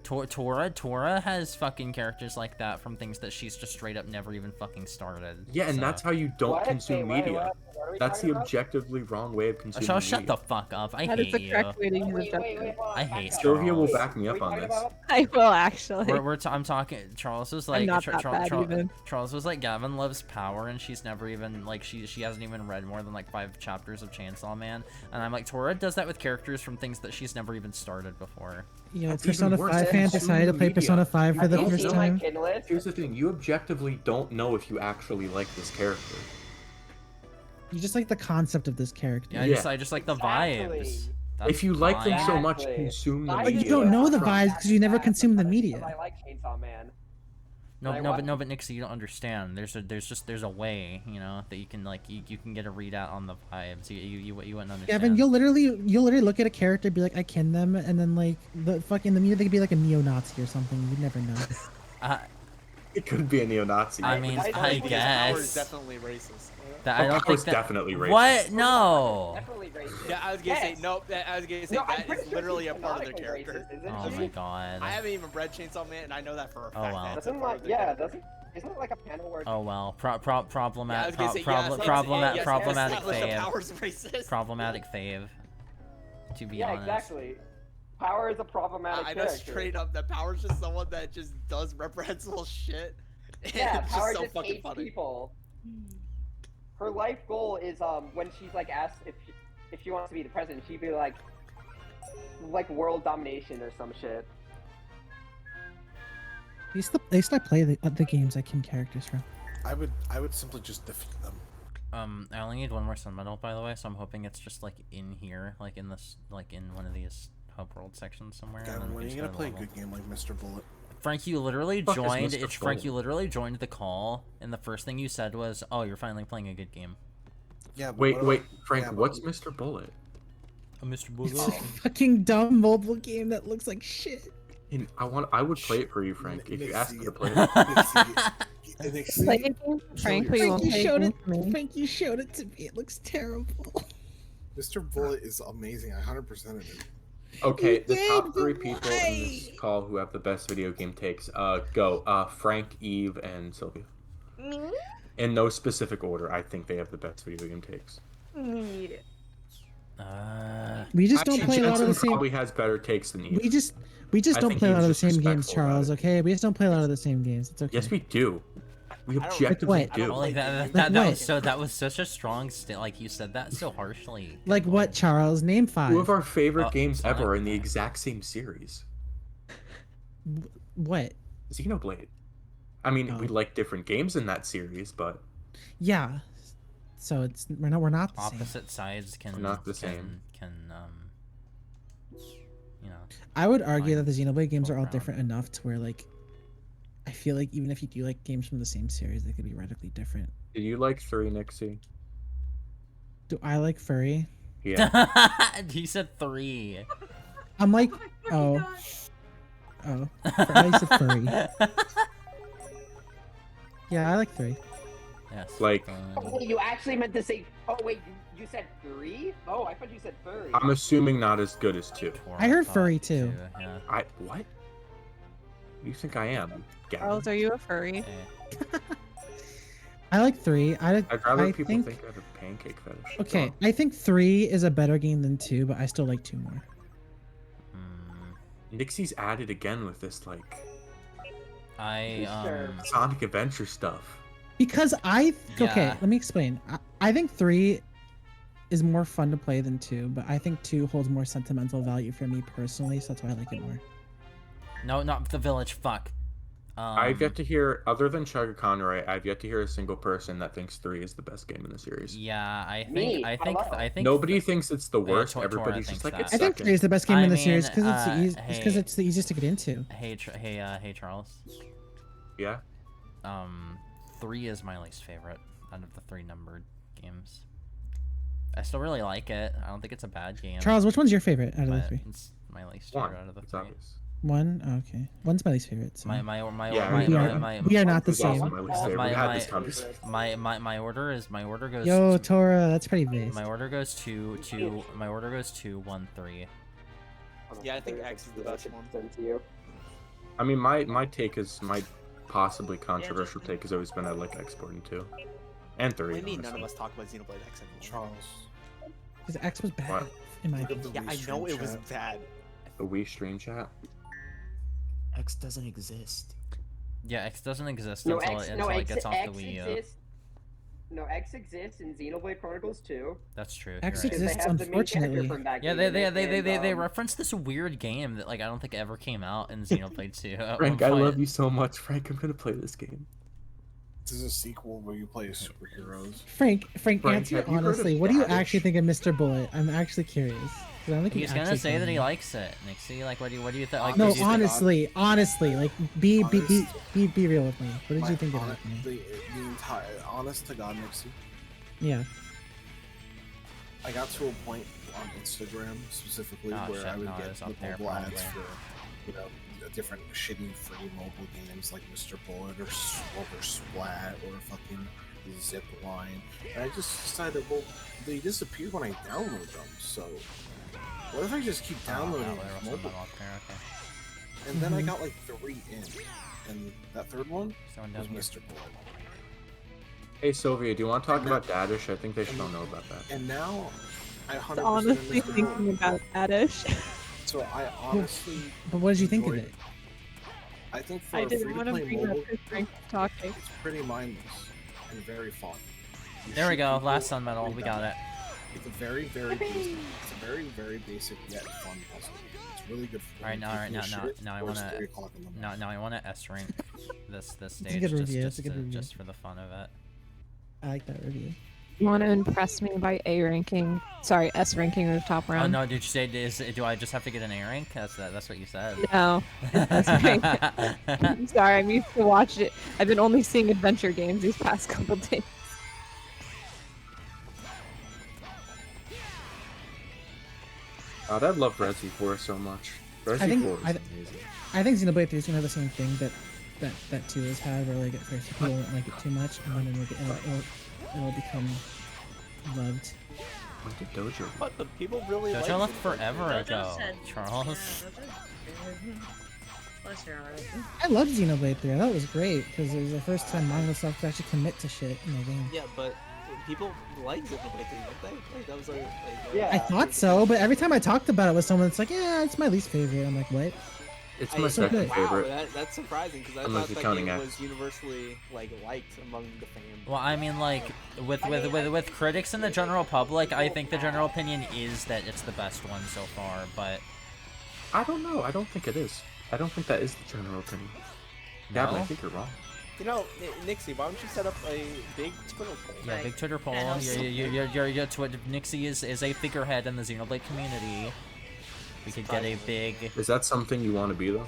Tora has fucking characters like that from things that she's just straight up never even fucking started. Yeah, and so. that's how you don't What? consume Wait, media. what are we That's the talking about? objectively wrong way of consuming Shut media. the fuck up. I That is hate the you. correct way to use objective. I hate Sylvia will Charles. back me up on this. I will actually. I'm talking. Charles was like. not that bad even. Charles was like. Gavin loves power, and she's never even like she hasn't even read more than like 5 chapters of Chainsaw Man. And I'm like, Tora does that with characters from things that she's never even started before. You know, That's Persona even worse. 5 fan Consuming decided to play media. Persona 5 for the Don't first know. time. Here's the thing: you objectively don't know if you actually like this character. You just like the concept of this character. Yeah, I just like the vibes. That's If you like them so fine. much, consume the But media. you don't know the vibes because you never consume the media. I like Chainsaw Man. But Nixie, you don't understand. There's a way, you know, that you can like you can get a readout on the vibes. You wouldn't understand. Gavin, you'll literally look at a character, be like, I kin them, and then like the media, they could be like a neo-Nazi or something. You'd never know. It could be a neo-Nazi. I mean, I Power is guess. definitely racist. That, I don't Power's think that, definitely racist. What? No. Definitely racist. Yeah, I was gonna say nope. I was gonna say No, I'm that pretty is sure literally a she's part of their canonically character. racist, isn't Oh she? my god. I haven't even read Chainsaw Man, and I know that for a fact. wow. That's a Doesn't part like of their character. isn't it like a panel where? Oh well. Yeah, I was Problematic. gonna say, Problematic the Power's fave. racist. Problematic fave. To be Yeah, honest. exactly. Power is a problematic I know character. straight up that Power's just someone that just does reprehensible shit. Yeah, it's Power just so just fucking hates funny. people. Her life goal is when she's like asked if she wants to be the president, she'd be like world domination or some shit. They still play the games I kin characters from. I would simply just defeat them. I only need one more sun medal, by the way, so I'm hoping it's just like in here, like in this, like in one of these hub world sections somewhere. and Gavin, then we when are can you just gonna go play a level. good game like Mr. Bullet? Frank, you literally Fuck is joined. Mr. Frank, Bullet? you literally joined the call, and the first thing you said was, "Oh, you're finally playing a good game." Yeah. But Wait, what wait, about- Frank, yeah, but- what's Mr. Bullet? Mr. It's a fucking dumb mobile game that looks like shit. And I would play it for you, Frank, if you asked me to play it. Play a game, Frank, but you won't play a game for me. Frank, you showed it to me. It looks terrible. Mr. Bullet is amazing. I 100%ed it. Okay, the did, top but 3 people in this call who have the best video game takes, go. Frank, Eve, and Sylvia. Me? In no specific order, I think they have the best video game takes. Me. We just don't Actually, play a lot of the Jensen same. probably has better takes than Eve. We just I don't think play a lot of the Eve's same games, disrespectful about Charles. it. Okay, we just don't play a lot of the same games. It's okay. Yes, we do. We I don't- objectively Like what? do. Oh, like Like that what? was such a strong like you said that so harshly. Like what, Charles? Name 5. 2 of our favorite games Sonic. ever are in the exact same series. What? Xenoblade. I mean, we like different games in that series, but Yeah. So it's we're not the same. Opposite sides can We're not the same. Can you know. I would argue that the Xenoblade games are all around. different enough to where like I feel like even if you do like games from the same series, they could be radically different. do you like 3, Nixie? Do I like furry? Yeah. He said 3. I'm like, oh, I said furry. Yeah, I like 3. Yes. Like, Oh, you actually meant to say? Oh wait, you said 3? Oh, I thought you said furry. I'm assuming not as good as 2. I heard furry too. Yeah. What? You think I am? Gavin? Charles, are you a furry? I like 3. I'd rather I people think I have a pancake fetish. Okay, I think 3 is a better game than 2, but I still like 2 more. Nixie's at it again with this, like, I Sonic Adventure stuff. Because okay, Yeah. let me explain. I think 3 is more fun to play than 2, but I think 2 holds more sentimental value for me personally, so that's why I like it more. No, not the village. Fuck. I've yet to hear, other than Chugga Conroy, I've yet to hear a single person that thinks 3 is the best game in the series. Yeah, I Me, think Nobody thinks it's the worst. Tora Everybody's thinks just like, that. it's I think second. 3 is the best game in the mean, series because hey, it's the easiest to get into. Hey, Charles. Yeah. 3 is my least favorite out of the 3 numbered games. I still really like it. I don't think it's a bad game. Charles, which one's your favorite out of the but 3? It's my least 1. favorite out of the It's 3. obvious. 1? Oh, okay. 1's my least favorite. So. My We are not the same. My order goes. Yo, Tora, that's pretty based. My order goes 2, 1, 3. Yeah, I think X is the best one. I mean, my take is, my possibly controversial take has always been I like X-Porting 2. And 3. What do you mean honestly. none of us talk about Xenoblade X anymore? Charles. Because X was bad, What? in my opinion. Yeah, I know it was bad. The Wii stream chat? X doesn't exist. Yeah, X doesn't exist No, until X, it no, X, gets off X the Wii U. exists. No, X exists in Xenoblade Chronicles 2. That's true. X you're right. Because they exists, have the main character unfortunately. from that Yeah, game they and, reference this weird game that like I don't think ever came out in Xenoblade 2. at Frank, one I point. love you so much. Frank, I'm gonna play this game. This is a sequel where you play as superheroes. Frank, Frank, answer have you heard of honestly. What do you Babbage? actually think of Mr. Bullet? I'm actually curious. 'Cause I don't think He's he gonna actually say told that me. he likes it. Nixie, like what do you think? Like, No, what do you think? honestly, like be real with me. What did you think of it? The entire, honest to God, Nixie, Yeah. I got to a point on Instagram specifically Oh, where shit, I would no, get it's the up there mobile ads probably. for, different shitty free mobile games like Mr. Bullet or Splat or fucking Zip Line. And I just decided, well, they disappear when I download them, so what if I just keep downloading there was mobile? something up there, okay. And then I got like 3 in, and that third one Someone was down here. Mr. Bullet. Hey, Sylvia, do you want to talk about Dadish? I think they should all know about that. And now, I 100% Honestly Mr. thinking Bullet. about Adish. So I honestly. But what did you think of enjoyed it? I think for I a didn't want to free-to-play bring up mobile, his Frank talking. it's pretty mindless and very fun. You There we shoot go. people Last Sun Metal. We got it. It's a very, very basic. It's a very, very basic yet fun puzzle. It's really good. For All right, now I want wanna now I wanna S rank this stage good review, it's a good review. just for the fun of it. I like that review. You want to impress me by S ranking rooftop Oh round? no, did you say do I just have to get an A rank? That's what you said. No. I'm sorry, I'm used to watch it. I've been only seeing adventure games these past couple days. God, I love Resi 4 so much. Resi I think 4 is I, amazing. I think Xenoblade 3 is gonna have the same thing that 2 has had, where like at first people won't like it too much, and then it'll become loved. When did Dojo? But the people really Dojo like left it. forever Dojo ago, said- Charles. Let's hear it. I loved Xenoblade 3. I thought it was great because it was the first time manga stuff could actually commit to shit in the game. Yeah, but people like Xenoblade 3, don't they? Like that was like I thought so, but every time I talked about it with someone, it's like, yeah, it's my least favorite. I'm like, what? It's my second favorite. That's surprising because I Unless thought you're that counting game X. was universally liked among the fans. Well, I mean, like with critics and the general public, I think the general opinion is that it's the best one so far. But I don't know. I don't think it is. I don't think that is the general opinion. Yeah, but I No? think you're wrong. You know, Nixie, why don't you set up a big Twitter poll? yeah, big Twitter poll. and Your Nixie is a figurehead in the Xenoblade community. We could get a big. Is that something you want to be though?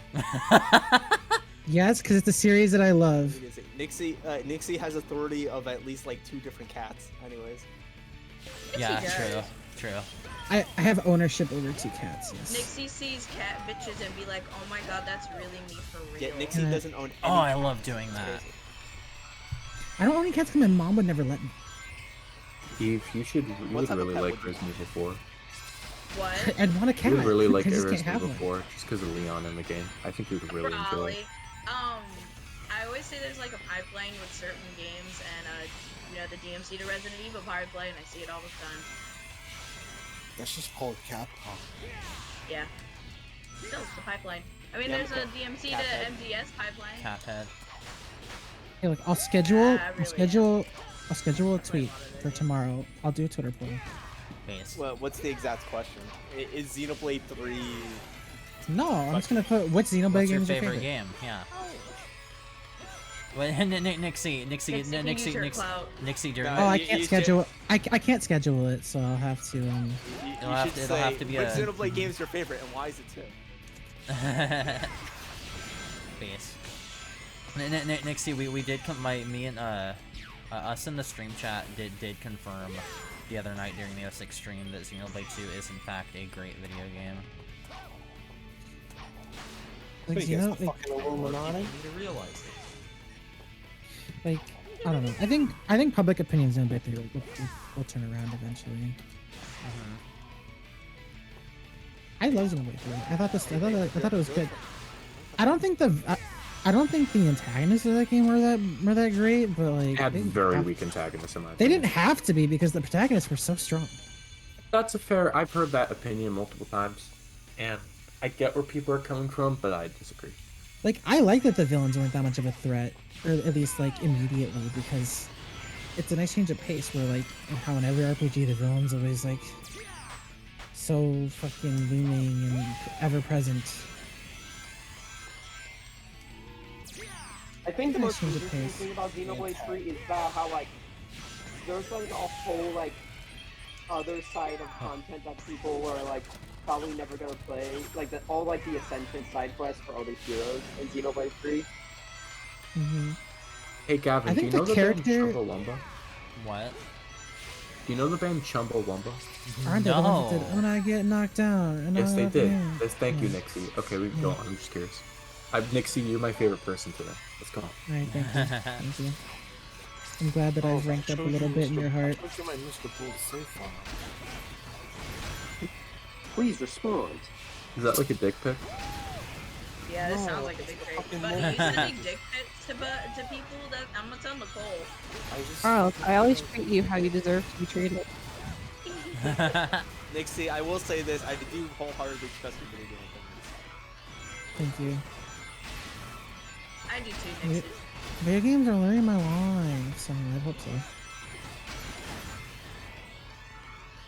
Yes, because it's a series that I love. Nixie has authority of at least like 2 different cats. Anyways. Yeah, Yes, he true, does. true. I have ownership over 2 cats. Yes. Nixie sees cat bitches and be like, oh my god, that's really me for real. Yeah, Nixie Yeah. doesn't own. Oh, I love doing that. I don't own any cats because my mom would never let me. Eve, you What would type of really cat like would you Resident Evil 4. What? I'd want a cat. You would really like I just can't Resident have Evil one. 4 just because of Leon in the game. I think you would really enjoy Probably. it. I always say there's like a pipeline with certain games and the DMC to Resident Evil pipeline. I see it all the time. That's just called Capcom. Yeah. Still, it's the pipeline. I mean, Yeah, there's a okay. DMC Caphead. to MGS pipeline. Caphead. Hey, look, I'll schedule a tweet for tomorrow. I'll do a Twitter poll. Well, what's the exact question? Is Xenoblade 3? No, I'm just gonna put what Xenoblade What's game your is your favorite favorite game? Yeah. Well, Nixie, Oh, I can't schedule. I can't schedule it, so I'll have to. It'll have to be which Xenoblade game is your favorite, and why is it two? Base. Nixie, we did me and us in the stream chat did confirm the other night during the O6 stream that Xenoblade 2 is in fact a great video game. Like, fucking Illuminati? To realize it. Like, I don't know. I think public opinion's in a bit will turn around eventually. I love Xenoblade 3. I thought it was good. I don't think the antagonists of that game were that great, but like They had very weak antagonists in my they opinion. didn't have to be because the protagonists were so strong. That's a fair. I've heard that opinion multiple times, and I get where people are coming from, but I disagree. Like, I like that the villains weren't that much of a threat, or at least like immediately, because it's a nice change of pace. Where like how in every RPG the villains always like so fucking looming and ever present. I think the Nice most change of interesting pace. thing about Xenoblade 3 is that how like there's like a whole like other side of content that people are like probably never gonna play, like all like the Ascension side quests for other heroes in Xenoblade 3. Hey Gavin, I do you think know the the band character- Chumbawamba? What? Do you know the band Chumbawamba? Aren't they the ones that did when I get knocked out? And Yes, all they that did. thing? Yes, thank you, Yeah. Nixie. Okay, we can go on. I'm just curious. Nixie, you're my favorite person today. Let's go on. Alright, thank you. Thank you. I'm glad that I've ranked up a little bit in your heart. Please respond. Is that like a dick pic? Yeah, this sounds like a big pic. But if he's sending dick pics to people, that I'm gonna tell Nicole. Carl, I always treat you how you deserve to be treated. Nixie, I will say this: I do wholeheartedly trust your video game opinions. Thank you. I do too, Nixie. Video games are learning my line, so I hope so.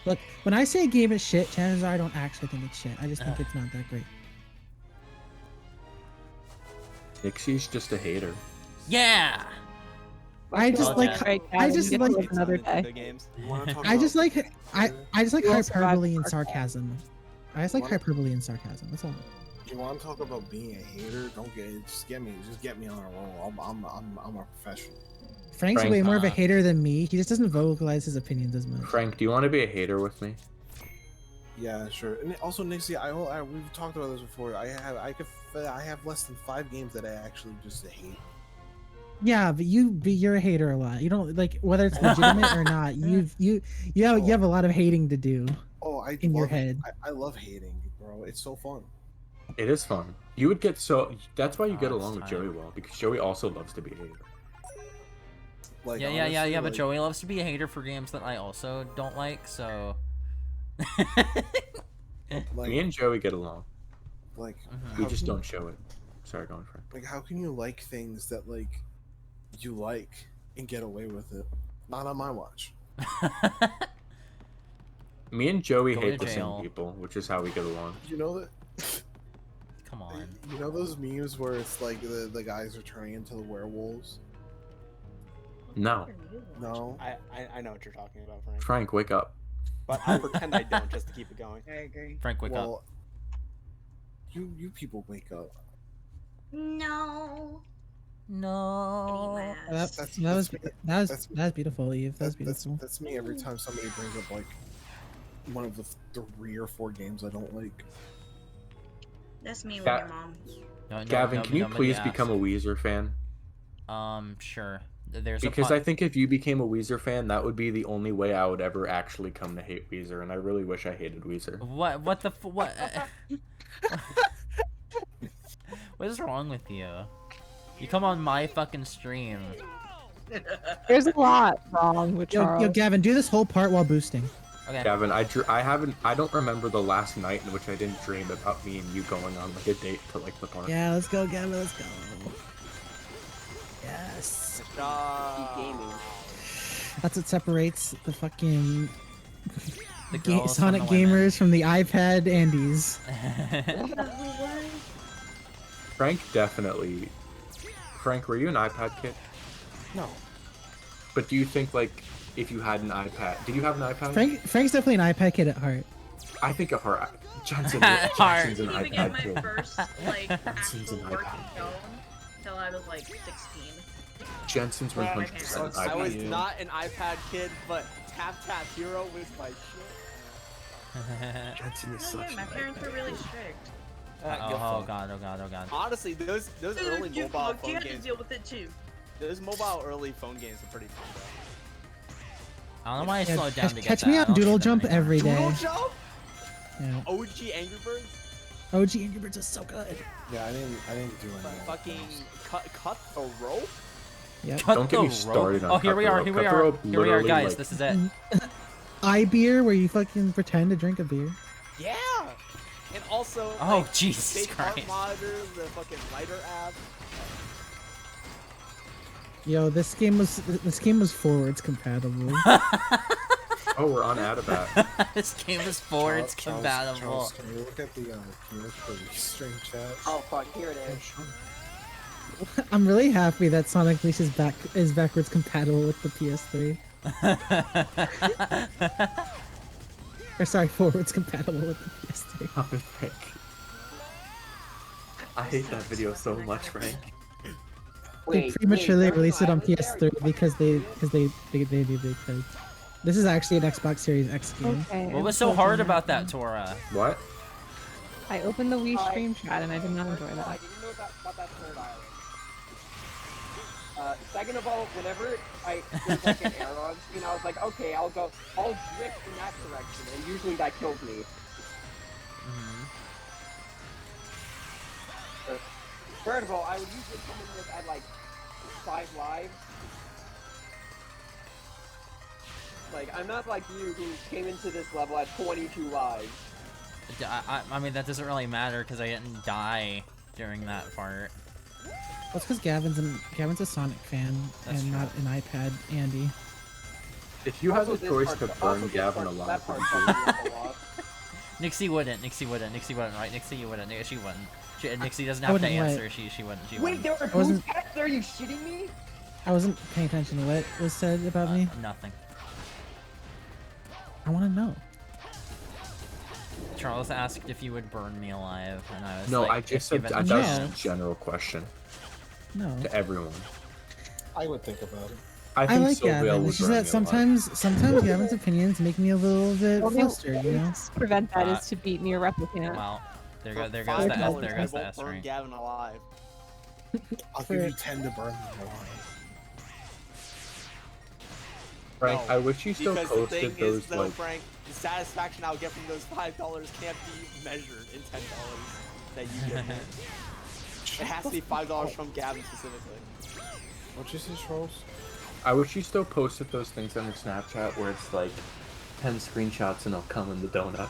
Look, when I say a game is shit, chances are I don't actually think it's shit. I just think it's not that great. Nixie's just a hater. Yeah. I just like another day. I just like hyperbole and sarcasm. I just like hyperbole and sarcasm. That's all. You want to talk about being a hater? Don't get it. Just get me on a roll. I'm a professional. Frank's Frank, way more of a hater than me. He just doesn't vocalize his opinions as much. Frank, do you want to be a hater with me? Yeah, sure. And also, Nixie, we've talked about this before. I have less than 5 games that I actually just hate. Yeah, but you're a hater a lot. You don't like whether it's legitimate or not. You have a lot of hating to do. Oh, in your head. I love hating, bro. It's so fun. It is fun. You would get so. That's why you get along with Joey well, because Joey also loves to be a hater. Like, yeah, but Joey loves to be a hater for games that I also don't like, so. Me and Joey get along. Like, we just don't show it. Sorry, go on, Frank. Like, how can you like things that like you like and get away with it? Not on my watch. Me and Joey Go hate to the jail. same people, which is how we get along. You know that? Come on. You know those memes where it's like the guys are turning into the werewolves? No. No. I know what you're talking about, Frank. Frank, wake up. But I'll pretend I don't just to keep it going. I agree. Frank, wake up. You people wake up. No. No. That was beautiful, Eve. That was beautiful. That's me every time somebody brings up like one of the 3 or 4 games I don't like. That's me with Ga- your mom. Gavin, can you please become a Weezer fan? Sure. There's Because I think if you became a Weezer fan, that would be the only way I would ever actually come to hate Weezer, and I really wish I hated Weezer. What the what? What is wrong with you? You come on my fucking stream. There's a lot wrong with Charles. Yo, Gavin, do this whole part while boosting. Okay. Gavin, I don't remember the last night in which I didn't dream about me and you going on like a date to like the park. Yeah, let's go, Gavin. Let's go. Yeah. Yes. Gaming. That's what separates the fucking The girls from Sonic the women. gamers from the iPad Andes. Frank definitely. Frank, were you an iPad kid? No. But do you think like if you had an iPad, did you have an iPad? Frank's definitely an iPad kid at heart. I think at heart, Jensen's an I didn't even get iPad my kid. first like Jensen's actual an working iPad. phone until I was like 16. Jensen's 100% an iPad I was kid. not an iPad kid, but Tap Tap Hero was my shit. Jensen is Oh, such yeah, my an parents were iPad really kid. strict. Oh god, oh god, oh god. Honestly, those early You mobile have phone to games. deal with it too. Those mobile early phone games are pretty fun though. I don't know why I Yeah, slowed down to get catch that. me I on don't Doodle need them Jump anymore. every day. Doodle Jump? Yeah. OG Angry Birds? OG Angry Birds is so good. Yeah, I didn't do any. Fucking cut the rope? Yep. Don't get me started on Oh, here we Cut the are, Rope. here we Cut the are. Rope Here we are, literally, guys. like- This is it. iBeer, where you fucking pretend to drink a beer. Yeah! And also, Oh, like, Jesus Big Heart Christ. Monitor, the fucking lighter app. Yo, this game was forwards compatible. Oh, we're on Adabat. This game is forwards Charles, compatible. Charles, can you look at the can you look at the stream chat? Oh fuck, here it is. I'm really happy that Sonic Leash is backwards compatible with the PS3. Or sorry, forwards compatible with the PS3. Oh, Frank. I hate that video so much, Frank. They prematurely released it on PS3 because they could. This is actually an Xbox Series X game. Okay, What I'm was so so hard done. about that, Tora? What? I opened the Wii stream chat and I did not enjoy I that. didn't know about that third island. Second of all, whenever there's like an arrow on screen, I was like, okay, I'll drift in that direction, and usually that kills me. Third of all, I would usually come in this at like 5 lives. Like, I'm not like you who came into this level at 22 lives. I mean, that doesn't really matter because I didn't die during that part. That's because Gavin's a Sonic fan That's and not an iPad Andy. If you had Also, the this choice part- to also burn this Gavin part- alive, that part would you? fucking me up a lot. Nixie wouldn't, right? Nixie, you wouldn't. She wouldn't. Nixie doesn't I have to wouldn't what? answer. She wouldn't. She Wait, wouldn't. there were I wasn't- boost packs? Are you shitting me? I wasn't paying attention to what was said about me. Nothing. I want to know. Charles asked if you would burn me alive, and I was No, like, I just said given that the was chance- a general question No. to everyone. I would think about it. I I think like Sylvia Gavin. would It's just burn that me alive. sometimes Gavin's opinions make me a little bit The only flustered, you know? way to prevent that Uh, is to beat me or replicant. Well, there goes the $5, there I goes the won't S burn ring. Gavin alive. I'll give you 10 to burn them alive. Frank, No, I wish you still because the posted thing those is, though, like. Frank, the satisfaction I'll get from those $5 can't be measured in $10 that you get. It has to be $5 from Gavin specifically. What'd you say, Charles? I wish you still posted those things on your Snapchat where it's like 10 screenshots and they'll come in the donut.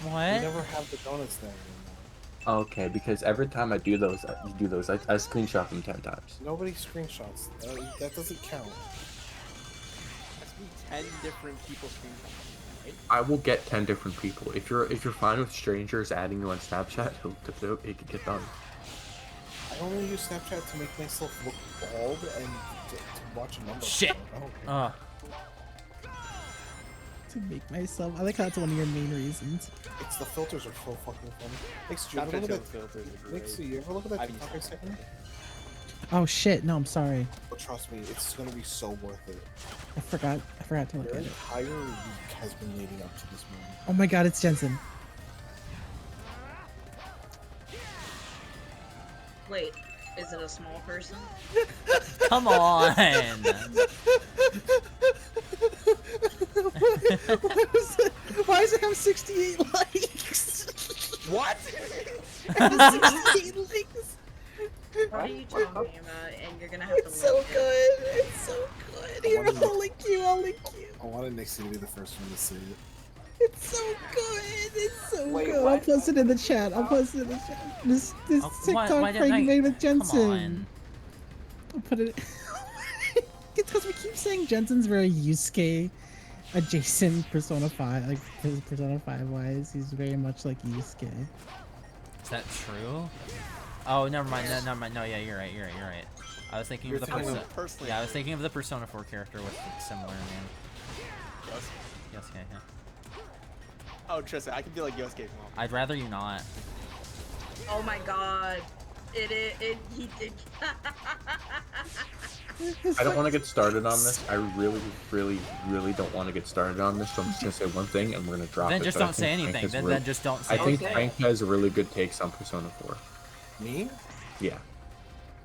We What? never have the donuts there anymore. Okay, because every time I do those, I screenshot them 10 times. Nobody screenshots. That doesn't count. Has to be 10 different people screenshots, right? I will get 10 different people. If you're fine with strangers adding you on Snapchat, it can get done. I only use Snapchat to make myself look bald and to watch a number. Shit. Oh. To make myself. I like how it's one of your main reasons. It's the filters are so fucking funny. Nixie, you ever Snapchat look at filters are great. Nixie, you ever look at that I've used TikTok I Snapchat. sent you? Oh shit, no, I'm sorry. But trust me, it's gonna be so worth it. I forgot to look Your at it. entire week has been leading up to this moment. Oh my god, it's Jensen. Wait, is it a small person? Come on. Why does it have 68 likes? What? 68 likes. What are you talking about? And you're gonna have to It's so link it. good. It's so good. Here, I'll link you. I wanted Nixie to be the first one to see it. It's so good. It's so Wait, good. I'll what? post it in the chat. This Oh, why TikTok didn't Frank I- made with Come Jensen. on. I'll put it. because we keep saying Jensen's very Yusuke adjacent Persona 5, like his Persona 5 wise. He's very much like Yusuke. Is that true? Oh, never mind. No, never mind. No, yeah, you're right. You're right. I was thinking of the personally. Yeah, I was thinking of the Persona 4 character with a similar name. Yes, yeah. Oh, trust me, I can be like Yosuke's mom. I'd rather you not. Oh my god. He did. I don't want to get started on this. I really, really, really don't want to get started on this. So I'm just gonna say one thing, and we're gonna drop it. Then just But I don't think say Frank anything. has Then just don't say I think anything. Frank has really good takes on Persona 4. Me? Yeah.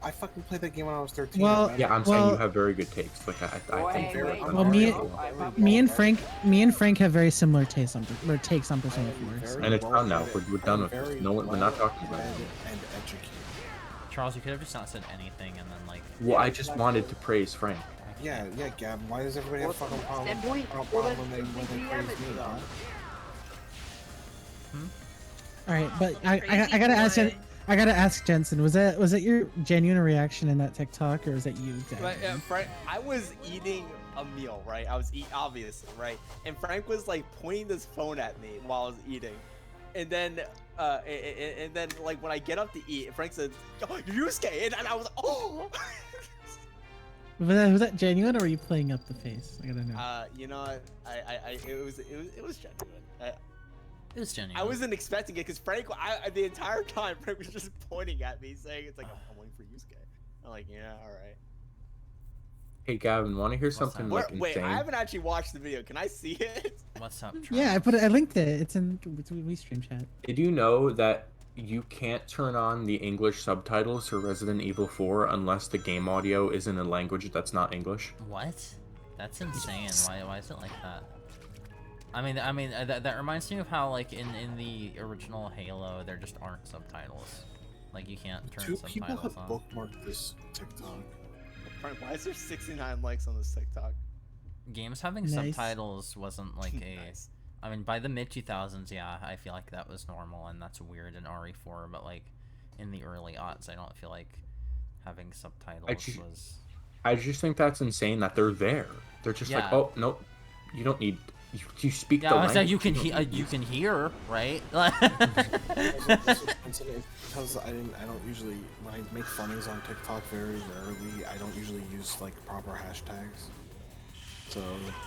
I fucking played that game when I was 13. Well, Yeah, I'm saying you have very good takes. Like I think they're Well, me and Frank have very similar takes on Persona 4. So. And it's done now. We're done with this. No, we're not talking about it. And educated. Charles, you could have just not said anything and then like. Well, I just wanted to praise Frank. Yeah, Gavin. Why does everybody have a fucking problem when they praise me? Huh? All right, but I gotta ask you. I gotta ask Jensen, was that your genuine reaction in that TikTok, or is that you? Right, Frank, I was eating a meal, right? I was obviously, right? And Frank was like pointing this phone at me while I was eating, and then like when I get up to eat, Frank said, "Oh, Yusuke," and I was like, "Oh." Was that genuine, or were you playing up the face? I gotta know. You know, it was genuine. It was genuine. I wasn't expecting it because Frank, the entire time, Frank was just pointing at me, saying, "It's like I'm waiting for Yusuke." I'm like, "Yeah, all right." Hey Gavin, want to hear something like Wait, insane? I haven't actually watched the video. Can I see it? What's up? Yeah, I linked it. It's in WeStream chat. Did you know that you can't turn on the English subtitles for Resident Evil 4 unless the game audio is in a language that's not English? What? That's insane. Why is it like that? I mean, that reminds me of how, like, in the original Halo, there just aren't subtitles. Like, you can't turn subtitles on. 2 people have bookmarked this TikTok. Frank, why is there 69 likes on this TikTok? Games having subtitles wasn't, like, Nice. I mean, by the mid-2000s, yeah, I feel like that was normal, and that's weird in RE4, but, like, in the early aughts, I don't feel like having subtitles was... I just think that's insane that they're there. They're just like, oh, no, you don't need... You speak the language. Yeah, you can hear, right? Because I don't usually, when I make funnies on TikTok, very rarely, I don't usually use like proper hashtags. So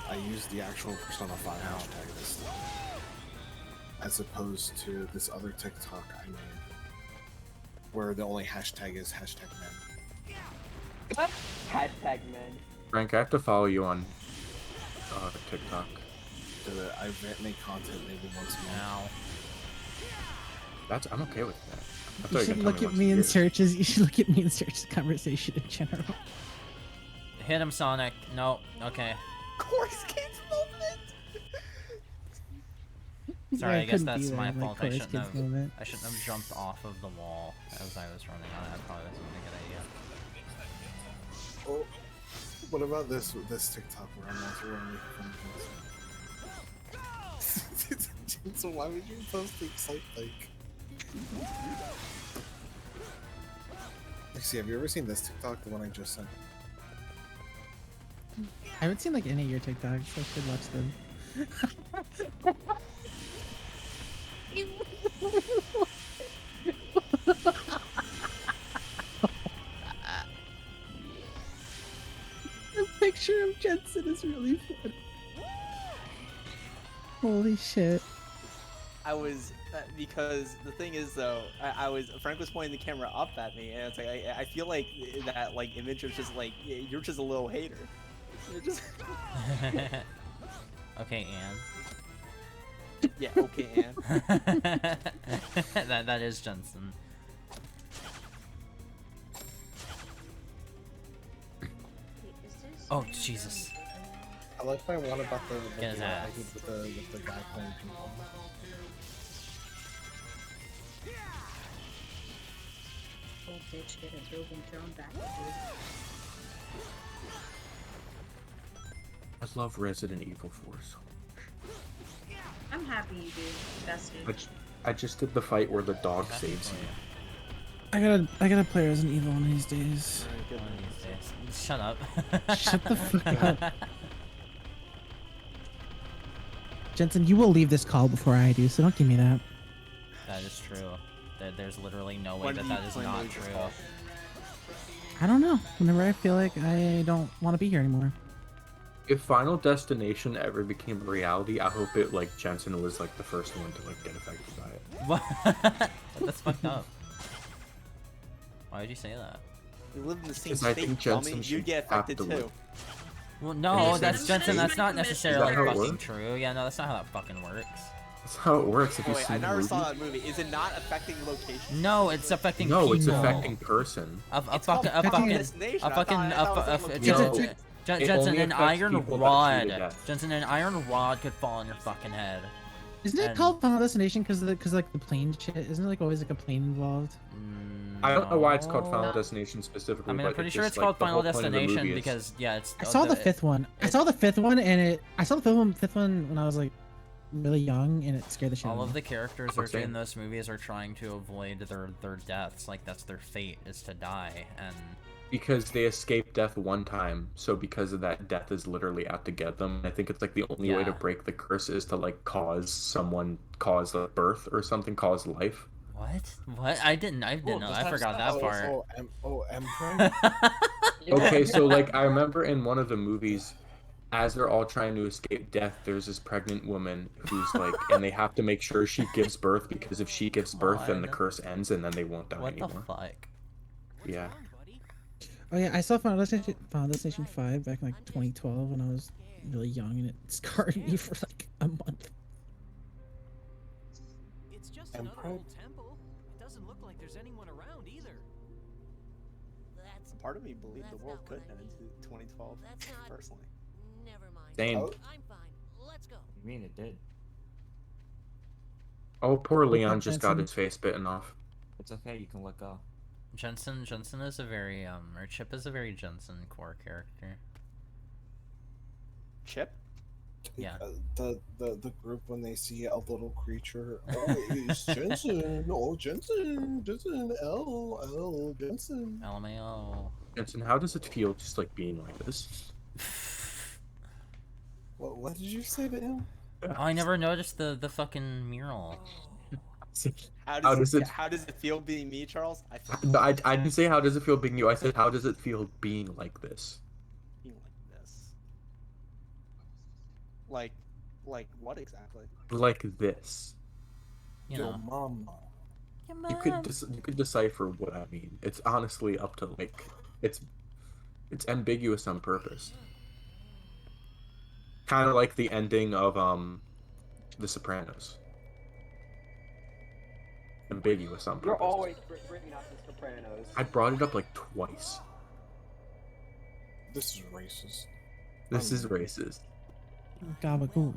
I use the actual Persona 5 hashtag this time, as opposed to this other TikTok I made, where the only hashtag is #men. Hashtag men. Frank, I have to follow you on TikTok. I make content maybe once a month. I'm okay with that. You should look at me in searches. You should look at me in searches conversation in general. Hit him, Sonic. No. Okay. Course Kids moment. Sorry, Yeah, I guess couldn't be that's there, my like, fault. I Chorus shouldn't Kids have. moment. I shouldn't have jumped off of the wall as I was running on it. That probably wasn't a good idea. Oh, what about this TikTok where I'm also running from so why would you post things like see, have you ever seen this TikTok, the one I just sent? I haven't seen like any of your TikToks. I should watch them. The picture of Jensen is really funny. Holy shit. I was because the thing is though, Frank was pointing the camera up at me, and it's like I feel like that like image was just like you're just a little hater. You're just Okay, Anne. Yeah, okay, Anne. that is Jensen. Oh Jesus. I like my one about the Get his ass. I did with the guy playing people. Old bitch get a building thrown back at I love Resident Evil 4 so you. I'm happy you do. That's it. much. I just did the fight where the dog saves me. I gotta play Resident Evil one of these days. Shut up. Shut the fuck up. Jensen, you will leave this call before I do, so don't give me that. That is true. There's literally no way When that do you that is plan to not leave this true. call? I don't know. Whenever I feel like I don't want to be here anymore. If Final Destination ever became a reality, I hope it like Jensen was like the first one to like get affected by it. What? That's fucked up. Why would you say that? You live in the same 'Cause I state, think dummy. Jensen You should get have affected to too. live. Well, no, that's Jensen. That's not Is necessarily that how it fucking works? true. Yeah, no, that's not how that fucking works. That's how it works. If Oh, you wait, see I the never movie. saw that movie. Is it not affecting location? No, it's affecting No, people. it's affecting person. It's called Final Destination. I thought it was like location. Jensen, only an affects iron people that cheat rod. to death. Jensen, an iron rod could fall on your fucking head. Isn't it And- called Final Destination because like the plane shit? Isn't it like always like a plane involved? I don't know why it's called Final No. Destination specifically. I mean, I'm but pretty it's sure just, it's like, called the Final whole point of the Destination movie is- because yeah, it's. I saw the fifth one. I saw the fifth one, and I saw the fifth one when I was like really young, and it scared the shit out All of of me. the characters Oh, same. in those movies are trying to avoid their deaths. Like that's their fate is to die, and Because they escaped death one time, so because of that, death is literally out to get them. I think it's like the only way to Yeah. break the curse is to like cause a birth or something, cause life. what? I didn't know. I forgot that part. M-Prime? Okay, so like I remember in one of the movies, as they're all trying to escape death, there's this pregnant woman who's like, and they have to make sure she gives birth because if she gives birth, then the curse ends and then they won't die What the anymore. fuck? Yeah. Oh yeah, I saw Final Destination 5 back in like 2012 when I was really young, and it scarred me for like a month. It's just another old temple. It doesn't look like there's anyone around either. Part of me believed the world could end in 2012. Personally. Same. I'm fine. Let's go. You mean it did? Oh, poor Leon just got Jensen. his face bitten off. It's okay, you can let go. Jensen is a very or Chip is a very Jensen core character. Chip? Yeah. The group when they see a little creature, oh, it's Jensen, oh Jensen, Jensen. LMAO. Jensen, how does it feel just like being like this? What did you say to him? Oh, I never noticed the fucking mural. How does it feel being me, Charles? I feel No, I didn't say how does it feel being you. I said how does it feel being like this? being like this. Like what exactly? Like this. You Yo, know. mama. You could decipher what I mean. It's honestly up to like it's ambiguous on purpose. Kind of like the ending of The Sopranos. Ambiguous on purpose. You're always bringing up The Sopranos. I brought it up like twice. This is racist. This is racist. Gabagool.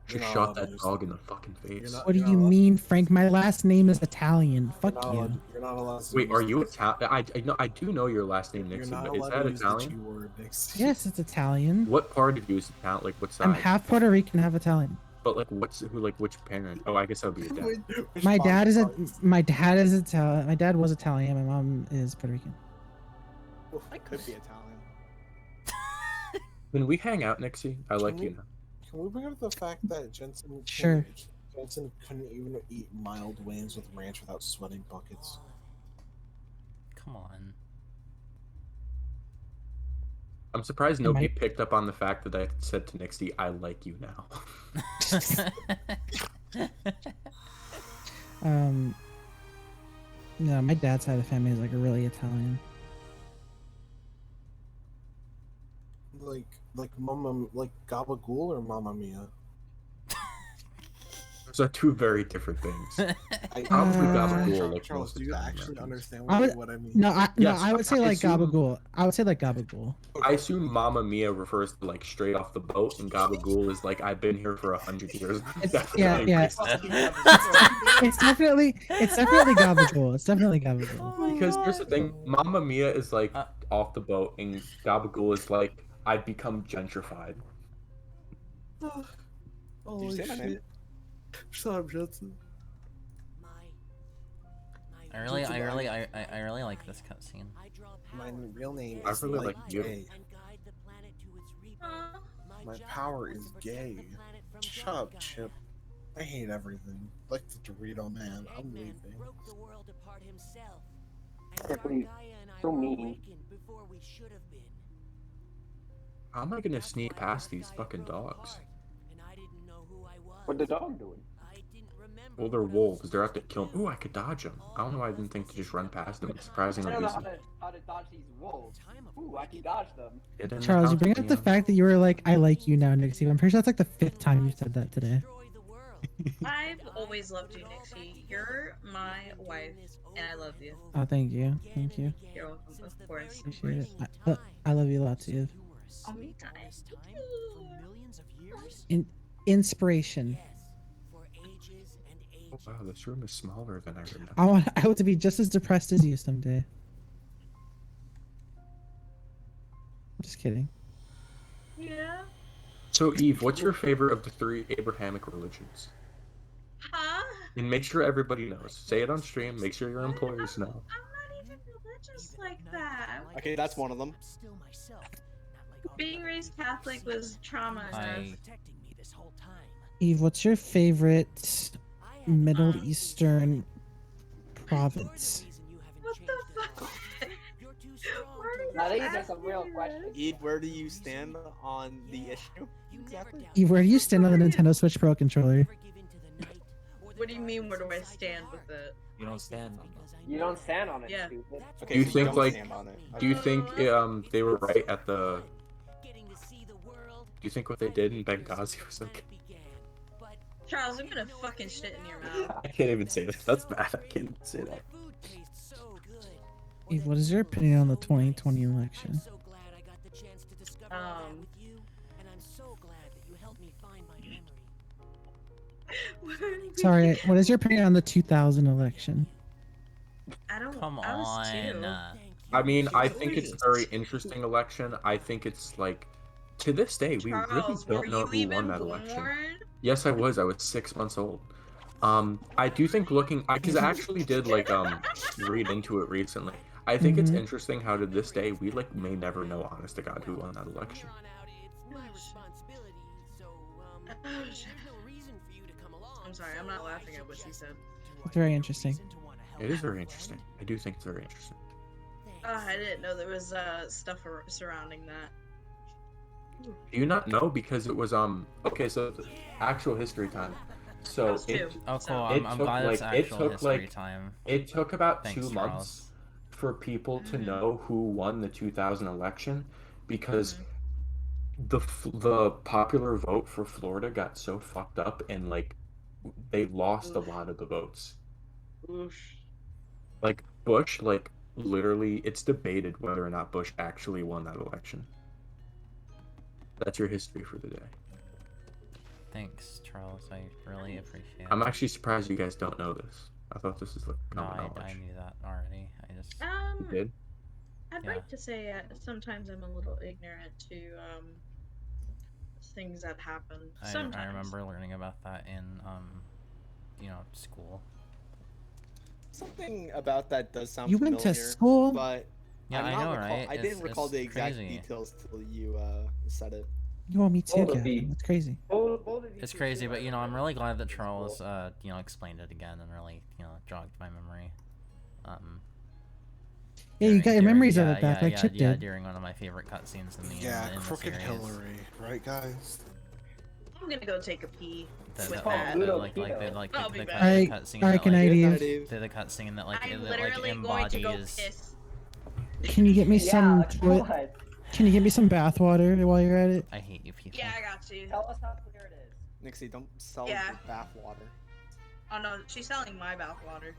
Just You're not shot allowed that to dog in the fucking face. What do you mean, Frank? My last name is Italian. Fuck you. You're not allowed to Wait, use are you Italian? I know I do know your last name, You're Nixon, not but is allowed that to use the Italian? G-word, Nixon. Yes, it's Italian. What part of you is Italian? Like what side? I'm half Puerto Rican, half Italian. But like which parent? Oh, I guess that would be your dad. My dad is Italian. My dad was Italian. My mom is Puerto Rican. I could be Italian. When we hang out, Nixie, I like you now. Can we bring up the fact that Jensen Sure. Jensen couldn't even eat mild wings with ranch without sweating buckets? Come on. I'm surprised nobody picked up on the fact that I said to Nixie, I like you now. No, my dad's side of the family is like really Italian. Like Mama, like Gabagool or Mamma Mia? Those are two very different things. I Probably Gabagool, like Charles, most do you Italian actually Americans. understand what I mean? No, I Yes, would say I like assume- Gabagool. I would say like Gabagool. I assume Mamma Mia refers to like straight off the boat, and Gabagool is like I've been here for 100 years. Yeah, yeah. It's definitely Gabagool. It's definitely Gabagool. Because here's the thing, Mamma Mia is like off the boat, and Gabagool is like I've become gentrified. Holy say my name? shit. Shut up, Jensen. I really like this cutscene. My real name I is really like you. gay. My power is gay. Shut up, Chip. I hate everything. Like the Dorito man. I'm leaving. So mean. How am I gonna sneak past these fucking dogs? What the dog doing? Well, they're wolves. They're out to kill them. Ooh, I could dodge them. I don't know why I didn't think to just run past them. It's I surprisingly don't know easy. how to dodge these wolves. Ooh, I can dodge them. Get in the Charles, you house, bring up the Leon. fact that you were like, I like you now, Nixie. I'm pretty sure that's like the 5th time you said that today. I've always loved you, Nixie. You're my wife, and I love you. Oh, thank you. Thank you. You're welcome, of course. Appreciate it. I love you a lot too. Oh, me time. Inspiration. Oh, wow, this room is smaller than I remember. I want to be just as depressed as you someday. I'm just kidding. Yeah. So, Eve, what's your favorite of the 3 Abrahamic religions? Huh? And make sure everybody knows. Say it on stream. Make sure your employers know. I'm not even religious like that. Okay, that's one of them. Being raised Catholic was trauma enough. Eve, what's your favorite Middle Eastern province? What the fuck? I think that's a real question. Eve, where do you stand on the issue? Exactly. Eve, where do you stand on the Nintendo Switch Pro controller? What do you mean, where do I stand with it? You don't stand on it. You don't stand on it, Yeah. stupid. Do you think do you think they were right at the? Do you think what they did in Benghazi was okay? Charles, I'm gonna fucking shit in your mouth. I can't even say that. That's bad. I can't say that. Eve, what is your opinion on the 2020 election? Sorry, what is your opinion on the 2000 election? I don't. Come I was on. two. I mean, I think it's a very interesting election. I think it's like, to this day, we really Charles, were don't know you who even won that election. born? Yes, I was. I was 6 months old. I do think because I actually did like read into it recently. I think it's interesting how to this day we like may never know, honest to God, who won that election. I'm sorry, I'm not laughing at what she said. It's very interesting. It is very interesting. I do think it's very interesting. I didn't know there was stuff surrounding that. Do you not know? Because it was okay, so actual history time. So it, Oh, cool. it I'm took glad like it's actual history like time. it took about Thanks, 2 Charles. months for people to know who won the 2000 election, because the popular vote for Florida got so fucked up and like they lost a lot of the votes. Like Bush, like literally, it's debated whether or not Bush actually won that election. That's your history for the day. Thanks, Charles. I really appreciate it. I'm actually surprised you guys don't know this. I thought this is like No, common knowledge. I knew that already. I just. You did? I'd Yeah. like to say sometimes I'm a little ignorant to things that happen. Sometimes. I remember learning about that in school. Something about that does sound You familiar. went to school? But Yeah, I'm I not know, recall- right? I didn't recall It's the exact crazy. details till you said it. You want me too, Both of Captain. That's crazy. It's crazy, but I'm really glad that Charles explained it again and really jogged my memory. Yeah, you got your memories of it yeah, back like Chip yeah, did. during one of my favorite cutscenes in the Yeah, in the Crooked series. Hillary, right, guys? I'm gonna go take a pee. The, with the, that. the, like the I'll be the back. cutscene Alright, that good night, like Eve. the cutscene that like I'm that like literally going to go embodies. piss. Can you get me Yeah, some come toilet? on. Can you get me some bath water while you're at it? I hate you people. Yeah, I got you. Tell us how clear it is. Nixie, don't sell Yeah. your bath water. Oh no, she's selling my bath water.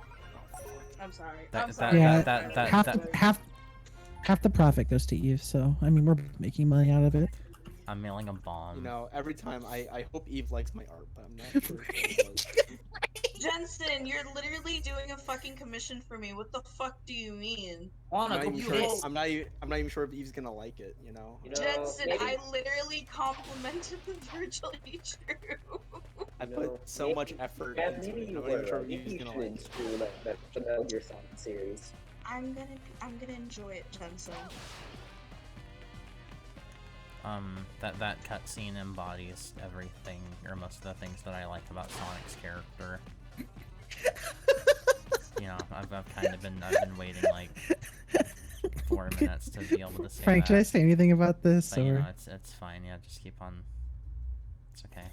I'm sorry. That- I'm that- sorry. Yeah, half the profit goes to Eve, so I mean we're making money out of it. I'm mailing a bomb. You know, every time I hope Eve likes my art, but I'm not sure if she does. Jensen, you're literally doing a fucking commission for me. What the fuck do you mean? I'm not, even sure, I'm not even sure if Eve's gonna like it, you know? Jensen, I literally complimented the virtually true. I put so much effort Yeah, into maybe it. you I'm not even were. sure if Maybe he's you gonna should like it. stream the Metal Gear Solid series. I'm gonna enjoy it, Jensen. That cutscene embodies everything, or most of the things that I like about Sonic's character. You know, I've been waiting like 4 minutes to be able to say Frank, that. should I say anything about this? But, you or know, it's fine. Yeah, just keep on. It's okay.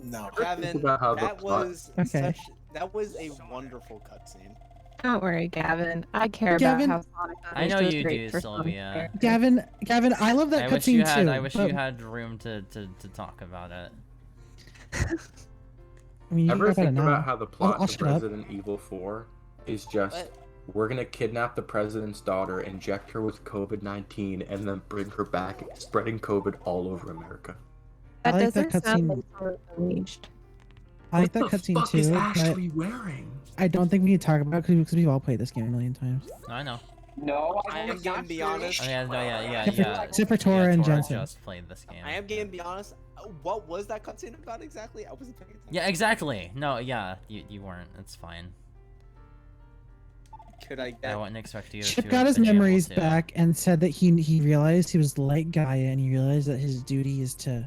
No. Gavin, about how the that plot- was Okay. that was a wonderful cutscene. Don't worry, Gavin. I care Gavin- about how Sonic I know does you great do, for Sonic's Sylvia. character. Gavin, I love that I wish you cutscene had. too. I wish but- you had room to talk about it. I mean, you Ever can talk think about it now. about how the plot I'll of shut up. Resident Evil 4 is just we're gonna kidnap the president's daughter, inject her with COVID-19, and then bring her back, spreading COVID all over America. That I like that doesn't sound cutscene. like sort of unleashed. I like that What the cutscene fuck too. is but Ashley wearing? I don't think we need to talk about it because we've all played this game a million times. I know. No, I am going to be honest. Oh, yeah, no, yeah. Except for Tora and Jensen. just played this game. I am going to be honest. What was that cutscene about exactly? I wasn't paying attention. Yeah, exactly. No, yeah, you weren't. It's fine. Could I I get? wouldn't expect you Chip to got have his been able memories to. back and said that he realized he was like Gaia and he realized that his duty is to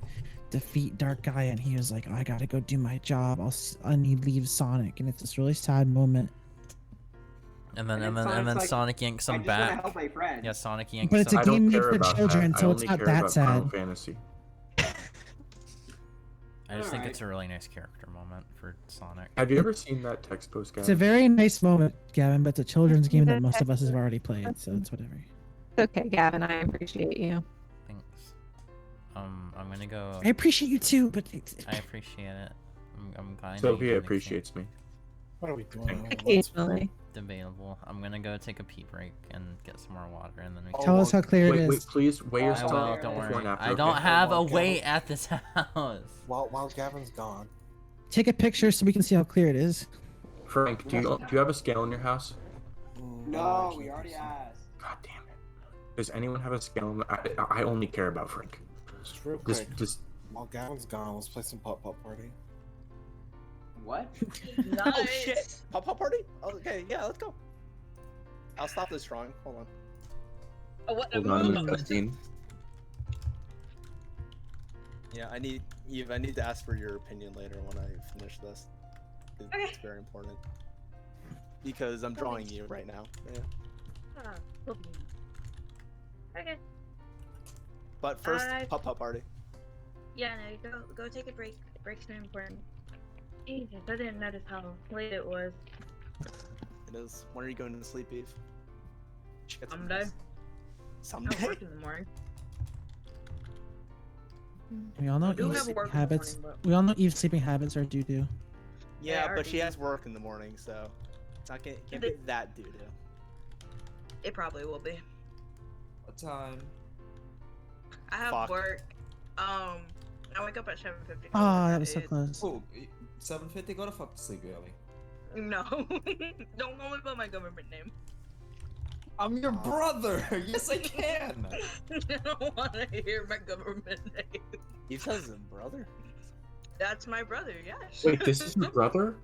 defeat Dark Gaia and he was like, oh, I gotta go do my job. And he leaves Sonic and it's this really sad moment. And then Sonic's like, Sonic yanks him I just wanna back. help my friend. Yeah, Sonic yanks But it's a him. game made for children, so it's not that sad. Fantasy. I just think Alright. it's a really nice character moment for Sonic. Have you ever seen that text post, guy? It's a very nice moment, Gavin, but it's a children's game that most of us have already played, so it's whatever. It's okay, Gavin. I appreciate you. Thanks. I'm gonna go. I appreciate you too, but I appreciate it. I'm kind of. Sylvia appreciates me. What are we doing? Occasionally. Debatable. I'm gonna go take a pee break and get some more water, and then we Tell us how clear it wait, is. Wait, please weigh I yourself will. Don't before worry. and after. I don't okay? have a While Gavin- weight at this house. While Gavin's gone. Take a picture so we can see how clear it is. Frank, do you have a scale in your house? No, we already asked. God damn it. Does anyone have a scale? I only care about Frank. Just real Just, quick. just While Gavin's gone, let's play some Pop Party. What? Oh shit! Pop party? Okay, yeah, let's go. I'll stop this drawing. Hold on. Oh, what? hold on, Justine. Yeah, I need Eve. I need to ask for your opinion later when I finish this. It's very important because I'm drawing you right now. Yeah. Okay. But first, I- pop party. Yeah, no, go take a break. Break's very important. Jesus, I didn't notice how late it was. It is. When are you going to sleep, Eve? She gets some Someday. rest. Someday. I work in the morning. We all know I do Eve's have sleeping work in the habits. morning, We all know Eve's sleeping habits are doo-doo. Yeah, Yeah, but she RD. has work in the morning, so it's not can't be that doo doo. It probably will be. What time? I have Fuck. work. I wake up at 7:50. Oh, that was so close. Oh, 7:50. Go to fuck to sleep early. No, don't call me by my government name. I'm your brother. Yes, I can. I don't want to hear my government name. He says his brother. That's my brother. Yes. Wait, this is your brother?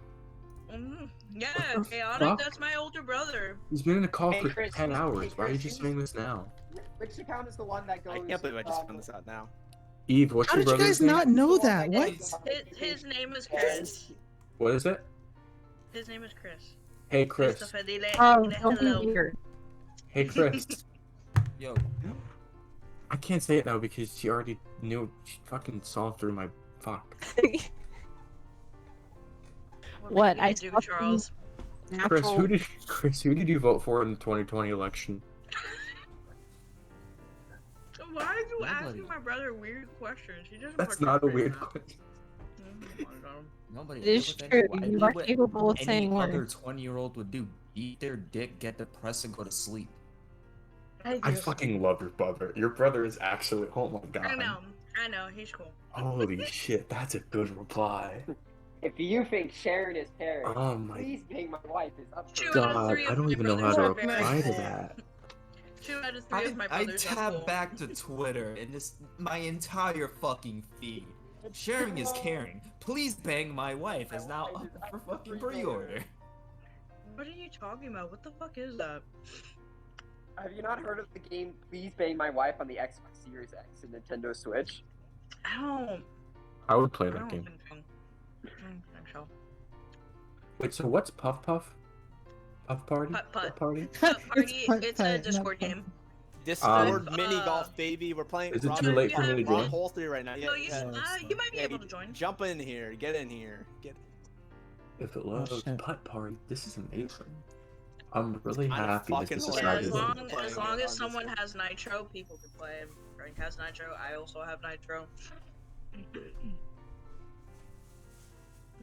Yeah, What the chaotic. fuck? That's my older brother. He's been in a call Hey, for Chris, 10 hey, hours. Why are you Chris, just who's- saying this now? Which account is the one that goes? I can't believe I just found this out now. Eve, what's How your did you brother's guys name? not know that? What? His name is Chris. What is it? His name is Chris. Hey, Chris. Christopher Dile. Oh, don't Hello. be weird. Hey, Chris. Yo. I can't say it now because she already knew. She fucking saw through my fuck. What? You I do, saw Charles. Chris, who did you vote for in the 2020 election? Why are you Nobody. asking my brother weird questions? He doesn't. That's not a participate weird in question. Nobody. It is live with true. anyone. You I are live with capable of any saying other words. 20-year-old would do. Eat their dick, get depressed, and go to sleep. I fucking love your brother. Your brother is actually. Oh my god. I know. He's cool. Holy shit, that's a good reply. If you think Sharon is parent, Oh my please being my wife is up for God, I don't even know how to reply to that. 2 out of 3 of my I brothers are tab cool. back to Twitter and my entire fucking feed Sharing is caring. Please bang my wife is now up for fucking pre-order. What are you talking about? What the fuck is that? Have you not heard of the game Please Bang My Wife on the Xbox Series X and Nintendo Switch? I would play I that don't game. think so. I don't think so. Wait, so what's Puff Puff? Puff Party? Putt Party? Putt Party. Putt It's a Putt, Discord not game. Discord mini golf, baby. We're playing. Is it we're too on- late for me to we're on join? hole 3 right now. Yeah, No, you might be able to join. Jump in here. Get in here. Get. If it loads shit. Putt Party, this is amazing. I'm really Kinda happy this fucking decided. As long as someone has Nitro, people can play. Frank has Nitro. I also have Nitro.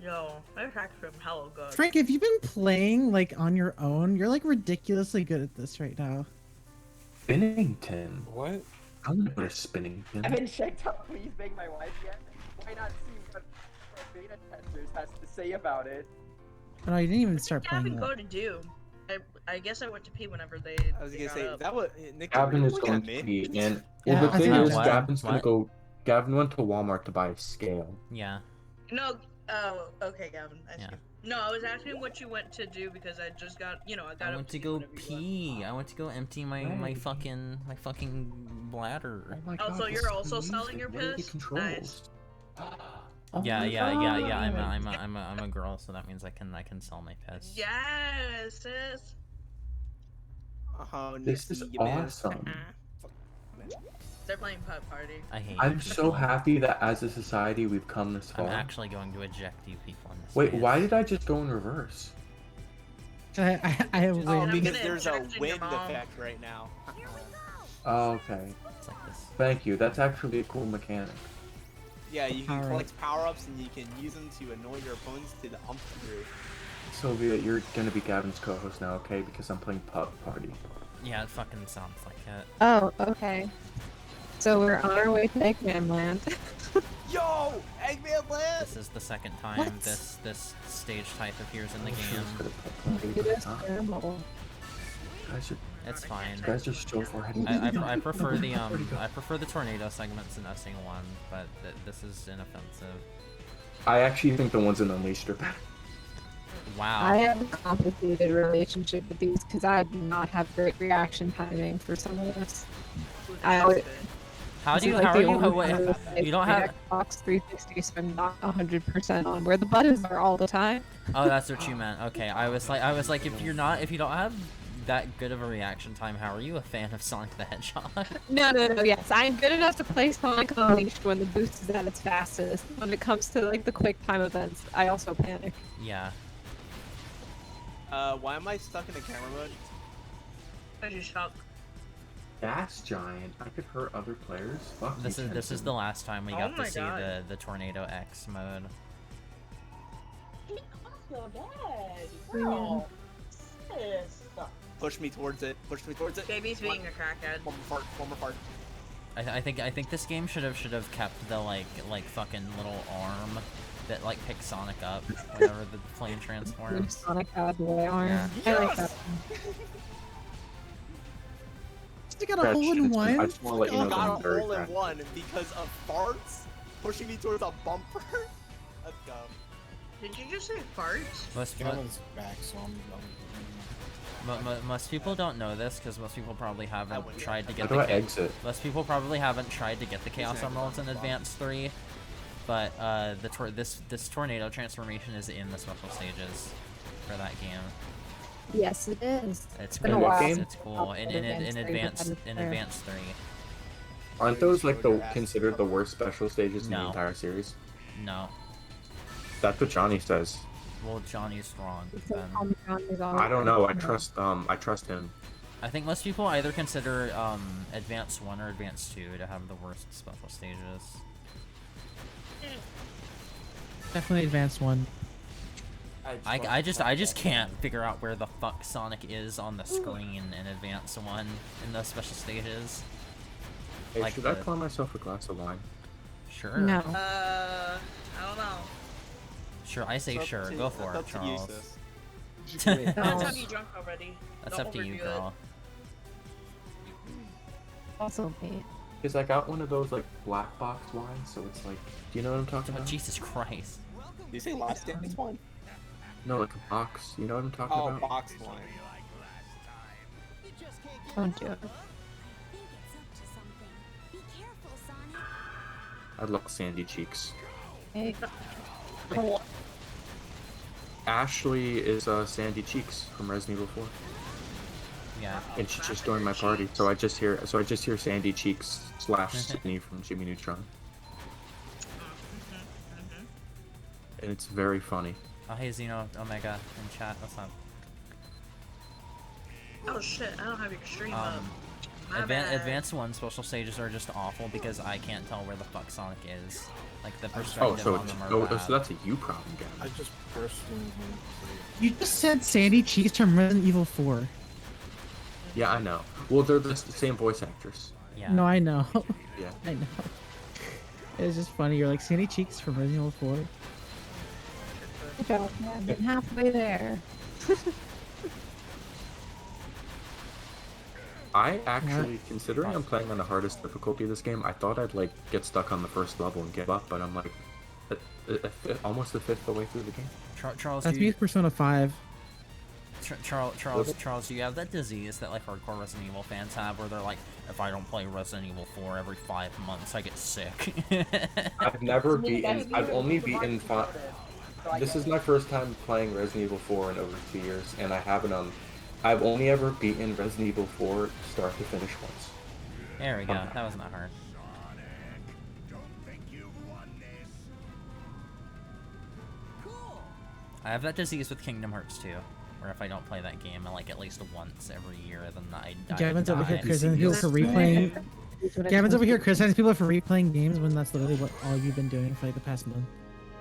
Yo, my track's from hella good. Frank, have you been playing like on your own? You're like ridiculously good at this right now. Spinnington. What? I don't know what a spinning I pin. haven't checked out Please Bang My Wife yet. Why not see what beta testers has to say about it? Oh, no, you didn't even start Gavin playing go that. to do? I guess I went to pee whenever they. I was they gonna got say up. that was Nick. Gavin is look going at to me. be, and Yeah, well, the I thing think is, what? Gavin's gonna What? go. Gavin went to Walmart to buy a scale. Yeah. No. Oh, okay, Gavin. I see. Yeah. No, I was asking what you went to do because I just got, I got. I up went to see go whenever you left. pee. I went to go empty my fucking bladder. my Oh, so you're also selling your Where are the piss? controls? Nice. Yeah, my yeah. God. I'm a girl, so that means I can sell my piss. Yes, sis. Oh, This is Nikki, man. awesome. They're playing Putt Party. I hate I'm you so people. happy that as a society we've come this I'm far. actually going to eject you people in this. Wait, game. why did I just go in reverse? I have Oh, wind. because there's a inject in your wind mom. effect right now. Oh, okay. It's like this. Thank you. That's actually a cool mechanic. Yeah, you can Alright. collect power-ups and you can use them to annoy your opponents to the umph degree. Sylvia, you're gonna be Gavin's co-host now, okay? Because I'm playing Pup Party. Yeah, it fucking sounds like it. Oh, okay. So we're on our way to Eggman Land. Yo, Eggman Land! This is the second time What? this stage type appears in the I'm sure it's game. good at Pup Party, It but is not. terrible. Guys are, It's fine. guys are so far ahead. I prefer the I prefer the tornado segments in SE1, but this is inoffensive. I actually think the ones in Unleashed are better. Wow. I have a complicated relationship with these because I do not have great reaction timing for some of this. I always, How this do is you? like How the are you? only Wait, time you don't my have. Xbox 360, so I'm not 100% on where the buttons are all the time. Oh, that's what you meant. Okay, I was like, if you don't have that good of a reaction time, how are you a fan of Sonic the Hedgehog? No, yes, I'm good enough to play Sonic Unleashed when the boost is at its fastest. When it comes to like the quick time events, I also panic. Yeah. Why am I stuck in a camera mode? I just shock. Gas giant. I could hurt other players. Fuck This you, is Kenton. the last time we Oh got my to see God. the Tornado X mode. Girl. Sis. Push me towards it. Push me towards it. Baby's being a crackhead. One more fart. One more fart. I think this game should have kept the like fucking little arm that like picks Sonic up whenever the plane transforms. Sonic had the way arm. Yeah. I like that. You got a hole in one. I just want to let you know that Got I'm a very hole in proud. one because of farts pushing me towards a bumper. Let's go. Did you just say farts? Gavin's back, so Most people don't know this because most people probably haven't tried to get How do I the exit? Most people probably haven't tried to get the Chaos Emeralds in Advance 3, but this tornado transformation is in the special stages for that game. Yes, it is. It's been a cool. while It's since cool. I've In played Advance 3, but Advance 3. Aren't those like the considered the worst special stages in the No. entire series? No. That's what Johnny says. Well, Johnny's wrong. I don't know. I trust him. I think most people either consider Advance 1 or Advance 2 to have the worst special stages. Definitely advanced one. I just can't figure out where the fuck Sonic is on the screen in Advance 1 in those special stages. Hey, Like should I the- pour myself a glass of wine? Sure. No. I don't know. Sure, I say It's up sure. to- Go for it's it, up to you, Charles. sis. Let's have you drunk already. That's Don't up to you, overdo it. girl. Also me. Because I got one of those like black box wines, so it's like, do you know what I'm talking about? Jesus Christ. Did you say Last Dance wine? No, like a box. You know what I'm talking Oh, about? box wine. Don't do it. I love Sandy Cheeks. Hey. Ashley is Sandy Cheeks from Resident Evil 4. Yeah. And she just joined my party, so I just hear Sandy Cheeks / Sydney from Jimmy Neutron. And it's very funny. Oh, hey, Xeno Omega in chat. What's up? Oh shit, I don't have your stream up. My bad. Advanced 1 special stages are just awful because I can't tell where the fuck Sonic is. Like, the perspective on them are bad. So that's a you problem, guy. I just personally. You just said Sandy Cheeks from Resident Evil 4. Yeah, I know. Well, they're the same voice actress. Yeah. No, I know. Yeah. I know. It was just funny. You're like Sandy Cheeks from Resident Evil 4. Good job, man. Getting halfway there. I actually, considering I'm playing on the hardest difficulty of this game, I thought I'd like get stuck on the first level and give up, but I'm like almost a fifth of the way through the game. Charles, That's me with Persona 5. Charles, do you have that disease that like hardcore Resident Evil fans have, where they're like, if I don't play Resident Evil 4 every 5 months, I get sick? I've never beaten. I've only beaten. This is my first time playing Resident Evil 4 in over 2 years, and I haven't. I've only ever beaten Resident Evil 4 start to finish once. There we go. That wasn't that hard. I have that disease with Kingdom Hearts too, where if I don't play that game like at least once every year, then I die. Gavin's over here criticizing people for replaying. Gavin's over here criticizing people for replaying games when that's literally what all you've been doing for like the past month.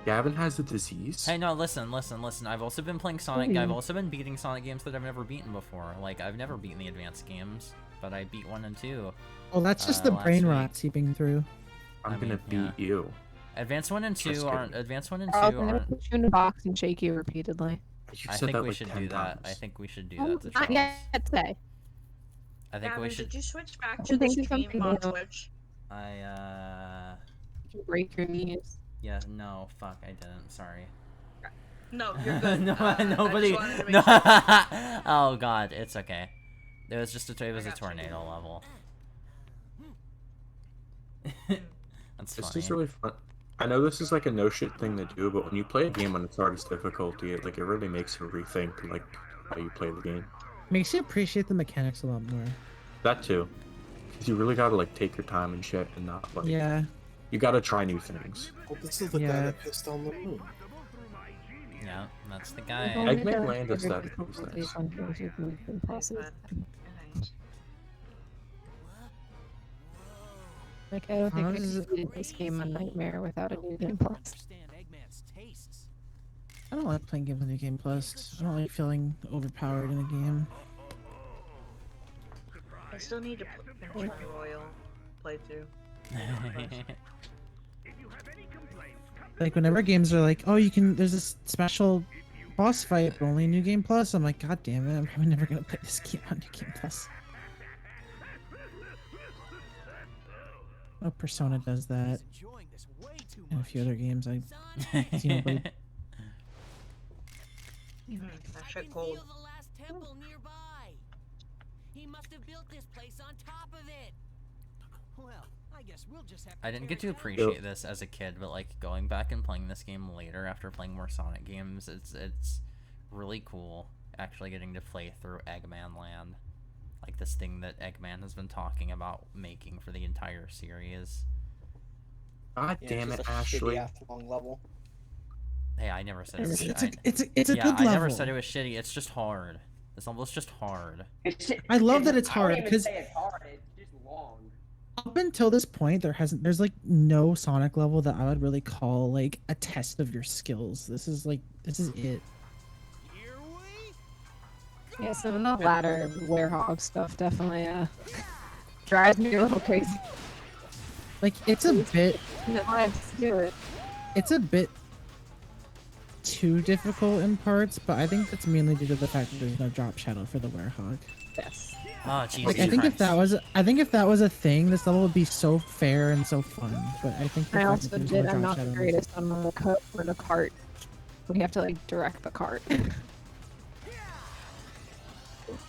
Gavin has the disease. Hey, no, listen. I've also been playing Sonic. I've also been beating Sonic games that I've never beaten before. Like, I've never beaten the advanced games, but I beat 1 and 2. Oh, that's just the brain rot seeping through. I'm gonna beat you. Advanced 1 and 2 aren't. Advanced 1 and 2 I'm gonna aren't. put you in a box and shake you repeatedly. I think we should do that. I think we should do that to Not Charles. yet today. I think we should. Did you switch back I'm to the thinking stream something on new. Twitch? You break your knees. Yeah, no, fuck, I didn't. Sorry. No, you're good. No, nobody. I just wanted to make No. sure. Oh god, it's okay. It was just a tornado level. That's This funny. is really fun. I know this is like a no shit thing to do, but when you play a game on its hardest difficulty, it really makes you rethink like how you play the game. Makes you appreciate the mechanics a lot more. That too, because you really gotta like take your time and shit, and not like. Yeah. You gotta try new things. Well, this is the guy that pissed on the moon. Yeah, that's the guy. Eggman Land is that. Like, I don't think I could beat this game a nightmare without a new game plus. I don't like playing games on New Game Plus. I don't like feeling overpowered in a game. I still need to finish my Royal playthrough. Like whenever games are like, oh, you can, there's this special boss fight, but only New Game Plus. I'm like, god damn it, I'm probably never gonna play this game on New Game Plus. Oh, Persona does that, and a few other games I've seen play. That shit cold. He must have built this place on top of it. Well, I guess we'll just have to I didn't get to appreciate this as a kid, but like going back and playing this game later after playing more Sonic games, it's really cool actually getting to play through Eggman Land. Like this thing that Eggman has been talking about making for the entire series. God damn it, Ashley. Long level. Hey, I never said it was It's a yeah, good level. I never said it was shitty. It's just hard. It's almost just hard. I love that it's hard I don't even because say it's hard. It's just long. up until this point, there's like no Sonic level that I would really call like a test of your skills. This is it. Yeah, some of the latter werehog stuff definitely drives me a little crazy. Like it's a bit. Do It's a bit too difficult in parts, but I think that's mainly due to the fact that there's no drop shadow for the werehog. Yes. Oh, Jesus Like, I think if that was a thing, this level would be so fair and so fun. But I think the I fact also that there's did. no I'm drop not the shadow greatest on the cart. We have to like direct the cart.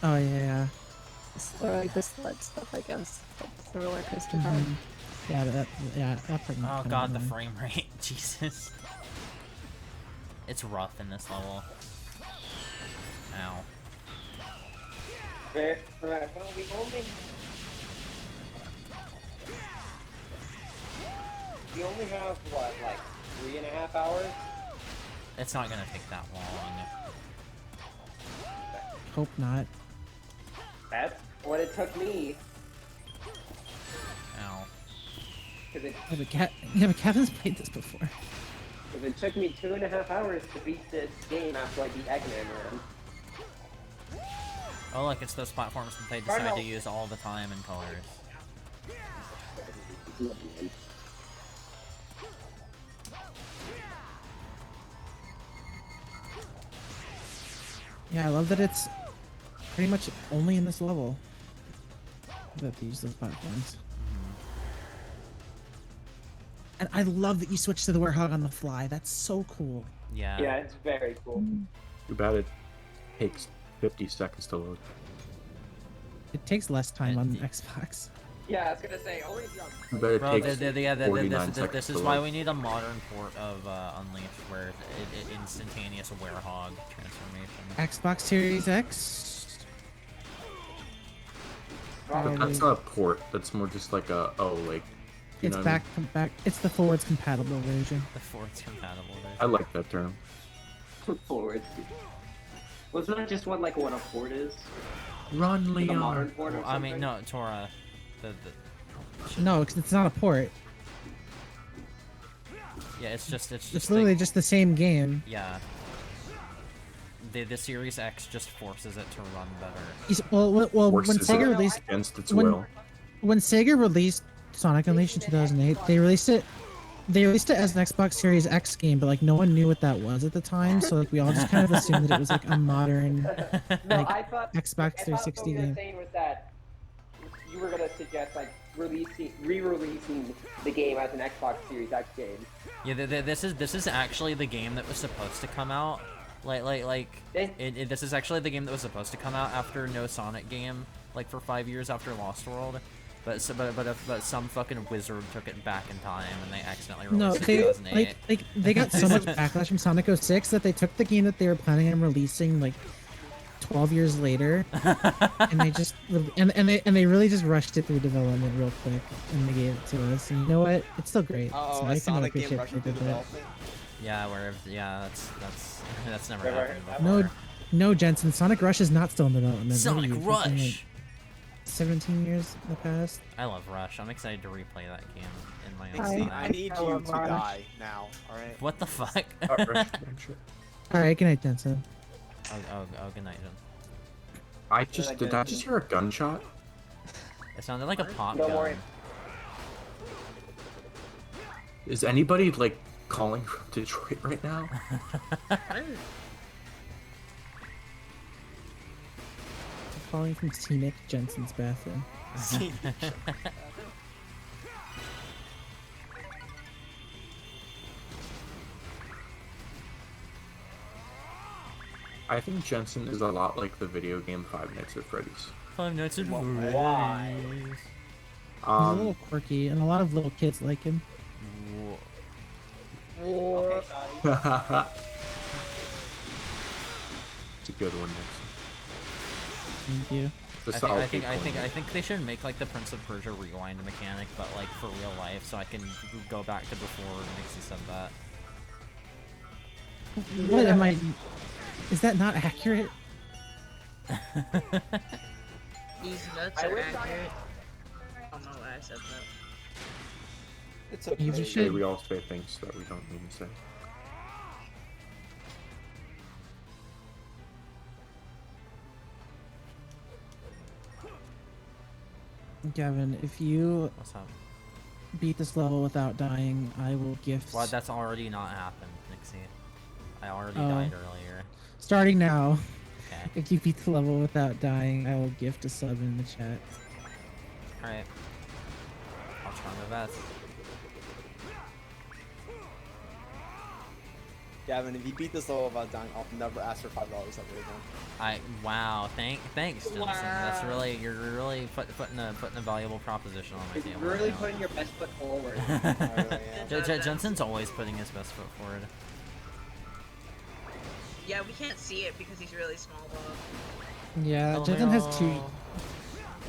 Oh yeah. Or like the sled stuff, I guess. That's the roller coaster cart. Mhm. Yeah, that part. Oh god, the frame rate. Jesus. It's rough in this level. Ow. Well, we only have, what, like, 3.5 hours? It's not gonna take that long. Hope not. That's what it took me. Ow. Yeah, but Kevin's played this before. Because it took me 2.5 hours to beat this game after I beat Eggman Land. Oh look, it's those platforms that they decide to use all the time in colors. Yeah, I love that it's pretty much only in this level that they use those platforms. And I love that you switch to the Warthog on the fly. That's so cool. Yeah. Yeah, it's very cool. Too bad it takes 50 seconds to load. It takes less time on Xbox. Yeah, I was gonna say, only if you're on... But it Bro, takes 49 seconds this is to why load. we need a modern port of Unleashed where it instantaneous Werehog transformation. Xbox Series X. But that's not a port. That's more just like a like. You It's know what I mean? back. It's the forwards compatible version. The forwards compatible version. I like that term. Forwards. Wasn't that just what a port is? Run, Like a Leon. modern port or Well, I mean, something? no, Tora. No, it's not a port. Yeah, it's just It's literally just the same game. Yeah. The Series X just forces it to run better. Well, when Forces Sega it released against its when, will. when Sega released Sonic Unleashed in 2008, they released it as an Xbox Series X game, but like no one knew what that was at the time, so like we all just kind of assumed that it was like a modern No, like I thought Xbox 360 what you were game. saying was that you were gonna suggest re-releasing the game as an Xbox Series X game. Yeah, this is actually the game that was supposed to come out. This is actually the game that was supposed to come out after no Sonic game, like for 5 years after Lost World. But some fucking wizard took it back in time and they accidentally No, released it in they 2008. they got so much backlash from Sonic 06 that they took the game that they were planning on releasing like 12 years later, and they just and they really just rushed it through development real quick, and they gave it to us. And you know what? It's still great. Oh, so a I can Sonic game appreciate rushing they through did that. development? Yeah, that's never Never happened happened. before. No, Jensen. Sonic Rush is not still in development. What are Sonic you, fucking, Rush! like, 17 years in the past. I love Rush. I'm excited to replay that game in my own Nixie, time. I need you to die now, alright? What the fuck? All right, good night, Jensen. Oh, good night, Jen. Did I just hear a gunshot? It sounded like a pop Don't gun. worry. Is anybody like calling from Detroit right now? Calling from Scenic Jensen's bathroom. I think Jensen is a lot like the video game Five Nights at Freddy's. Five Nights at Why? He's a little quirky, and a lot of little kids like him. Okay, Shotty. It's a good one, Nixon. Thank you. I think they should make like the Prince of Persia rewind mechanic, but like for real life, so I can go back to before Nixie said that. What am I? Is that not accurate? These nuts I are wish accurate. I don't know why I said that. It's You okay. should- We all say things that we don't mean to say. Gavin, if you What's up? beat this level without dying, I will gift. Well, that's already not happened, Nixie. I already Oh. died earlier. Starting now. Okay. If you beat the level without dying, I will gift a sub in the chat. Alright. I'll try my best. Gavin, if you beat this level without dying, I'll never ask for $5 ever again. Wow, thanks, Jensen. That's really, you're really putting a valuable proposition on my table. You're really right now. putting your best foot forward. Jensen's always putting his best foot forward. Yeah, we can't see it because he's really small though. Yeah, Jensen has two.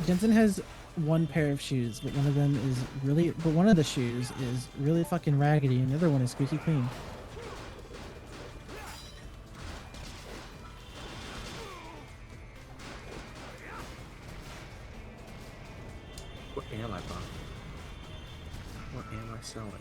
Jensen has one pair of shoes, but one of them is really. But one of the shoes is really fucking raggedy, and the other one is squeaky clean. What am I buying? What am I selling?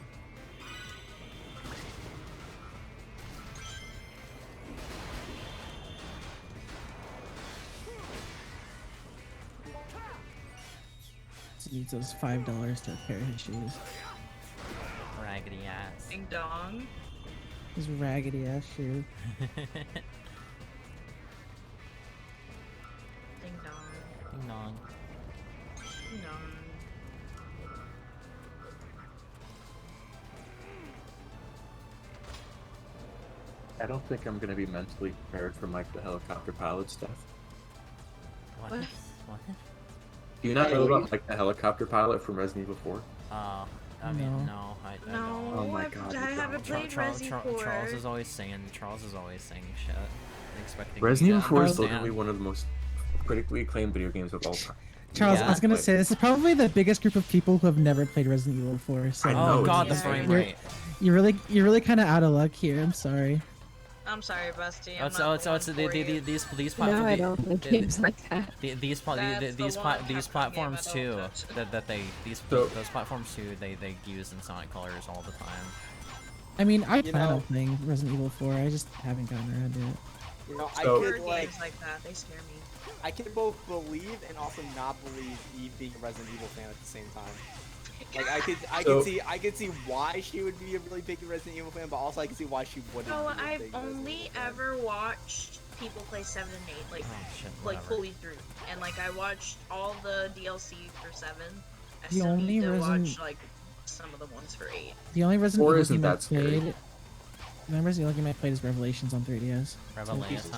Use those $5 to a pair of his shoes. Raggedy ass. Ding dong. His raggedy ass shoe. Ding dong. Ding dong. Ding dong. I don't think I'm gonna be mentally prepared for Mike the helicopter pilot stuff. What? What? Do you not know about Mike the helicopter pilot from Resident Evil 4? I mean, no, I don't. Oh my god. I haven't played Resi 4. Charles is always saying shit. Expecting Resident Evil 4 is understand. literally one of the most critically acclaimed video games of all time. Charles, I was gonna say this is probably the biggest group of people who have never played Resident Evil 4. So I know, oh god, the frame rate. You're really kind of out of luck here. I'm sorry. I'm sorry, Busty. These platforms. No, I don't like games like that. These platforms too. Those platforms too. They use in Sonic Colors all the time. I mean, I plan on playing Resident Evil 4. I just haven't gotten around to it. You know, I could games like that. They scare me. I can both believe and also not believe Eve being a Resident Evil fan at the same time. Like I could see why she would be a really big Resident Evil fan, but also I can see why she wouldn't. So be a I've big only ever watched people play 7 and 8 like fully through, and like I watched all the DLC for 7. I The still only need to Resident- watch like some of the ones for 8. The only Resident Evil isn't game I that scary. played. The only Resident Evil game I played is Revelations on 3DS. Revelations.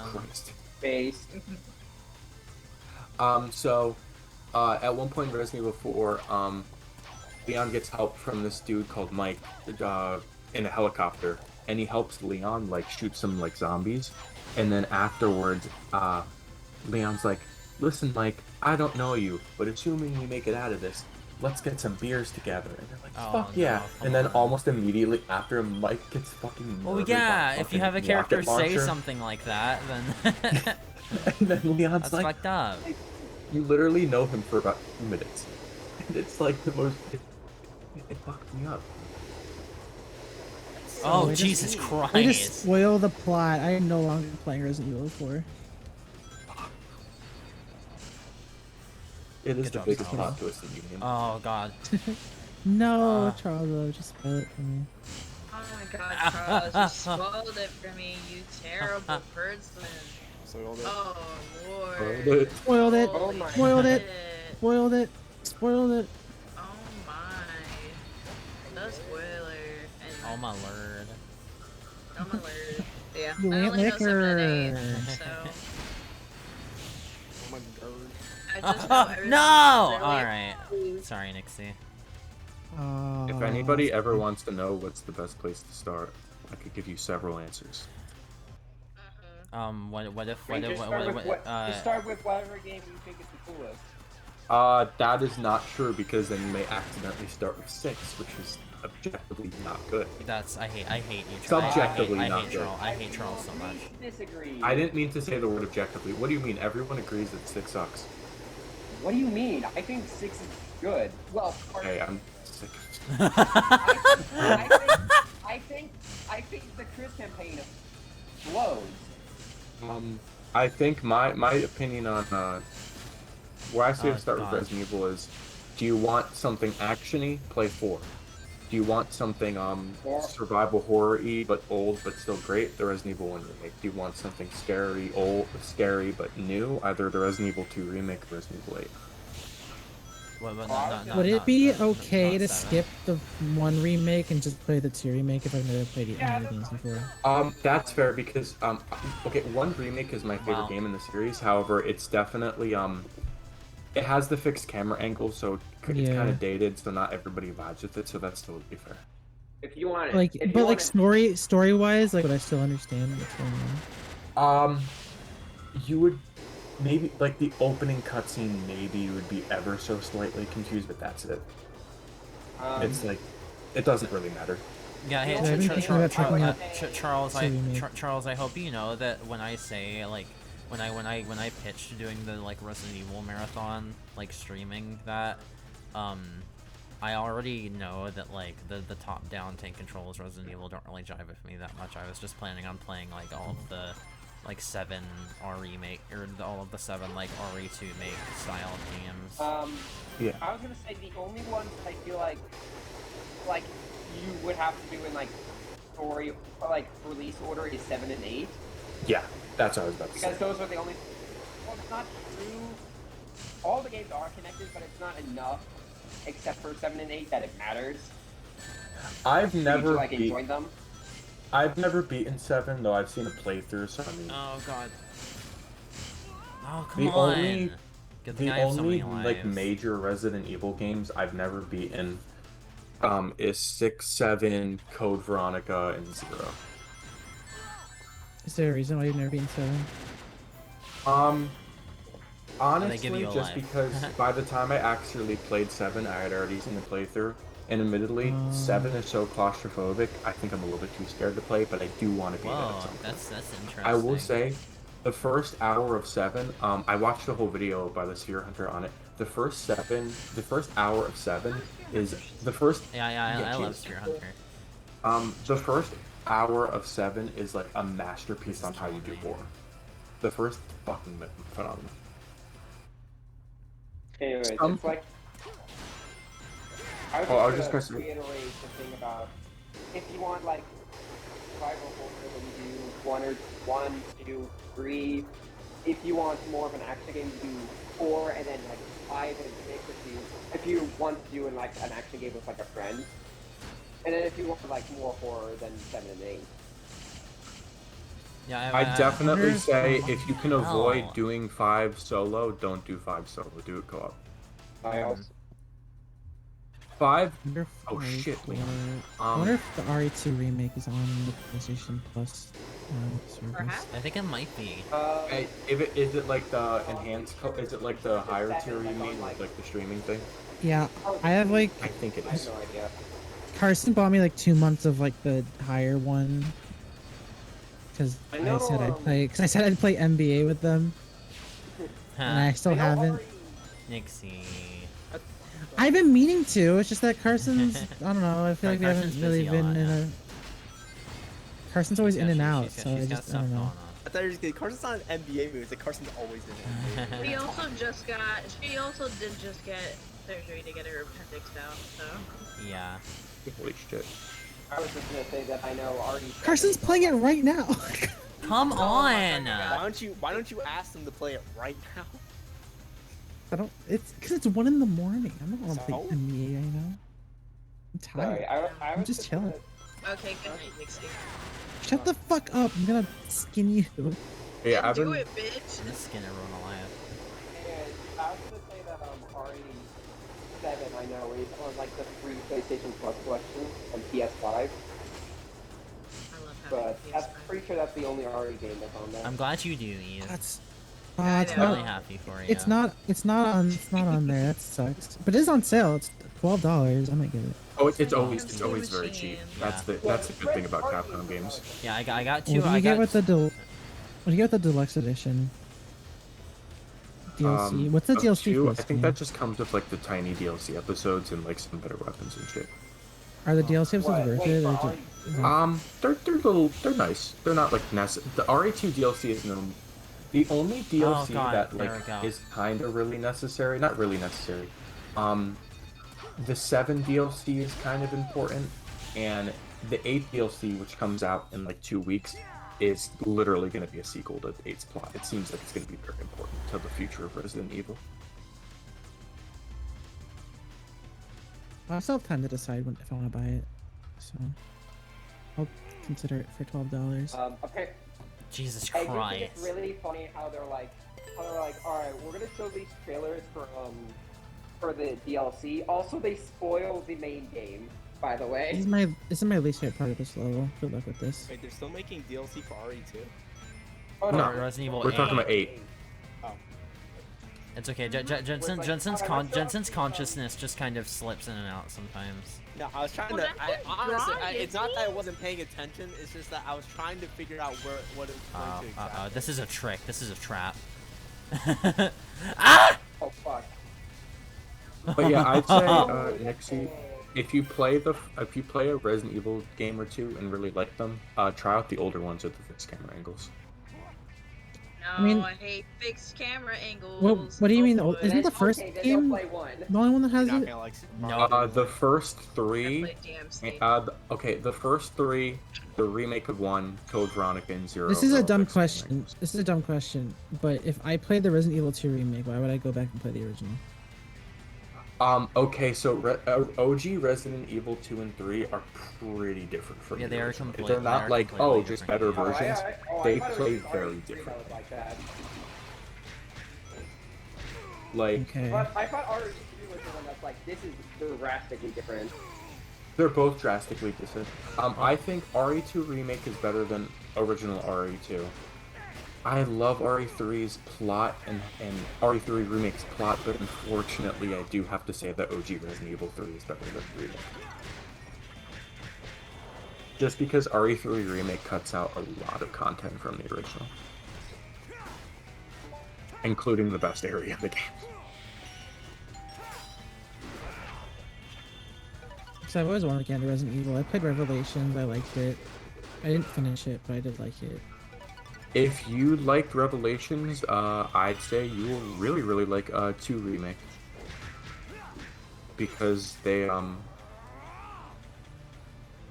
Based. At one point in Resident Evil 4, Leon gets help from this dude called Mike, in a helicopter, and he helps Leon, like, shoot some, like, zombies, and then afterwards, Leon's like, listen, Mike, I don't know you, but assuming you make it out of this, let's get some beers together. And they're like, fuck yeah. And then almost immediately after, Mike gets fucking murdered. Well, yeah, by if you have a fucking character rocket say launcher. something like that, then And then Leon's that's like, fucked up. you literally know him for about 2 minutes. And it's like the most... It fucked me up. Oh, we Jesus just, Christ. We just spoil the plot. I am no longer playing Resident Evil 4. It is Good the job, biggest Charles. plot twist in the game. Oh god. No, Charles, just spoil it for me. Oh my god, Charles, you spoiled it for me, you terrible person. Oh lord. Spoiled it. Oh my Spoiled it. shit. Spoiled it. Spoiled it. Oh my. The spoiler. And Oh my lord. oh my lord. Yeah, You I ain't only know 7 and liquor. 8, so. Oh my god. I just know everything No! really Alright. Sorry, Nixie. If anybody ever wants to know what's the best place to start, I could give you several answers. What if Just start with whatever game you think is the coolest. That is not true because then you may accidentally start with 6, which is objectively not good. I hate you. Subjectively I not hate good. Troll. I hate Troll so much. Disagree. I didn't mean to say the word objectively. What do you mean? Everyone agrees that 6 sucks. What do you mean? I think 6 is good. Well, Okay, I'm sick. I think the Chris campaign blows. I think my opinion on where I say to start God. with Resident Evil is, do you want something actiony? Play 4. Do you want something survival horror-y but old but still great? The Resident Evil 1 remake. Do you want something scary but new? Either the Resident Evil 2 remake or Resident Evil 8. Would it be okay to skip the 1 remake and just play the 2 remake if I've never played any of the games before? That's fair because okay, 1 remake is my favorite game in the series. However, it's definitely it has the fixed camera angle, so it's kind of dated, so not everybody vibes with it. So that's totally fair. If you want it, Like, but like story wise, like would I still understand what's going on? You would maybe like the opening cutscene. Maybe you would be ever so slightly confused, but that's it. It's like it doesn't really matter. Yeah, hey, Charles, I hope you know that when I say like when I pitched doing the like Resident Evil marathon, like streaming that, I already know that like the top-down tank controls Resident Evil don't really jive with me that much. I was just planning on playing like all of the like 7 RE make or all of the 7 like RE2 make style games. Yeah. I was gonna say the only ones I feel like you would have to do in like story or like release order is 7 and 8. Yeah, that's what I was about to say. Because those are the only. Well, it's not true. All the games are connected, but it's not enough, except for 7 and 8, that it matters. I've never like enjoyed them. I've never beaten 7, though I've seen a playthrough, so I mean... Oh, God. Oh, come on. The only like, major Resident Evil games I've never beaten is 6, 7, Code Veronica, and 0. Is there a reason why you've never beaten 7? Honestly, just because by the time I actually played 7, I had already seen the playthrough. And admittedly, 7 is so claustrophobic, I think I'm a little bit too scared to play, but I do want to beat it at some point. That's interesting. I will say, the first hour of 7, I watched a whole video by the Sphere Hunter on it. The first hour of 7 is the first... I love Sphere Hunter. The first hour of 7 is like a masterpiece on how you do war. The first fucking phenomenal. Anyways, it's like... I was just going to reiterate the thing about if you want like survival horror, then you do 1, 2, 3. If you want more of an action game, you do 4, and then like 5 and 6 if you want to do like an action game with like a friend. And then if you want like more horror, then 7 and 8. Yeah, I definitely say if you can avoid doing 5 solo, don't do 5 solo. Do it co-op. I also. 5? Oh shit, wait. I wonder if the RE2 remake is on the PlayStation Plus service. I think it might be. Is it like the enhanced? Is it like the higher tier you mean, like the streaming thing? Yeah, I have like. I think it is. I have no idea. Carson bought me like 2 months of like the higher one. Because I said I'd play. Because I said I'd play NBA with them. And I still haven't. Nixie. I've been meaning to. It's just that Carson's. I don't know. I feel like we haven't really been in a. Carson's always in and out, so I just I don't know. I thought you were just kidding. Carson's not an NBA movie. It's like Carson's always in it. She also did just get surgery to get her appendix down. So. Yeah. Holy shit. I was just gonna say that I know already. Carson's playing it right now. Come on. Why don't you ask them to play it right now? I don't. It's because it's 1 in the morning. I'm not gonna play NBA. You know. I'm tired. Sorry, I'm just chilling. Okay, good night, Nixie. Shut the fuck up! I'm gonna skin you. Yeah, I've Do been. it, bitch. I'm skin everyone alive. And I was gonna say that RE7 I know is on like the free PlayStation Plus collection on PS5. But I'm pretty sure that's the only RE game that's on there. I'm glad you do, Eve. It's I'm not. really happy for you. It's not on there. That sucks. But it is on sale. It's $12. I might get it. Oh, it's always very cheap. That's the good thing about Capcom games. Yeah, I got 2. What do you get with the what do you get with the deluxe edition? DLC. What's the DLC for I this think game? that just comes with like the tiny DLC episodes and like some better weapons and shit. Are the DLC episodes worth it? They're nice. They're not like necessary. The RE2 DLC is no. The only DLC that like is kind of really necessary, not really necessary, the 7 DLC is kind of important, and the 8 DLC, which comes out in like 2 weeks, is literally going to be a sequel to 8's plot. It seems like it's going to be very important to the future of Resident Evil. I still have time to decide if I want to buy it, so I'll consider it for $12. Okay. Jesus I Christ. think it's really funny how they're like, all right, we're gonna show these trailers for the DLC. Also, they spoil the main game, by the way. This is my least favorite part of this level. Good luck with this. Wait, they're still making DLC for RE2? Oh, no, Resident Evil We're 8. talking about 8. Oh. It's okay. Jensen's consciousness just kind of slips in and out sometimes. No, I was trying to. Honestly, it's not that I wasn't paying attention. It's just that I was trying to figure out what it was going to exactly. This is a trick. This is a trap. Oh fuck. But yeah, I'd say Nixie, if you play a Resident Evil game or two and really like them, try out the older ones with the fixed camera angles. No, I mean- I hate fixed camera angles. What do you mean? Both of Isn't it. the first Okay, then game don't play one. the only one that has You're not it? gonna like No. The first 3. I played DMC. The first 3, the remake of 1, Code Veronica and 0. This is a are dumb fixed camera question. angles. This is a dumb question. But if I played the Resident Evil 2 remake, why would I go back and play the original? Okay, so OG Resident Evil 2 and 3 are pretty different from Yeah, the they are original. completely- They're not they are like, completely just different better games. versions. I They thought it play was very RE3 that different. was like that. Like, Okay. But I thought RE3 was the one that's like, this is drastically different. they're both drastically different. I think RE2 Remake is better than original RE2. I love RE3's plot and RE3 Remake's plot, but unfortunately I do have to say that OG Resident Evil 3 is better than Remake. Just because RE3 Remake cuts out a lot of content from the original. Including the best area of the game. Because I've always wanted to get into Resident Evil. I played Revelations, I liked it. I didn't finish it, but I did like it. If you liked Revelations, I'd say you will really, really like 2 Remake. Because they,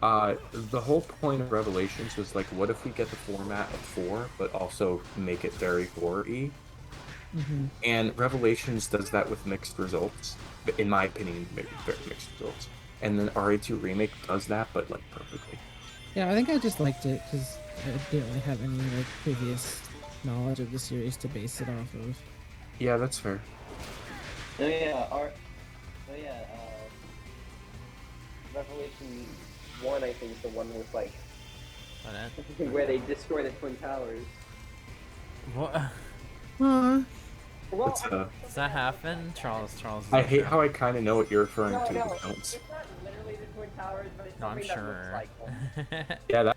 the whole point of Revelations was like, what if we get the format of 4, but also make it very horror-y? Mhm. And Revelations does that with mixed results. In my opinion, maybe very mixed results. And then RE2 Remake does that, but like perfectly. Yeah, I think I just liked it because I didn't really have any like previous knowledge of the series to base it off of. Yeah, that's fair. Revelation 1, I think, is the one with like, What? where they destroy the Twin Towers. What? Well, That's, Does that happen? Charles. I hate how I kind of know what you're referring to, no, but don't. it's not literally the Twin Towers, but it's No, I'm something that looks sure. like them. Yeah,